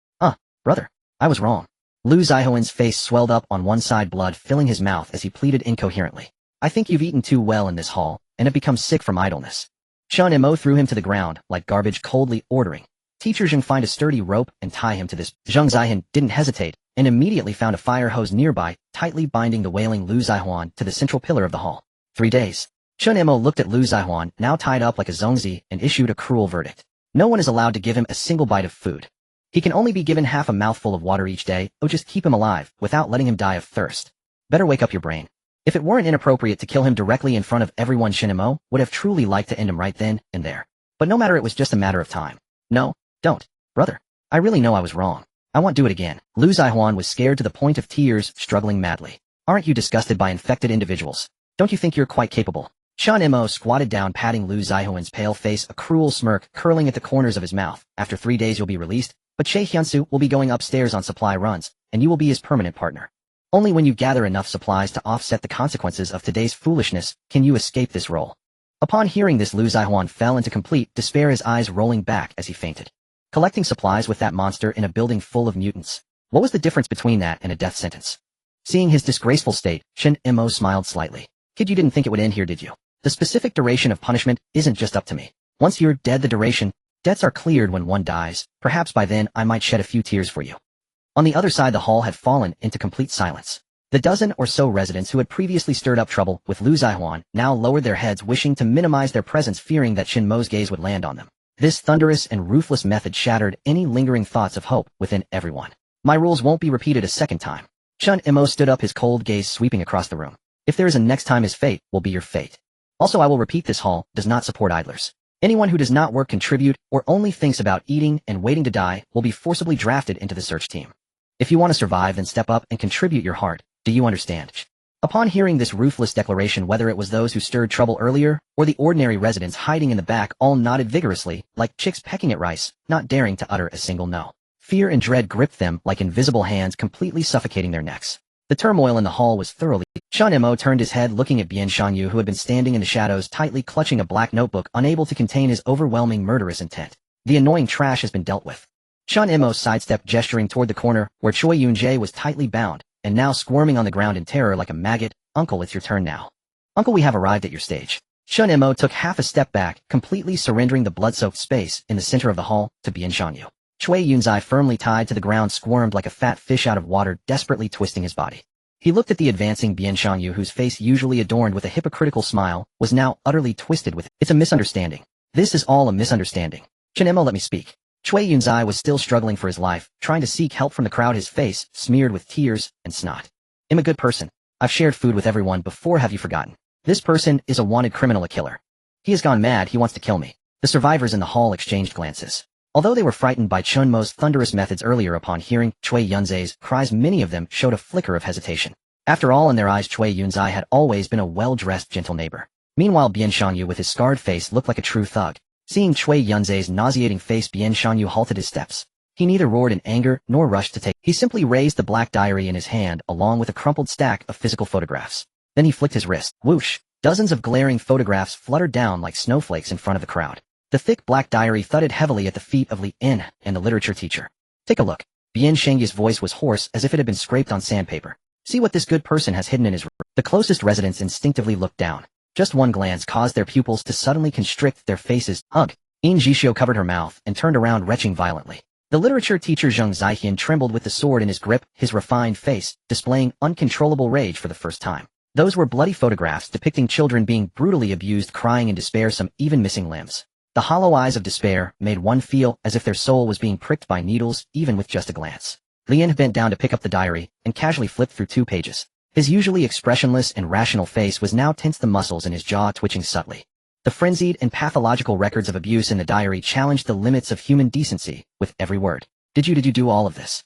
Brother, I was wrong. Lu Zihuan's face swelled up on one side, blood filling his mouth as he pleaded incoherently. I think you've eaten too well in this hall, and have become sick from idleness. Chen Mo threw him to the ground like garbage, coldly ordering, Teacher Zhang, find a sturdy rope and tie him to this. Zhang Zihan didn't hesitate, and immediately found a fire hose nearby, tightly binding the wailing Lu Zihuan to the central pillar of the hall. 3 days. Chen Mo looked at Lu Zihuan, now tied up like a zongzi, and issued a cruel verdict. No one is allowed to give him a single bite of food. He can only be given half a mouthful of water each day, or just keep him alive, without letting him die of thirst. Better wake up your brain. If it weren't inappropriate to kill him directly in front of everyone, Chen Mo would have truly liked to end him right then and there. But no matter, it was just a matter of time. No, don't. Brother. I really know I was wrong. I won't do it again. Lu Zihuan was scared to the point of tears, struggling madly. Aren't you disgusted by infected individuals? Don't you think you're quite capable? Chen Mo squatted down, patting Lu Zihuan's pale face, a cruel smirk curling at the corners of his mouth. After 3 days you'll be released, but Che Hyunsu will be going upstairs on supply runs, and you will be his permanent partner. Only when you gather enough supplies to offset the consequences of today's foolishness can you escape this role. Upon hearing this, Lu Zihuan fell into complete despair, his eyes rolling back as he fainted. Collecting supplies with that monster in a building full of mutants. What was the difference between that and a death sentence? Seeing his disgraceful state, Chen Mo smiled slightly. Kid, you didn't think it would end here, did you? The specific duration of punishment isn't just up to me. Once you're dead, the duration, debts are cleared when one dies. Perhaps by then I might shed a few tears for you. On the other side, the hall had fallen into complete silence. The dozen or so residents who had previously stirred up trouble with Lu Zihuan now lowered their heads, wishing to minimize their presence, fearing that Chen Mo's gaze would land on them. This thunderous and ruthless method shattered any lingering thoughts of hope within everyone. My rules won't be repeated a second time. Chen Mo stood up, his cold gaze sweeping across the room. If there is a next time, his fate will be your fate. Also, I will repeat, this hall does not support idlers. Anyone who does not work, contribute, or only thinks about eating and waiting to die will be forcibly drafted into the search team. If you want to survive, then step up and contribute your heart. Do you understand? Upon hearing this ruthless declaration, whether it was those who stirred trouble earlier, or the ordinary residents hiding in the back, all nodded vigorously, like chicks pecking at rice, not daring to utter a single no. Fear and dread gripped them like invisible hands, completely suffocating their necks. The turmoil in the hall was thoroughly... Chen Mo turned his head, looking at Bian Shanyu, who had been standing in the shadows, tightly clutching a black notebook, unable to contain his overwhelming murderous intent. The annoying trash has been dealt with. Chen Mo sidestepped, gesturing toward the corner, where Choi Yun-jae was tightly bound, and now squirming on the ground in terror like a maggot. Uncle, it's your turn now. Uncle, we have arrived at your stage. Chen Mo took half a step back, completely surrendering the blood-soaked space in the center of the hall to Bian Shanyu. Cui Yunzai, firmly tied to the ground, squirmed like a fat fish out of water, desperately twisting his body. He looked at the advancing Bian Shanyu, whose face, usually adorned with a hypocritical smile, was now utterly twisted with, "It's a misunderstanding. This is all a misunderstanding. Chen Mo, let me speak." Cui Yunzai was still struggling for his life, trying to seek help from the crowd, his face smeared with tears and snot. "I'm a good person. I've shared food with everyone before, have you forgotten? This person is a wanted criminal, a killer. He has gone mad, he wants to kill me." The survivors in the hall exchanged glances. Although they were frightened by Chen Mo's thunderous methods earlier, upon hearing Cui Yunzai's cries, many of them showed a flicker of hesitation. After all, in their eyes, Cui Yunzai had always been a well-dressed, gentle neighbor. Meanwhile, Bian Shanyu, with his scarred face, looked like a true thug. Seeing Cui Yunzai's nauseating face, Bian Shanyu halted his steps. He neither roared in anger nor rushed to take. He simply raised the black diary in his hand, along with a crumpled stack of physical photographs. Then he flicked his wrist. Whoosh! Dozens of glaring photographs fluttered down like snowflakes in front of the crowd. The thick black diary thudded heavily at the feet of Li En and the literature teacher. "Take a look." Bian Shangyu's voice was hoarse, as if it had been scraped on sandpaper. "See what this good person has hidden in his room." The closest residents instinctively looked down. Just one glance caused their pupils to suddenly constrict, their faces. "Ugh!" In Jishio covered her mouth and turned around, retching violently. The literature teacher Zheng Zixian trembled with the sword in his grip, his refined face displaying uncontrollable rage for the first time. Those were bloody photographs depicting children being brutally abused, crying in despair, some even missing limbs. The hollow eyes of despair made one feel as if their soul was being pricked by needles, even with just a glance. Lien bent down to pick up the diary and casually flipped through 2 pages. His usually expressionless and rational face was now tense, the muscles in his jaw twitching subtly. The frenzied and pathological records of abuse in the diary challenged the limits of human decency with every word. Did you do all of this?"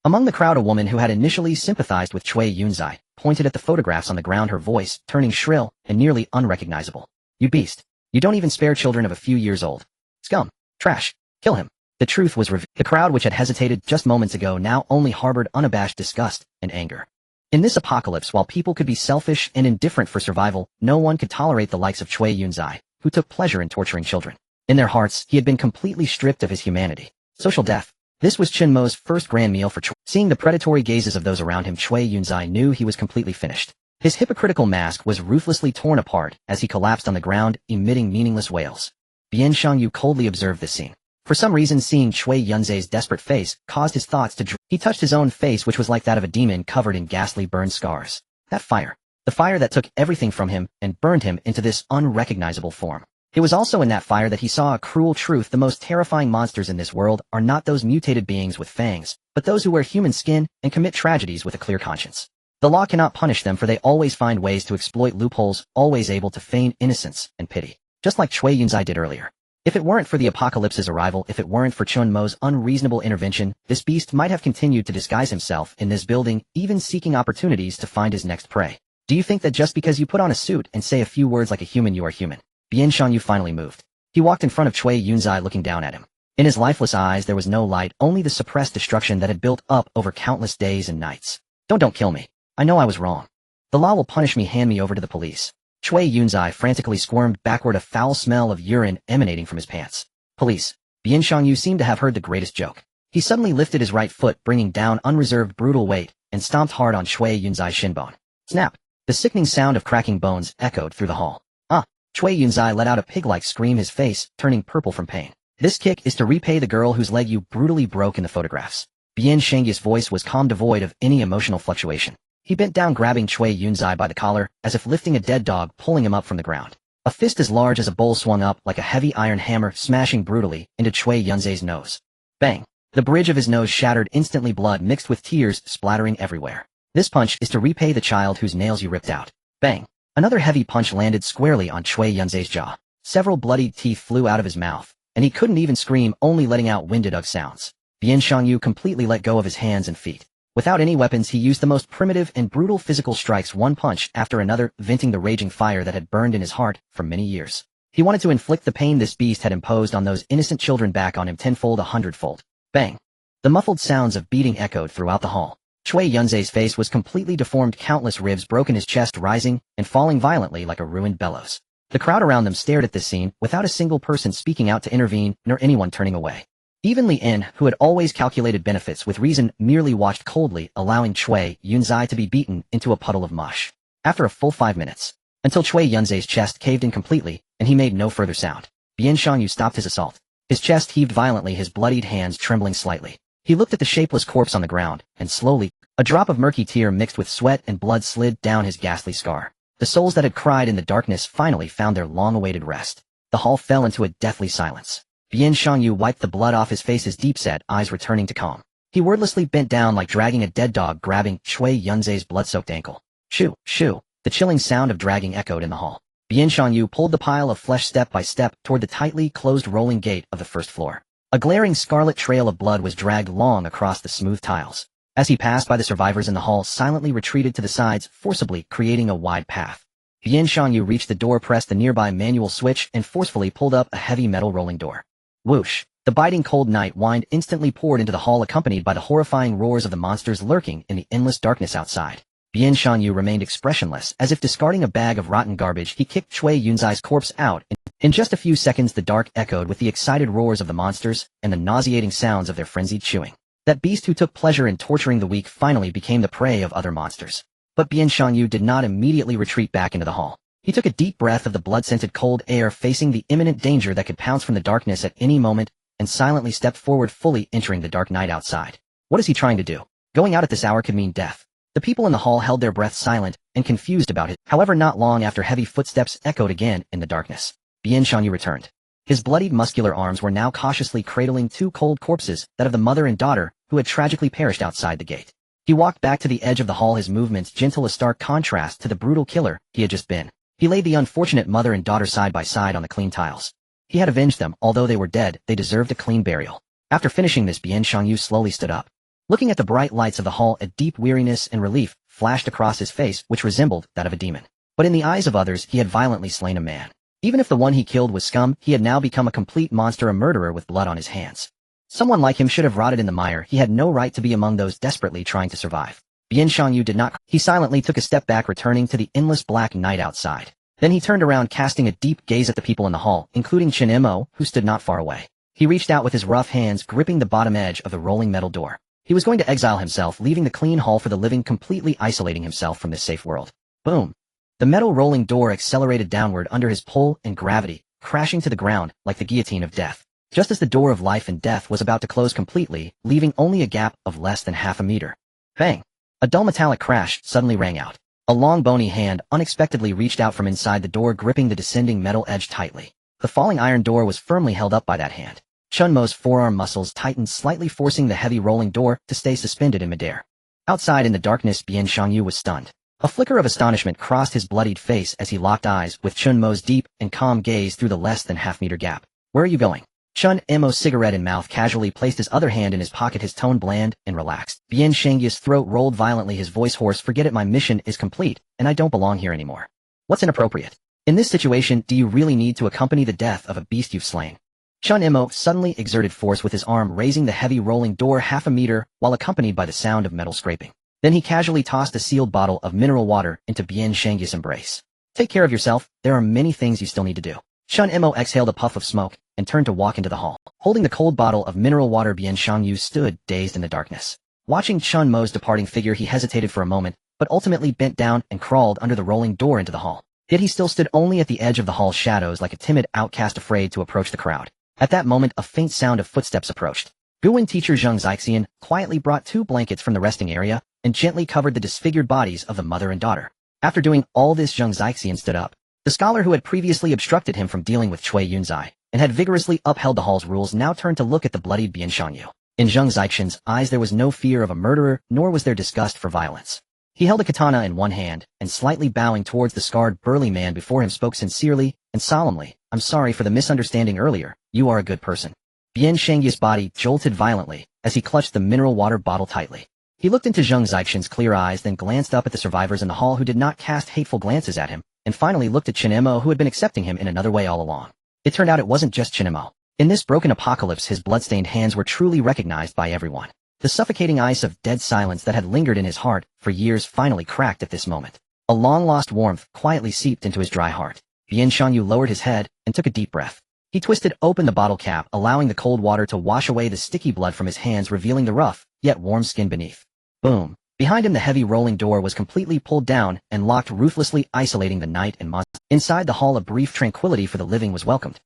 Among the crowd, a woman who had initially sympathized with Cui Yunzai pointed at the photographs on the ground, her voice turning shrill and nearly unrecognizable. "You beast. You don't even spare children of a few years old. Scum. Trash. Kill him." The truth was revealed. The crowd, which had hesitated just moments ago, now only harbored unabashed disgust and anger. In this apocalypse, while people could be selfish and indifferent for survival, no one could tolerate the likes of Cui Yunzai, who took pleasure in torturing children. In their hearts, he had been completely stripped of his humanity. Social death. This was Chen Mo's first grand meal for Cui. Seeing the predatory gazes of those around him, Cui Yunzai knew he was completely finished. His hypocritical mask was ruthlessly torn apart as he collapsed on the ground, emitting meaningless wails. Bian Shanyu coldly observed this scene. For some reason, seeing Cui Yunzai's desperate face caused his thoughts to drift. He touched his own face, which was like that of a demon covered in ghastly burned scars. That fire. The fire that took everything from him and burned him into this unrecognizable form. It was also in that fire that he saw a cruel truth: the most terrifying monsters in this world are not those mutated beings with fangs, but those who wear human skin and commit tragedies with a clear conscience. The law cannot punish them, for they always find ways to exploit loopholes, always able to feign innocence and pity. Just like Cui Yunzai did earlier. If it weren't for the apocalypse's arrival, if it weren't for Chen Mo's unreasonable intervention, this beast might have continued to disguise himself in this building, even seeking opportunities to find his next prey. Do you think that just because you put on a suit and say a few words like a human, you are human? Bian Shanyu finally moved. He walked in front of Cui Yunzai, looking down at him. In his lifeless eyes there was no light, only the suppressed destruction that had built up over countless days and nights. Don't kill me. I know I was wrong. The law will punish me. Hand me over to the police." Cui Yunzai frantically squirmed backward, a foul smell of urine emanating from his pants. "Police." Bian Shanyu seemed to have heard the greatest joke. He suddenly lifted his right foot, bringing down unreserved brutal weight, and stomped hard on Cui Yunzai's shinbone. Snap! The sickening sound of cracking bones echoed through the hall. "Ah!" Cui Yunzai let out a pig-like scream, his face turning purple from pain. "This kick is to repay the girl whose leg you brutally broke in the photographs." Bian Shangyu's voice was calm, devoid of any emotional fluctuation. He bent down, grabbing Cui Yunzai by the collar, as if lifting a dead dog, pulling him up from the ground. A fist as large as a bowl swung up like a heavy iron hammer, smashing brutally into Cui Yunzai's nose. Bang! The bridge of his nose shattered instantly, blood mixed with tears splattering everywhere. "This punch is to repay the child whose nails you ripped out." Bang! Another heavy punch landed squarely on Cui Yunzai's jaw. Several bloodied teeth flew out of his mouth, and he couldn't even scream, only letting out winded ugh sounds. Bian Shanyu completely let go of his hands and feet. Without any weapons, he used the most primitive and brutal physical strikes, one punch after another, venting the raging fire that had burned in his heart for many years. He wanted to inflict the pain this beast had imposed on those innocent children back on him tenfold, 100-fold. Bang! The muffled sounds of beating echoed throughout the hall. Cui Yunzai's face was completely deformed, countless ribs broken, his chest rising and falling violently like a ruined bellows. The crowd around them stared at this scene, without a single person speaking out to intervene, nor anyone turning away. Even Li En, who had always calculated benefits with reason, merely watched coldly, allowing Cui Yunzai to be beaten into a puddle of mush. After a full 5 minutes, until Chui Yunzai's chest caved in completely, and he made no further sound. Bian Shangyu stopped his assault. His chest heaved violently, his bloodied hands trembling slightly. He looked at the shapeless corpse on the ground, and slowly, a drop of murky tear mixed with sweat and blood slid down his ghastly scar. The souls that had cried in the darkness finally found their long-awaited rest. The hall fell into a deathly silence. Bian Shangyu wiped the blood off his face, his deep-set eyes returning to calm. He wordlessly bent down like dragging a dead dog grabbing Chui Yunzai's blood-soaked ankle. Shoo, shoo, the chilling sound of dragging echoed in the hall. Bian Shangyu pulled the pile of flesh step by step toward the tightly closed rolling gate of the first floor. A glaring scarlet trail of blood was dragged long across the smooth tiles. As he passed by, the survivors in the hall silently retreated to the sides, forcibly creating a wide path. Bian Shangyu reached the door, pressed the nearby manual switch, and forcefully pulled up a heavy metal rolling door. Whoosh! The biting cold night wind instantly poured into the hall, accompanied by the horrifying roars of the monsters lurking in the endless darkness outside. Bian Shangyu remained expressionless, as if discarding a bag of rotten garbage. He kicked Chui Yunzai's corpse out. In just a few seconds, the dark echoed with the excited roars of the monsters and the nauseating sounds of their frenzied chewing. That beast who took pleasure in torturing the weak finally became the prey of other monsters. But Bian Shangyu did not immediately retreat back into the hall. He took a deep breath of the blood-scented cold air, facing the imminent danger that could pounce from the darkness at any moment, and silently stepped forward, fully entering the dark night outside. What is he trying to do? Going out at this hour could mean death. The people in the hall held their breath, silent and confused about it. However, not long after, heavy footsteps echoed again in the darkness. Bian Shangyu returned. His bloodied muscular arms were now cautiously cradling two cold corpses, that of the mother and daughter, who had tragically perished outside the gate. He walked back to the edge of the hall, his movements gentle, a stark contrast to the brutal killer he had just been. He laid the unfortunate mother and daughter side by side on the clean tiles. He had avenged them. Although they were dead, they deserved a clean burial. After finishing this, Bian Shangyu slowly stood up. Looking at the bright lights of the hall, a deep weariness and relief flashed across his face, which resembled that of a demon. But in the eyes of others, he had violently slain a man. Even if the one he killed was scum, he had now become a complete monster, a murderer with blood on his hands. Someone like him should have rotted in the mire. He had no right to be among those desperately trying to survive. Bian Shangyu did not. He silently took a step back, returning to the endless black night outside. Then he turned around, casting a deep gaze at the people in the hall, including Chen Mo, who stood not far away. He reached out with his rough hands, gripping the bottom edge of the rolling metal door. He was going to exile himself, leaving the clean hall for the living, completely isolating himself from this safe world. Boom! The metal rolling door accelerated downward under his pull and gravity, crashing to the ground like the guillotine of death. Just as the door of life and death was about to close completely, leaving only a gap of less than half a meter. Bang! A dull metallic crash suddenly rang out. A long bony hand unexpectedly reached out from inside the door, gripping the descending metal edge tightly. The falling iron door was firmly held up by that hand. Chen Mo's forearm muscles tightened slightly, forcing the heavy rolling door to stay suspended in midair. Outside in the darkness, Bian Shangyu was stunned. A flicker of astonishment crossed his bloodied face as he locked eyes with Chen Mo's deep and calm gaze through the less than half-meter gap. Where are you going? Chen Mo, cigarette in mouth, casually placed his other hand in his pocket, his tone bland and relaxed. Bian Shangyu's throat rolled violently, his voice hoarse. Forget it, my mission is complete, and I don't belong here anymore. What's inappropriate? In this situation, do you really need to accompany the death of a beast you've slain? Chen Mo suddenly exerted force with his arm, raising the heavy rolling door half a meter, while accompanied by the sound of metal scraping. Then he casually tossed a sealed bottle of mineral water into Bian Shangyu's embrace. Take care of yourself, there are many things you still need to do. Chen Mo exhaled a puff of smoke and turned to walk into the hall. Holding the cold bottle of mineral water, Bian Shangyu stood dazed in the darkness. Watching Chen Mo's departing figure, he hesitated for a moment, but ultimately bent down and crawled under the rolling door into the hall. Yet he still stood only at the edge of the hall's shadows, like a timid outcast afraid to approach the crowd. At that moment, a faint sound of footsteps approached. Guwen teacher Zheng Zixian quietly brought 2 blankets from the resting area and gently covered the disfigured bodies of the mother and daughter. After doing all this, Zheng Zixian stood up. The scholar who had previously obstructed him from dealing with Chui Yunzai and had vigorously upheld the hall's rules now turned to look at the bloodied Bian Shangyu. In Zheng Zixian's eyes there was no fear of a murderer, nor was there disgust for violence. He held a katana in one hand, and slightly bowing towards the scarred, burly man before him, spoke sincerely and solemnly, "I'm sorry for the misunderstanding earlier, you are a good person." Bian Shangyu's body jolted violently as he clutched the mineral water bottle tightly. He looked into Zheng Zixian's clear eyes, then glanced up at the survivors in the hall who did not cast hateful glances at him, and finally looked at Chen Mo, who had been accepting him in another way all along. It turned out it wasn't just Chen Mo. In this broken apocalypse, his bloodstained hands were truly recognized by everyone. The suffocating ice of dead silence that had lingered in his heart for years finally cracked at this moment. A long-lost warmth quietly seeped into his dry heart. Bian Shangyu lowered his head and took a deep breath. He twisted open the bottle cap, allowing the cold water to wash away the sticky blood from his hands, revealing the rough, yet warm skin beneath. Boom! Behind him the heavy rolling door was completely pulled down and locked, ruthlessly isolating the night and monsters. Inside the hall a brief tranquility for the living was welcomed.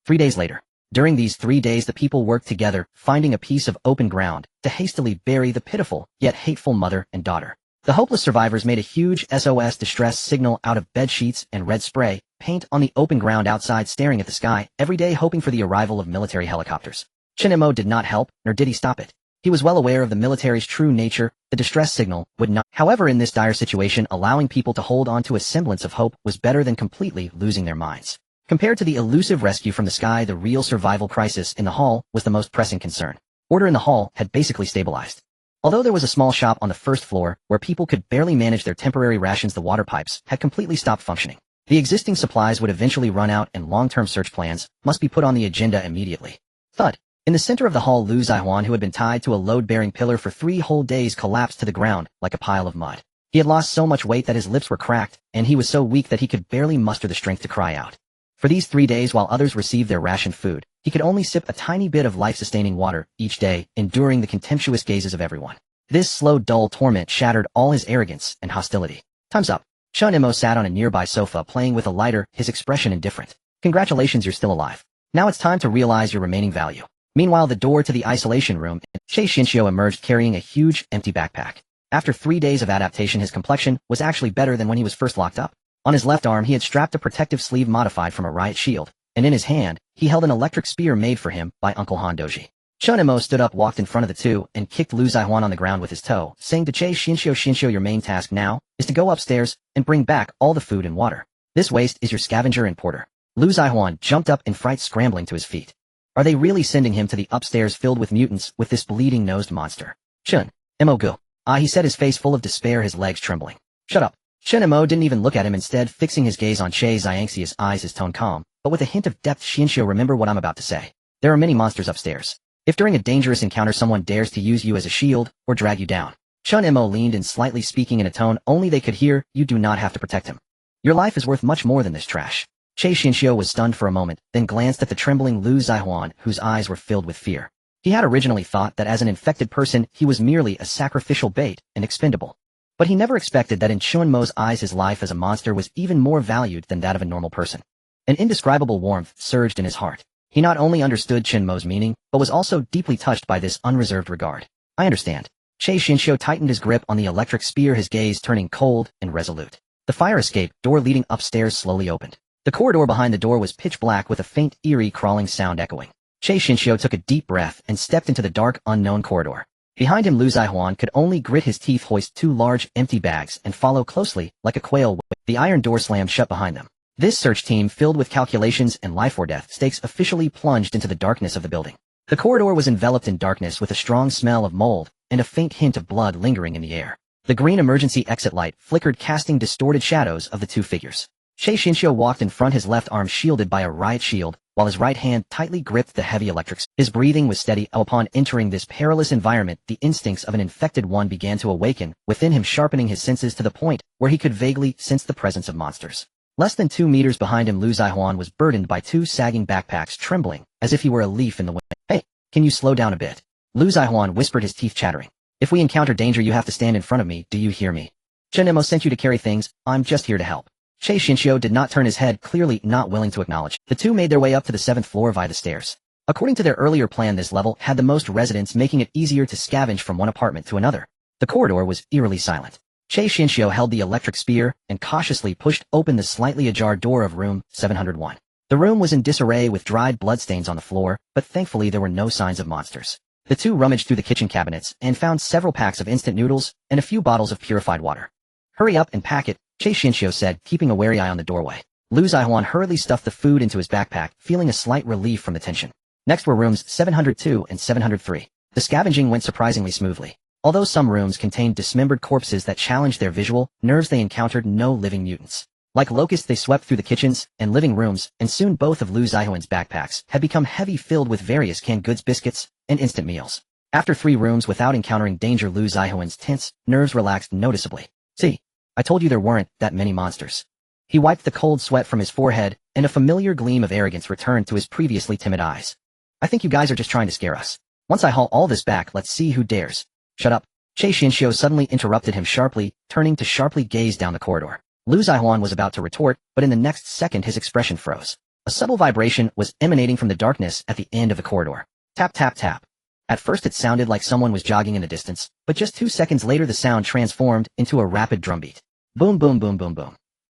3 days later. During these 3 days the people worked together, finding a piece of open ground, to hastily bury the pitiful, yet hateful mother and daughter. The hopeless survivors made a huge SOS distress signal out of bed sheets and red spray paint on the open ground outside, staring at the sky, every day hoping for the arrival of military helicopters. Chen Mo did not help, nor did he stop it. He was well aware of the military's true nature. The distress signal would not. However, in this dire situation, allowing people to hold on to a semblance of hope was better than completely losing their minds. Compared to the elusive rescue from the sky, the real survival crisis in the hall was the most pressing concern. Order in the hall had basically stabilized. Although there was a small shop on the first floor where people could barely manage their temporary rations, the water pipes had completely stopped functioning. The existing supplies would eventually run out and long-term search plans must be put on the agenda immediately. Thud. In the center of the hall, Lu Zihuan, who had been tied to a load-bearing pillar for 3 whole days, collapsed to the ground like a pile of mud. He had lost so much weight that his lips were cracked, and he was so weak that he could barely muster the strength to cry out. For these 3 days, while others received their rationed food, he could only sip a tiny bit of life-sustaining water each day, enduring the contemptuous gazes of everyone. This slow, dull torment shattered all his arrogance and hostility. Time's up. Chen Mo sat on a nearby sofa playing with a lighter, his expression indifferent. Congratulations, you're still alive. Now it's time to realize your remaining value. Meanwhile, the door to the isolation room, Che Xinxiu emerged carrying a huge, empty backpack. After 3 days of adaptation, his complexion was actually better than when he was first locked up. On his left arm, he had strapped a protective sleeve modified from a riot shield, and in his hand, he held an electric spear made for him by Uncle Han Doji. Chen Mo stood up, walked in front of the two, and kicked Lu Zihuan on the ground with his toe, saying to Che Xinxiu, your main task now is to go upstairs and bring back all the food and water. This waste is your scavenger and porter. Lu Zihuan jumped up in fright, scrambling to his feet. Are they really sending him to the upstairs filled with mutants with this bleeding-nosed monster? Chen Mo go. He said, his face full of despair, his legs trembling. Shut up. Chen Mo didn't even look at him, instead fixing his gaze on Che Xiangxi's eyes, his tone calm, but with a hint of depth. Xinxiu, remember what I'm about to say. There are many monsters upstairs. If during a dangerous encounter someone dares to use you as a shield or drag you down. Chen Mo leaned in slightly, speaking in a tone only they could hear, you do not have to protect him. Your life is worth much more than this trash. Che Xinxiu was stunned for a moment, then glanced at the trembling Lu Zihuan, whose eyes were filled with fear. He had originally thought that as an infected person, he was merely a sacrificial bait and expendable. But he never expected that in Chen Mo's eyes his life as a monster was even more valued than that of a normal person. An indescribable warmth surged in his heart. He not only understood Chen Mo's meaning, but was also deeply touched by this unreserved regard. I understand. Che Xinxiu tightened his grip on the electric spear, his gaze turning cold and resolute. The fire escape door leading upstairs slowly opened. The corridor behind the door was pitch black with a faint, eerie crawling sound echoing. Che Xinxiu took a deep breath and stepped into the dark, unknown corridor. Behind him, Lu Zihuan could only grit his teeth, hoist 2 large, empty bags, and follow closely, like a quail. The iron door slammed shut behind them. This search team, filled with calculations and life or death stakes, officially plunged into the darkness of the building. The corridor was enveloped in darkness with a strong smell of mold and a faint hint of blood lingering in the air. The green emergency exit light flickered, casting distorted shadows of the 2 figures. Che Xinxiu walked in front, his left arm shielded by a riot shield, while his right hand tightly gripped the heavy electrics. His breathing was steady. Upon entering this perilous environment, the instincts of an infected one began to awaken within him, sharpening his senses to the point where he could vaguely sense the presence of monsters. Less than 2 meters behind him, Lu Zihuan was burdened by 2 sagging backpacks, trembling as if he were a leaf in the wind. Hey, can you slow down a bit? Lu Zihuan whispered, his teeth chattering. If we encounter danger, you have to stand in front of me, do you hear me? Chen Mo sent you to carry things, I'm just here to help. Che Xinxiu did not turn his head, clearly not willing to acknowledge. The two made their way up to the 7th floor via the stairs. According to their earlier plan, this level had the most residents, making it easier to scavenge from one apartment to another. The corridor was eerily silent. Che Xinxiu held the electric spear and cautiously pushed open the slightly ajar door of room 701. The room was in disarray with dried bloodstains on the floor, but thankfully there were no signs of monsters. The two rummaged through the kitchen cabinets and found several packs of instant noodles and a few bottles of purified water. Hurry up and pack it, Che Xinxiu said, keeping a wary eye on the doorway. Lu Zihuan hurriedly stuffed the food into his backpack, feeling a slight relief from the tension. Next were rooms 702 and 703. The scavenging went surprisingly smoothly. Although some rooms contained dismembered corpses that challenged their visual nerves, they encountered no living mutants. Like locusts, they swept through the kitchens and living rooms, and soon both of Lu Zihuan's backpacks had become heavy, filled with various canned goods, biscuits, and instant meals. After 3 rooms without encountering danger, Lu Zihuan's tense nerves relaxed noticeably. See, I told you there weren't that many monsters. He wiped the cold sweat from his forehead, and a familiar gleam of arrogance returned to his previously timid eyes. I think you guys are just trying to scare us. Once I haul all this back, let's see who dares. Shut up. Che Xianxiu suddenly interrupted him sharply, turning to sharply gaze down the corridor. Lu Zihuan was about to retort, but in the next second his expression froze. A subtle vibration was emanating from the darkness at the end of the corridor. Tap tap tap. At first it sounded like someone was jogging in the distance, but just 2 seconds later the sound transformed into a rapid drumbeat. Boom boom boom boom boom.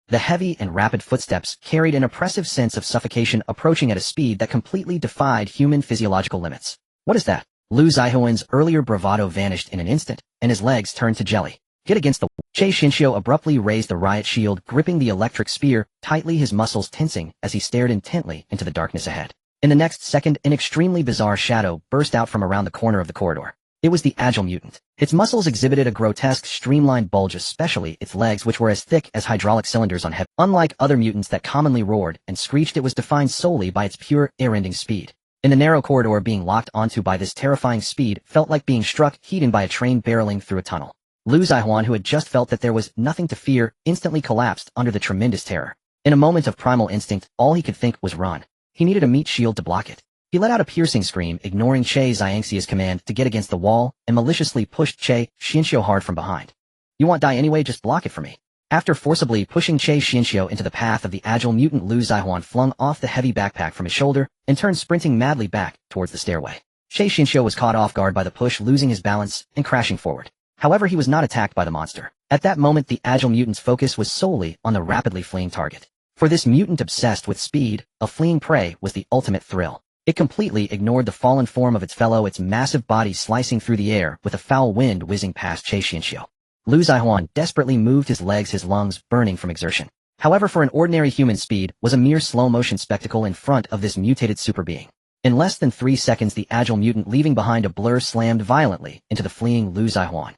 The heavy and rapid footsteps carried an oppressive sense of suffocation approaching at a speed that completely defied human physiological limits. What is that? Lu Zihuan's earlier bravado vanished in an instant, and his legs turned to jelly. Get against the wall. Che Xianxiu abruptly raised the riot shield, gripping the electric spear tightly, his muscles tensing as he stared intently into the darkness ahead. In the next second, an extremely bizarre shadow burst out from around the corner of the corridor. It was the agile mutant. Its muscles exhibited a grotesque, streamlined bulge, especially its legs, which were as thick as hydraulic cylinders on heavy. Unlike other mutants that commonly roared and screeched, it was defined solely by its pure, air-ending speed. In the narrow corridor, being locked onto by this terrifying speed felt like being struck heat-in by a train barreling through a tunnel. Lu Zihuan, who had just felt that there was nothing to fear, instantly collapsed under the tremendous terror. In a moment of primal instinct, all he could think was run. He needed a meat shield to block it. He let out a piercing scream, ignoring Che Xianxiu's command to get against the wall, and maliciously pushed Che Xianxiu hard from behind. You want die anyway, just block it for me. After forcibly pushing Che Xianxiu into the path of the agile mutant, Lu Zihuan flung off the heavy backpack from his shoulder and turned sprinting madly back towards the stairway. Che Xianxiu was caught off guard by the push, losing his balance and crashing forward. However, he was not attacked by the monster. At that moment, the agile mutant's focus was solely on the rapidly fleeing target. For this mutant obsessed with speed, a fleeing prey was the ultimate thrill. It completely ignored the fallen form of its fellow, its massive body slicing through the air with a foul wind whizzing past Che Xianxiu. Lu Zihuan desperately moved his legs, his lungs burning from exertion. However, for an ordinary human, speed was a mere slow-motion spectacle in front of this mutated super being. In less than 3 seconds, the agile mutant, leaving behind a blur, slammed violently into the fleeing Lu Zihuan.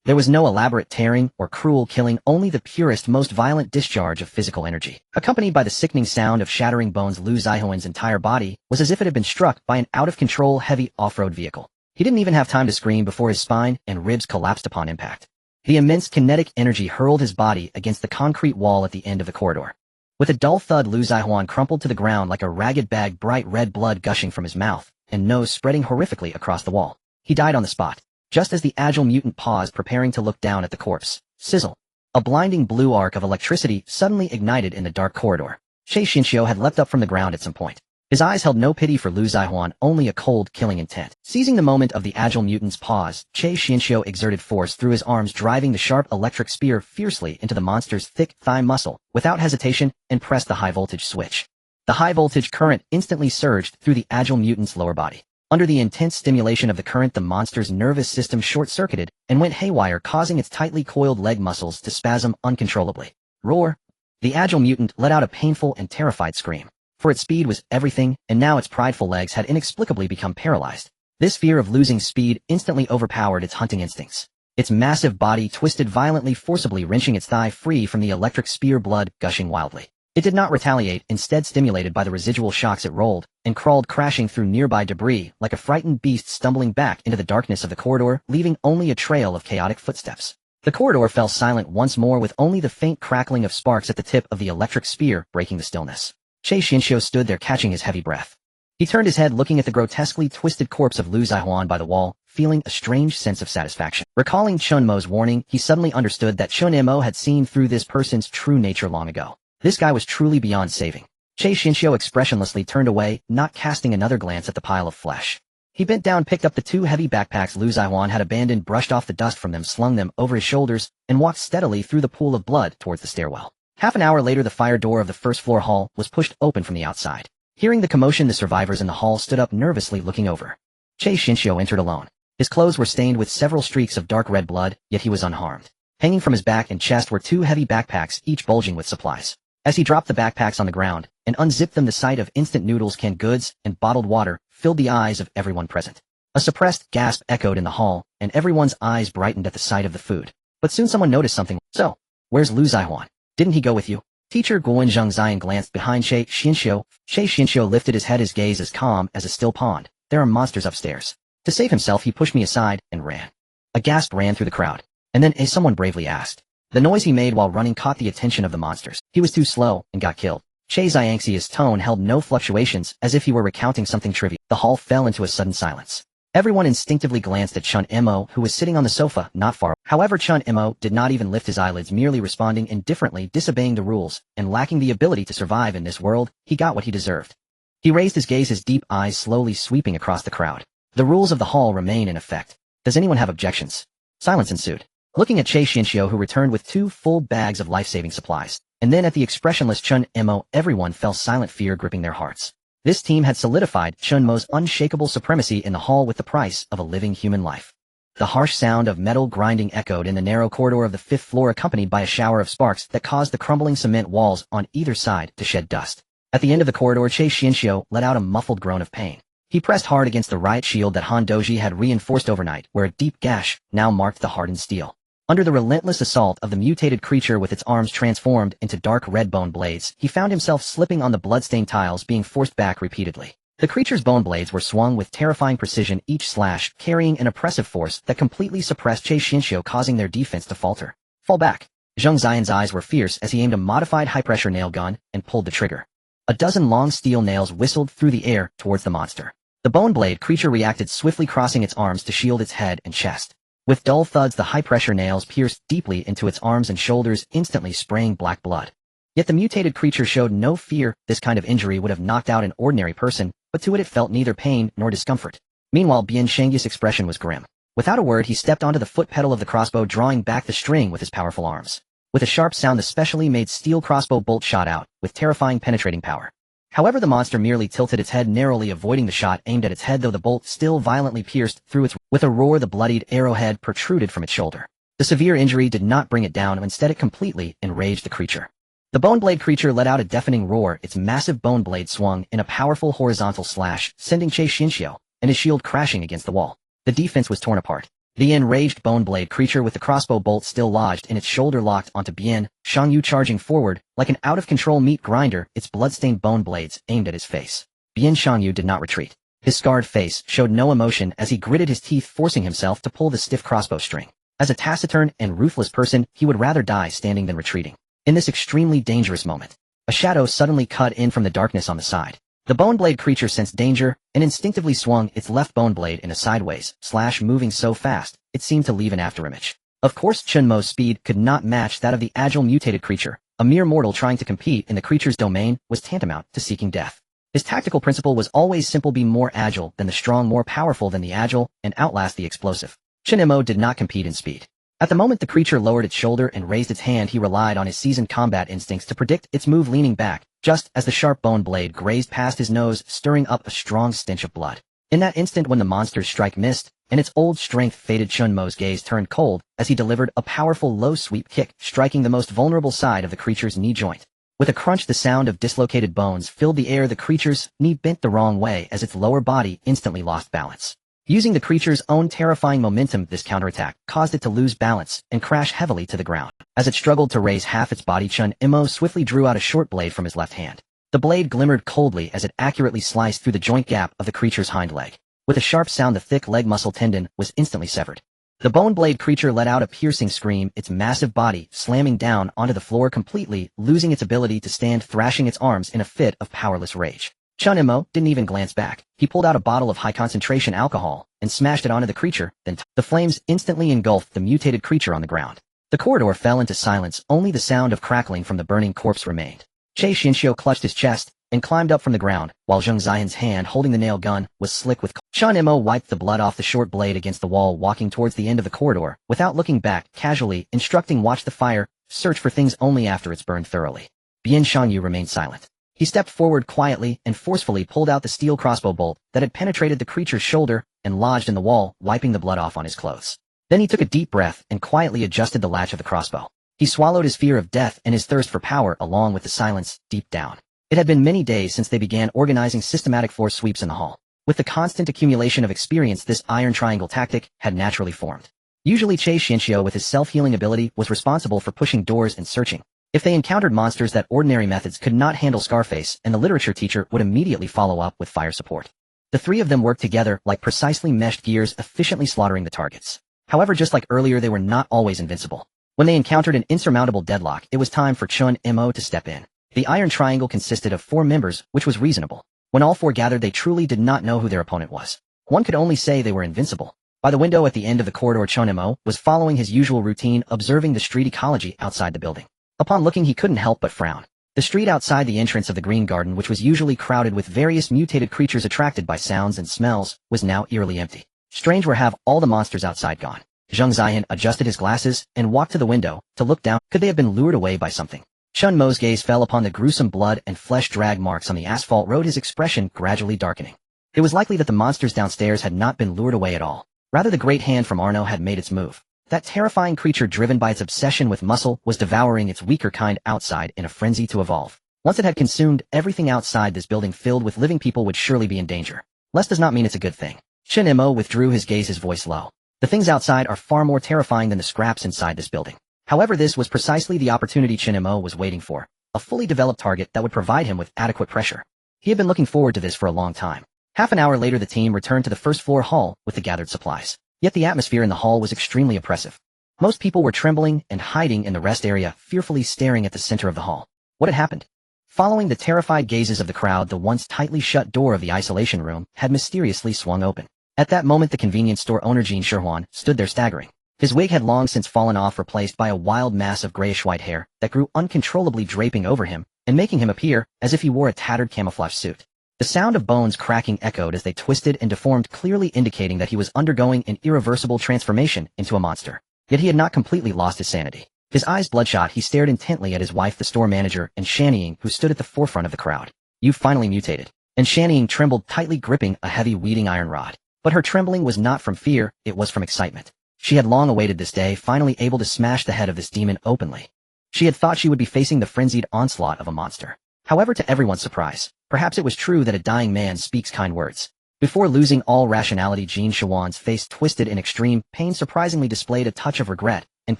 There was no elaborate tearing or cruel killing, only the purest, most violent discharge of physical energy. Accompanied by the sickening sound of shattering bones, Lu Zihuan's entire body was as if it had been struck by an out-of-control heavy off-road vehicle. He didn't even have time to scream before his spine and ribs collapsed upon impact. The immense kinetic energy hurled his body against the concrete wall at the end of the corridor. With a dull thud, Lu Zihuan crumpled to the ground like a ragged bag, bright red blood gushing from his mouth and nose spreading horrifically across the wall. He died on the spot. Just as the agile mutant paused, preparing to look down at the corpse, sizzle! A blinding blue arc of electricity suddenly ignited in the dark corridor. Che Xianxiu had leapt up from the ground at some point. His eyes held no pity for Lu Zihuan, only a cold, killing intent. Seizing the moment of the agile mutant's pause, Che Xianxiu exerted force through his arms, driving the sharp electric spear fiercely into the monster's thick thigh muscle, without hesitation, and pressed the high-voltage switch. The high-voltage current instantly surged through the agile mutant's lower body. Under the intense stimulation of the current, the monster's nervous system short-circuited and went haywire, causing its tightly coiled leg muscles to spasm uncontrollably. Roar! The agile mutant let out a painful and terrified scream. For its speed was everything, and now its prideful legs had inexplicably become paralyzed. This fear of losing speed instantly overpowered its hunting instincts. Its massive body twisted violently, forcibly wrenching its thigh free from the electric spear, blood gushing wildly. It did not retaliate, instead stimulated by the residual shocks it rolled, and crawled crashing through nearby debris like a frightened beast, stumbling back into the darkness of the corridor, leaving only a trail of chaotic footsteps. The corridor fell silent once more, with only the faint crackling of sparks at the tip of the electric spear breaking the stillness. Che Xianxiu stood there, catching his heavy breath. He turned his head, looking at the grotesquely twisted corpse of Lu Zihuan by the wall, feeling a strange sense of satisfaction. Recalling Chen Mo's warning, he suddenly understood that Chen Mo had seen through this person's true nature long ago. This guy was truly beyond saving. Che Xianxiu expressionlessly turned away, not casting another glance at the pile of flesh. He bent down, picked up the 2 heavy backpacks Lu Zihuan had abandoned, brushed off the dust from them, slung them over his shoulders, and walked steadily through the pool of blood towards the stairwell. Half an hour later, the fire door of the first-floor hall was pushed open from the outside. Hearing the commotion, the survivors in the hall stood up, nervously looking over. Che Xianxiu entered alone. His clothes were stained with several streaks of dark red blood, yet he was unharmed. Hanging from his back and chest were 2 heavy backpacks, each bulging with supplies. As he dropped the backpacks on the ground and unzipped them, the sight of instant noodles, canned goods, and bottled water filled the eyes of everyone present. A suppressed gasp echoed in the hall, and everyone's eyes brightened at the sight of the food. But soon someone noticed something. So, where's Lu Zihuan? Didn't he go with you? Teacher Guanzhong Zion glanced behind Che Xianxiu. Che Xianxiu lifted his head, his gaze as calm as a still pond. There are monsters upstairs. To save himself, he pushed me aside and ran. A gasp ran through the crowd. And then, someone bravely asked. The noise he made while running caught the attention of the monsters. He was too slow and got killed. Che Xianxiu's tone held no fluctuations, as if he were recounting something trivial. The hall fell into a sudden silence. Everyone instinctively glanced at Chen Mo, who was sitting on the sofa, not far. However, Chen Mo did not even lift his eyelids, merely responding indifferently, disobeying the rules, and lacking the ability to survive in this world. He got what he deserved. He raised his gaze, his deep eyes slowly sweeping across the crowd. The rules of the hall remain in effect. Does anyone have objections? Silence ensued. Looking at Che Xianxiu, who returned with 2 full bags of life-saving supplies, and then at the expressionless Chen Mo, everyone felt silent fear gripping their hearts. This team had solidified Chen Mo's unshakable supremacy in the hall with the price of a living human life. The harsh sound of metal grinding echoed in the narrow corridor of the 5th floor, accompanied by a shower of sparks that caused the crumbling cement walls on either side to shed dust. At the end of the corridor, Che Xianxiu let out a muffled groan of pain. He pressed hard against the riot shield that Han Doji had reinforced overnight, where a deep gash now marked the hardened steel. Under the relentless assault of the mutated creature with its arms transformed into dark red bone blades, he found himself slipping on the bloodstained tiles, being forced back repeatedly. The creature's bone blades were swung with terrifying precision, each slash carrying an oppressive force that completely suppressed Che Xianxiu, causing their defense to falter. Fall back. Zheng Xian's eyes were fierce as he aimed a modified high-pressure nail gun and pulled the trigger. A dozen long steel nails whistled through the air towards the monster. The bone blade creature reacted swiftly, crossing its arms to shield its head and chest. With dull thuds, the high-pressure nails pierced deeply into its arms and shoulders, instantly spraying black blood. Yet the mutated creature showed no fear. This kind of injury would have knocked out an ordinary person, but to it felt neither pain nor discomfort. Meanwhile, Bian Shangyu's expression was grim. Without a word, he stepped onto the foot pedal of the crossbow, drawing back the string with his powerful arms. With a sharp sound, the specially made steel crossbow bolt shot out, with terrifying penetrating power. However, the monster merely tilted its head, narrowly avoiding the shot aimed at its head, though the bolt still violently pierced through its... With a roar, the bloodied arrowhead protruded from its shoulder. The severe injury did not bring it down, instead it completely enraged the creature. The bone blade creature let out a deafening roar, its massive bone blade swung in a powerful horizontal slash, sending Che Xianxiu and his shield crashing against the wall. The defense was torn apart. The enraged bone blade creature with the crossbow bolt still lodged in its shoulder locked onto Bian Shangyou, charging forward like an out-of-control meat grinder, its blood-stained bone blades aimed at his face. Bian Shangyou did not retreat. His scarred face showed no emotion as he gritted his teeth, forcing himself to pull the stiff crossbow string. As a taciturn and ruthless person, he would rather die standing than retreating. In this extremely dangerous moment, a shadow suddenly cut in from the darkness on the side. The bone blade creature sensed danger and instinctively swung its left bone blade in a sideways slash, moving so fast it seemed to leave an afterimage. Of course, Chen Mo's speed could not match that of the agile mutated creature. A mere mortal trying to compete in the creature's domain was tantamount to seeking death. His tactical principle was always simple: be more agile than the strong, more powerful than the agile, and outlast the explosive. Chen Mo did not compete in speed. At the moment the creature lowered its shoulder and raised its hand, he relied on his seasoned combat instincts to predict its move, leaning back, just as the sharp bone blade grazed past his nose, stirring up a strong stench of blood. In that instant when the monster's strike missed, and its old strength faded, Chen Mo's gaze turned cold as he delivered a powerful low sweep kick, striking the most vulnerable side of the creature's knee joint. With a crunch, the sound of dislocated bones filled the air. The creature's knee bent the wrong way as its lower body instantly lost balance. Using the creature's own terrifying momentum, this counterattack caused it to lose balance and crash heavily to the ground. As it struggled to raise half its body, Chen Mo swiftly drew out a short blade from his left hand. The blade glimmered coldly as it accurately sliced through the joint gap of the creature's hind leg. With a sharp sound, the thick leg muscle tendon was instantly severed. The bone blade creature let out a piercing scream, its massive body slamming down onto the floor, completely losing its ability to stand, thrashing its arms in a fit of powerless rage. Chen Mo didn't even glance back. He pulled out a bottle of high-concentration alcohol and smashed it onto the creature, then the flames instantly engulfed the mutated creature on the ground. The corridor fell into silence, only the sound of crackling from the burning corpse remained. Che Xianxiu clutched his chest and climbed up from the ground, while Zheng Xian's hand holding the nail gun was slick with Chen Mo wiped the blood off the short blade against the wall, walking towards the end of the corridor, without looking back, casually instructing, watch the fire, search for things only after it's burned thoroughly. Bian Shangyou remained silent. He stepped forward quietly and forcefully pulled out the steel crossbow bolt that had penetrated the creature's shoulder and lodged in the wall, wiping the blood off on his clothes. Then he took a deep breath and quietly adjusted the latch of the crossbow. He swallowed his fear of death and his thirst for power along with the silence deep down. It had been many days since they began organizing systematic floor sweeps in the hall. With the constant accumulation of experience, this iron triangle tactic had naturally formed. Usually Che Xianxiu with his self-healing ability was responsible for pushing doors and searching. If they encountered monsters that ordinary methods could not handle, Scarface and the literature teacher would immediately follow up with fire support. The three of them worked together like precisely meshed gears, efficiently slaughtering the targets. However, just like earlier, they were not always invincible. When they encountered an insurmountable deadlock, it was time for Chen Mo to step in. The iron triangle consisted of 4 members, which was reasonable. When all 4 gathered, they truly did not know who their opponent was. One could only say they were invincible. By the window at the end of the corridor, Chen Mo was following his usual routine, observing the street ecology outside the building. Upon looking, he couldn't help but frown. The street outside the entrance of the green garden, which was usually crowded with various mutated creatures attracted by sounds and smells, was now eerily empty. Strange, where have all the monsters outside gone? Zheng Zihan adjusted his glasses and walked to the window to look down. Could they have been lured away by something? Chen Mo's gaze fell upon the gruesome blood and flesh drag marks on the asphalt road, his expression gradually darkening. It was likely that the monsters downstairs had not been lured away at all. Rather, the great hand from Arno had made its move. That terrifying creature, driven by its obsession with muscle, was devouring its weaker kind outside in a frenzy to evolve. Once it had consumed everything outside, this building filled with living people would surely be in danger. Less does not mean it's a good thing. Chen Mo withdrew his gaze, his voice low. The things outside are far more terrifying than the scraps inside this building. However, this was precisely the opportunity Chen Mo was waiting for, a fully developed target that would provide him with adequate pressure. He had been looking forward to this for a long time. Half an hour later, the team returned to the first floor hall with the gathered supplies. Yet the atmosphere in the hall was extremely oppressive. Most people were trembling and hiding in the rest area, fearfully staring at the center of the hall. What had happened? Following the terrified gazes of the crowd, the once tightly shut door of the isolation room had mysteriously swung open. At that moment, the convenience store owner Jin Shihuan stood there staggering. His wig had long since fallen off, replaced by a wild mass of grayish-white hair that grew uncontrollably, draping over him and making him appear as if he wore a tattered camouflage suit. The sound of bones cracking echoed as they twisted and deformed, clearly indicating that he was undergoing an irreversible transformation into a monster. Yet he had not completely lost his sanity. His eyes bloodshot, he stared intently at his wife, the store manager, and Shanying, who stood at the forefront of the crowd. "You've finally mutated." And Shanying trembled, tightly gripping a heavy weeding iron rod. But her trembling was not from fear, it was from excitement. She had long awaited this day, finally able to smash the head of this demon openly. She had thought she would be facing the frenzied onslaught of a monster. However, to everyone's surprise, perhaps it was true that a dying man speaks kind words. Before losing all rationality, Jin Shihuan's face twisted in extreme pain, surprisingly displayed a touch of regret and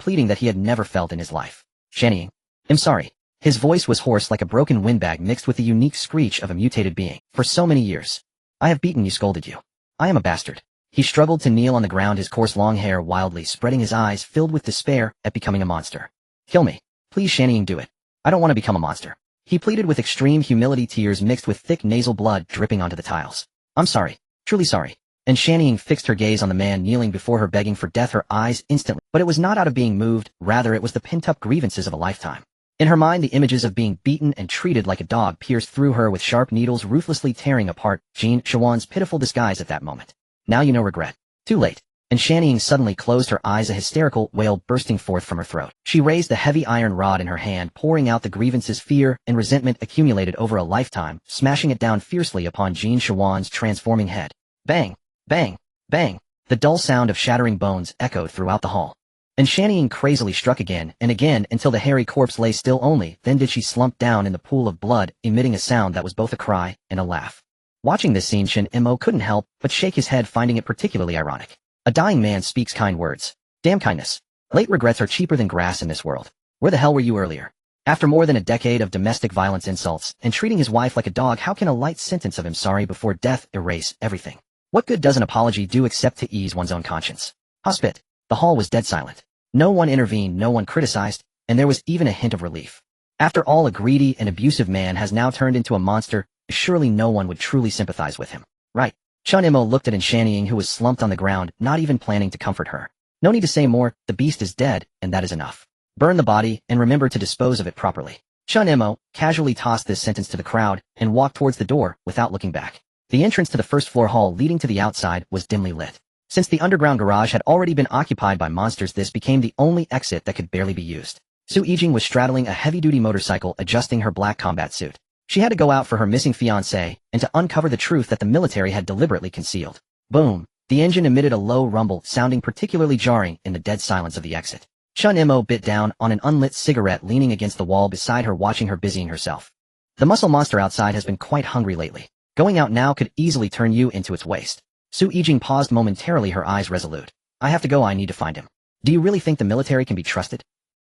pleading that he had never felt in his life. "Shanying, I'm sorry." His voice was hoarse like a broken windbag mixed with the unique screech of a mutated being. "For so many years, I have beaten you, scolded you. I am a bastard." He struggled to kneel on the ground, his coarse long hair wildly spreading, his eyes filled with despair at becoming a monster. "Kill me. Please, Shanying, do it. I don't want to become a monster." He pleaded with extreme humility, tears mixed with thick nasal blood dripping onto the tiles. "I'm sorry. Truly sorry." And Shanying fixed her gaze on the man kneeling before her, begging for death, her eyes instantly. But it was not out of being moved, rather it was the pent-up grievances of a lifetime. In her mind, the images of being beaten and treated like a dog pierced through her with sharp needles, ruthlessly tearing apart Jin Shihuan's pitiful disguise at that moment. "Now you know regret. Too late." And Shanying suddenly closed her eyes, a hysterical wail bursting forth from her throat. She raised the heavy iron rod in her hand, pouring out the grievances, fear, and resentment accumulated over a lifetime, smashing it down fiercely upon Jin Shihuan's transforming head. Bang! Bang! Bang! The dull sound of shattering bones echoed throughout the hall. And Shanying crazily struck again and again until the hairy corpse lay still. Only then did she slump down in the pool of blood, emitting a sound that was both a cry and a laugh. Watching this scene, Chen Mo couldn't help but shake his head, finding it particularly ironic. A dying man speaks kind words. Damn kindness. Late regrets are cheaper than grass in this world. Where the hell were you earlier? After more than a decade of domestic violence, insults, and treating his wife like a dog, how can a light sentence of "I'm sorry" before death erase everything? What good does an apology do except to ease one's own conscience? Hospit. The hall was dead silent. No one intervened, no one criticized, and there was even a hint of relief. After all, a greedy and abusive man has now turned into a monster. Surely no one would truly sympathize with him. Right. Chen Mo looked at Shanying, who was slumped on the ground, not even planning to comfort her. "No need to say more, the beast is dead, and that is enough. Burn the body, and remember to dispose of it properly." Chen Mo casually tossed this sentence to the crowd and walked towards the door without looking back. The entrance to the first floor hall leading to the outside was dimly lit. Since the underground garage had already been occupied by monsters, this became the only exit that could barely be used. Su Yijing was straddling a heavy-duty motorcycle, adjusting her black combat suit. She had to go out for her missing fiancé and to uncover the truth that the military had deliberately concealed. Boom! The engine emitted a low rumble, sounding particularly jarring in the dead silence of the exit. Chen Mo bit down on an unlit cigarette, leaning against the wall beside her, watching her busying herself. The muscle monster outside has been quite hungry lately. Going out now could easily turn you into its waste. Su Yijing paused momentarily, her eyes resolute. "I have to go, I need to find him." "Do you really think the military can be trusted?"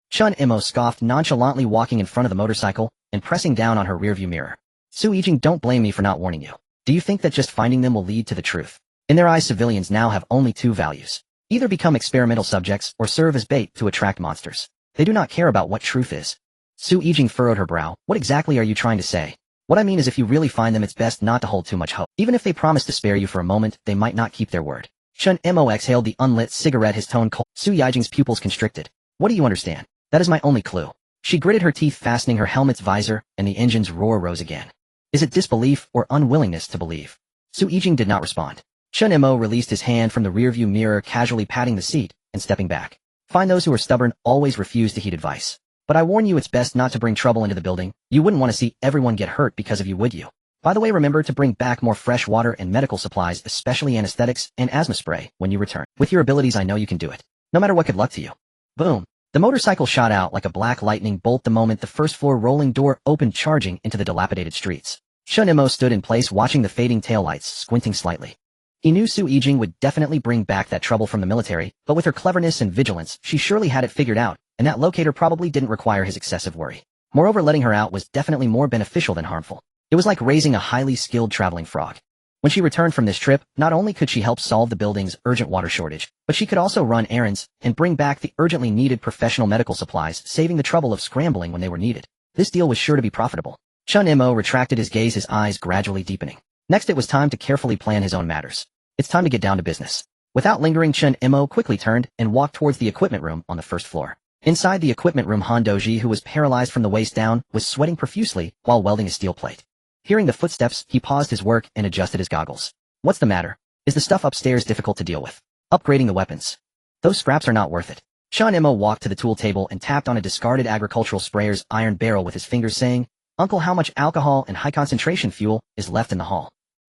Chen Mo scoffed, nonchalantly walking in front of the motorcycle and pressing down on her rearview mirror. "Su Yijing, don't blame me for not warning you. Do you think that just finding them will lead to the truth? In their eyes, civilians now have only two values. Either become experimental subjects or serve as bait to attract monsters. They do not care about what truth is." Su Yijing furrowed her brow. "What exactly are you trying to say?" What I mean is if you really find them, it's best not to hold too much hope. Even if they promise to spare you for a moment, they might not keep their word. Chen Mo exhaled the unlit cigarette, his tone cold. Su Yijing's pupils constricted. What do you understand? That is my only clue. She gritted her teeth, fastening her helmet's visor, and the engine's roar rose again. Is it disbelief or unwillingness to believe? Su Yijing did not respond. Chen Mo released his hand from the rearview mirror, casually patting the seat and stepping back. Find those who are stubborn, always refuse to heed advice. But I warn you, it's best not to bring trouble into the building. You wouldn't want to see everyone get hurt because of you, would you? By the way, remember to bring back more fresh water and medical supplies, especially anesthetics and asthma spray, when you return. With your abilities, I know you can do it. No matter what, good luck to you. Boom. The motorcycle shot out like a black lightning bolt the moment the first floor rolling door opened, charging into the dilapidated streets. Chen Mo stood in place, watching the fading taillights, squinting slightly. He knew Su Yijing would definitely bring back that trouble from the military, but with her cleverness and vigilance, she surely had it figured out, and that locator probably didn't require his excessive worry. Moreover, letting her out was definitely more beneficial than harmful. It was like raising a highly skilled traveling frog. When she returned from this trip, not only could she help solve the building's urgent water shortage, but she could also run errands and bring back the urgently needed professional medical supplies, saving the trouble of scrambling when they were needed. This deal was sure to be profitable. Chen Mo retracted his gaze, his eyes gradually deepening. Next, it was time to carefully plan his own matters. It's time to get down to business. Without lingering, Chen Mo quickly turned and walked towards the equipment room on the first floor. Inside the equipment room, Han Doji, who was paralyzed from the waist down, was sweating profusely while welding a steel plate. Hearing the footsteps, he paused his work and adjusted his goggles. What's the matter? Is the stuff upstairs difficult to deal with? Upgrading the weapons. Those scraps are not worth it. Chen Mo walked to the tool table and tapped on a discarded agricultural sprayer's iron barrel with his fingers, saying, Uncle, how much alcohol and high-concentration fuel is left in the hull?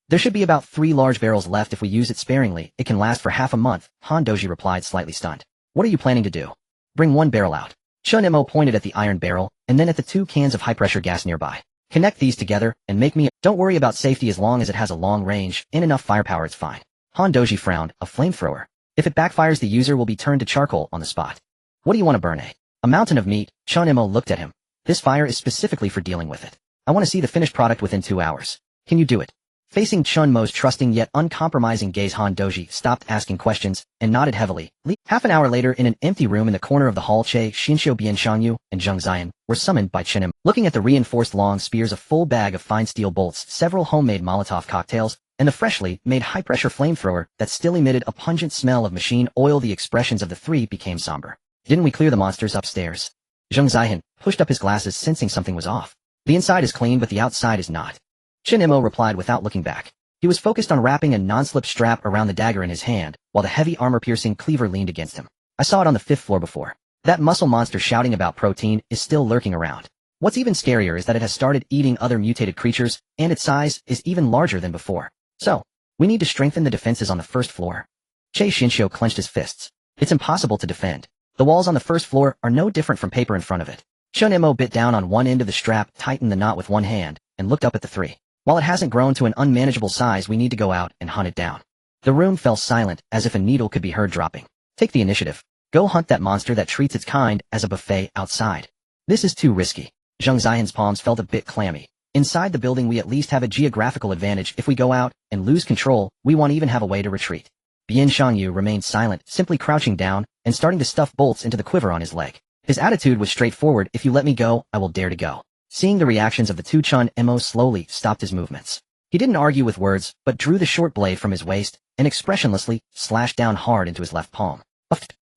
There should be about 3 large barrels left. If we use it sparingly, it can last for half a month, Han Doji replied, slightly stunned. What are you planning to do? Bring 1 barrel out. Chen Mo pointed at the iron barrel, and then at the 2 cans of high-pressure gas nearby. Connect these together, and make me. Don't worry about safety as long as it has a long range and enough firepower, it's fine. Han Doji frowned. A flamethrower. If it backfires, the user will be turned to charcoal on the spot. What do you want to burn, eh? A mountain of meat. Chen Mo looked at him. This fire is specifically for dealing with it. I want to see the finished product within 2 hours. Can you do it? Facing Chen Mo's trusting yet uncompromising gaze, Han Doji stopped asking questions and nodded heavily. Half an hour later, in an empty room in the corner of the hall, Che Xinxiu, Bian Shangyu, and Zheng Ziyan were summoned by Chen Mo. Looking at the reinforced long spears, a full bag of fine steel bolts, several homemade Molotov cocktails, and the freshly made high-pressure flamethrower that still emitted a pungent smell of machine oil, the expressions of the 3 became somber. Didn't we clear the monsters upstairs? Zheng Ziyan pushed up his glasses, sensing something was off. The inside is clean, but the outside is not. Chen Mo replied without looking back. He was focused on wrapping a non-slip strap around the dagger in his hand, while the heavy armor-piercing cleaver leaned against him. I saw it on the 5th floor before. That muscle monster shouting about protein is still lurking around. What's even scarier is that it has started eating other mutated creatures, and its size is even larger than before. So, we need to strengthen the defenses on the 1st floor. Che Xinxiu clenched his fists. It's impossible to defend. The walls on the 1st floor are no different from paper in front of it. Chen Mo bit down on one end of the strap, tightened the knot with one hand, and looked up at the 3. While it hasn't grown to an unmanageable size, we need to go out and hunt it down. The room fell silent, as if a needle could be heard dropping. Take the initiative. Go hunt that monster that treats its kind as a buffet outside. This is too risky. Zheng Ziyan's palms felt a bit clammy. Inside the building, we at least have a geographical advantage. If we go out and lose control, we won't even have a way to retreat. Bian Shangyu remained silent, simply crouching down and starting to stuff bolts into the quiver on his leg. His attitude was straightforward. If you let me go, I will dare to go. Seeing the reactions of the 2, Chen Mo slowly stopped his movements. He didn't argue with words, but drew the short blade from his waist and expressionlessly slashed down hard into his left palm.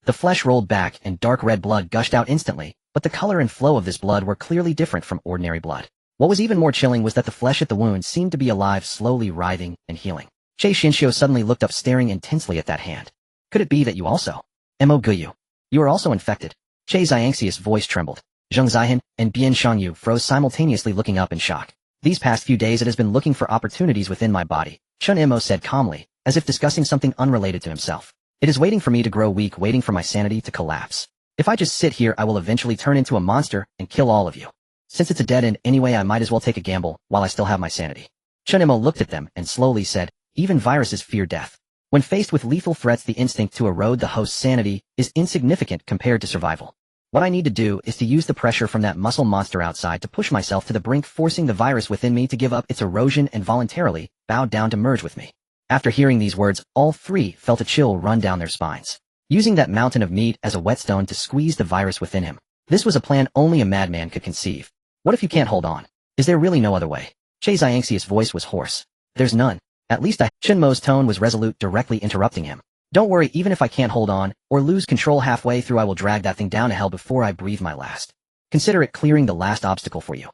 The flesh rolled back and dark red blood gushed out instantly, but the color and flow of this blood were clearly different from ordinary blood. What was even more chilling was that the flesh at the wound seemed to be alive, slowly writhing and healing. Che Xinxiu suddenly looked up, staring intensely at that hand. Could it be that you also? Mo Guyu. You are also infected. Che Xiangxi's voice trembled. Zheng Ziyan and Bian Shangyu froze simultaneously, looking up in shock. These past few days it has been looking for opportunities within my body, Chen Mo said calmly, as if discussing something unrelated to himself. It is waiting for me to grow weak, waiting for my sanity to collapse. If I just sit here, I will eventually turn into a monster and kill all of you. Since it's a dead end anyway, I might as well take a gamble while I still have my sanity. Chen Mo looked at them and slowly said, even viruses fear death. When faced with lethal threats, the instinct to erode the host's sanity is insignificant compared to survival. What I need to do is to use the pressure from that muscle monster outside to push myself to the brink, forcing the virus within me to give up its erosion and voluntarily bow down to merge with me. After hearing these words, all 3 felt a chill run down their spines. Using that mountain of meat as a whetstone to squeeze the virus within him. This was a plan only a madman could conceive. What if you can't hold on? Is there really no other way? Che Xiangxi's voice was hoarse. There's none. At least Chen Mo's tone was resolute, directly interrupting him. Don't worry, even if I can't hold on, or lose control halfway through, I will drag that thing down to hell before I breathe my last. Consider it clearing the last obstacle for you.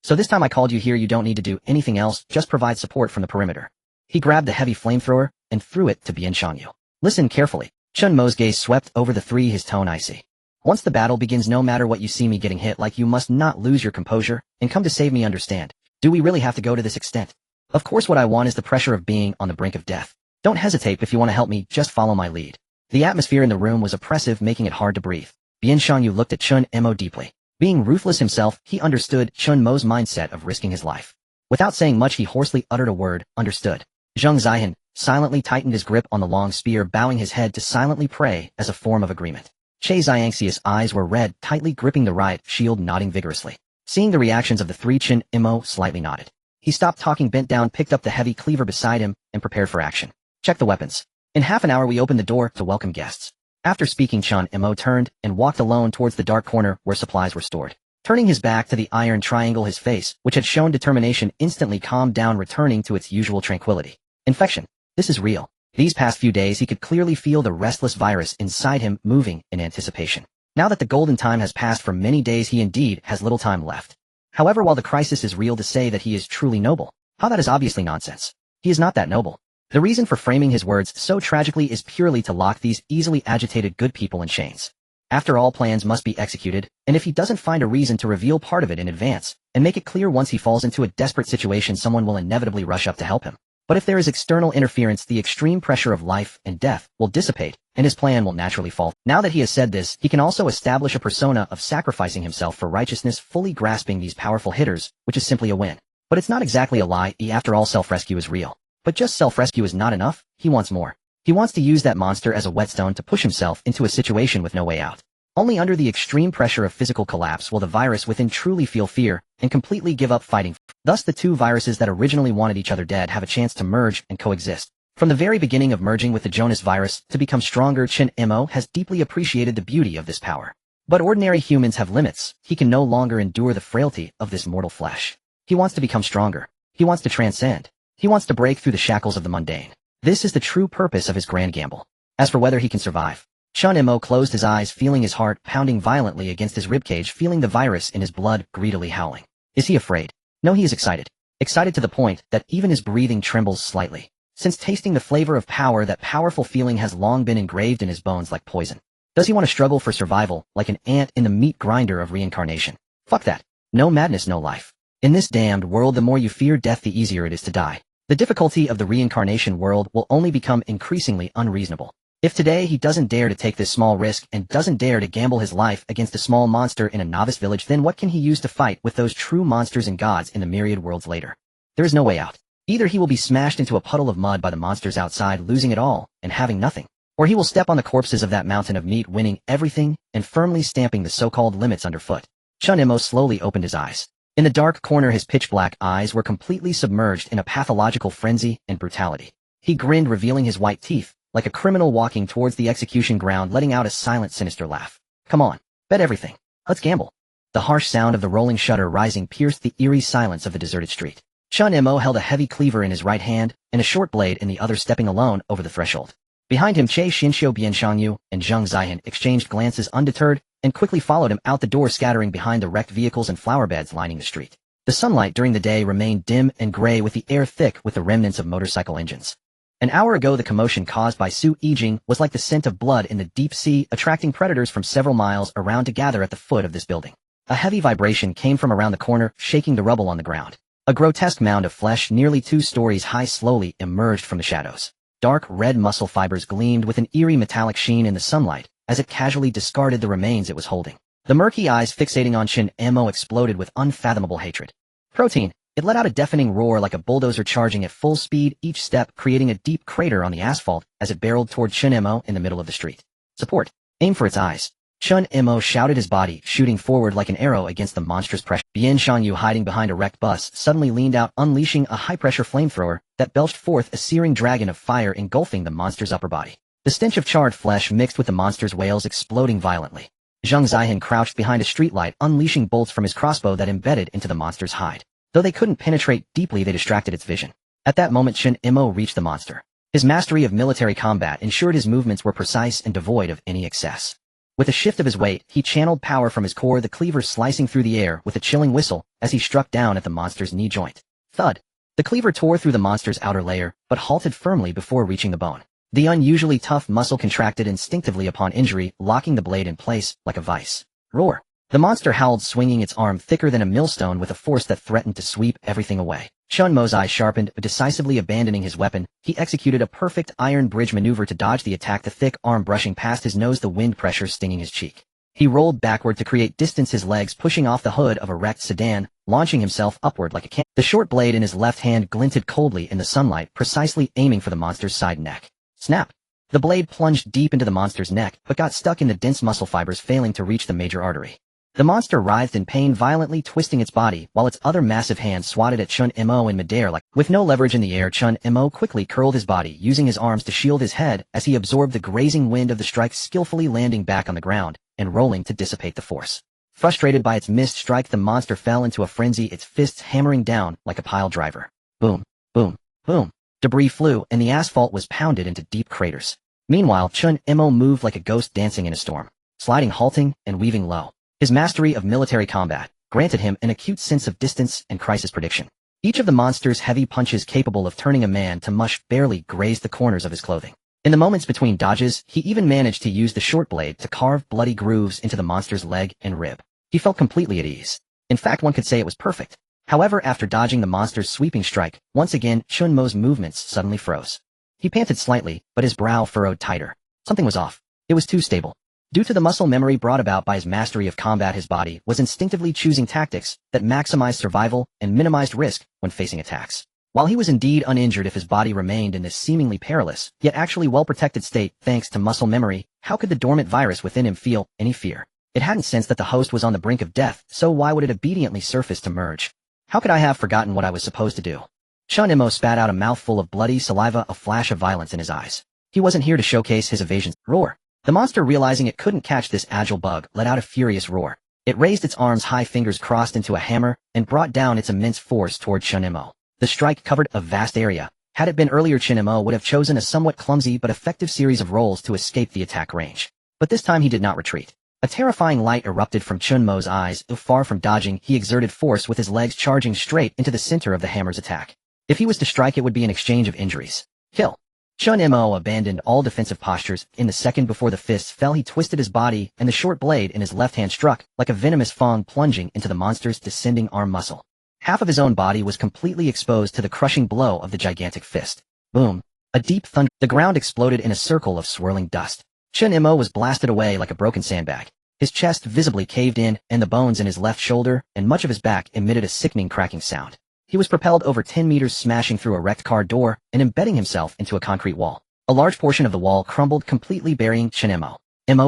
So this time I called you here, you don't need to do anything else, just provide support from the perimeter. He grabbed the heavy flamethrower and threw it to Bian Shangyu. Listen carefully. Chen Mo's gaze swept over the three, his tone icy. Once the battle begins, no matter what you see me getting hit like, you must not lose your composure and come to save me, understand? Do we really have to go to this extent? Of course, what I want is the pressure of being on the brink of death. Don't hesitate if you want to help me, just follow my lead. The atmosphere in the room was oppressive, making it hard to breathe. Bian Shangyu looked at Chen Mo deeply. Being ruthless himself, he understood Chen Mo's mindset of risking his life. Without saying much, he hoarsely uttered a word, understood. Zhang Zihan silently tightened his grip on the long spear, bowing his head to silently pray as a form of agreement. Che Xiangxi's eyes were red, tightly gripping the riot shield, nodding vigorously. Seeing the reactions of the three, Chen Mo slightly nodded. He stopped talking, bent down, picked up the heavy cleaver beside him, and prepared for action. Check the weapons. In half an hour we open the door to welcome guests. After speaking, Chen Mo turned and walked alone towards the dark corner where supplies were stored. Turning his back to the iron triangle, his face, which had shown determination, instantly calmed down, returning to its usual tranquility. Infection. This is real. These past few days he could clearly feel the restless virus inside him moving in anticipation. Now that the golden time has passed for many days, he indeed has little time left. However, while the crisis is real, to say that he is truly noble, how that is obviously nonsense. He is not that noble. The reason for framing his words so tragically is purely to lock these easily agitated good people in chains. After all, plans must be executed, and if he doesn't find a reason to reveal part of it in advance, and make it clear once he falls into a desperate situation, someone will inevitably rush up to help him. But if there is external interference, the extreme pressure of life and death will dissipate, and his plan will naturally fall. Now that he has said this, he can also establish a persona of sacrificing himself for righteousness, fully grasping these powerful hitters, which is simply a win. But it's not exactly a lie. After all, self-rescue is real. But just self-rescue is not enough. He wants more. He wants to use that monster as a whetstone to push himself into a situation with no way out. Only under the extreme pressure of physical collapse will the virus within truly feel fear and completely give up fighting. Thus the two viruses that originally wanted each other dead have a chance to merge and coexist. From the very beginning of merging with the Jonas virus to become stronger, Chen Mo has deeply appreciated the beauty of this power. But ordinary humans have limits. He can no longer endure the frailty of this mortal flesh. He wants to become stronger. He wants to transcend. He wants to break through the shackles of the mundane. This is the true purpose of his grand gamble. As for whether he can survive, Chen Mo closed his eyes, feeling his heart pounding violently against his ribcage, feeling the virus in his blood greedily howling. Is he afraid? No, he is excited. Excited to the point that even his breathing trembles slightly. Since tasting the flavor of power, that powerful feeling has long been engraved in his bones like poison. Does he want to struggle for survival like an ant in the meat grinder of reincarnation? Fuck that. No madness, no life. In this damned world, the more you fear death, the easier it is to die. The difficulty of the reincarnation world will only become increasingly unreasonable. If today he doesn't dare to take this small risk and doesn't dare to gamble his life against a small monster in a novice village, then what can he use to fight with those true monsters and gods in the myriad worlds later? There is no way out. Either he will be smashed into a puddle of mud by the monsters outside, losing it all and having nothing, or he will step on the corpses of that mountain of meat, winning everything and firmly stamping the so-called limits underfoot. Chen Mo slowly opened his eyes. In the dark corner, his pitch-black eyes were completely submerged in a pathological frenzy and brutality. He grinned, revealing his white teeth, like a criminal walking towards the execution ground, letting out a silent, sinister laugh. Come on, bet everything. Let's gamble. The harsh sound of the rolling shutter rising pierced the eerie silence of the deserted street. Chen Mo held a heavy cleaver in his right hand and a short blade in the other, stepping alone over the threshold. Behind him, Che Xinxiu, Bian Shangyu, and Zhang Zihan exchanged glances undeterred and quickly followed him out the door, scattering behind the wrecked vehicles and flower beds lining the street. The sunlight during the day remained dim and gray, with the air thick with the remnants of motorcycle engines. An hour ago, the commotion caused by Su Yijing was like the scent of blood in the deep sea, attracting predators from several miles around to gather at the foot of this building. A heavy vibration came from around the corner, shaking the rubble on the ground. A grotesque mound of flesh nearly 2 stories high slowly emerged from the shadows. Dark red muscle fibers gleamed with an eerie metallic sheen in the sunlight as it casually discarded the remains it was holding. The murky eyes fixating on Chen Mo exploded with unfathomable hatred. Protein. It let out a deafening roar like a bulldozer charging at full speed, each step creating a deep crater on the asphalt as it barreled toward Chen Mo in the middle of the street. Support. Aim for its eyes. Chen Mo shouted, his body shooting forward like an arrow against the monstrous pressure. Bian Shangyu, hiding behind a wrecked bus, suddenly leaned out, unleashing a high-pressure flamethrower that belched forth a searing dragon of fire, engulfing the monster's upper body. The stench of charred flesh mixed with the monster's wails, exploding violently. Zhang Zihan crouched behind a streetlight, unleashing bolts from his crossbow that embedded into the monster's hide. Though they couldn't penetrate deeply, they distracted its vision. At that moment, Chen Mo reached the monster. His mastery of military combat ensured his movements were precise and devoid of any excess. With a shift of his weight, he channeled power from his core, the cleaver slicing through the air with a chilling whistle as he struck down at the monster's knee joint. Thud! The cleaver tore through the monster's outer layer, but halted firmly before reaching the bone. The unusually tough muscle contracted instinctively upon injury, locking the blade in place like a vice. Roar! The monster howled, swinging its arm thicker than a millstone with a force that threatened to sweep everything away. Chen Mo's eyes sharpened, but decisively abandoning his weapon, he executed a perfect iron bridge maneuver to dodge the attack, the thick arm brushing past his nose, the wind pressure stinging his cheek. He rolled backward to create distance, his legs pushing off the hood of a wrecked sedan, launching himself upward like a can. The short blade in his left hand glinted coldly in the sunlight, precisely aiming for the monster's side neck. Snap! The blade plunged deep into the monster's neck, but got stuck in the dense muscle fibers, failing to reach the major artery. The monster writhed in pain, violently twisting its body, while its other massive hand swatted at Chen Mo in midair. With no leverage in the air, Chen Mo quickly curled his body, using his arms to shield his head as he absorbed the grazing wind of the strike, skillfully landing back on the ground and rolling to dissipate the force. Frustrated by its missed strike, the monster fell into a frenzy, its fists hammering down like a pile driver. Boom, boom, boom. Debris flew, and the asphalt was pounded into deep craters. Meanwhile, Chen Mo moved like a ghost dancing in a storm, sliding, halting, and weaving low. His mastery of military combat granted him an acute sense of distance and crisis prediction. Each of the monster's heavy punches, capable of turning a man to mush, barely grazed the corners of his clothing. In the moments between dodges, he even managed to use the short blade to carve bloody grooves into the monster's leg and rib. He felt completely at ease. In fact, one could say it was perfect. However, after dodging the monster's sweeping strike, once again, Chen Mo's movements suddenly froze. He panted slightly, but his brow furrowed tighter. Something was off. It was too stable. Due to the muscle memory brought about by his mastery of combat, his body was instinctively choosing tactics that maximized survival and minimized risk when facing attacks. While he was indeed uninjured, if his body remained in this seemingly perilous, yet actually well-protected state thanks to muscle memory, how could the dormant virus within him feel any fear? It hadn't sensed that the host was on the brink of death, so why would it obediently surface to merge? How could I have forgotten what I was supposed to do? Chen Mo spat out a mouthful of bloody saliva, a flash of violence in his eyes. He wasn't here to showcase his evasion. Roar! The monster, realizing it couldn't catch this agile bug, let out a furious roar. It raised its arms high, fingers crossed into a hammer, and brought down its immense force toward Chen Mo. The strike covered a vast area. Had it been earlier, Chen Mo would have chosen a somewhat clumsy but effective series of rolls to escape the attack range. But this time he did not retreat. A terrifying light erupted from Chen Mo's eyes. Far from dodging, he exerted force with his legs, charging straight into the center of the hammer's attack. If he was to strike, it would be an exchange of injuries. Kill! Chen Mo abandoned all defensive postures. In the second before the fists fell, he twisted his body, and the short blade in his left hand struck like a venomous fang, plunging into the monster's descending arm muscle. Half of his own body was completely exposed to the crushing blow of the gigantic fist. Boom! A deep thunder. The ground exploded in a circle of swirling dust. Chen Mo was blasted away like a broken sandbag. His chest visibly caved in, and the bones in his left shoulder and much of his back emitted a sickening cracking sound. He was propelled over 10 meters, smashing through a wrecked car door and embedding himself into a concrete wall. A large portion of the wall crumbled, completely burying Chen Mo.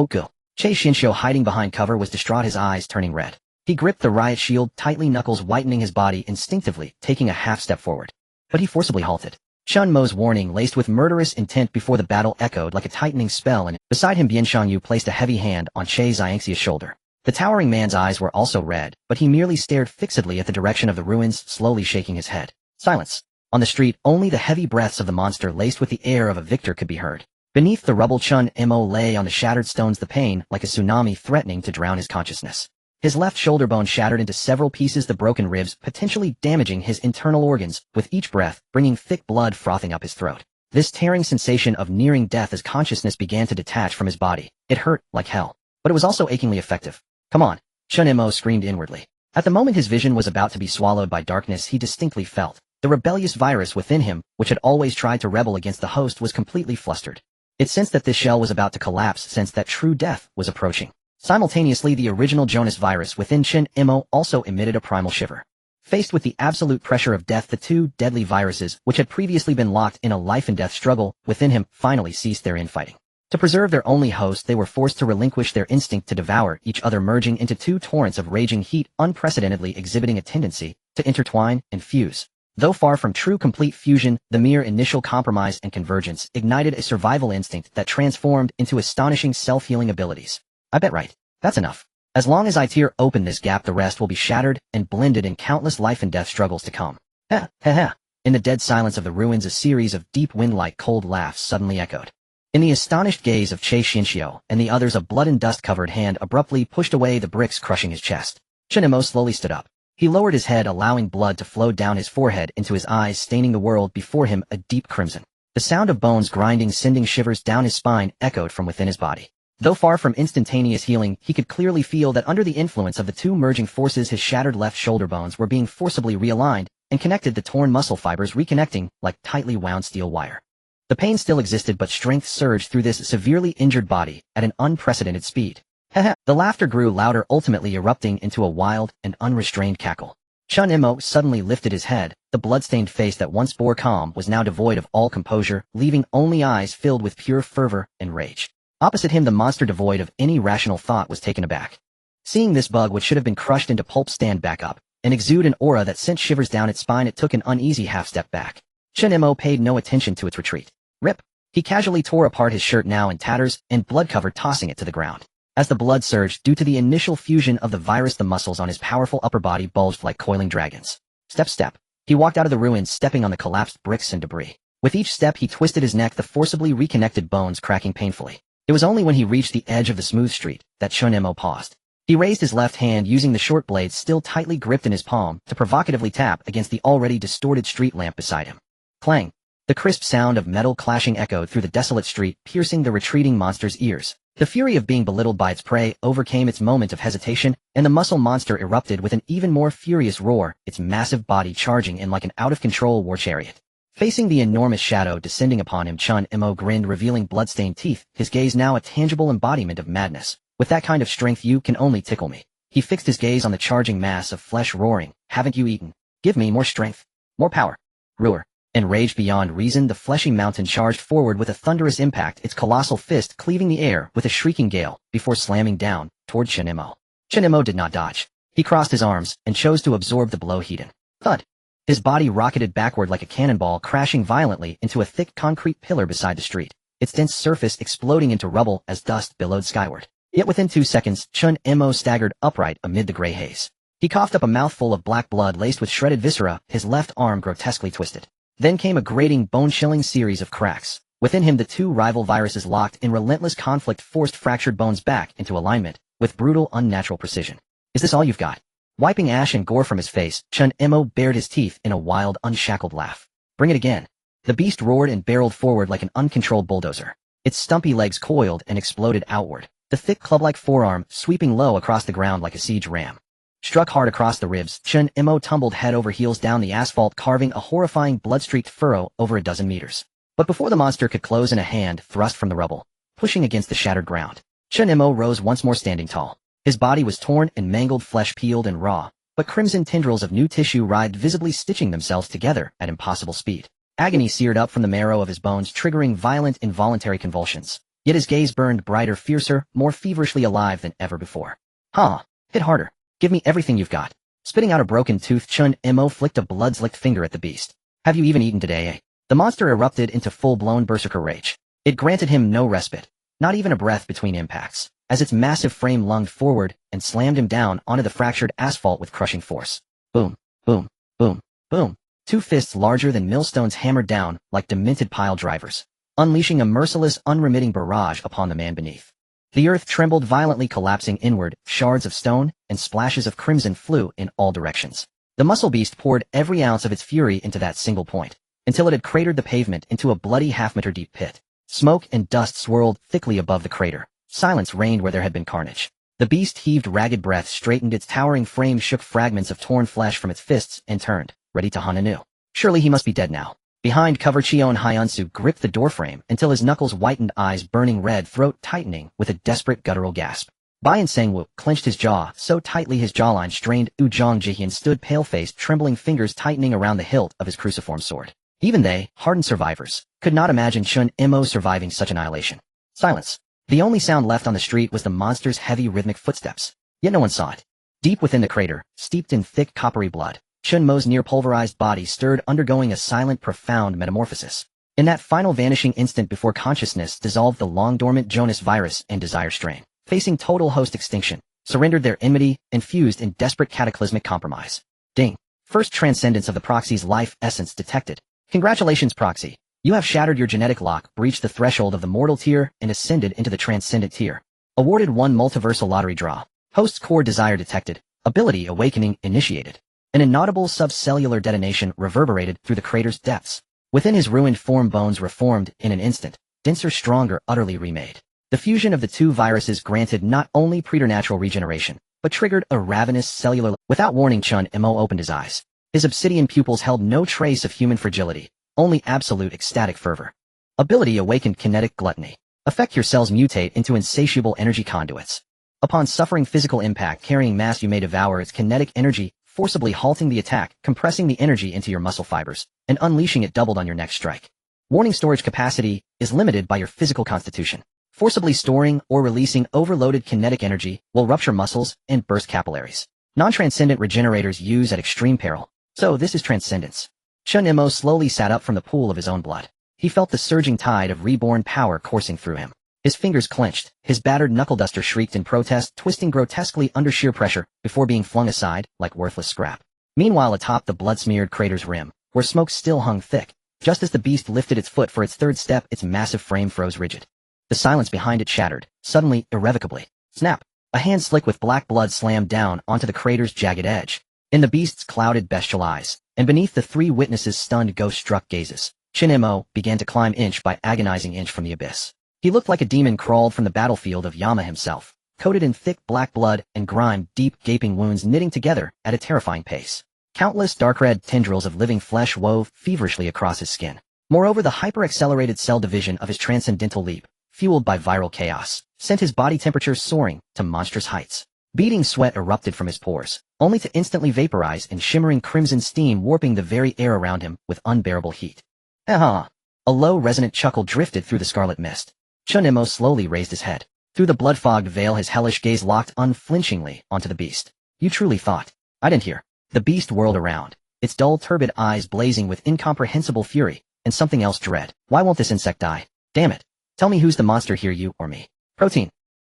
Go! Che Xinxiu, hiding behind cover, was distraught, his eyes turning red. He gripped the riot shield tightly, knuckles whitening his body, instinctively taking a half step forward. But he forcibly halted. Chen Mo's warning, laced with murderous intent before the battle, echoed like a tightening spell, and beside him Bian Shangyu placed a heavy hand on Che Xiangxia's shoulder. The towering man's eyes were also red, but he merely stared fixedly at the direction of the ruins, slowly shaking his head. Silence. On the street, only the heavy breaths of the monster, laced with the air of a victor, could be heard. Beneath the rubble, Chen Mo lay on the shattered stones, the pain like a tsunami threatening to drown his consciousness. His left shoulder bone shattered into several pieces, the broken ribs potentially damaging his internal organs, with each breath bringing thick blood frothing up his throat. This tearing sensation of nearing death as consciousness began to detach from his body. It hurt like hell, but it was also achingly effective. Come on, Chen Mo screamed inwardly. At the moment his vision was about to be swallowed by darkness, he distinctly felt the rebellious virus within him, which had always tried to rebel against the host, was completely flustered. It sensed that this shell was about to collapse, sensed that true death was approaching. Simultaneously, the original Jonas virus within Chen Mo also emitted a primal shiver. Faced with the absolute pressure of death, the two deadly viruses, which had previously been locked in a life-and-death struggle within him, finally ceased their infighting. To preserve their only host, they were forced to relinquish their instinct to devour each other, merging into two torrents of raging heat, unprecedentedly exhibiting a tendency to intertwine and fuse. Though far from true complete fusion, the mere initial compromise and convergence ignited a survival instinct that transformed into astonishing self-healing abilities. I bet right. That's enough. As long as I tear open this gap, the rest will be shattered and blended in countless life and death struggles to come. Ha, ha, ha. In the dead silence of the ruins, a series of deep wind-like cold laughs suddenly echoed. In the astonished gaze of Che Xianxiu and the others, a blood and dust-covered hand abruptly pushed away the bricks crushing his chest. Chen Mo slowly stood up. He lowered his head, allowing blood to flow down his forehead into his eyes, staining the world before him a deep crimson. The sound of bones grinding, sending shivers down his spine, echoed from within his body. Though far from instantaneous healing, he could clearly feel that under the influence of the two merging forces, his shattered left shoulder bones were being forcibly realigned and connected, the torn muscle fibers reconnecting like tightly wound steel wire. The pain still existed, but strength surged through this severely injured body at an unprecedented speed. Haha! The laughter grew louder, ultimately erupting into a wild and unrestrained cackle. Chen Mo suddenly lifted his head. The blood-stained face that once bore calm was now devoid of all composure, leaving only eyes filled with pure fervor and rage. Opposite him, the monster, devoid of any rational thought, was taken aback. Seeing this bug, which should have been crushed into pulp, stand back up and exude an aura that sent shivers down its spine, it took an uneasy half-step back. Chen Mo paid no attention to its retreat. Rip! He casually tore apart his shirt, now in tatters and blood-covered, tossing it to the ground. As the blood surged due to the initial fusion of the virus, the muscles on his powerful upper body bulged like coiling dragons. Step. He walked out of the ruins, stepping on the collapsed bricks and debris. With each step, he twisted his neck, the forcibly reconnected bones cracking painfully. It was only when he reached the edge of the smooth street that Chen Mo paused. He raised his left hand, using the short blade still tightly gripped in his palm to provocatively tap against the already distorted street lamp beside him. Clang! The crisp sound of metal clashing echoed through the desolate street, piercing the retreating monster's ears. The fury of being belittled by its prey overcame its moment of hesitation, and the muscle monster erupted with an even more furious roar, its massive body charging in like an out-of-control war chariot. Facing the enormous shadow descending upon him, Chen Mo grinned, revealing blood-stained teeth, his gaze now a tangible embodiment of madness. With that kind of strength, you can only tickle me. He fixed his gaze on the charging mass of flesh, roaring, "Haven't you eaten? Give me more strength. More power." Roar. Enraged beyond reason, the fleshy mountain charged forward with a thunderous impact, its colossal fist cleaving the air with a shrieking gale before slamming down toward Chen Mo. Chen Mo did not dodge. He crossed his arms and chose to absorb the blow heat in. Thud! His body rocketed backward like a cannonball, crashing violently into a thick concrete pillar beside the street, its dense surface exploding into rubble as dust billowed skyward. Yet within 2 seconds, Chen Mo staggered upright amid the gray haze. He coughed up a mouthful of black blood laced with shredded viscera, his left arm grotesquely twisted. Then came a grating, bone-chilling series of cracks. Within him, the two rival viruses locked in relentless conflict, forced fractured bones back into alignment with brutal, unnatural precision. "Is this all you've got?" Wiping ash and gore from his face, Chen Mo bared his teeth in a wild, unshackled laugh. "Bring it again." The beast roared and barreled forward like an uncontrolled bulldozer. Its stumpy legs coiled and exploded outward, the thick club-like forearm sweeping low across the ground like a siege ram. Struck hard across the ribs, Chen Mo tumbled head over heels down the asphalt, carving a horrifying blood-streaked furrow over a dozen meters. But before the monster could close in, a hand thrust from the rubble, pushing against the shattered ground. Chen Mo rose once more, standing tall. His body was torn and mangled, flesh peeled and raw, but crimson tendrils of new tissue writhed, visibly stitching themselves together at impossible speed. Agony seared up from the marrow of his bones, triggering violent, involuntary convulsions. Yet his gaze burned brighter, fiercer, more feverishly alive than ever before. "Huh. Hit harder. Give me everything you've got." Spitting out a broken tooth, Chen Mo flicked a blood-slicked finger at the beast. "Have you even eaten today, eh?" The monster erupted into full-blown berserker rage. It granted him no respite, not even a breath between impacts, as its massive frame lunged forward and slammed him down onto the fractured asphalt with crushing force. Boom, boom, boom, boom. Two fists larger than millstones hammered down like demented pile drivers, unleashing a merciless, unremitting barrage upon the man beneath. The earth trembled violently, collapsing inward, shards of stone and splashes of crimson flew in all directions. The muscle beast poured every ounce of its fury into that single point, until it had cratered the pavement into a bloody half-meter deep pit. Smoke and dust swirled thickly above the crater. Silence reigned where there had been carnage. The beast heaved ragged breath, straightened its towering frame, shook fragments of torn flesh from its fists, and turned, ready to hunt anew. Surely he must be dead now. Behind cover, Cheon Hyunsu gripped the doorframe until his knuckles whitened, eyes burning red, throat tightening with a desperate guttural gasp. Bayan Sangwoo clenched his jaw so tightly his jawline strained. Ujong Jihyun stood pale-faced, trembling fingers tightening around the hilt of his cruciform sword. Even they, hardened survivors, could not imagine Chen Mo surviving such annihilation. Silence. The only sound left on the street was the monster's heavy, rhythmic footsteps. Yet no one saw it. Deep within the crater, steeped in thick, coppery blood, Chen Mo's near-pulverized body stirred, undergoing a silent, profound metamorphosis. In that final vanishing instant before consciousness dissolved the long-dormant Jonas virus and desire strain. Facing total host extinction, surrendered their enmity, and fused in desperate cataclysmic compromise. Ding. First transcendence of the proxy's life essence detected. Congratulations, proxy. You have shattered your genetic lock, breached the threshold of the mortal tier, and ascended into the transcendent tier. Awarded 1 multiversal lottery draw. Host's core desire detected. Ability awakening initiated. An inaudible subcellular detonation reverberated through the crater's depths. Within his ruined form, bones reformed in an instant, denser, stronger, utterly remade. The fusion of the two viruses granted not only preternatural regeneration, but triggered a ravenous cellular. Without warning, Chen Mo opened his eyes. His obsidian pupils held no trace of human fragility, only absolute ecstatic fervor. Ability awakened kinetic gluttony. Affect your cells mutate into insatiable energy conduits. Upon suffering physical impact carrying mass, you may devour its kinetic energy, forcibly halting the attack, compressing the energy into your muscle fibers, and unleashing it doubled on your next strike. Warning: storage capacity is limited by your physical constitution. Forcibly storing or releasing overloaded kinetic energy will rupture muscles and burst capillaries. Non-transcendent regenerators use at extreme peril. So this is transcendence. Chen Mo slowly sat up from the pool of his own blood. He felt the surging tide of reborn power coursing through him. His fingers clenched, his battered knuckle-duster shrieked in protest, twisting grotesquely under sheer pressure before being flung aside like worthless scrap. Meanwhile, atop the blood-smeared crater's rim, where smoke still hung thick, just as the beast lifted its foot for its third step, its massive frame froze rigid. The silence behind it shattered, suddenly, irrevocably. Snap! A hand slick with black blood slammed down onto the crater's jagged edge. In the beast's clouded bestial eyes, and beneath the three witnesses' stunned ghost-struck gazes, Chen Mo began to climb inch by agonizing inch from the abyss. He looked like a demon crawled from the battlefield of Yama himself, coated in thick black blood and grime, deep gaping wounds knitting together at a terrifying pace. Countless dark-red tendrils of living flesh wove feverishly across his skin. Moreover, the hyper-accelerated cell division of his transcendental leap, fueled by viral chaos, sent his body temperature soaring to monstrous heights. Beating sweat erupted from his pores, only to instantly vaporize in shimmering crimson steam, warping the very air around him with unbearable heat. Ha! A low, resonant chuckle drifted through the scarlet mist. Chen Mo slowly raised his head. Through the blood-fogged veil, his hellish gaze locked unflinchingly onto the beast. You truly thought I didn't hear? The beast whirled around, its dull, turbid eyes blazing with incomprehensible fury, and something else dread. Why won't this insect die? Damn it. Tell me who's the monster here, you or me? Protein.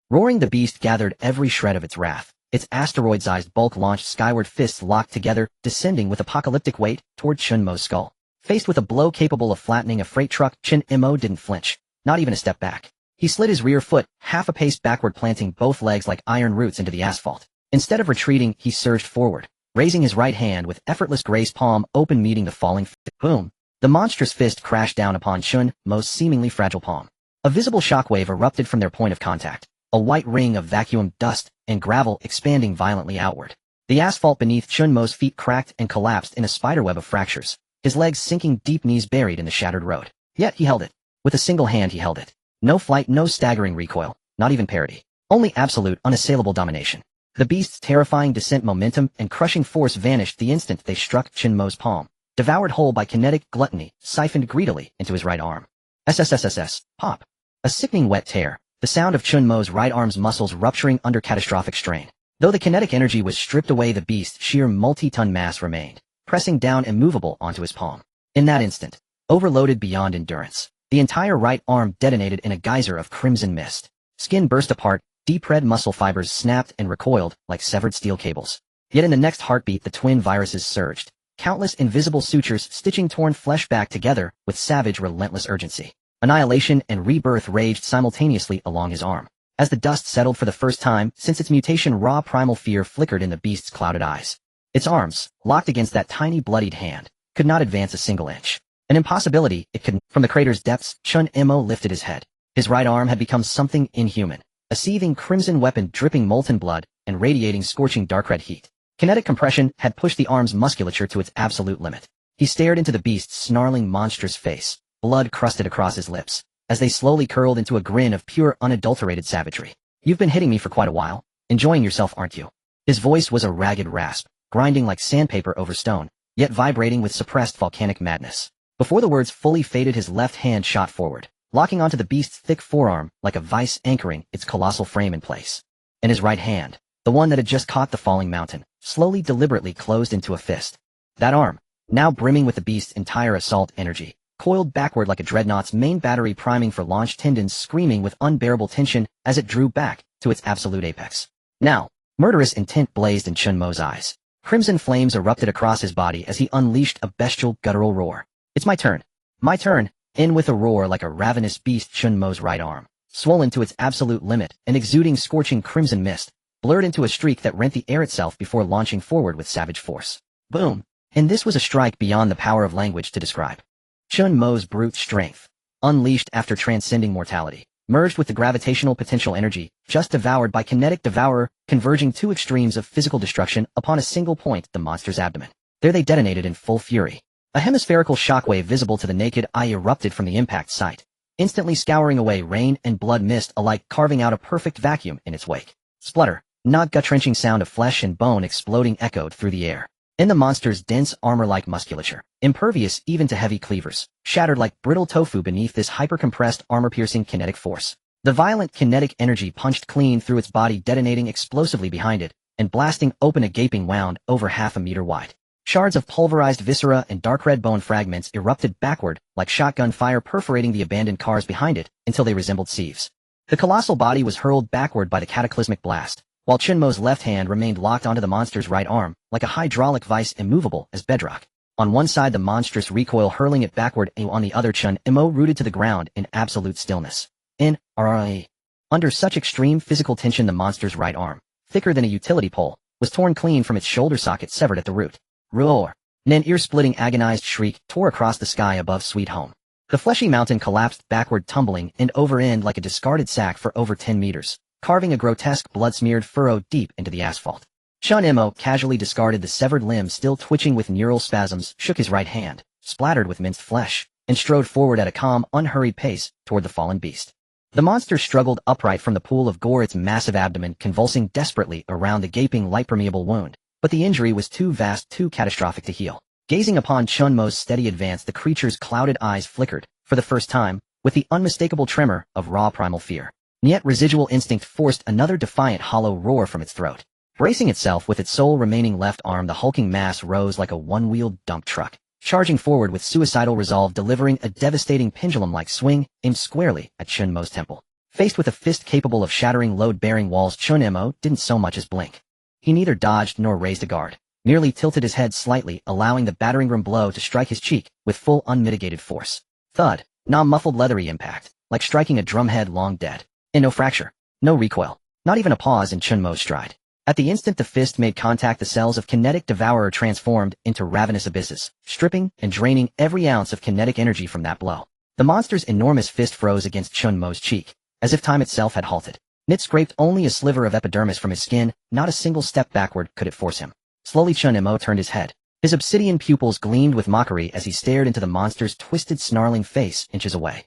Roaring, the beast gathered every shred of its wrath. Its asteroid-sized bulk launched skyward, fists locked together, descending with apocalyptic weight toward Chen Mo's skull. Faced with a blow capable of flattening a freight truck, Chen Mo didn't flinch, not even a step back. He slid his rear foot half a pace backward, planting both legs like iron roots into the asphalt. Instead of retreating, he surged forward, raising his right hand with effortless grace, palm open, meeting the falling boom. The monstrous fist crashed down upon Chen Mo's seemingly fragile palm. A visible shockwave erupted from their point of contact, a white ring of vacuum, dust, and gravel expanding violently outward. The asphalt beneath Chen Mo's feet cracked and collapsed in a spiderweb of fractures, his legs sinking deep, knees buried in the shattered road. Yet he held it. With a single hand he held it. No flight, no staggering recoil, not even parity. Only absolute, unassailable domination. The beast's terrifying descent momentum and crushing force vanished the instant they struck Chen Mo's palm. Devoured whole by kinetic gluttony, siphoned greedily into his right arm. SSSSS, pop. A sickening wet tear, the sound of Chen Mo's right arm's muscles rupturing under catastrophic strain. Though the kinetic energy was stripped away, the beast's sheer multi-ton mass remained, pressing down immovable onto his palm. In that instant, overloaded beyond endurance, the entire right arm detonated in a geyser of crimson mist. Skin burst apart, deep red muscle fibers snapped and recoiled like severed steel cables. Yet in the next heartbeat, the twin viruses surged, countless invisible sutures stitching torn flesh back together with savage, relentless urgency. Annihilation and rebirth raged simultaneously along his arm. As the dust settled for the first time since its mutation, raw primal fear flickered in the beast's clouded eyes. Its arms, locked against that tiny bloodied hand, could not advance a single inch. An impossibility it could. From the crater's depths, Chen Mo lifted his head. His right arm had become something inhuman, a seething crimson weapon dripping molten blood and radiating scorching dark red heat. Kinetic compression had pushed the arm's musculature to its absolute limit. He stared into the beast's snarling, monstrous face, blood crusted across his lips, as they slowly curled into a grin of pure, unadulterated savagery. You've been hitting me for quite a while. Enjoying yourself, aren't you? His voice was a ragged rasp, grinding like sandpaper over stone, yet vibrating with suppressed volcanic madness. Before the words fully faded, his left hand shot forward, locking onto the beast's thick forearm like a vice anchoring its colossal frame in place. And his right hand, the one that had just caught the falling mountain, slowly, deliberately closed into a fist. That arm, now brimming with the beast's entire assault energy, coiled backward like a dreadnought's main battery priming for launch, tendons screaming with unbearable tension as it drew back to its absolute apex. Now, Murderous intent blazed in Chen Mo's eyes. Crimson flames erupted across his body as he unleashed a bestial, guttural roar. It's my turn. My turn. In with a roar like a ravenous beast, Chen Mo's right arm, swollen to its absolute limit and exuding scorching crimson mist, blurred into a streak that rent the air itself before launching forward with savage force. Boom! And this was a strike beyond the power of language to describe. Chen Mo's brute strength, unleashed after transcending mortality, merged with the gravitational potential energy, just devoured by kinetic devourer, converging two extremes of physical destruction upon a single point, the monster's abdomen. There they detonated in full fury. A hemispherical shockwave visible to the naked eye erupted from the impact site, instantly scouring away rain and blood mist alike, carving out a perfect vacuum in its wake. Splutter, not gut-wrenching sound of flesh and bone exploding echoed through the air. In the monster's dense armor-like musculature, impervious even to heavy cleavers, shattered like brittle tofu beneath this hyper-compressed armor-piercing kinetic force. The violent kinetic energy punched clean through its body, detonating explosively behind it, and blasting open a gaping wound over half a meter wide. Shards of pulverized viscera and dark red bone fragments erupted backward like shotgun fire, perforating the abandoned cars behind it until they resembled sieves. The colossal body was hurled backward by the cataclysmic blast, while Chen Mo's left hand remained locked onto the monster's right arm, like a hydraulic vice immovable as bedrock. On one side the monstrous recoil hurling it backward, and on the other Chen Mo rooted to the ground in absolute stillness. Under such extreme physical tension the monster's right arm, thicker than a utility pole, was torn clean from its shoulder socket, severed at the root. Roar! An ear-splitting agonized shriek tore across the sky above Sweet Home. The fleshy mountain collapsed backward, tumbling end over end like a discarded sack for over 10 meters, carving a grotesque blood-smeared furrow deep into the asphalt. Chen Mo casually discarded the severed limb still twitching with neural spasms, shook his right hand, splattered with minced flesh, and strode forward at a calm, unhurried pace toward the fallen beast. The monster struggled upright from the pool of gore, its massive abdomen convulsing desperately around the gaping, light-permeable wound. But the injury was too vast, too catastrophic to heal. Gazing upon Chen Mo's steady advance, the creature's clouded eyes flickered, for the first time, with the unmistakable tremor of raw primal fear. Yet residual instinct forced another defiant hollow roar from its throat. Bracing itself with its sole remaining left arm, the hulking mass rose like a one-wheeled dump truck, charging forward with suicidal resolve, delivering a devastating pendulum-like swing aimed squarely at Chen Mo's temple. Faced with a fist capable of shattering load-bearing walls, Chen Mo didn't so much as blink. He neither dodged nor raised a guard, merely tilted his head slightly, allowing the battering ram blow to strike his cheek with full unmitigated force. Thud, muffled leathery impact, like striking a drumhead long dead. And no fracture, no recoil, not even a pause in Chen Mo's stride. At the instant the fist made contact, the cells of kinetic devourer transformed into ravenous abysses, stripping and draining every ounce of kinetic energy from that blow. The monster's enormous fist froze against Chen Mo's cheek, as if time itself had halted. It scraped only a sliver of epidermis from his skin, not a single step backward could it force him. Slowly Chen Mo turned his head. His obsidian pupils gleamed with mockery as he stared into the monster's twisted, snarling face inches away.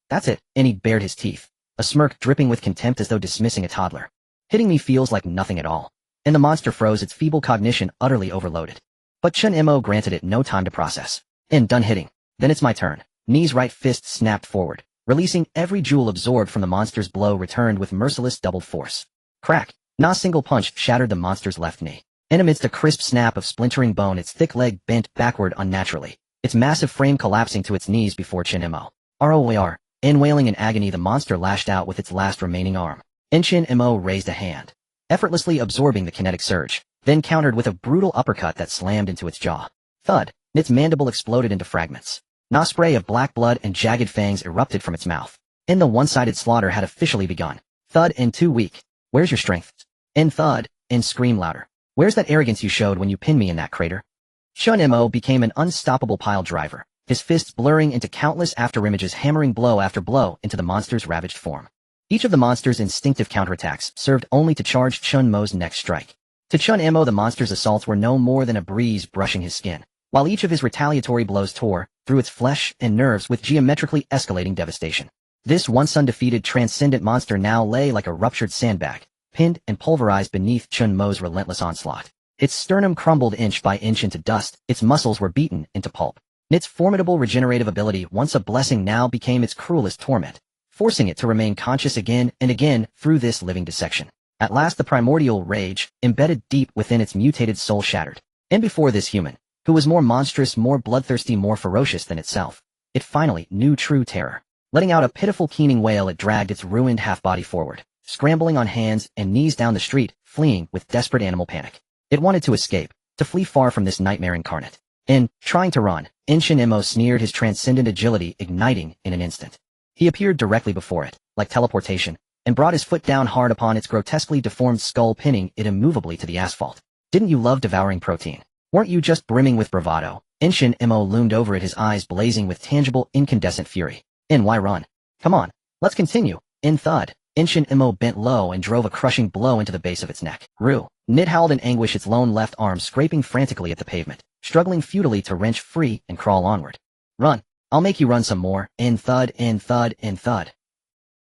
That's it, and he bared his teeth, a smirk dripping with contempt as though dismissing a toddler. Hitting me feels like nothing at all. And the monster froze, its feeble cognition utterly overloaded. But Chen Mo granted it no time to process. Done hitting. Then it's my turn. Knee's right fist snapped forward, releasing every joule absorbed from the monster's blow, returned with merciless doubled force. Crack! Not a single punch shattered the monster's left knee. And amidst a crisp snap of splintering bone, its thick leg bent backward unnaturally, its massive frame collapsing to its knees before Chen Mo. ROAR. Wailing in agony, the monster lashed out with its last remaining arm. Chen Mo raised a hand, effortlessly absorbing the kinetic surge, then countered with a brutal uppercut that slammed into its jaw. Thud! Its mandible exploded into fragments. A spray of black blood and jagged fangs erupted from its mouth. The one-sided slaughter had officially begun. Thud! Too weak. Where's your strength? Thud! Scream louder. Where's that arrogance you showed when you pinned me in that crater? Chen Mo became an unstoppable pile driver, his fists blurring into countless afterimages, hammering blow after blow into the monster's ravaged form. Each of the monster's instinctive counterattacks served only to charge Chen Mo's next strike. To Chen Mo, the monster's assaults were no more than a breeze brushing his skin, while each of his retaliatory blows tore through its flesh and nerves with geometrically escalating devastation. This once undefeated, transcendent monster now lay like a ruptured sandbag, pinned and pulverized beneath Chen Mo's relentless onslaught. Its sternum crumbled inch by inch into dust, its muscles were beaten into pulp. Its formidable regenerative ability, once a blessing, now became its cruelest torment, forcing it to remain conscious again and again through this living dissection. At last the primordial rage, embedded deep within its mutated soul, shattered. And before this human, who was more monstrous, more bloodthirsty, more ferocious than itself, it finally knew true terror. Letting out a pitiful keening wail, it dragged its ruined half-body forward, scrambling on hands and knees down the street, fleeing with desperate animal panic. It wanted to escape, to flee far from this nightmare incarnate. In trying to run, Chen Mo sneered, his transcendent agility igniting in an instant. He appeared directly before it, like teleportation, and brought his foot down hard upon its grotesquely deformed skull, pinning it immovably to the asphalt. Didn't you love devouring protein? Weren't you just brimming with bravado? Chen Mo loomed over it, his eyes blazing with tangible, incandescent fury. Why run? Come on, let's continue. Thud. Chen Mo bent low and drove a crushing blow into the base of its neck. Rue. Nit howled in anguish, its lone left arm scraping frantically at the pavement, struggling futilely to wrench free and crawl onward. Run. I'll make you run some more. Thud, thud, thud.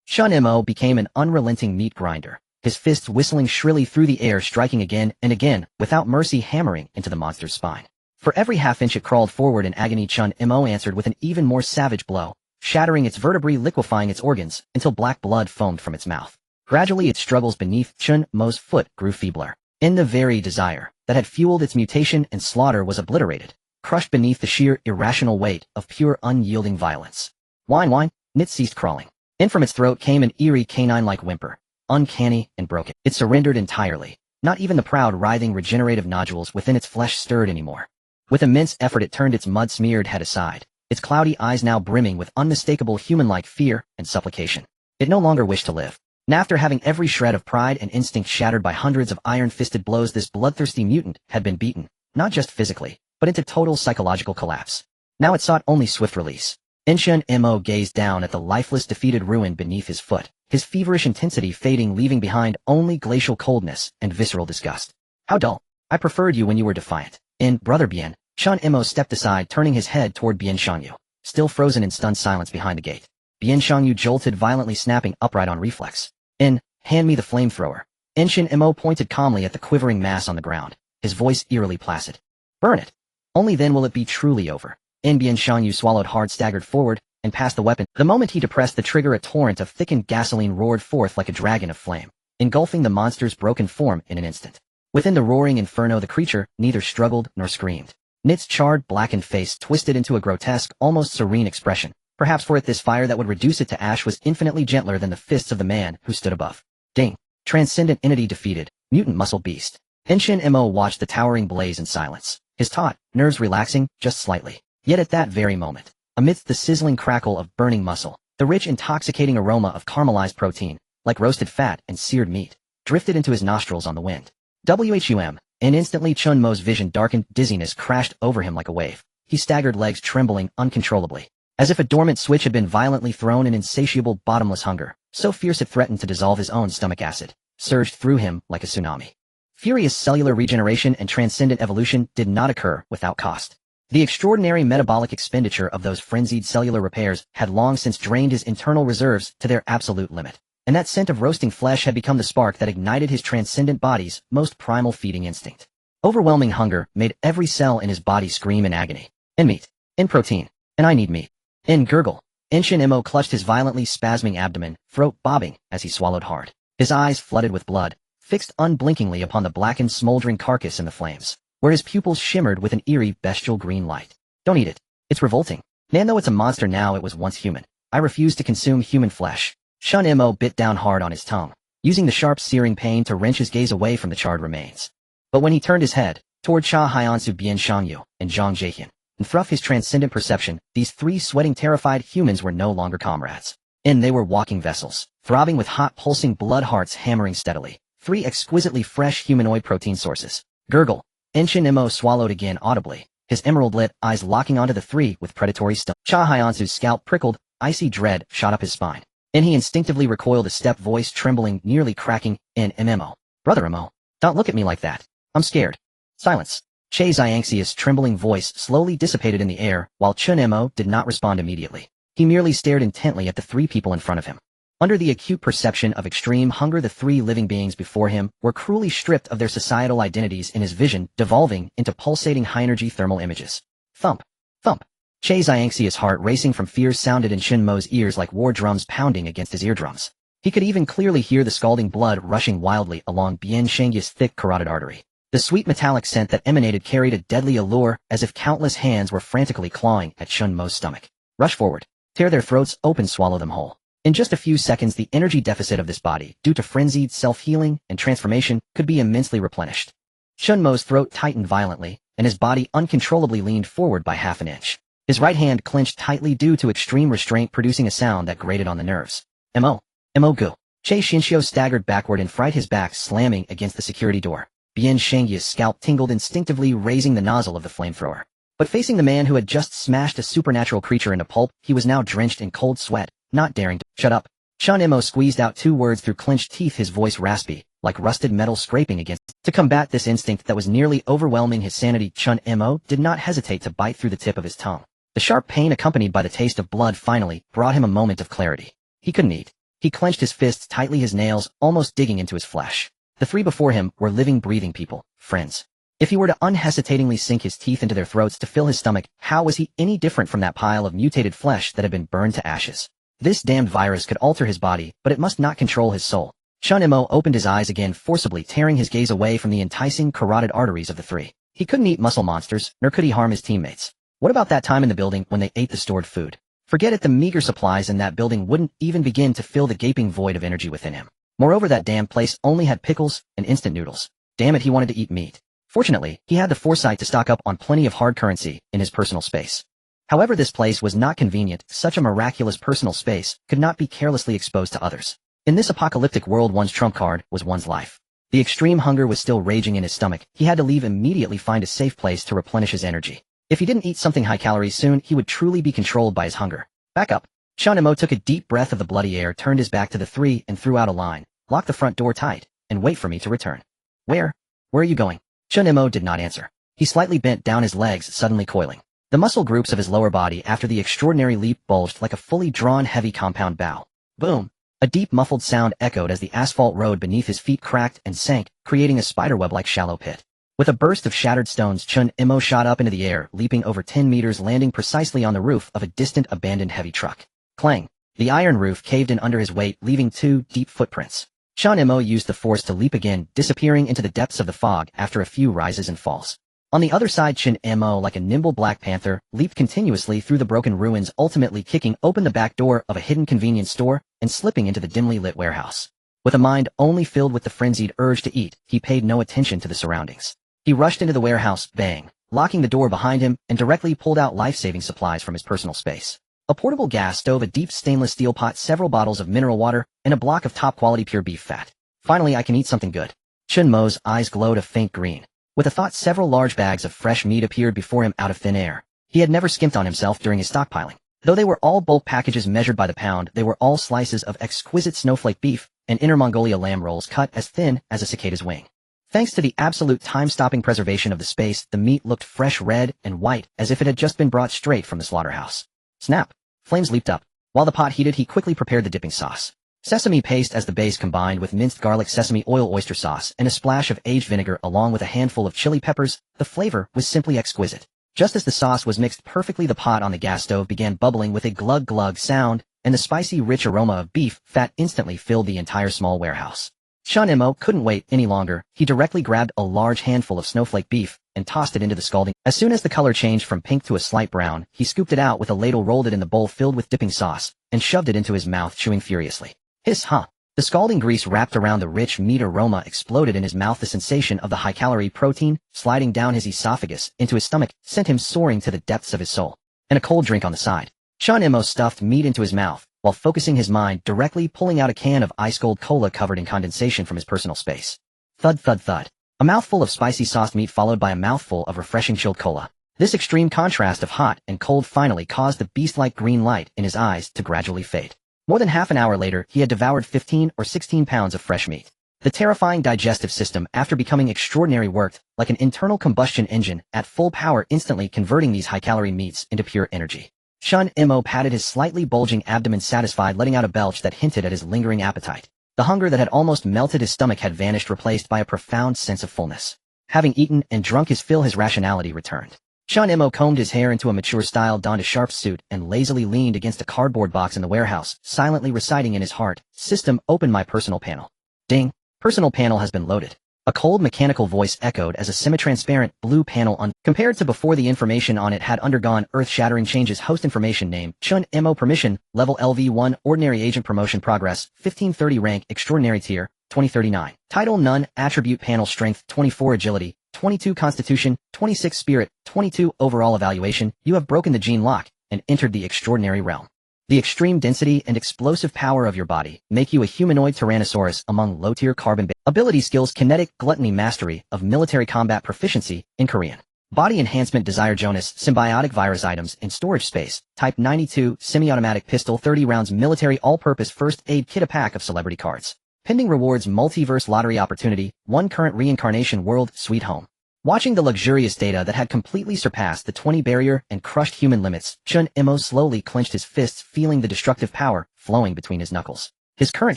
Chen Mo became an unrelenting meat grinder, his fists whistling shrilly through the air, striking again and again, without mercy, hammering into the monster's spine. For every half-inch it crawled forward in agony, Chen Mo answered with an even more savage blow, shattering its vertebrae, liquefying its organs, until black blood foamed from its mouth. Gradually its struggles beneath Chen Mo's foot grew feebler. The very desire that had fueled its mutation and slaughter was obliterated, crushed beneath the sheer, irrational weight of pure, unyielding violence. Whine. Nit ceased crawling. From its throat came an eerie, canine-like whimper, uncanny and broken. It surrendered entirely. Not even the proud, writhing, regenerative nodules within its flesh stirred anymore. With immense effort it turned its mud-smeared head aside, its cloudy eyes now brimming with unmistakable human-like fear and supplication. It no longer wished to live. And after having every shred of pride and instinct shattered by hundreds of iron-fisted blows, this bloodthirsty mutant had been beaten, not just physically, but into total psychological collapse. Now it sought only swift release. Chen Mo gazed down at the lifeless, defeated ruin beneath his foot, his feverish intensity fading, leaving behind only glacial coldness and visceral disgust. How dull. I preferred you when you were defiant. Brother Bien. Chen Mo stepped aside, turning his head toward Bien Shangyu, still frozen in stunned silence behind the gate. Bien Shangyu jolted violently, snapping upright on reflex. Hand me the flamethrower. Chen Mo pointed calmly at the quivering mass on the ground, his voice eerily placid. Burn it. Only then will it be truly over. Bien Shangyu swallowed hard, staggered forward, and passed the weapon. The moment he depressed the trigger, a torrent of thickened gasoline roared forth like a dragon of flame, engulfing the monster's broken form in an instant. Within the roaring inferno the creature neither struggled nor screamed. Nit's charred, blackened face twisted into a grotesque, almost serene expression. Perhaps for it this fire that would reduce it to ash was infinitely gentler than the fists of the man who stood above. Ding. Transcendent entity defeated. Mutant muscle beast. Chen Mo watched the towering blaze in silence, his taut nerves relaxing just slightly. Yet at that very moment, amidst the sizzling crackle of burning muscle, the rich, intoxicating aroma of caramelized protein, like roasted fat and seared meat, drifted into his nostrils on the wind. Whum! And instantly Chen Mo's vision darkened, dizziness crashed over him like a wave. He staggered, legs trembling uncontrollably. As if a dormant switch had been violently thrown, an insatiable, bottomless hunger, so fierce it threatened to dissolve his own stomach acid, surged through him like a tsunami. Furious cellular regeneration and transcendent evolution did not occur without cost. The extraordinary metabolic expenditure of those frenzied cellular repairs had long since drained his internal reserves to their absolute limit, and that scent of roasting flesh had become the spark that ignited his transcendent body's most primal feeding instinct. Overwhelming hunger made every cell in his body scream in agony. Meat. Protein. And I need meat. Gurgle. Chen Mo clutched his violently spasming abdomen, throat bobbing as he swallowed hard. His eyes, flooded with blood, fixed unblinkingly upon the blackened, smoldering carcass in the flames, where his pupils shimmered with an eerie, bestial green light. Don't eat it. It's revolting. And though it's a monster now, it was once human. I refuse to consume human flesh. Chen Mo bit down hard on his tongue, using the sharp, searing pain to wrench his gaze away from the charred remains. But when he turned his head toward Cha Hyansu, Bien Shangyu, and Zhang Zhehian, and through his transcendent perception, these three sweating, terrified humans were no longer comrades. They were walking vessels, throbbing with hot, pulsing blood, hearts hammering steadily. Three exquisitely fresh humanoid protein sources. Gurgle. Chen Mo swallowed again audibly, his emerald-lit eyes locking onto the three with predatory stun. Cha Hyansu's scalp prickled, icy dread shot up his spine. He instinctively recoiled, a step, voice trembling, nearly cracking. Mo. Brother Mo. Don't look at me like that. I'm scared. Silence. Che Xiangxia's trembling voice slowly dissipated in the air, while Chen Mo did not respond immediately. He merely stared intently at the three people in front of him. Under the acute perception of extreme hunger, the three living beings before him were cruelly stripped of their societal identities, in his vision devolving into pulsating high-energy thermal images. Thump. Thump. Che Xiangxia's heart racing from fear sounded in Chen Mo's ears like war drums pounding against his eardrums. He could even clearly hear the scalding blood rushing wildly along Bien Shangyu's thick carotid artery. The sweet metallic scent that emanated carried a deadly allure, as if countless hands were frantically clawing at Chen Mo's stomach. Rush forward. Tear their throats open, swallow them whole. In just a few seconds, the energy deficit of this body, due to frenzied self-healing and transformation, could be immensely replenished. Chen Mo's throat tightened violently, and his body uncontrollably leaned forward by half an inch. His right hand clenched tightly due to extreme restraint, producing a sound that grated on the nerves. Mo. Gu. Che Xinxiu staggered backward in fright, his back slamming against the security door. Bian Shengyi's scalp tingled instinctively, raising the nozzle of the flamethrower. But facing the man who had just smashed a supernatural creature into pulp, he was now drenched in cold sweat, not daring to shut up. Chen Mo squeezed out 2 words through clenched teeth, his voice raspy, like rusted metal scraping against. To combat this instinct that was nearly overwhelming his sanity, Chen Mo did not hesitate to bite through the tip of his tongue. The sharp pain, accompanied by the taste of blood, finally brought him a moment of clarity. He couldn't eat. He clenched his fists tightly, his nails almost digging into his flesh. The 3 before him were living, breathing people, friends. If he were to unhesitatingly sink his teeth into their throats to fill his stomach, how was he any different from that pile of mutated flesh that had been burned to ashes? This damned virus could alter his body, but it must not control his soul. Chen Mo opened his eyes again, forcibly tearing his gaze away from the enticing carotid arteries of the 3. He couldn't eat muscle monsters, nor could he harm his teammates. What about that time in the building when they ate the stored food? Forget it, the meager supplies in that building wouldn't even begin to fill the gaping void of energy within him. Moreover, that damn place only had pickles and instant noodles. Damn it, he wanted to eat meat. Fortunately, he had the foresight to stock up on plenty of hard currency in his personal space. However, this place was not convenient. Such a miraculous personal space could not be carelessly exposed to others. In this apocalyptic world, one's trump card was one's life. The extreme hunger was still raging in his stomach. He had to leave immediately, find a safe place to replenish his energy. If he didn't eat something high calories soon, he would truly be controlled by his hunger. Back up. Chen Mo took a deep breath of the bloody air, turned his back to the 3 and threw out a line. Lock the front door tight, and wait for me to return. Where are you going? Chen Mo did not answer. He slightly bent down, his legs suddenly coiling. The muscle groups of his lower body after the extraordinary leap bulged like a fully drawn heavy compound bow. Boom! A deep muffled sound echoed as the asphalt road beneath his feet cracked and sank, creating a spiderweb-like shallow pit. With a burst of shattered stones, Chen Mo shot up into the air, leaping over 10 meters, landing precisely on the roof of a distant abandoned heavy truck. Clang! The iron roof caved in under his weight, leaving 2 deep footprints. Chen Mo used the force to leap again, disappearing into the depths of the fog after a few rises and falls. On the other side, Chen Mo, like a nimble black panther, leaped continuously through the broken ruins, ultimately kicking open the back door of a hidden convenience store and slipping into the dimly lit warehouse. With a mind only filled with the frenzied urge to eat, he paid no attention to the surroundings. He rushed into the warehouse, bang, locking the door behind him, and directly pulled out life-saving supplies from his personal space. A portable gas stove, a deep stainless steel pot, several bottles of mineral water, and a block of top-quality pure beef fat. Finally, I can eat something good. Chen Mo's eyes glowed a faint green. With a thought, several large bags of fresh meat appeared before him out of thin air. He had never skimped on himself during his stockpiling. Though they were all bulk packages measured by the pound, they were all slices of exquisite snowflake beef and Inner Mongolia lamb rolls cut as thin as a cicada's wing. Thanks to the absolute time-stopping preservation of the space, the meat looked fresh, red, and white, as if it had just been brought straight from the slaughterhouse. Snap! Flames leaped up. While the pot heated, he quickly prepared the dipping sauce. Sesame paste as the base, combined with minced garlic, sesame oil, oyster sauce, and a splash of aged vinegar along with a handful of chili peppers. The flavor was simply exquisite. Just as the sauce was mixed perfectly, the pot on the gas stove began bubbling with a glug-glug sound, and the spicy, rich aroma of beef fat instantly filled the entire small warehouse. Chen Mo couldn't wait any longer. He directly grabbed a large handful of snowflake beef and tossed it into the scalding. As soon as the color changed from pink to a slight brown, he scooped it out with a ladle, rolled it in the bowl filled with dipping sauce, and shoved it into his mouth, chewing furiously. Hiss, huh? The scalding grease wrapped around the rich meat aroma exploded in his mouth. The sensation of the high-calorie protein sliding down his esophagus into his stomach sent him soaring to the depths of his soul. And a cold drink on the side. Chen Mo stuffed meat into his mouth, while focusing his mind directly, pulling out a can of ice-cold cola covered in condensation from his personal space. Thud, thud, thud. A mouthful of spicy sauced meat followed by a mouthful of refreshing chilled cola. This extreme contrast of hot and cold finally caused the beast-like green light in his eyes to gradually fade. More than half an hour later, he had devoured 15 or 16 pounds of fresh meat. The terrifying digestive system, after becoming extraordinary, worked like an internal combustion engine at full power, instantly converting these high-calorie meats into pure energy. Chen Mo patted his slightly bulging abdomen, satisfied, letting out a belch that hinted at his lingering appetite. The hunger that had almost melted his stomach had vanished, replaced by a profound sense of fullness. Having eaten and drunk his fill, his rationality returned. Chen Mo combed his hair into a mature style, donned a sharp suit, and lazily leaned against a cardboard box in the warehouse, silently reciting in his heart, "System, open my personal panel." Ding! Personal panel has been loaded. A cold mechanical voice echoed as a semi-transparent blue panel compared to before the information on it had undergone earth-shattering changes. Host information name, Chen Mo permission, level LV1, ordinary agent promotion progress, 1530 rank, extraordinary tier, 2039. Title none, attribute panel strength, 24 agility, 22 constitution, 26 spirit, 22 overall evaluation. You have broken the gene lock and entered the extraordinary realm. The extreme density and explosive power of your body make you a humanoid tyrannosaurus among low-tier carbon-based ability skills, kinetic, gluttony, mastery of military combat, proficiency in Korean. Body enhancement, desire, Jonas, symbiotic virus items in storage space, type 92, semi-automatic pistol, 30 rounds, military all-purpose first aid kit, a pack of celebrity cards. Pending rewards, multiverse lottery opportunity, 1 current reincarnation world, sweet home. Watching the luxurious data that had completely surpassed the 20 barrier and crushed human limits, Chen Mo slowly clenched his fists, feeling the destructive power flowing between his knuckles. His current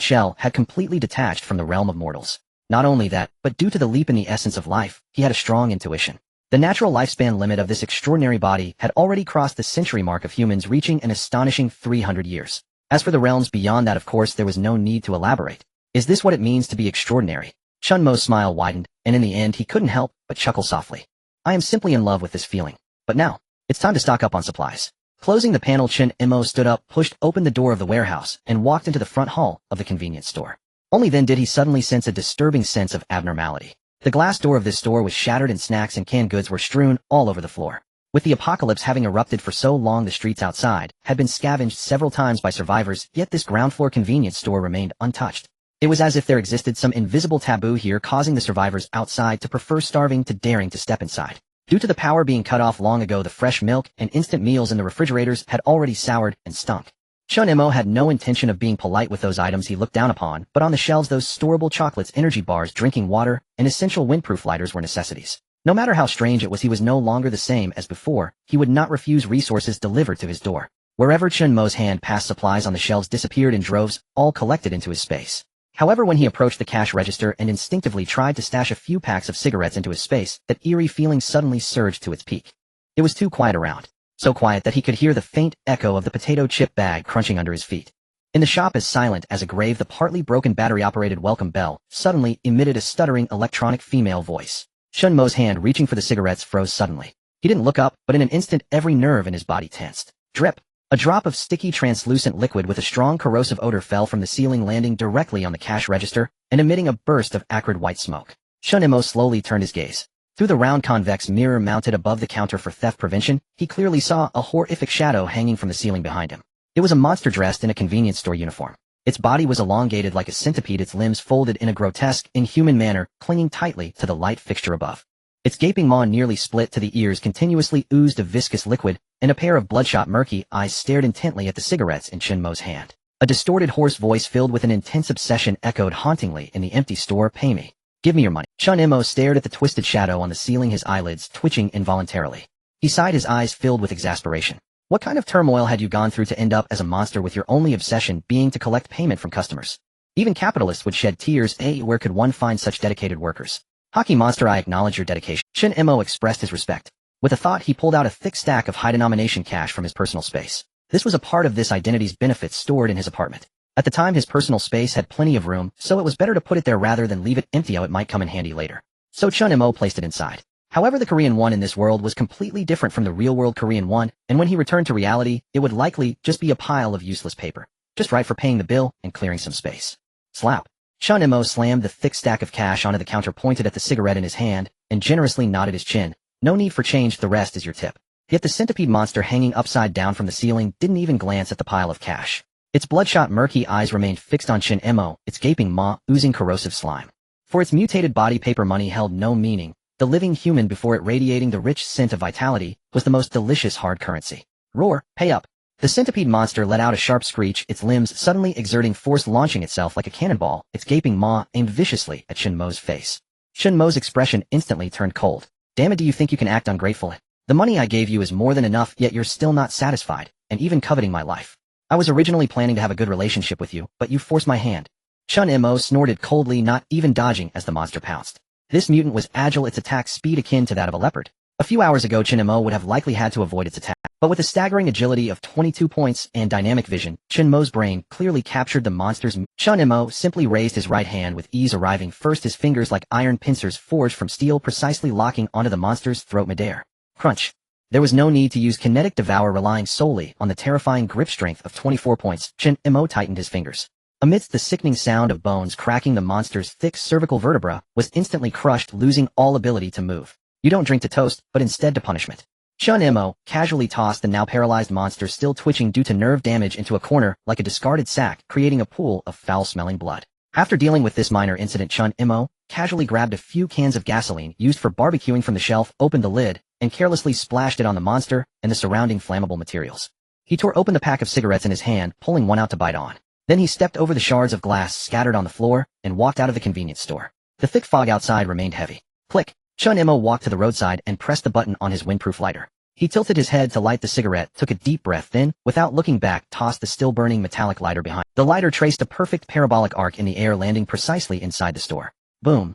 shell had completely detached from the realm of mortals. Not only that, but due to the leap in the essence of life, he had a strong intuition. The natural lifespan limit of this extraordinary body had already crossed the century mark of humans, reaching an astonishing 300 years. As for the realms beyond that, of course, there was no need to elaborate. Is this what it means to be extraordinary? Chen Mo's smile widened, and in the end he couldn't help but chuckle softly. I am simply in love with this feeling. But now, it's time to stock up on supplies. Closing the panel, Chen Mo stood up, pushed open the door of the warehouse, and walked into the front hall of the convenience store. Only then did he suddenly sense a disturbing sense of abnormality. The glass door of this store was shattered and snacks and canned goods were strewn all over the floor. With the apocalypse having erupted for so long, the streets outside had been scavenged several times by survivors, yet this ground floor convenience store remained untouched. It was as if there existed some invisible taboo here, causing the survivors outside to prefer starving to daring to step inside. Due to the power being cut off long ago, the fresh milk and instant meals in the refrigerators had already soured and stunk. Chen Mo had no intention of being polite with those items he looked down upon, but on the shelves those storable chocolates, energy bars, drinking water, and essential windproof lighters were necessities. No matter how strange it was, he was no longer the same as before. He would not refuse resources delivered to his door. Wherever Chen Mo's hand passed, supplies on the shelves disappeared in droves, all collected into his space. However, when he approached the cash register and instinctively tried to stash a few packs of cigarettes into his space, that eerie feeling suddenly surged to its peak. It was too quiet around. So quiet that he could hear the faint echo of the potato chip bag crunching under his feet. In the shop, as silent as a grave, the partly broken battery-operated welcome bell suddenly emitted a stuttering electronic female voice. Chen Mo's hand reaching for the cigarettes froze suddenly. He didn't look up, but in an instant every nerve in his body tensed. Drip! A drop of sticky, translucent liquid with a strong corrosive odor fell from the ceiling, landing directly on the cash register and emitting a burst of acrid white smoke. Chen Mo slowly turned his gaze. Through the round convex mirror mounted above the counter for theft prevention, he clearly saw a horrific shadow hanging from the ceiling behind him. It was a monster dressed in a convenience store uniform. Its body was elongated like a centipede, its limbs folded in a grotesque, inhuman manner, clinging tightly to the light fixture above. Its gaping maw nearly split to the ears continuously oozed a viscous liquid, and a pair of bloodshot murky eyes stared intently at the cigarettes in Chen Mo's hand. A distorted hoarse voice filled with an intense obsession echoed hauntingly in the empty store, "Pay me. Give me your money." Chen Mo stared at the twisted shadow on the ceiling, his eyelids twitching involuntarily. He sighed, his eyes filled with exasperation. What kind of turmoil had you gone through to end up as a monster, with your only obsession being to collect payment from customers? Even capitalists would shed tears. Where could one find such dedicated workers? Hockey monster, I acknowledge your dedication. Chen Mo expressed his respect. With a thought, he pulled out a thick stack of high-denomination cash from his personal space. This was a part of this identity's benefits stored in his apartment. At the time, his personal space had plenty of room, so it was better to put it there rather than leave it empty. It might come in handy later. So Chen Mo placed it inside. However, the Korean won in this world was completely different from the real-world Korean won, and when he returned to reality, it would likely just be a pile of useless paper, just right for paying the bill and clearing some space. Slap. Chen Mo slammed the thick stack of cash onto the counter, pointed at the cigarette in his hand, and generously nodded his chin. No need for change, the rest is your tip. Yet the centipede monster hanging upside down from the ceiling didn't even glance at the pile of cash. Its bloodshot murky eyes remained fixed on Chen Mo, its gaping maw oozing corrosive slime. For its mutated body, paper money held no meaning. The living human before it, radiating the rich scent of vitality, was the most delicious hard currency. Roar, pay up. The centipede monster let out a sharp screech, its limbs suddenly exerting force, launching itself like a cannonball, its gaping maw aimed viciously at Chen Mo's face. Chen Mo's expression instantly turned cold. Damn it, do you think you can act ungrateful? The money I gave you is more than enough, yet you're still not satisfied, and even coveting my life. I was originally planning to have a good relationship with you, but you forced my hand. Chen Mo snorted coldly, not even dodging as the monster pounced. This mutant was agile, its attack speed akin to that of a leopard. A few hours ago, Chen Mo would have likely had to avoid its attack. But with a staggering agility of 22 points and dynamic vision, Chen Mo's brain clearly captured the monster's Chen Mo simply raised his right hand with ease, arriving first, his fingers like iron pincers forged from steel, precisely locking onto the monster's throat midair. Crunch. There was no need to use kinetic devour, relying solely on the terrifying grip strength of 24 points. Chen Mo tightened his fingers. Amidst the sickening sound of bones cracking, the monster's thick cervical vertebra was instantly crushed, losing all ability to move. You don't drink to toast, but instead to punishment. Chen Mo casually tossed the now paralyzed monster, still twitching due to nerve damage, into a corner like a discarded sack, creating a pool of foul-smelling blood. After dealing with this minor incident, Chen Mo casually grabbed a few cans of gasoline used for barbecuing from the shelf, opened the lid, and carelessly splashed it on the monster and the surrounding flammable materials. He tore open the pack of cigarettes in his hand, pulling one out to bite on. Then he stepped over the shards of glass scattered on the floor and walked out of the convenience store. The thick fog outside remained heavy. Click. Chen Mo walked to the roadside and pressed the button on his windproof lighter. He tilted his head to light the cigarette, took a deep breath, then, without looking back, tossed the still-burning metallic lighter behind. The lighter traced a perfect parabolic arc in the air, landing precisely inside the store. Boom.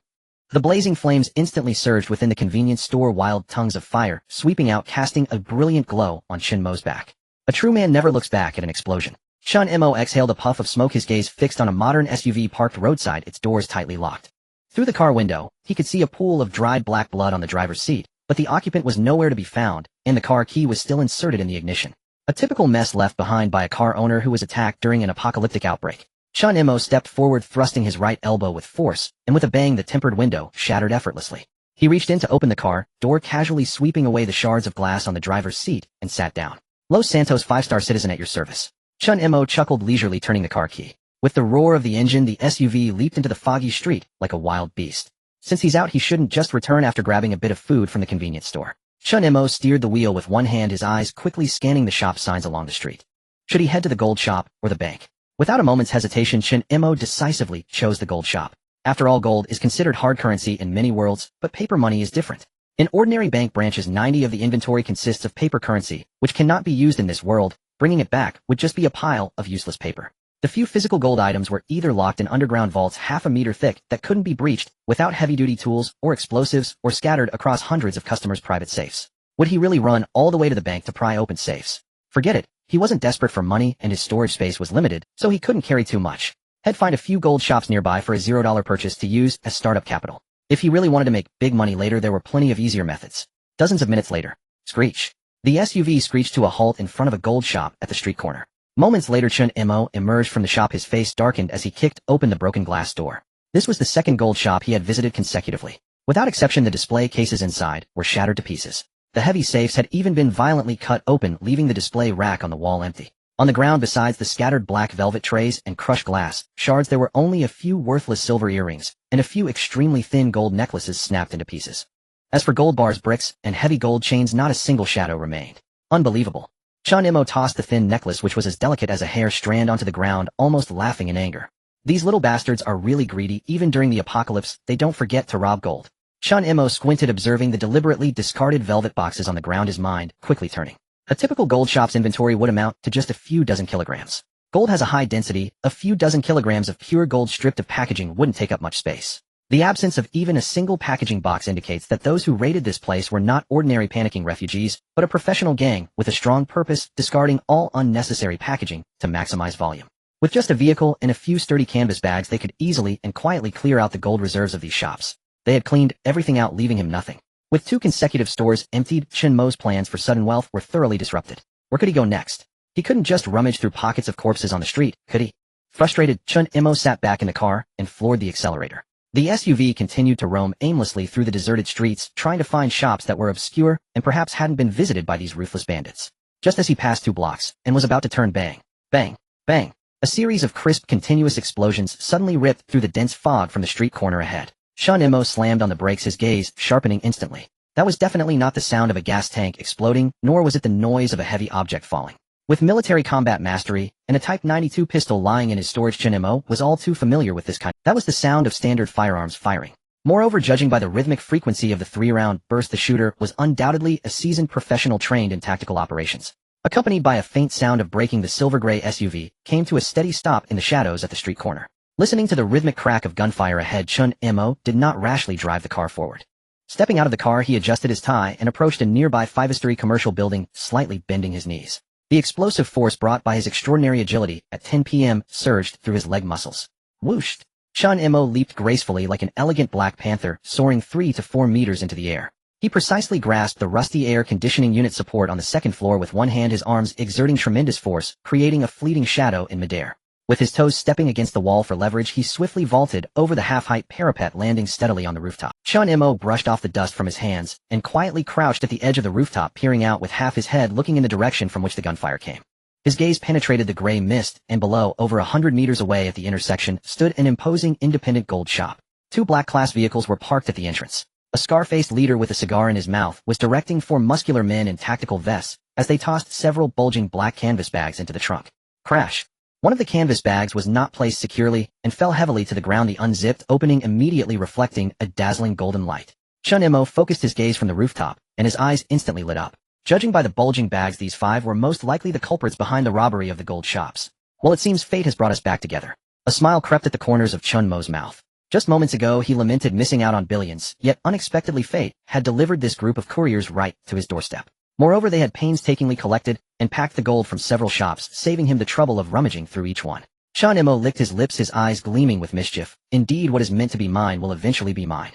The blazing flames instantly surged within the convenience store, wild tongues of fire sweeping out, casting a brilliant glow on Chen Mo's back. A true man never looks back at an explosion. Chen Mo exhaled a puff of smoke, his gaze fixed on a modern SUV parked roadside, its doors tightly locked. Through the car window, he could see a pool of dried black blood on the driver's seat, but the occupant was nowhere to be found, and the car key was still inserted in the ignition. A typical mess left behind by a car owner who was attacked during an apocalyptic outbreak. Chen Mo stepped forward, thrusting his right elbow with force, and with a bang the tempered window shattered effortlessly. He reached in to open the car door, casually sweeping away the shards of glass on the driver's seat, and sat down. Los Santos, 5-star citizen at your service. Chen Mo chuckled leisurely, turning the car key. With the roar of the engine, the SUV leaped into the foggy street like a wild beast. Since he's out, he shouldn't just return after grabbing a bit of food from the convenience store. Chen Mo steered the wheel with one hand, his eyes quickly scanning the shop signs along the street. Should he head to the gold shop or the bank? Without a moment's hesitation, Chen Mo decisively chose the gold shop. After all, gold is considered hard currency in many worlds, but paper money is different. In ordinary bank branches, 90 of the inventory consists of paper currency, which cannot be used in this world. Bringing it back would just be a pile of useless paper. The few physical gold items were either locked in underground vaults half a meter thick that couldn't be breached without heavy-duty tools or explosives, or scattered across hundreds of customers' private safes. Would he really run all the way to the bank to pry open safes? Forget it. He wasn't desperate for money, and his storage space was limited, so he couldn't carry too much. He'd find a few gold shops nearby for a $0 purchase to use as startup capital. If he really wanted to make big money later, there were plenty of easier methods. Dozens of minutes later. Screech. The SUV screeched to a halt in front of a gold shop at the street corner. Moments later, Chen Mo emerged from the shop, his face darkened as he kicked open the broken glass door. This was the second gold shop he had visited consecutively. Without exception, the display cases inside were shattered to pieces. The heavy safes had even been violently cut open, leaving the display rack on the wall empty. On the ground, besides the scattered black velvet trays and crushed glass shards, there were only a few worthless silver earrings and a few extremely thin gold necklaces snapped into pieces. As for gold bars, bricks, and heavy gold chains, not a single shadow remained. Unbelievable. Chen Mo tossed the thin necklace, which was as delicate as a hair strand, onto the ground, almost laughing in anger. These little bastards are really greedy. Even during the apocalypse, they don't forget to rob gold. Chen Mo squinted, observing the deliberately discarded velvet boxes on the ground, his mind quickly turning. A typical gold shop's inventory would amount to just a few dozen kilograms. Gold has a high density. A few dozen kilograms of pure gold stripped of packaging wouldn't take up much space. The absence of even a single packaging box indicates that those who raided this place were not ordinary panicking refugees, but a professional gang with a strong purpose, discarding all unnecessary packaging to maximize volume. With just a vehicle and a few sturdy canvas bags, they could easily and quietly clear out the gold reserves of these shops. They had cleaned everything out, leaving him nothing. With 2 consecutive stores emptied, Chen Mo's plans for sudden wealth were thoroughly disrupted. Where could he go next? He couldn't just rummage through pockets of corpses on the street, could he? Frustrated, Chen Mo sat back in the car and floored the accelerator. The SUV continued to roam aimlessly through the deserted streets, trying to find shops that were obscure and perhaps hadn't been visited by these ruthless bandits. Just as he passed 2 blocks and was about to turn, bang, bang, bang, a series of crisp, continuous explosions suddenly ripped through the dense fog from the street corner ahead. Chen Mo slammed on the brakes, his gaze sharpening instantly. That was definitely not the sound of a gas tank exploding, nor was it the noise of a heavy object falling. With military combat mastery and a Type 92 pistol lying in his storage, Chen Mo was all too familiar with this kind. That was the sound of standard firearms firing. Moreover, judging by the rhythmic frequency of the 3-round burst, the shooter was undoubtedly a seasoned professional trained in tactical operations. Accompanied by a faint sound of braking, the silver-gray SUV came to a steady stop in the shadows at the street corner. Listening to the rhythmic crack of gunfire ahead, Chen Mo did not rashly drive the car forward. Stepping out of the car, he adjusted his tie and approached a nearby five-story commercial building, slightly bending his knees. The explosive force brought by his extraordinary agility at 10 p.m. surged through his leg muscles. Whoosh! Chen Mo leaped gracefully like an elegant black panther, soaring 3 to 4 meters into the air. He precisely grasped the rusty air conditioning unit support on the second floor with one hand, his arms exerting tremendous force, creating a fleeting shadow in midair. With his toes stepping against the wall for leverage, he swiftly vaulted over the half-height parapet, landing steadily on the rooftop. Chen Mo brushed off the dust from his hands and quietly crouched at the edge of the rooftop, peering out with half his head looking in the direction from which the gunfire came. His gaze penetrated the gray mist, and below, over 100 meters away at the intersection, stood an imposing independent gold shop. 2 black-class vehicles were parked at the entrance. A scar-faced leader with a cigar in his mouth was directing 4 muscular men in tactical vests as they tossed several bulging black canvas bags into the trunk. Crash! One of the canvas bags was not placed securely and fell heavily to the ground, the unzipped opening immediately reflecting a dazzling golden light. Chen Mo focused his gaze from the rooftop, and his eyes instantly lit up. Judging by the bulging bags, these 5 were most likely the culprits behind the robbery of the gold shops. Well, it seems fate has brought us back together. A smile crept at the corners of Chen Mo's mouth. Just moments ago, he lamented missing out on billions, yet unexpectedly fate had delivered this group of couriers right to his doorstep. Moreover, they had painstakingly collected and packed the gold from several shops, saving him the trouble of rummaging through each one. Chen Mo licked his lips, his eyes gleaming with mischief. Indeed, what is meant to be mine will eventually be mine.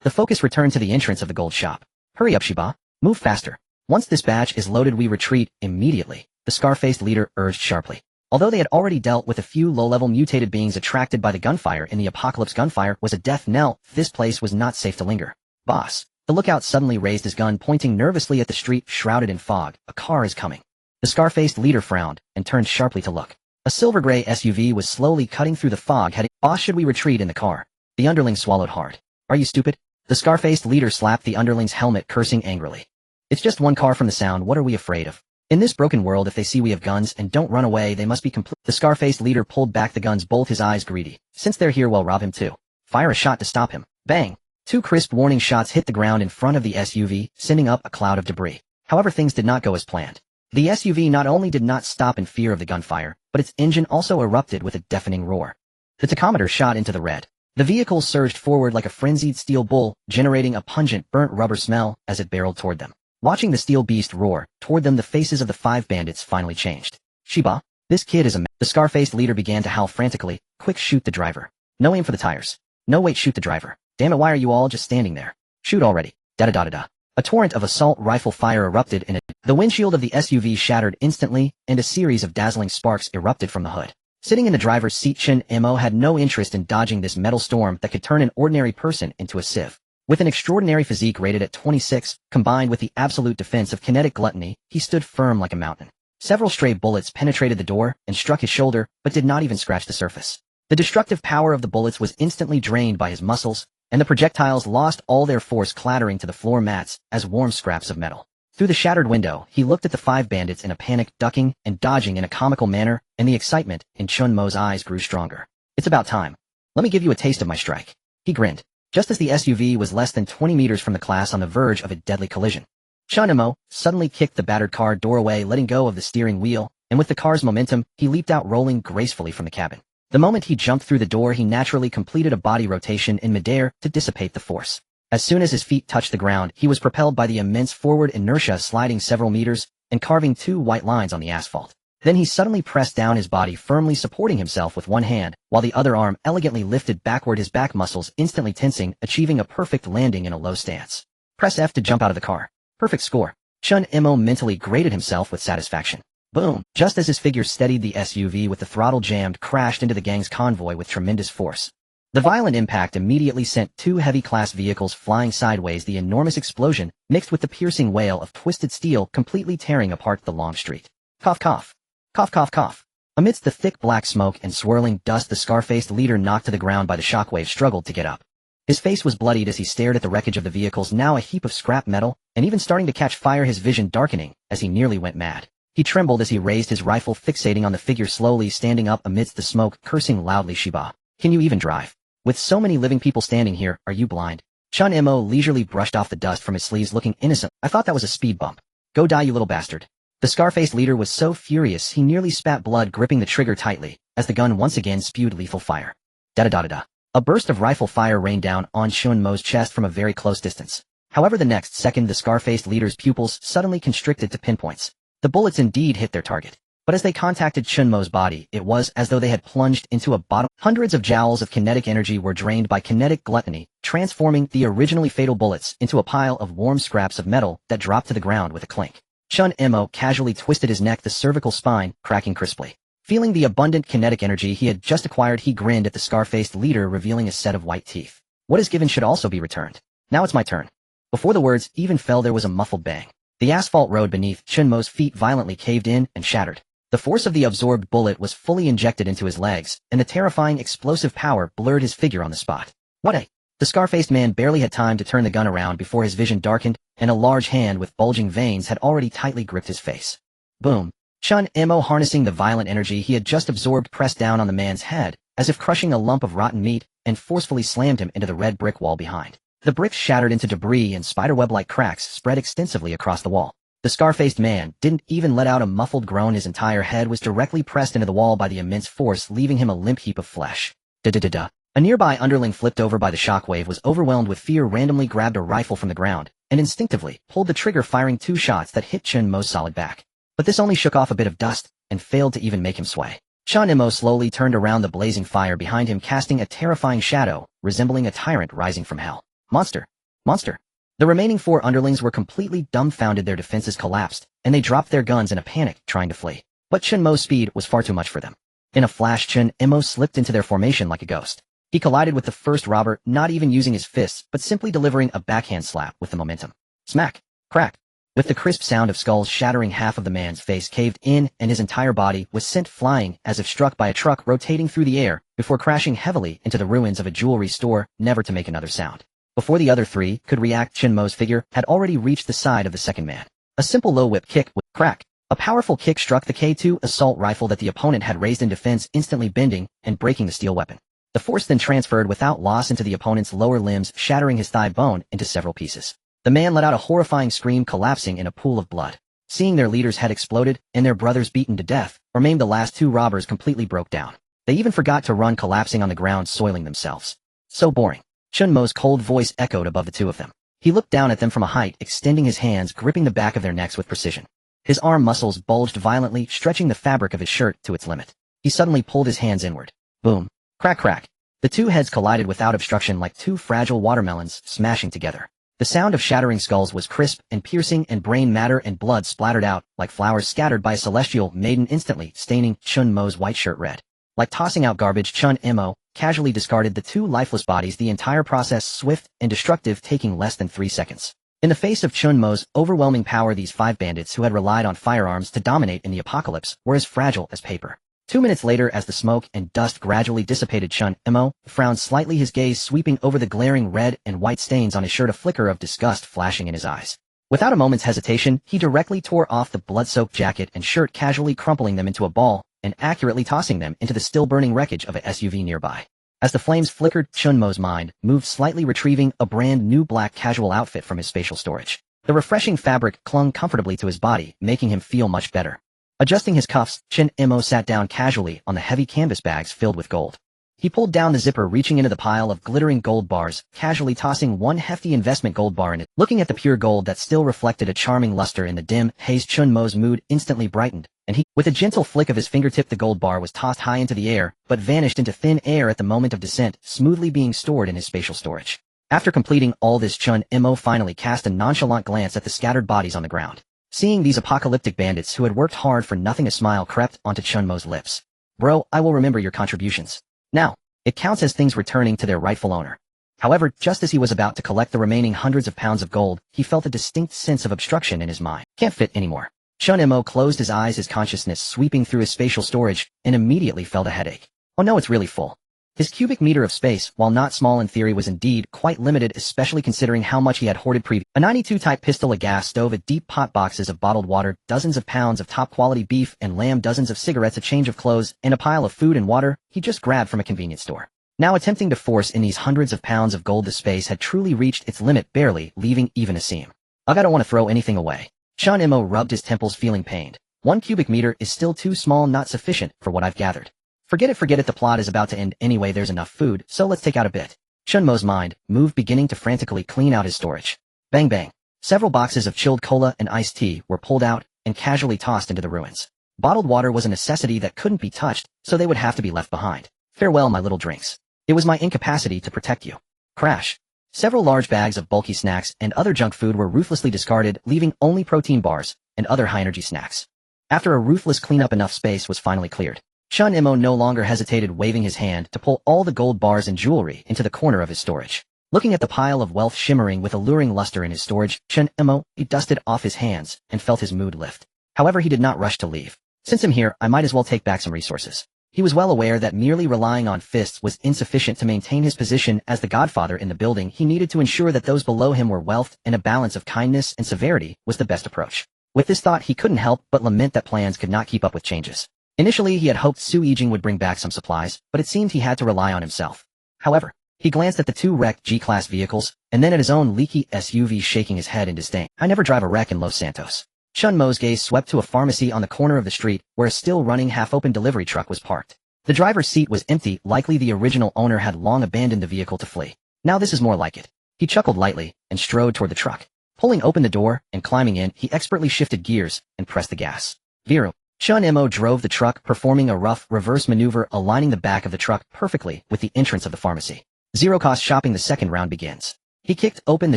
The focus returned to the entrance of the gold shop. Hurry up, Shiba. Move faster. Once this batch is loaded, we retreat immediately, the scar-faced leader urged sharply. Although they had already dealt with a few low-level mutated beings attracted by the gunfire in the apocalypse, gunfire was a death knell. This place was not safe to linger. Boss. The lookout suddenly raised his gun, pointing nervously at the street shrouded in fog. A car is coming. The scar-faced leader frowned and turned sharply to look. A silver-gray SUV was slowly cutting through the fog, heading. Boss, should we retreat in the car? The underling swallowed hard. Are you stupid? The scar-faced leader slapped the underling's helmet, cursing angrily. It's just one car from the sound. What are we afraid of? In this broken world, if they see we have guns and don't run away, they must be complete. The scar-faced leader pulled back the guns, both his eyes greedy. Since they're here, well, rob him too. Fire a shot to stop him. Bang! 2 crisp warning shots hit the ground in front of the SUV, sending up a cloud of debris. However, things did not go as planned. The SUV not only did not stop in fear of the gunfire, but its engine also erupted with a deafening roar. The tachometer shot into the red. The vehicle surged forward like a frenzied steel bull, generating a pungent, burnt rubber smell as it barreled toward them. Watching the steel beast roar toward them, the faces of the 5 bandits finally changed. Shiba, this kid is a The scar-faced leader began to howl frantically. Quick, shoot the driver. No, aim for the tires. No, wait, shoot the driver. Damn it, why are you all just standing there? Shoot already. Da-da-da-da-da. A torrent of assault rifle fire erupted in it. The windshield of the SUV shattered instantly, and a series of dazzling sparks erupted from the hood. Sitting in the driver's seat, Chen Mo had no interest in dodging this metal storm that could turn an ordinary person into a sieve. With an extraordinary physique rated at 26, combined with the absolute defense of kinetic gluttony, he stood firm like a mountain. Several stray bullets penetrated the door and struck his shoulder, but did not even scratch the surface. The destructive power of the bullets was instantly drained by his muscles, and the projectiles lost all their force, clattering to the floor mats as warm scraps of metal. Through the shattered window, he looked at the 5 bandits in a panic, ducking and dodging in a comical manner, and the excitement in Chen Mo's eyes grew stronger. It's about time. Let me give you a taste of my strike. He grinned, just as the SUV was less than 20 meters from the class on the verge of a deadly collision. Chen Mo suddenly kicked the battered car door away, letting go of the steering wheel, and with the car's momentum, he leaped out, rolling gracefully from the cabin. The moment he jumped through the door, he naturally completed a body rotation in midair to dissipate the force. As soon as his feet touched the ground, he was propelled by the immense forward inertia, sliding several meters and carving 2 white lines on the asphalt. Then he suddenly pressed down, his body firmly supporting himself with one hand, while the other arm elegantly lifted backward, his back muscles instantly tensing, achieving a perfect landing in a low stance. Press F to jump out of the car. Perfect score. Chen Mo mentally grated himself with satisfaction. Boom! Just as his figure steadied, the SUV with the throttle jammed crashed into the gang's convoy with tremendous force. The violent impact immediately sent 2 heavy class vehicles flying sideways, the enormous explosion, mixed with the piercing wail of twisted steel, completely tearing apart the long street. Cough cough. Cough cough cough. Amidst the thick black smoke and swirling dust, the scar-faced leader, knocked to the ground by the shockwave, struggled to get up. His face was bloodied as he stared at the wreckage of the vehicles, now a heap of scrap metal, and even starting to catch fire, his vision darkening as he nearly went mad. He trembled as he raised his rifle, fixating on the figure slowly standing up amidst the smoke, cursing loudly. Shiba, can you even drive? With so many living people standing here, are you blind? Chen Mo leisurely brushed off the dust from his sleeves, looking innocent. I thought that was a speed bump. Go die, you little bastard. The scar-faced leader was so furious he nearly spat blood, gripping the trigger tightly, as the gun once again spewed lethal fire. Da-da-da-da-da. A burst of rifle fire rained down on Chen Mo's chest from a very close distance. However, the next second the scar-faced leader's pupils suddenly constricted to pinpoints. The bullets indeed hit their target. But as they contacted Chen Mo's body, it was as though they had plunged into a bottom. Hundreds of joules of kinetic energy were drained by kinetic gluttony, transforming the originally fatal bullets into a pile of warm scraps of metal that dropped to the ground with a clink. Chen Mo casually twisted his neck, the cervical spine cracking crisply. Feeling the abundant kinetic energy he had just acquired, he grinned at the scar-faced leader, revealing a set of white teeth. What is given should also be returned. Now it's my turn. Before the words even fell, there was a muffled bang. The asphalt road beneath Chen Mo's feet violently caved in and shattered. The force of the absorbed bullet was fully injected into his legs, and the terrifying explosive power blurred his figure on the spot. What a... The scar-faced man barely had time to turn the gun around before his vision darkened, and a large hand with bulging veins had already tightly gripped his face. Boom. Chen Mo, harnessing the violent energy he had just absorbed, pressed down on the man's head, as if crushing a lump of rotten meat, and forcefully slammed him into the red brick wall behind. The bricks shattered into debris, and spiderweb-like cracks spread extensively across the wall. The scar-faced man didn't even let out a muffled groan. His entire head was directly pressed into the wall by the immense force, leaving him a limp heap of flesh. Da-da-da-da. A nearby underling, flipped over by the shockwave, was overwhelmed with fear, randomly grabbed a rifle from the ground, and instinctively pulled the trigger, firing 2 shots that hit Chen Mo's solid back. But this only shook off a bit of dust, and failed to even make him sway. Chen Mo slowly turned around, the blazing fire behind him casting a terrifying shadow, resembling a tyrant rising from hell. Monster! Monster! The remaining 4 underlings were completely dumbfounded. Their defenses collapsed, and they dropped their guns in a panic, trying to flee. But Chen Mo's speed was far too much for them. In a flash, Chen Mo slipped into their formation like a ghost. He collided with the first robber, not even using his fists, but simply delivering a backhand slap with the momentum. Smack! Crack! With the crisp sound of skulls shattering, half of the man's face caved in, and his entire body was sent flying as if struck by a truck, rotating through the air, before crashing heavily into the ruins of a jewelry store, never to make another sound. Before the other 3 could react, Chen Mo's figure had already reached the side of the second man. A simple low whip kick with crack. A powerful kick struck the K2 assault rifle that the opponent had raised in defense, instantly bending and breaking the steel weapon. The force then transferred without loss into the opponent's lower limbs, shattering his thigh bone into several pieces. The man let out a horrifying scream, collapsing in a pool of blood. Seeing their leader's head exploded and their brothers beaten to death or maimed, the last 2 robbers completely broke down. They even forgot to run, collapsing on the ground, soiling themselves. So boring. Chen Mo's cold voice echoed above the 2 of them. He looked down at them from a height, extending his hands, gripping the back of their necks with precision. His arm muscles bulged violently, stretching the fabric of his shirt to its limit. He suddenly pulled his hands inward. Boom. Crack crack. The 2 heads collided without obstruction, like 2 fragile watermelons smashing together. The sound of shattering skulls was crisp and piercing, and brain matter and blood splattered out like flowers scattered by a celestial maiden, instantly staining Chen Mo's white shirt red. Like tossing out garbage, Chen Mo casually discarded the 2 lifeless bodies, the entire process swift and destructive, taking less than 3 seconds. In the face of Chen Mo's overwhelming power, these 5 bandits who had relied on firearms to dominate in the apocalypse were as fragile as paper. 2 minutes later, as the smoke and dust gradually dissipated, Chen Mo frowned slightly, his gaze sweeping over the glaring red and white stains on his shirt, a flicker of disgust flashing in his eyes. Without a moment's hesitation, he directly tore off the blood-soaked jacket and shirt, casually crumpling them into a ball and accurately tossing them into the still-burning wreckage of a SUV nearby. As the flames flickered, Chen Mo's mind moved slightly, retrieving a brand new black casual outfit from his spatial storage. The refreshing fabric clung comfortably to his body, making him feel much better. Adjusting his cuffs, Chen Mo sat down casually on the heavy canvas bags filled with gold. He pulled down the zipper, reaching into the pile of glittering gold bars, casually tossing 1 hefty investment gold bar in it. Looking at the pure gold that still reflected a charming luster in the dim haze, Chen Mo's mood instantly brightened, and he, with a gentle flick of his fingertip, the gold bar was tossed high into the air, but vanished into thin air at the moment of descent, smoothly being stored in his spatial storage. After completing all this, Chen Mo finally cast a nonchalant glance at the scattered bodies on the ground. Seeing these apocalyptic bandits who had worked hard for nothing, a smile crept onto Chen Mo's lips. Bro, I will remember your contributions. Now, it counts as things returning to their rightful owner. However, just as he was about to collect the remaining hundreds of pounds of gold, he felt a distinct sense of obstruction in his mind. Can't fit anymore. Chen Mo closed his eyes, his consciousness sweeping through his spatial storage, and immediately felt a headache. Oh no, it's really full. His cubic meter of space, while not small in theory, was indeed quite limited, especially considering how much he had hoarded previously. A 92 type pistol, a gas stove, a deep pot, boxes of bottled water, dozens of pounds of top-quality beef and lamb, dozens of cigarettes, a change of clothes, and a pile of food and water he just grabbed from a convenience store. Now attempting to force in these hundreds of pounds of gold, the space had truly reached its limit, barely leaving even a seam. Ugh, I don't want to throw anything away. Chen Mo rubbed his temples, feeling pained. 1 cubic meter is still too small, not sufficient for what I've gathered. Forget it, the plot is about to end anyway, there's enough food, so let's take out a bit. Chen Mo's mind moved, beginning to frantically clean out his storage. Bang bang. Several boxes of chilled cola and iced tea were pulled out and casually tossed into the ruins. Bottled water was a necessity that couldn't be touched, so they would have to be left behind. Farewell, my little drinks. It was my incapacity to protect you. Crash. Several large bags of bulky snacks and other junk food were ruthlessly discarded, leaving only protein bars and other high-energy snacks. After a ruthless cleanup, enough space was finally cleared. Chen Mo no longer hesitated, waving his hand to pull all the gold bars and jewelry into the corner of his storage. Looking at the pile of wealth shimmering with alluring luster in his storage, Chen Mo dusted off his hands and felt his mood lift. However, he did not rush to leave. Since I'm here, I might as well take back some resources. He was well aware that merely relying on fists was insufficient to maintain his position as the godfather in the building. He needed to ensure that those below him were wealthed, and a balance of kindness and severity was the best approach. With this thought, he couldn't help but lament that plans could not keep up with changes. Initially, he had hoped Su Yijing would bring back some supplies, but it seemed he had to rely on himself. However, he glanced at the two wrecked G-Class vehicles, and then at his own leaky SUV, shaking his head in disdain. I never drive a wreck in Los Santos. Chen Mo's gaze swept to a pharmacy on the corner of the street, where a still-running half-open delivery truck was parked. The driver's seat was empty, likely the original owner had long abandoned the vehicle to flee. Now this is more like it. He chuckled lightly and strode toward the truck. Pulling open the door and climbing in, he expertly shifted gears and pressed the gas. Viru. Chen Mo drove the truck, performing a rough reverse maneuver, aligning the back of the truck perfectly with the entrance of the pharmacy. Zero-cost shopping. The second round begins. He kicked open the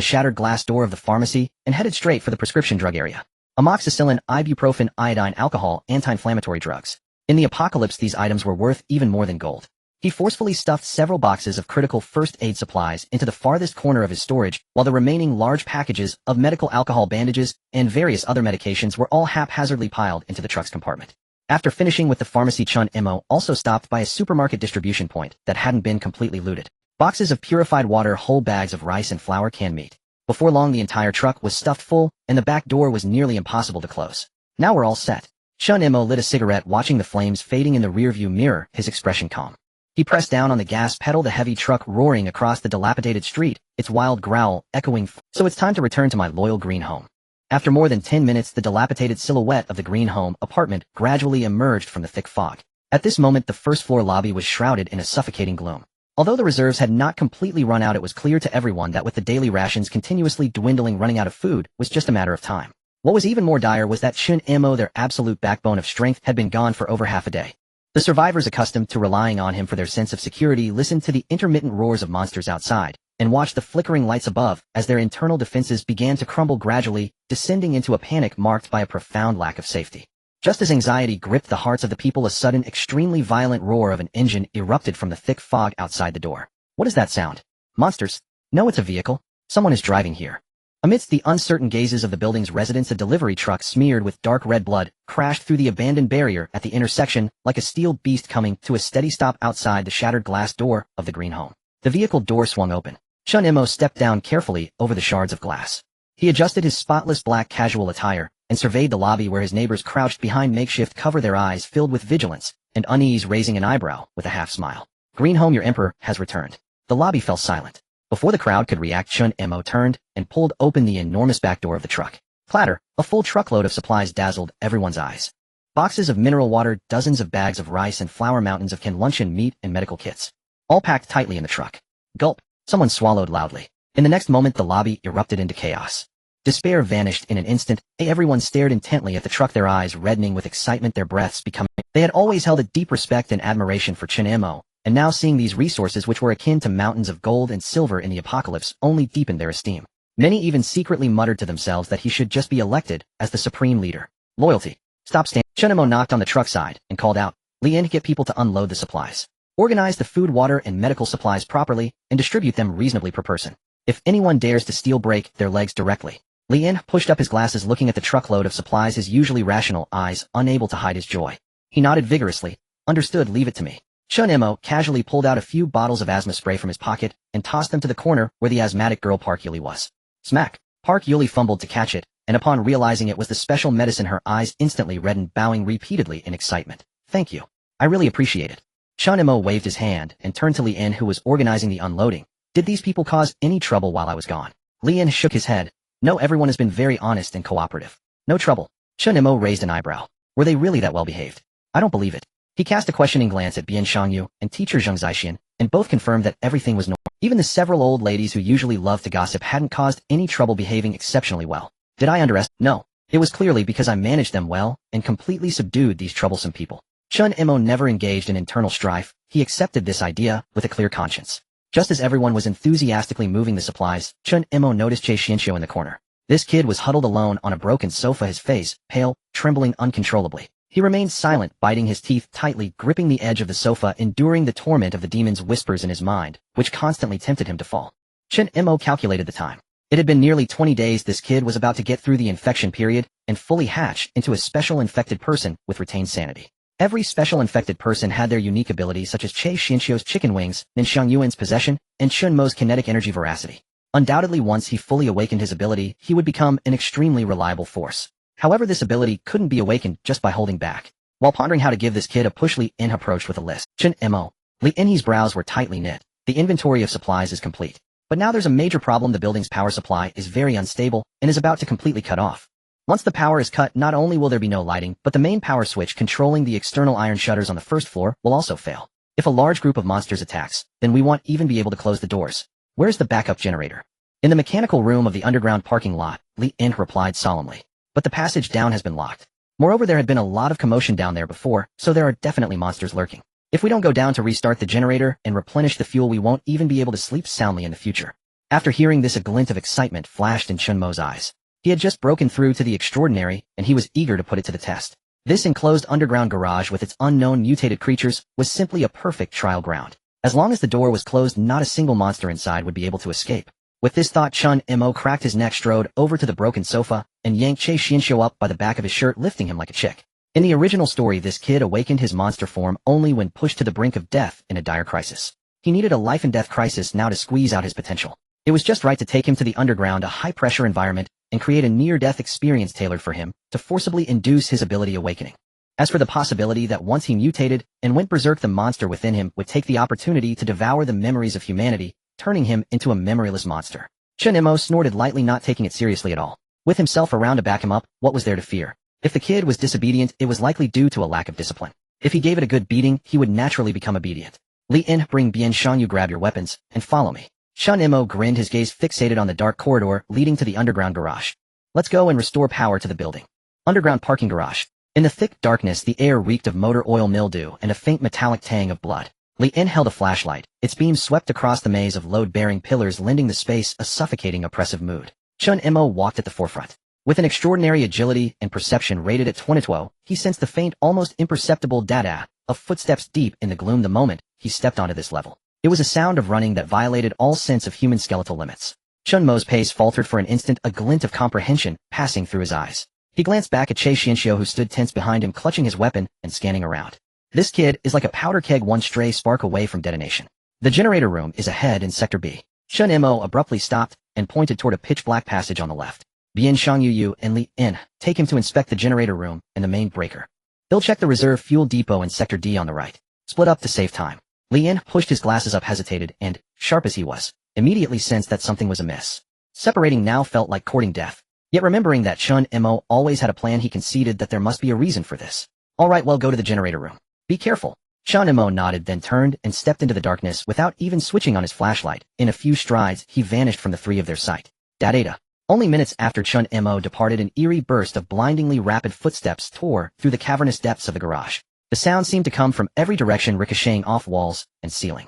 shattered glass door of the pharmacy and headed straight for the prescription drug area. Amoxicillin, ibuprofen, iodine, alcohol, anti-inflammatory drugs. In the apocalypse, these items were worth even more than gold. He forcefully stuffed several boxes of critical first aid supplies into the farthest corner of his storage, while the remaining large packages of medical alcohol, bandages, and various other medications were all haphazardly piled into the truck's compartment. After finishing with the pharmacy, Chen Mo also stopped by a supermarket distribution point that hadn't been completely looted. Boxes of purified water, whole bags of rice and flour, canned meat. Before long, the entire truck was stuffed full, and the back door was nearly impossible to close. Now we're all set. Chen Mo lit a cigarette, watching the flames fading in the rearview mirror, his expression calm. He pressed down on the gas pedal, the heavy truck roaring across the dilapidated street, its wild growl echoing. So it's time to return to my loyal green home. After more than 10 minutes, the dilapidated silhouette of the green home apartment gradually emerged from the thick fog. At this moment, the first-floor lobby was shrouded in a suffocating gloom. Although the reserves had not completely run out, it was clear to everyone that with the daily rations continuously dwindling, running out of food was just a matter of time. What was even more dire was that Chen Mo, their absolute backbone of strength, had been gone for over half a day. The survivors, accustomed to relying on him for their sense of security, listened to the intermittent roars of monsters outside, and watched the flickering lights above as their internal defenses began to crumble, gradually descending into a panic marked by a profound lack of safety. Just as anxiety gripped the hearts of the people, a sudden, extremely violent roar of an engine erupted from the thick fog outside the door. What is that sound? Monsters? No, it's a vehicle. Someone is driving here. Amidst the uncertain gazes of the building's residents, a delivery truck smeared with dark red blood crashed through the abandoned barrier at the intersection like a steel beast, coming to a steady stop outside the shattered glass door of the green home. The vehicle door swung open. Chen Mo stepped down carefully over the shards of glass. He adjusted his spotless black casual attire and surveyed the lobby, where his neighbors crouched behind makeshift cover, their eyes filled with vigilance and unease, raising an eyebrow with a half smile. Green home, your emperor has returned. The lobby fell silent. Before the crowd could react, Chen Mo turned and pulled open the enormous back door of the truck. Clatter! A full truckload of supplies dazzled everyone's eyes. Boxes of mineral water, dozens of bags of rice and flour, mountains of canned luncheon meat and medical kits. All packed tightly in the truck. Gulp! Someone swallowed loudly. In the next moment, the lobby erupted into chaos. Despair vanished in an instant. Everyone stared intently at the truck, their eyes reddening with excitement, their breaths becoming. They had always held a deep respect and admiration for Chen Mo, and now seeing these resources, which were akin to mountains of gold and silver in the apocalypse, only deepened their esteem. Many even secretly muttered to themselves that he should just be elected as the supreme leader. Loyalty. Stop standing. Chen Mo knocked on the truck side and called out, Lien, get people to unload the supplies. Organize the food, water, and medical supplies properly, and distribute them reasonably per person. If anyone dares to steal, break their legs directly. Lien pushed up his glasses, looking at the truckload of supplies, his usually rational eyes unable to hide his joy. He nodded vigorously. Understood, leave it to me. Chen Mo casually pulled out a few bottles of asthma spray from his pocket and tossed them to the corner where the asthmatic girl Park Yuli was. Smack! Park Yuli fumbled to catch it, and upon realizing it was the special medicine, her eyes instantly reddened, bowing repeatedly in excitement. Thank you. I really appreciate it. Chen Mo waved his hand and turned to Lien, who was organizing the unloading. Did these people cause any trouble while I was gone? Lien shook his head. No, everyone has been very honest and cooperative. No trouble. Chen Mo raised an eyebrow. Were they really that well behaved? I don't believe it. He cast a questioning glance at Bian Shangyu and teacher Zheng Zaixian, and both confirmed that everything was normal. Even the several old ladies who usually loved to gossip hadn't caused any trouble behaving exceptionally well. Did I underestimate? No. It was clearly because I managed them well and completely subdued these troublesome people. Chen Mo never engaged in internal strife. He accepted this idea with a clear conscience. Just as everyone was enthusiastically moving the supplies, Chen Mo noticed Che Xianxiu in the corner. This kid was huddled alone on a broken sofa, his face, pale, trembling uncontrollably. He remained silent, biting his teeth tightly, gripping the edge of the sofa, enduring the torment of the demon's whispers in his mind, which constantly tempted him to fall. Chen Mo calculated the time. It had been nearly 20 days. This kid was about to get through the infection period and fully hatch into a special infected person with retained sanity. Every special infected person had their unique abilities, such as Che Xianxiu's chicken wings, Nin Xiangyuan's possession, and Chen Mo's kinetic energy veracity. Undoubtedly, once he fully awakened his ability, he would become an extremely reliable force. However, this ability couldn't be awakened just by holding back. While pondering how to give this kid a push, Li In approached with a list. Chen Mo. Li In's brows were tightly knit. The inventory of supplies is complete. But now there's a major problem. The building's power supply is very unstable and is about to completely cut off. Once the power is cut, not only will there be no lighting, but the main power switch controlling the external iron shutters on the first floor will also fail. If a large group of monsters attacks, then we won't even be able to close the doors. Where's the backup generator? In the mechanical room of the underground parking lot, Li In replied solemnly. But the passage down has been locked. Moreover, there had been a lot of commotion down there before, so there are definitely monsters lurking. If we don't go down to restart the generator and replenish the fuel, we won't even be able to sleep soundly in the future. After hearing this, a glint of excitement flashed in Chen Mo's eyes. He had just broken through to the extraordinary, and he was eager to put it to the test. This enclosed underground garage with its unknown mutated creatures was simply a perfect trial ground. As long as the door was closed, not a single monster inside would be able to escape. With this thought, Chen Mo cracked his neck, strode over to the broken sofa, and yanked Che Xianxiu up by the back of his shirt, lifting him like a chick. In the original story, this kid awakened his monster form only when pushed to the brink of death in a dire crisis. He needed a life-and-death crisis now to squeeze out his potential. It was just right to take him to the underground, a high-pressure environment, and create a near-death experience tailored for him to forcibly induce his ability awakening. As for the possibility that once he mutated and went berserk, the monster within him would take the opportunity to devour the memories of humanity, turning him into a memoryless monster. Chen Mo snorted lightly, not taking it seriously at all. With himself around to back him up, what was there to fear? If the kid was disobedient, it was likely due to a lack of discipline. If he gave it a good beating, he would naturally become obedient. Li In, bring Bian Shangyu, grab your weapons, and follow me. Chen Mo grinned, his gaze fixated on the dark corridor leading to the underground garage. Let's go and restore power to the building. Underground parking garage. In the thick darkness, the air reeked of motor oil mildew and a faint metallic tang of blood. Li In held a flashlight. Its beams swept across the maze of load-bearing pillars, lending the space a suffocating, oppressive mood. Chen Mo walked at the forefront. With an extraordinary agility and perception rated at 22, he sensed the faint, almost imperceptible dada of footsteps deep in the gloom the moment he stepped onto this level. It was a sound of running that violated all sense of human skeletal limits. Chen Mo's pace faltered for an instant, a glint of comprehension passing through his eyes. He glanced back at Che Xianxiu, who stood tense behind him, clutching his weapon and scanning around. This kid is like a powder keg, one stray spark away from detonation. The generator room is ahead in Sector B. Chen Mo abruptly stopped and pointed toward a pitch-black passage on the left. Bian Shangyu and Li In, take him to inspect the generator room and the main breaker. They'll check the reserve fuel depot in Sector D on the right. Split up to save time. Li In pushed his glasses up, hesitated, and, sharp as he was, immediately sensed that something was amiss. Separating now felt like courting death. Yet remembering that Chen Mo always had a plan, he conceded that there must be a reason for this. All right, well, go to the generator room. Be careful. Chen Mo nodded, then turned and stepped into the darkness without even switching on his flashlight. In a few strides, he vanished from the three of their sight. Data. Only minutes after Chen Mo departed, an eerie burst of blindingly rapid footsteps tore through the cavernous depths of the garage. The sound seemed to come from every direction, ricocheting off walls and ceiling.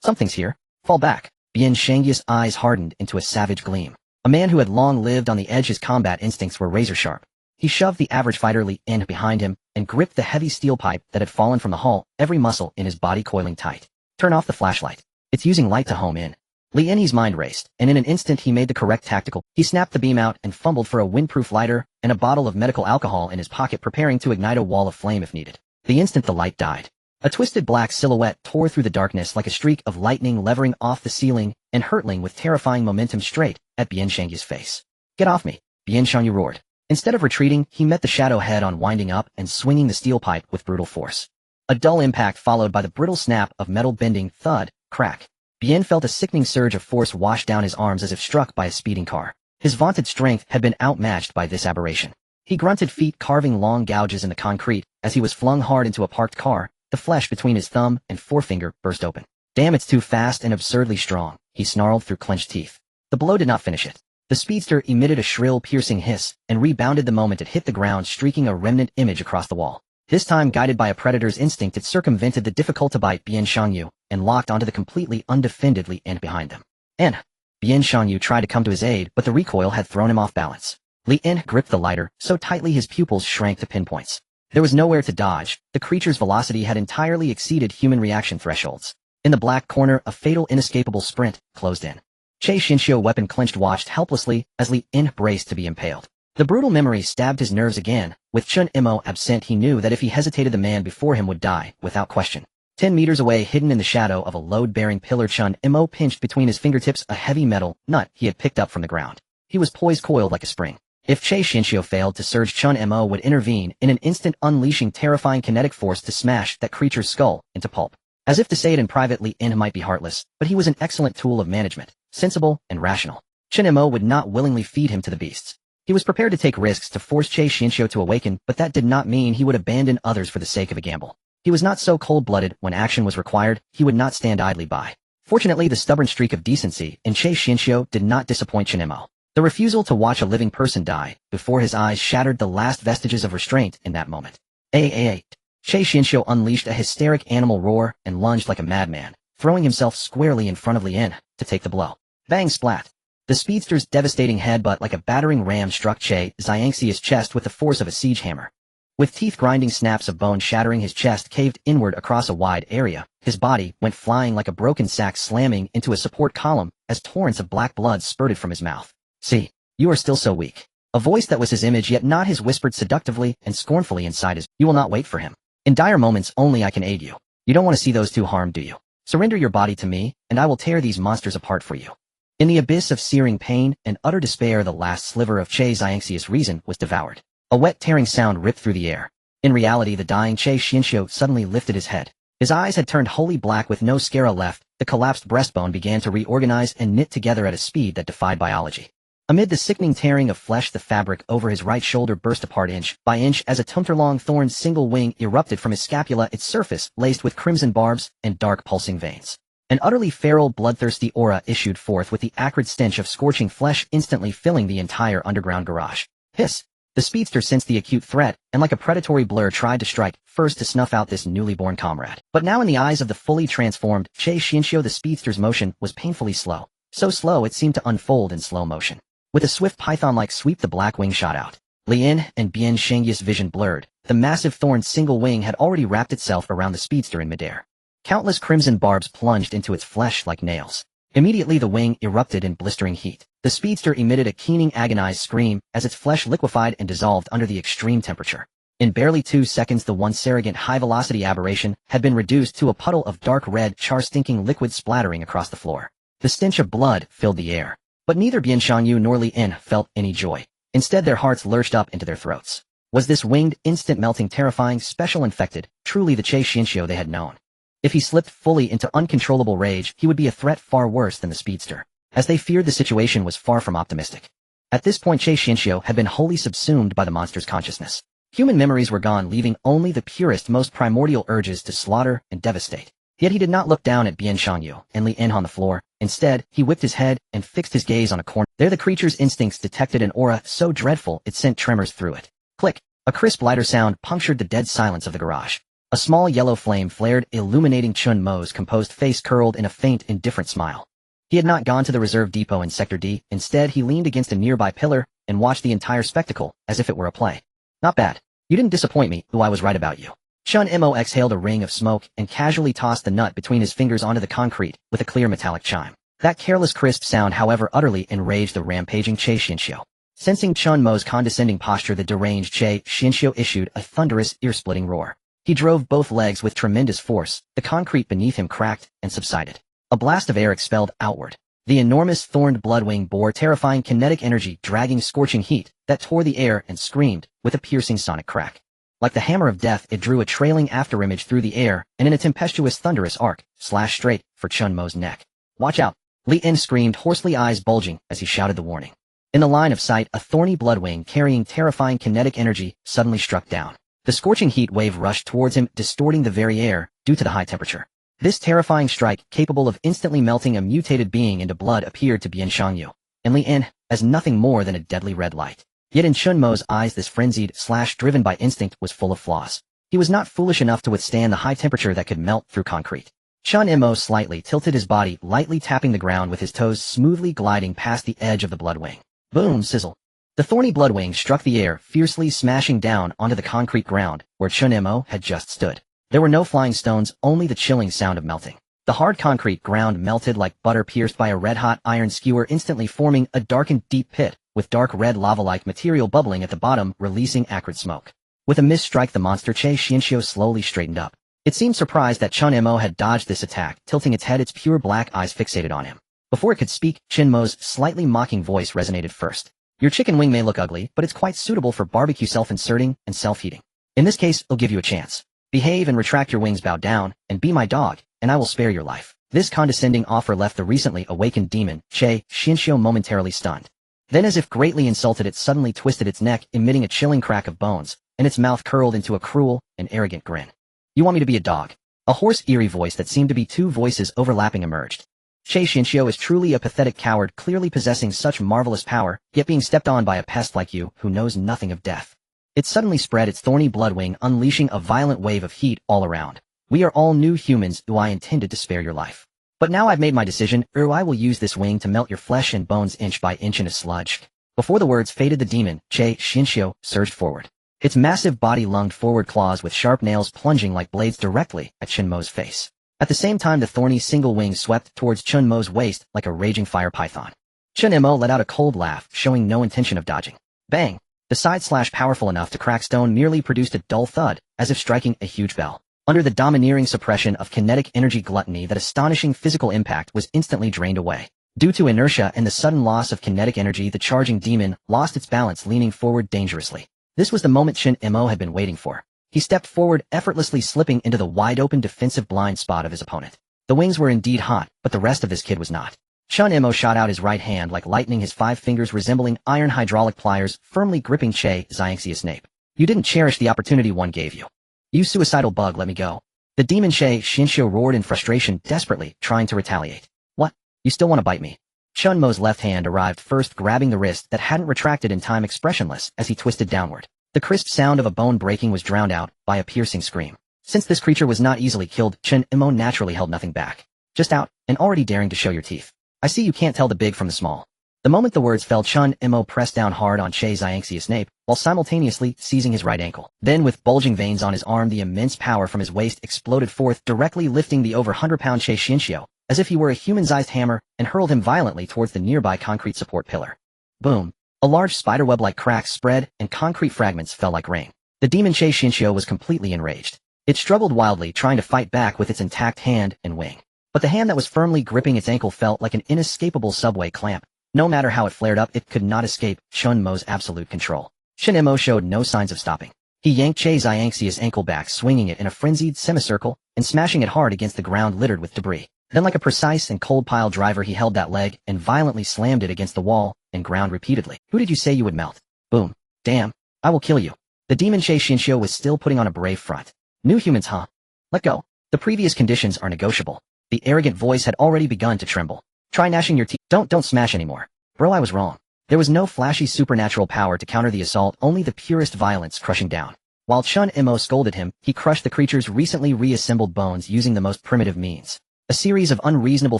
Something's here. Fall back. Bian Shangyu's eyes hardened into a savage gleam. A man who had long lived on the edge, his combat instincts were razor-sharp. He shoved the average fighter Li In behind him and gripped the heavy steel pipe that had fallen from the hull, every muscle in his body coiling tight. Turn off the flashlight. It's using light to home in. Li In's mind raced, and in an instant he made the correct tactical. He snapped the beam out and fumbled for a windproof lighter and a bottle of medical alcohol in his pocket, preparing to ignite a wall of flame if needed. The instant the light died, a twisted black silhouette tore through the darkness like a streak of lightning, levering off the ceiling and hurtling with terrifying momentum straight at Bian Shangyu's face. Get off me, Bian Shangyu roared. Instead of retreating, he met the shadow head-on, winding up and swinging the steel pipe with brutal force. A dull impact followed by the brittle snap of metal bending, thud, crack. Bian felt a sickening surge of force wash down his arms as if struck by a speeding car. His vaunted strength had been outmatched by this aberration. He grunted, feet carving long gouges in the concrete, as he was flung hard into a parked car, The flesh between his thumb and forefinger burst open. Damn, it's too fast and absurdly strong, he snarled through clenched teeth. The blow did not finish it. The speedster emitted a shrill, piercing hiss and rebounded the moment it hit the ground, streaking a remnant image across the wall. This time, guided by a predator's instinct, it circumvented the difficult-to-bite Bian Shangyu and locked onto the completely undefended Li In behind them. Bian Shangyu tried to come to his aid, but the recoil had thrown him off balance. Li In gripped the lighter so tightly his pupils shrank to pinpoints. There was nowhere to dodge. The creature's velocity had entirely exceeded human reaction thresholds. In the black corner, a fatal, inescapable sprint closed in. Che Xinxiu, weapon clenched, watched helplessly as Li In braced to be impaled. The brutal memory stabbed his nerves again. With Chen Mo absent, he knew that if he hesitated, the man before him would die, without question. 10 meters away, hidden in the shadow of a load-bearing pillar, Chen Mo pinched between his fingertips a heavy metal nut he had picked up from the ground. He was poised, coiled like a spring. If Che Xinxiu failed to surge, Chen Mo would intervene in an instant, unleashing terrifying kinetic force to smash that creature's skull into pulp. As if to say it in private, Li In might be heartless, but he was an excellent tool of management, sensible and rational. Chen Mo would not willingly feed him to the beasts. He was prepared to take risks to force Che Xinxiu to awaken, but that did not mean he would abandon others for the sake of a gamble. He was not so cold-blooded. When action was required, he would not stand idly by. Fortunately, the stubborn streak of decency in Che Xinxiu did not disappoint Chen Mo. The refusal to watch a living person die before his eyes shattered the last vestiges of restraint in that moment. Che Xinxiu unleashed a hysteric animal roar and lunged like a madman, throwing himself squarely in front of Li In to take the blow. Bang, splat! The speedster's devastating headbutt, like a battering ram, struck Che Xiangxi's chest with the force of a siege hammer. With teeth-grinding snaps of bone shattering, his chest caved inward across a wide area. His body went flying like a broken sack, slamming into a support column as torrents of black blood spurted from his mouth. "See, you are still so weak." A voice that was his image yet not his whispered seductively and scornfully inside his. "You will not wait for him. In dire moments only I can aid you. You don't want to see those two harmed, do you? Surrender your body to me, and I will tear these monsters apart for you." In the abyss of searing pain and utter despair, the last sliver of Che Xiangxi's reason was devoured. A wet, tearing sound ripped through the air. In reality, the dying Che Xinxiu suddenly lifted his head. His eyes had turned wholly black with no sclera left. The collapsed breastbone began to reorganize and knit together at a speed that defied biology. Amid the sickening tearing of flesh, the fabric over his right shoulder burst apart inch by inch as a tumtor-long thorn's single wing erupted from his scapula, its surface laced with crimson barbs and dark pulsing veins. An utterly feral, bloodthirsty aura issued forth, with the acrid stench of scorching flesh instantly filling the entire underground garage. Hiss! The speedster sensed the acute threat, and like a predatory blur tried to strike, first to snuff out this newly born comrade. But now in the eyes of the fully transformed Che Xinxiu, the speedster's motion was painfully slow. So slow it seemed to unfold in slow motion. With a swift python-like sweep, the black wing shot out. Li In and Bian Shangyu's vision blurred. The massive thorn's single wing had already wrapped itself around the speedster in midair. Countless crimson barbs plunged into its flesh like nails. Immediately the wing erupted in blistering heat. The speedster emitted a keening, agonized scream as its flesh liquefied and dissolved under the extreme temperature. In barely 2 seconds, the once arrogant high-velocity aberration had been reduced to a puddle of dark red, char-stinking liquid splattering across the floor. The stench of blood filled the air. But neither Bian Shangyu nor Li In felt any joy. Instead, their hearts lurched up into their throats. Was this winged, instant-melting, terrifying, special infected truly the Che Xinxiu they had known? If he slipped fully into uncontrollable rage, he would be a threat far worse than the speedster. As they feared, the situation was far from optimistic. At this point, Che Xinxiu had been wholly subsumed by the monster's consciousness. Human memories were gone, leaving only the purest, most primordial urges to slaughter and devastate. Yet he did not look down at Bian Shangyu and Li In on the floor. Instead, he whipped his head and fixed his gaze on a corner. There the creature's instincts detected an aura so dreadful it sent tremors through it. Click! A crisp, lighter sound punctured the dead silence of the garage. A small yellow flame flared, illuminating Chen Mo's composed face curled in a faint, indifferent smile. He had not gone to the reserve depot in Sector D. Instead, he leaned against a nearby pillar and watched the entire spectacle as if it were a play. "Not bad. You didn't disappoint me, though I was right about you." Chen Mo exhaled a ring of smoke and casually tossed the nut between his fingers onto the concrete with a clear metallic chime. That careless, crisp sound, however, utterly enraged the rampaging Che Xinxiu. Sensing Chen Mo's condescending posture, the deranged Che Xinxiu issued a thunderous, ear-splitting roar. He drove both legs with tremendous force. The concrete beneath him cracked and subsided. A blast of air expelled outward. The enormous thorned bloodwing bore terrifying kinetic energy, dragging scorching heat that tore the air and screamed with a piercing sonic crack. Like the hammer of death, it drew a trailing afterimage through the air and in a tempestuous, thunderous arc, slashed straight for Chen Mo's neck. "Watch out!" Li In screamed hoarsely, eyes bulging as he shouted the warning. In the line of sight, a thorny bloodwing carrying terrifying kinetic energy suddenly struck down. The scorching heat wave rushed towards him, distorting the very air due to the high temperature. This terrifying strike, capable of instantly melting a mutated being into blood, appeared to be in Shangyu and Li In as nothing more than a deadly red light. Yet in Chen Mo's eyes, this frenzied / driven by instinct was full of flaws. He was not foolish enough to withstand the high temperature that could melt through concrete. Chen Mo slightly tilted his body, lightly tapping the ground with his toes, smoothly gliding past the edge of the bloodwing. Boom, sizzle. The thorny bloodwing struck the air, fiercely smashing down onto the concrete ground where Chen Mo had just stood. There were no flying stones, only the chilling sound of melting. The hard concrete ground melted like butter pierced by a red-hot iron skewer, instantly forming a darkened deep pit, with dark red lava-like material bubbling at the bottom, releasing acrid smoke. With a missed strike, the monster Che Xianxiu slowly straightened up. It seemed surprised that Chen Mo had dodged this attack, tilting its head, its pure black eyes fixated on him. Before it could speak, Chen Mo's slightly mocking voice resonated first. Your chicken wing may look ugly, but it's quite suitable for barbecue, self-inserting and self-heating. In this case, I'll give you a chance. Behave and retract your wings, bow down, and be my dog, and I will spare your life. This condescending offer left the recently awakened demon, Che Xianxiu, momentarily stunned. Then, as if greatly insulted, it suddenly twisted its neck, emitting a chilling crack of bones, and its mouth curled into a cruel and arrogant grin. You want me to be a dog? A hoarse, eerie voice that seemed to be two voices overlapping emerged. Che Xianxiu is truly a pathetic coward, clearly possessing such marvelous power, yet being stepped on by a pest like you who knows nothing of death. It suddenly spread its thorny bloodwing, unleashing a violent wave of heat all around. We are all new humans who I intended to spare your life. But now I've made my decision, I will use this wing to melt your flesh and bones inch by inch into sludge. Before the words faded, the demon, Che Xianxiu, surged forward. Its massive body lunged forward, claws with sharp nails plunging like blades directly at Chen Mo's face. At the same time, the thorny single wing swept towards Chen Mo's waist like a raging fire python. Chen Mo let out a cold laugh, showing no intention of dodging. Bang! The side slash, powerful enough to crack stone, merely produced a dull thud, as if striking a huge bell. Under the domineering suppression of kinetic energy gluttony, that astonishing physical impact was instantly drained away. Due to inertia and the sudden loss of kinetic energy, the charging demon lost its balance, leaning forward dangerously. This was the moment Chen Mo had been waiting for. He stepped forward, effortlessly slipping into the wide-open defensive blind spot of his opponent. The wings were indeed hot, but the rest of this kid was not. Chen Mo shot out his right hand like lightning, his 5 fingers resembling iron hydraulic pliers, firmly gripping Che Xianxiu's nape. You didn't cherish the opportunity one gave you. You suicidal bug, let me go. The demon Che Xianxiu roared in frustration, desperately trying to retaliate. What? You still want to bite me? Chen Mo's left hand arrived first, grabbing the wrist that hadn't retracted in time, expressionless as he twisted downward. The crisp sound of a bone breaking was drowned out by a piercing scream. Since this creature was not easily killed, Chen Mo naturally held nothing back. Just out, and already daring to show your teeth. I see you can't tell the big from the small. The moment the words fell, Chen Mo pressed down hard on Che Xianxiu's nape, while simultaneously seizing his right ankle. Then, with bulging veins on his arm, the immense power from his waist exploded forth, directly lifting the over 100-pound Che Xianxiu, as if he were a human-sized hammer, and hurled him violently towards the nearby concrete support pillar. Boom. A large spiderweb-like crack spread, and concrete fragments fell like rain. The demon Che Xianxiu was completely enraged. It struggled wildly, trying to fight back with its intact hand and wing. But the hand that was firmly gripping its ankle felt like an inescapable subway clamp. No matter how it flared up, it could not escape Chen Mo's absolute control. Chen Mo showed no signs of stopping. He yanked Che Xianxiu's ankle back, swinging it in a frenzied semicircle, and smashing it hard against the ground littered with debris. Then, like a precise and cold pile driver, he held that leg and violently slammed it against the wall and ground repeatedly. Who did you say you would melt? Boom. Damn. I will kill you. The demon Che Xianxiu was still putting on a brave front. New humans, huh? Let go. The previous conditions are negotiable. The arrogant voice had already begun to tremble. Try gnashing your teeth. Don't smash anymore. Bro, I was wrong. There was no flashy supernatural power to counter the assault, only the purest violence crushing down. While Chen Mo scolded him, he crushed the creature's recently reassembled bones using the most primitive means. A series of unreasonable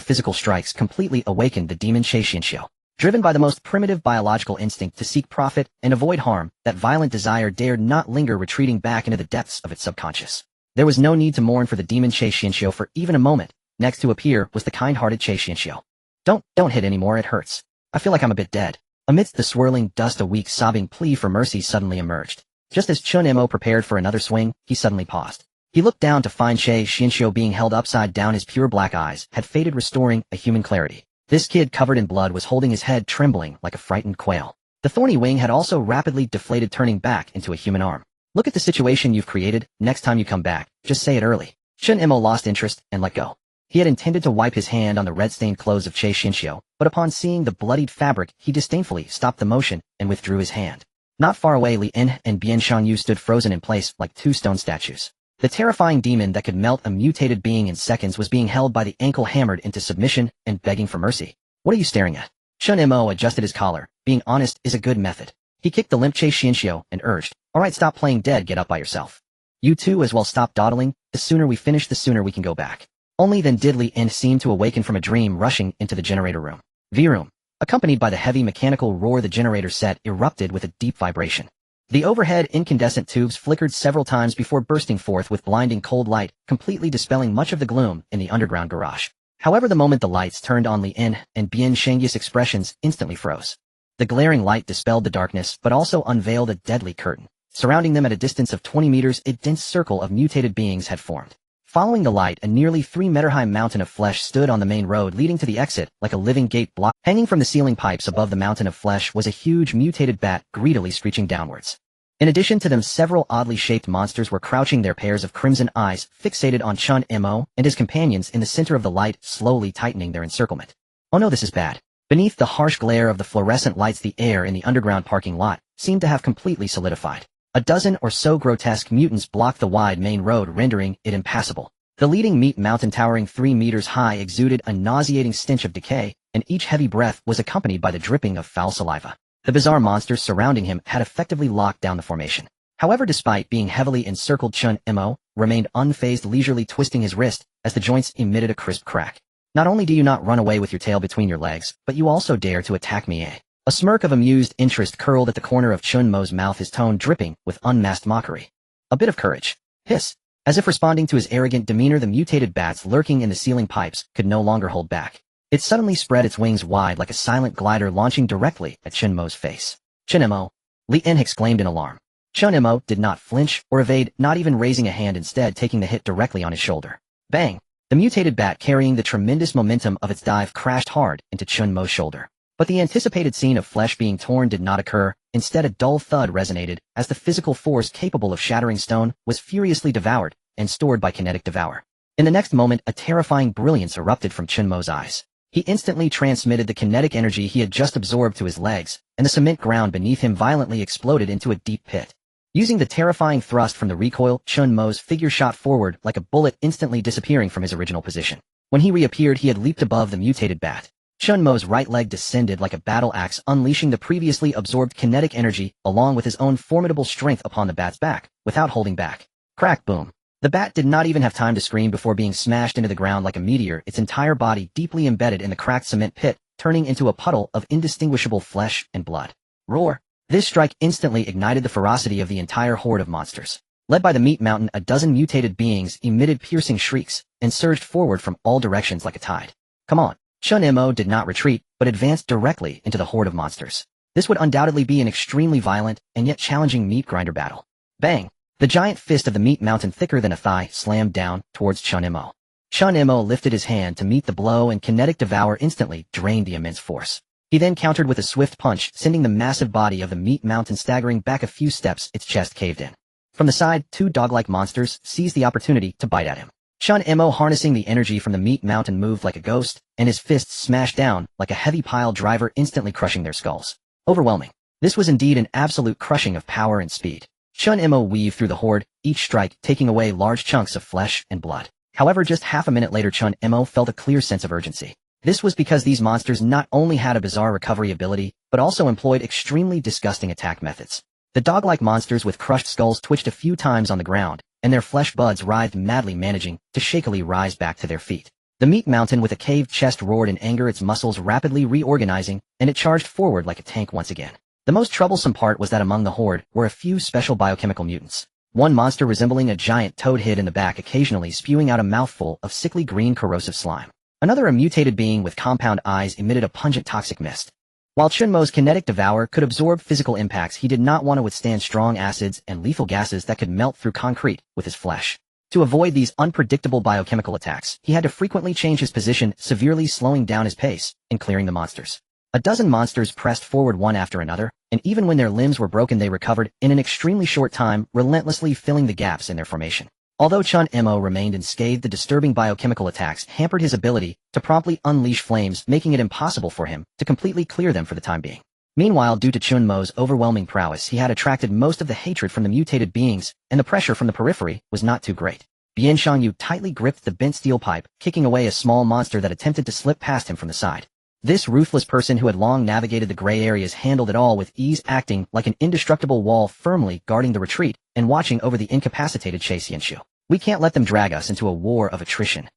physical strikes completely awakened the demon Che Xianxiu. Driven by the most primitive biological instinct to seek profit and avoid harm, that violent desire dared not linger, retreating back into the depths of its subconscious. There was no need to mourn for the demon Che Xianxiu for even a moment. Next to appear was the kind-hearted Che Xianxiu. Don't hit anymore, it hurts. I feel like I'm a bit dead. Amidst the swirling dust, a weak sobbing plea for mercy suddenly emerged. Just as Chen Mo prepared for another swing, he suddenly paused. He looked down to find Che Xianxiu being held upside down. His pure black eyes had faded, restoring a human clarity. This kid, covered in blood, was holding his head, trembling like a frightened quail. The thorny wing had also rapidly deflated, turning back into a human arm. Look at the situation you've created. Next time you come back, just say it early. Chen Mo lost interest and let go. He had intended to wipe his hand on the red-stained clothes of Che Xianxiu, but upon seeing the bloodied fabric, he disdainfully stopped the motion and withdrew his hand. Not far away, Li En and Bian Shanyu stood frozen in place like two stone statues. The terrifying demon that could melt a mutated being in seconds was being held by the ankle hammered into submission and begging for mercy. What are you staring at? Chen Mo adjusted his collar. Being honest is a good method. He kicked the limp Che Xianxiu and urged, alright, stop playing dead, get up by yourself. You two as well stop dawdling, the sooner we finish the sooner we can go back. Only then did Li En seem to awaken from a dream, rushing into the generator room. V-room. Accompanied by the heavy mechanical roar, the generator set erupted with a deep vibration. The overhead incandescent tubes flickered several times before bursting forth with blinding cold light, completely dispelling much of the gloom in the underground garage. However, the moment the lights turned on, Li En and Bian Shangyu's expressions instantly froze. The glaring light dispelled the darkness, but also unveiled a deadly curtain. Surrounding them at a distance of 20 meters, a dense circle of mutated beings had formed. Following the light, a nearly 3-meter-high mountain of flesh stood on the main road leading to the exit, like a living gate block. Hanging from the ceiling pipes above the mountain of flesh was a huge mutated bat greedily screeching downwards. In addition to them, several oddly shaped monsters were crouching, their pairs of crimson eyes fixated on Chen Mo and his companions in the center of the light, slowly tightening their encirclement. Oh no, this is bad. Beneath the harsh glare of the fluorescent lights, the air in the underground parking lot seemed to have completely solidified. A dozen or so grotesque mutants blocked the wide main road, rendering it impassable. The leading meat mountain, towering 3 meters high, exuded a nauseating stench of decay, and each heavy breath was accompanied by the dripping of foul saliva. The bizarre monsters surrounding him had effectively locked down the formation. However, despite being heavily encircled, Chen Mo remained unfazed, leisurely twisting his wrist as the joints emitted a crisp crack. Not only do you not run away with your tail between your legs, but you also dare to attack me, eh? A smirk of amused interest curled at the corner of Chen Mo's mouth, his tone dripping with unmasked mockery. A bit of courage. Hiss. As if responding to his arrogant demeanor, the mutated bats lurking in the ceiling pipes could no longer hold back. It suddenly spread its wings wide like a silent glider, launching directly at Chen Mo's face. Chen Mo! Li En exclaimed in alarm. Chen Mo did not flinch or evade, not even raising a hand, instead taking the hit directly on his shoulder. Bang! The mutated bat, carrying the tremendous momentum of its dive, crashed hard into Chen Mo's shoulder. But the anticipated scene of flesh being torn did not occur. Instead, a dull thud resonated as the physical force capable of shattering stone was furiously devoured and stored by kinetic devour. In the next moment, a terrifying brilliance erupted from Chen Mo's eyes. He instantly transmitted the kinetic energy he had just absorbed to his legs, and the cement ground beneath him violently exploded into a deep pit. Using the terrifying thrust from the recoil, Chen Mo's figure shot forward like a bullet, instantly disappearing from his original position. When he reappeared, he had leaped above the mutated bat. Chen Mo's right leg descended like a battle axe, unleashing the previously absorbed kinetic energy along with his own formidable strength upon the bat's back, without holding back. Crack, boom. The bat did not even have time to scream before being smashed into the ground like a meteor, its entire body deeply embedded in the cracked cement pit, turning into a puddle of indistinguishable flesh and blood. Roar! This strike instantly ignited the ferocity of the entire horde of monsters. Led by the meat mountain, a dozen mutated beings emitted piercing shrieks and surged forward from all directions like a tide. Come on! Chen Mo did not retreat, but advanced directly into the horde of monsters. This would undoubtedly be an extremely violent and yet challenging meat grinder battle. Bang! The giant fist of the meat mountain, thicker than a thigh, slammed down towards Chen Mo. Chen Mo lifted his hand to meet the blow, and kinetic devour instantly drained the immense force. He then countered with a swift punch, sending the massive body of the meat mountain staggering back a few steps, its chest caved in. From the side, 2 dog-like monsters seized the opportunity to bite at him. Chen Mo, harnessing the energy from the meat mountain, moved like a ghost, and his fists smashed down like a heavy pile driver, instantly crushing their skulls. Overwhelming. This was indeed an absolute crushing of power and speed. Chen Mo weaved through the horde, each strike taking away large chunks of flesh and blood. However, just half a minute later, Chen Mo felt a clear sense of urgency. This was because these monsters not only had a bizarre recovery ability, but also employed extremely disgusting attack methods. The dog-like monsters with crushed skulls twitched a few times on the ground, and their flesh buds writhed madly, managing to shakily rise back to their feet. The meat mountain with a caved chest roared in anger, its muscles rapidly reorganizing, and it charged forward like a tank once again. The most troublesome part was that among the horde were a few special biochemical mutants. One monster resembling a giant toad hid in the back, occasionally spewing out a mouthful of sickly green corrosive slime. Another, a mutated being with compound eyes, emitted a pungent toxic mist. While Chen Mo's kinetic devour could absorb physical impacts, he did not want to withstand strong acids and lethal gases that could melt through concrete with his flesh. To avoid these unpredictable biochemical attacks, he had to frequently change his position, severely slowing down his pace and clearing the monsters. A dozen monsters pressed forward one after another, and even when their limbs were broken, they recovered in an extremely short time, relentlessly filling the gaps in their formation. Although Chen Mo remained unscathed, the disturbing biochemical attacks hampered his ability to promptly unleash flames, making it impossible for him to completely clear them for the time being. Meanwhile, due to Chen Mo's overwhelming prowess, he had attracted most of the hatred from the mutated beings, and the pressure from the periphery was not too great. Bian Shangyu tightly gripped the bent steel pipe, kicking away a small monster that attempted to slip past him from the side. This ruthless person who had long navigated the gray areas handled it all with ease, acting like an indestructible wall firmly guarding the retreat and watching over the incapacitated Che Xianxiu. We can't let them drag us into a war of attrition.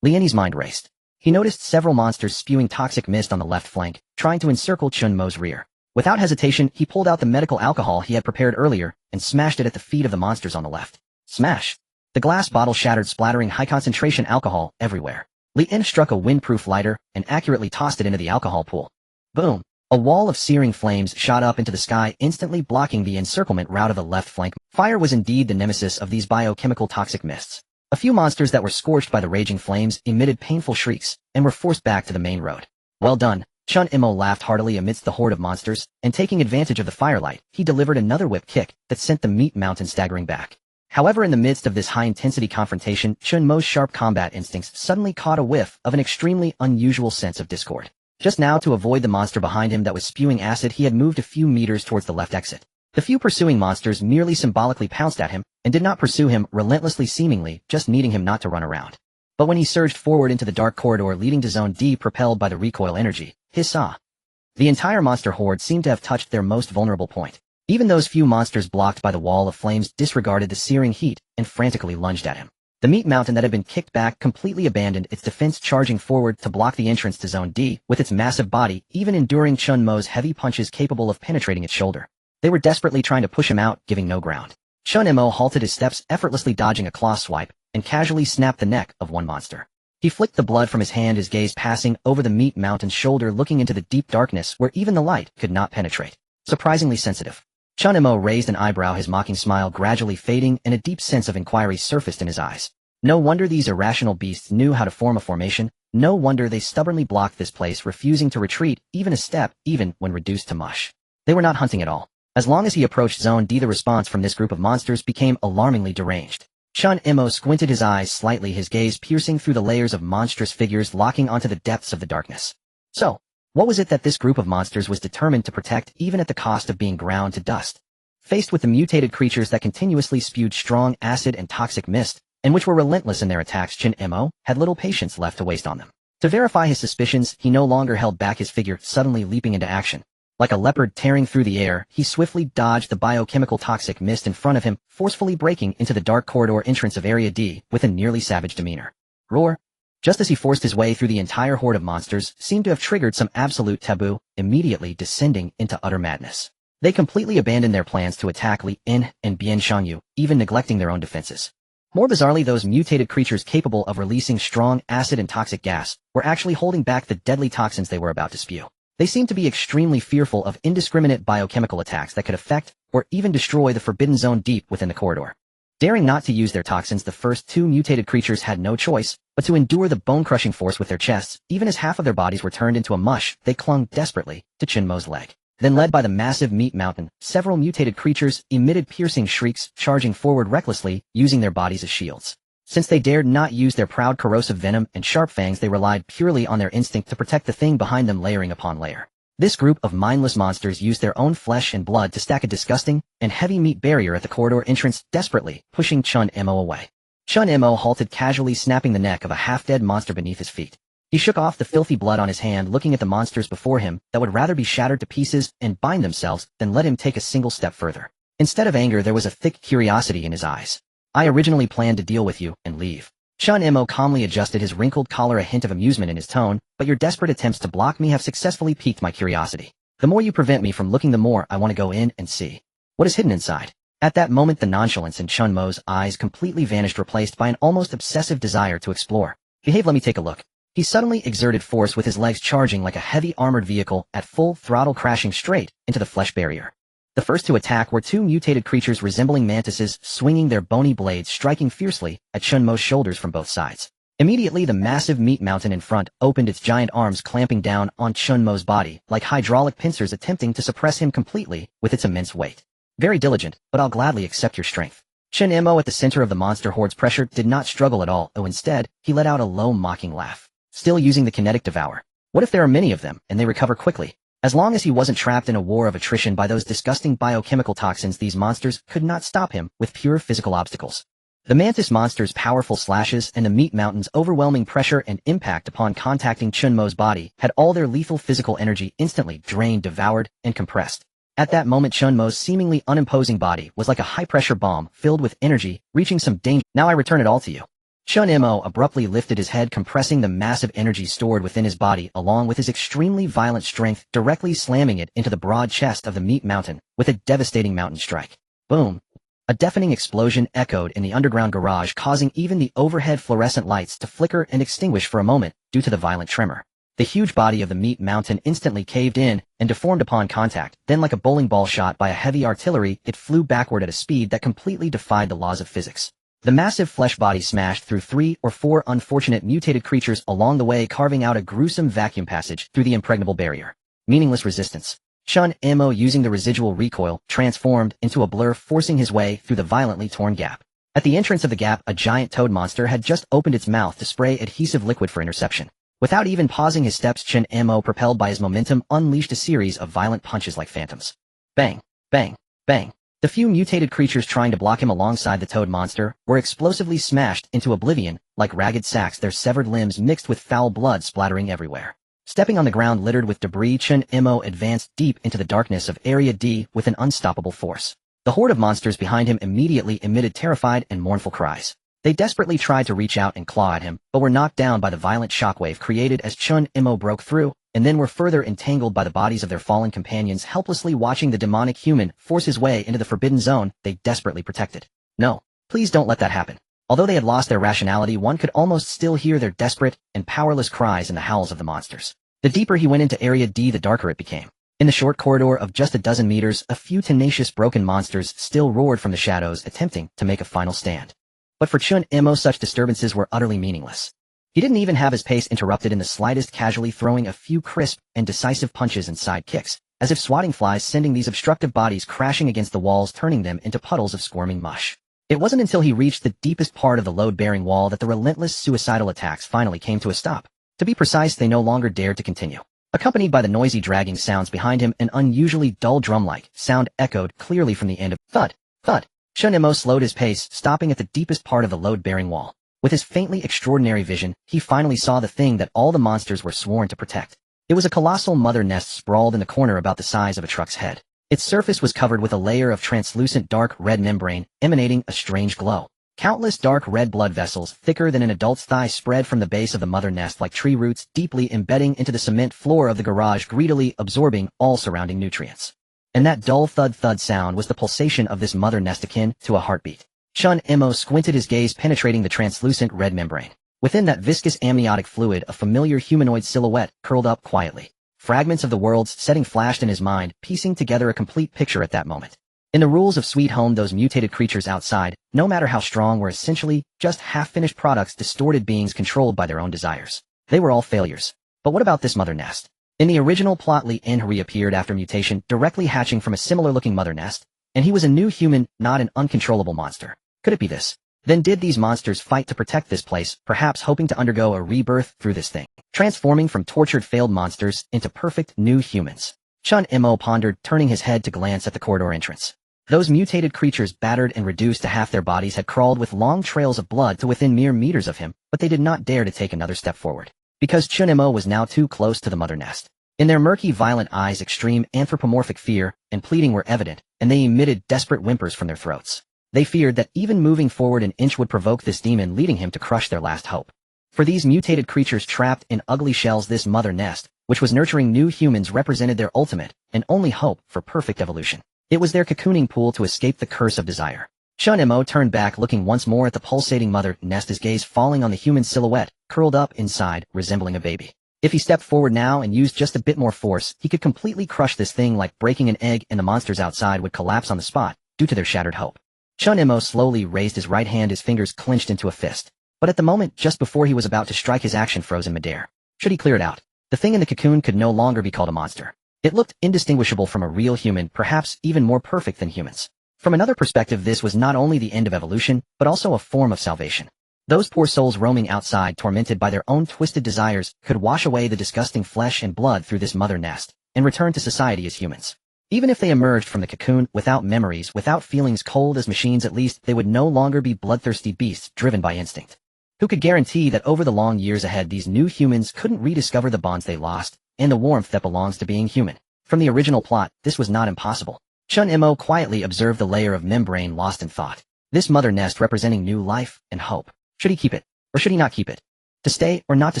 Liani's mind raced. He noticed several monsters spewing toxic mist on the left flank, trying to encircle Chen Mo's rear. Without hesitation, he pulled out the medical alcohol he had prepared earlier and smashed it at the feet of the monsters on the left. Smash! The glass bottle shattered, splattering high-concentration alcohol everywhere. Li En struck a windproof lighter and accurately tossed it into the alcohol pool. Boom! A wall of searing flames shot up into the sky, instantly blocking the encirclement route of the left flank. Fire was indeed the nemesis of these biochemical toxic mists. A few monsters that were scorched by the raging flames emitted painful shrieks and were forced back to the main road. Well done. Chen Mo laughed heartily amidst the horde of monsters, and taking advantage of the firelight, he delivered another whip kick that sent the meat mountain staggering back. However, in the midst of this high-intensity confrontation, Chen Mo's sharp combat instincts suddenly caught a whiff of an extremely unusual sense of discord. Just now, to avoid the monster behind him that was spewing acid, he had moved a few meters towards the left exit. The few pursuing monsters merely symbolically pounced at him and did not pursue him relentlessly, seemingly just needing him not to run around. But when he surged forward into the dark corridor leading to Zone D, propelled by the recoil energy, the entire monster horde seemed to have touched their most vulnerable point. Even those few monsters blocked by the wall of flames disregarded the searing heat and frantically lunged at him. The meat mountain that had been kicked back completely abandoned its defense, charging forward to block the entrance to Zone D with its massive body, even enduring Chen Mo's heavy punches capable of penetrating its shoulder. They were desperately trying to push him out, giving no ground. Chen Mo halted his steps, effortlessly dodging a claw swipe, and casually snapped the neck of one monster. He flicked the blood from his hand, his gaze passing over the meat mountain's shoulder, looking into the deep darkness where even the light could not penetrate. Surprisingly sensitive. Chen Mo raised an eyebrow, his mocking smile gradually fading, and a deep sense of inquiry surfaced in his eyes. No wonder these irrational beasts knew how to form a formation. No wonder they stubbornly blocked this place, refusing to retreat even a step, even when reduced to mush. They were not hunting at all. As long as he approached Zone D, the response from this group of monsters became alarmingly deranged. Chen Mo squinted his eyes slightly, his gaze piercing through the layers of monstrous figures, locking onto the depths of the darkness. So, what was it that this group of monsters was determined to protect, even at the cost of being ground to dust? Faced with the mutated creatures that continuously spewed strong acid and toxic mist, and which were relentless in their attacks, Chen Mo had little patience left to waste on them. To verify his suspicions, he no longer held back, his figure suddenly leaping into action. Like a leopard tearing through the air, he swiftly dodged the biochemical toxic mist in front of him, forcefully breaking into the dark corridor entrance of Area D with a nearly savage demeanor. Roar! Just as he forced his way through, the entire horde of monsters seemed to have triggered some absolute taboo, immediately descending into utter madness. They completely abandoned their plans to attack Li En and Bian Shangyu, even neglecting their own defenses. More bizarrely, those mutated creatures capable of releasing strong acid and toxic gas were actually holding back the deadly toxins they were about to spew. They seemed to be extremely fearful of indiscriminate biochemical attacks that could affect or even destroy the forbidden zone deep within the corridor. Daring not to use their toxins, the first two mutated creatures had no choice but to endure the bone-crushing force with their chests. Even as half of their bodies were turned into a mush, they clung desperately to Chen Mo's leg. Then, led by the massive meat mountain, several mutated creatures emitted piercing shrieks, charging forward recklessly, using their bodies as shields. Since they dared not use their proud corrosive venom and sharp fangs, they relied purely on their instinct to protect the thing behind them, layering upon layer. This group of mindless monsters used their own flesh and blood to stack a disgusting and heavy meat barrier at the corridor entrance, desperately pushing Chen Mo away. Chen Mo halted, casually snapping the neck of a half-dead monster beneath his feet. He shook off the filthy blood on his hand, looking at the monsters before him that would rather be shattered to pieces and bind themselves than let him take a single step further. Instead of anger, there was a thick curiosity in his eyes. I originally planned to deal with you and leave. Chen Mo calmly adjusted his wrinkled collar, a hint of amusement in his tone, but your desperate attempts to block me have successfully piqued my curiosity. The more you prevent me from looking, the more I want to go in and see what is hidden inside. At that moment, the nonchalance in Chen Mo's eyes completely vanished, replaced by an almost obsessive desire to explore. Behave, let me take a look. He suddenly exerted force, with his legs charging like a heavy armored vehicle at full throttle, crashing straight into the flesh barrier. The first to attack were two mutated creatures resembling mantises, swinging their bony blades, striking fiercely at Chen Mo's shoulders from both sides. Immediately, the massive meat mountain in front opened its giant arms, clamping down on Chen Mo's body like hydraulic pincers, attempting to suppress him completely with its immense weight. Very diligent, but I'll gladly accept your strength. Chen Mo, at the center of the monster horde's pressure, did not struggle at all, though instead, he let out a low, mocking laugh. Still using the kinetic devour. What if there are many of them, and they recover quickly? As long as he wasn't trapped in a war of attrition by those disgusting biochemical toxins, these monsters could not stop him with pure physical obstacles. The mantis monster's powerful slashes and the meat mountain's overwhelming pressure and impact upon contacting Chen Mo's body had all their lethal physical energy instantly drained, devoured, and compressed. At that moment, Chen Mo's seemingly unimposing body was like a high-pressure bomb filled with energy, reaching some danger. Now I return it all to you. Chen Mo abruptly lifted his head, compressing the massive energy stored within his body along with his extremely violent strength, directly slamming it into the broad chest of the meat mountain with a devastating mountain strike. Boom! A deafening explosion echoed in the underground garage, causing even the overhead fluorescent lights to flicker and extinguish for a moment due to the violent tremor. The huge body of the meat mountain instantly caved in and deformed upon contact, then like a bowling ball shot by a heavy artillery, it flew backward at a speed that completely defied the laws of physics. The massive flesh body smashed through 3 or 4 unfortunate mutated creatures along the way, carving out a gruesome vacuum passage through the impregnable barrier. Meaningless resistance. Chen Mo, using the residual recoil, transformed into a blur, forcing his way through the violently torn gap. At the entrance of the gap, a giant toad monster had just opened its mouth to spray adhesive liquid for interception. Without even pausing his steps, Chen Mo, propelled by his momentum, unleashed a series of violent punches like phantoms. Bang! Bang! Bang! The few mutated creatures trying to block him alongside the toad monster were explosively smashed into oblivion like ragged sacks, their severed limbs mixed with foul blood splattering everywhere. Stepping on the ground littered with debris, Chen Mo advanced deep into the darkness of Area D with an unstoppable force. The horde of monsters behind him immediately emitted terrified and mournful cries. They desperately tried to reach out and claw at him, but were knocked down by the violent shockwave created as Chen Mo broke through, and then were further entangled by the bodies of their fallen companions, helplessly watching the demonic human force his way into the forbidden zone they desperately protected. No, please don't let that happen. Although they had lost their rationality, one could almost still hear their desperate and powerless cries in the howls of the monsters. The deeper he went into Area D, the darker it became. In the short corridor of just a dozen meters, a few tenacious broken monsters still roared from the shadows, attempting to make a final stand. But for Chen Mo, such disturbances were utterly meaningless. He didn't even have his pace interrupted in the slightest, casually throwing a few crisp and decisive punches and side kicks, as if swatting flies, sending these obstructive bodies crashing against the walls, turning them into puddles of squirming mush. It wasn't until he reached the deepest part of the load-bearing wall that the relentless suicidal attacks finally came to a stop. To be precise, they no longer dared to continue. Accompanied by the noisy dragging sounds behind him, an unusually dull drum-like sound echoed clearly from the end of thud, thud. Chen Mo slowed his pace, stopping at the deepest part of the load-bearing wall. With his faintly extraordinary vision, he finally saw the thing that all the monsters were sworn to protect. It was a colossal mother nest sprawled in the corner about the size of a truck's head. Its surface was covered with a layer of translucent dark red membrane, emanating a strange glow. Countless dark red blood vessels, thicker than an adult's thigh, spread from the base of the mother nest like tree roots, deeply embedding into the cement floor of the garage, greedily absorbing all surrounding nutrients. And that dull thud-thud sound was the pulsation of this mother nest, akin to a heartbeat. Chen Mo squinted, his gaze penetrating the translucent red membrane. Within that viscous amniotic fluid, a familiar humanoid silhouette curled up quietly. Fragments of the world's setting flashed in his mind, piecing together a complete picture at that moment. In the rules of Sweet Home, those mutated creatures outside, no matter how strong, were essentially just half-finished products, distorted beings controlled by their own desires. They were all failures. But what about this mother nest? In the original plot, Li En reappeared after mutation, directly hatching from a similar-looking mother nest, and he was a new human, not an uncontrollable monster. Could it be this? Then did these monsters fight to protect this place, perhaps hoping to undergo a rebirth through this thing, transforming from tortured failed monsters into perfect new humans? Chen Mo pondered, turning his head to glance at the corridor entrance. Those mutated creatures, battered and reduced to half their bodies, had crawled with long trails of blood to within mere meters of him, but they did not dare to take another step forward. Because Chen Mo was now too close to the mother nest. In their murky, violent eyes, extreme anthropomorphic fear and pleading were evident, and they emitted desperate whimpers from their throats. They feared that even moving forward an inch would provoke this demon, leading him to crush their last hope. For these mutated creatures trapped in ugly shells, this mother nest, which was nurturing new humans, represented their ultimate and only hope for perfect evolution. It was their cocooning pool to escape the curse of desire. Chen Mo turned back, looking once more at the pulsating mother nest, his gaze falling on the human silhouette, curled up inside, resembling a baby. If he stepped forward now and used just a bit more force, he could completely crush this thing like breaking an egg, and the monsters outside would collapse on the spot, due to their shattered hope. Chen Mo slowly raised his right hand, his fingers clenched into a fist. But at the moment, just before he was about to strike, his action froze in midair. Should he clear it out? The thing in the cocoon could no longer be called a monster. It looked indistinguishable from a real human, perhaps even more perfect than humans. From another perspective, this was not only the end of evolution, but also a form of salvation. Those poor souls roaming outside, tormented by their own twisted desires, could wash away the disgusting flesh and blood through this mother nest, and return to society as humans. Even if they emerged from the cocoon without memories, without feelings, cold as machines, at least they would no longer be bloodthirsty beasts driven by instinct. Who could guarantee that over the long years ahead these new humans couldn't rediscover the bonds they lost, and the warmth that belongs to being human? From the original plot, this was not impossible. Chen Mo quietly observed the layer of membrane lost in thought. This mother nest representing new life and hope. Should he keep it, or should he not keep it? To stay or not to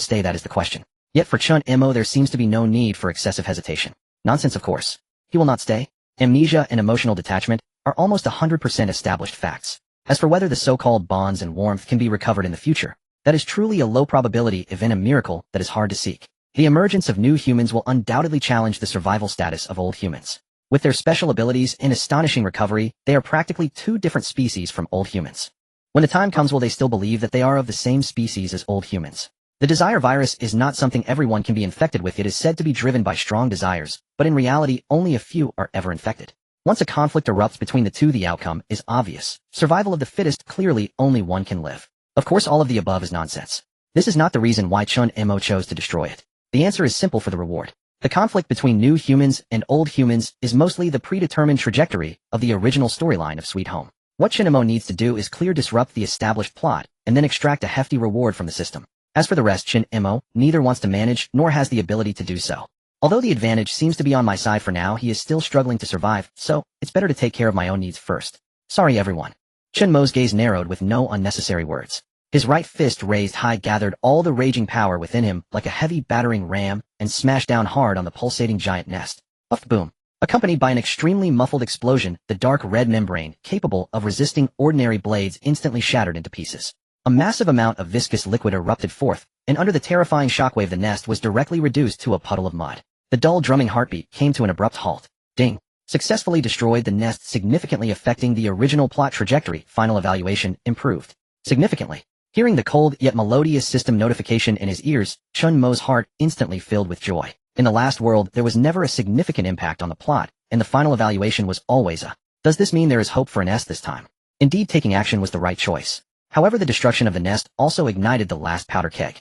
stay, that is the question. Yet for Chen Mo there seems to be no need for excessive hesitation. Nonsense, of course. He will not stay. Amnesia and emotional detachment are almost 100% established facts. As for whether the so-called bonds and warmth can be recovered in the future, that is truly a low probability event, a miracle that is hard to seek. The emergence of new humans will undoubtedly challenge the survival status of old humans. With their special abilities and astonishing recovery, they are practically two different species from old humans. When the time comes, will they still believe that they are of the same species as old humans? The desire virus is not something everyone can be infected with. It is said to be driven by strong desires, but in reality, only a few are ever infected. Once a conflict erupts between the two, the outcome is obvious. Survival of the fittest, clearly only one can live. Of course, all of the above is nonsense. This is not the reason why Chen Mo chose to destroy it. The answer is simple: for the reward. The conflict between new humans and old humans is mostly the predetermined trajectory of the original storyline of Sweet Home. What Chen Mo needs to do is disrupt the established plot, and then extract a hefty reward from the system. As for the rest, Chen Mo neither wants to manage nor has the ability to do so. Although the advantage seems to be on my side for now, he is still struggling to survive, so it's better to take care of my own needs first. Sorry everyone. Chen Mo's gaze narrowed with no unnecessary words. His right fist raised high gathered all the raging power within him like a heavy battering ram and smashed down hard on the pulsating giant nest. Puff boom. Accompanied by an extremely muffled explosion, the dark red membrane, capable of resisting ordinary blades, instantly shattered into pieces. A massive amount of viscous liquid erupted forth, and under the terrifying shockwave the nest was directly reduced to a puddle of mud. The dull drumming heartbeat came to an abrupt halt. Ding. Successfully destroyed the nest, significantly affecting the original plot trajectory. Final evaluation improved significantly. Hearing the cold yet melodious system notification in his ears, Chen Mo's heart instantly filled with joy. In the last world, there was never a significant impact on the plot, and the final evaluation was always a, does this mean there is hope for an S this time? Indeed, taking action was the right choice. However, the destruction of the nest also ignited the last powder keg.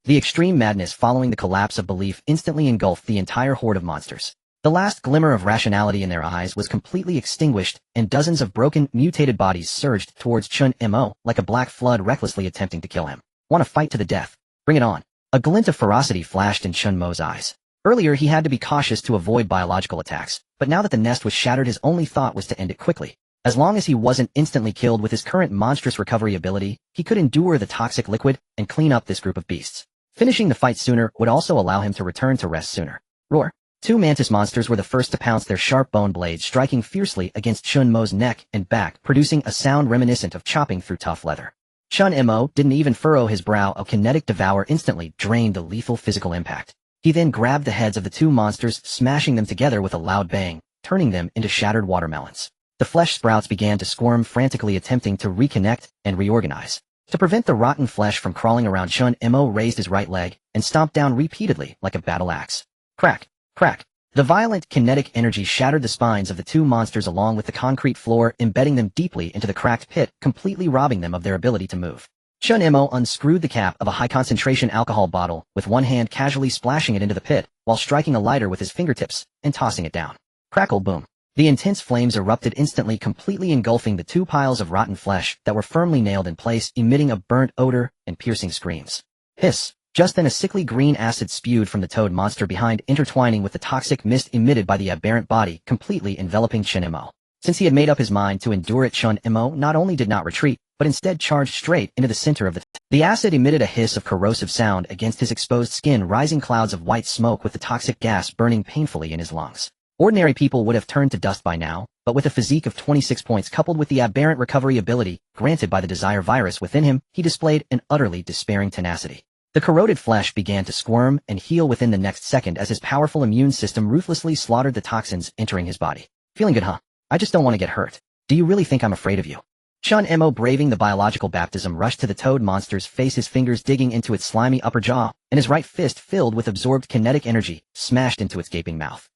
The extreme madness following the collapse of belief instantly engulfed the entire horde of monsters. The last glimmer of rationality in their eyes was completely extinguished, and dozens of broken, mutated bodies surged towards Chen Mo like a black flood, recklessly attempting to kill him. Want to fight to the death? Bring it on. A glint of ferocity flashed in Chen Mo's eyes. Earlier he had to be cautious to avoid biological attacks, but now that the nest was shattered, his only thought was to end it quickly. As long as he wasn't instantly killed with his current monstrous recovery ability, he could endure the toxic liquid and clean up this group of beasts. Finishing the fight sooner would also allow him to return to rest sooner. Roar. Two mantis monsters were the first to pounce their sharp bone blades, striking fiercely against Chen Mo's neck and back, producing a sound reminiscent of chopping through tough leather. Chen Mo didn't even furrow his brow. A kinetic devour instantly drained the lethal physical impact. He then grabbed the heads of the two monsters, smashing them together with a loud bang, turning them into shattered watermelons. The flesh sprouts began to squirm, frantically attempting to reconnect and reorganize. To prevent the rotten flesh from crawling around, Chen Mo raised his right leg and stomped down repeatedly like a battle axe. Crack, crack. The violent kinetic energy shattered the spines of the two monsters along with the concrete floor, embedding them deeply into the cracked pit, completely robbing them of their ability to move. Chen Mo unscrewed the cap of a high-concentration alcohol bottle, with one hand casually splashing it into the pit, while striking a lighter with his fingertips and tossing it down. Crackle boom. The intense flames erupted instantly, completely engulfing the two piles of rotten flesh that were firmly nailed in place, emitting a burnt odor and piercing screams. Hiss. Just then a sickly green acid spewed from the toad monster behind, intertwining with the toxic mist emitted by the aberrant body, completely enveloping Chen Mo. Since he had made up his mind to endure it, Chen Mo not only did not retreat, but instead charged straight into the center of the acid emitted a hiss of corrosive sound against his exposed skin, rising clouds of white smoke with the toxic gas burning painfully in his lungs. Ordinary people would have turned to dust by now, but with a physique of 26 points coupled with the aberrant recovery ability granted by the desire virus within him, he displayed an utterly despairing tenacity. The corroded flesh began to squirm and heal within the next second as his powerful immune system ruthlessly slaughtered the toxins entering his body. Feeling good, huh? I just don't want to get hurt. Do you really think I'm afraid of you? Chen Mo, braving the biological baptism, rushed to the toad monster's face, his fingers digging into its slimy upper jaw, and his right fist, filled with absorbed kinetic energy, smashed into its gaping mouth.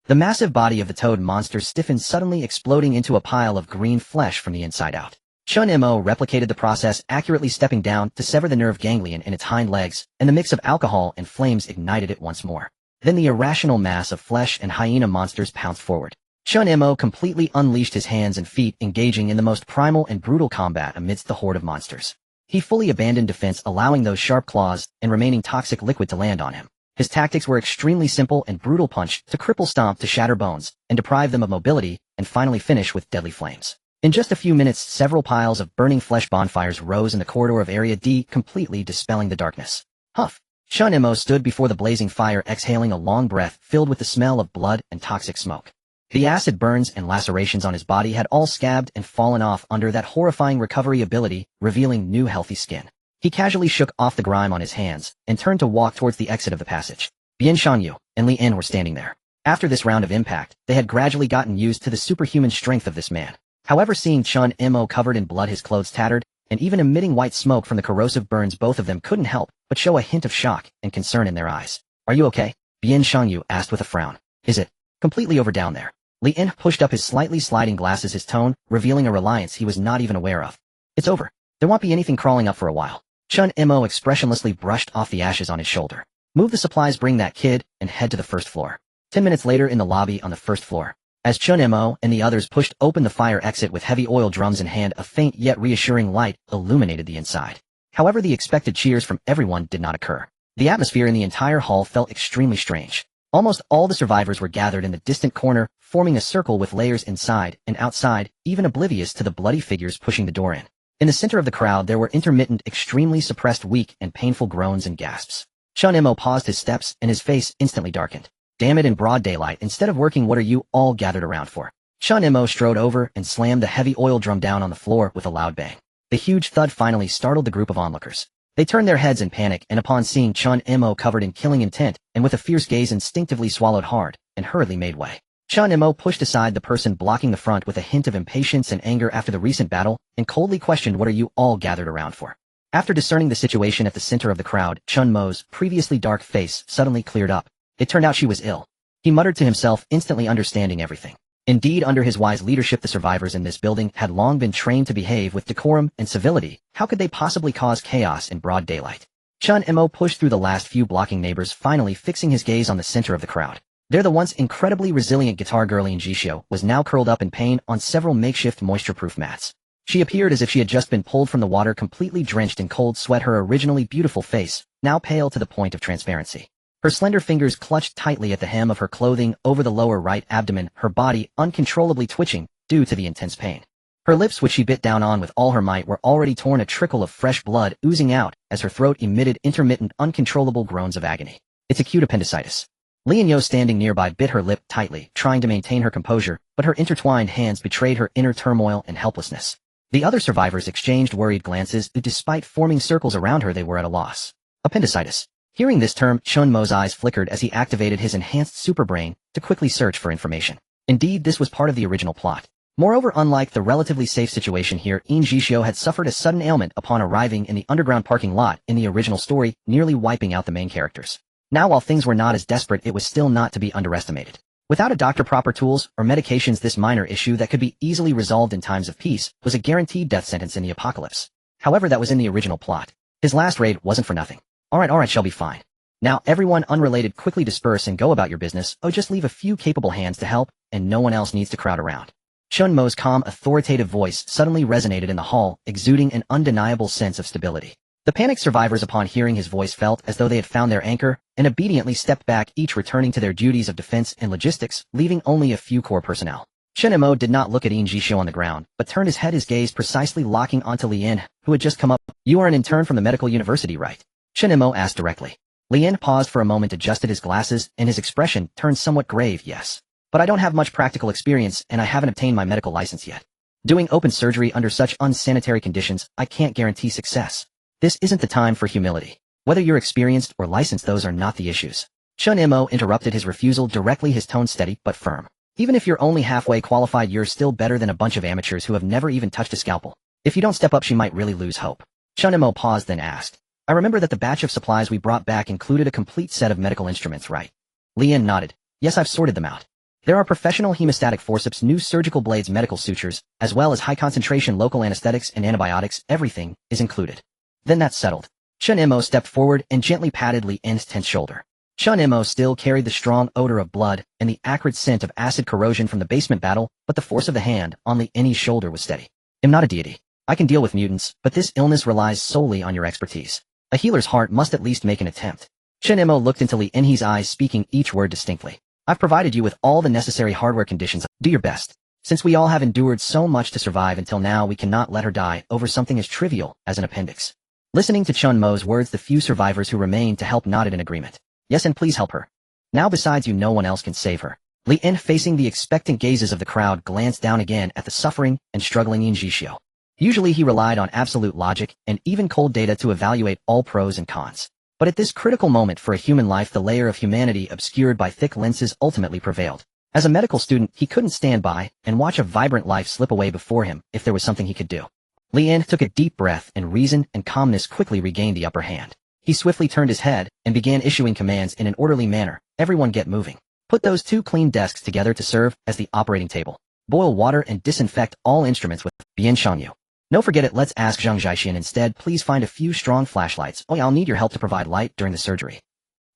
The massive body of the toad monster stiffened, suddenly exploding into a pile of green flesh from the inside out. Chen Mo replicated the process, accurately stepping down to sever the nerve ganglion in its hind legs, and the mix of alcohol and flames ignited it once more. Then the irrational mass of flesh and hyena monsters pounced forward. Chen Mo completely unleashed his hands and feet, engaging in the most primal and brutal combat amidst the horde of monsters. He fully abandoned defense, allowing those sharp claws and remaining toxic liquid to land on him. His tactics were extremely simple and brutal: punch to cripple, stomp to shatter bones, and deprive them of mobility, and finally finish with deadly flames. In just a few minutes, several piles of burning flesh bonfires rose in the corridor of Area D, completely dispelling the darkness. Huff! Chen Mo stood before the blazing fire, exhaling a long breath filled with the smell of blood and toxic smoke. The acid burns and lacerations on his body had all scabbed and fallen off under that horrifying recovery ability, revealing new healthy skin. He casually shook off the grime on his hands and turned to walk towards the exit of the passage. Bian Shangyu and Li Yin were standing there. After this round of impact, they had gradually gotten used to the superhuman strength of this man. However, seeing Chen Mo covered in blood, his clothes tattered, and even emitting white smoke from the corrosive burns, both of them couldn't help but show a hint of shock and concern in their eyes. "Are you okay?" Bian Shangyu asked with a frown. "Is it completely over down there?" Li Yin pushed up his slightly sliding glasses, his tone revealing a reliance he was not even aware of. "It's over. There won't be anything crawling up for a while." Chen Mo expressionlessly brushed off the ashes on his shoulder. "Move the supplies, bring that kid, and head to the first floor." 10 minutes later, in the lobby on the first floor, as Chen Mo and the others pushed open the fire exit with heavy oil drums in hand, a faint yet reassuring light illuminated the inside. However, the expected cheers from everyone did not occur. The atmosphere in the entire hall felt extremely strange. Almost all the survivors were gathered in the distant corner, forming a circle with layers inside and outside, even oblivious to the bloody figures pushing the door in. In the center of the crowd, there were intermittent, extremely suppressed, weak and painful groans and gasps. Chen Mo paused his steps, and his face instantly darkened. "Damn it, in broad daylight, instead of working, what are you all gathered around for?" Chen Mo strode over and slammed the heavy oil drum down on the floor with a loud bang. The huge thud finally startled the group of onlookers. They turned their heads in panic, and upon seeing Chen Mo covered in killing intent and with a fierce gaze, instinctively swallowed hard and hurriedly made way. Chen Mo pushed aside the person blocking the front with a hint of impatience and anger after the recent battle, and coldly questioned, "What are you all gathered around for?" After discerning the situation at the center of the crowd, Chen Mo's previously dark face suddenly cleared up. It turned out she was ill. He muttered to himself, instantly understanding everything. Indeed, under his wise leadership, the survivors in this building had long been trained to behave with decorum and civility. How could they possibly cause chaos in broad daylight? Chen Mo pushed through the last few blocking neighbors, finally fixing his gaze on the center of the crowd. There, the once incredibly resilient guitar girl Lin Jixio was now curled up in pain on several makeshift moisture-proof mats. She appeared as if she had just been pulled from the water, completely drenched in cold sweat, her originally beautiful face now pale to the point of transparency. Her slender fingers clutched tightly at the hem of her clothing over the lower right abdomen, her body uncontrollably twitching due to the intense pain. Her lips, which she bit down on with all her might, were already torn, a trickle of fresh blood oozing out as her throat emitted intermittent, uncontrollable groans of agony. "It's acute appendicitis." Lian Yo, standing nearby, bit her lip tightly, trying to maintain her composure, but her intertwined hands betrayed her inner turmoil and helplessness. The other survivors exchanged worried glances, but despite forming circles around her, they were at a loss. Appendicitis. Hearing this term, Chen Mo's eyes flickered as he activated his enhanced superbrain to quickly search for information. Indeed, this was part of the original plot. Moreover, unlike the relatively safe situation here, Lin Jixio had suffered a sudden ailment upon arriving in the underground parking lot in the original story, nearly wiping out the main characters. Now, while things were not as desperate, it was still not to be underestimated. Without a doctor, proper tools, or medications, this minor issue that could be easily resolved in times of peace was a guaranteed death sentence in the apocalypse. However, that was in the original plot. His last raid wasn't for nothing. Alright, shall be fine. Now, everyone unrelated, quickly disperse and go about your business. Oh, just leave a few capable hands to help, and no one else needs to crowd around. Chen Mo's calm, authoritative voice suddenly resonated in the hall, exuding an undeniable sense of stability. The panicked survivors, upon hearing his voice, felt as though they had found their anchor, and obediently stepped back, each returning to their duties of defense and logistics, leaving only a few core personnel. Chen Mo did not look at Lin Jixio on the ground, but turned his head, his gaze precisely locking onto Lian, who had just come up. "You are an intern from the medical university, right?" Chen Mo asked directly. Lian paused for a moment, adjusted his glasses, and his expression turned somewhat grave. "Yes. But I don't have much practical experience, and I haven't obtained my medical license yet. Doing open surgery under such unsanitary conditions, I can't guarantee success. This isn't the time for humility. Whether you're experienced or licensed, those are not the issues." Chen Mo interrupted his refusal directly, his tone steady but firm. "Even if you're only halfway qualified, you're still better than a bunch of amateurs who have never even touched a scalpel. If you don't step up, she might really lose hope." Chen Mo paused, then asked, "I remember that the batch of supplies we brought back included a complete set of medical instruments, right?" Lian nodded. "Yes, I've sorted them out. There are professional hemostatic forceps, new surgical blades, medical sutures, as well as high-concentration local anesthetics and antibiotics. Everything is included." "Then that's settled." Chen Mo stepped forward and gently patted Lian's tense shoulder. Chen Mo still carried the strong odor of blood and the acrid scent of acid corrosion from the basement battle, but the force of the hand on Li En's shoulder was steady. I'm not a deity. I can deal with mutants, but this illness relies solely on your expertise. A healer's heart must at least make an attempt. Chen Mo looked into Li En's eyes, speaking each word distinctly. I've provided you with all the necessary hardware conditions. Do your best. Since we all have endured so much to survive until now, we cannot let her die over something as trivial as an appendix. Listening to Chen Mo's words, the few survivors who remained to help nodded in agreement. Yes, and please help her. Now besides you, no one else can save her. Li En, facing the expectant gazes of the crowd, glanced down again at the suffering and struggling Yin Jixio. Usually he relied on absolute logic and even cold data to evaluate all pros and cons. But at this critical moment for a human life, the layer of humanity obscured by thick lenses ultimately prevailed. As a medical student, he couldn't stand by and watch a vibrant life slip away before him if there was something he could do. Li En took a deep breath, and reason and calmness quickly regained the upper hand. He swiftly turned his head and began issuing commands in an orderly manner. Everyone get moving. Put those two clean desks together to serve as the operating table. Boil water and disinfect all instruments with Bian Shangyu. No, forget it, let's ask Zhang Zhaixin instead. Please find a few strong flashlights. Oh, I'll need your help to provide light during the surgery.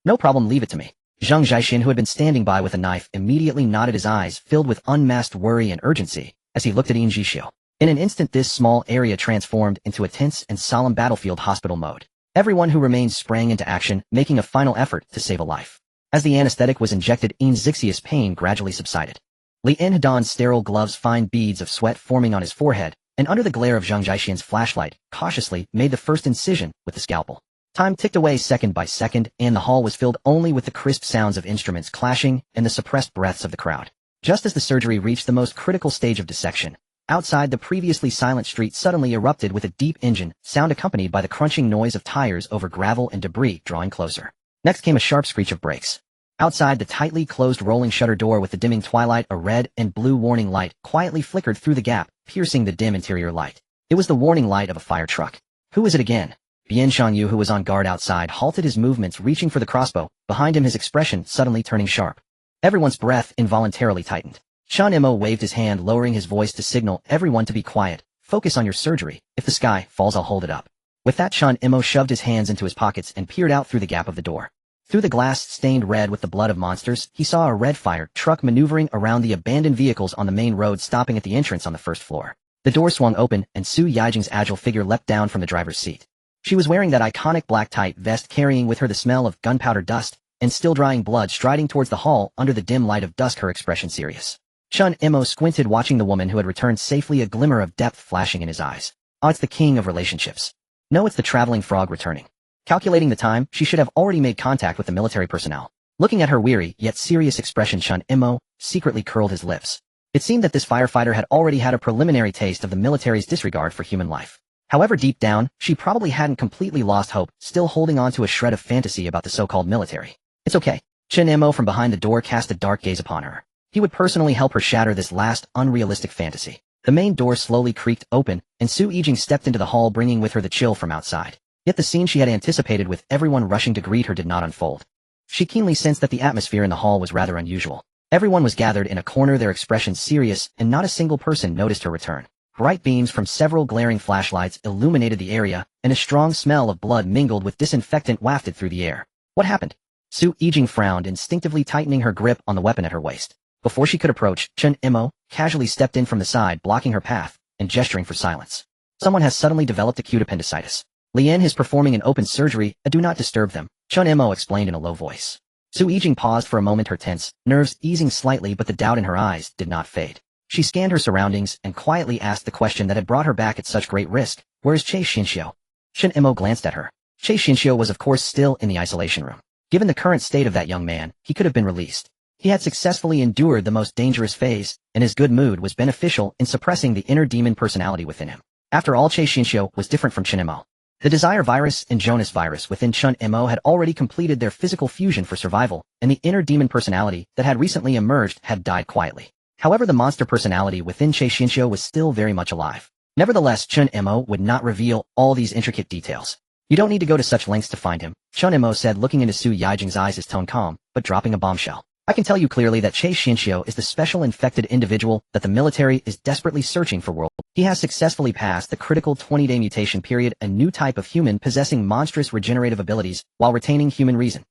No problem, leave it to me. Zhang Zhaixin, who had been standing by with a knife, immediately nodded, his eyes filled with unmasked worry and urgency as he looked at Yin Jixio. In an instant, this small area transformed into a tense and solemn battlefield hospital mode. Everyone who remained sprang into action, making a final effort to save a life. As the anesthetic was injected, Yin Xixia's pain gradually subsided. Li En had donned sterile gloves, fine beads of sweat forming on his forehead, and under the glare of Zhang Zhaixin's flashlight, cautiously made the first incision with the scalpel. Time ticked away second by second, and the hall was filled only with the crisp sounds of instruments clashing and the suppressed breaths of the crowd. Just as the surgery reached the most critical stage of dissection, outside, the previously silent street suddenly erupted with a deep engine sound accompanied by the crunching noise of tires over gravel and debris drawing closer. Next came a sharp screech of brakes. Outside, the tightly closed rolling shutter door with the dimming twilight, a red and blue warning light quietly flickered through the gap, piercing the dim interior light. It was the warning light of a fire truck. Who is it again? Bian Shangyu, who was on guard outside, halted his movements, reaching for the crossbow, behind him, his expression suddenly turning sharp. Everyone's breath involuntarily tightened. Chen Mo waved his hand, lowering his voice to signal everyone to be quiet. Focus on your surgery. If the sky falls, I'll hold it up. With that, Chen Mo shoved his hands into his pockets and peered out through the gap of the door. Through the glass stained red with the blood of monsters, he saw a red fire truck maneuvering around the abandoned vehicles on the main road, stopping at the entrance on the first floor. The door swung open, and Su Yijing's agile figure leapt down from the driver's seat. She was wearing that iconic black tight vest, carrying with her the smell of gunpowder dust and still drying blood, striding towards the hall under the dim light of dusk, her expression serious. Chen Mo squinted, watching the woman who had returned safely, a glimmer of depth flashing in his eyes. Oh, it's the king of relationships. No, it's the traveling frog returning. Calculating the time, she should have already made contact with the military personnel. Looking at her weary yet serious expression, Chen Mo secretly curled his lips. It seemed that this firefighter had already had a preliminary taste of the military's disregard for human life. However, deep down, she probably hadn't completely lost hope, still holding on to a shred of fantasy about the so-called military. It's okay. Chen Mo from behind the door cast a dark gaze upon her. He would personally help her shatter this last unrealistic fantasy. The main door slowly creaked open, and Su Yijing stepped into the hall, bringing with her the chill from outside. Yet the scene she had anticipated, with everyone rushing to greet her, did not unfold. She keenly sensed that the atmosphere in the hall was rather unusual. Everyone was gathered in a corner, their expressions serious, and not a single person noticed her return. Bright beams from several glaring flashlights illuminated the area, and a strong smell of blood mingled with disinfectant wafted through the air. What happened? Su Yijing frowned, instinctively tightening her grip on the weapon at her waist. Before she could approach, Chen Mo casually stepped in from the side, blocking her path and gesturing for silence. Someone has suddenly developed acute appendicitis. Li En is performing an open surgery. Do not disturb them, Chen Mo explained in a low voice. Su Yijing paused for a moment, her tense nerves easing slightly, but the doubt in her eyes did not fade. She scanned her surroundings and quietly asked the question that had brought her back at such great risk. Where is Che Xinxiu? Chen Mo glanced at her. Che Xinxiu was of course still in the isolation room. Given the current state of that young man, he could have been released. He had successfully endured the most dangerous phase, and his good mood was beneficial in suppressing the inner demon personality within him. After all, Che Xinxiu was different from Chen Mo. The Desire virus and Jonas virus within Chen Mo had already completed their physical fusion for survival, and the inner demon personality that had recently emerged had died quietly. However, the monster personality within Che Xinxiu was still very much alive. Nevertheless, Chen Mo would not reveal all these intricate details. You don't need to go to such lengths to find him, Chen Mo said, looking into Su Yijing's eyes, his tone calm, but dropping a bombshell. I can tell you clearly that Che Xinxiu is the special infected individual that the military is desperately searching for. He has successfully passed the critical 20-day mutation period, a new type of human possessing monstrous regenerative abilities while retaining human reason.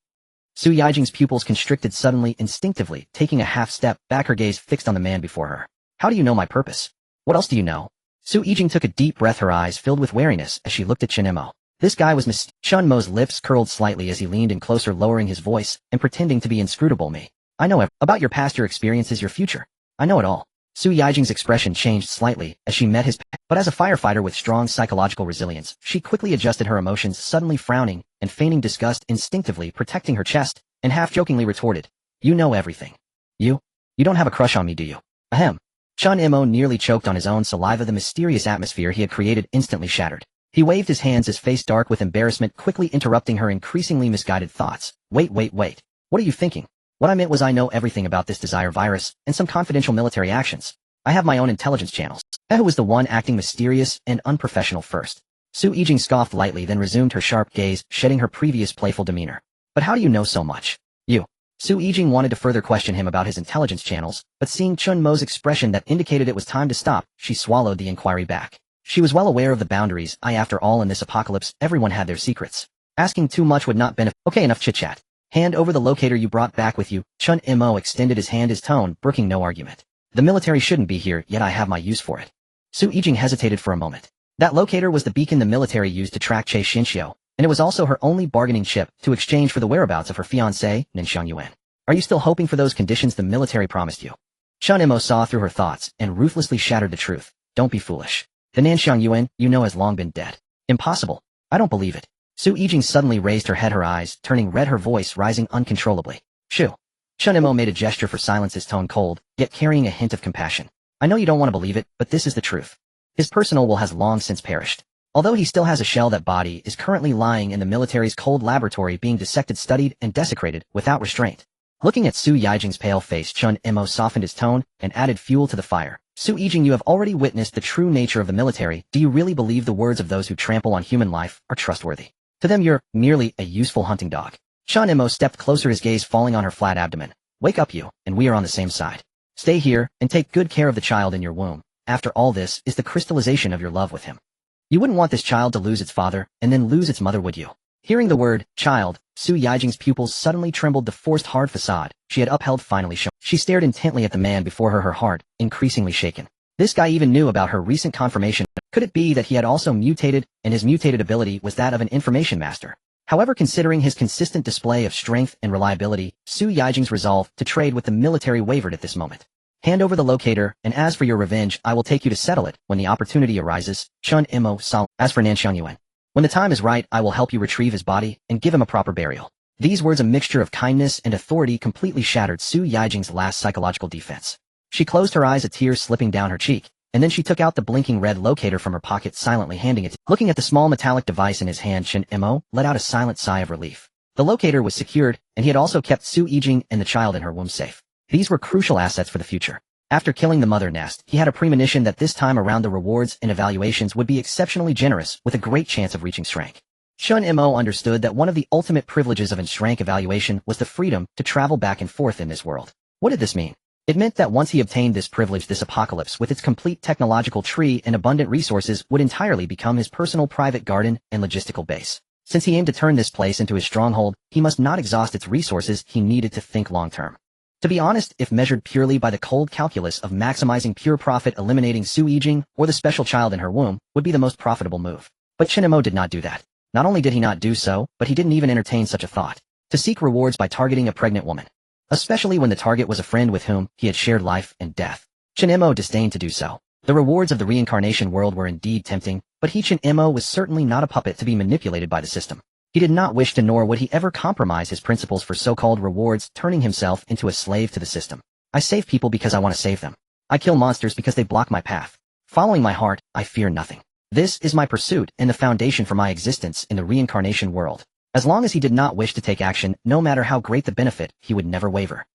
Su Yijing's pupils constricted suddenly, instinctively, taking a half step back, her gaze fixed on the man before her. How do you know my purpose? What else do you know? Su Yijing took a deep breath, her eyes filled with wariness as she looked at Chen Mo. This guy was Chen Mo's lips curled slightly as he leaned in closer, lowering his voice and pretending to be inscrutable. Me. I know about your past, your experiences, your future. I know it all. Su Yijing's expression changed slightly as she met his, but as a firefighter with strong psychological resilience, she quickly adjusted her emotions, suddenly frowning and feigning disgust, instinctively protecting her chest, and half-jokingly retorted, "You know everything. You don't have a crush on me, do you?" Ahem. Chen Mo nearly choked on his own saliva. The mysterious atmosphere he had created instantly shattered. He waved his hands, his face dark with embarrassment, quickly interrupting her increasingly misguided thoughts. Wait. What are you thinking? What I meant was I know everything about this desire virus and some confidential military actions. I have my own intelligence channels. Who was the one acting mysterious and unprofessional first? Su Yijing scoffed lightly, then resumed her sharp gaze, shedding her previous playful demeanor. But how do you know so much? You. Su Yijing wanted to further question him about his intelligence channels, but seeing Chen Mo's expression that indicated it was time to stop, she swallowed the inquiry back. She was well aware of the boundaries. After all, in this apocalypse, everyone had their secrets. Asking too much would not benefit. Okay, enough chit-chat. Hand over the locator you brought back with you. Chen Mo extended his hand, his tone brooking no argument. The military shouldn't be here, yet I have my use for it. Su Yijing hesitated for a moment. That locator was the beacon the military used to track Che Xinxiu, and it was also her only bargaining chip to exchange for the whereabouts of her fiancé, Ningxiang Yuan. Are you still hoping for those conditions the military promised you? Chen Mo saw through her thoughts and ruthlessly shattered the truth. Don't be foolish. The Ningxiang Yuan, you know, has long been dead. Impossible. I don't believe it. Su Yijing suddenly raised her head, her eyes turning red, her voice rising uncontrollably. Shoo. Chen Mo made a gesture for silence, his tone cold, yet carrying a hint of compassion. I know you don't want to believe it, but this is the truth. His personal will has long since perished. Although he still has a shell, that body is currently lying in the military's cold laboratory, being dissected, studied, and desecrated without restraint. Looking at Su Yijing's pale face, Chen Mo softened his tone and added fuel to the fire. Su Yijing, you have already witnessed the true nature of the military. Do you really believe the words of those who trample on human life are trustworthy? To them you're merely a useful hunting dog. Chen Mo stepped closer, his gaze falling on her flat abdomen. Wake up, you, and we are on the same side. Stay here and take good care of the child in your womb. After all, this is the crystallization of your love with him. You wouldn't want this child to lose its father and then lose its mother, would you? Hearing the word child, Su Yijing's pupils suddenly trembled. The forced hard facade she had upheld finally shone. She stared intently at the man before her, her heart increasingly shaken. This guy even knew about her recent confirmation. Could it be that he had also mutated, and his mutated ability was that of an information master? However, considering his consistent display of strength and reliability, Su Yijing's resolve to trade with the military wavered at this moment. Hand over the locator, and as for your revenge, I will take you to settle it when the opportunity arises. Chen Mo saw. As for Ningxiang Yuan, when the time is right, I will help you retrieve his body and give him a proper burial. These words, a mixture of kindness and authority, completely shattered Su Yijing's last psychological defense. She closed her eyes, a tear slipping down her cheek, and then she took out the blinking red locator from her pocket, silently handing it to him. Looking at the small metallic device in his hand, Chen Mo let out a silent sigh of relief. The locator was secured, and he had also kept Su Yijing and the child in her womb safe. These were crucial assets for the future. After killing the mother nest, he had a premonition that this time around the rewards and evaluations would be exceptionally generous, with a great chance of reaching rank. Chen Mo understood that one of the ultimate privileges of rank evaluation was the freedom to travel back and forth in this world. What did this mean? It meant that once he obtained this privilege, this apocalypse with its complete technological tree and abundant resources would entirely become his personal private garden and logistical base. Since he aimed to turn this place into his stronghold, he must not exhaust its resources. He needed to think long-term. To be honest, if measured purely by the cold calculus of maximizing pure profit, eliminating Su Yijing or the special child in her womb would be the most profitable move. But Chen Mo did not do that. Not only did he not do so, but he didn't even entertain such a thought. To seek rewards by targeting a pregnant woman, especially when the target was a friend with whom he had shared life and death. Chen Mo disdained to do so. The rewards of the reincarnation world were indeed tempting, but Chen Mo was certainly not a puppet to be manipulated by the system. He did not wish to, nor would he ever compromise his principles for so-called rewards, turning himself into a slave to the system. I save people because I want to save them. I kill monsters because they block my path. Following my heart, I fear nothing. This is my pursuit and the foundation for my existence in the reincarnation world. As long as he did not wish to take action, no matter how great the benefit, he would never waver.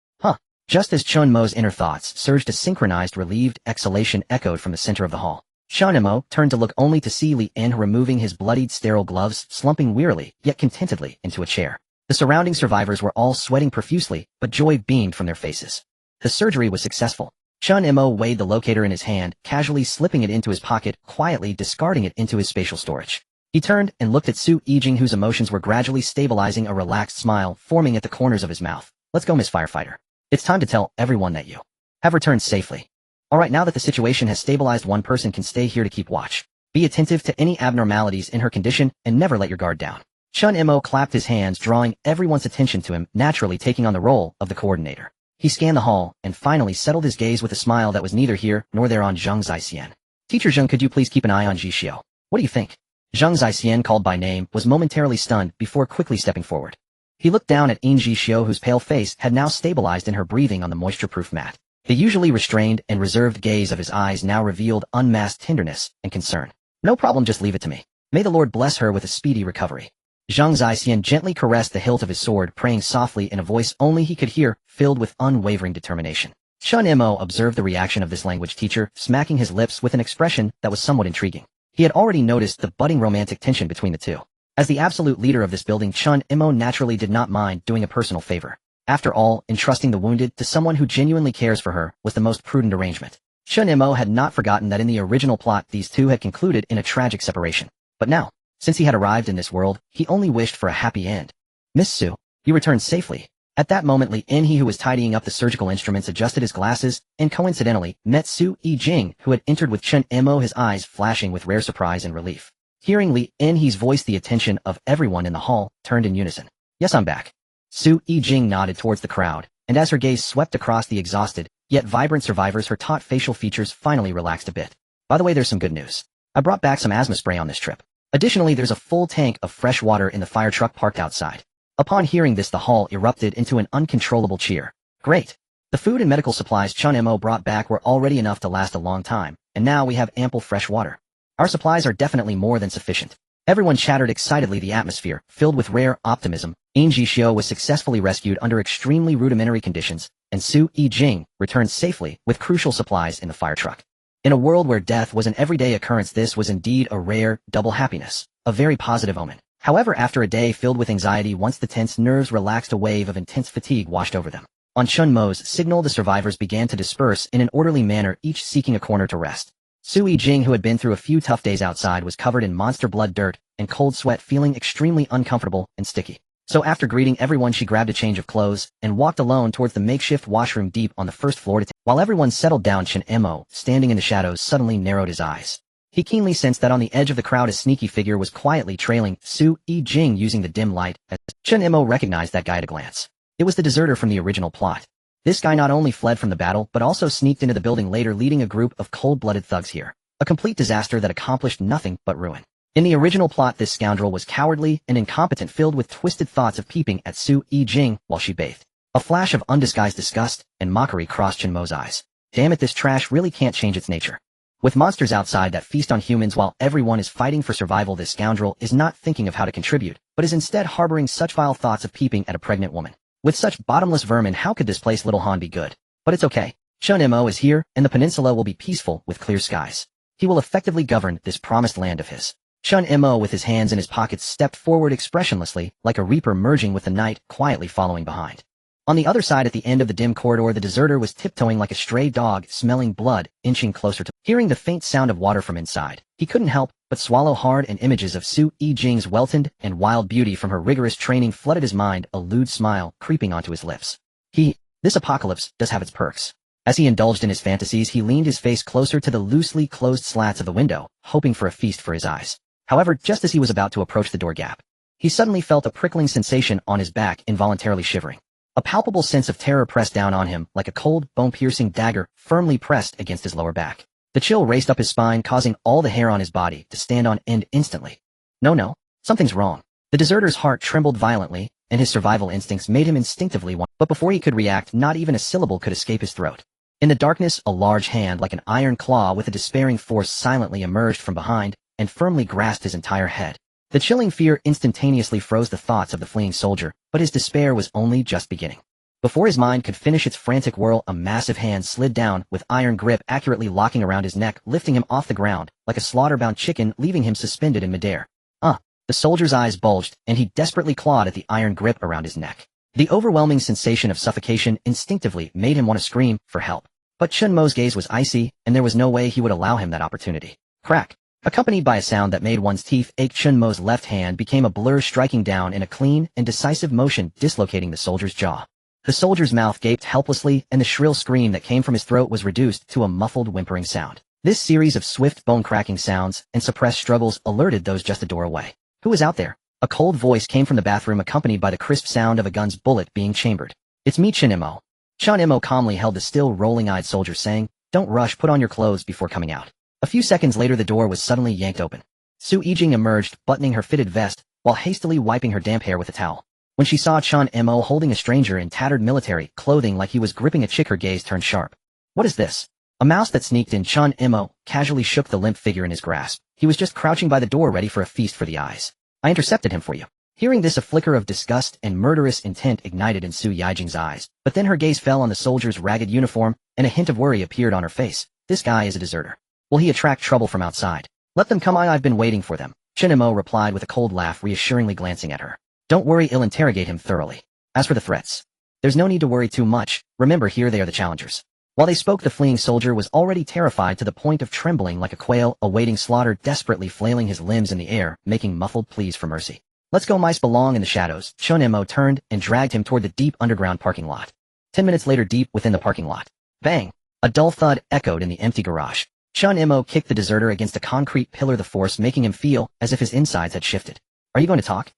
Just as Chen Mo's inner thoughts surged, a synchronized, relieved exhalation echoed from the center of the hall. Chen Mo turned to look only to see Li En removing his bloodied, sterile gloves, slumping wearily, yet contentedly, into a chair. The surrounding survivors were all sweating profusely, but joy beamed from their faces. The surgery was successful. Chen Mo weighed the locator in his hand, casually slipping it into his pocket, quietly discarding it into his spatial storage. He turned and looked at Su Yijing, whose emotions were gradually stabilizing, a relaxed smile forming at the corners of his mouth. Let's go, Miss Firefighter. It's time to tell everyone that you have returned safely. Alright, now that the situation has stabilized, one person can stay here to keep watch. Be attentive to any abnormalities in her condition and never let your guard down. Chen Mo clapped his hands, drawing everyone's attention to him, naturally taking on the role of the coordinator. He scanned the hall and finally settled his gaze with a smile that was neither here nor there on Zheng Zixian. Teacher Zheng, could you please keep an eye on Ji Xiao? What do you think? Zheng Zixian, called by name, was momentarily stunned before quickly stepping forward. He looked down at Ji Xiao, whose pale face had now stabilized in her breathing on the moisture-proof mat. The usually restrained and reserved gaze of his eyes now revealed unmasked tenderness and concern. No problem, just leave it to me. May the Lord bless her with a speedy recovery. Zheng Zixian gently caressed the hilt of his sword, praying softly in a voice only he could hear, filled with unwavering determination. Chen Mo observed the reaction of this language teacher, smacking his lips with an expression that was somewhat intriguing. He had already noticed the budding romantic tension between the two. As the absolute leader of this building, Chen Mo naturally did not mind doing a personal favor. After all, entrusting the wounded to someone who genuinely cares for her was the most prudent arrangement. Chen Mo had not forgotten that in the original plot these two had concluded in a tragic separation. But now, since he had arrived in this world, he only wished for a happy end. Miss Su, you returned safely. At that moment, Li En, he who was tidying up the surgical instruments, adjusted his glasses and coincidentally met Su Yijing, who had entered with Chen Mo, his eyes flashing with rare surprise and relief. Hearing Li En, he's voice, the attention of everyone in the hall turned in unison. Yes, I'm back. Su Yijing nodded towards the crowd, and as her gaze swept across the exhausted, yet vibrant survivors, her taut facial features finally relaxed a bit. By the way, there's some good news. I brought back some asthma spray on this trip. Additionally, there's a full tank of fresh water in the fire truck parked outside. Upon hearing this, the hall erupted into an uncontrollable cheer. Great. The food and medical supplies Chen Mo brought back were already enough to last a long time, and now we have ample fresh water. Our supplies are definitely more than sufficient. Everyone chattered excitedly, the atmosphere filled with rare optimism. Ji Xiao was successfully rescued under extremely rudimentary conditions, and Su Yijing returned safely with crucial supplies in the fire truck. In a world where death was an everyday occurrence, this was indeed a rare, double happiness, a very positive omen. However, after a day filled with anxiety, once the tense nerves relaxed, a wave of intense fatigue washed over them. On Chen Mo's signal, the survivors began to disperse in an orderly manner, each seeking a corner to rest. Su Yijing, who had been through a few tough days outside, was covered in monster blood, dirt, and cold sweat, feeling extremely uncomfortable and sticky. So after greeting everyone, she grabbed a change of clothes and walked alone towards the makeshift washroom deep on the first floor. While everyone settled down, Chen Mo, standing in the shadows, suddenly narrowed his eyes. He keenly sensed that on the edge of the crowd a sneaky figure was quietly trailing Su Yijing using the dim light. As Chen Mo recognized that guy at a glance. It was the deserter from the original plot. This guy not only fled from the battle, but also sneaked into the building later, leading a group of cold-blooded thugs here. A complete disaster that accomplished nothing but ruin. In the original plot, this scoundrel was cowardly and incompetent, filled with twisted thoughts of peeping at Su Yijing while she bathed. A flash of undisguised disgust and mockery crossed Chen Mo's eyes. Damn it, this trash really can't change its nature. With monsters outside that feast on humans while everyone is fighting for survival, this scoundrel is not thinking of how to contribute, but is instead harboring such vile thoughts of peeping at a pregnant woman. With such bottomless vermin, how could this place Little Han be good? But it's okay. Chen Mo is here, and the peninsula will be peaceful with clear skies. He will effectively govern this promised land of his. Chen Mo, with his hands in his pockets, stepped forward expressionlessly, like a reaper merging with the night, quietly following behind. On the other side, at the end of the dim corridor, the deserter was tiptoeing like a stray dog, smelling blood, inching closer to. Hearing the faint sound of water from inside, he couldn't help but swallow hard, and images of Su Yijing's welted and wild beauty from her rigorous training flooded his mind, a lewd smile creeping onto his lips. This apocalypse does have its perks. As he indulged in his fantasies, he leaned his face closer to the loosely closed slats of the window, hoping for a feast for his eyes. However, just as he was about to approach the door gap, he suddenly felt a prickling sensation on his back, involuntarily shivering. A palpable sense of terror pressed down on him like a cold, bone-piercing dagger firmly pressed against his lower back. The chill raced up his spine, causing all the hair on his body to stand on end instantly. No, something's wrong. The deserter's heart trembled violently, and his survival instincts made him instinctively want. But before he could react, not even a syllable could escape his throat. In the darkness, a large hand like an iron claw with a despairing force silently emerged from behind and firmly grasped his entire head. The chilling fear instantaneously froze the thoughts of the fleeing soldier, but his despair was only just beginning. Before his mind could finish its frantic whirl, a massive hand slid down with iron grip, accurately locking around his neck, lifting him off the ground like a slaughter-bound chicken, leaving him suspended in midair. The soldier's eyes bulged, and he desperately clawed at the iron grip around his neck. The overwhelming sensation of suffocation instinctively made him want to scream for help. But Chen Mo's gaze was icy, and there was no way he would allow him that opportunity. Crack! Accompanied by a sound that made one's teeth ache, Chen Mo's left hand became a blur, striking down in a clean and decisive motion, dislocating the soldier's jaw. The soldier's mouth gaped helplessly, and the shrill scream that came from his throat was reduced to a muffled whimpering sound. This series of swift bone-cracking sounds and suppressed struggles alerted those just a door away. Who was out there? A cold voice came from the bathroom, accompanied by the crisp sound of a gun's bullet being chambered. It's me, Chen Mo. Chen Mo calmly held the still rolling-eyed soldier, saying, "Don't rush, put on your clothes before coming out." A few seconds later, the door was suddenly yanked open. Su Yijing emerged, buttoning her fitted vest, while hastily wiping her damp hair with a towel. When she saw Chen Mo holding a stranger in tattered military clothing like he was gripping a chick, her gaze turned sharp. What is this? A mouse that sneaked in. Chen Mo casually shook the limp figure in his grasp. He was just crouching by the door, ready for a feast for the eyes. I intercepted him for you. Hearing this, a flicker of disgust and murderous intent ignited in Su Yijing's eyes, but then her gaze fell on the soldier's ragged uniform, and a hint of worry appeared on her face. This guy is a deserter. Will he attract trouble from outside? Let them come on, I've been waiting for them. Chen Mo replied with a cold laugh, reassuringly glancing at her. Don't worry, I'll interrogate him thoroughly. As for the threats, there's no need to worry too much. Remember, here they are, the challengers. While they spoke, the fleeing soldier was already terrified to the point of trembling like a quail awaiting slaughter, desperately flailing his limbs in the air, making muffled pleas for mercy. Let's go, mice belong in the shadows. Chen Mo turned and dragged him toward the deep underground parking lot. 10 minutes later, deep within the parking lot. Bang! A dull thud echoed in the empty garage. Chen Mo kicked the deserter against a concrete pillar, the force making him feel as if his insides had shifted. Are you going to talk?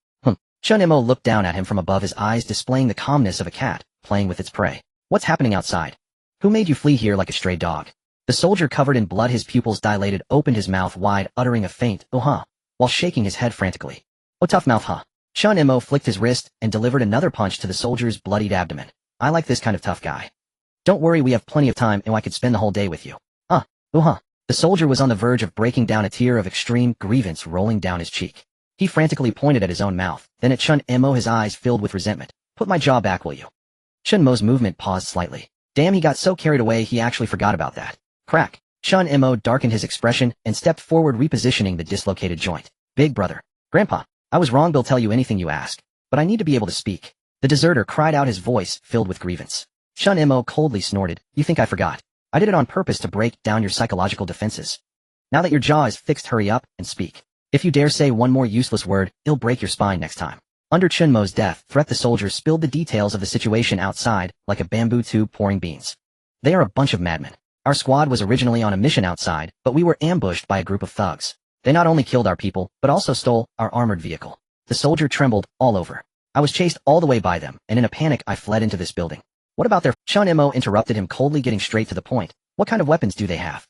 Chen Mo looked down at him from above, his eyes displaying the calmness of a cat playing with its prey. What's happening outside? Who made you flee here like a stray dog? The soldier, covered in blood, his pupils dilated, opened his mouth wide, uttering a faint, "Oh-huh," while shaking his head frantically. Oh, tough mouth, huh? Chen Mo flicked his wrist and delivered another punch to the soldier's bloodied abdomen. I like this kind of tough guy. Don't worry, we have plenty of time, and I could spend the whole day with you. Oh-huh. The soldier was on the verge of breaking down, a tear of extreme grievance rolling down his cheek. He frantically pointed at his own mouth, then at Chen Mo, his eyes filled with resentment. Put my jaw back, will you? Chen Mo's movement paused slightly. Damn, he got so carried away he actually forgot about that. Crack. Chen Mo darkened his expression and stepped forward, repositioning the dislocated joint. Big brother. Grandpa, I was wrong. They'll tell you anything you ask, but I need to be able to speak. The deserter cried out, his voice filled with grievance. Chen Mo coldly snorted. You think I forgot? I did it on purpose to break down your psychological defenses. Now that your jaw is fixed, hurry up and speak. If you dare say one more useless word, it'll break your spine next time. Under Chen Mo's death threat, the soldier spilled the details of the situation outside like a bamboo tube pouring beans. They are a bunch of madmen. Our squad was originally on a mission outside, but we were ambushed by a group of thugs. They not only killed our people, but also stole our armored vehicle. The soldier trembled all over. I was chased all the way by them, and in a panic I fled into this building. What about their— Chen Mo interrupted him, coldly, getting straight to the point. What kind of weapons do they have?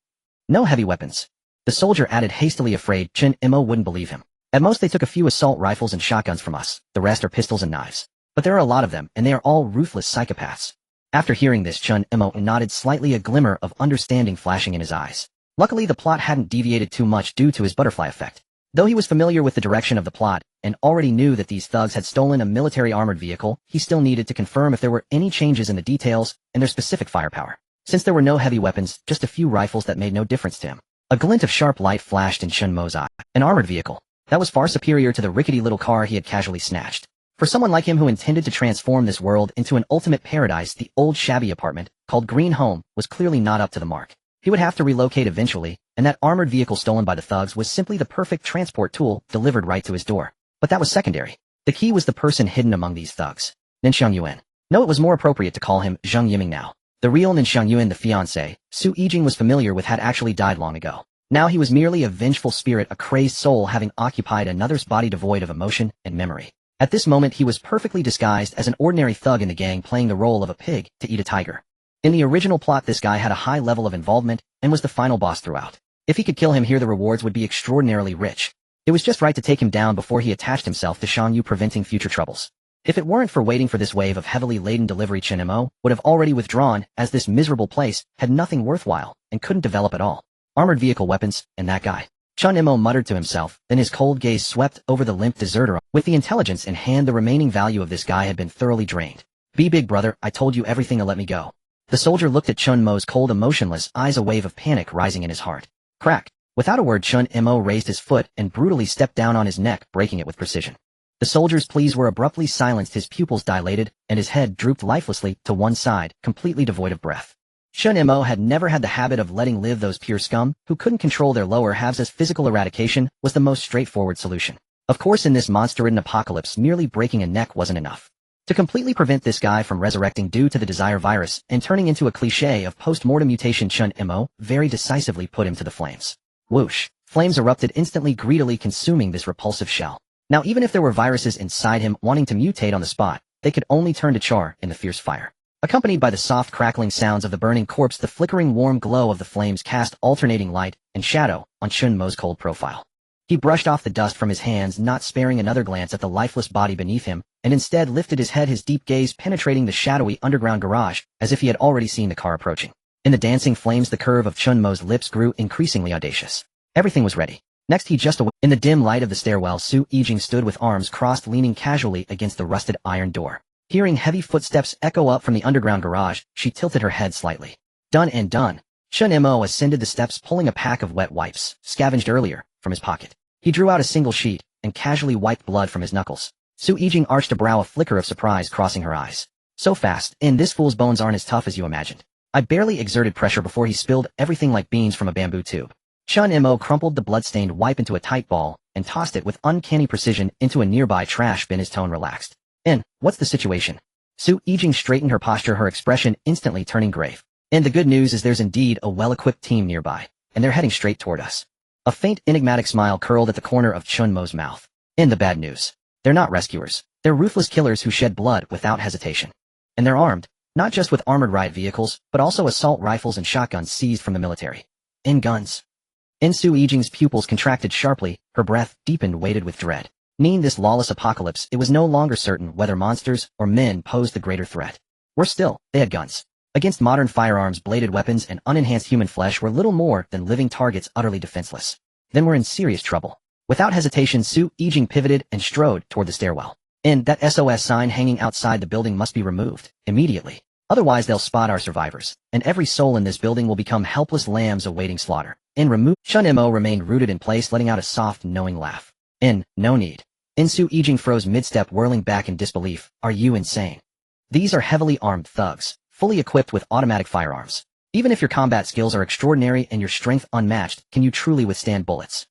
No heavy weapons. The soldier added hastily, afraid Chen Mo wouldn't believe him. At most they took a few assault rifles and shotguns from us. The rest are pistols and knives. But there are a lot of them, and they are all ruthless psychopaths. After hearing this, Chen Mo nodded slightly, a glimmer of understanding flashing in his eyes. Luckily, the plot hadn't deviated too much due to his butterfly effect. Though he was familiar with the direction of the plot and already knew that these thugs had stolen a military armored vehicle, he still needed to confirm if there were any changes in the details and their specific firepower. Since there were no heavy weapons, just a few rifles that made no difference to him. A glint of sharp light flashed in Chen Mo's eye. An armored vehicle. That was far superior to the rickety little car he had casually snatched. For someone like him who intended to transform this world into an ultimate paradise, the old shabby apartment, called Green Home, was clearly not up to the mark. He would have to relocate eventually, and that armored vehicle stolen by the thugs was simply the perfect transport tool delivered right to his door. But that was secondary. The key was the person hidden among these thugs. Ninxiang Yuan. No, it was more appropriate to call him Zheng Yiming now. The real Ninxiang Yuan, the fiancé, Su Yijing was familiar with, had actually died long ago. Now he was merely a vengeful spirit, a crazed soul having occupied another's body devoid of emotion and memory. At this moment he was perfectly disguised as an ordinary thug in the gang, playing the role of a pig to eat a tiger. In the original plot, this guy had a high level of involvement and was the final boss throughout. If he could kill him here, the rewards would be extraordinarily rich. It was just right to take him down before he attached himself to Shan Yu, preventing future troubles. If it weren't for waiting for this wave of heavily laden delivery, Chen Mo would have already withdrawn, as this miserable place had nothing worthwhile and couldn't develop at all. Armored vehicle, weapons, and that guy. Chen Mo muttered to himself, then his cold gaze swept over the limp deserter. With the intelligence in hand, the remaining value of this guy had been thoroughly drained. Be big brother, I told you everything to let me go. The soldier looked at Chen Mo's cold, emotionless eyes, a wave of panic rising in his heart. Crack. Without a word, Chen Mo raised his foot and brutally stepped down on his neck, breaking it with precision. The soldier's pleas were abruptly silenced, his pupils dilated, and his head drooped lifelessly to one side, completely devoid of breath. Chen Mo had never had the habit of letting live those pure scum who couldn't control their lower halves, as physical eradication was the most straightforward solution. Of course, in this monster-ridden apocalypse, merely breaking a neck wasn't enough. To completely prevent this guy from resurrecting due to the desire virus and turning into a cliché of post-mortem mutation, Chen Mo very decisively put him to the flames. Whoosh! Flames erupted instantly, greedily consuming this repulsive shell. Now, even if there were viruses inside him wanting to mutate on the spot, they could only turn to char in the fierce fire. Accompanied by the soft crackling sounds of the burning corpse, the flickering warm glow of the flames cast alternating light and shadow on Chen Mo's cold profile. He brushed off the dust from his hands, not sparing another glance at the lifeless body beneath him, and instead lifted his head, his deep gaze penetrating the shadowy underground garage, as if he had already seen the car approaching. In the dancing flames, the curve of Chen Mo's lips grew increasingly audacious. Everything was ready. Next he just in the dim light of the stairwell, Su Yijing stood with arms crossed, leaning casually against the rusted iron door. Hearing heavy footsteps echo up from the underground garage, she tilted her head slightly. Done and done. Chen Mo ascended the steps, pulling a pack of wet wipes, scavenged earlier, from his pocket. He drew out a single sheet, and casually wiped blood from his knuckles. Su Yijing arched a brow, a flicker of surprise crossing her eyes. So fast, and this fool's bones aren't as tough as you imagined. I barely exerted pressure before he spilled everything like beans from a bamboo tube. Chen Mo crumpled the blood-stained wipe into a tight ball, and tossed it with uncanny precision into a nearby trash bin, his tone relaxed. And, what's the situation? Su Yijing straightened her posture, her expression instantly turning grave. And the good news is there's indeed a well-equipped team nearby, and they're heading straight toward us. A faint, enigmatic smile curled at the corner of Chen Mo's mouth. And the bad news. They're not rescuers. They're ruthless killers who shed blood without hesitation. And they're armed, not just with armored riot vehicles, but also assault rifles and shotguns seized from the military. And guns. And Su Yijing's pupils contracted sharply, her breath deepened, weighted with dread. In this lawless apocalypse, it was no longer certain whether monsters or men posed the greater threat. Worse still, they had guns. Against modern firearms, bladed weapons and unenhanced human flesh were little more than living targets utterly defenseless. Then we're in serious trouble. Without hesitation, Su Yijing pivoted and strode toward the stairwell. And that SOS sign hanging outside the building must be removed, immediately. Otherwise they'll spot our survivors, and every soul in this building will become helpless lambs awaiting slaughter. Chen Mo remained rooted in place, letting out a soft, knowing laugh. No need. Su Yijing froze mid-step, whirling back in disbelief. Are you insane? These are heavily armed thugs, fully equipped with automatic firearms. Even if your combat skills are extraordinary and your strength unmatched, can you truly withstand bullets?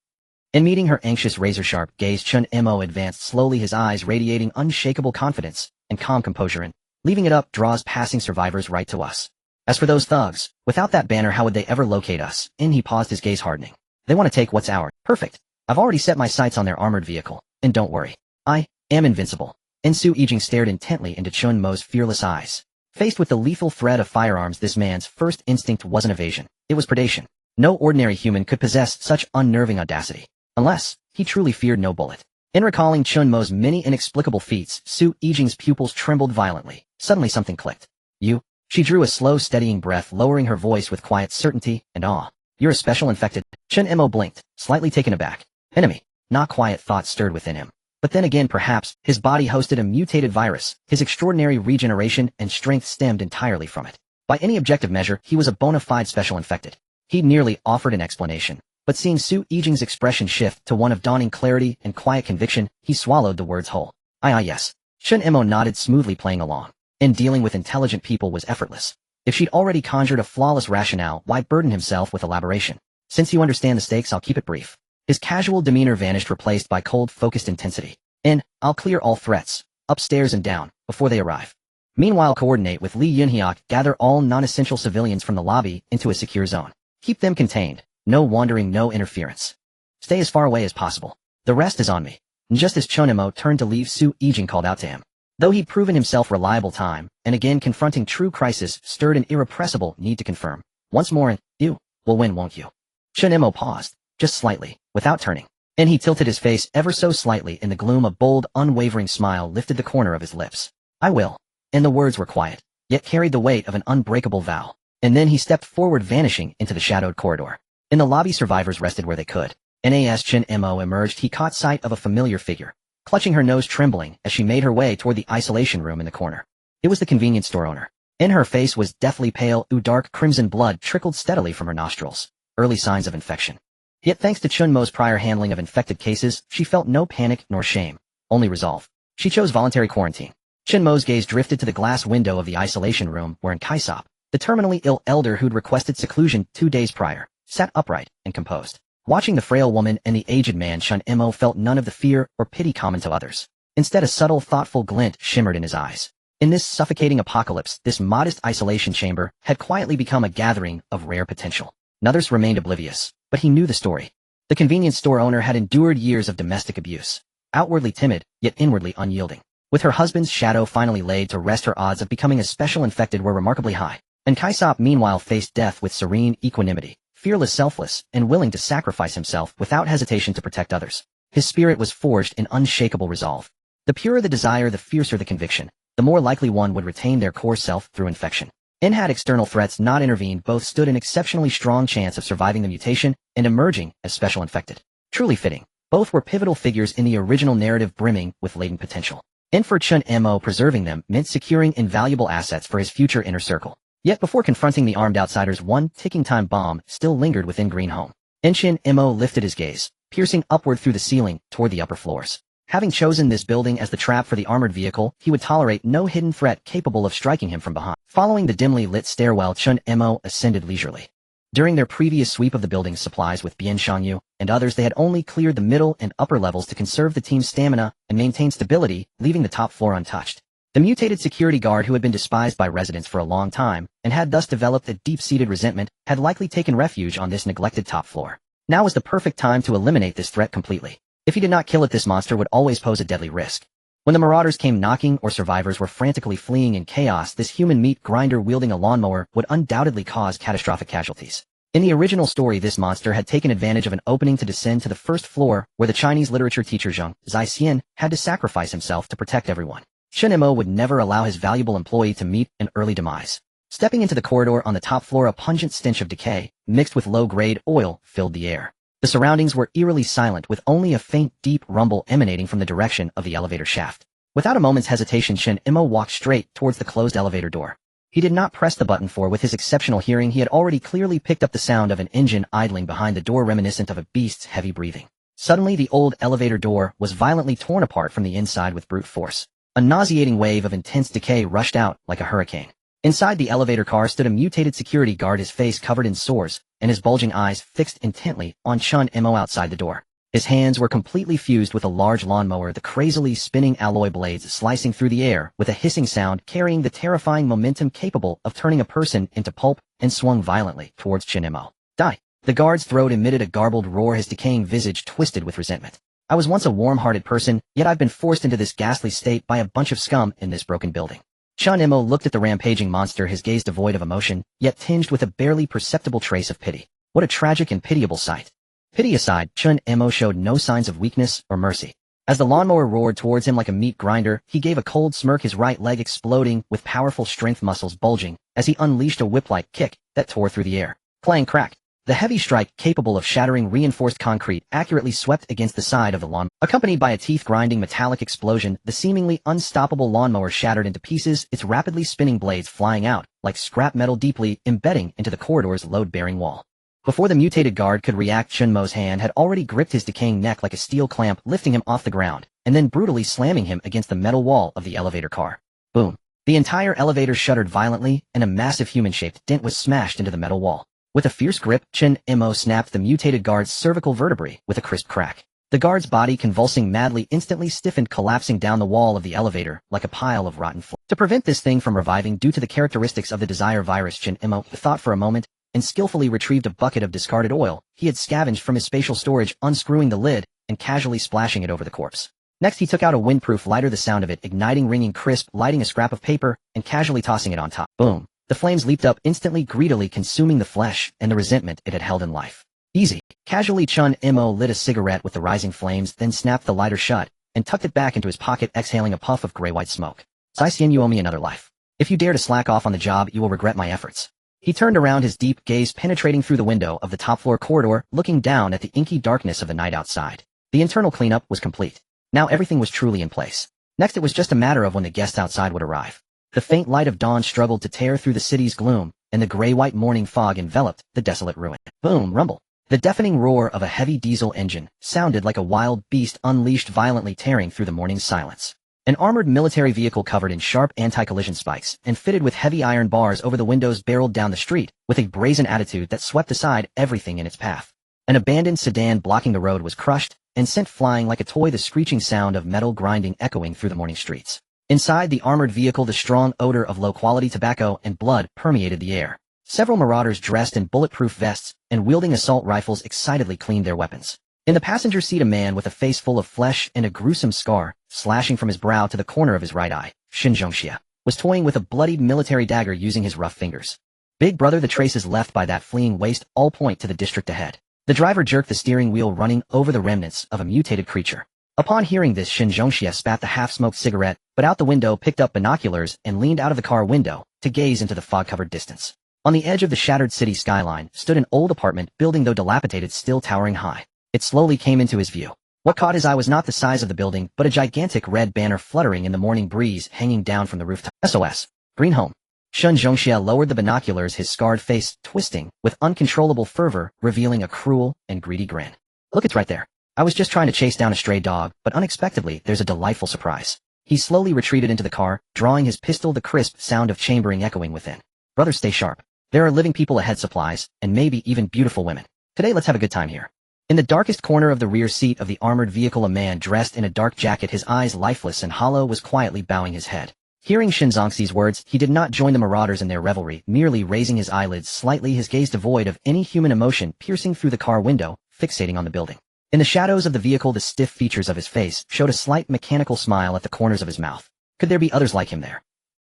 In meeting her anxious, razor-sharp gaze, Chen Mo advanced slowly, his eyes radiating unshakable confidence and calm composure, and, leaving it up, draws passing survivors right to us. As for those thugs, without that banner how would they ever locate us? He paused, his gaze hardening. They want to take what's ours. Perfect. I've already set my sights on their armored vehicle. And don't worry. I am invincible. Su Yijing stared intently into Chen Mo's fearless eyes. Faced with the lethal threat of firearms, this man's first instinct wasn't evasion. It was predation. No ordinary human could possess such unnerving audacity. Unless he truly feared no bullet. In recalling Chen Mo's many inexplicable feats, Su Yijing's pupils trembled violently. Suddenly something clicked. You? She drew a slow, steadying breath, lowering her voice with quiet certainty and awe. You're a special infected. Chen Mo blinked, slightly taken aback. Enemy. Not quiet thoughts stirred within him. But then again, perhaps, his body hosted a mutated virus. His extraordinary regeneration and strength stemmed entirely from it. By any objective measure, he was a bona fide special infected. He nearly offered an explanation. But seeing Su Yijing's expression shift to one of dawning clarity and quiet conviction, he swallowed the words whole. Yes. Chen Mo nodded smoothly, playing along. And dealing with intelligent people was effortless. If she'd already conjured a flawless rationale, why burden himself with elaboration? Since you understand the stakes, I'll keep it brief. His casual demeanor vanished, replaced by cold, focused intensity. And I'll clear all threats, upstairs and down, before they arrive. Meanwhile, coordinate with Li Yunhyuk, gather all non-essential civilians from the lobby into a secure zone. Keep them contained. No wandering, no interference. Stay as far away as possible. The rest is on me. And just as Chen Mo turned to leave, Su Yijing called out to him. Though he'd proven himself reliable time, and again confronting true crisis stirred an irrepressible need to confirm. Once more, and you will win, won't you? Chen Mo paused, just slightly, without turning. And he tilted his face ever so slightly. In the gloom, a bold, unwavering smile lifted the corner of his lips. I will. And the words were quiet, yet carried the weight of an unbreakable vow. And then he stepped forward, vanishing into the shadowed corridor. In the lobby, survivors rested where they could. As Chen Mo emerged, he caught sight of a familiar figure, clutching her nose, trembling as she made her way toward the isolation room in the corner. It was the convenience store owner. In her face was deathly pale, dark crimson blood trickled steadily from her nostrils. Early signs of infection. Yet thanks to Chen Mo's prior handling of infected cases, she felt no panic nor shame, only resolve. She chose voluntary quarantine. Chen Mo's gaze drifted to the glass window of the isolation room, wherein Kaisop, The terminally ill elder who'd requested seclusion 2 days prior sat upright and composed. Watching the frail woman and the aged man, Chen Mo felt none of the fear or pity common to others. Instead, a subtle, thoughtful glint shimmered in his eyes. In this suffocating apocalypse, this modest isolation chamber had quietly become a gathering of rare potential. Others remained oblivious, but he knew the story. The convenience store owner had endured years of domestic abuse. Outwardly timid, yet inwardly unyielding. With her husband's shadow finally laid to rest, her odds of becoming a special infected were remarkably high. And Kaisop meanwhile faced death with serene equanimity, fearless, selfless, and willing to sacrifice himself without hesitation to protect others. His spirit was forged in unshakable resolve. The purer the desire, the fiercer the conviction, the more likely one would retain their core self through infection. And had external threats not intervened, both stood an exceptionally strong chance of surviving the mutation and emerging as special infected. Truly fitting. Both were pivotal figures in the original narrative, brimming with latent potential. And for Chen Mo, preserving them meant securing invaluable assets for his future inner circle. Yet before confronting the armed outsiders, one ticking time bomb still lingered within Green Home. And Chen Mo lifted his gaze, piercing upward through the ceiling toward the upper floors. Having chosen this building as the trap for the armored vehicle, he would tolerate no hidden threat capable of striking him from behind. Following the dimly lit stairwell, Chen Mo ascended leisurely. During their previous sweep of the building's supplies with Bian Shangyu and others, they had only cleared the middle and upper levels to conserve the team's stamina and maintain stability, leaving the top floor untouched. The mutated security guard, who had been despised by residents for a long time and had thus developed a deep-seated resentment, had likely taken refuge on this neglected top floor. Now was the perfect time to eliminate this threat completely. If he did not kill it, this monster would always pose a deadly risk. When the marauders came knocking or survivors were frantically fleeing in chaos, this human meat grinder wielding a lawnmower would undoubtedly cause catastrophic casualties. In the original story, this monster had taken advantage of an opening to descend to the first floor, where the Chinese literature teacher Zhang Zixian had to sacrifice himself to protect everyone. Chen Mo would never allow his valuable employee to meet an early demise. Stepping into the corridor on the top floor, a pungent stench of decay, mixed with low-grade oil, filled the air. The surroundings were eerily silent, with only a faint, deep rumble emanating from the direction of the elevator shaft. Without a moment's hesitation, Chen Mo walked straight towards the closed elevator door. He did not press the button, for with his exceptional hearing he had already clearly picked up the sound of an engine idling behind the door, reminiscent of a beast's heavy breathing. Suddenly, the old elevator door was violently torn apart from the inside with brute force. A nauseating wave of intense decay rushed out like a hurricane. Inside the elevator car stood a mutated security guard, his face covered in sores, and his bulging eyes fixed intently on Chen Mo outside the door. His hands were completely fused with a large lawnmower, the crazily spinning alloy blades slicing through the air with a hissing sound, carrying the terrifying momentum capable of turning a person into pulp, and swung violently towards Chen Mo. Die! The guard's throat emitted a garbled roar, his decaying visage twisted with resentment. I was once a warm-hearted person, yet I've been forced into this ghastly state by a bunch of scum in this broken building. Chen Mo looked at the rampaging monster, his gaze devoid of emotion, yet tinged with a barely perceptible trace of pity. What a tragic and pitiable sight. Pity aside, Chen Mo showed no signs of weakness or mercy. As the lawnmower roared towards him like a meat grinder, he gave a cold smirk, his right leg exploding with powerful strength muscles bulging as he unleashed a whip-like kick that tore through the air. Clang crack. The heavy strike, capable of shattering reinforced concrete, accurately swept against the side of the lawn. Accompanied by a teeth-grinding metallic explosion, the seemingly unstoppable lawnmower shattered into pieces, its rapidly spinning blades flying out like scrap metal, deeply embedding into the corridor's load-bearing wall. Before the mutated guard could react, Chen Mo's hand had already gripped his decaying neck like a steel clamp, lifting him off the ground, and then brutally slamming him against the metal wall of the elevator car. Boom. The entire elevator shuddered violently, and a massive human-shaped dent was smashed into the metal wall. With a fierce grip, Chen Mo snapped the mutated guard's cervical vertebrae with a crisp crack. The guard's body, convulsing madly, instantly stiffened, collapsing down the wall of the elevator like a pile of rotten flesh. To prevent this thing from reviving due to the characteristics of the desire virus, Chen Mo thought for a moment and skillfully retrieved a bucket of discarded oil he had scavenged from his spatial storage, unscrewing the lid and casually splashing it over the corpse. Next, he took out a windproof lighter, the sound of it igniting ringing crisp, lighting a scrap of paper and casually tossing it on top. Boom. The flames leaped up instantly, greedily consuming the flesh and the resentment it had held in life. Easy. Casually, Chen Mo lit a cigarette with the rising flames, then snapped the lighter shut and tucked it back into his pocket, exhaling a puff of gray-white smoke. Zixian, you owe me another life. If you dare to slack off on the job, you will regret my efforts. He turned around, his deep gaze penetrating through the window of the top-floor corridor, looking down at the inky darkness of the night outside. The internal cleanup was complete. Now everything was truly in place. Next, it was just a matter of when the guests outside would arrive. The faint light of dawn struggled to tear through the city's gloom, and the gray-white morning fog enveloped the desolate ruin. Boom, rumble. The deafening roar of a heavy diesel engine sounded like a wild beast unleashed violently, tearing through the morning's silence. An armored military vehicle covered in sharp anti-collision spikes and fitted with heavy iron bars over the windows barreled down the street with a brazen attitude that swept aside everything in its path. An abandoned sedan blocking the road was crushed and sent flying like a toy, the screeching sound of metal grinding echoing through the morning streets. Inside the armored vehicle, the strong odor of low-quality tobacco and blood permeated the air. Several marauders dressed in bulletproof vests and wielding assault rifles excitedly cleaned their weapons. In the passenger seat, a man with a face full of flesh and a gruesome scar, slashing from his brow to the corner of his right eye, Chen Mo, was toying with a bloodied military dagger using his rough fingers. Big brother, the traces left by that fleeing waste all point to the district ahead. The driver jerked the steering wheel, running over the remnants of a mutated creature. Upon hearing this, Chen Mo spat the half-smoked cigarette, but out the window, picked up binoculars, and leaned out of the car window to gaze into the fog-covered distance. On the edge of the shattered city skyline stood an old apartment building, though dilapidated, still towering high. It slowly came into his view. What caught his eye was not the size of the building, but a gigantic red banner fluttering in the morning breeze hanging down from the rooftop. SOS. Green Home. Chen Mo lowered the binoculars, his scarred face twisting with uncontrollable fervor, revealing a cruel and greedy grin. Look, it's right there. I was just trying to chase down a stray dog, but unexpectedly there's a delightful surprise. He slowly retreated into the car, drawing his pistol, the crisp sound of chambering echoing within. Brothers, stay sharp. There are living people ahead, supplies, and maybe even beautiful women. Today let's have a good time here. In the darkest corner of the rear seat of the armored vehicle, a man dressed in a dark jacket, his eyes lifeless and hollow, was quietly bowing his head. Hearing Chen Zongxi's words, he did not join the marauders in their revelry, merely raising his eyelids slightly, his gaze devoid of any human emotion, piercing through the car window, fixating on the building. In the shadows of the vehicle, the stiff features of his face showed a slight mechanical smile at the corners of his mouth. Could there be others like him there?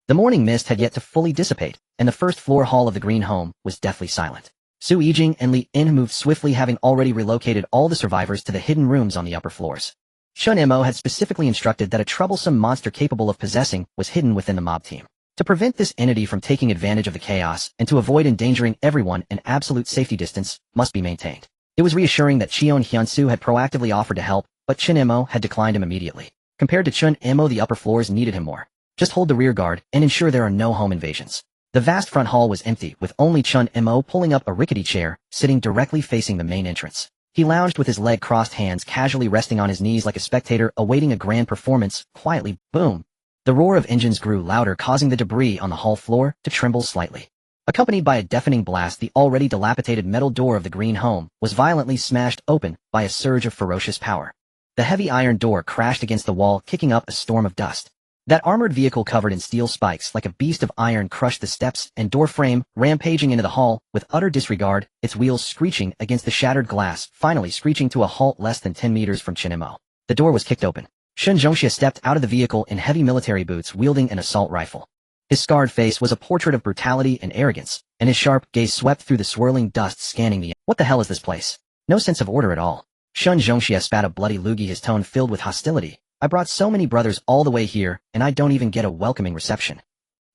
The morning mist had yet to fully dissipate, and the first floor hall of the Green Home was deathly silent. Su Yijing and Li In moved swiftly, having already relocated all the survivors to the hidden rooms on the upper floors. Chen Mo had specifically instructed that a troublesome monster capable of possessing was hidden within the mob team. To prevent this entity from taking advantage of the chaos and to avoid endangering everyone, an absolute safety distance must be maintained. It was reassuring that Cheon Hyunsu had proactively offered to help, but Chen Mo had declined him immediately. Compared to Chen Mo, the upper floors needed him more. Just hold the rear guard and ensure there are no home invasions. The vast front hall was empty, with only Chen Mo pulling up a rickety chair, sitting directly facing the main entrance. He lounged with his leg crossed, hands casually resting on his knees like a spectator awaiting a grand performance. Quietly, boom. The roar of engines grew louder, causing the debris on the hall floor to tremble slightly. Accompanied by a deafening blast, the already dilapidated metal door of the Green Home was violently smashed open by a surge of ferocious power. The heavy iron door crashed against the wall, kicking up a storm of dust. That armored vehicle covered in steel spikes like a beast of iron crushed the steps and door frame, rampaging into the hall with utter disregard, its wheels screeching against the shattered glass, finally screeching to a halt less than 10 meters from Chen Mo. The door was kicked open. Chen Zongxia stepped out of the vehicle in heavy military boots, wielding an assault rifle. His scarred face was a portrait of brutality and arrogance, and his sharp gaze swept through the swirling dust, scanning the— What the hell is this place? No sense of order at all. Chen Zongxia spat a bloody loogie, his tone filled with hostility. I brought so many brothers all the way here, and I don't even get a welcoming reception.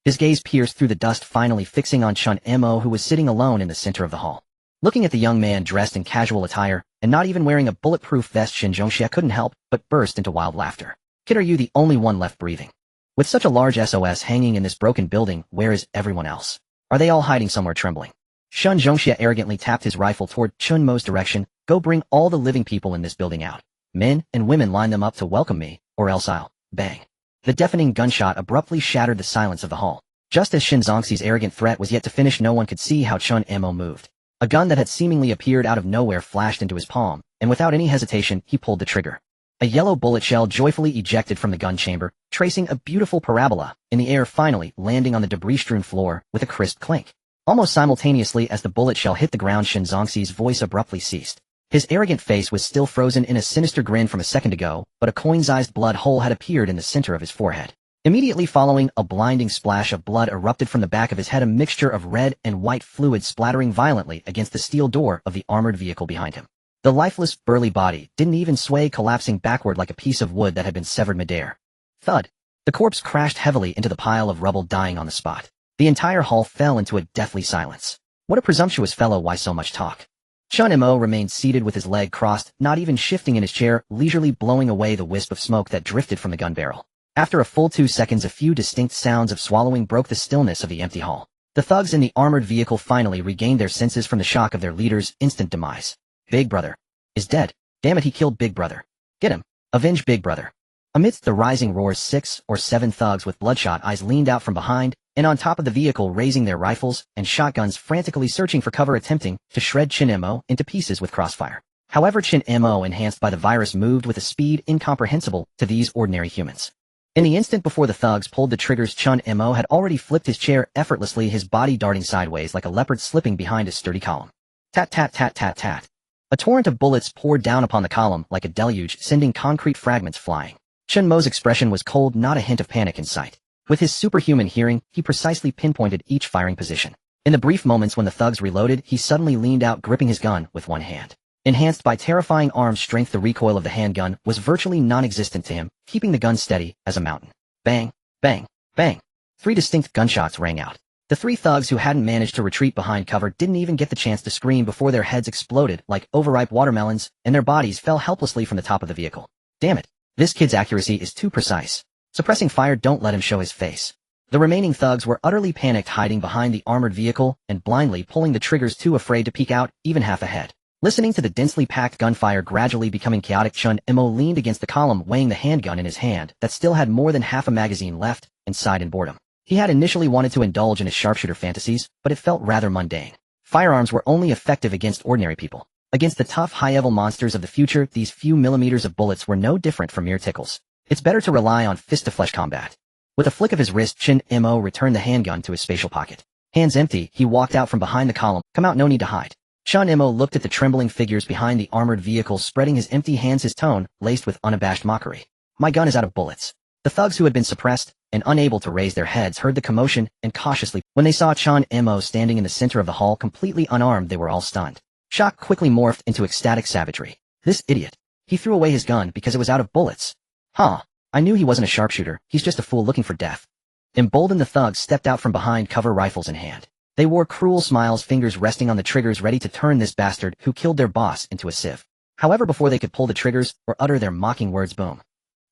His gaze pierced through the dust, finally fixing on Chen Mo, who was sitting alone in the center of the hall. Looking at the young man dressed in casual attire, and not even wearing a bulletproof vest, Chen Zongxia couldn't help but burst into wild laughter. Kid, are you the only one left breathing? With such a large SOS hanging in this broken building, where is everyone else? Are they all hiding somewhere trembling? Chen Zongxia arrogantly tapped his rifle toward Chen Mo's direction. Go bring all the living people in this building out. Men and women, line them up to welcome me, or else I'll— Bang. The deafening gunshot abruptly shattered the silence of the hall. Just as Chen Zongxi's arrogant threat was yet to finish, no one could see how Chen Mo moved. A gun that had seemingly appeared out of nowhere flashed into his palm, and without any hesitation, he pulled the trigger. A yellow bullet shell joyfully ejected from the gun chamber, tracing a beautiful parabola in the air, finally landing on the debris-strewn floor with a crisp clink. Almost simultaneously as the bullet shell hit the ground, Chen Zongxi's voice abruptly ceased. His arrogant face was still frozen in a sinister grin from a second ago, but a coin-sized blood hole had appeared in the center of his forehead. Immediately following, a blinding splash of blood erupted from the back of his head, a mixture of red and white fluid splattering violently against the steel door of the armored vehicle behind him. The lifeless, burly body didn't even sway, collapsing backward like a piece of wood that had been severed midair. Thud. The corpse crashed heavily into the pile of rubble, dying on the spot. The entire hall fell into a deathly silence. What a presumptuous fellow, why so much talk? Chen Mo remained seated with his leg crossed, not even shifting in his chair, leisurely blowing away the wisp of smoke that drifted from the gun barrel. After a full 2 seconds, a few distinct sounds of swallowing broke the stillness of the empty hall. The thugs in the armored vehicle finally regained their senses from the shock of their leader's instant demise. Big brother is dead. Damn it, he killed Big brother. Get him. Avenge Big brother. Amidst the rising roars, 6 or 7 thugs with bloodshot eyes leaned out from behind and on top of the vehicle, raising their rifles and shotguns, frantically searching for cover, attempting to shred Chen Mo into pieces with crossfire. However, Chen Mo, enhanced by the virus, moved with a speed incomprehensible to these ordinary humans. In the instant before the thugs pulled the triggers, Chen Mo had already flipped his chair effortlessly, his body darting sideways like a leopard slipping behind a sturdy column. Tat tat tat tat tat. A torrent of bullets poured down upon the column like a deluge, sending concrete fragments flying. Chen Mo's expression was cold, not a hint of panic in sight. With his superhuman hearing, he precisely pinpointed each firing position. In the brief moments when the thugs reloaded, he suddenly leaned out, gripping his gun with one hand. Enhanced by terrifying arm strength, the recoil of the handgun was virtually non-existent to him, keeping the gun steady as a mountain. Bang, bang, bang. 3 distinct gunshots rang out. The 3 thugs who hadn't managed to retreat behind cover didn't even get the chance to scream before their heads exploded like overripe watermelons and their bodies fell helplessly from the top of the vehicle. Damn it. This kid's accuracy is too precise. Suppressing fire, don't let him show his face. The remaining thugs were utterly panicked, hiding behind the armored vehicle and blindly pulling the triggers, too afraid to peek out even half ahead. Listening to the densely packed gunfire gradually becoming chaotic, Chen Mo leaned against the column, weighing the handgun in his hand that still had more than half a magazine left, and sighed in boredom. He had initially wanted to indulge in his sharpshooter fantasies, but it felt rather mundane. Firearms were only effective against ordinary people. Against the tough, high-level monsters of the future, these few millimeters of bullets were no different from mere tickles. It's better to rely on fist-to-flesh combat. With a flick of his wrist, Chen Mo returned the handgun to his spatial pocket. Hands empty, he walked out from behind the column. Come out, no need to hide. Chen Mo looked at the trembling figures behind the armored vehicle, spreading his empty hands, his tone laced with unabashed mockery. My gun is out of bullets. The thugs who had been suppressed and unable to raise their heads heard the commotion and cautiously, when they saw Chen Mo standing in the center of the hall completely unarmed, they were all stunned. Shock quickly morphed into ecstatic savagery. This idiot. He threw away his gun because it was out of bullets. Huh. I knew he wasn't a sharpshooter, he's just a fool looking for death. Emboldened, the thugs stepped out from behind cover, rifles in hand. They wore cruel smiles, fingers resting on the triggers, ready to turn this bastard who killed their boss into a sieve. However, before they could pull the triggers or utter their mocking words, boom.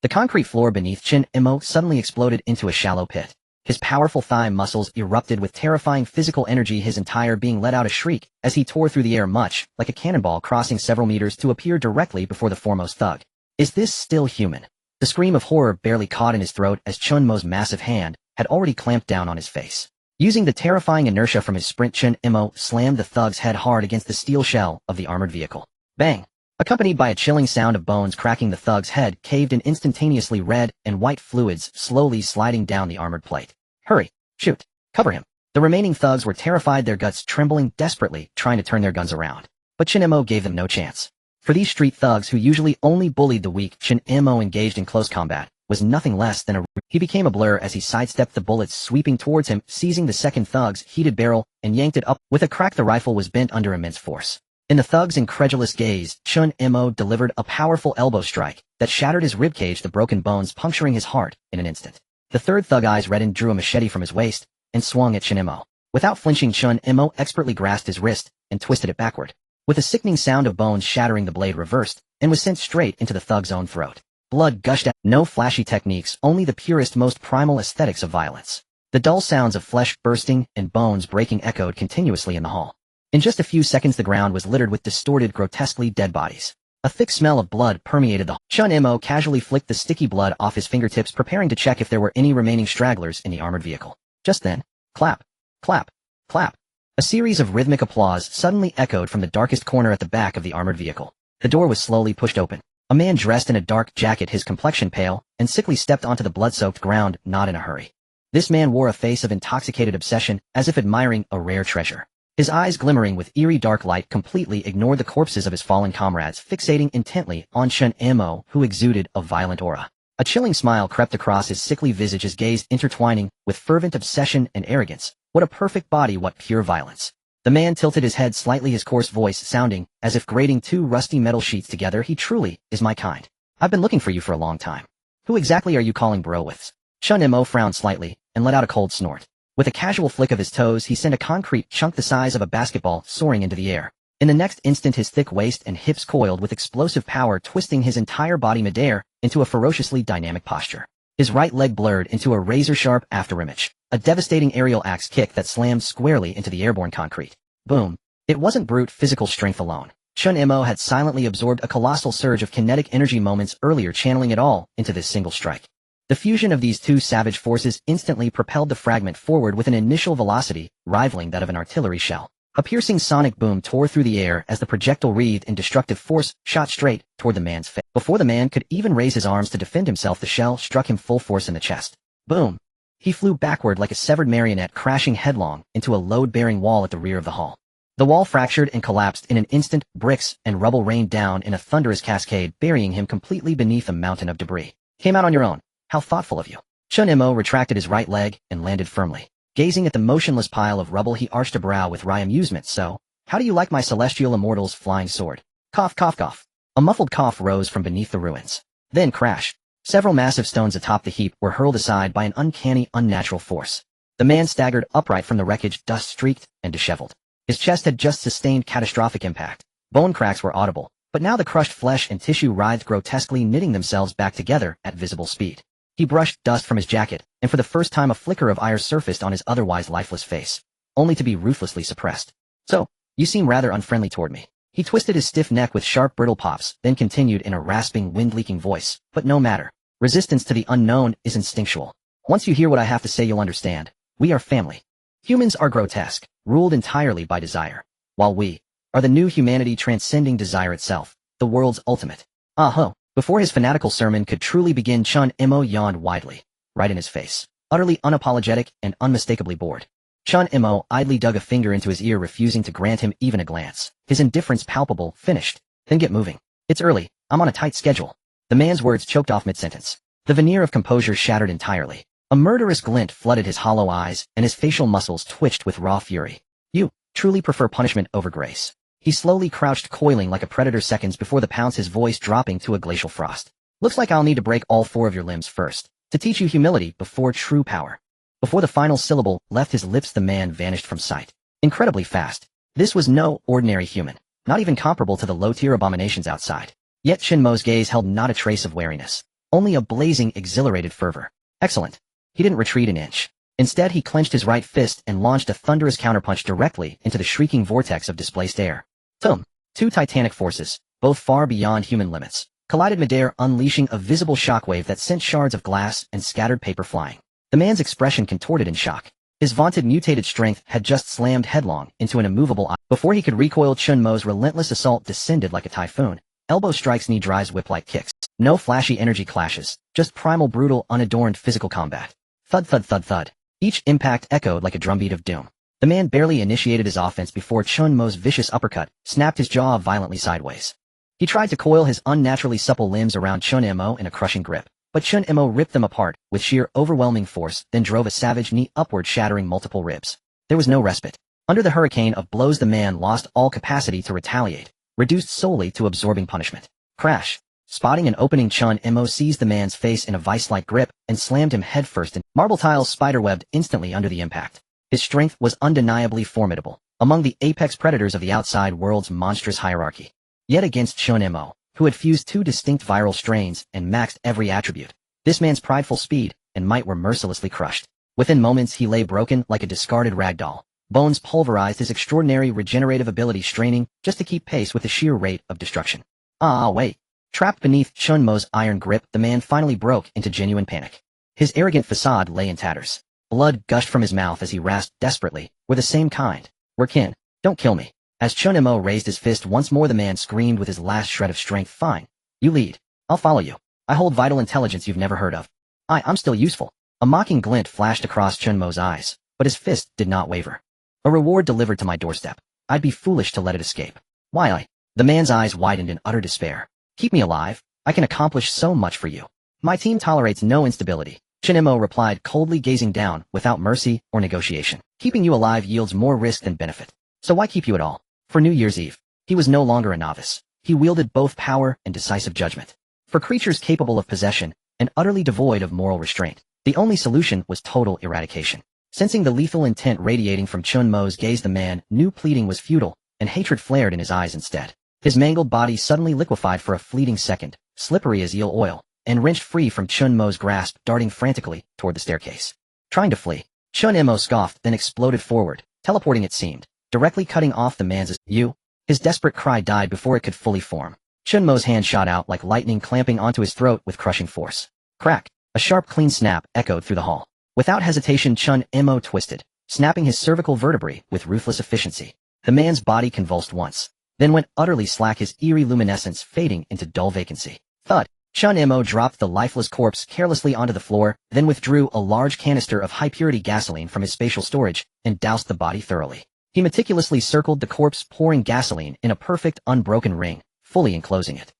The concrete floor beneath Chen Mo suddenly exploded into a shallow pit. His powerful thigh muscles erupted with terrifying physical energy, his entire being let out a shriek as he tore through the air, much like a cannonball, crossing several meters to appear directly before the foremost thug. Is this still human? The scream of horror barely caught in his throat as Chen Mo's massive hand had already clamped down on his face. Using the terrifying inertia from his sprint, Chen Mo slammed the thug's head hard against the steel shell of the armored vehicle. Bang! Accompanied by a chilling sound of bones cracking, the thug's head caved in, instantaneously, red and white fluids slowly sliding down the armored plate. Hurry! Shoot! Cover him! The remaining thugs were terrified, their guts trembling, desperately trying to turn their guns around. But Chen Mo gave them no chance. For these street thugs who usually only bullied the weak, Chen Mo, engaged in close combat, was nothing less than he became a blur as he sidestepped the bullets sweeping towards him, seizing the second thug's heated barrel and yanked it up. With a crack, the rifle was bent under immense force. In the thug's incredulous gaze, Chen Mo delivered a powerful elbow strike that shattered his ribcage, the broken bones puncturing his heart in an instant. The third thug, eyes reddened, drew a machete from his waist and swung at Chen Mo. Without flinching, Chen Mo expertly grasped his wrist and twisted it backward. With a sickening sound of bones shattering, the blade reversed and was sent straight into the thug's own throat. Blood gushed out. No flashy techniques, only the purest, most primal aesthetics of violence. The dull sounds of flesh bursting and bones breaking echoed continuously in the hall. In just a few seconds, the ground was littered with distorted, grotesquely dead bodies. A thick smell of blood permeated the hall. Chen Mo casually flicked the sticky blood off his fingertips, preparing to check if there were any remaining stragglers in the armored vehicle. Just then, clap, clap, clap. A series of rhythmic applause suddenly echoed from the darkest corner at the back of the armored vehicle. The door was slowly pushed open. A man dressed in a dark jacket, his complexion pale and sickly, stepped onto the blood-soaked ground, not in a hurry. This man wore a face of intoxicated obsession, as if admiring a rare treasure. His eyes, glimmering with eerie dark light, completely ignored the corpses of his fallen comrades, fixating intently on Chen Mo, who exuded a violent aura. A chilling smile crept across his sickly visage, his gaze intertwining with fervent obsession and arrogance. What a perfect body, what pure violence. The man tilted his head slightly, his coarse voice sounding as if grating two rusty metal sheets together. He truly is my kind. I've been looking for you for a long time. Who exactly are you calling bro with? Chen Mo frowned slightly and let out a cold snort. With a casual flick of his toes, he sent a concrete chunk the size of a basketball soaring into the air. In the next instant, his thick waist and hips coiled with explosive power, twisting his entire body midair into a ferociously dynamic posture. His right leg blurred into a razor-sharp afterimage, a devastating aerial axe kick that slammed squarely into the airborne concrete. Boom. It wasn't brute physical strength alone. Chen Mo had silently absorbed a colossal surge of kinetic energy moments earlier, channeling it all into this single strike. The fusion of these two savage forces instantly propelled the fragment forward with an initial velocity rivaling that of an artillery shell. A piercing sonic boom tore through the air as the projectile wreathed in destructive force shot straight toward the man's face. Before the man could even raise his arms to defend himself, the shell struck him full force in the chest. Boom! He flew backward like a severed marionette, crashing headlong into a load-bearing wall at the rear of the hall. The wall fractured and collapsed in an instant, bricks and rubble rained down in a thunderous cascade, burying him completely beneath a mountain of debris. Came out on your own. How thoughtful of you. Chen Mo retracted his right leg and landed firmly. Gazing at the motionless pile of rubble, he arched a brow with wry amusement. So, how do you like my celestial immortal's flying sword? Cough, cough, cough. A muffled cough rose from beneath the ruins. Then crash. Several massive stones atop the heap were hurled aside by an uncanny, unnatural force. The man staggered upright from the wreckage, dust-streaked and disheveled. His chest had just sustained catastrophic impact. Bone cracks were audible, but now the crushed flesh and tissue writhed grotesquely, knitting themselves back together at visible speed. He brushed dust from his jacket, and for the first time a flicker of ire surfaced on his otherwise lifeless face, only to be ruthlessly suppressed. So, you seem rather unfriendly toward me. He twisted his stiff neck with sharp brittle pops, then continued in a rasping, wind-leaking voice, but no matter. Resistance to the unknown is instinctual. Once you hear what I have to say, you'll understand. We are family. Humans are grotesque, ruled entirely by desire, while we are the new humanity transcending desire itself, the world's ultimate. Ah-ho. Before his fanatical sermon could truly begin, Chen Mo yawned widely, right in his face, utterly unapologetic and unmistakably bored. Chen Mo idly dug a finger into his ear, refusing to grant him even a glance. His indifference palpable. Finished. Then get moving. It's early. I'm on a tight schedule. The man's words choked off mid-sentence. The veneer of composure shattered entirely. A murderous glint flooded his hollow eyes, and his facial muscles twitched with raw fury. You truly prefer punishment over grace. He slowly crouched, coiling like a predator, seconds before the pounce, his voice dropping to a glacial frost. Looks like I'll need to break all 4 of your limbs first, to teach you humility before true power. Before the final syllable left his lips, the man vanished from sight. Incredibly fast. This was no ordinary human, not even comparable to the low-tier abominations outside. Yet Chen Mo's gaze held not a trace of wariness, only a blazing, exhilarated fervor. Excellent. He didn't retreat an inch. Instead, he clenched his right fist and launched a thunderous counterpunch directly into the shrieking vortex of displaced air. Boom! 2 titanic forces, both far beyond human limits, collided midair, unleashing a visible shockwave that sent shards of glass and scattered paper flying. The man's expression contorted in shock. His vaunted mutated strength had just slammed headlong into an immovable eye. Before he could recoil, Chen Mo's relentless assault descended like a typhoon. Elbow strikes, knee drives, whip-like kicks. No flashy energy clashes, just primal, brutal, unadorned physical combat. Thud, thud, thud, thud. Each impact echoed like a drumbeat of doom. The man barely initiated his offense before Chen Mo's vicious uppercut snapped his jaw violently sideways. He tried to coil his unnaturally supple limbs around Chen Mo in a crushing grip, but Chen Mo ripped them apart with sheer overwhelming force, then drove a savage knee upward, shattering multiple ribs. There was no respite. Under the hurricane of blows, the man lost all capacity to retaliate, reduced solely to absorbing punishment. Crash! Spotting an opening, Chen Mo seized the man's face in a vice-like grip and slammed him headfirst, and marble tiles spiderwebbed instantly under the impact. His strength was undeniably formidable, among the apex predators of the outside world's monstrous hierarchy. Yet against Chen Mo, who had fused 2 distinct viral strains and maxed every attribute, this man's prideful speed and might were mercilessly crushed. Within moments, he lay broken like a discarded rag doll. Bones pulverized, his extraordinary regenerative ability straining just to keep pace with the sheer rate of destruction. Wait. Trapped beneath Chen Mo's iron grip, the man finally broke into genuine panic. His arrogant facade lay in tatters. Blood gushed from his mouth as he rasped desperately, "We're the same kind. We're kin. Don't kill me." As Chen Mo raised his fist once more, the man screamed with his last shred of strength. "Fine. You lead. I'll follow you. I hold vital intelligence you've never heard of. I'm still useful." A mocking glint flashed across Chen Mo's eyes, but his fist did not waver. "A reward delivered to my doorstep. I'd be foolish to let it escape." "Why?" The man's eyes widened in utter despair. "Keep me alive. I can accomplish so much for you." "My team tolerates no instability," Chen Mo replied, coldly, gazing down without mercy or negotiation. "Keeping you alive yields more risk than benefit. So why keep you at all?" For New Year's Eve, he was no longer a novice. He wielded both power and decisive judgment. For creatures capable of possession and utterly devoid of moral restraint, the only solution was total eradication. Sensing the lethal intent radiating from Chen Mo's gaze, the man knew pleading was futile, and hatred flared in his eyes instead. His mangled body suddenly liquefied for a fleeting second, slippery as eel oil, and wrenched free from Chen Mo's grasp, darting frantically toward the staircase. Trying to flee, Chen Mo scoffed, then exploded forward, teleporting it seemed, directly cutting off the man's "You His desperate cry died before it could fully form. Chen Mo's hand shot out like lightning, clamping onto his throat with crushing force. Crack! A sharp, clean snap echoed through the hall. Without hesitation, Chen Mo twisted, snapping his cervical vertebrae with ruthless efficiency. The man's body convulsed once, then went utterly slack, his eerie luminescence fading into dull vacancy. Thud! Chen Mo dropped the lifeless corpse carelessly onto the floor, then withdrew a large canister of high-purity gasoline from his spatial storage and doused the body thoroughly. He meticulously circled the corpse, pouring gasoline in a perfect, unbroken ring, fully enclosing it.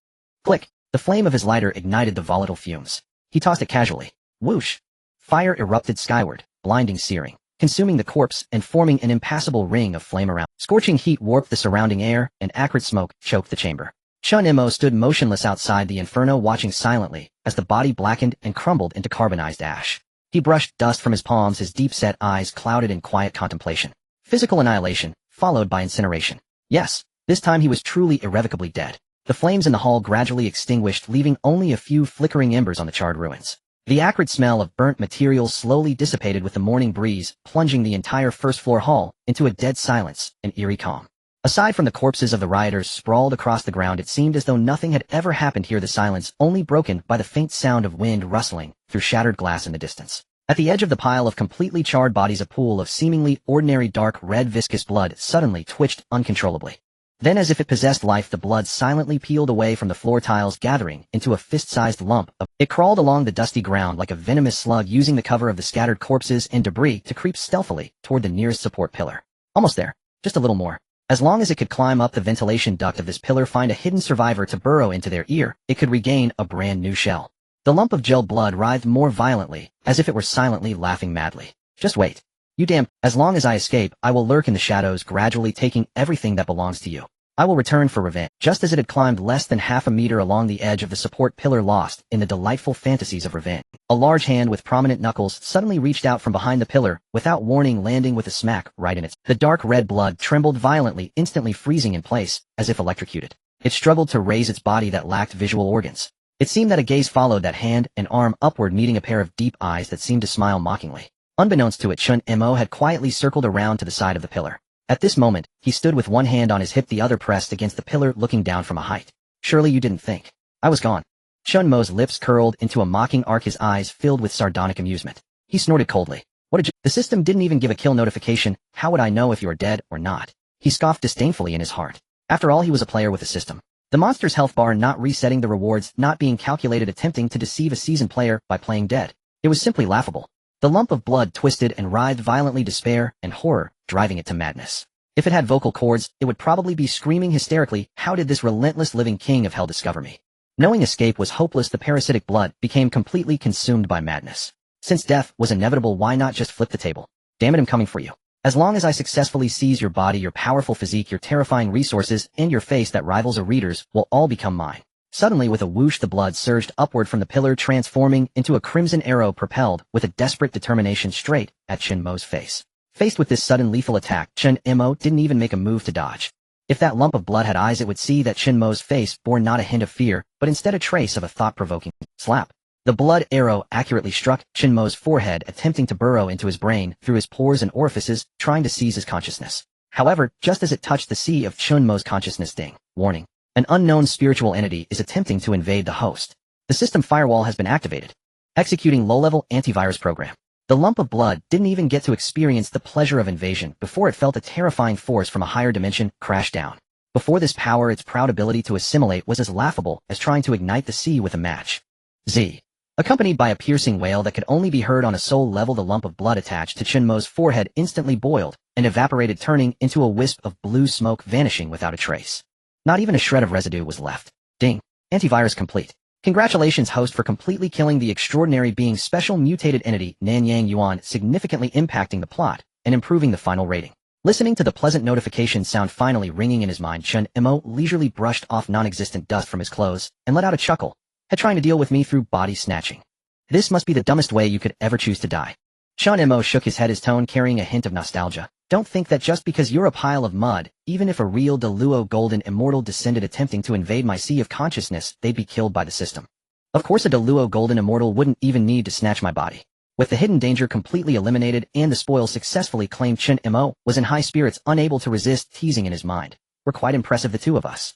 Click! The flame of his lighter ignited the volatile fumes. He tossed it casually. Whoosh! Fire erupted skyward, blinding, searing, consuming the corpse and forming an impassable ring of flame around. Scorching heat warped the surrounding air, and acrid smoke choked the chamber. Chen Mo stood motionless outside the inferno, watching silently as the body blackened and crumbled into carbonized ash. He brushed dust from his palms, his deep-set eyes clouded in quiet contemplation. Physical annihilation, followed by incineration. Yes, this time he was truly irrevocably dead. The flames in the hall gradually extinguished, leaving only a few flickering embers on the charred ruins. The acrid smell of burnt materials slowly dissipated with the morning breeze, plunging the entire first-floor hall into a dead silence and eerie calm. Aside from the corpses of the rioters sprawled across the ground, it seemed as though nothing had ever happened here, the silence only broken by the faint sound of wind rustling through shattered glass in the distance. At the edge of the pile of completely charred bodies, a pool of seemingly ordinary dark red viscous blood suddenly twitched uncontrollably. Then, as if it possessed life, the blood silently peeled away from the floor tiles, gathering into a fist-sized lump. It crawled along the dusty ground like a venomous slug, using the cover of the scattered corpses and debris to creep stealthily toward the nearest support pillar. Almost there. Just a little more. As long as it could climb up the ventilation duct of this pillar, find a hidden survivor to burrow into their ear, it could regain a brand new shell. The lump of gel blood writhed more violently, as if it were silently laughing madly. Just wait. You damn, as long as I escape, I will lurk in the shadows, gradually taking everything that belongs to you. I will return for revenge. Just as it had climbed less than half a meter along the edge of the support pillar, lost in the delightful fantasies of revenge, a large hand with prominent knuckles suddenly reached out from behind the pillar, without warning, landing with a smack right in its. The dark red blood trembled violently, instantly freezing in place, as if electrocuted. It struggled to raise its body that lacked visual organs. It seemed that a gaze followed that hand, an arm upward, meeting a pair of deep eyes that seemed to smile mockingly. Unbeknownst to it, Chen Mo had quietly circled around to the side of the pillar. At this moment, he stood with one hand on his hip, the other pressed against the pillar, looking down from a height. Surely you didn't think I was gone. Chen Mo's lips curled into a mocking arc, his eyes filled with sardonic amusement. He snorted coldly. What did you— The system didn't even give a kill notification. How would I know if you are dead or not? He scoffed disdainfully in his heart. After all, he was a player with a system. The monster's health bar not resetting, the rewards not being calculated, attempting to deceive a seasoned player by playing dead. It was simply laughable. The lump of blood twisted and writhed violently, despair and horror driving it to madness. If it had vocal cords, it would probably be screaming hysterically, how did this relentless living king of hell discover me? Knowing escape was hopeless, the parasitic blood became completely consumed by madness. Since death was inevitable, why not just flip the table? Damn it, I'm coming for you. As long as I successfully seize your body, your powerful physique, your terrifying resources, and your face that rivals a reader's will all become mine. Suddenly, with a whoosh, the blood surged upward from the pillar, transforming into a crimson arrow propelled with a desperate determination straight at Chen Mo's face. Faced with this sudden lethal attack, Chen Mo didn't even make a move to dodge. If that lump of blood had eyes, it would see that Chen Mo's face bore not a hint of fear, but instead a trace of a thought-provoking slap. The blood arrow accurately struck Chen Mo's forehead, attempting to burrow into his brain through his pores and orifices, trying to seize his consciousness. However, just as it touched the sea of Chen Mo's consciousness, ding, warning. An unknown spiritual entity is attempting to invade the host. The system firewall has been activated. Executing low-level antivirus program. The lump of blood didn't even get to experience the pleasure of invasion before it felt a terrifying force from a higher dimension crash down. Before this power, its proud ability to assimilate was as laughable as trying to ignite the sea with a match. Z. Accompanied by a piercing wail that could only be heard on a soul level, the lump of blood attached to Chen Mo's forehead instantly boiled and evaporated, turning into a wisp of blue smoke, vanishing without a trace. Not even a shred of residue was left. Ding. Antivirus complete. Congratulations, host, for completely killing the extraordinary being, special mutated entity Nanyang Yuan, significantly impacting the plot and improving the final rating. Listening to the pleasant notification sound finally ringing in his mind, Chen Mo leisurely brushed off non-existent dust from his clothes and let out a chuckle. Had trying to deal with me through body snatching. This must be the dumbest way you could ever choose to die. Chen Mo shook his head, his tone carrying a hint of nostalgia. Don't think that just because you're a pile of mud, even if a real Deluo golden immortal descended attempting to invade my sea of consciousness, they'd be killed by the system. Of course, a Deluo golden immortal wouldn't even need to snatch my body. With the hidden danger completely eliminated and the spoil successfully claimed, Chen Mo was in high spirits, unable to resist teasing in his mind. We're quite impressive, the two of us.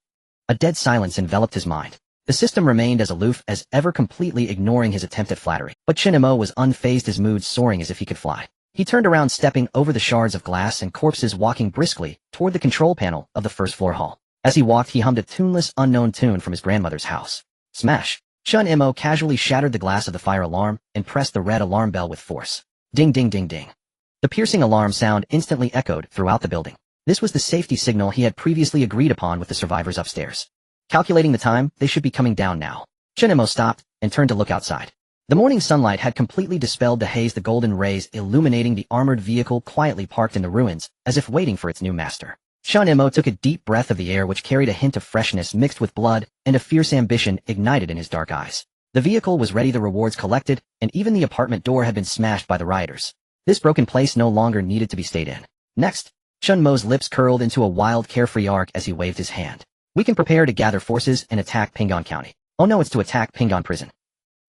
A dead silence enveloped his mind. The system remained as aloof as ever, completely ignoring his attempt at flattery. But Chen Mo was unfazed, his mood soaring as if he could fly. He turned around, stepping over the shards of glass and corpses, walking briskly toward the control panel of the first floor hall. As he walked, he hummed a tuneless, unknown tune from his grandmother's house. Smash! Chen Mo casually shattered the glass of the fire alarm and pressed the red alarm bell with force. Ding, ding, ding, ding. The piercing alarm sound instantly echoed throughout the building. This was the safety signal he had previously agreed upon with the survivors upstairs. Calculating the time, they should be coming down now. Chen Mo stopped and turned to look outside. The morning sunlight had completely dispelled the haze, the golden rays illuminating the armored vehicle quietly parked in the ruins, as if waiting for its new master. Chen Mo took a deep breath of the air, which carried a hint of freshness mixed with blood, and a fierce ambition ignited in his dark eyes. The vehicle was ready, the rewards collected, and even the apartment door had been smashed by the rioters. This broken place no longer needed to be stayed in. Next, Chen Mo's lips curled into a wild, carefree arc as he waved his hand. We can prepare to gather forces and attack Pingon County. Oh no, it's to attack Pingon Prison.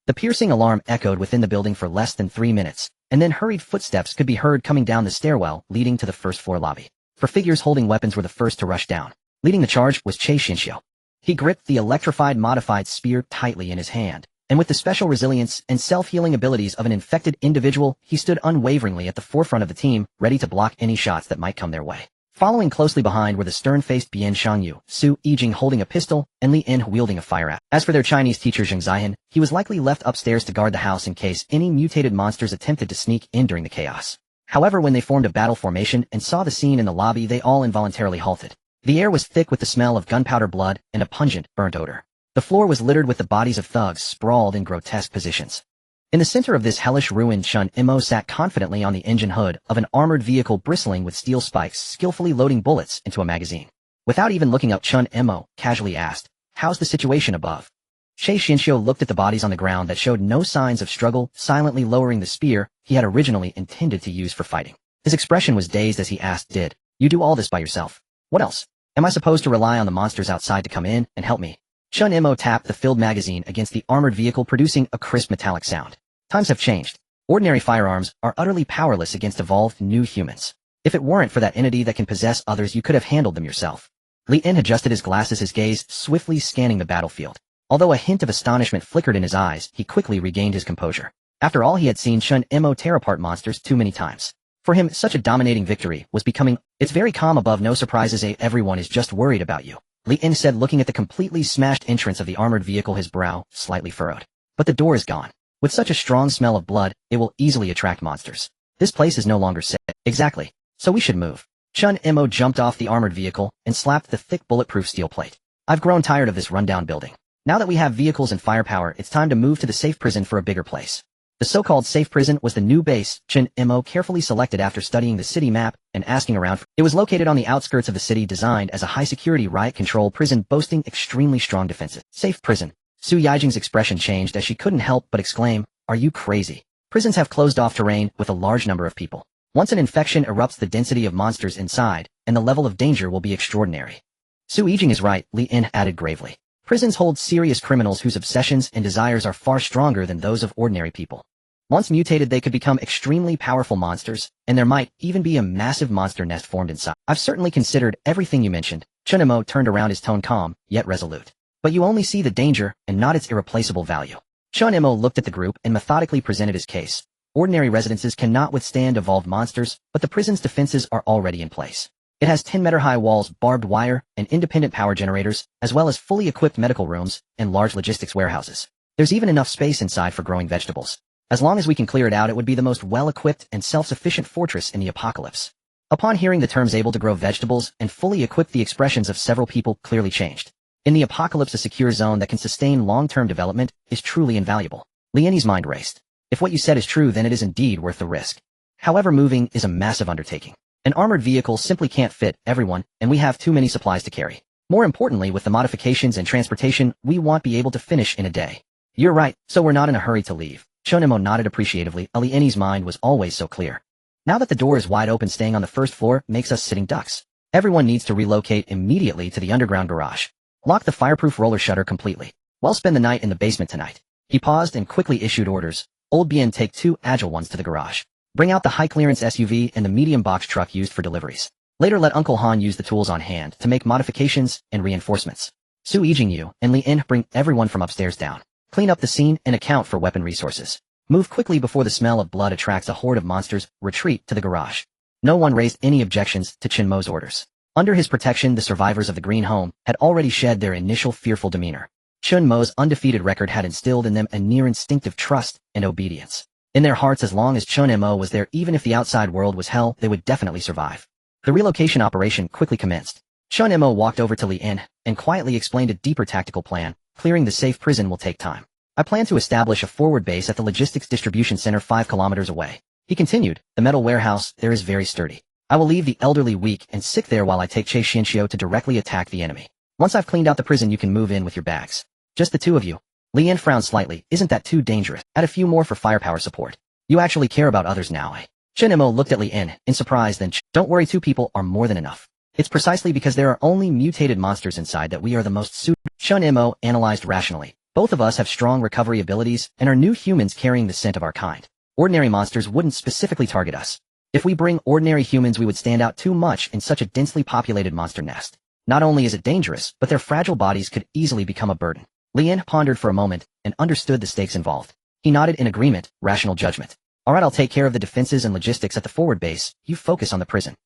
The piercing alarm echoed within the building for less than 3 minutes, and then hurried footsteps could be heard coming down the stairwell leading to the first floor lobby. For figures holding weapons were the first to rush down. Leading the charge was Che Xinxiu. He gripped the electrified modified spear tightly in his hand, and with the special resilience and self-healing abilities of an infected individual, he stood unwaveringly at the forefront of the team, ready to block any shots that might come their way. Following closely behind were the stern-faced Bian Shangyu, Su Yijing holding a pistol, and Li In wielding a fire axe. As for their Chinese teacher Zheng Zihan, he was likely left upstairs to guard the house in case any mutated monsters attempted to sneak in during the chaos. However, when they formed a battle formation and saw the scene in the lobby, they all involuntarily halted. The air was thick with the smell of gunpowder, blood, and a pungent, burnt odor. The floor was littered with the bodies of thugs sprawled in grotesque positions. In the center of this hellish ruin, Chen Mo sat confidently on the engine hood of an armored vehicle bristling with steel spikes, skillfully loading bullets into a magazine. Without even looking up, Chen Mo casually asked, "How's the situation above?" Che Xinxiu looked at the bodies on the ground that showed no signs of struggle, silently lowering the spear he had originally intended to use for fighting. His expression was dazed as he asked, "Did you do all this by yourself? What else? Am I supposed to rely on the monsters outside to come in and help me?" Chen Mo tapped the filled magazine against the armored vehicle, producing a crisp metallic sound. Times have changed. Ordinary firearms are utterly powerless against evolved new humans. If it weren't for that entity that can possess others, you could have handled them yourself. Li In adjusted his glasses, his gaze swiftly scanning the battlefield. Although a hint of astonishment flickered in his eyes, he quickly regained his composure. After all, he had seen Chen Mo tear apart monsters too many times. For him, such a dominating victory was becoming, "It's very calm above, no surprises, everyone is just worried about you," Li In said, looking at the completely smashed entrance of the armored vehicle, his brow slightly furrowed. "But the door is gone. With such a strong smell of blood, it will easily attract monsters. This place is no longer safe." "Exactly. So we should move." Chen Mo jumped off the armored vehicle and slapped the thick bulletproof steel plate. "I've grown tired of this rundown building. Now that we have vehicles and firepower, it's time to move to the safe prison for a bigger place." The so-called safe prison was the new base Chen Mo carefully selected after studying the city map and asking around. It was located on the outskirts of the city, designed as a high-security riot-control prison boasting extremely strong defenses. Safe prison. Su Yijing's expression changed as she couldn't help but exclaim, "Are you crazy? Prisons have closed off terrain with a large number of people. Once an infection erupts, the density of monsters inside and the level of danger will be extraordinary." Su Yijing is right, Li In added gravely. Prisons hold serious criminals whose obsessions and desires are far stronger than those of ordinary people. Once mutated, they could become extremely powerful monsters, and there might even be a massive monster nest formed inside. "I've certainly considered everything you mentioned." Chen Mo turned around, his tone calm, yet resolute. "But you only see the danger and not its irreplaceable value." Chen Mo looked at the group and methodically presented his case. Ordinary residences cannot withstand evolved monsters, but the prison's defenses are already in place. It has 10-meter-high walls, barbed wire, and independent power generators, as well as fully equipped medical rooms and large logistics warehouses. There's even enough space inside for growing vegetables. As long as we can clear it out, it would be the most well-equipped and self-sufficient fortress in the apocalypse. Upon hearing the terms "able to grow vegetables" and "fully equipped," the expressions of several people clearly changed. In the apocalypse, a secure zone that can sustain long-term development is truly invaluable. Li In's mind raced. If what you said is true, then it is indeed worth the risk. However, moving is a massive undertaking. An armored vehicle simply can't fit everyone, and we have too many supplies to carry. More importantly, with the modifications and transportation, we won't be able to finish in a day. You're right, so we're not in a hurry to leave. Chen Mo nodded appreciatively. Li In's mind was always so clear. Now that the door is wide open, staying on the first floor makes us sitting ducks. Everyone needs to relocate immediately to the underground garage. Lock the fireproof roller shutter completely. We'll spend the night in the basement tonight. He paused and quickly issued orders. Old Bien, take 2 agile ones to the garage. Bring out the high-clearance SUV and the medium box truck used for deliveries. Later let Uncle Han use the tools on hand to make modifications and reinforcements. Su Yijingyu and Li In bring everyone from upstairs down. Clean up the scene and account for weapon resources. Move quickly before the smell of blood attracts a horde of monsters. Retreat to the garage. No one raised any objections to Chen Mo's orders. Under his protection, the survivors of the Green Home had already shed their initial fearful demeanor. Chen Mo's undefeated record had instilled in them a near instinctive trust and obedience. In their hearts, as long as Chen Mo was there, even if the outside world was hell, they would definitely survive. The relocation operation quickly commenced. Chen Mo walked over to Li In and quietly explained a deeper tactical plan. Clearing the safe prison will take time. I plan to establish a forward base at the logistics distribution center 5 kilometers away. He continued, the metal warehouse there is very sturdy. I will leave the elderly, weak, and sick there while I take Che Xianxiu to directly attack the enemy. Once I've cleaned out the prison, you can move in with your bags. Just the two of you. Li In frowned slightly. Isn't that too dangerous? Add a few more for firepower support. You actually care about others now, eh? Chen Mo looked at Li In surprise, then don't worry, 2 people are more than enough. It's precisely because there are only mutated monsters inside that we are the most suited. Chen Mo analyzed rationally. Both of us have strong recovery abilities and are new humans carrying the scent of our kind. Ordinary monsters wouldn't specifically target us. If we bring ordinary humans, we would stand out too much in such a densely populated monster nest. Not only is it dangerous, but their fragile bodies could easily become a burden. Li In pondered for a moment and understood the stakes involved. He nodded in agreement, rational judgment. Alright, I'll take care of the defenses and logistics at the forward base. You focus on the prison.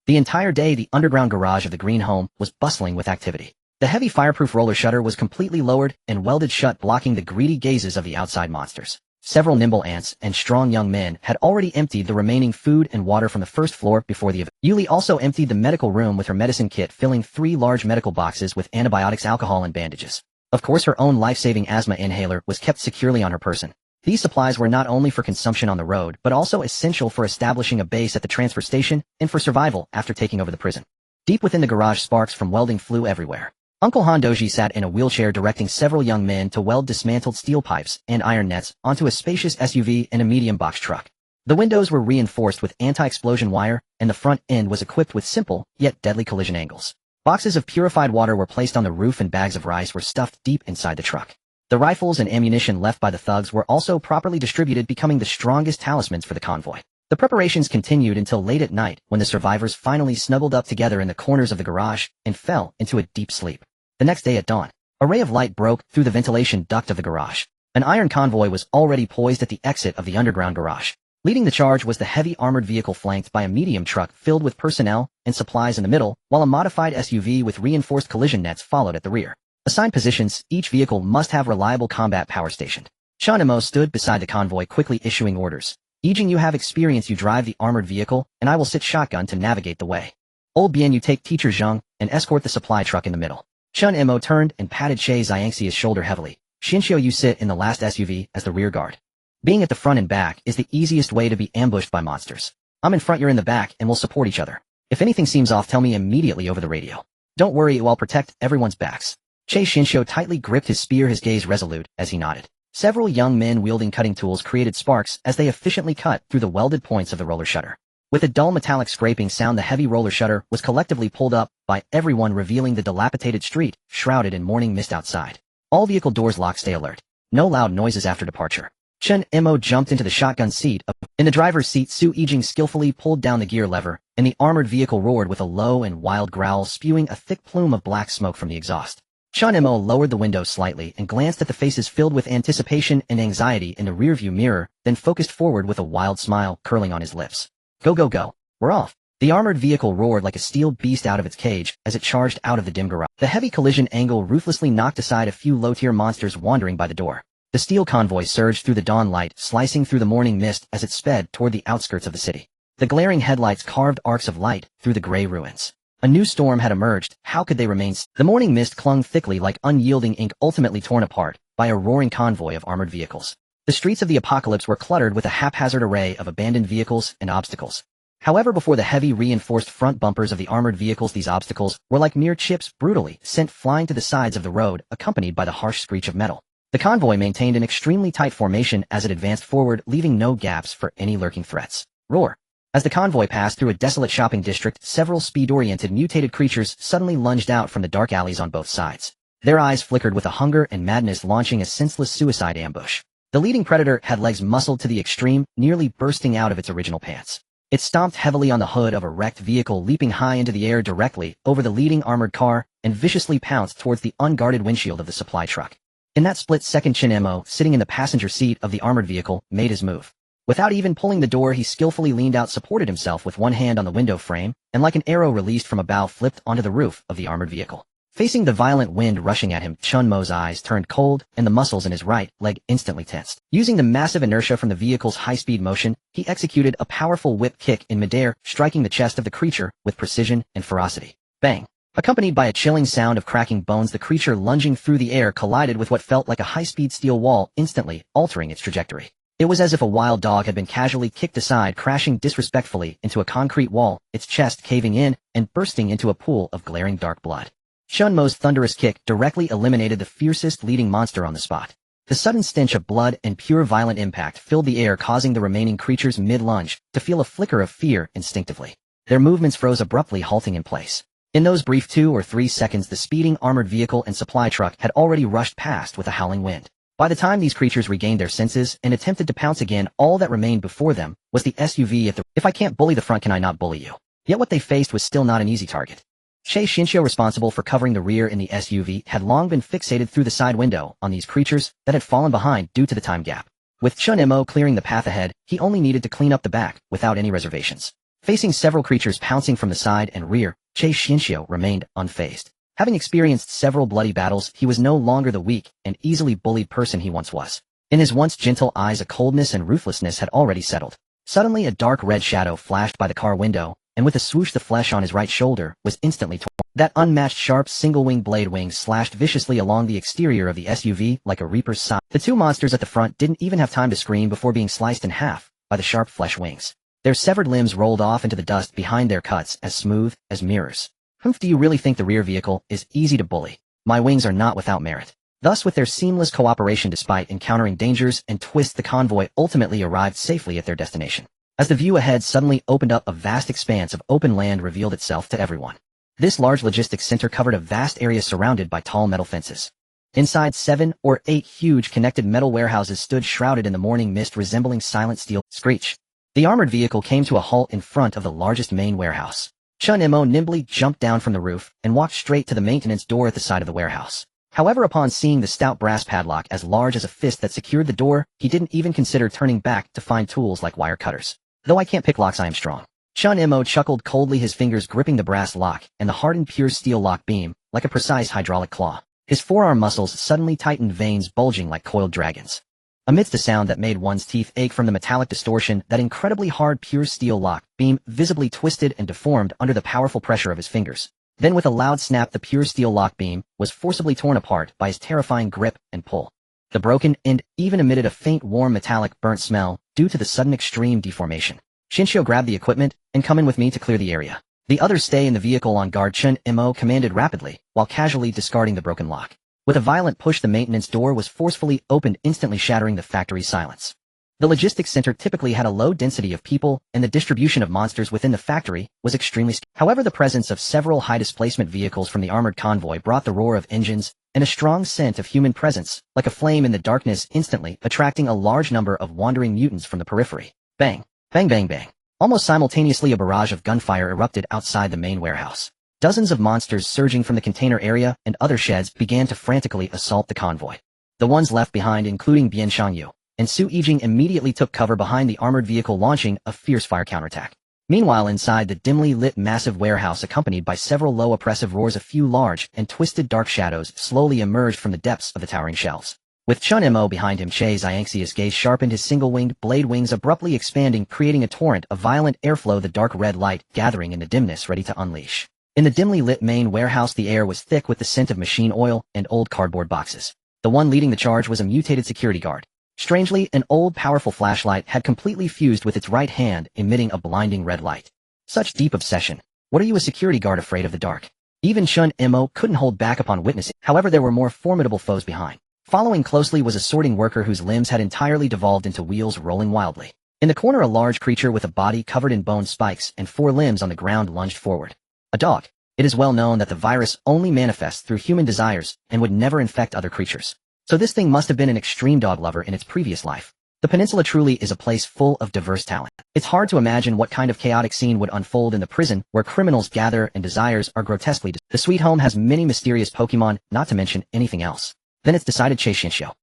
The entire day, the underground garage of the Green Home was bustling with activity. The heavy fireproof roller shutter was completely lowered and welded shut, blocking the greedy gazes of the outside monsters. Several nimble ants and strong young men had already emptied the remaining food and water from the first floor before the event. Yuli also emptied the medical room with her medicine kit, filling 3 large medical boxes with antibiotics, alcohol, and bandages. Of course, her own life-saving asthma inhaler was kept securely on her person. These supplies were not only for consumption on the road, but also essential for establishing a base at the transfer station and for survival after taking over the prison. Deep within the garage, sparks from welding flew everywhere. Uncle Han Doji sat in a wheelchair directing several young men to weld dismantled steel pipes and iron nets onto a spacious SUV and a medium box truck. The windows were reinforced with anti-explosion wire, and the front end was equipped with simple, yet deadly collision angles. Boxes of purified water were placed on the roof and bags of rice were stuffed deep inside the truck. The rifles and ammunition left by the thugs were also properly distributed, becoming the strongest talismans for the convoy. The preparations continued until late at night, when the survivors finally snuggled up together in the corners of the garage and fell into a deep sleep. The next day at dawn, a ray of light broke through the ventilation duct of the garage. An iron convoy was already poised at the exit of the underground garage. Leading the charge was the heavy armored vehicle, flanked by a medium truck filled with personnel and supplies in the middle, while a modified SUV with reinforced collision nets followed at the rear. Assigned positions, each vehicle must have reliable combat power stationed. Chen Mo stood beside the convoy, quickly issuing orders. Yijing, you have experience, you drive the armored vehicle, and I will sit shotgun to navigate the way. Old Bien, you take Teacher Zheng and escort the supply truck in the middle. Chen Mo turned and patted Che Xiangxi's shoulder heavily. Xianxiu, you sit in the last SUV as the rear guard. Being at the front and back is the easiest way to be ambushed by monsters. I'm in front, you're in the back, and we'll support each other. If anything seems off, tell me immediately over the radio. Don't worry, it will protect everyone's backs. Che Xianxiu tightly gripped his spear, his gaze resolute as he nodded. Several young men wielding cutting tools created sparks as they efficiently cut through the welded points of the roller shutter. With a dull metallic scraping sound, the heavy roller shutter was collectively pulled up by everyone, revealing the dilapidated street, shrouded in morning mist outside. All vehicle doors locked. Stay alert. No loud noises after departure. Chen Mo jumped into the shotgun seat. In the driver's seat, Su Yijing skillfully pulled down the gear lever, and the armored vehicle roared with a low and wild growl, spewing a thick plume of black smoke from the exhaust. Chen Mo lowered the window slightly and glanced at the faces filled with anticipation and anxiety in the rearview mirror, then focused forward with a wild smile curling on his lips. Go, go, go. We're off. The armored vehicle roared like a steel beast out of its cage as it charged out of the dim garage. The heavy collision angle ruthlessly knocked aside a few low-tier monsters wandering by the door. The steel convoy surged through the dawn light, slicing through the morning mist as it sped toward the outskirts of the city. The glaring headlights carved arcs of light through the gray ruins. A new storm had emerged. How could they remain? The morning mist clung thickly like unyielding ink, ultimately torn apart by a roaring convoy of armored vehicles. The streets of the apocalypse were cluttered with a haphazard array of abandoned vehicles and obstacles. However, before the heavy reinforced front bumpers of the armored vehicles, these obstacles were like mere chips, brutally sent flying to the sides of the road, accompanied by the harsh screech of metal. The convoy maintained an extremely tight formation as it advanced forward, leaving no gaps for any lurking threats. Roar! As the convoy passed through a desolate shopping district, several speed-oriented mutated creatures suddenly lunged out from the dark alleys on both sides. Their eyes flickered with a hunger and madness, launching a senseless suicide ambush. The leading predator had legs muscled to the extreme, nearly bursting out of its original pants. It stomped heavily on the hood of a wrecked vehicle, leaping high into the air directly over the leading armored car and viciously pounced towards the unguarded windshield of the supply truck. In that split second, Chen Mo, sitting in the passenger seat of the armored vehicle, made his move. Without even pulling the door, he skillfully leaned out, supported himself with one hand on the window frame, and like an arrow released from a bow flipped onto the roof of the armored vehicle. Facing the violent wind rushing at him, Chen Mo's eyes turned cold and the muscles in his right leg instantly tensed. Using the massive inertia from the vehicle's high-speed motion, he executed a powerful whip kick in midair, striking the chest of the creature with precision and ferocity. Bang! Accompanied by a chilling sound of cracking bones, the creature lunging through the air collided with what felt like a high-speed steel wall, instantly altering its trajectory. It was as if a wild dog had been casually kicked aside, crashing disrespectfully into a concrete wall, its chest caving in and bursting into a pool of glaring dark blood. Chen Mo's thunderous kick directly eliminated the fiercest leading monster on the spot. The sudden stench of blood and pure violent impact filled the air, causing the remaining creatures mid-lunge to feel a flicker of fear instinctively. Their movements froze abruptly, halting in place. In those brief 2 or 3 seconds, the speeding armored vehicle and supply truck had already rushed past with a howling wind. By the time these creatures regained their senses and attempted to pounce again, all that remained before them was the SUV. If I can't bully the front, can I not bully you? Yet what they faced was still not an easy target. Che Xinxiu, responsible for covering the rear in the SUV, had long been fixated through the side window on these creatures that had fallen behind due to the time gap. With Chen Mo clearing the path ahead, he only needed to clean up the back without any reservations. Facing several creatures pouncing from the side and rear, Che Xinxiu remained unfazed. Having experienced several bloody battles, he was no longer the weak and easily bullied person he once was. In his once gentle eyes, a coldness and ruthlessness had already settled. Suddenly, a dark red shadow flashed by the car window, and with a swoosh, the flesh on his right shoulder was instantly torn. That unmatched sharp single-wing blade wing slashed viciously along the exterior of the SUV like a reaper's scythe. The two monsters at the front didn't even have time to scream before being sliced in half by the sharp flesh wings. Their severed limbs rolled off into the dust behind their cuts, as smooth as mirrors. Humph, do you really think the rear vehicle is easy to bully? My wings are not without merit. Thus, with their seamless cooperation despite encountering dangers and twists, the convoy ultimately arrived safely at their destination. As the view ahead suddenly opened up, a vast expanse of open land revealed itself to everyone. This large logistics center covered a vast area surrounded by tall metal fences. Inside, 7 or 8 huge connected metal warehouses stood shrouded in the morning mist, resembling silent steel. Screech! The armored vehicle came to a halt in front of the largest main warehouse. Chen Mo nimbly jumped down from the roof and walked straight to the maintenance door at the side of the warehouse. However, upon seeing the stout brass padlock as large as a fist that secured the door, he didn't even consider turning back to find tools like wire cutters. Though I can't pick locks, I am strong. Chen Mo chuckled coldly, his fingers gripping the brass lock and the hardened pure steel lock beam like a precise hydraulic claw. His forearm muscles suddenly tightened, veins bulging like coiled dragons. Amidst a sound that made one's teeth ache from the metallic distortion, that incredibly hard pure steel lock beam visibly twisted and deformed under the powerful pressure of his fingers. Then with a loud snap, the pure steel lock beam was forcibly torn apart by his terrifying grip and pull. The broken end even emitted a faint warm metallic burnt smell due to the sudden extreme deformation. Xinxiu, grab the equipment and come in with me to clear the area. The others stay in the vehicle on guard, Chen Mo commanded rapidly, while casually discarding the broken lock. With a violent push, the maintenance door was forcefully opened, instantly shattering the factory's silence. The logistics center typically had a low density of people, and the distribution of monsters within the factory was extremely scarce. However, the presence of several high-displacement vehicles from the armored convoy brought the roar of engines and a strong scent of human presence, like a flame in the darkness, instantly attracting a large number of wandering mutants from the periphery. Bang! Bang bang bang! Almost simultaneously, a barrage of gunfire erupted outside the main warehouse. Dozens of monsters surging from the container area and other sheds began to frantically assault the convoy. The ones left behind, including Bian Shangyu and Su Yijing, immediately took cover behind the armored vehicle, launching a fierce fire counterattack. Meanwhile, inside the dimly lit massive warehouse, accompanied by several low oppressive roars, a few large and twisted dark shadows slowly emerged from the depths of the towering shelves. With Chen Mo behind him, Che Xiangxi's gaze sharpened, his single-winged blade wings abruptly expanding, creating a torrent of violent airflow, the dark red light gathering in the dimness, ready to unleash. In the dimly lit main warehouse, the air was thick with the scent of machine oil and old cardboard boxes. The one leading the charge was a mutated security guard. Strangely, an old powerful flashlight had completely fused with its right hand, emitting a blinding red light. Such deep obsession. What are you, a security guard afraid of the dark? Even Chen Mo couldn't hold back upon witnessing. However, there were more formidable foes behind. Following closely was a sorting worker whose limbs had entirely devolved into wheels rolling wildly. In the corner, a large creature with a body covered in bone spikes and 4 limbs on the ground lunged forward. A dog. It is well known that the virus only manifests through human desires and would never infect other creatures. So this thing must have been an extreme dog lover in its previous life. The peninsula truly is a place full of diverse talent. It's hard to imagine what kind of chaotic scene would unfold in the prison where criminals gather and desires are grotesquely The Sweet Home has many mysterious Pokemon, not to mention anything else. Then it's decided Che Xianxiu.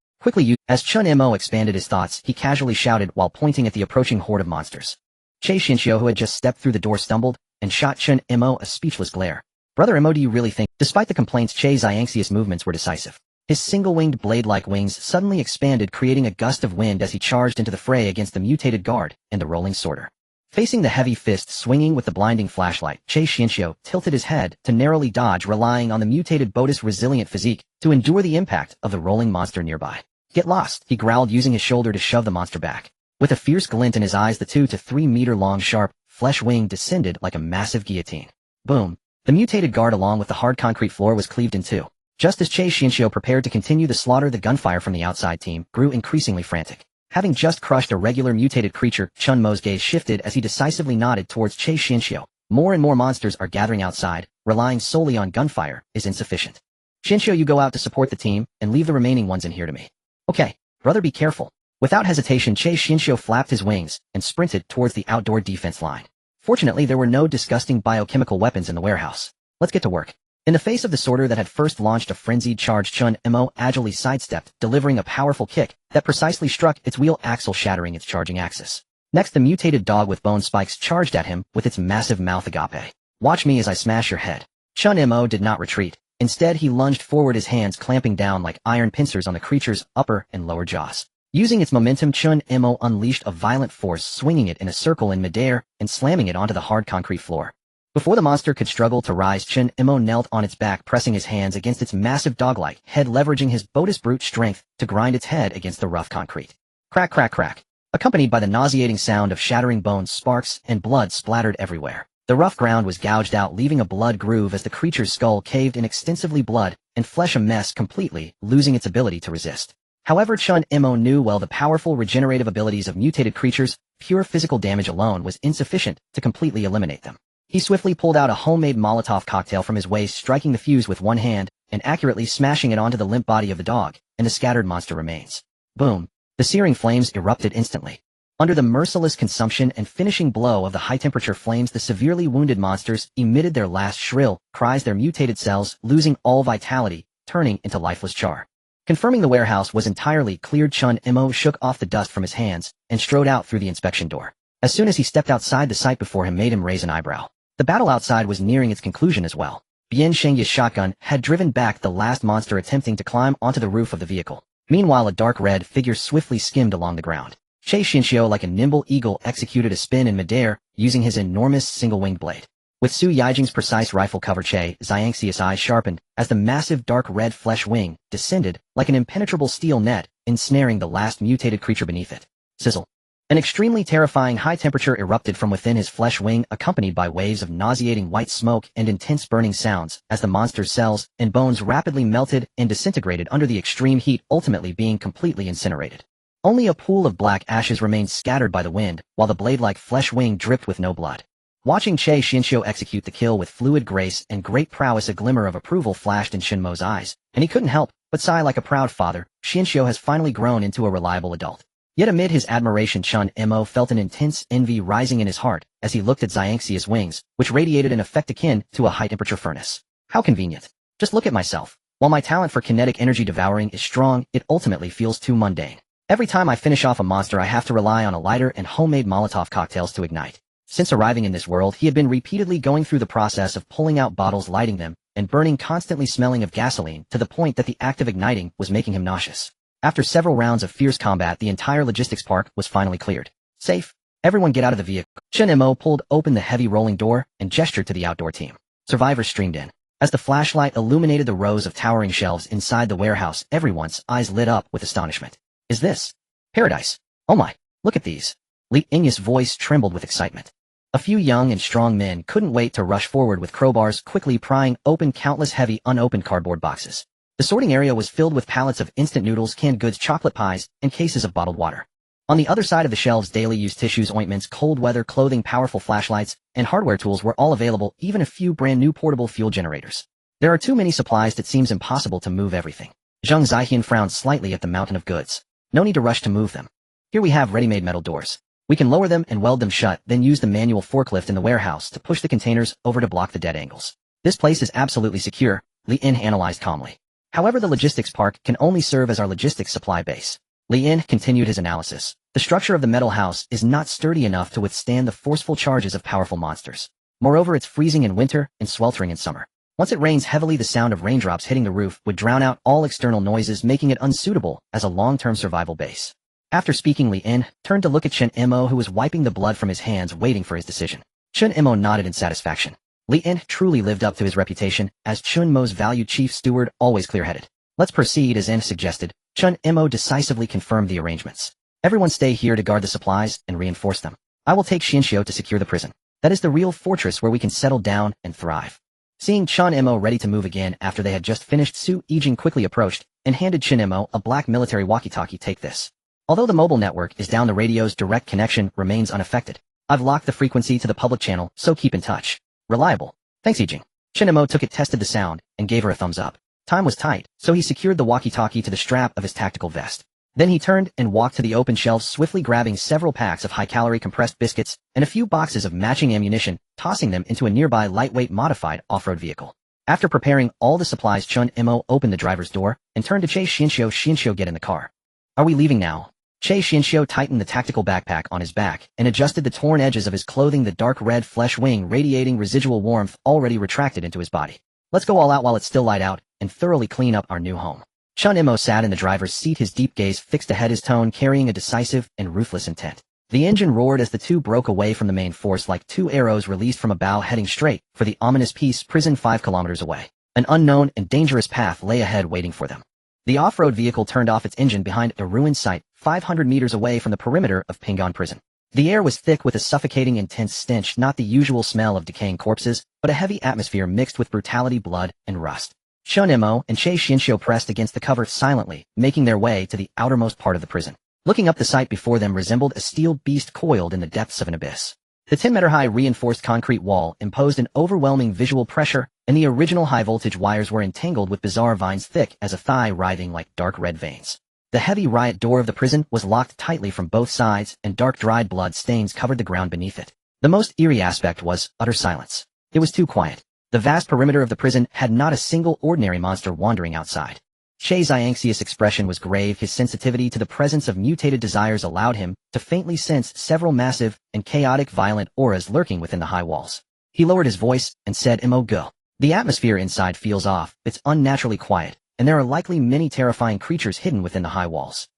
As Chen Mo expanded his thoughts, he casually shouted while pointing at the approaching horde of monsters. Che Xianxiu, who had just stepped through the door, stumbled and shot Chen Mo a speechless glare. Brother Mo, do you really think? Despite the complaints, Che Xianxiu's movements were decisive. His single-winged blade-like wings suddenly expanded, creating a gust of wind as he charged into the fray against the mutated guard and the rolling sorter. Facing the heavy fist swinging with the blinding flashlight, Che Xianxiu tilted his head to narrowly dodge, relying on the mutated Botus' resilient physique to endure the impact of the rolling monster nearby. Get lost, he growled, using his shoulder to shove the monster back. With a fierce glint in his eyes, the 2 to 3 meter long sharp flesh wing descended like a massive guillotine. Boom! The mutated guard along with the hard concrete floor was cleaved in two. Just as Che Xianxiu prepared to continue the slaughter, the gunfire from the outside team grew increasingly frantic. Having just crushed a regular mutated creature, Chen Mo's gaze shifted as he decisively nodded towards Che Xianxiu. More and more monsters are gathering outside. Relying solely on gunfire is insufficient. Xianxiu, you go out to support the team, and leave the remaining ones in here to me. Okay, brother, be careful. Without hesitation, Che Xianxiu flapped his wings and sprinted towards the outdoor defense line. Fortunately, there were no disgusting biochemical weapons in the warehouse. Let's get to work. In the face of the sorter that had first launched a frenzied charge, Chen Mo agilely sidestepped, delivering a powerful kick that precisely struck its wheel axle, shattering its charging axis. Next, the mutated dog with bone spikes charged at him with its massive mouth. Agape. Watch me as I smash your head. Chen Mo did not retreat. Instead, he lunged forward, his hands clamping down like iron pincers on the creature's upper and lower jaws. Using its momentum, Chen Mo unleashed a violent force, swinging it in a circle in midair and slamming it onto the hard concrete floor. Before the monster could struggle to rise, Chen Mo knelt on its back, pressing his hands against its massive dog-like head, leveraging his Botus brute strength to grind its head against the rough concrete. Crack, crack, crack. Accompanied by the nauseating sound of shattering bones, sparks and blood splattered everywhere. The rough ground was gouged out, leaving a blood groove as the creature's skull caved in, extensively blood and flesh a mess, completely losing its ability to resist. However, Chen Mo knew well the powerful regenerative abilities of mutated creatures. Pure physical damage alone was insufficient to completely eliminate them. He swiftly pulled out a homemade Molotov cocktail from his waist, striking the fuse with one hand and accurately smashing it onto the limp body of the dog and the scattered monster remains. Boom! The searing flames erupted instantly. Under the merciless consumption and finishing blow of the high-temperature flames, the severely wounded monsters emitted their last shrill cries, their mutated cells losing all vitality, turning into lifeless char. Confirming the warehouse was entirely cleared, Chen Mo shook off the dust from his hands and strode out through the inspection door. As soon as he stepped outside, the sight before him made him raise an eyebrow. The battle outside was nearing its conclusion as well. Bian Shengya's shotgun had driven back the last monster attempting to climb onto the roof of the vehicle. Meanwhile, a dark red figure swiftly skimmed along the ground. Che Xianxiu, like a nimble eagle, executed a spin in midair, using his enormous single-winged blade. With Su Yijing's precise rifle cover, Che Xianxiu's eyes sharpened as the massive dark red flesh wing descended like an impenetrable steel net, ensnaring the last mutated creature beneath it. Sizzle. An extremely terrifying high temperature erupted from within his flesh wing, accompanied by waves of nauseating white smoke and intense burning sounds as the monster's cells and bones rapidly melted and disintegrated under the extreme heat, ultimately being completely incinerated. Only a pool of black ashes remained scattered by the wind, while the blade-like flesh wing dripped with no blood. Watching Che Xianxiu execute the kill with fluid grace and great prowess, a glimmer of approval flashed in Chen Mo's eyes, and he couldn't help but sigh like a proud father. Xianxiu has finally grown into a reliable adult. Yet amid his admiration, Chen Mo felt an intense envy rising in his heart as he looked at Xianxiu's wings, which radiated an effect akin to a high-temperature furnace. How convenient. Just look at myself. While my talent for kinetic energy devouring is strong, it ultimately feels too mundane. Every time I finish off a monster, I have to rely on a lighter and homemade Molotov cocktails to ignite. Since arriving in this world, he had been repeatedly going through the process of pulling out bottles, lighting them, and burning, constantly smelling of gasoline, to the point that the act of igniting was making him nauseous. After several rounds of fierce combat, the entire logistics park was finally cleared. Safe. Everyone get out of the vehicle. Chen Mo pulled open the heavy rolling door and gestured to the outdoor team. Survivors streamed in. As the flashlight illuminated the rows of towering shelves inside the warehouse, everyone's eyes lit up with astonishment. Is this paradise? Oh my, look at these. Li Yingya's voice trembled with excitement. A few young and strong men couldn't wait to rush forward with crowbars, quickly prying open countless heavy, unopened cardboard boxes. The sorting area was filled with pallets of instant noodles, canned goods, chocolate pies, and cases of bottled water. On the other side of the shelves, daily use tissues, ointments, cold weather clothing, powerful flashlights, and hardware tools were all available, even a few brand new portable fuel generators. There are too many supplies that seems impossible to move everything. Zheng Zixian frowned slightly at the mountain of goods. No need to rush to move them. Here we have ready-made metal doors. We can lower them and weld them shut, then use the manual forklift in the warehouse to push the containers over to block the dead angles. This place is absolutely secure, Li In analyzed calmly. However, the logistics park can only serve as our logistics supply base. Li In continued his analysis. The structure of the metal house is not sturdy enough to withstand the forceful charges of powerful monsters. Moreover, it's freezing in winter and sweltering in summer. Once it rains heavily, the sound of raindrops hitting the roof would drown out all external noises, making it unsuitable as a long-term survival base. After speaking, Li In turned to look at Chen Mo, who was wiping the blood from his hands, waiting for his decision. Chen Mo nodded in satisfaction. Li In truly lived up to his reputation as Chen Mo's valued chief steward, always clear-headed. Let's proceed, as In suggested. Chen Mo decisively confirmed the arrangements. Everyone stay here to guard the supplies and reinforce them. I will take Xianxiu to secure the prison. That is the real fortress where we can settle down and thrive. Seeing Chen Mo ready to move again after they had just finished, Su Yijing quickly approached and handed Chen Mo a black military walkie-talkie. Take this. Although the mobile network is down, the radio's direct connection remains unaffected. I've locked the frequency to the public channel, so keep in touch. Reliable. Thanks, Yijing. Chen Mo took it, tested the sound, and gave her a thumbs up. Time was tight, so he secured the walkie-talkie to the strap of his tactical vest. Then he turned and walked to the open shelves, swiftly grabbing several packs of high-calorie compressed biscuits and a few boxes of matching ammunition, tossing them into a nearby lightweight modified off-road vehicle. After preparing all the supplies, Chen Mo opened the driver's door and turned to Che Xianxiu. Xianxiu, get in the car. Are we leaving now? Che Xianxiu tightened the tactical backpack on his back and adjusted the torn edges of his clothing, the dark red flesh wing radiating residual warmth already retracted into his body. Let's go all out while it's still light out and thoroughly clean up our new home. Chen Mo sat in the driver's seat, his deep gaze fixed ahead, his tone carrying a decisive and ruthless intent. The engine roared as the two broke away from the main force like two arrows released from a bow, heading straight for the ominous Peace Prison 5 kilometers away. An unknown and dangerous path lay ahead waiting for them. The off-road vehicle turned off its engine behind a ruined site 500 meters away from the perimeter of Pinggan Prison. The air was thick with a suffocating, intense stench, not the usual smell of decaying corpses, but a heavy atmosphere mixed with brutality, blood, and rust. Chen Mo and Che Xianxiu pressed against the cover silently, making their way to the outermost part of the prison. Looking up, the sight before them resembled a steel beast coiled in the depths of an abyss. The 10-meter-high reinforced concrete wall imposed an overwhelming visual pressure, and the original high-voltage wires were entangled with bizarre vines thick as a thigh, writhing like dark red veins. The heavy riot door of the prison was locked tightly from both sides, and dark dried blood stains covered the ground beneath it. The most eerie aspect was utter silence. It was too quiet. The vast perimeter of the prison had not a single ordinary monster wandering outside. Che Xianxiu's expression was grave. His sensitivity to the presence of mutated desires allowed him to faintly sense several massive and chaotic violent auras lurking within the high walls. He lowered his voice and said, "Mo, go. The atmosphere inside feels off, it's unnaturally quiet, and there are likely many terrifying creatures hidden within the high walls."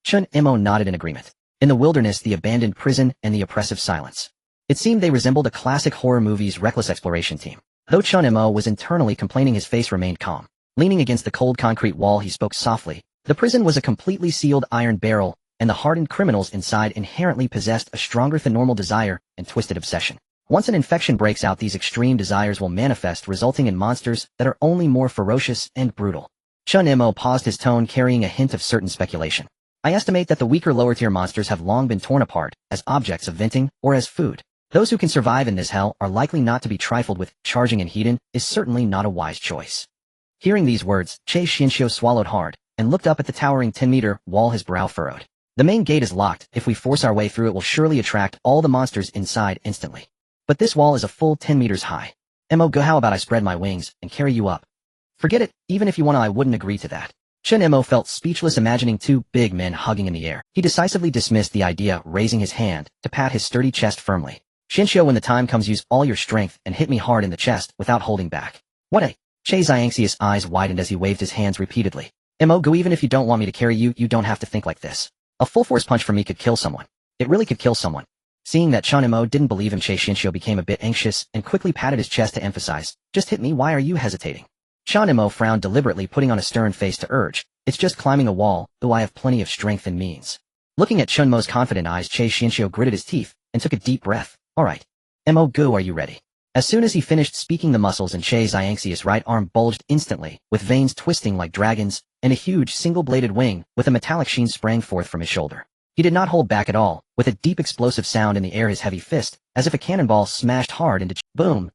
Chen Mo nodded in agreement. In the wilderness, the abandoned prison, and the oppressive silence. It seemed they resembled a classic horror movie's reckless exploration team. Though Chen Mo was internally complaining, his face remained calm. Leaning against the cold concrete wall, he spoke softly. The prison was a completely sealed iron barrel, and the hardened criminals inside inherently possessed a stronger than normal desire and twisted obsession. Once an infection breaks out, these extreme desires will manifest, resulting in monsters that are only more ferocious and brutal. Chen Mo paused, his tone carrying a hint of certain speculation. I estimate that the weaker lower-tier monsters have long been torn apart as objects of venting or as food. Those who can survive in this hell are likely not to be trifled with. Charging in Hedon is certainly not a wise choice. Hearing these words, Che Xianxiu swallowed hard and looked up at the towering 10-meter wall, his brow furrowed. The main gate is locked. If we force our way through, it will surely attract all the monsters inside instantly. But this wall is a full 10 meters high. Mo, go. How about I spread my wings and carry you up? Forget it. Even if you want to, I wouldn't agree to that. Chen Mo felt speechless, imagining two big men hugging in the air. He decisively dismissed the idea, raising his hand to pat his sturdy chest firmly. Xianxiu, when the time comes, use all your strength and hit me hard in the chest without holding back. What a... Che Xianxiu's eyes widened as he waved his hands repeatedly. Mo, go. Even if you don't want me to carry you, you don't have to think like this. A full force punch from me could kill someone. It really could kill someone. Seeing that Chen Mo didn't believe him, Che Xianxiu became a bit anxious and quickly patted his chest to emphasize. Just hit me. Why are you hesitating? Chen Mo frowned, deliberately putting on a stern face to urge. It's just climbing a wall, though I have plenty of strength and means. Looking at Chen Mo's confident eyes, Che Xianxiu gritted his teeth and took a deep breath. All right. Mo, go. Are you ready? As soon as he finished speaking, the muscles in Che Xianxiu's right arm bulged instantly, with veins twisting like dragons, and a huge single-bladed wing with a metallic sheen sprang forth from his shoulder. He did not hold back at all. With a deep explosive sound in the air, his heavy fist, as if a cannonball, smashed hard into boom.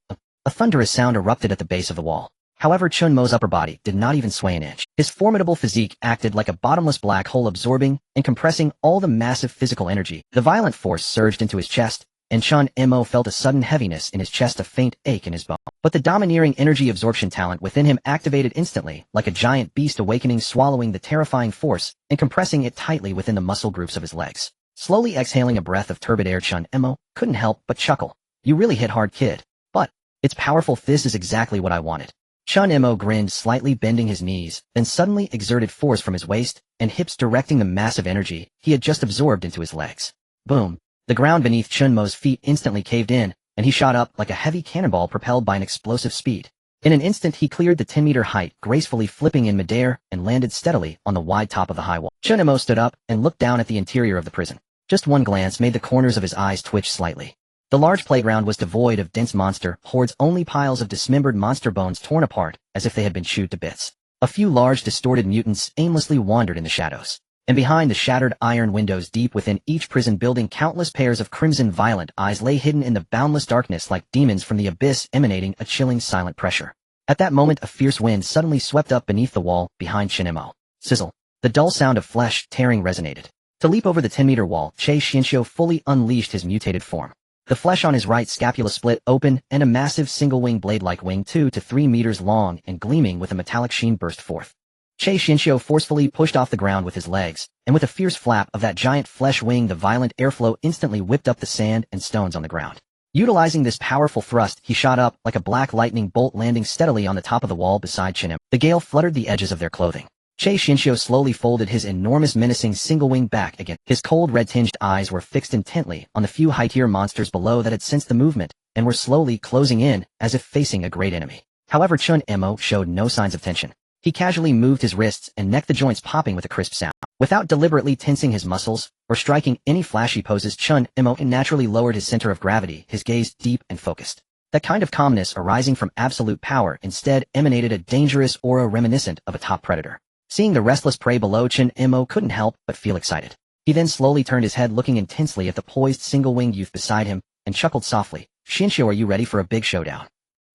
A thunderous sound erupted at the base of the wall. However, Chen Mo's upper body did not even sway an inch. His formidable physique acted like a bottomless black hole, absorbing and compressing all the massive physical energy. The violent force surged into his chest, and Chen Mo felt a sudden heaviness in his chest, a faint ache in his bone. But the domineering energy absorption talent within him activated instantly, like a giant beast awakening, swallowing the terrifying force and compressing it tightly within the muscle groups of his legs. Slowly exhaling a breath of turbid air, Chen Mo couldn't help but chuckle. "You really hit hard, kid. But it's powerful. This is exactly what I wanted." Chen Mo grinned slightly, bending his knees, then suddenly exerted force from his waist and hips, directing the massive energy he had just absorbed into his legs. Boom! The ground beneath Chen Mo's feet instantly caved in, and he shot up like a heavy cannonball propelled by an explosive speed. In an instant, he cleared the 10-meter height, gracefully flipping in midair and landed steadily on the wide top of the high wall. Chen Mo stood up and looked down at the interior of the prison. Just one glance made the corners of his eyes twitch slightly. The large playground was devoid of dense monster hordes, only piles of dismembered monster bones torn apart as if they had been chewed to bits. A few large distorted mutants aimlessly wandered in the shadows. And behind the shattered iron windows deep within each prison building, countless pairs of crimson violent eyes lay hidden in the boundless darkness like demons from the abyss, emanating a chilling silent pressure. At that moment, a fierce wind suddenly swept up beneath the wall behind Chen Mo. Sizzle. The dull sound of flesh tearing resonated. To leap over the 10-meter wall, Che Xianxiu fully unleashed his mutated form. The flesh on his right scapula split open, and a massive single-wing blade-like wing 2 to 3 meters long and gleaming with a metallic sheen burst forth. Che Xianxiu forcefully pushed off the ground with his legs, and with a fierce flap of that giant flesh wing, the violent airflow instantly whipped up the sand and stones on the ground. Utilizing this powerful thrust, he shot up like a black lightning bolt, landing steadily on the top of the wall beside Chen Mo. The gale fluttered the edges of their clothing. Che Xianxiu slowly folded his enormous menacing single wing back again. His cold red-tinged eyes were fixed intently on the few high-tier monsters below that had sensed the movement and were slowly closing in as if facing a great enemy. However, Chen Mo showed no signs of tension. He casually moved his wrists and neck, the joints popping with a crisp sound. Without deliberately tensing his muscles or striking any flashy poses, Chen Mo naturally lowered his center of gravity, his gaze deep and focused. That kind of calmness arising from absolute power instead emanated a dangerous aura reminiscent of a top predator. Seeing the restless prey below, Chen Mo couldn't help but feel excited. He then slowly turned his head, looking intensely at the poised single-winged youth beside him, and chuckled softly. "Xianxiu, are you ready for a big showdown?"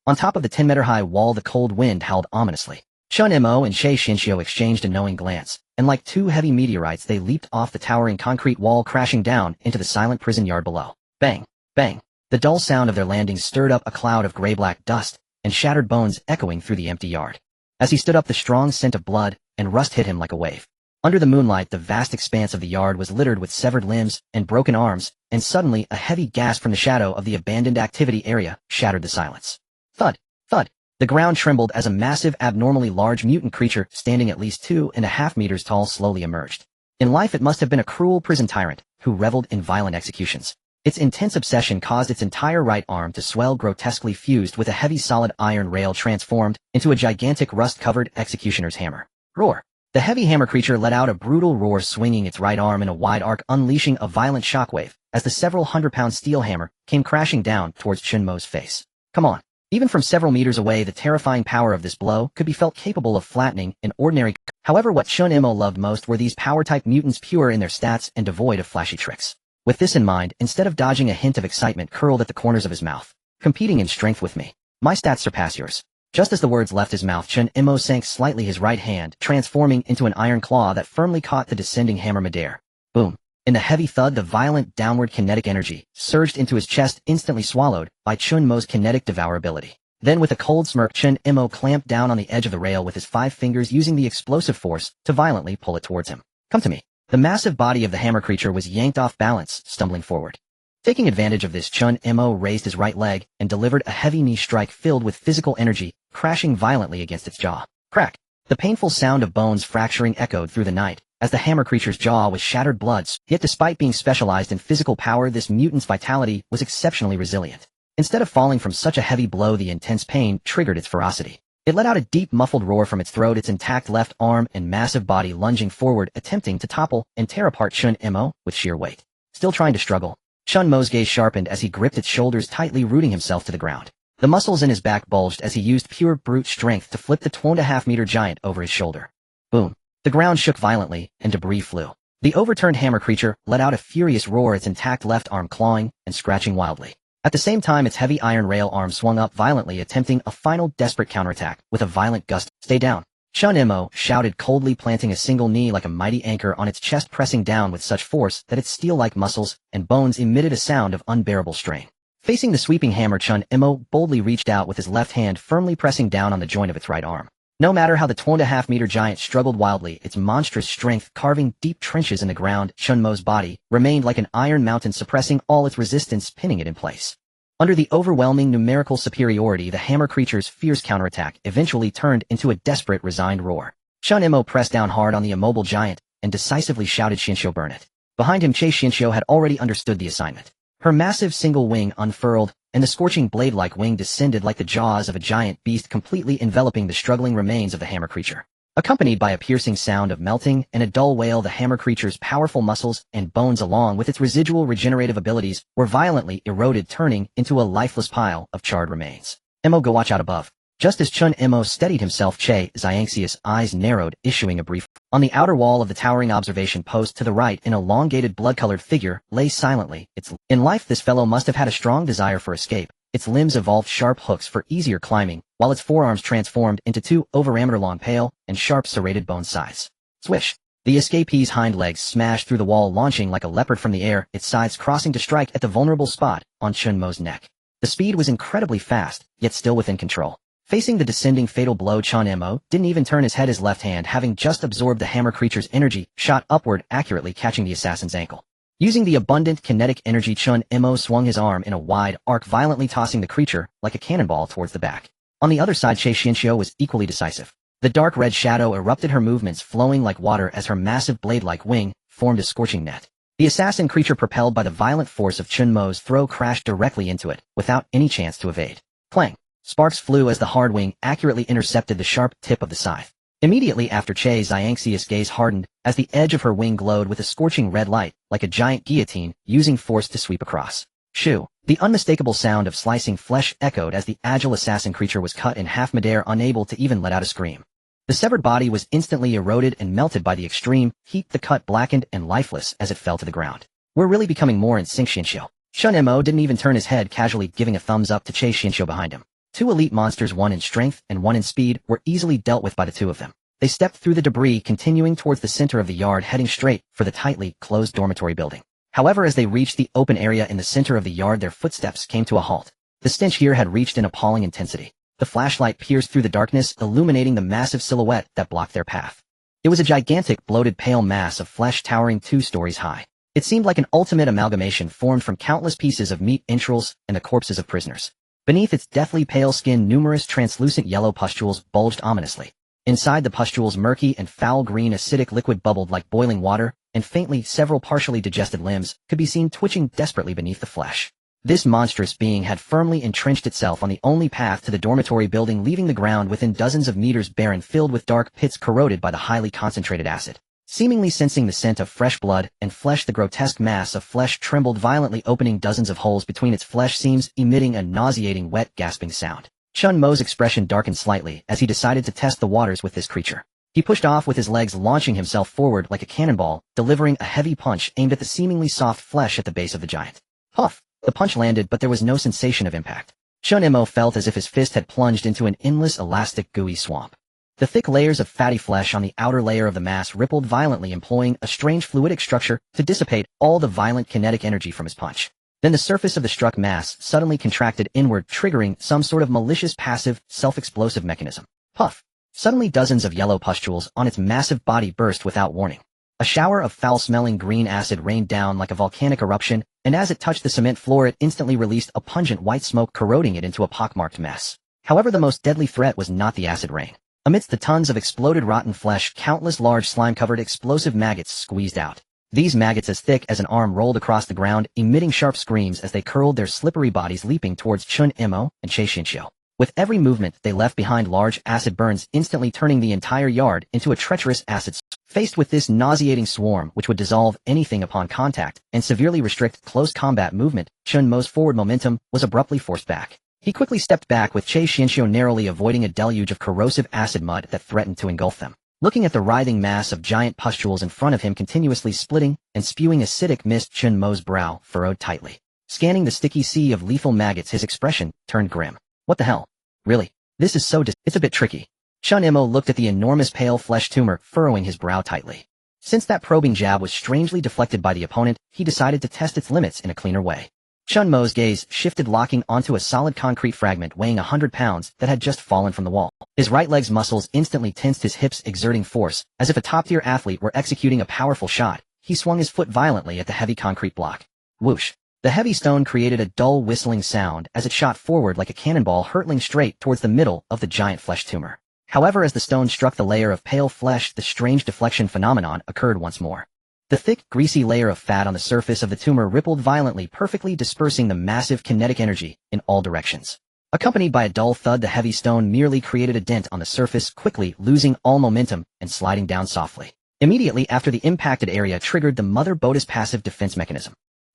On top of the 10-meter high wall, the cold wind howled ominously. Chen Mo and Che Xianxiu exchanged a knowing glance, and like two heavy meteorites they leaped off the towering concrete wall, crashing down into the silent prison yard below. Bang! Bang! The dull sound of their landings stirred up a cloud of gray-black dust, and shattered bones echoing through the empty yard. As he stood up, the strong scent of blood and rust hit him like a wave. Under the moonlight, the vast expanse of the yard was littered with severed limbs and broken arms, and suddenly a heavy gasp from the shadow of the abandoned activity area shattered the silence. Thud! Thud! The ground trembled as a massive, abnormally large mutant creature standing at least 2.5 meters tall slowly emerged. In life, it must have been a cruel prison tyrant who reveled in violent executions. Its intense obsession caused its entire right arm to swell, grotesquely fused with a heavy solid iron rail transformed into a gigantic rust-covered executioner's hammer. Roar! The heavy hammer creature let out a brutal roar, swinging its right arm in a wide arc, unleashing a violent shockwave as the several hundred-pound steel hammer came crashing down towards Chen Mo's face. Come on! Even from several meters away, the terrifying power of this blow could be felt, capable of flattening an ordinary. However, what Chen Mo loved most were these power-type mutants, pure in their stats and devoid of flashy tricks. With this in mind, instead of dodging, a hint of excitement curled at the corners of his mouth. "Competing in strength with me. My stats surpass yours." Just as the words left his mouth, Chen Mo sank slightly, his right hand transforming into an iron claw that firmly caught the descending hammer midair. Boom! In the heavy thud, the violent downward kinetic energy surged into his chest, instantly swallowed by Chen Mo's kinetic devourability. Then, with a cold smirk, Chen Mo clamped down on the edge of the rail with his 5 fingers, using the explosive force to violently pull it towards him. "Come to me." The massive body of the hammer creature was yanked off balance, stumbling forward. Taking advantage of this, Chen Mo raised his right leg and delivered a heavy knee strike filled with physical energy, crashing violently against its jaw. Crack! The painful sound of bones fracturing echoed through the night as the hammer creature's jaw was shattered blood. Yet despite being specialized in physical power, this mutant's vitality was exceptionally resilient. Instead of falling from such a heavy blow, the intense pain triggered its ferocity. It let out a deep, muffled roar from its throat, its intact left arm and massive body lunging forward, attempting to topple and tear apart Chen Mo with sheer weight. Still trying to struggle, Chen Mo's gaze sharpened as he gripped its shoulders tightly, rooting himself to the ground. The muscles in his back bulged as he used pure brute strength to flip the 2.5-meter giant over his shoulder. Boom! The ground shook violently, and debris flew. The overturned hammer creature let out a furious roar, its intact left arm clawing and scratching wildly. At the same time, its heavy iron rail arm swung up violently, attempting a final desperate counterattack with a violent gust. Stay down. Chen Mo shouted coldly, planting a single knee like a mighty anchor on its chest, pressing down with such force that its steel-like muscles and bones emitted a sound of unbearable strain. Facing the sweeping hammer, Chen Mo boldly reached out with his left hand, firmly pressing down on the joint of its right arm. No matter how the 2.5-meter giant struggled wildly, its monstrous strength carving deep trenches in the ground, Chen Mo's body remained like an iron mountain, suppressing all its resistance, pinning it in place. Under the overwhelming numerical superiority, the hammer creature's fierce counterattack eventually turned into a desperate, resigned roar. Chen Mo pressed down hard on the immobile giant and decisively shouted, "Xianxiu, burn it." Behind him, Xianxiu had already understood the assignment. Her massive single wing unfurled, and the scorching blade-like wing descended like the jaws of a giant beast, completely enveloping the struggling remains of the hammer creature. Accompanied by a piercing sound of melting and a dull wail, the hammer creature's powerful muscles and bones, along with its residual regenerative abilities, were violently eroded, turning into a lifeless pile of charred remains. Mo, go watch out above. Just as Chen Mo steadied himself, Che Xiangxia's eyes narrowed, issuing a brief. On the outer wall of the towering observation post to the right, an elongated blood-colored figure lay silently. In life, this fellow must have had a strong desire for escape. Its limbs evolved sharp hooks for easier climbing, while its forearms transformed into 2 over-meter-long pale and sharp serrated bone scythes. Swish! The escapee's hind legs smashed through the wall, launching like a leopard from the air, its sides crossing to strike at the vulnerable spot on Chen Mo's neck. The speed was incredibly fast, yet still within control. Facing the descending fatal blow, Chen Mo didn't even turn his head. His left hand, having just absorbed the hammer creature's energy, shot upward, accurately catching the assassin's ankle. Using the abundant kinetic energy, Chen Mo swung his arm in a wide arc, violently tossing the creature like a cannonball towards the back. On the other side, Che Xianxiu was equally decisive. The dark red shadow erupted, her movements flowing like water as her massive blade-like wing formed a scorching net. The assassin creature, propelled by the violent force of Chen Mo's throw, crashed directly into it, without any chance to evade. Clang! Sparks flew as the hard wing accurately intercepted the sharp tip of the scythe. Immediately after, Che Xiangxia's gaze hardened as the edge of her wing glowed with a scorching red light, like a giant guillotine using force to sweep across. Shoo! The unmistakable sound of slicing flesh echoed as the agile assassin creature was cut in half midair, unable to even let out a scream. The severed body was instantly eroded and melted by the extreme heat. The cut blackened and lifeless as it fell to the ground. We're really becoming more in sync, Xianxiu. Chen Mo didn't even turn his head, casually giving a thumbs up to Che Xianxiu behind him. 2 elite monsters, one in strength and one in speed, were easily dealt with by the 2 of them. They stepped through the debris, continuing towards the center of the yard, heading straight for the tightly closed dormitory building. However, as they reached the open area in the center of the yard, their footsteps came to a halt. The stench here had reached an appalling intensity. The flashlight pierced through the darkness, illuminating the massive silhouette that blocked their path. It was a gigantic, bloated, pale mass of flesh towering 2 stories high. It seemed like an ultimate amalgamation formed from countless pieces of meat, entrails, and the corpses of prisoners. Beneath its deathly pale skin, numerous translucent yellow pustules bulged ominously. Inside the pustules, murky and foul green acidic liquid bubbled like boiling water, and faintly several partially digested limbs could be seen twitching desperately beneath the flesh. This monstrous being had firmly entrenched itself on the only path to the dormitory building, leaving the ground within dozens of meters barren, filled with dark pits corroded by the highly concentrated acid. Seemingly sensing the scent of fresh blood and flesh, the grotesque mass of flesh trembled violently, opening dozens of holes between its flesh seams, emitting a nauseating, wet, gasping sound. Chen Mo's expression darkened slightly as he decided to test the waters with this creature. He pushed off with his legs, launching himself forward like a cannonball, delivering a heavy punch aimed at the seemingly soft flesh at the base of the giant. Puff! The punch landed, but there was no sensation of impact. Chen Mo felt as if his fist had plunged into an endless, elastic, gooey swamp. The thick layers of fatty flesh on the outer layer of the mass rippled violently, employing a strange fluidic structure to dissipate all the violent kinetic energy from his punch. Then the surface of the struck mass suddenly contracted inward, triggering some sort of malicious, passive, self-explosive mechanism. Puff! Suddenly dozens of yellow pustules on its massive body burst without warning. A shower of foul-smelling green acid rained down like a volcanic eruption, and as it touched the cement floor, it instantly released a pungent white smoke, corroding it into a pockmarked mess. However, the most deadly threat was not the acid rain. Amidst the tons of exploded rotten flesh, countless large slime-covered explosive maggots squeezed out. These maggots, as thick as an arm, rolled across the ground, emitting sharp screams as they curled their slippery bodies, leaping towards Chen Mo and Che Xianxiu. With every movement, they left behind large acid burns, instantly turning the entire yard into a treacherous acid swamp. Faced with this nauseating swarm, which would dissolve anything upon contact and severely restrict close combat movement, Chen Mo's forward momentum was abruptly forced back. He quickly stepped back, with Che Xianxiu narrowly avoiding a deluge of corrosive acid mud that threatened to engulf them. Looking at the writhing mass of giant pustules in front of him, continuously splitting and spewing acidic mist, Chen Mo's brow furrowed tightly. Scanning the sticky sea of lethal maggots, his expression turned grim. What the hell? Really? This is so it's a bit tricky. Chen Mo looked at the enormous pale flesh tumor, furrowing his brow tightly. Since that probing jab was strangely deflected by the opponent, he decided to test its limits in a cleaner way. Chen Mo's gaze shifted, locking onto a solid concrete fragment weighing 100 pounds that had just fallen from the wall. His right leg's muscles instantly tensed, his hips exerting force, as if a top-tier athlete were executing a powerful shot. He swung his foot violently at the heavy concrete block. Whoosh! The heavy stone created a dull whistling sound as it shot forward like a cannonball, hurtling straight towards the middle of the giant flesh tumor. However, as the stone struck the layer of pale flesh, the strange deflection phenomenon occurred once more. The thick, greasy layer of fat on the surface of the tumor rippled violently, perfectly dispersing the massive kinetic energy in all directions. Accompanied by a dull thud, the heavy stone merely created a dent on the surface, quickly losing all momentum and sliding down softly. Immediately after, the impacted area triggered the mother boat's passive defense mechanism.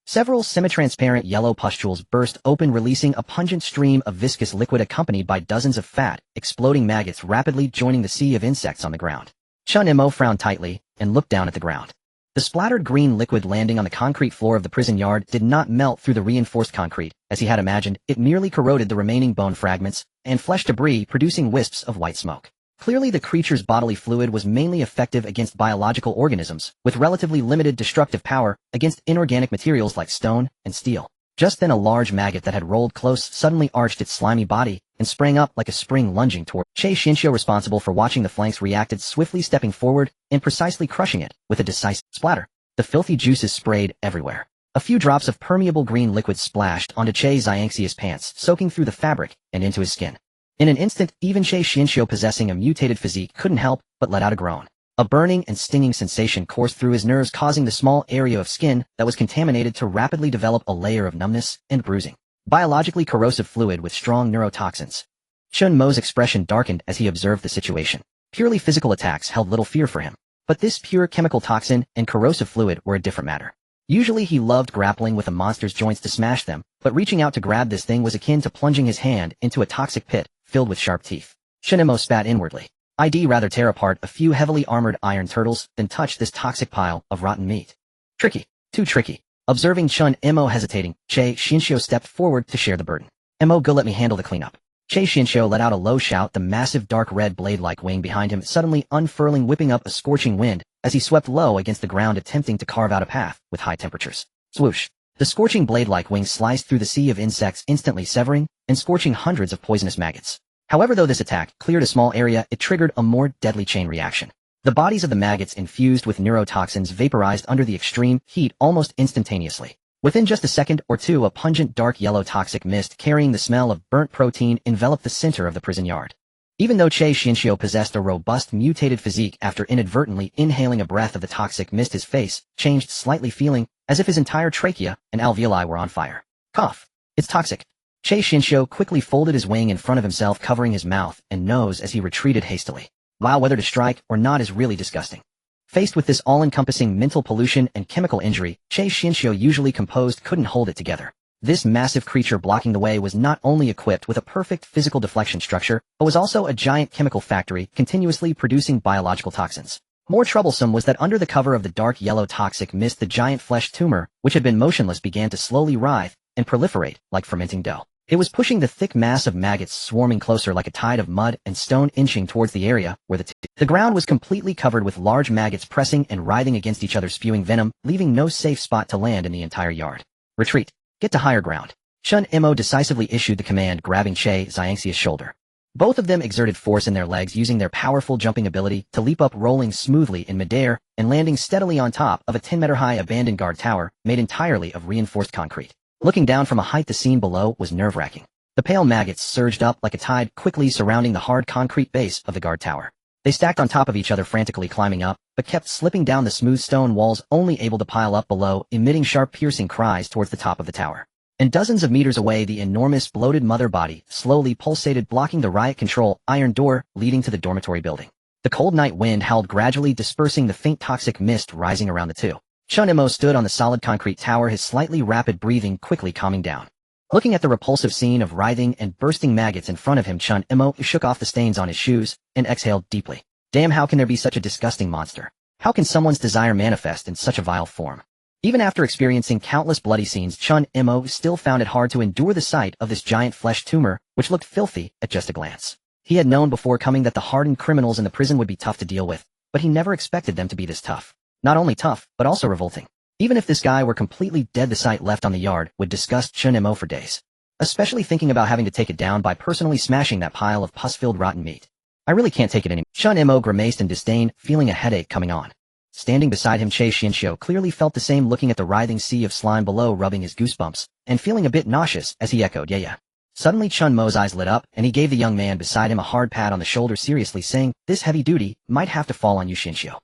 Several semi-transparent yellow pustules burst open, releasing a pungent stream of viscous liquid accompanied by dozens of fat, exploding maggots rapidly joining the sea of insects on the ground. Chen Mo frowned tightly and looked down at the ground. The splattered green liquid landing on the concrete floor of the prison yard did not melt through the reinforced concrete, as he had imagined. It merely corroded the remaining bone fragments and flesh debris, producing wisps of white smoke. Clearly, the creature's bodily fluid was mainly effective against biological organisms, with relatively limited destructive power against inorganic materials like stone and steel. Just then, a large maggot that had rolled close suddenly arched its slimy body and sprang up like a spring, lunging toward Che Xinxiu, responsible for watching the flanks, reacted swiftly, stepping forward and precisely crushing it with a decisive splatter. The filthy juices sprayed everywhere. A few drops of permeable green liquid splashed onto Che Xiangxia's pants, soaking through the fabric and into his skin. In an instant, even Che Xinxiu, possessing a mutated physique, couldn't help but let out a groan. A burning and stinging sensation coursed through his nerves, causing the small area of skin that was contaminated to rapidly develop a layer of numbness and bruising. Biologically corrosive fluid with strong neurotoxins. Chen Mo's expression darkened as he observed the situation. Purely physical attacks held little fear for him, but this pure chemical toxin and corrosive fluid were a different matter. Usually he loved grappling with a monster's joints to smash them, but reaching out to grab this thing was akin to plunging his hand into a toxic pit filled with sharp teeth. Chen Mo spat inwardly. I'd rather tear apart a few heavily armored iron turtles than touch this toxic pile of rotten meat. Tricky. Too tricky. Observing Chen Mo hesitating, Che Xinxiu stepped forward to share the burden. Mo, go, let me handle the cleanup. Che Xinxiu let out a low shout, the massive dark red blade-like wing behind him suddenly unfurling, whipping up a scorching wind as he swept low against the ground, attempting to carve out a path with high temperatures. Swoosh. The scorching blade-like wing sliced through the sea of insects, instantly severing and scorching hundreds of poisonous maggots. However, though this attack cleared a small area, it triggered a more deadly chain reaction. The bodies of the maggots, infused with neurotoxins, vaporized under the extreme heat almost instantaneously. Within just a second or two, a pungent dark yellow toxic mist carrying the smell of burnt protein enveloped the center of the prison yard. Even though Che Xinxiu possessed a robust mutated physique, after inadvertently inhaling a breath of the toxic mist, his face changed slightly, feeling as if his entire trachea and alveoli were on fire. Cough. It's toxic. Che Xinxiu quickly folded his wing in front of himself, covering his mouth and nose as he retreated hastily. Wow, whether to strike or not is really disgusting. Faced with this all-encompassing mental pollution and chemical injury, Che Xinxiu, usually composed, couldn't hold it together. This massive creature blocking the way was not only equipped with a perfect physical deflection structure, but was also a giant chemical factory continuously producing biological toxins. More troublesome was that under the cover of the dark yellow toxic mist, the giant flesh tumor, which had been motionless, began to slowly writhe and proliferate like fermenting dough. It was pushing the thick mass of maggots, swarming closer like a tide of mud and stone, inching towards the area where the ground was completely covered with large maggots, pressing and writhing against each other, spewing venom, leaving no safe spot to land in the entire yard. Retreat. Get to higher ground. Chen Mo decisively issued the command, grabbing Che Xiangxia's shoulder. Both of them exerted force in their legs, using their powerful jumping ability to leap up, rolling smoothly in midair and landing steadily on top of a 10-meter-high abandoned guard tower made entirely of reinforced concrete. Looking down from a height, the scene below was nerve-wracking. The pale maggots surged up like a tide, quickly surrounding the hard concrete base of the guard tower. They stacked on top of each other, frantically climbing up, but kept slipping down the smooth stone walls, only able to pile up below, emitting sharp, piercing cries towards the top of the tower. And dozens of meters away, the enormous, bloated mother body slowly pulsated, blocking the riot control iron door leading to the dormitory building. The cold night wind howled, gradually dispersing the faint toxic mist rising around the two. Chen Mo stood on the solid concrete tower, his slightly rapid breathing quickly calming down. Looking at the repulsive scene of writhing and bursting maggots in front of him, Chen Mo shook off the stains on his shoes and exhaled deeply. Damn, how can there be such a disgusting monster? How can someone's desire manifest in such a vile form? Even after experiencing countless bloody scenes, Chen Mo still found it hard to endure the sight of this giant flesh tumor, which looked filthy at just a glance. He had known before coming that the hardened criminals in the prison would be tough to deal with, but he never expected them to be this tough. Not only tough, but also revolting. Even if this guy were completely dead, the sight left on the yard would disgust Chen Mo for days. Especially thinking about having to take it down by personally smashing that pile of pus-filled rotten meat. I really can't take it anymore. Chen Mo grimaced in disdain, feeling a headache coming on. Standing beside him, Che Xianxiu clearly felt the same, looking at the writhing sea of slime below, rubbing his goosebumps, and feeling a bit nauseous as he echoed, yeah. Suddenly Chen Mo's eyes lit up, and he gave the young man beside him a hard pat on the shoulder, seriously saying, "This heavy duty might have to fall on you, Xianxiu.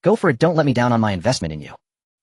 Go for it, don't let me down on my investment in you."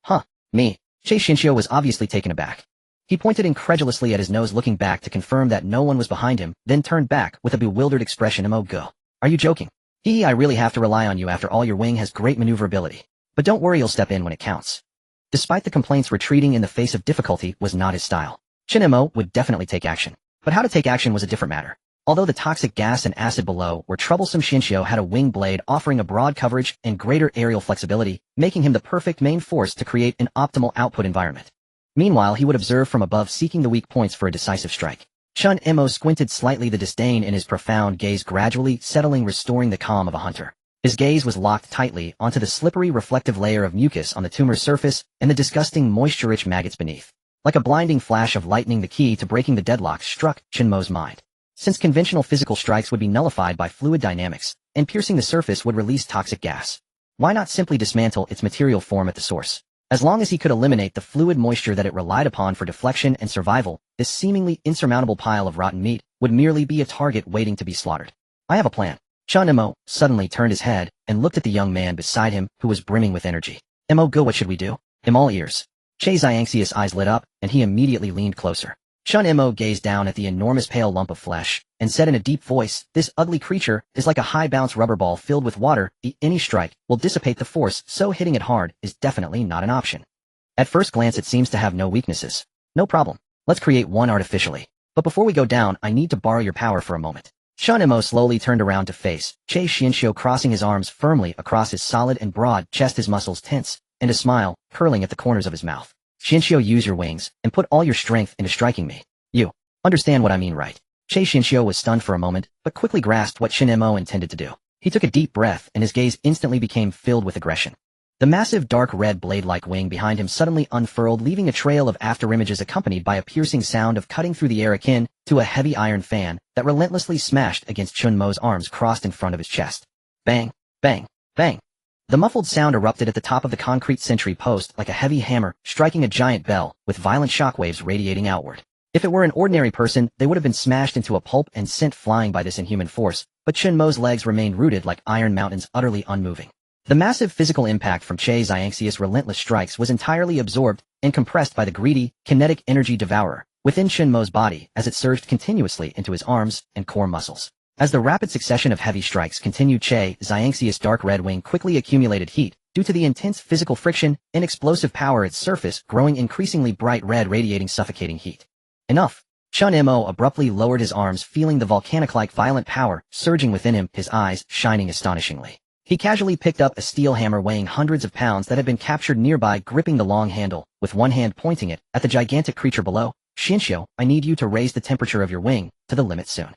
Huh, me? Che Xianxiu was obviously taken aback. He pointed incredulously at his nose, looking back to confirm that no one was behind him, then turned back with a bewildered expression. "Mo, go. Are you joking? I really have to rely on you. After all, your wing has great maneuverability. But don't worry, you'll step in when it counts." Despite the complaints, retreating in the face of difficulty was not his style. Chen Mo would definitely take action. But how to take action was a different matter. Although the toxic gas and acid below were troublesome, Xianxiu had a wing blade offering a broad coverage and greater aerial flexibility, making him the perfect main force to create an optimal output environment. Meanwhile, he would observe from above, seeking the weak points for a decisive strike. Chen Mo squinted slightly, the disdain in his profound gaze gradually settling, restoring the calm of a hunter. His gaze was locked tightly onto the slippery reflective layer of mucus on the tumor's surface and the disgusting moisture-rich maggots beneath. Like a blinding flash of lightning, the key to breaking the deadlock struck Chen Mo's mind. Since conventional physical strikes would be nullified by fluid dynamics, and piercing the surface would release toxic gas, why not simply dismantle its material form at the source? As long as he could eliminate the fluid moisture that it relied upon for deflection and survival, this seemingly insurmountable pile of rotten meat would merely be a target waiting to be slaughtered. "I have a plan." Chen Mo suddenly turned his head and looked at the young man beside him, who was brimming with energy. "Mo, go, what should we do?" "I'm all ears." Che Xianxiu's eyes lit up, and he immediately leaned closer. Chen Mo gazed down at the enormous pale lump of flesh, and said in a deep voice, "This ugly creature is like a high-bounce rubber ball filled with water. Any strike will dissipate the force, so hitting it hard is definitely not an option. At first glance it seems to have no weaknesses. No problem. Let's create one artificially. But before we go down, I need to borrow your power for a moment." Chen Mo slowly turned around to face Che Xianxiu, crossing his arms firmly across his solid and broad chest, his muscles tense, and a smile curling at the corners of his mouth. "Xianxiu, use your wings, and put all your strength into striking me. You understand what I mean, right?" Che Xianxiu was stunned for a moment, but quickly grasped what Chen Mo intended to do. He took a deep breath, and his gaze instantly became filled with aggression. The massive dark red blade-like wing behind him suddenly unfurled, leaving a trail of afterimages accompanied by a piercing sound of cutting through the air, akin to a heavy iron fan that relentlessly smashed against Chen Mo's arms crossed in front of his chest. Bang, bang, bang. The muffled sound erupted at the top of the concrete sentry post like a heavy hammer striking a giant bell, with violent shockwaves radiating outward. If it were an ordinary person, they would have been smashed into a pulp and sent flying by this inhuman force, but Chen Mo's legs remained rooted like iron mountains, utterly unmoving. The massive physical impact from Che Xianxiu's relentless strikes was entirely absorbed and compressed by the greedy, kinetic energy devourer within Chen Mo's body as it surged continuously into his arms and core muscles. As the rapid succession of heavy strikes continued, Che Xianxiu's dark red wing quickly accumulated heat due to the intense physical friction and explosive power, its surface growing increasingly bright red, radiating suffocating heat. Enough. Chen Mo abruptly lowered his arms, feeling the volcanic-like violent power surging within him, his eyes shining astonishingly. He casually picked up a steel hammer weighing hundreds of pounds that had been captured nearby, gripping the long handle, with one hand pointing it at the gigantic creature below. "Xianxiu, I need you to raise the temperature of your wing to the limit soon.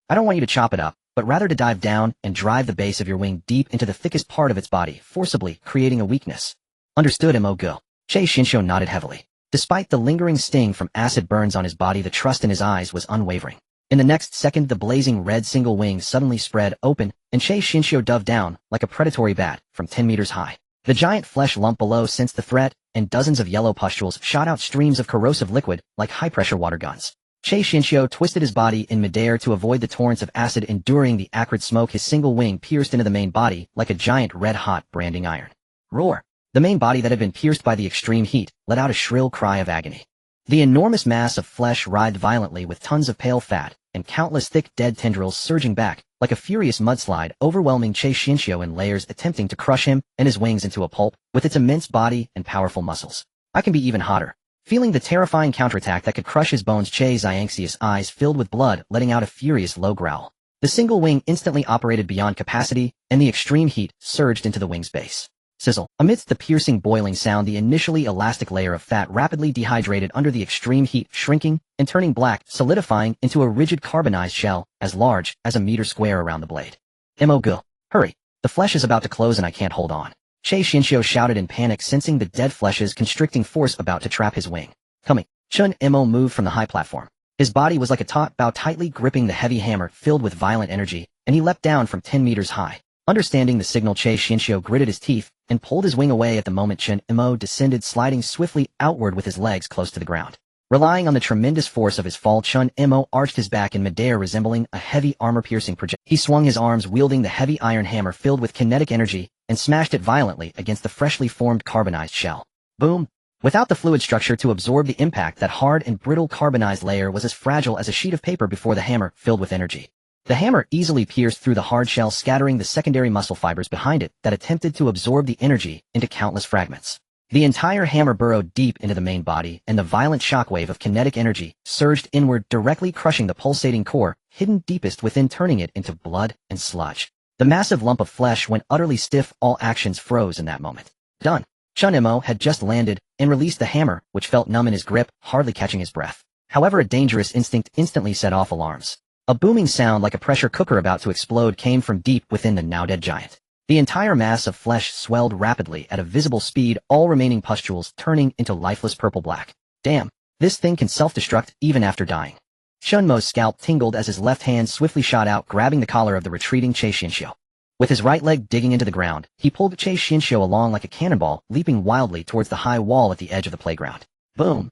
I don't want you to chop it up, but rather to dive down and drive the base of your wing deep into the thickest part of its body, forcibly creating a weakness." "Understood, Mo, go." Che Xianxiu nodded heavily. Despite the lingering sting from acid burns on his body, the trust in his eyes was unwavering. In the next second, the blazing red single wing suddenly spread open, and Che Xianxiu dove down like a predatory bat from 10 meters high. The giant flesh lump below sensed the threat, and dozens of yellow pustules shot out streams of corrosive liquid like high-pressure water guns. Che Xianxiu twisted his body in midair to avoid the torrents of acid enduring the acrid smoke. His single wing pierced into the main body like a giant red-hot branding iron. Roar! The main body that had been pierced by the extreme heat let out a shrill cry of agony. The enormous mass of flesh writhed violently, with tons of pale fat and countless thick dead tendrils surging back like a furious mudslide, overwhelming Che Xianxiu in layers, attempting to crush him and his wings into a pulp with its immense body and powerful muscles. "I can be even hotter." Feeling the terrifying counterattack that could crush his bones, Che Xianxiu's eyes filled with blood, letting out a furious low growl. The single wing instantly operated beyond capacity, and the extreme heat surged into the wing's base. Sizzle. Amidst the piercing boiling sound, the initially elastic layer of fat rapidly dehydrated under the extreme heat, shrinking and turning black, solidifying into a rigid carbonized shell, as large as a meter square around the blade. Mo, go. Hurry. The flesh is about to close and I can't hold on. Che Xianxiu shouted in panic, sensing the dead flesh's constricting force about to trap his wing. Coming. Chen Mo moved from the high platform. His body was like a taut bow, tightly gripping the heavy hammer filled with violent energy, and he leapt down from 10 meters high. Understanding the signal, Che Xianxiu gritted his teeth and pulled his wing away at the moment Chen Mo descended, sliding swiftly outward with his legs close to the ground. Relying on the tremendous force of his fall, Chen Mo arched his back in midair, resembling a heavy armor-piercing projectile. He swung his arms, wielding the heavy iron hammer filled with kinetic energy, and smashed it violently against the freshly formed carbonized shell. Boom! Without the fluid structure to absorb the impact, that hard and brittle carbonized layer was as fragile as a sheet of paper before the hammer, filled with energy. The hammer easily pierced through the hard shell, scattering the secondary muscle fibers behind it that attempted to absorb the energy into countless fragments. The entire hammer burrowed deep into the main body, and the violent shockwave of kinetic energy surged inward, directly crushing the pulsating core, hidden deepest within, turning it into blood and sludge. The massive lump of flesh went utterly stiff, all actions froze in that moment. Done. Chen Mo had just landed and released the hammer, which felt numb in his grip, hardly catching his breath. However, a dangerous instinct instantly set off alarms. A booming sound like a pressure cooker about to explode came from deep within the now-dead giant. The entire mass of flesh swelled rapidly at a visible speed, all remaining pustules turning into lifeless purple-black. Damn, this thing can self-destruct even after dying. Chen Mo's scalp tingled as his left hand swiftly shot out, grabbing the collar of the retreating Che Xianxiu. With his right leg digging into the ground, he pulled Che Xianxiu along like a cannonball, leaping wildly towards the high wall at the edge of the playground. Boom!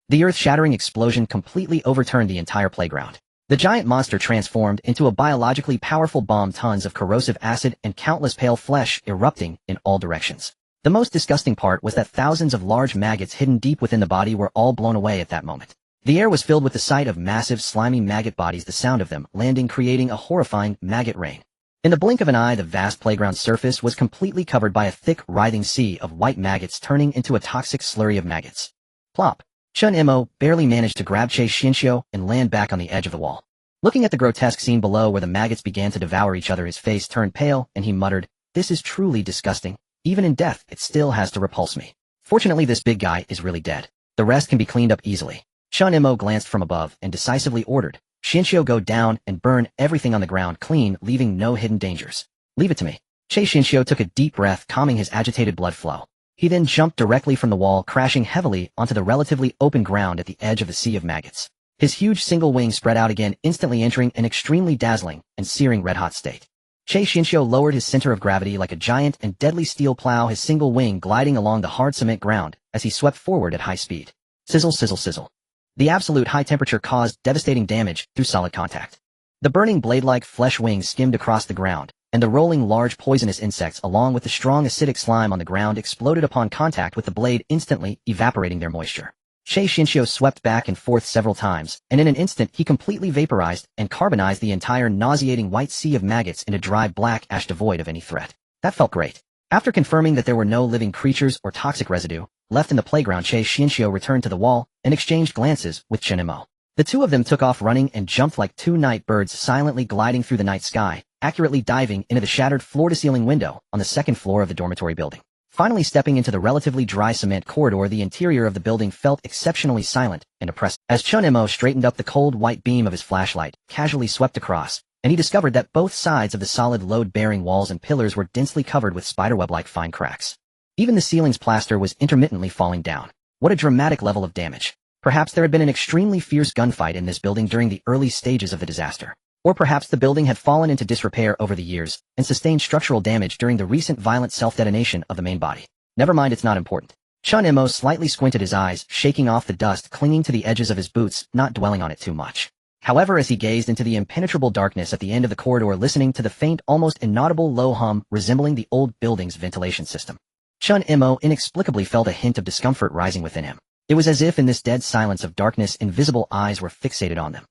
The earth-shattering explosion completely overturned the entire playground. The giant monster transformed into a biologically powerful bomb, tons of corrosive acid and countless pale flesh erupting in all directions. The most disgusting part was that thousands of large maggots hidden deep within the body were all blown away at that moment. The air was filled with the sight of massive, slimy maggot bodies, the sound of them landing creating a horrifying maggot rain. In the blink of an eye, the vast playground surface was completely covered by a thick, writhing sea of white maggots, turning into a toxic slurry of maggots. Plop! Chen Mo barely managed to grab Che Xianxiu and land back on the edge of the wall. Looking at the grotesque scene below where the maggots began to devour each other, his face turned pale, and he muttered, "This is truly disgusting. Even in death, it still has to repulse me. Fortunately, this big guy is really dead. The rest can be cleaned up easily." Chen Mo glanced from above and decisively ordered, "Xianxiu, go down and burn everything on the ground clean, leaving no hidden dangers. Leave it to me." Che Xianxiu took a deep breath, calming his agitated blood flow. He then jumped directly from the wall, crashing heavily onto the relatively open ground at the edge of the sea of maggots. His huge single wing spread out again, instantly entering an extremely dazzling and searing red-hot state. Che Xianxiu lowered his center of gravity like a giant and deadly steel plow, his single wing gliding along the hard cement ground as he swept forward at high speed. Sizzle, sizzle, sizzle. The absolute high temperature caused devastating damage through solid contact. The burning blade-like flesh wings skimmed across the ground, and the rolling large poisonous insects along with the strong acidic slime on the ground exploded upon contact with the blade, instantly evaporating their moisture. Che Xianxiu swept back and forth several times, and in an instant he completely vaporized and carbonized the entire nauseating white sea of maggots into dry black ash devoid of any threat. That felt great. After confirming that there were no living creatures or toxic residue left in the playground, Che Xianxiu returned to the wall and exchanged glances with Chen Mo. The two of them took off running and jumped like two night birds, silently gliding through the night sky, accurately diving into the shattered floor-to-ceiling window on the second floor of the dormitory building. Finally stepping into the relatively dry cement corridor, the interior of the building felt exceptionally silent and oppressive. As Chen Mo straightened up, the cold white beam of his flashlight casually swept across, and he discovered that both sides of the solid load-bearing walls and pillars were densely covered with spiderweb-like fine cracks. Even the ceiling's plaster was intermittently falling down. What a dramatic level of damage. Perhaps there had been an extremely fierce gunfight in this building during the early stages of the disaster. Or perhaps the building had fallen into disrepair over the years and sustained structural damage during the recent violent self-detonation of the main body. Never mind, it's not important. Chen Mo slightly squinted his eyes, shaking off the dust clinging to the edges of his boots, not dwelling on it too much. However, as he gazed into the impenetrable darkness at the end of the corridor, listening to the faint, almost inaudible low hum resembling the old building's ventilation system, Chen Mo inexplicably felt a hint of discomfort rising within him. It was as if in this dead silence of darkness, invisible eyes were fixated on them.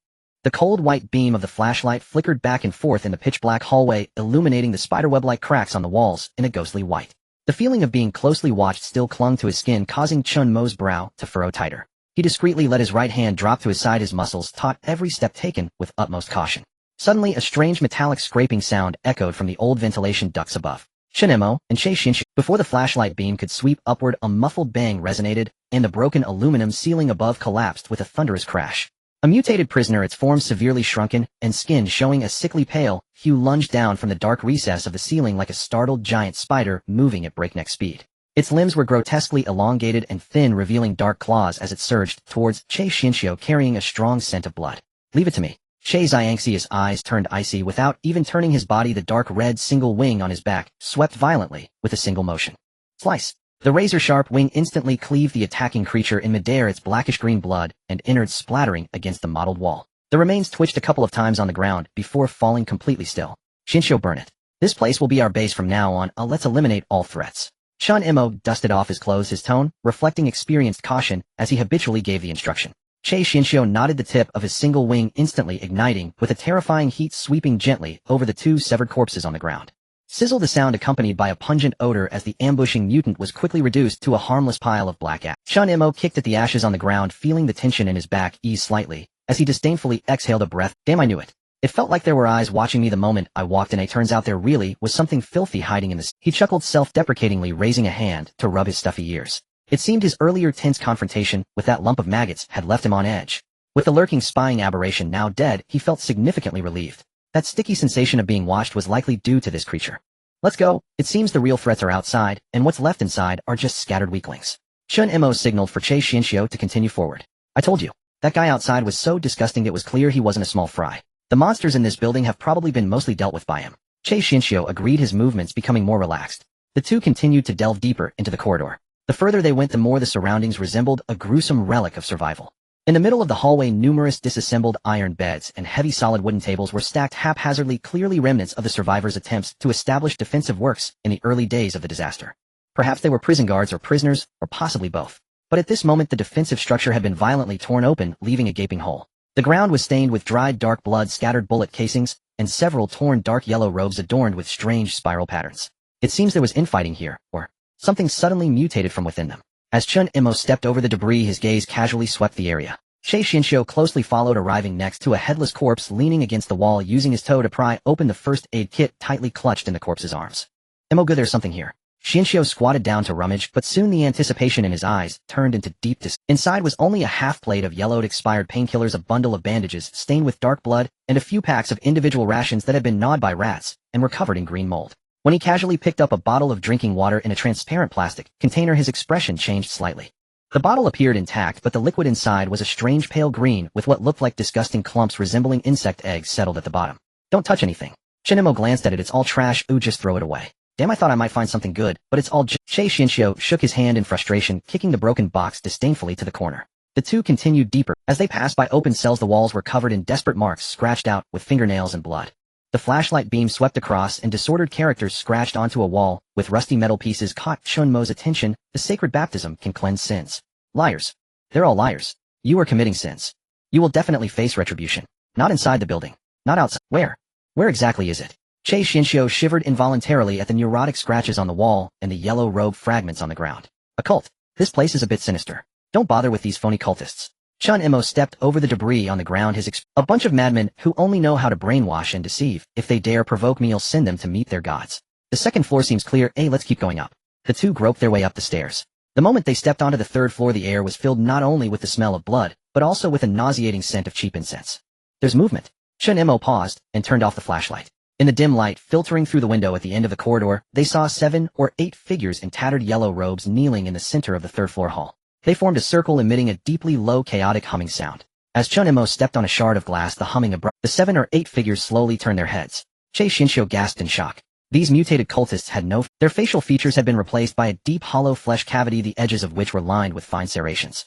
The cold white beam of the flashlight flickered back and forth in the pitch-black hallway, illuminating the spiderweb-like cracks on the walls in a ghostly white. The feeling of being closely watched still clung to his skin, causing Chen Mo's brow to furrow tighter. He discreetly let his right hand drop to his side, his muscles taut, every step taken with utmost caution. Suddenly, a strange metallic scraping sound echoed from the old ventilation ducts above. Chen Mo and Che Xinxiu. Before the flashlight beam could sweep upward, a muffled bang resonated, and the broken aluminum ceiling above collapsed with a thunderous crash. A mutated prisoner, its form severely shrunken and skin showing a sickly pale hue, lunged down from the dark recess of the ceiling like a startled giant spider moving at breakneck speed. Its limbs were grotesquely elongated and thin, revealing dark claws as it surged towards Che Xinxiu, carrying a strong scent of blood. Leave it to me. Che Xiangxi's eyes turned icy. Without even turning his body, the dark red single wing on his back swept violently with a single motion. Slice. The razor-sharp wing instantly cleaved the attacking creature in midair, its blackish-green blood and innards splattering against the mottled wall. The remains twitched a couple of times on the ground before falling completely still. Xinxiu, burn it. This place will be our base from now on. Let's eliminate all threats. Chen Mo dusted off his clothes, his tone reflecting experienced caution as he habitually gave the instruction. Che Xinxiu nodded, the tip of his single wing instantly igniting, with a terrifying heat sweeping gently over the two severed corpses on the ground. Sizzle, the sound accompanied by a pungent odor as the ambushing mutant was quickly reduced to a harmless pile of black ash. Chen Mo kicked at the ashes on the ground, feeling the tension in his back ease slightly, as he disdainfully exhaled a breath. Damn, I knew it. It felt like there were eyes watching me the moment I walked in. Turns out there really was something filthy hiding in the... He chuckled self-deprecatingly, raising a hand to rub his stuffy ears. It seemed his earlier tense confrontation with that lump of maggots had left him on edge. With the lurking spying aberration now dead, he felt significantly relieved. That sticky sensation of being watched was likely due to this creature. Let's go. It seems the real threats are outside, and what's left inside are just scattered weaklings. Chen Mo signaled for Che Xinxiu to continue forward. I told you. That guy outside was so disgusting it was clear he wasn't a small fry. The monsters in this building have probably been mostly dealt with by him. Che Xinxiu agreed, his movements becoming more relaxed. The two continued to delve deeper into the corridor. The further they went, the more the surroundings resembled a gruesome relic of survival. In the middle of the hallway, numerous disassembled iron beds and heavy solid wooden tables were stacked haphazardly, clearly remnants of the survivors' attempts to establish defensive works in the early days of the disaster. Perhaps they were prison guards or prisoners, or possibly both. But at this moment the defensive structure had been violently torn open, leaving a gaping hole. The ground was stained with dried dark blood, scattered bullet casings, and several torn dark yellow robes adorned with strange spiral patterns. It seems there was infighting here, or something suddenly mutated from within them. As Chen Mo stepped over the debris, his gaze casually swept the area. Che Xinxiu closely followed, arriving next to a headless corpse leaning against the wall, using his toe to pry open the first aid kit tightly clutched in the corpse's arms. Good, there's something here. Xinxiu squatted down to rummage, but soon the anticipation in his eyes turned into deep disgust. Inside was only a half plate of yellowed expired painkillers, a bundle of bandages stained with dark blood, and a few packs of individual rations that had been gnawed by rats and were covered in green mold. When he casually picked up a bottle of drinking water in a transparent plastic container, his expression changed slightly. The bottle appeared intact, but the liquid inside was a strange pale green with what looked like disgusting clumps resembling insect eggs settled at the bottom. Don't touch anything. Chen Mo glanced at it. It's all trash. Ooh, just throw it away. Damn, I thought I might find something good, but it's all Che Xinxiu shook his hand in frustration, kicking the broken box disdainfully to the corner. The two continued deeper. As they passed by open cells, the walls were covered in desperate marks scratched out with fingernails and blood. The flashlight beam swept across, and disordered characters scratched onto a wall with rusty metal pieces caught Chen Mo's attention. The sacred baptism can cleanse sins. Liars. They're all liars. You are committing sins. You will definitely face retribution. Not inside the building. Not outside. Where? Where exactly is it? Che Xinxiu shivered involuntarily at the neurotic scratches on the wall and the yellow robe fragments on the ground. A cult. This place is a bit sinister. Don't bother with these phony cultists. Chen Mo stepped over the debris on the ground. A bunch of madmen who only know how to brainwash and deceive. If they dare provoke me, you'll send them to meet their gods. The second floor seems clear. Let's keep going up. The two groped their way up the stairs. The moment they stepped onto the third floor, the air was filled not only with the smell of blood, but also with a nauseating scent of cheap incense. There's movement. Chen Mo paused and turned off the flashlight. In the dim light filtering through the window at the end of the corridor, they saw 7 or 8 figures in tattered yellow robes kneeling in the center of the third floor hall. They formed a circle, emitting a deeply low, chaotic humming sound. As Chen Mo stepped on a shard of glass, the humming abrupt. The 7 or 8 figures slowly turned their heads. Che Xinxiu gasped in shock. These mutated cultists had their facial features had been replaced by a deep hollow flesh cavity, the edges of which were lined with fine serrations.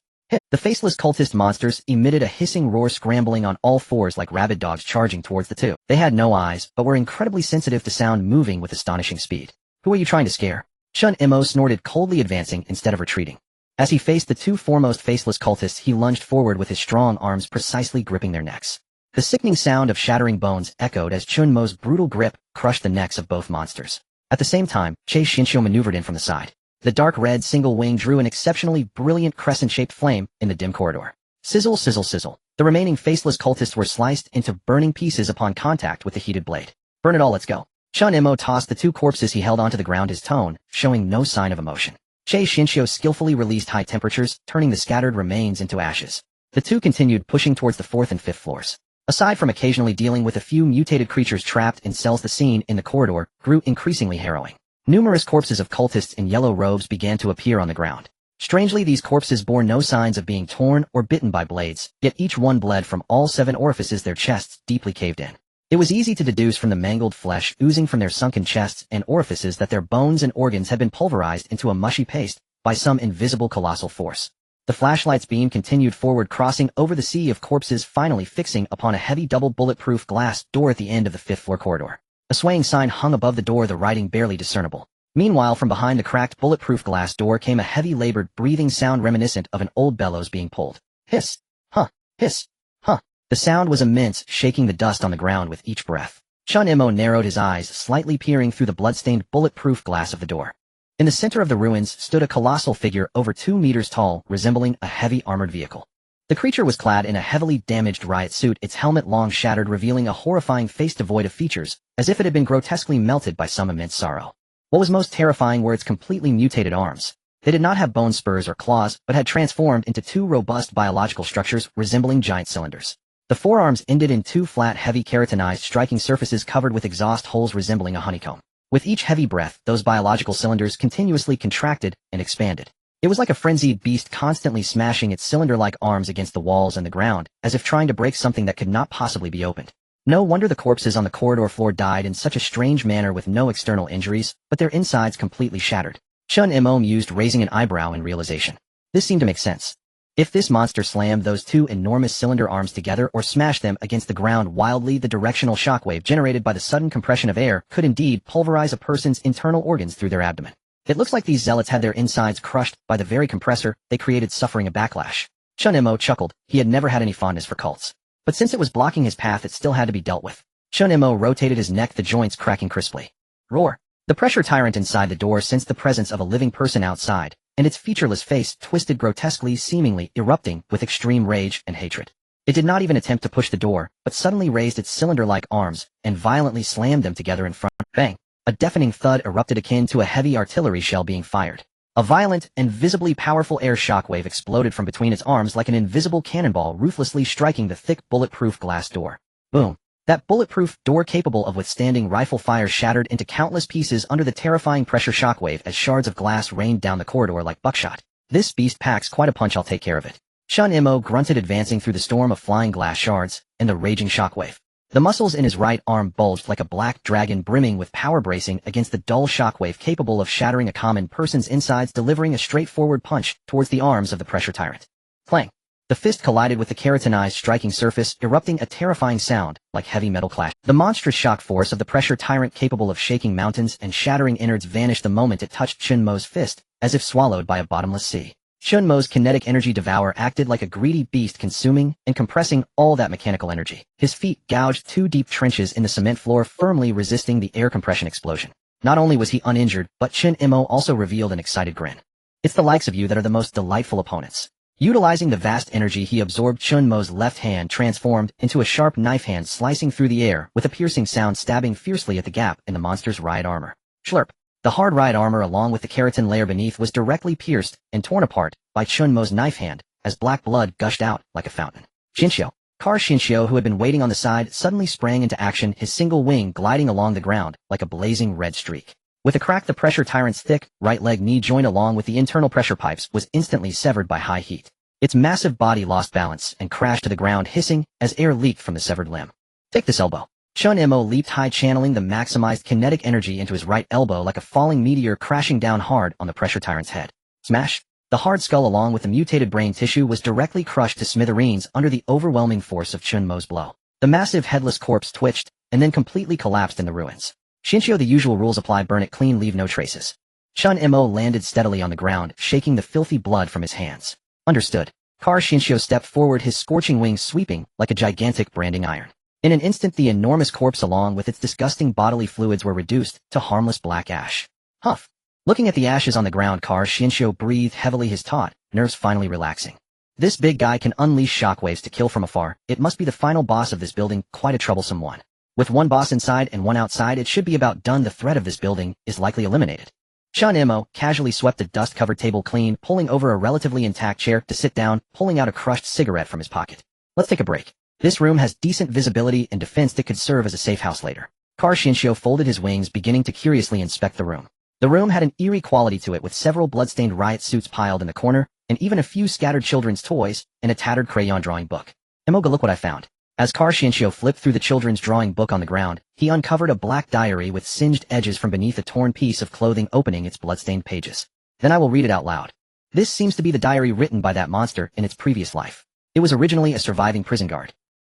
The faceless cultist monsters emitted a hissing roar, scrambling on all fours like rabid dogs charging towards the two. They had no eyes, but were incredibly sensitive to sound, moving with astonishing speed. Who are you trying to scare? Chen Mo snorted, coldly advancing instead of retreating. As he faced the 2 foremost faceless cultists, he lunged forward with his strong arms precisely gripping their necks. The sickening sound of shattering bones echoed as Chen Mo's brutal grip crushed the necks of both monsters. At the same time, Che Xinxiu maneuvered in from the side. The dark red single wing drew an exceptionally brilliant crescent-shaped flame in the dim corridor. Sizzle, sizzle, sizzle. The remaining faceless cultists were sliced into burning pieces upon contact with the heated blade. Burn it all, let's go. Chen Mo tossed the two corpses he held onto the ground, his tone showing no sign of emotion. Che Xinxiu skillfully released high temperatures, turning the scattered remains into ashes. The two continued pushing towards the 4th and 5th floors. Aside from occasionally dealing with a few mutated creatures trapped in cells, the scene in the corridor grew increasingly harrowing. Numerous corpses of cultists in yellow robes began to appear on the ground. Strangely, these corpses bore no signs of being torn or bitten by blades, yet each one bled from all 7 orifices, their chests deeply caved in. It was easy to deduce from the mangled flesh oozing from their sunken chests and orifices that their bones and organs had been pulverized into a mushy paste by some invisible colossal force. The flashlight's beam continued forward, crossing over the sea of corpses, finally fixing upon a heavy double bulletproof glass door at the end of the 5th floor corridor. A swaying sign hung above the door, the writing barely discernible. Meanwhile, from behind the cracked bulletproof glass door came a heavy labored breathing sound reminiscent of an old bellows being pulled. Hiss! Huh! Hiss! Huh! The sound was immense, shaking the dust on the ground with each breath. Chen Mo narrowed his eyes, slightly peering through the blood-stained bulletproof glass of the door. In the center of the ruins stood a colossal figure over 2 meters tall, resembling a heavy armored vehicle. The creature was clad in a heavily damaged riot suit, its helmet long shattered, revealing a horrifying face devoid of features, as if it had been grotesquely melted by some immense sorrow. What was most terrifying were its completely mutated arms. They did not have bone spurs or claws, but had transformed into 2 robust biological structures resembling giant cylinders. The forearms ended in 2 flat, heavy keratinized striking surfaces covered with exhaust holes resembling a honeycomb. With each heavy breath, those biological cylinders continuously contracted and expanded. It was like a frenzied beast constantly smashing its cylinder-like arms against the walls and the ground, as if trying to break something that could not possibly be opened. No wonder the corpses on the corridor floor died in such a strange manner with no external injuries, but their insides completely shattered. Chen Mo mused, raising an eyebrow in realization. This seemed to make sense. If this monster slammed those 2 enormous cylinder arms together or smashed them against the ground wildly, the directional shockwave generated by the sudden compression of air could indeed pulverize a person's internal organs through their abdomen. It looks like these zealots had their insides crushed by the very compressor they created, suffering a backlash. Chen Mo chuckled. He had never had any fondness for cults. But since it was blocking his path, it still had to be dealt with. Chen Mo rotated his neck, the joints cracking crisply. Roar! The pressure tyrant inside the door sensed the presence of a living person outside, and its featureless face twisted grotesquely, seemingly erupting with extreme rage and hatred. It did not even attempt to push the door, but suddenly raised its cylinder-like arms and violently slammed them together in front. Bang! A deafening thud erupted akin to a heavy artillery shell being fired. A violent and visibly powerful air shockwave exploded from between its arms like an invisible cannonball, ruthlessly striking the thick bulletproof glass door. Boom! That bulletproof door, capable of withstanding rifle fire, shattered into countless pieces under the terrifying pressure shockwave as shards of glass rained down the corridor like buckshot. This beast packs quite a punch, I'll take care of it. Chen Mo grunted, advancing through the storm of flying glass shards and the raging shockwave. The muscles in his right arm bulged like a black dragon, brimming with power, bracing against the dull shockwave capable of shattering a common person's insides, delivering a straightforward punch towards the arms of the pressure tyrant. Clang! The fist collided with the keratinized striking surface, erupting a terrifying sound like heavy metal clash. The monstrous shock force of the pressure tyrant, capable of shaking mountains and shattering innards, vanished the moment it touched Chen Mo's fist, as if swallowed by a bottomless sea. Chen Mo's kinetic energy devour acted like a greedy beast, consuming and compressing all that mechanical energy. His feet gouged 2 deep trenches in the cement floor, firmly resisting the air compression explosion. Not only was he uninjured, but Chen Mo also revealed an excited grin. It's the likes of you that are the most delightful opponents. Utilizing the vast energy he absorbed, Chen Mo's left hand transformed into a sharp knife hand, slicing through the air with a piercing sound, stabbing fiercely at the gap in the monster's riot armor. Schlurp! The hard riot armor, along with the keratin layer beneath, was directly pierced and torn apart by Chen Mo's knife hand as black blood gushed out like a fountain. Xinxiu. Xinxiu, who had been waiting on the side, suddenly sprang into action, his single wing gliding along the ground like a blazing red streak. With a crack, the pressure tyrant's thick right leg knee joint, along with the internal pressure pipes, was instantly severed by high heat. Its massive body lost balance and crashed to the ground, hissing as air leaked from the severed limb. Take this elbow. Chen Mo leaped high, channeling the maximized kinetic energy into his right elbow like a falling meteor, crashing down hard on the pressure tyrant's head. Smash! The hard skull, along with the mutated brain tissue, was directly crushed to smithereens under the overwhelming force of Chen Mo's blow. The massive headless corpse twitched and then completely collapsed in the ruins. Xinxiu, the usual rules apply: burn it clean, leave no traces. Chen Mo landed steadily on the ground, shaking the filthy blood from his hands. Understood. Xinxiu stepped forward, his scorching wings sweeping like a gigantic branding iron. In an instant, the enormous corpse, along with its disgusting bodily fluids, were reduced to harmless black ash. Huff! Looking at the ashes on the ground, Xinxiu breathed heavily, his taut nerves finally relaxing. This big guy can unleash shockwaves to kill from afar. It must be the final boss of this building, quite a troublesome one. With one boss inside and one outside, it should be about done. The threat of this building is likely eliminated. Chen Mo casually swept the dust-covered table clean, pulling over a relatively intact chair to sit down, pulling out a crushed cigarette from his pocket. Let's take a break. This room has decent visibility and defense that could serve as a safe house later. Shinshio folded his wings, beginning to curiously inspect the room. The room had an eerie quality to it, with several blood-stained riot suits piled in the corner, and even a few scattered children's toys and a tattered crayon drawing book. Emoga, look what I found. As Shinshio flipped through the children's drawing book on the ground, he uncovered a black diary with singed edges from beneath a torn piece of clothing, opening its blood-stained pages. Then I will read it out loud. This seems to be the diary written by that monster in its previous life. It was originally a surviving prison guard.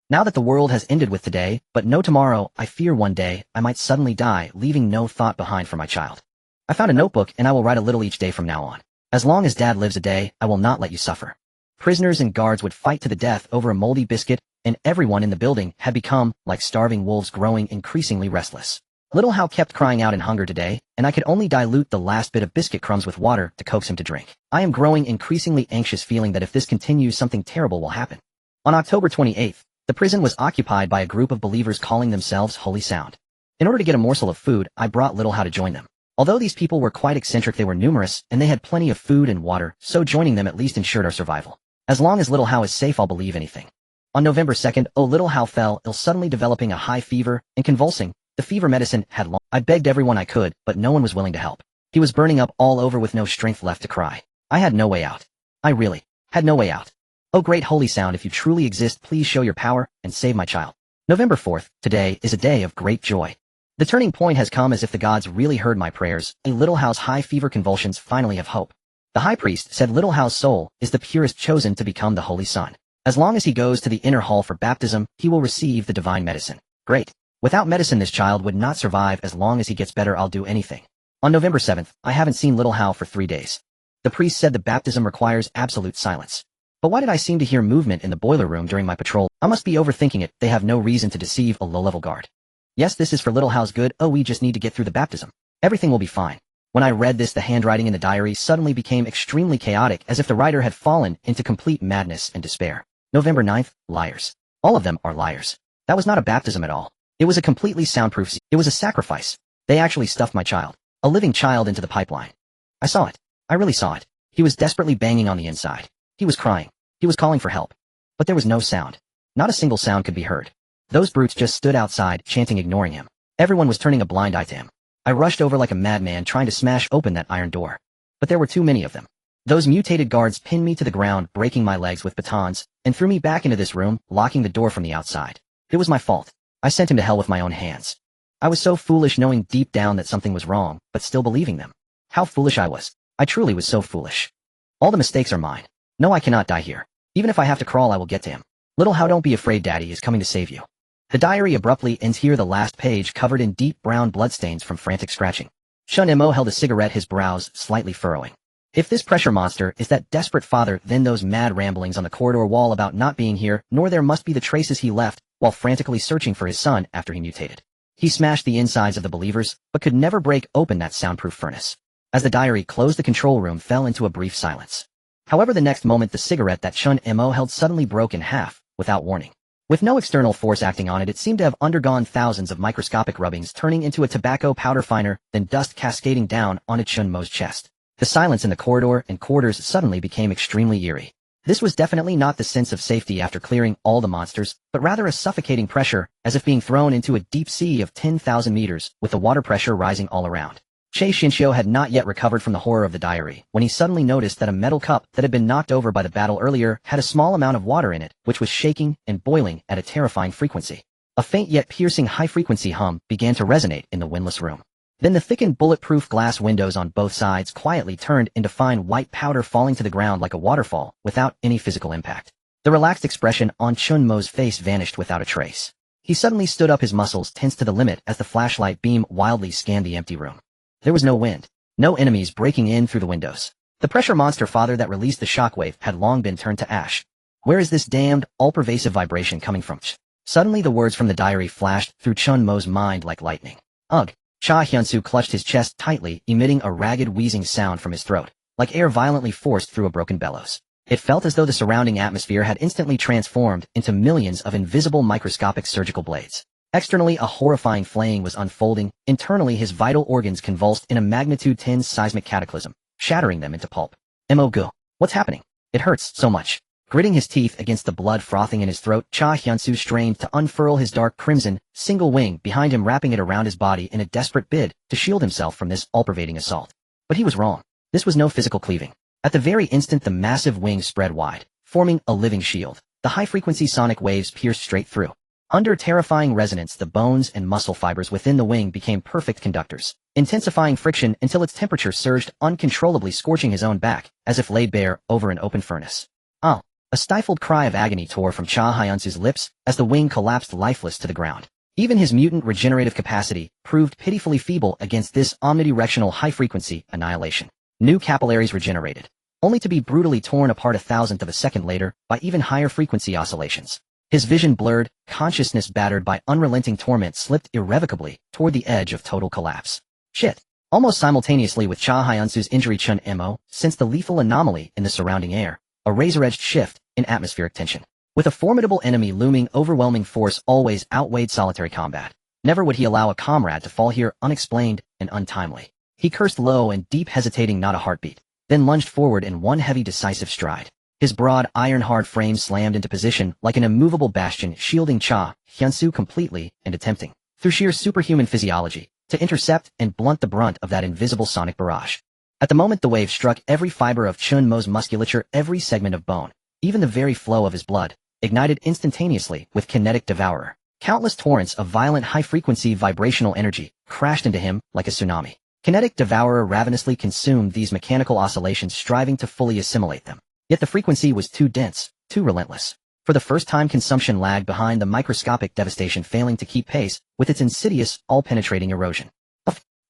Now that the world has ended with today, but no tomorrow, I fear one day I might suddenly die, leaving no thought behind for my child. I found a notebook and I will write a little each day from now on. As long as Dad lives a day, I will not let you suffer. Prisoners and guards would fight to the death over a moldy biscuit, and everyone in the building had become like starving wolves, growing increasingly restless. Little Hao kept crying out in hunger today, and I could only dilute the last bit of biscuit crumbs with water to coax him to drink. I am growing increasingly anxious, feeling that if this continues, something terrible will happen. On October 28th, the prison was occupied by a group of believers calling themselves Holy Sound. In order to get a morsel of food, I brought Little Hao to join them. Although these people were quite eccentric, they were numerous, and they had plenty of food and water, so joining them at least ensured our survival. As long as Little Hao is safe, I'll believe anything. On November 2nd, Little Hao fell ill, suddenly developing a high fever and convulsing. The fever medicine had long. I begged everyone I could, but no one was willing to help. He was burning up all over with no strength left to cry. I had no way out. I really had no way out. Oh great Holy Sound, if you truly exist, please show your power and save my child. November 4th, today is a day of great joy. The turning point has come, as if the gods really heard my prayers. Little Hao's high fever convulsions finally have hope. The high priest said Little Hao's soul is the purest, chosen to become the Holy Son. As long as he goes to the inner hall for baptism, he will receive the divine medicine. Great. Without medicine, this child would not survive. As long as he gets better, I'll do anything. On November 7th, I haven't seen Little Hao for 3 days. The priest said the baptism requires absolute silence. But why did I seem to hear movement in the boiler room during my patrol? I must be overthinking it. They have no reason to deceive a low-level guard. Yes, this is for Little Hao's good. Oh, we just need to get through the baptism. Everything will be fine. When I read this, the handwriting in the diary suddenly became extremely chaotic, as if the writer had fallen into complete madness and despair. November 9th, liars. All of them are liars. That was not a baptism at all. It was a completely soundproof. It was a sacrifice. They actually stuffed my child, a living child, into the pipeline. I saw it. I really saw it. He was desperately banging on the inside. He was crying. He was calling for help. But there was no sound. Not a single sound could be heard. Those brutes just stood outside, chanting, ignoring him. Everyone was turning a blind eye to him. I rushed over like a madman, trying to smash open that iron door. But there were too many of them. Those mutated guards pinned me to the ground, breaking my legs with batons, and threw me back into this room, locking the door from the outside. It was my fault. I sent him to hell with my own hands. I was so foolish, knowing deep down that something was wrong, but still believing them. How foolish I was. I truly was so foolish. All the mistakes are mine. No, I cannot die here. Even if I have to crawl, I will get to him. Little Hao, don't be afraid, Daddy is coming to save you. The diary abruptly ends here, the last page covered in deep brown bloodstains from frantic scratching. Chen Mo held a cigarette, his brows slightly furrowing. If this pressure monster is that desperate father, then those mad ramblings on the corridor wall about not being here, nor there must be the traces he left while frantically searching for his son after he mutated. He smashed the insides of the believers, but could never break open that soundproof furnace. As the diary closed, the control room fell into a brief silence. However, the next moment, the cigarette that Chen Mo held suddenly broke in half, without warning. With no external force acting on it, it seemed to have undergone thousands of microscopic rubbings, turning into a tobacco powder finer, then dust cascading down onto Chen Mo's chest. The silence in the corridor and quarters suddenly became extremely eerie. This was definitely not the sense of safety after clearing all the monsters, but rather a suffocating pressure, as if being thrown into a deep sea of 10,000 meters, with the water pressure rising all around. Shinshio had not yet recovered from the horror of the diary, when he suddenly noticed that a metal cup that had been knocked over by the battle earlier had a small amount of water in it, which was shaking and boiling at a terrifying frequency. A faint yet piercing high-frequency hum began to resonate in the windless room. Then the thickened bulletproof glass windows on both sides quietly turned into fine white powder, falling to the ground like a waterfall without any physical impact. The relaxed expression on Chen Mo's face vanished without a trace. He suddenly stood up, his muscles tense to the limit as the flashlight beam wildly scanned the empty room. There was no wind, no enemies breaking in through the windows. The pressure monster father that released the shockwave had long been turned to ash. Where is this damned, all-pervasive vibration coming from? Suddenly the words from the diary flashed through Chen Mo's mind like lightning. Ugh. Cha Hyunsu clutched his chest tightly, emitting a ragged wheezing sound from his throat, like air violently forced through a broken bellows. It felt as though the surrounding atmosphere had instantly transformed into millions of invisible microscopic surgical blades. Externally, a horrifying flame was unfolding. Internally, his vital organs convulsed in a magnitude 10 seismic cataclysm, shattering them into pulp. Mo. What's happening? It hurts so much. Gritting his teeth against the blood frothing in his throat, Cha Hyunsu strained to unfurl his dark crimson, single wing behind him, wrapping it around his body in a desperate bid to shield himself from this all-pervading assault. But he was wrong. This was no physical cleaving. At the very instant the massive wings spread wide, forming a living shield, the high-frequency sonic waves pierced straight through. Under terrifying resonance, the bones and muscle fibers within the wing became perfect conductors, intensifying friction until its temperature surged uncontrollably, scorching his own back, as if laid bare over an open furnace. Oh! A stifled cry of agony tore from Cha Hyunsu's lips as the wing collapsed lifeless to the ground. Even his mutant regenerative capacity proved pitifully feeble against this omnidirectional high-frequency annihilation. New capillaries regenerated, only to be brutally torn apart a thousandth of a second later by even higher frequency oscillations. His vision blurred, consciousness battered by unrelenting torment, slipped irrevocably toward the edge of total collapse. Shit! Almost simultaneously with Cha Hyunsu's injury, Chen Mo sensed the lethal anomaly in the surrounding air, a razor-edged shift in atmospheric tension. With a formidable enemy looming, overwhelming force always outweighed solitary combat. Never would he allow a comrade to fall here unexplained and untimely. He cursed low and deep, hesitating not a heartbeat, then lunged forward in one heavy decisive stride. His broad, iron-hard frame slammed into position like an immovable bastion, shielding Cha Hyunsu completely and attempting, through sheer superhuman physiology, to intercept and blunt the brunt of that invisible sonic barrage. At the moment the wave struck, every fiber of Chen Mo's musculature, every segment of bone, even the very flow of his blood, ignited instantaneously with kinetic devourer. Countless torrents of violent high-frequency vibrational energy crashed into him like a tsunami. Kinetic devourer ravenously consumed these mechanical oscillations, striving to fully assimilate them. Yet the frequency was too dense, too relentless. For the first time, consumption lagged behind the microscopic devastation, failing to keep pace with its insidious, all-penetrating erosion.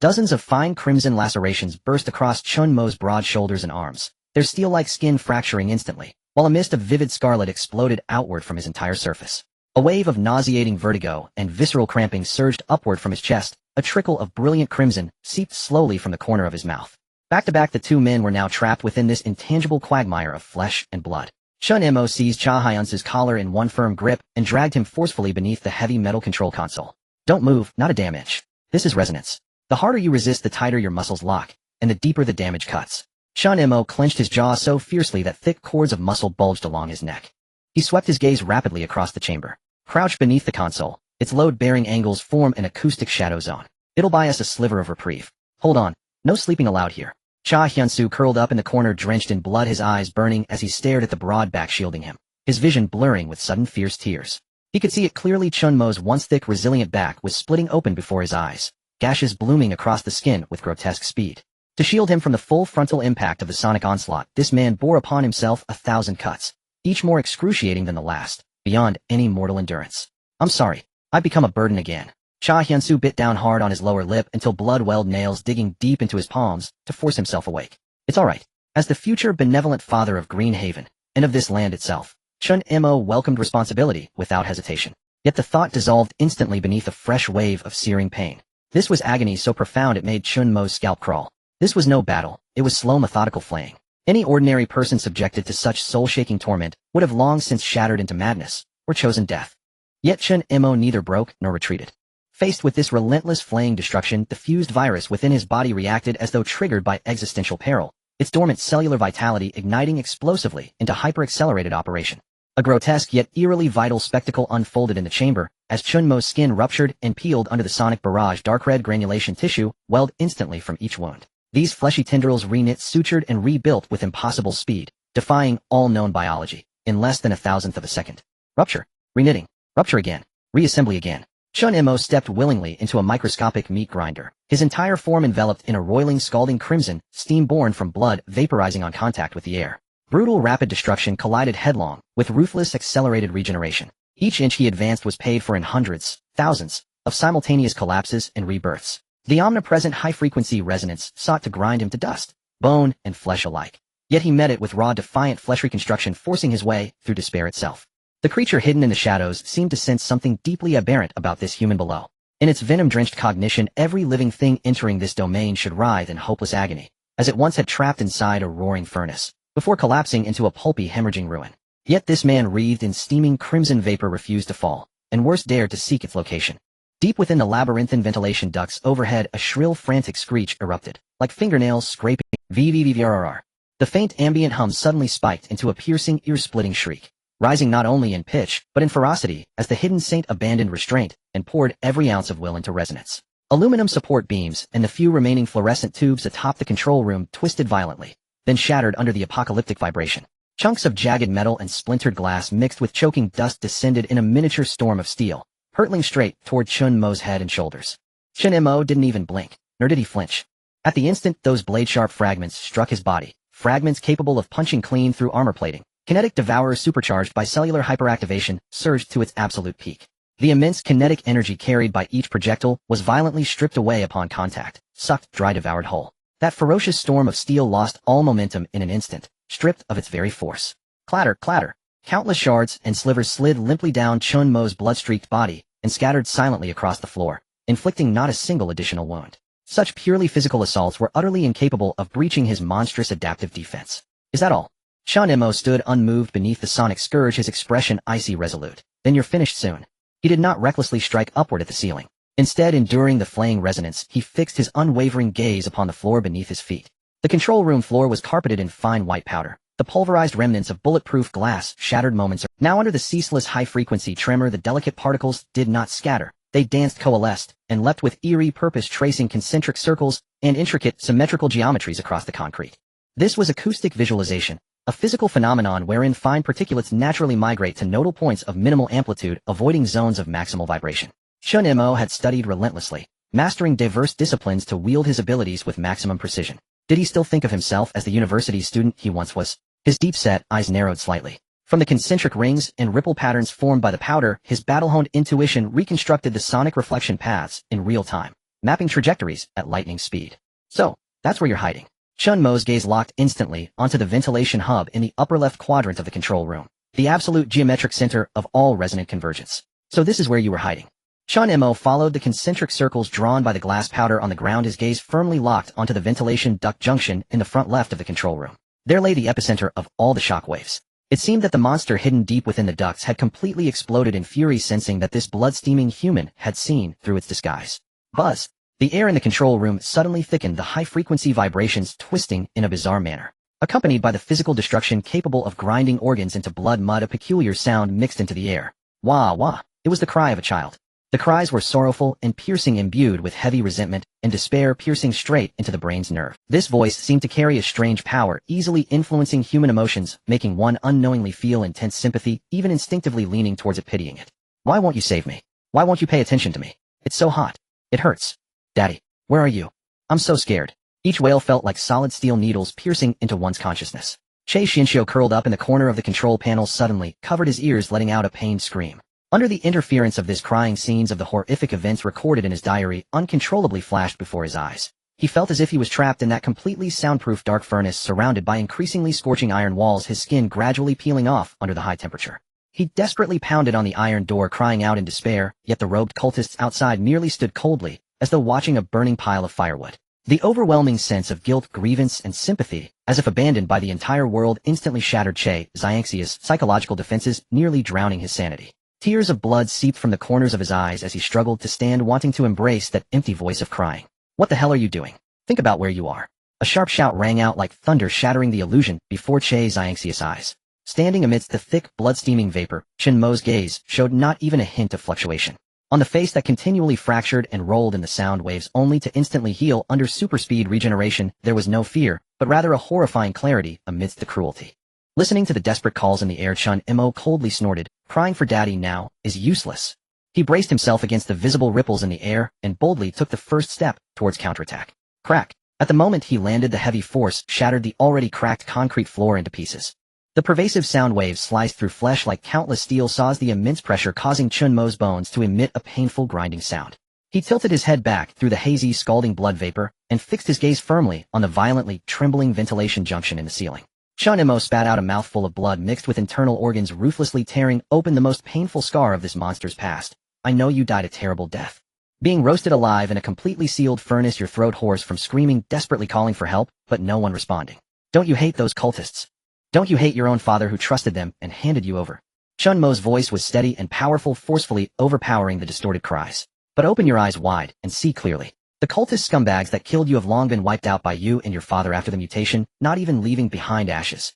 Dozens of fine crimson lacerations burst across Chen Mo's broad shoulders and arms, their steel-like skin fracturing instantly, while a mist of vivid scarlet exploded outward from his entire surface. A wave of nauseating vertigo and visceral cramping surged upward from his chest. A trickle of brilliant crimson seeped slowly from the corner of his mouth. Back to back, the two men were now trapped within this intangible quagmire of flesh and blood. Chen Mo seized Cha Hyunsu's collar in one firm grip and dragged him forcefully beneath the heavy metal control console. Don't move, not a damn inch. This is resonance. The harder you resist, the tighter your muscles lock, and the deeper the damage cuts. Chen Mo clenched his jaw so fiercely that thick cords of muscle bulged along his neck. He swept his gaze rapidly across the chamber. Crouched beneath the console, its load-bearing angles form an acoustic shadow zone. It'll buy us a sliver of reprieve. Hold on, no sleeping allowed here. Cha Hyunsu curled up in the corner, drenched in blood, his eyes burning as he stared at the broad back shielding him, his vision blurring with sudden fierce tears. He could see it clearly. Chen Mo's once thick, resilient back was splitting open before his eyes, gashes blooming across the skin with grotesque speed. To shield him from the full frontal impact of the sonic onslaught, this man bore upon himself 1,000 cuts, each more excruciating than the last, beyond any mortal endurance. I'm sorry, I've become a burden again. Cha Hyunsu bit down hard on his lower lip until blood welled, nails digging deep into his palms to force himself awake. It's all right. As the future benevolent father of Green Haven, and of this land itself, Chen Mo welcomed responsibility without hesitation. Yet the thought dissolved instantly beneath a fresh wave of searing pain. This was agony so profound it made Chen Mo's scalp crawl. This was no battle, it was slow, methodical flaying. Any ordinary person subjected to such soul-shaking torment would have long since shattered into madness, or chosen death. Yet Chen Mo neither broke nor retreated. Faced with this relentless flaying destruction, the fused virus within his body reacted as though triggered by existential peril, its dormant cellular vitality igniting explosively into hyper-accelerated operation. A grotesque yet eerily vital spectacle unfolded in the chamber, as Chen Mo's skin ruptured and peeled under the sonic barrage. Dark red granulation tissue welled instantly from each wound. These fleshy tendrils reknit, sutured, and rebuilt with impossible speed, defying all known biology, in less than 1,000th of a second. Rupture, reknitting, rupture again, reassembly again. Chen Mo stepped willingly into a microscopic meat grinder, his entire form enveloped in a roiling, scalding crimson, steam born from blood vaporizing on contact with the air. Brutal, rapid destruction collided headlong with ruthless, accelerated regeneration. Each inch he advanced was paid for in hundreds, thousands, of simultaneous collapses and rebirths. The omnipresent high-frequency resonance sought to grind him to dust, bone and flesh alike. Yet he met it with raw, defiant flesh reconstruction, forcing his way through despair itself. The creature hidden in the shadows seemed to sense something deeply aberrant about this human below. In its venom-drenched cognition, every living thing entering this domain should writhe in hopeless agony, as it once had trapped inside a roaring furnace, before collapsing into a pulpy, hemorrhaging ruin. Yet this man, wreathed in steaming crimson vapor, refused to fall, and worse, dared to seek its location. Deep within the labyrinthine ventilation ducts overhead, a shrill, frantic screech erupted, like fingernails scraping. VVVVRR. The faint ambient hum suddenly spiked into a piercing, ear-splitting shriek, rising not only in pitch, but in ferocity, as the hidden saint abandoned restraint and poured every ounce of will into resonance. Aluminum support beams and the few remaining fluorescent tubes atop the control room twisted violently, then shattered under the apocalyptic vibration. Chunks of jagged metal and splintered glass mixed with choking dust descended in a miniature storm of steel, hurtling straight toward Chen Mo's head and shoulders. Chen Mo didn't even blink, nor did he flinch. At the instant those blade-sharp fragments struck his body, fragments capable of punching clean through armor plating, kinetic devourers supercharged by cellular hyperactivation surged to its absolute peak. The immense kinetic energy carried by each projectile was violently stripped away upon contact, sucked dry, devoured whole. That ferocious storm of steel lost all momentum in an instant, stripped of its very force. Clatter, clatter. Countless shards and slivers slid limply down Chen Mo's blood-streaked body and scattered silently across the floor, inflicting not a single additional wound. Such purely physical assaults were utterly incapable of breaching his monstrous adaptive defense. Is that all? Chen Mo stood unmoved beneath the sonic scourge, his expression icy resolute. Then you're finished soon. He did not recklessly strike upward at the ceiling. Instead, enduring the flaying resonance, he fixed his unwavering gaze upon the floor beneath his feet. The control room floor was carpeted in fine white powder. The pulverized remnants of bulletproof glass shattered moments. Now under the ceaseless high-frequency tremor, the delicate particles did not scatter. They danced, coalesced, and leapt with eerie purpose, tracing concentric circles and intricate symmetrical geometries across the concrete. This was acoustic visualization, a physical phenomenon wherein fine particulates naturally migrate to nodal points of minimal amplitude, avoiding zones of maximal vibration. Chen Mo had studied relentlessly, mastering diverse disciplines to wield his abilities with maximum precision. Did he still think of himself as the university student he once was? His deep-set eyes narrowed slightly. From the concentric rings and ripple patterns formed by the powder, his battle-honed intuition reconstructed the sonic reflection paths in real time, mapping trajectories at lightning speed. So, that's where you're hiding. Chen Mo's gaze locked instantly onto the ventilation hub in the upper left quadrant of the control room, the absolute geometric center of all resonant convergence. So this is where you were hiding. Chen Mo followed the concentric circles drawn by the glass powder on the ground, his gaze firmly locked onto the ventilation duct junction in the front left of the control room. There lay the epicenter of all the shock waves. It seemed that the monster hidden deep within the ducts had completely exploded in fury, sensing that this blood-steaming human had seen through its disguise. Buzz. The air in the control room suddenly thickened, the high-frequency vibrations twisting in a bizarre manner, accompanied by the physical destruction capable of grinding organs into blood mud. A peculiar sound mixed into the air. Wah wah. It was the cry of a child. The cries were sorrowful and piercing, imbued with heavy resentment and despair, piercing straight into the brain's nerve. This voice seemed to carry a strange power, easily influencing human emotions, making one unknowingly feel intense sympathy, even instinctively leaning towards it, pitying it. Why won't you save me? Why won't you pay attention to me? It's so hot. It hurts. Daddy, where are you? I'm so scared. Each wail felt like solid steel needles piercing into one's consciousness. Che Xinxiu curled up in the corner of the control panel suddenly, covered his ears, letting out a pained scream. Under the interference of this crying, scenes of the horrific events recorded in his diary uncontrollably flashed before his eyes. He felt as if he was trapped in that completely soundproof dark furnace, surrounded by increasingly scorching iron walls, his skin gradually peeling off under the high temperature. He desperately pounded on the iron door, crying out in despair, yet the robed cultists outside merely stood coldly, as though watching a burning pile of firewood. The overwhelming sense of guilt, grievance, and sympathy, as if abandoned by the entire world, instantly shattered Che Xiangxia's psychological defenses, nearly drowning his sanity. Tears of blood seeped from the corners of his eyes as he struggled to stand, wanting to embrace that empty voice of crying. What the hell are you doing? Think about where you are. A sharp shout rang out like thunder, shattering the illusion before Che Xiangxia's eyes. Standing amidst the thick, blood-steaming vapor, Chen Mo's gaze showed not even a hint of fluctuation. On the face that continually fractured and rolled in the sound waves only to instantly heal under superspeed regeneration, there was no fear, but rather a horrifying clarity amidst the cruelty. Listening to the desperate calls in the air, Chen Mo coldly snorted, crying for daddy now is useless. He braced himself against the visible ripples in the air and boldly took the first step towards counterattack. Crack. At the moment he landed, the heavy force shattered the already cracked concrete floor into pieces. The pervasive sound waves sliced through flesh like countless steel saws, the immense pressure causing Chen Mo's bones to emit a painful grinding sound. He tilted his head back through the hazy, scalding blood vapor and fixed his gaze firmly on the violently trembling ventilation junction in the ceiling. Chen Mo spat out a mouthful of blood mixed with internal organs, ruthlessly tearing open the most painful scar of this monster's past. I know you died a terrible death. Being roasted alive in a completely sealed furnace, your throat hoarse from screaming, desperately calling for help, but no one responding. Don't you hate those cultists? Don't you hate your own father who trusted them and handed you over? Chen Mo's voice was steady and powerful, forcefully overpowering the distorted cries. But open your eyes wide and see clearly. The cultist scumbags that killed you have long been wiped out by you and your father after the mutation, not even leaving behind ashes.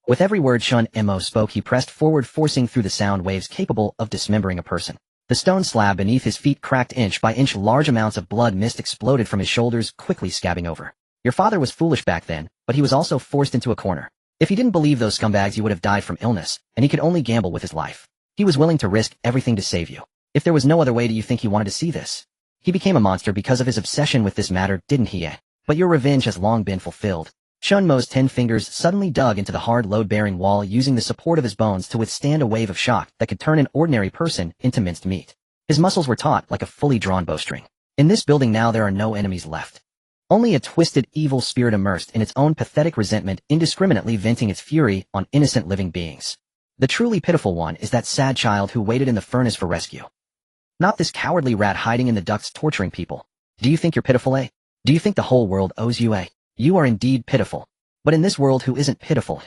With every word Chen Mo spoke, he pressed forward, forcing through the sound waves capable of dismembering a person. The stone slab beneath his feet cracked inch by inch. Large amounts of blood mist exploded from his shoulders, quickly scabbing over. Your father was foolish back then, but he was also forced into a corner. If he didn't believe those scumbags, he would have died from illness, and he could only gamble with his life. He was willing to risk everything to save you. If there was no other way, do you think he wanted to see this? He became a monster because of his obsession with this matter, didn't he? But your revenge has long been fulfilled. Chen Mo's 10 fingers suddenly dug into the hard load-bearing wall, using the support of his bones to withstand a wave of shock that could turn an ordinary person into minced meat. His muscles were taut like a fully drawn bowstring. In this building now there are no enemies left. Only a twisted, evil spirit immersed in its own pathetic resentment, indiscriminately venting its fury on innocent living beings. The truly pitiful one is that sad child who waited in the furnace for rescue. Not this cowardly rat hiding in the ducts torturing people. Do you think you're pitiful, eh? Do you think the whole world owes you, eh? You are indeed pitiful. But in this world, who isn't pitiful?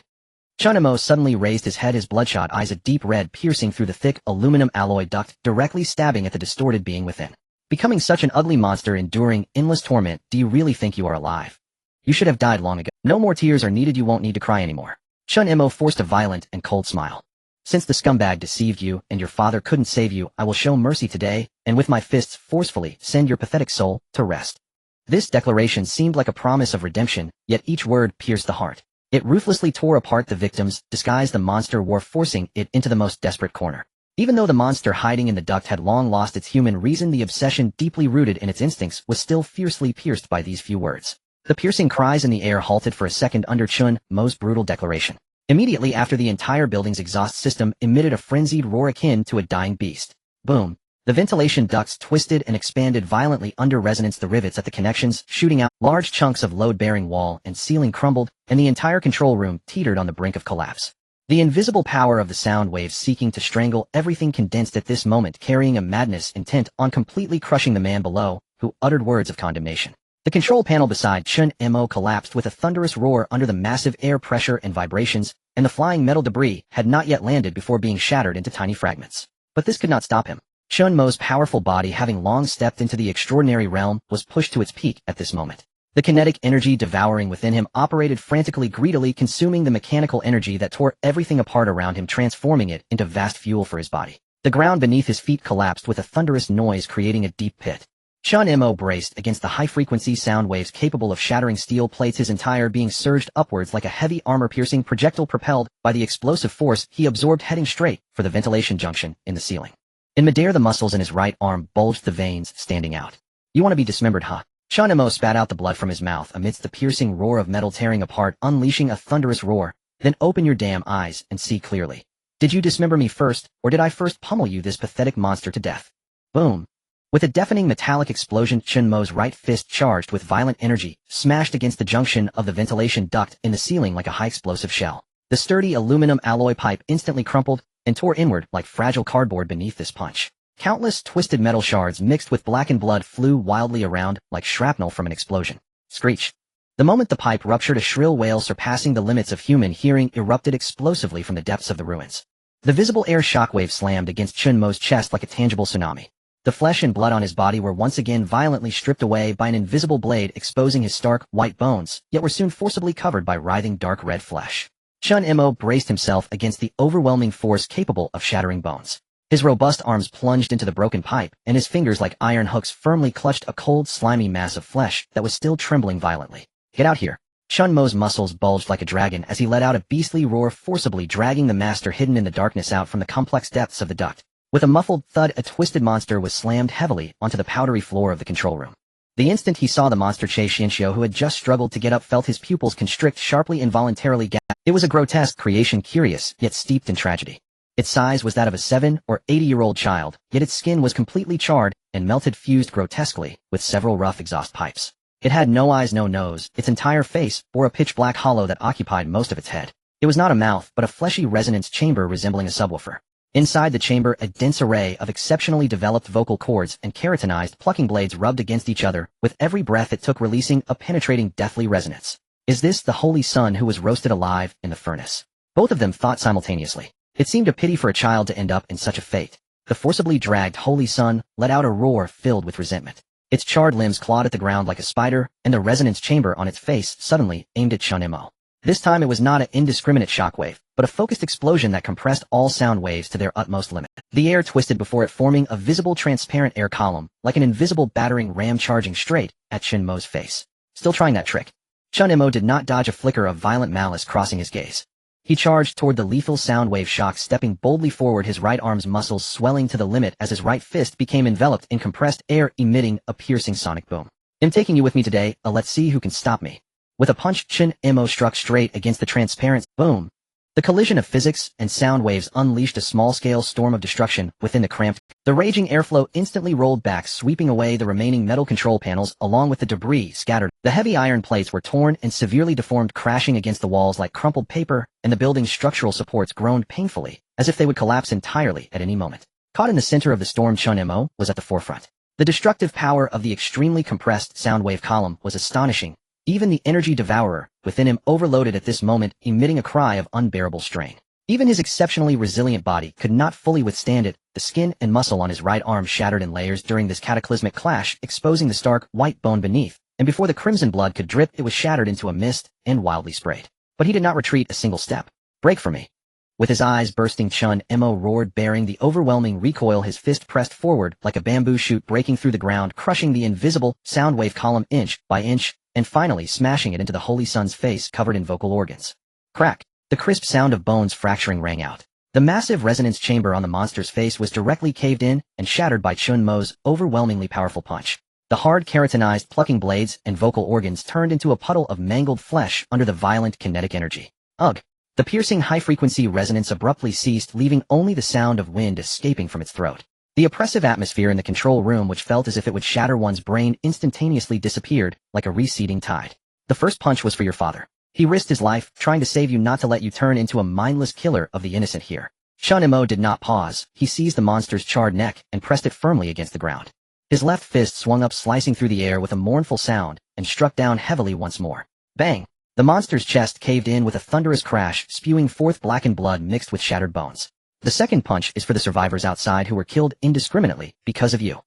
Chen Mo suddenly raised his head, his bloodshot eyes a deep red piercing through the thick aluminum alloy duct, directly stabbing at the distorted being within. Becoming such an ugly monster, enduring endless torment, do you really think you are alive? You should have died long ago. No more tears are needed, you won't need to cry anymore. Chen Mo forced a violent and cold smile. Since the scumbag deceived you and your father couldn't save you, I will show mercy today, and with my fists forcefully send your pathetic soul to rest. This declaration seemed like a promise of redemption, yet each word pierced the heart. It ruthlessly tore apart the victims, disguised the monster war, forcing it into the most desperate corner. Even though the monster hiding in the duct had long lost its human reason, the obsession deeply rooted in its instincts was still fiercely pierced by these few words. The piercing cries in the air halted for a second under Chen Mo's brutal declaration. Immediately after, the entire building's exhaust system emitted a frenzied roar akin to a dying beast. Boom. The ventilation ducts twisted and expanded violently under resonance, the rivets at the connections shooting out. Large chunks of load-bearing wall and ceiling crumbled, and the entire control room teetered on the brink of collapse. The invisible power of the sound waves seeking to strangle everything condensed at this moment, carrying a madness intent on completely crushing the man below, who uttered words of condemnation. The control panel beside Chen Mo collapsed with a thunderous roar under the massive air pressure and vibrations, and the flying metal debris had not yet landed before being shattered into tiny fragments. But this could not stop him. Chen Mo's powerful body, having long stepped into the extraordinary realm, was pushed to its peak at this moment. The kinetic energy devouring within him operated frantically, greedily consuming the mechanical energy that tore everything apart around him, transforming it into vast fuel for his body. The ground beneath his feet collapsed with a thunderous noise, creating a deep pit. Chen Mo braced against the high-frequency sound waves capable of shattering steel plates. His entire being surged upwards like a heavy armor-piercing projectile propelled by the explosive force he absorbed, heading straight for the ventilation junction in the ceiling. In midair, the muscles in his right arm bulged, the veins standing out. You want to be dismembered, huh? Chen Mo spat out the blood from his mouth amidst the piercing roar of metal tearing apart, unleashing a thunderous roar. Then open your damn eyes and see clearly. Did you dismember me first, or did I first pummel you, this pathetic monster, to death? Boom. With a deafening metallic explosion, Chen Mo's right fist, charged with violent energy, smashed against the junction of the ventilation duct in the ceiling like a high-explosive shell. The sturdy aluminum alloy pipe instantly crumpled and tore inward like fragile cardboard beneath this punch. Countless twisted metal shards mixed with blackened blood flew wildly around like shrapnel from an explosion. Screech. The moment the pipe ruptured, a shrill wail surpassing the limits of human hearing erupted explosively from the depths of the ruins. The visible air shockwave slammed against Chen Mo's chest like a tangible tsunami. The flesh and blood on his body were once again violently stripped away by an invisible blade, exposing his stark, white bones, yet were soon forcibly covered by writhing dark red flesh. Chen Mo braced himself against the overwhelming force capable of shattering bones. His robust arms plunged into the broken pipe, and his fingers like iron hooks firmly clutched a cold, slimy mass of flesh that was still trembling violently. Get out here. Chen Mo's muscles bulged like a dragon as he let out a beastly roar, forcibly dragging the master hidden in the darkness out from the complex depths of the duct. With a muffled thud, a twisted monster was slammed heavily onto the powdery floor of the control room. The instant he saw the monster, Che Xianxiu, who had just struggled to get up, felt his pupils constrict sharply, involuntarily gap. It was a grotesque creation, curious, yet steeped in tragedy. Its size was that of a 7 or 8-year-old child, yet its skin was completely charred and melted, fused grotesquely with several rough exhaust pipes. It had no eyes, no nose. Its entire face bore a pitch-black hollow that occupied most of its head. It was not a mouth, but a fleshy resonance chamber resembling a subwoofer. Inside the chamber, a dense array of exceptionally developed vocal cords and keratinized plucking blades rubbed against each other with every breath it took, releasing a penetrating, deathly resonance. Is this the holy son who was roasted alive in the furnace? Both of them thought simultaneously. It seemed a pity for a child to end up in such a fate. The forcibly dragged holy sun let out a roar filled with resentment. Its charred limbs clawed at the ground like a spider, and the resonance chamber on its face suddenly aimed at Chen Mo. This time it was not an indiscriminate shockwave, but a focused explosion that compressed all sound waves to their utmost limit. The air twisted before it forming a visible transparent air column, like an invisible battering ram charging straight at Chen Mo's face. Still trying that trick. Chen Mo did not dodge a flicker of violent malice crossing his gaze. He charged toward the lethal sound wave shock, stepping boldly forward, his right arm's muscles swelling to the limit as his right fist became enveloped in compressed air, emitting a piercing sonic boom. "I'm taking you with me today, let's see who can stop me." With a punch, Chen Mo struck straight against the transparent boom. The collision of physics and sound waves unleashed a small-scale storm of destruction within the cramped. The raging airflow instantly rolled back, sweeping away the remaining metal control panels along with the debris scattered. The heavy iron plates were torn and severely deformed, crashing against the walls like crumpled paper, and the building's structural supports groaned painfully, as if they would collapse entirely at any moment. Caught in the center of the storm, Chen Mo was at the forefront. The destructive power of the extremely compressed sound wave column was astonishing. Even the energy devourer within him overloaded at this moment, emitting a cry of unbearable strain. Even his exceptionally resilient body could not fully withstand it. The skin and muscle on his right arm shattered in layers during this cataclysmic clash, exposing the stark, white bone beneath, and before the crimson blood could drip, it was shattered into a mist and wildly sprayed. But he did not retreat a single step. "Break for me." With his eyes bursting, Chen Mo roared, bearing the overwhelming recoil. His fist pressed forward like a bamboo shoot, breaking through the ground, crushing the invisible sound wave column inch by inch, and finally smashing it into the holy sun's face covered in vocal organs. Crack! The crisp sound of bones fracturing rang out. The massive resonance chamber on the monster's face was directly caved in and shattered by Chen Mo's overwhelmingly powerful punch. The hard keratinized plucking blades and vocal organs turned into a puddle of mangled flesh under the violent kinetic energy. Ugh! The piercing high-frequency resonance abruptly ceased, leaving only the sound of wind escaping from its throat. The oppressive atmosphere in the control room, which felt as if it would shatter one's brain, instantaneously disappeared like a receding tide. "The first punch was for your father. He risked his life, trying to save you, not to let you turn into a mindless killer of the innocent here." Chen Mo did not pause. He seized the monster's charred neck and pressed it firmly against the ground. His left fist swung up, slicing through the air with a mournful sound, and struck down heavily once more. Bang! The monster's chest caved in with a thunderous crash, spewing forth blackened blood mixed with shattered bones. "The second punch is for the survivors outside who were killed indiscriminately because of you."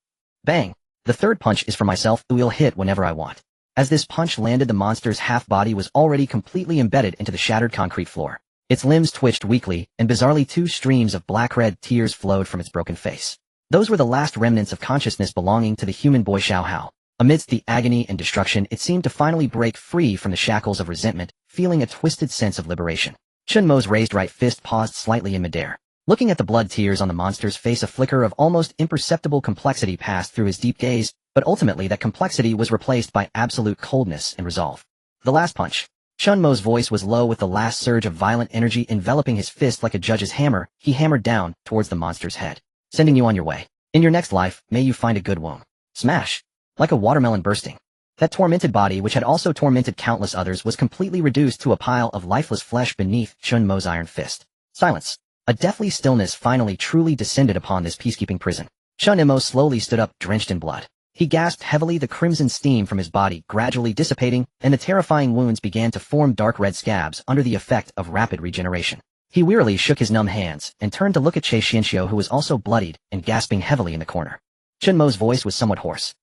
Bang! "The third punch is for myself, who will hit whenever I want." As this punch landed, the monster's half-body was already completely embedded into the shattered concrete floor. Its limbs twitched weakly, and bizarrely 2 streams of black-red tears flowed from its broken face. Those were the last remnants of consciousness belonging to the human boy Xiao Hao. Amidst the agony and destruction, it seemed to finally break free from the shackles of resentment, feeling a twisted sense of liberation. Chen Mo's raised right fist paused slightly in midair. Looking at the blood tears on the monster's face, a flicker of almost imperceptible complexity passed through his deep gaze, but ultimately that complexity was replaced by absolute coldness and resolve. "The last punch." Chen Mo's voice was low, with the last surge of violent energy enveloping his fist like a judge's hammer. He hammered down towards the monster's head. "Sending you on your way. In your next life, may you find a good womb." Smash! Like a watermelon bursting. That tormented body, which had also tormented countless others, was completely reduced to a pile of lifeless flesh beneath Chen Mo's iron fist. Silence. A deathly stillness finally truly descended upon this peacekeeping prison. Chen Mo slowly stood up, drenched in blood. He gasped heavily, the crimson steam from his body gradually dissipating, and the terrifying wounds began to form dark red scabs under the effect of rapid regeneration. He wearily shook his numb hands and turned to look at Che Xianxiu, who was also bloodied and gasping heavily in the corner. Chen Mo's voice was somewhat hoarse.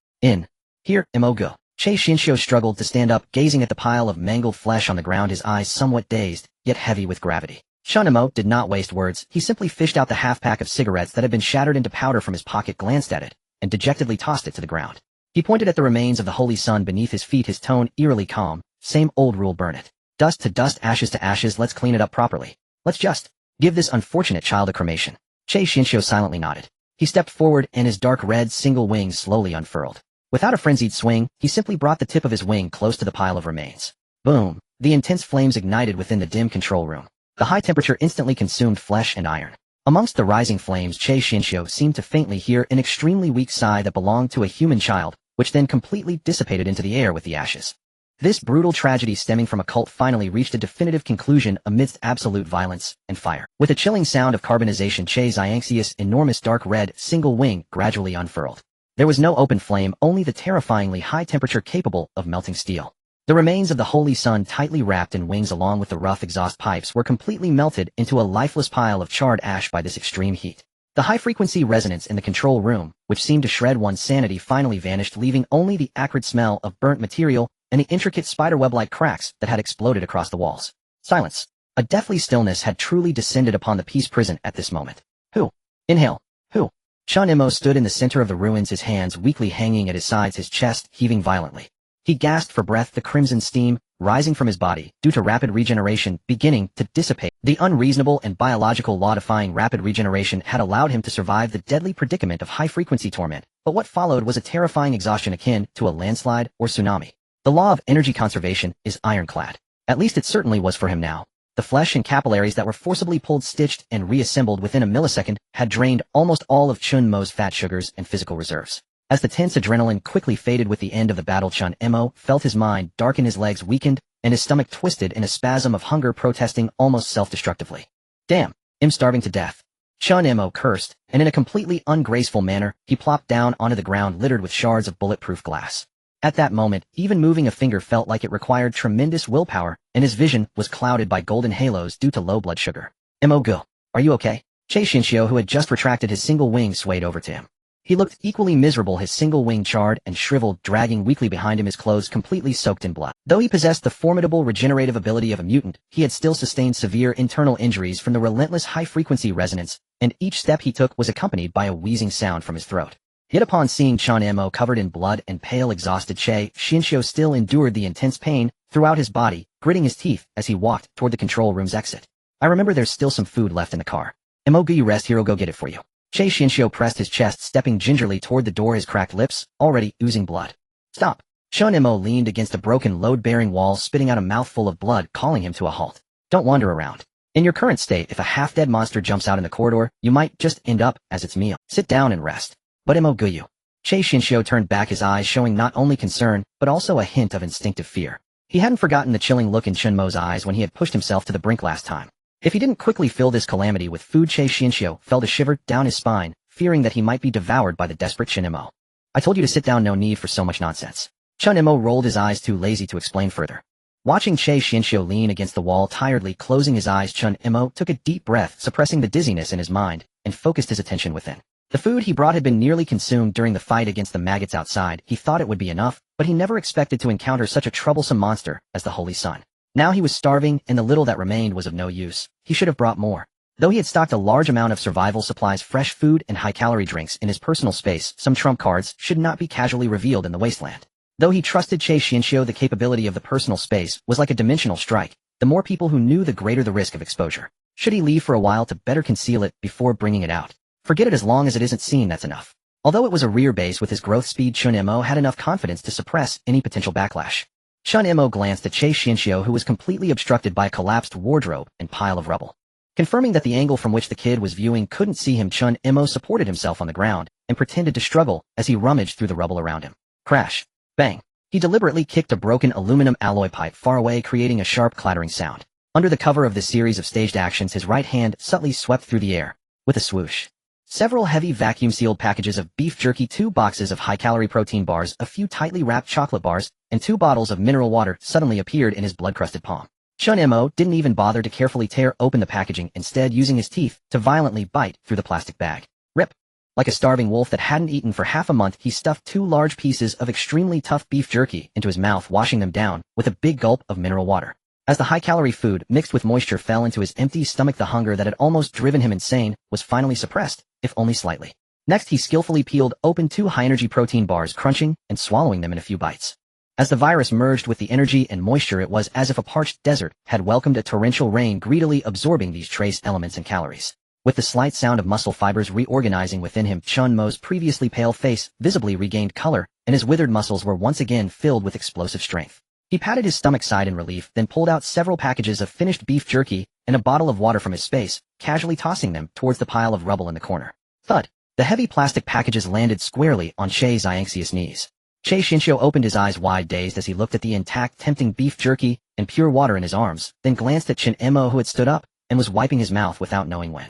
Here, Mo go." Che Xianxiu struggled to stand up, gazing at the pile of mangled flesh on the ground, his eyes somewhat dazed, yet heavy with gravity. Chen Mo did not waste words. He simply fished out the half-pack of cigarettes that had been shattered into powder from his pocket, glanced at it, and dejectedly tossed it to the ground. He pointed at the remains of the holy sun beneath his feet, his tone eerily calm. "Same old rule, burn it. Dust to dust, ashes to ashes, let's clean it up properly. Let's just give this unfortunate child a cremation." Che Xianxiu silently nodded. He stepped forward, and his dark red single wing slowly unfurled. Without a frenzied swing, he simply brought the tip of his wing close to the pile of remains. Boom! The intense flames ignited within the dim control room. The high temperature instantly consumed flesh and iron. Amongst the rising flames, Che Xianxiu seemed to faintly hear an extremely weak sigh that belonged to a human child, which then completely dissipated into the air with the ashes. This brutal tragedy stemming from a cult finally reached a definitive conclusion amidst absolute violence and fire. With a chilling sound of carbonization, Che Xianxiu's enormous dark red single wing gradually unfurled. There was no open flame, only the terrifyingly high temperature capable of melting steel. The remains of the holy sun, tightly wrapped in wings along with the rough exhaust pipes, were completely melted into a lifeless pile of charred ash by this extreme heat. The high-frequency resonance in the control room, which seemed to shred one's sanity, finally vanished, leaving only the acrid smell of burnt material and the intricate spiderweb-like cracks that had exploded across the walls. Silence. A deathly stillness had truly descended upon the peace prison at this moment. Who? Inhale. Who? Chen Mo stood in the center of the ruins, his hands weakly hanging at his sides, his chest heaving violently. He gasped for breath, the crimson steam rising from his body due to rapid regeneration beginning to dissipate. The unreasonable and biological law-defying rapid regeneration had allowed him to survive the deadly predicament of high-frequency torment, but what followed was a terrifying exhaustion akin to a landslide or tsunami. The law of energy conservation is ironclad. At least it certainly was for him now. The flesh and capillaries that were forcibly pulled, stitched, and reassembled within a millisecond had drained almost all of Chen Mo's fat sugars and physical reserves. As the tense adrenaline quickly faded with the end of the battle, Chen Mo felt his mind darken, his legs weakened, and his stomach twisted in a spasm of hunger, protesting almost self-destructively. Damn, I'm starving to death. Chen Mo cursed, and in a completely ungraceful manner, he plopped down onto the ground littered with shards of bulletproof glass. At that moment, even moving a finger felt like it required tremendous willpower, and his vision was clouded by golden halos due to low blood sugar. Go. Are you okay? Che Xinxiu, who had just retracted his single wing, swayed over to him. He looked equally miserable, his single wing charred and shriveled, dragging weakly behind him, his clothes completely soaked in blood. Though he possessed the formidable regenerative ability of a mutant, he had still sustained severe internal injuries from the relentless high-frequency resonance, and each step he took was accompanied by a wheezing sound from his throat. Yet upon seeing Chen Mo covered in blood and pale, exhausted, Che Xinxiu still endured the intense pain throughout his body, gritting his teeth as he walked toward the control room's exit. I remember there's still some food left in the car. Go, you rest here, I'll go get it for you. Che Xinxiu pressed his chest, stepping gingerly toward the door, his cracked lips already oozing blood. Stop. Chen Mo leaned against a broken load-bearing wall, spitting out a mouthful of blood, calling him to a halt. Don't wander around. In your current state, if a half-dead monster jumps out in the corridor, you might just end up as its meal. Sit down and rest. But go, you. Che Xinxiu turned back, his eyes showing not only concern, but also a hint of instinctive fear. He hadn't forgotten the chilling look in Chen Mo's eyes when he had pushed himself to the brink last time. If he didn't quickly fill this calamity with food, Che Xinxiu felt a shiver down his spine, fearing that he might be devoured by the desperate Chen Mo. I told you to sit down, no need for so much nonsense. Chen Mo rolled his eyes, too lazy to explain further. Watching Che Xinxiu lean against the wall, tiredly closing his eyes, Chen Mo took a deep breath, suppressing the dizziness in his mind, and focused his attention within. The food he brought had been nearly consumed during the fight against the maggots outside. He thought it would be enough, but he never expected to encounter such a troublesome monster as the Holy Sun. Now he was starving, and the little that remained was of no use. He should have brought more. Though he had stocked a large amount of survival supplies, fresh food, and high-calorie drinks in his personal space, some trump cards should not be casually revealed in the wasteland. Though he trusted Che Xinxiu, the capability of the personal space was like a dimensional strike. The more people who knew, the greater the risk of exposure. Should he leave for a while to better conceal it before bringing it out? Forget it, as long as it isn't seen, that's enough. Although it was a rear base with his growth speed, Chen Mo had enough confidence to suppress any potential backlash. Chen Mo glanced at Che Xinxiu, who was completely obstructed by a collapsed wardrobe and pile of rubble. Confirming that the angle from which the kid was viewing couldn't see him, Chen Mo supported himself on the ground and pretended to struggle as he rummaged through the rubble around him. Crash. Bang. He deliberately kicked a broken aluminum alloy pipe far away, creating a sharp clattering sound. Under the cover of this series of staged actions, his right hand subtly swept through the air. With a swoosh, several heavy vacuum-sealed packages of beef jerky, 2 boxes of high-calorie protein bars, a few tightly wrapped chocolate bars, and 2 bottles of mineral water suddenly appeared in his blood-crusted palm. Chen Mo didn't even bother to carefully tear open the packaging, instead using his teeth to violently bite through the plastic bag. Rip. Like a starving wolf that hadn't eaten for half a month, he stuffed 2 large pieces of extremely tough beef jerky into his mouth, washing them down with a big gulp of mineral water. As the high-calorie food mixed with moisture fell into his empty stomach, the hunger that had almost driven him insane was finally suppressed, if only slightly. Next, he skillfully peeled open 2 high-energy protein bars, crunching and swallowing them in a few bites. As the virus merged with the energy and moisture, it was as if a parched desert had welcomed a torrential rain, greedily absorbing these trace elements and calories. With the slight sound of muscle fibers reorganizing within him, Chen Mo's previously pale face visibly regained color, and his withered muscles were once again filled with explosive strength. He patted his stomach side in relief, then pulled out several packages of finished beef jerky and a bottle of water from his space, casually tossing them towards the pile of rubble in the corner. Thud! The heavy plastic packages landed squarely on Che Xiangxi's knees. Che Xinxiu opened his eyes wide, dazed, as he looked at the intact, tempting beef jerky and pure water in his arms, then glanced at Chen Mo, who had stood up and was wiping his mouth without knowing when.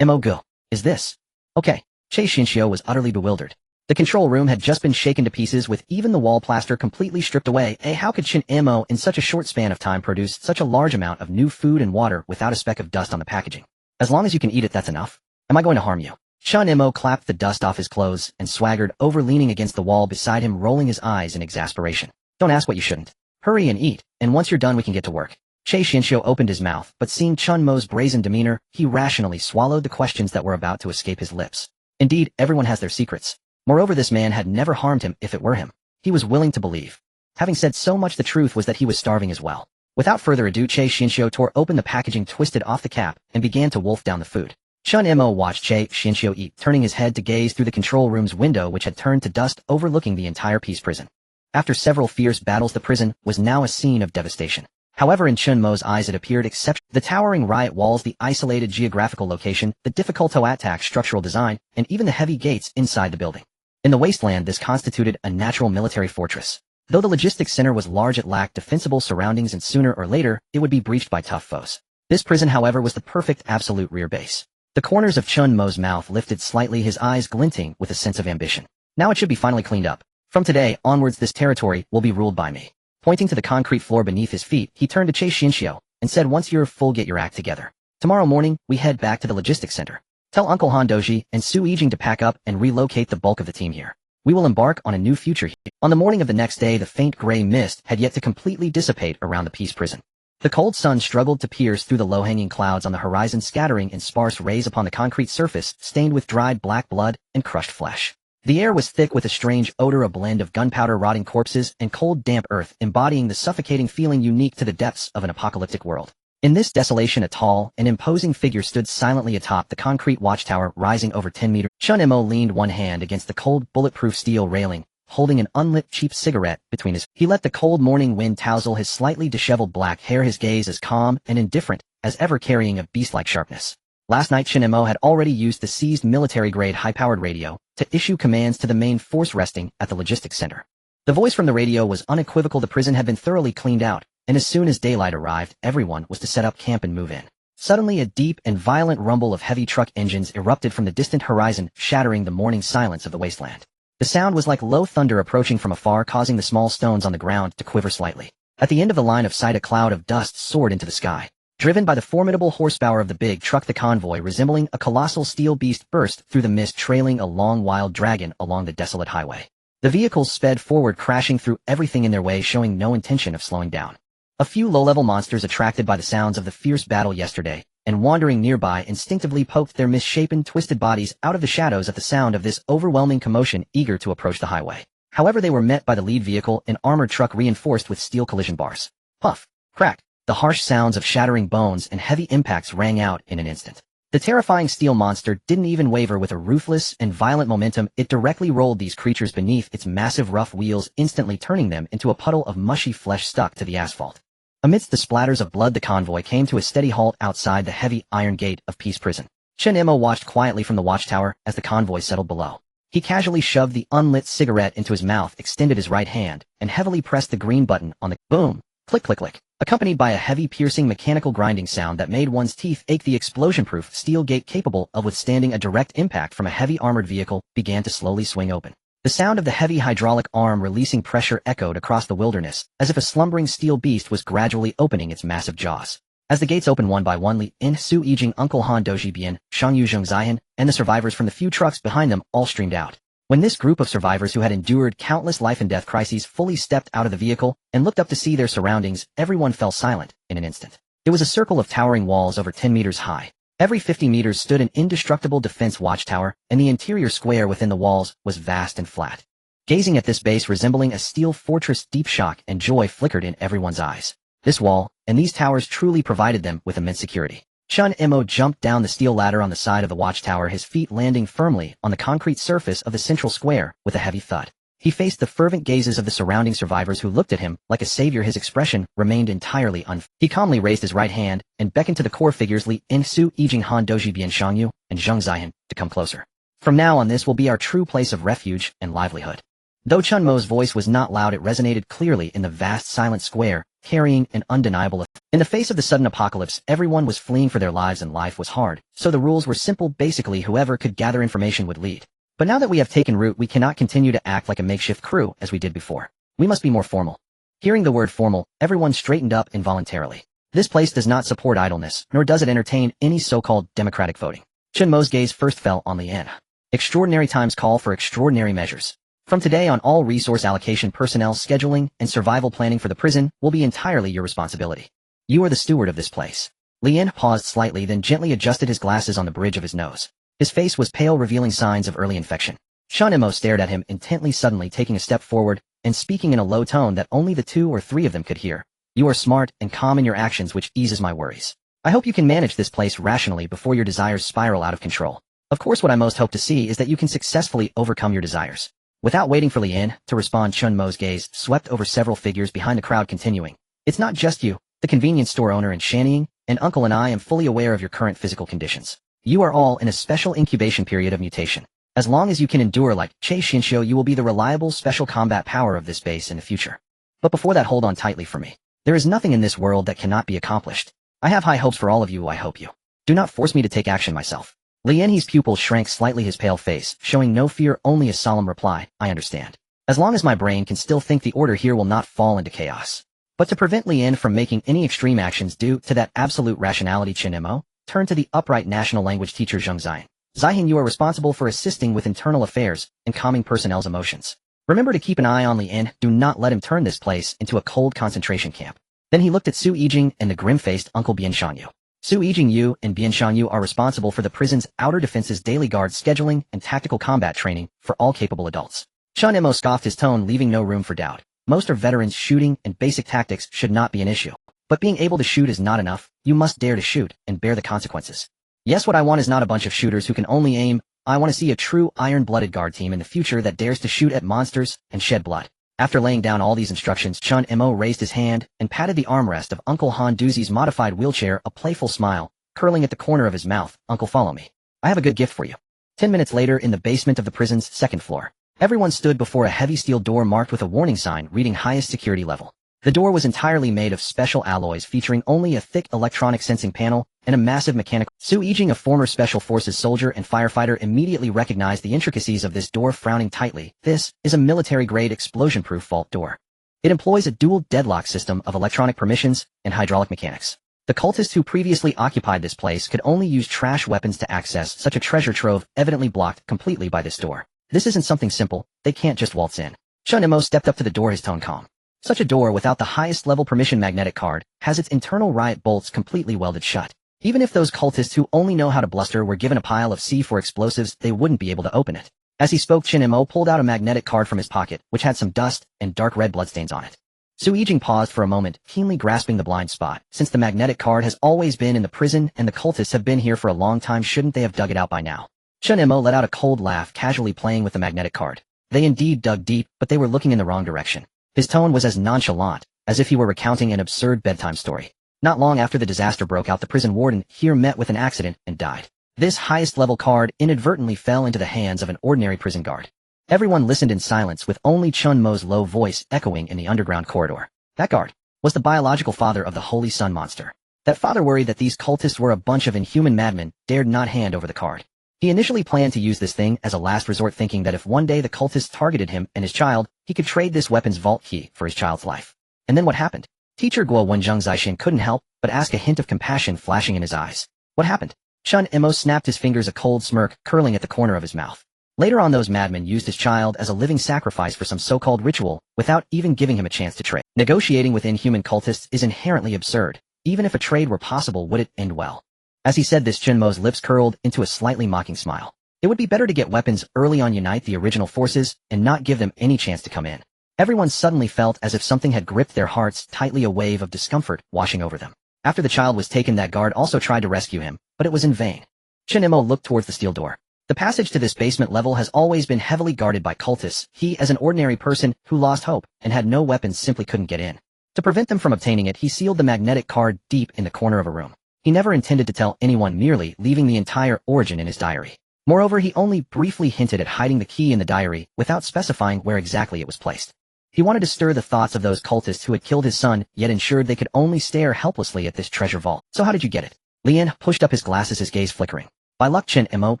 Go. Is this? Okay. Che Xinxiu was utterly bewildered. The control room had just been shaken to pieces, with even the wall plaster completely stripped away. How could Chen Mo in such a short span of time produce such a large amount of new food and water without a speck of dust on the packaging? As long as you can eat it, that's enough. Am I going to harm you? Chen Mo clapped the dust off his clothes and swaggered over, leaning against the wall beside him, rolling his eyes in exasperation. Don't ask what you shouldn't. Hurry and eat, and once you're done we can get to work. Che Xianxiu opened his mouth, but seeing Chen Mo's brazen demeanor, he rationally swallowed the questions that were about to escape his lips. Indeed, everyone has their secrets. Moreover, this man had never harmed him if it were him. He was willing to believe. Having said so much, the truth was that he was starving as well. Without further ado, Che Xianxiu tore open the packaging, twisted off the cap, and began to wolf down the food. Chen Mo watched Che Xianxiu eat, turning his head to gaze through the control room's window, which had turned to dust, overlooking the entire Peace Prison. After several fierce battles, the prison was now a scene of devastation. However, in Chen Mo's eyes it appeared exceptional. The towering riot walls, the isolated geographical location, the difficult to attack structural design, and even the heavy gates inside the building. In the wasteland, this constituted a natural military fortress. Though the logistics center was large, it lacked defensible surroundings, and sooner or later, it would be breached by tough foes. This prison, however, was the perfect absolute rear base. The corners of Chen Mo's mouth lifted slightly, his eyes glinting with a sense of ambition. Now it should be finally cleaned up. From today onwards, this territory will be ruled by me. Pointing to the concrete floor beneath his feet, he turned to Che Xianxiu and said, once you're full, get your act together. Tomorrow morning, we head back to the logistics center. Tell Uncle Han Doji and Su Yijing to pack up and relocate the bulk of the team here. We will embark on a new future here. On the morning of the next day, the faint gray mist had yet to completely dissipate around the Peace Prison. The cold sun struggled to pierce through the low-hanging clouds on the horizon, scattering in sparse rays upon the concrete surface, stained with dried black blood and crushed flesh. The air was thick with a strange odor, a blend of gunpowder, rotting corpses, and cold, damp earth, embodying the suffocating feeling unique to the depths of an apocalyptic world. In this desolation, a tall and imposing figure stood silently atop the concrete watchtower, rising over 10 meters. Chen Mo leaned one hand against the cold, bulletproof steel railing, holding an unlit cheap cigarette between his. He let the cold morning wind tousle his slightly disheveled black hair, his gaze as calm and indifferent as ever, carrying a beast-like sharpness. Last night, Chen Mo had already used the seized military-grade high-powered radio to issue commands to the main force resting at the logistics center. The voice from the radio was unequivocal. The prison had been thoroughly cleaned out, and as soon as daylight arrived, everyone was to set up camp and move in. Suddenly, a deep and violent rumble of heavy truck engines erupted from the distant horizon, shattering the morning silence of the wasteland. The sound was like low thunder approaching from afar, causing the small stones on the ground to quiver slightly. At the end of the line of sight, a cloud of dust soared into the sky. Driven by the formidable horsepower of the big truck, the convoy, resembling a colossal steel beast, burst through the mist, trailing a long wild dragon along the desolate highway. The vehicles sped forward, crashing through everything in their way, showing no intention of slowing down. A few low-level monsters, attracted by the sounds of the fierce battle yesterday, and wandering nearby, instinctively poked their misshapen, twisted bodies out of the shadows at the sound of this overwhelming commotion, eager to approach the highway. However, they were met by the lead vehicle, an armored truck reinforced with steel collision bars. Puff! Crack! The harsh sounds of shattering bones and heavy impacts rang out in an instant. The terrifying steel monster didn't even waver. With a ruthless and violent momentum, it directly rolled these creatures beneath its massive rough wheels, instantly turning them into a puddle of mushy flesh stuck to the asphalt. Amidst the splatters of blood, the convoy came to a steady halt outside the heavy iron gate of Peace Prison. Chen Mo watched quietly from the watchtower as the convoy settled below. He casually shoved the unlit cigarette into his mouth, extended his right hand, and heavily pressed the green button on the boom, click, click, click, accompanied by a heavy, piercing mechanical grinding sound that made one's teeth ache. The explosion-proof steel gate, capable of withstanding a direct impact from a heavy armored vehicle, began to slowly swing open. The sound of the heavy hydraulic arm releasing pressure echoed across the wilderness, as if a slumbering steel beast was gradually opening its massive jaws. As the gates opened one by one, Li In, Su Yijing, Uncle Han Doji Bian, Shangyu Zhongzihan, and the survivors from the few trucks behind them all streamed out. When this group of survivors, who had endured countless life-and-death crises, fully stepped out of the vehicle and looked up to see their surroundings, everyone fell silent in an instant. It was a circle of towering walls over 10 meters high. Every 50 meters stood an indestructible defense watchtower, and the interior square within the walls was vast and flat. Gazing at this base resembling a steel fortress, deep shock and joy flickered in everyone's eyes. This wall and these towers truly provided them with immense security. Chen Mo jumped down the steel ladder on the side of the watchtower, his feet landing firmly on the concrete surface of the central square with a heavy thud. He faced the fervent gazes of the surrounding survivors, who looked at him like a savior. His expression remained entirely He calmly raised his right hand and beckoned to the core figures Li In, Su Yijing, Han Doji Bian, Shangyu, and Zhongzihan to come closer. From now on, this will be our true place of refuge and livelihood. Though Chen Mo's voice was not loud, it resonated clearly in the vast silent square, carrying an undeniable effect. In the face of the sudden apocalypse, everyone was fleeing for their lives and life was hard, so the rules were simple. Basically, whoever could gather information would lead. But now that we have taken root, we cannot continue to act like a makeshift crew as we did before. We must be more formal. Hearing the word formal, everyone straightened up involuntarily. This place does not support idleness, nor does it entertain any so-called democratic voting. Chen Mo's gaze first fell on Lian. Extraordinary times call for extraordinary measures. From today on, all resource allocation, personnel scheduling, and survival planning for the prison will be entirely your responsibility. You are the steward of this place. Lian paused slightly, then gently adjusted his glasses on the bridge of his nose. His face was pale, revealing signs of early infection. Chen Mo stared at him intently, suddenly taking a step forward and speaking in a low tone that only the two or three of them could hear. You are smart and calm in your actions, which eases my worries. I hope you can manage this place rationally before your desires spiral out of control. Of course, what I most hope to see is that you can successfully overcome your desires. Without waiting for Lian to respond, Chen Mo's gaze swept over several figures behind the crowd, continuing. It's not just you, the convenience store owner and Shannying, and Uncle and I am fully aware of your current physical conditions. You are all in a special incubation period of mutation. As long as you can endure like Che Xinxiu, you will be the reliable special combat power of this base in the future. But before that, hold on tightly for me. There is nothing in this world that cannot be accomplished. I have high hopes for all of you. I hope you do not force me to take action myself. Lianhe's pupil shrank slightly, his pale face showing no fear, only a solemn reply. I understand. As long as my brain can still think, the order here will not fall into chaos. But to prevent Lian from making any extreme actions due to that absolute rationality, Chen Mo turned to the upright national language teacher Zheng Zihan. Zihan, you are responsible for assisting with internal affairs and calming personnel's emotions. Remember to keep an eye on Lian. Do not let him turn this place into a cold concentration camp. Then he looked at Su Yijing and the grim-faced Uncle Bianshanyu. Su Yijing, you and Bianshanyu are responsible for the prison's outer defenses, daily guard scheduling, and tactical combat training for all capable adults. Chen Mo scoffed, his tone leaving no room for doubt. Most are veterans. Shooting and basic tactics should not be an issue. But being able to shoot is not enough. You must dare to shoot and bear the consequences. Yes, what I want is not a bunch of shooters who can only aim. I want to see a true iron-blooded guard team in the future that dares to shoot at monsters and shed blood. After laying down all these instructions, Chen Mo raised his hand and patted the armrest of Uncle Han Duzi's modified wheelchair, a playful smile curling at the corner of his mouth. Uncle, follow me. I have a good gift for you. 10 minutes later, in the basement of the prison's second floor, everyone stood before a heavy steel door marked with a warning sign reading highest security level. The door was entirely made of special alloys, featuring only a thick electronic sensing panel and a massive mechanical. Su Yijing, a former Special Forces soldier and firefighter, immediately recognized the intricacies of this door, frowning tightly. This is a military-grade explosion-proof vault door. It employs a dual deadlock system of electronic permissions and hydraulic mechanics. The cultists who previously occupied this place could only use trash weapons to access such a treasure trove, evidently blocked completely by this door. This isn't something simple. They can't just waltz in. Chen Mo stepped up to the door, his tone calm. Such a door without the highest level permission magnetic card has its internal riot bolts completely welded shut. Even if those cultists who only know how to bluster were given a pile of C4 explosives, they wouldn't be able to open it. As he spoke, Chen Mo pulled out a magnetic card from his pocket, which had some dust and dark red bloodstains on it. Su Yijing paused for a moment, keenly grasping the blind spot. Since the magnetic card has always been in the prison and the cultists have been here for a long time, shouldn't they have dug it out by now? Chen Mo let out a cold laugh, casually playing with the magnetic card. They indeed dug deep, but they were looking in the wrong direction. His tone was as nonchalant as if he were recounting an absurd bedtime story. Not long after the disaster broke out, the prison warden here met with an accident and died. This highest-level card inadvertently fell into the hands of an ordinary prison guard. Everyone listened in silence, with only Chen Mo's low voice echoing in the underground corridor. That guard was the biological father of the Holy Sun monster. That father, worried that these cultists were a bunch of inhuman madmen, dared not hand over the card. He initially planned to use this thing as a last resort, thinking that if one day the cultists targeted him and his child, he could trade this weapon's vault key for his child's life. And then what happened? Teacher Guo Wenjing Zixin couldn't help but ask, a hint of compassion flashing in his eyes. What happened? Chen Mo snapped his fingers, a cold smirk curling at the corner of his mouth. Later on, those madmen used his child as a living sacrifice for some so-called ritual, without even giving him a chance to trade. Negotiating with inhuman cultists is inherently absurd. Even if a trade were possible, would it end well? As he said this, Chen Mo's lips curled into a slightly mocking smile. It would be better to get weapons early on, unite the original forces, and not give them any chance to come in. Everyone suddenly felt as if something had gripped their hearts tightly, a wave of discomfort washing over them. After the child was taken, that guard also tried to rescue him, but it was in vain. Chen Mo looked towards the steel door. The passage to this basement level has always been heavily guarded by cultists. He, as an ordinary person who lost hope and had no weapons, simply couldn't get in. To prevent them from obtaining it, he sealed the magnetic card deep in the corner of a room. He never intended to tell anyone, merely leaving the entire origin in his diary. Moreover, he only briefly hinted at hiding the key in the diary, without specifying where exactly it was placed. He wanted to stir the thoughts of those cultists who had killed his son, yet ensured they could only stare helplessly at this treasure vault. So how did you get it? Lian pushed up his glasses, his gaze flickering. By luck. Chen Mo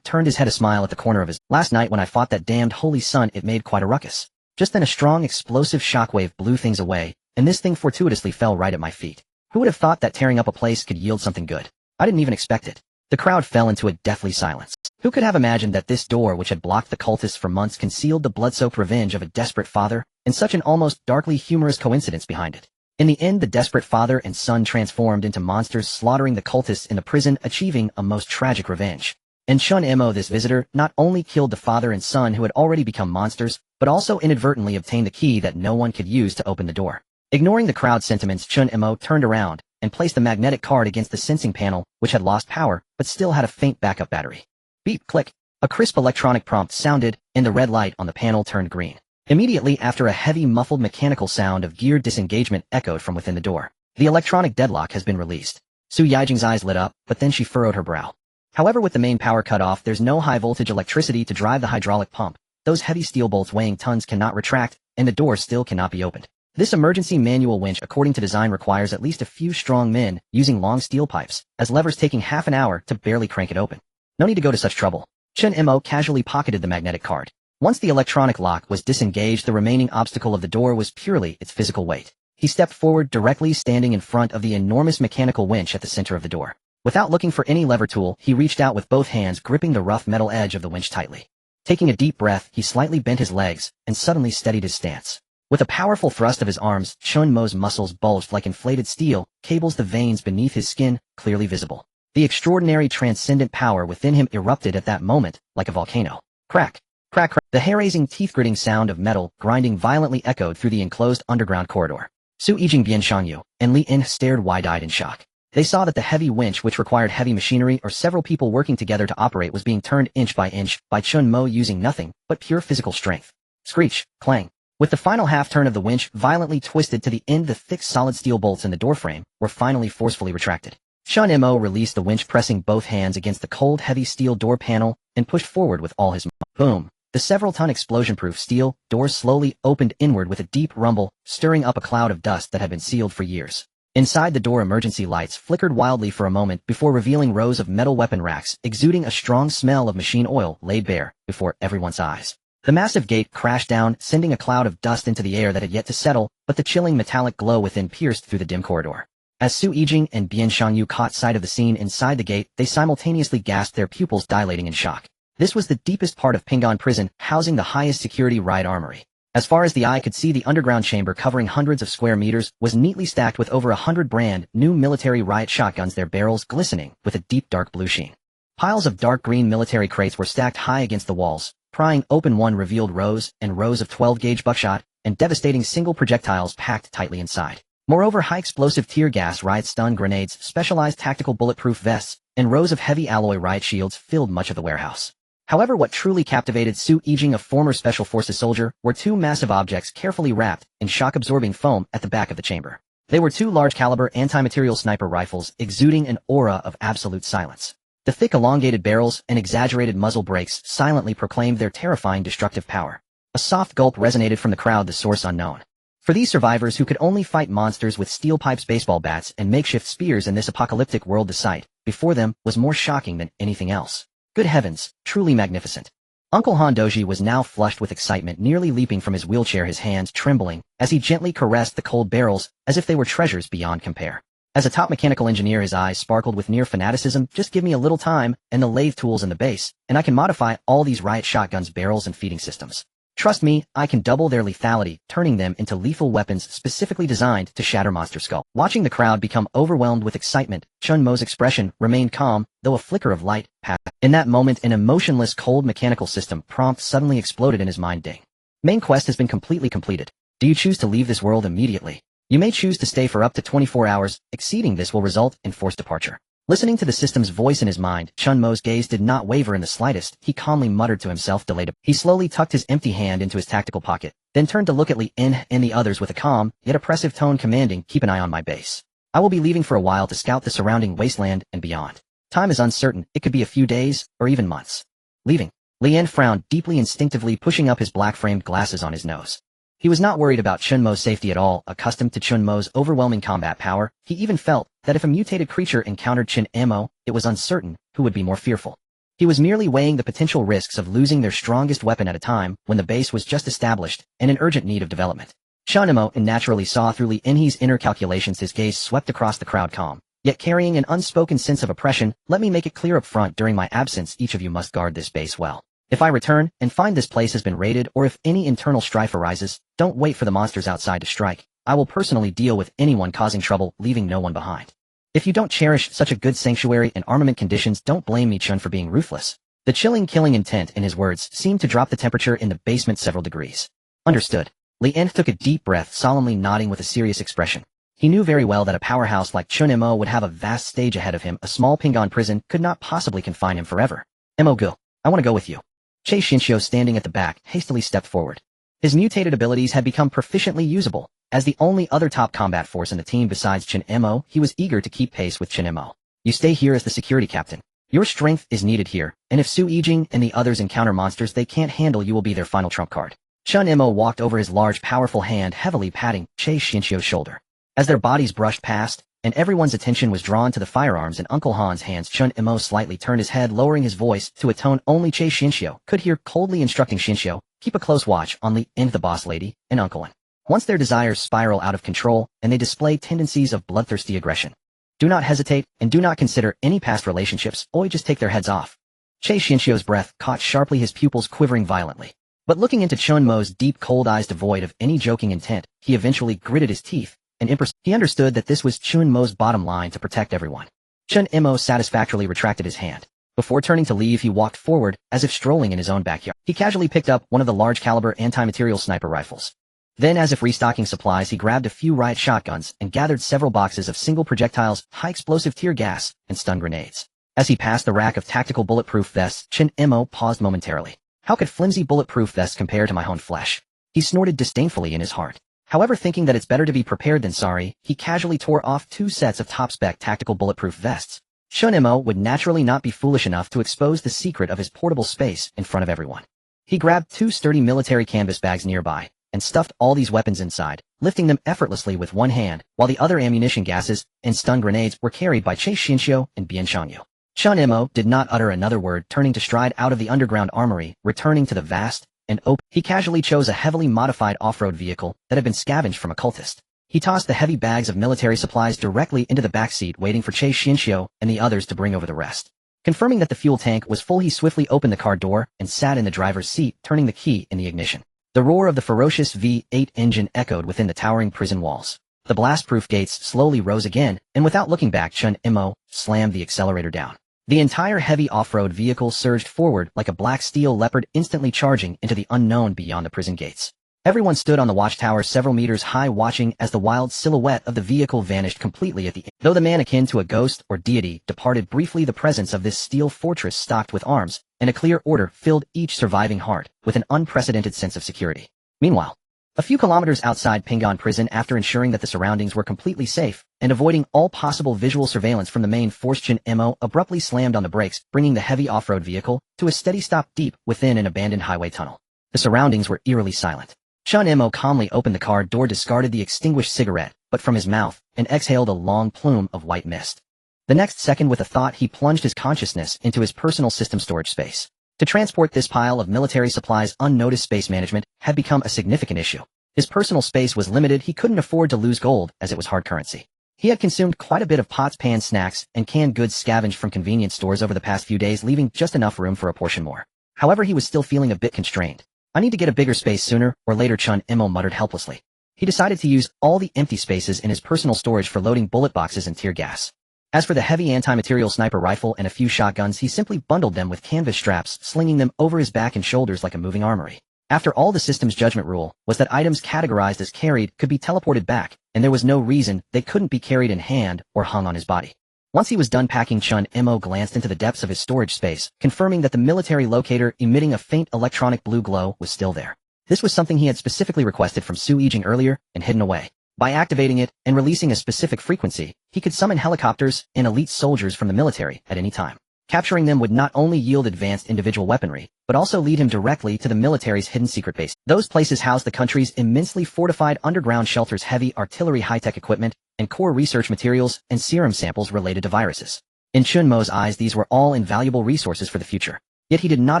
turned his head, a smile at the corner of his. Last night when I fought that damned Holy Sun, it made quite a ruckus. Just then a strong explosive shockwave blew things away, and this thing fortuitously fell right at my feet. Who would have thought that tearing up a place could yield something good? I didn't even expect it. The crowd fell into a deathly silence. Who could have imagined that this door, which had blocked the cultists for months, concealed the blood-soaked revenge of a desperate father, and such an almost darkly humorous coincidence behind it? In the end, the desperate father and son transformed into monsters, slaughtering the cultists in the prison, achieving a most tragic revenge. And Chen Mo, this visitor, not only killed the father and son who had already become monsters, but also inadvertently obtained the key that no one could use to open the door. Ignoring the crowd's sentiments, Chen Mo turned around and placed the magnetic card against the sensing panel, which had lost power, but still had a faint backup battery. Beep, click. A crisp electronic prompt sounded, and the red light on the panel turned green. Immediately after, a heavy, muffled mechanical sound of gear disengagement echoed from within the door. The electronic deadlock has been released. Su Yijing's eyes lit up, but then she furrowed her brow. However, with the main power cut off, there's no high-voltage electricity to drive the hydraulic pump. Those heavy steel bolts weighing tons cannot retract, and the door still cannot be opened. This emergency manual winch, according to design, requires at least a few strong men using long steel pipes, as levers, taking half an hour to barely crank it open. No need to go to such trouble. Chen Mo casually pocketed the magnetic card. Once the electronic lock was disengaged, the remaining obstacle of the door was purely its physical weight. He stepped forward, directly standing in front of the enormous mechanical winch at the center of the door. Without looking for any lever tool, he reached out with both hands, gripping the rough metal edge of the winch tightly. Taking a deep breath, he slightly bent his legs, and suddenly steadied his stance. With a powerful thrust of his arms, Chen Mo's muscles bulged like inflated steel, cables, the veins beneath his skin clearly visible. The extraordinary transcendent power within him erupted at that moment, like a volcano. Crack, crack, crack. The hair-raising, teeth-gritting sound of metal grinding violently echoed through the enclosed underground corridor. Su Yijing, Bian Shangyu, and Li In stared wide-eyed in shock. They saw that the heavy winch, which required heavy machinery or several people working together to operate, was being turned inch by Chen Mo using nothing but pure physical strength. Screech, clang. With the final half-turn of the winch violently twisted to the end, the thick solid steel bolts in the doorframe were finally forcefully retracted. Chen Mo released the winch, pressing both hands against the cold, heavy steel door panel, and pushed forward with all his might. Boom! The several-ton explosion-proof steel doors slowly opened inward with a deep rumble, stirring up a cloud of dust that had been sealed for years. Inside the door, emergency lights flickered wildly for a moment before revealing rows of metal weapon racks, exuding a strong smell of machine oil laid bare before everyone's eyes. The massive gate crashed down, sending a cloud of dust into the air that had yet to settle, but the chilling metallic glow within pierced through the dim corridor. As Su Yijing and Bian Shangyu caught sight of the scene inside the gate, they simultaneously gasped, their pupils dilating in shock. This was the deepest part of Ping'an Prison, housing the highest security riot armory. As far as the eye could see, the underground chamber, covering hundreds of square meters, was neatly stacked with over 100 brand new military riot shotguns, their barrels glistening with a deep dark blue sheen. Piles of dark green military crates were stacked high against the walls. Prying open one revealed rows and rows of 12-gauge buckshot and devastating single projectiles packed tightly inside. Moreover, high-explosive tear gas, riot-stun grenades, specialized tactical bulletproof vests, and rows of heavy alloy riot shields filled much of the warehouse. However, what truly captivated Su Yijing, a former Special Forces soldier, were two massive objects carefully wrapped in shock-absorbing foam at the back of the chamber. They were two large-caliber anti-material sniper rifles, exuding an aura of absolute silence. The thick elongated barrels and exaggerated muzzle brakes silently proclaimed their terrifying destructive power. A soft gulp resonated from the crowd, the source unknown. For these survivors who could only fight monsters with steel pipes, baseball bats, and makeshift spears in this apocalyptic world, the sight before them was more shocking than anything else. Good heavens, truly magnificent. Uncle Han Doji was now flushed with excitement, nearly leaping from his wheelchair, his hands trembling as he gently caressed the cold barrels as if they were treasures beyond compare. As a top mechanical engineer, his eyes sparkled with near fanaticism. Just give me a little time and the lathe tools and the base, and I can modify all these riot shotguns, barrels, and feeding systems. Trust me, I can double their lethality, turning them into lethal weapons specifically designed to shatter monster skull. Watching the crowd become overwhelmed with excitement, Chen Mo's expression remained calm, though a flicker of light passed. In that moment, an emotionless, cold mechanical system prompt suddenly exploded in his mind. Ding. Main quest has been completely completed. Do you choose to leave this world immediately? You may choose to stay for up to 24 hours. Exceeding this will result in forced departure. Listening to the system's voice in his mind, Chen Mo's gaze did not waver in the slightest. He calmly muttered to himself, delayed. He slowly tucked his empty hand into his tactical pocket, then turned to look at Li In and the others with a calm, yet oppressive tone, commanding, keep an eye on my base. I will be leaving for a while to scout the surrounding wasteland and beyond. Time is uncertain. It could be a few days, or even months. Leaving. Li In frowned deeply, instinctively pushing up his black-framed glasses on his nose. He was not worried about Chen Mo's safety at all. Accustomed to Chen Mo's overwhelming combat power, he even felt that if a mutated creature encountered Chen Mo, it was uncertain who would be more fearful. He was merely weighing the potential risks of losing their strongest weapon at a time when the base was just established and in urgent need of development. Chen Mo naturally saw through Li Inhe's inner calculations. His gaze swept across the crowd, calm, yet carrying an unspoken sense of oppression. Let me make it clear up front, during my absence each of you must guard this base well. If I return and find this place has been raided, or if any internal strife arises, don't wait for the monsters outside to strike. I will personally deal with anyone causing trouble, leaving no one behind. If you don't cherish such a good sanctuary and armament conditions, don't blame me, Chen, for being ruthless. The chilling, killing intent in his words seemed to drop the temperature in the basement several degrees. Understood. Li En took a deep breath, solemnly nodding with a serious expression. He knew very well that a powerhouse like Chen Mo would have a vast stage ahead of him. A small Pingon prison could not possibly confine him forever. Mo Gu, I want to go with you. Che Xinxiu, standing at the back, hastily stepped forward. His mutated abilities had become proficiently usable. As the only other top combat force in the team besides Chen Mo, he was eager to keep pace with Chen Mo. You stay here as the security captain. Your strength is needed here, and if Su Yijing and the others encounter monsters they can't handle, you will be their final trump card. Chen Mo walked over, his large powerful hand heavily patting Che Xinxiu's shoulder. As their bodies brushed past, and everyone's attention was drawn to the firearms in Uncle Han's hands, Chen Mo slightly turned his head, lowering his voice to a tone only Che Xinxiu could hear, coldly instructing Xinxiu, keep a close watch on Li En, the boss lady, and Uncle An. Once their desires spiral out of control, and they display tendencies of bloodthirsty aggression, do not hesitate, and do not consider any past relationships, or just take their heads off. Che Xinxiu's breath caught sharply, his pupils quivering violently. But looking into Chen Mo's deep, cold eyes devoid of any joking intent, he eventually gritted his teeth, and he understood that this was Chen Mo's bottom line to protect everyone. Chen Mo satisfactorily retracted his hand. Before turning to leave, he walked forward, as if strolling in his own backyard. He casually picked up one of the large-caliber anti-material sniper rifles. Then, as if restocking supplies, he grabbed a few riot shotguns and gathered several boxes of single projectiles, high-explosive tear gas, and stun grenades. As he passed the rack of tactical bulletproof vests, Chen Mo paused momentarily. How could flimsy bulletproof vests compare to my own flesh? He snorted disdainfully in his heart. However, thinking that it's better to be prepared than sorry, he casually tore off 2 sets of top-spec tactical bulletproof vests. Chen Mo would naturally not be foolish enough to expose the secret of his portable space in front of everyone. He grabbed 2 sturdy military canvas bags nearby, and stuffed all these weapons inside, lifting them effortlessly with one hand, while the other ammunition gases and stun grenades were carried by Che Xinxiu and Bian Changyu. Chen Mo did not utter another word, turning to stride out of the underground armory, returning to the vast and open. He casually chose a heavily modified off-road vehicle that had been scavenged from a cultist. He tossed the heavy bags of military supplies directly into the backseat, waiting for Che Xinxiu and the others to bring over the rest. Confirming that the fuel tank was full, he swiftly opened the car door and sat in the driver's seat, turning the key in the ignition. The roar of the ferocious V8 engine echoed within the towering prison walls. The blast-proof gates slowly rose again, and without looking back, Chen Mo slammed the accelerator down. The entire heavy off-road vehicle surged forward like a black steel leopard, instantly charging into the unknown beyond the prison gates. Everyone stood on the watchtower several meters high, watching as the wild silhouette of the vehicle vanished completely at the end. Though the man, akin to a ghost or deity, departed briefly, the presence of this steel fortress stocked with arms and a clear order filled each surviving heart with an unprecedented sense of security. Meanwhile, a few kilometers outside Pingon prison, after ensuring that the surroundings were completely safe and avoiding all possible visual surveillance from the main force, Chen Mo abruptly slammed on the brakes, bringing the heavy off-road vehicle to a steady stop deep within an abandoned highway tunnel. The surroundings were eerily silent. Chen Mo calmly opened the car door, discarded the extinguished cigarette, but from his mouth, and exhaled a long plume of white mist. The next second, with a thought, he plunged his consciousness into his personal system storage space. To transport this pile of military supplies, unnoticed space management had become a significant issue. His personal space was limited. He couldn't afford to lose gold, as it was hard currency. He had consumed quite a bit of pots, pans, snacks, and canned goods scavenged from convenience stores over the past few days, leaving just enough room for a portion more. However, he was still feeling a bit constrained. I need to get a bigger space sooner or later, Chen Mo muttered helplessly. He decided to use all the empty spaces in his personal storage for loading bullet boxes and tear gas. As for the heavy anti-material sniper rifle and a few shotguns, he simply bundled them with canvas straps, slinging them over his back and shoulders like a moving armory. After all, the system's judgment rule was that items categorized as carried could be teleported back, and there was no reason they couldn't be carried in hand or hung on his body. Once he was done packing, Chen Mo glanced into the depths of his storage space, confirming that the military locator emitting a faint electronic blue glow was still there. This was something he had specifically requested from Su Yijing earlier and hidden away. By activating it and releasing a specific frequency, he could summon helicopters and elite soldiers from the military at any time. Capturing them would not only yield advanced individual weaponry, but also lead him directly to the military's hidden secret base. Those places housed the country's immensely fortified underground shelters, heavy artillery, high-tech equipment, and core research materials and serum samples related to viruses. In Chen Mo's eyes, these were all invaluable resources for the future. Yet he did not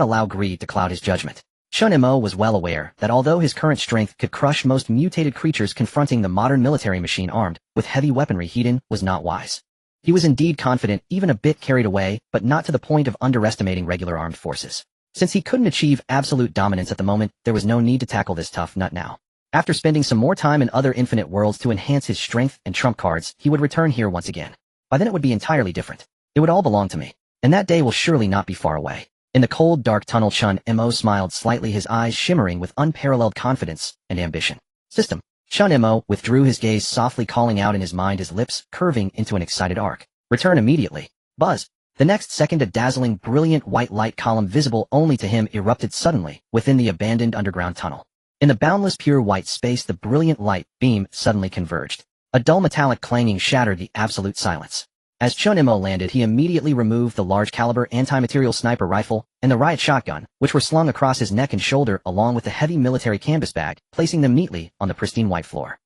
allow greed to cloud his judgment. Chen Mo was well aware that although his current strength could crush most mutated creatures, confronting the modern military machine armed with heavy weaponry hidden was not wise. He was indeed confident, even a bit carried away, but not to the point of underestimating regular armed forces. Since he couldn't achieve absolute dominance at the moment, there was no need to tackle this tough nut now. After spending some more time in other infinite worlds to enhance his strength and trump cards, he would return here once again. By then it would be entirely different. It would all belong to me. And that day will surely not be far away. In the cold, dark tunnel, Chen Mo smiled slightly, his eyes shimmering with unparalleled confidence and ambition. System. Chen Mo withdrew his gaze, softly calling out in his mind, his lips curving into an excited arc. Return immediately. Buzz. The next second, a dazzling, brilliant white light column visible only to him erupted suddenly within the abandoned underground tunnel. In the boundless pure white space, the brilliant light beam suddenly converged. A dull metallic clanging shattered the absolute silence. As Chen Mo landed, he immediately removed the large-caliber anti-material sniper rifle and the riot shotgun, which were slung across his neck and shoulder, along with the heavy military canvas bag, placing them neatly on the pristine white floor.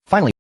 Finally,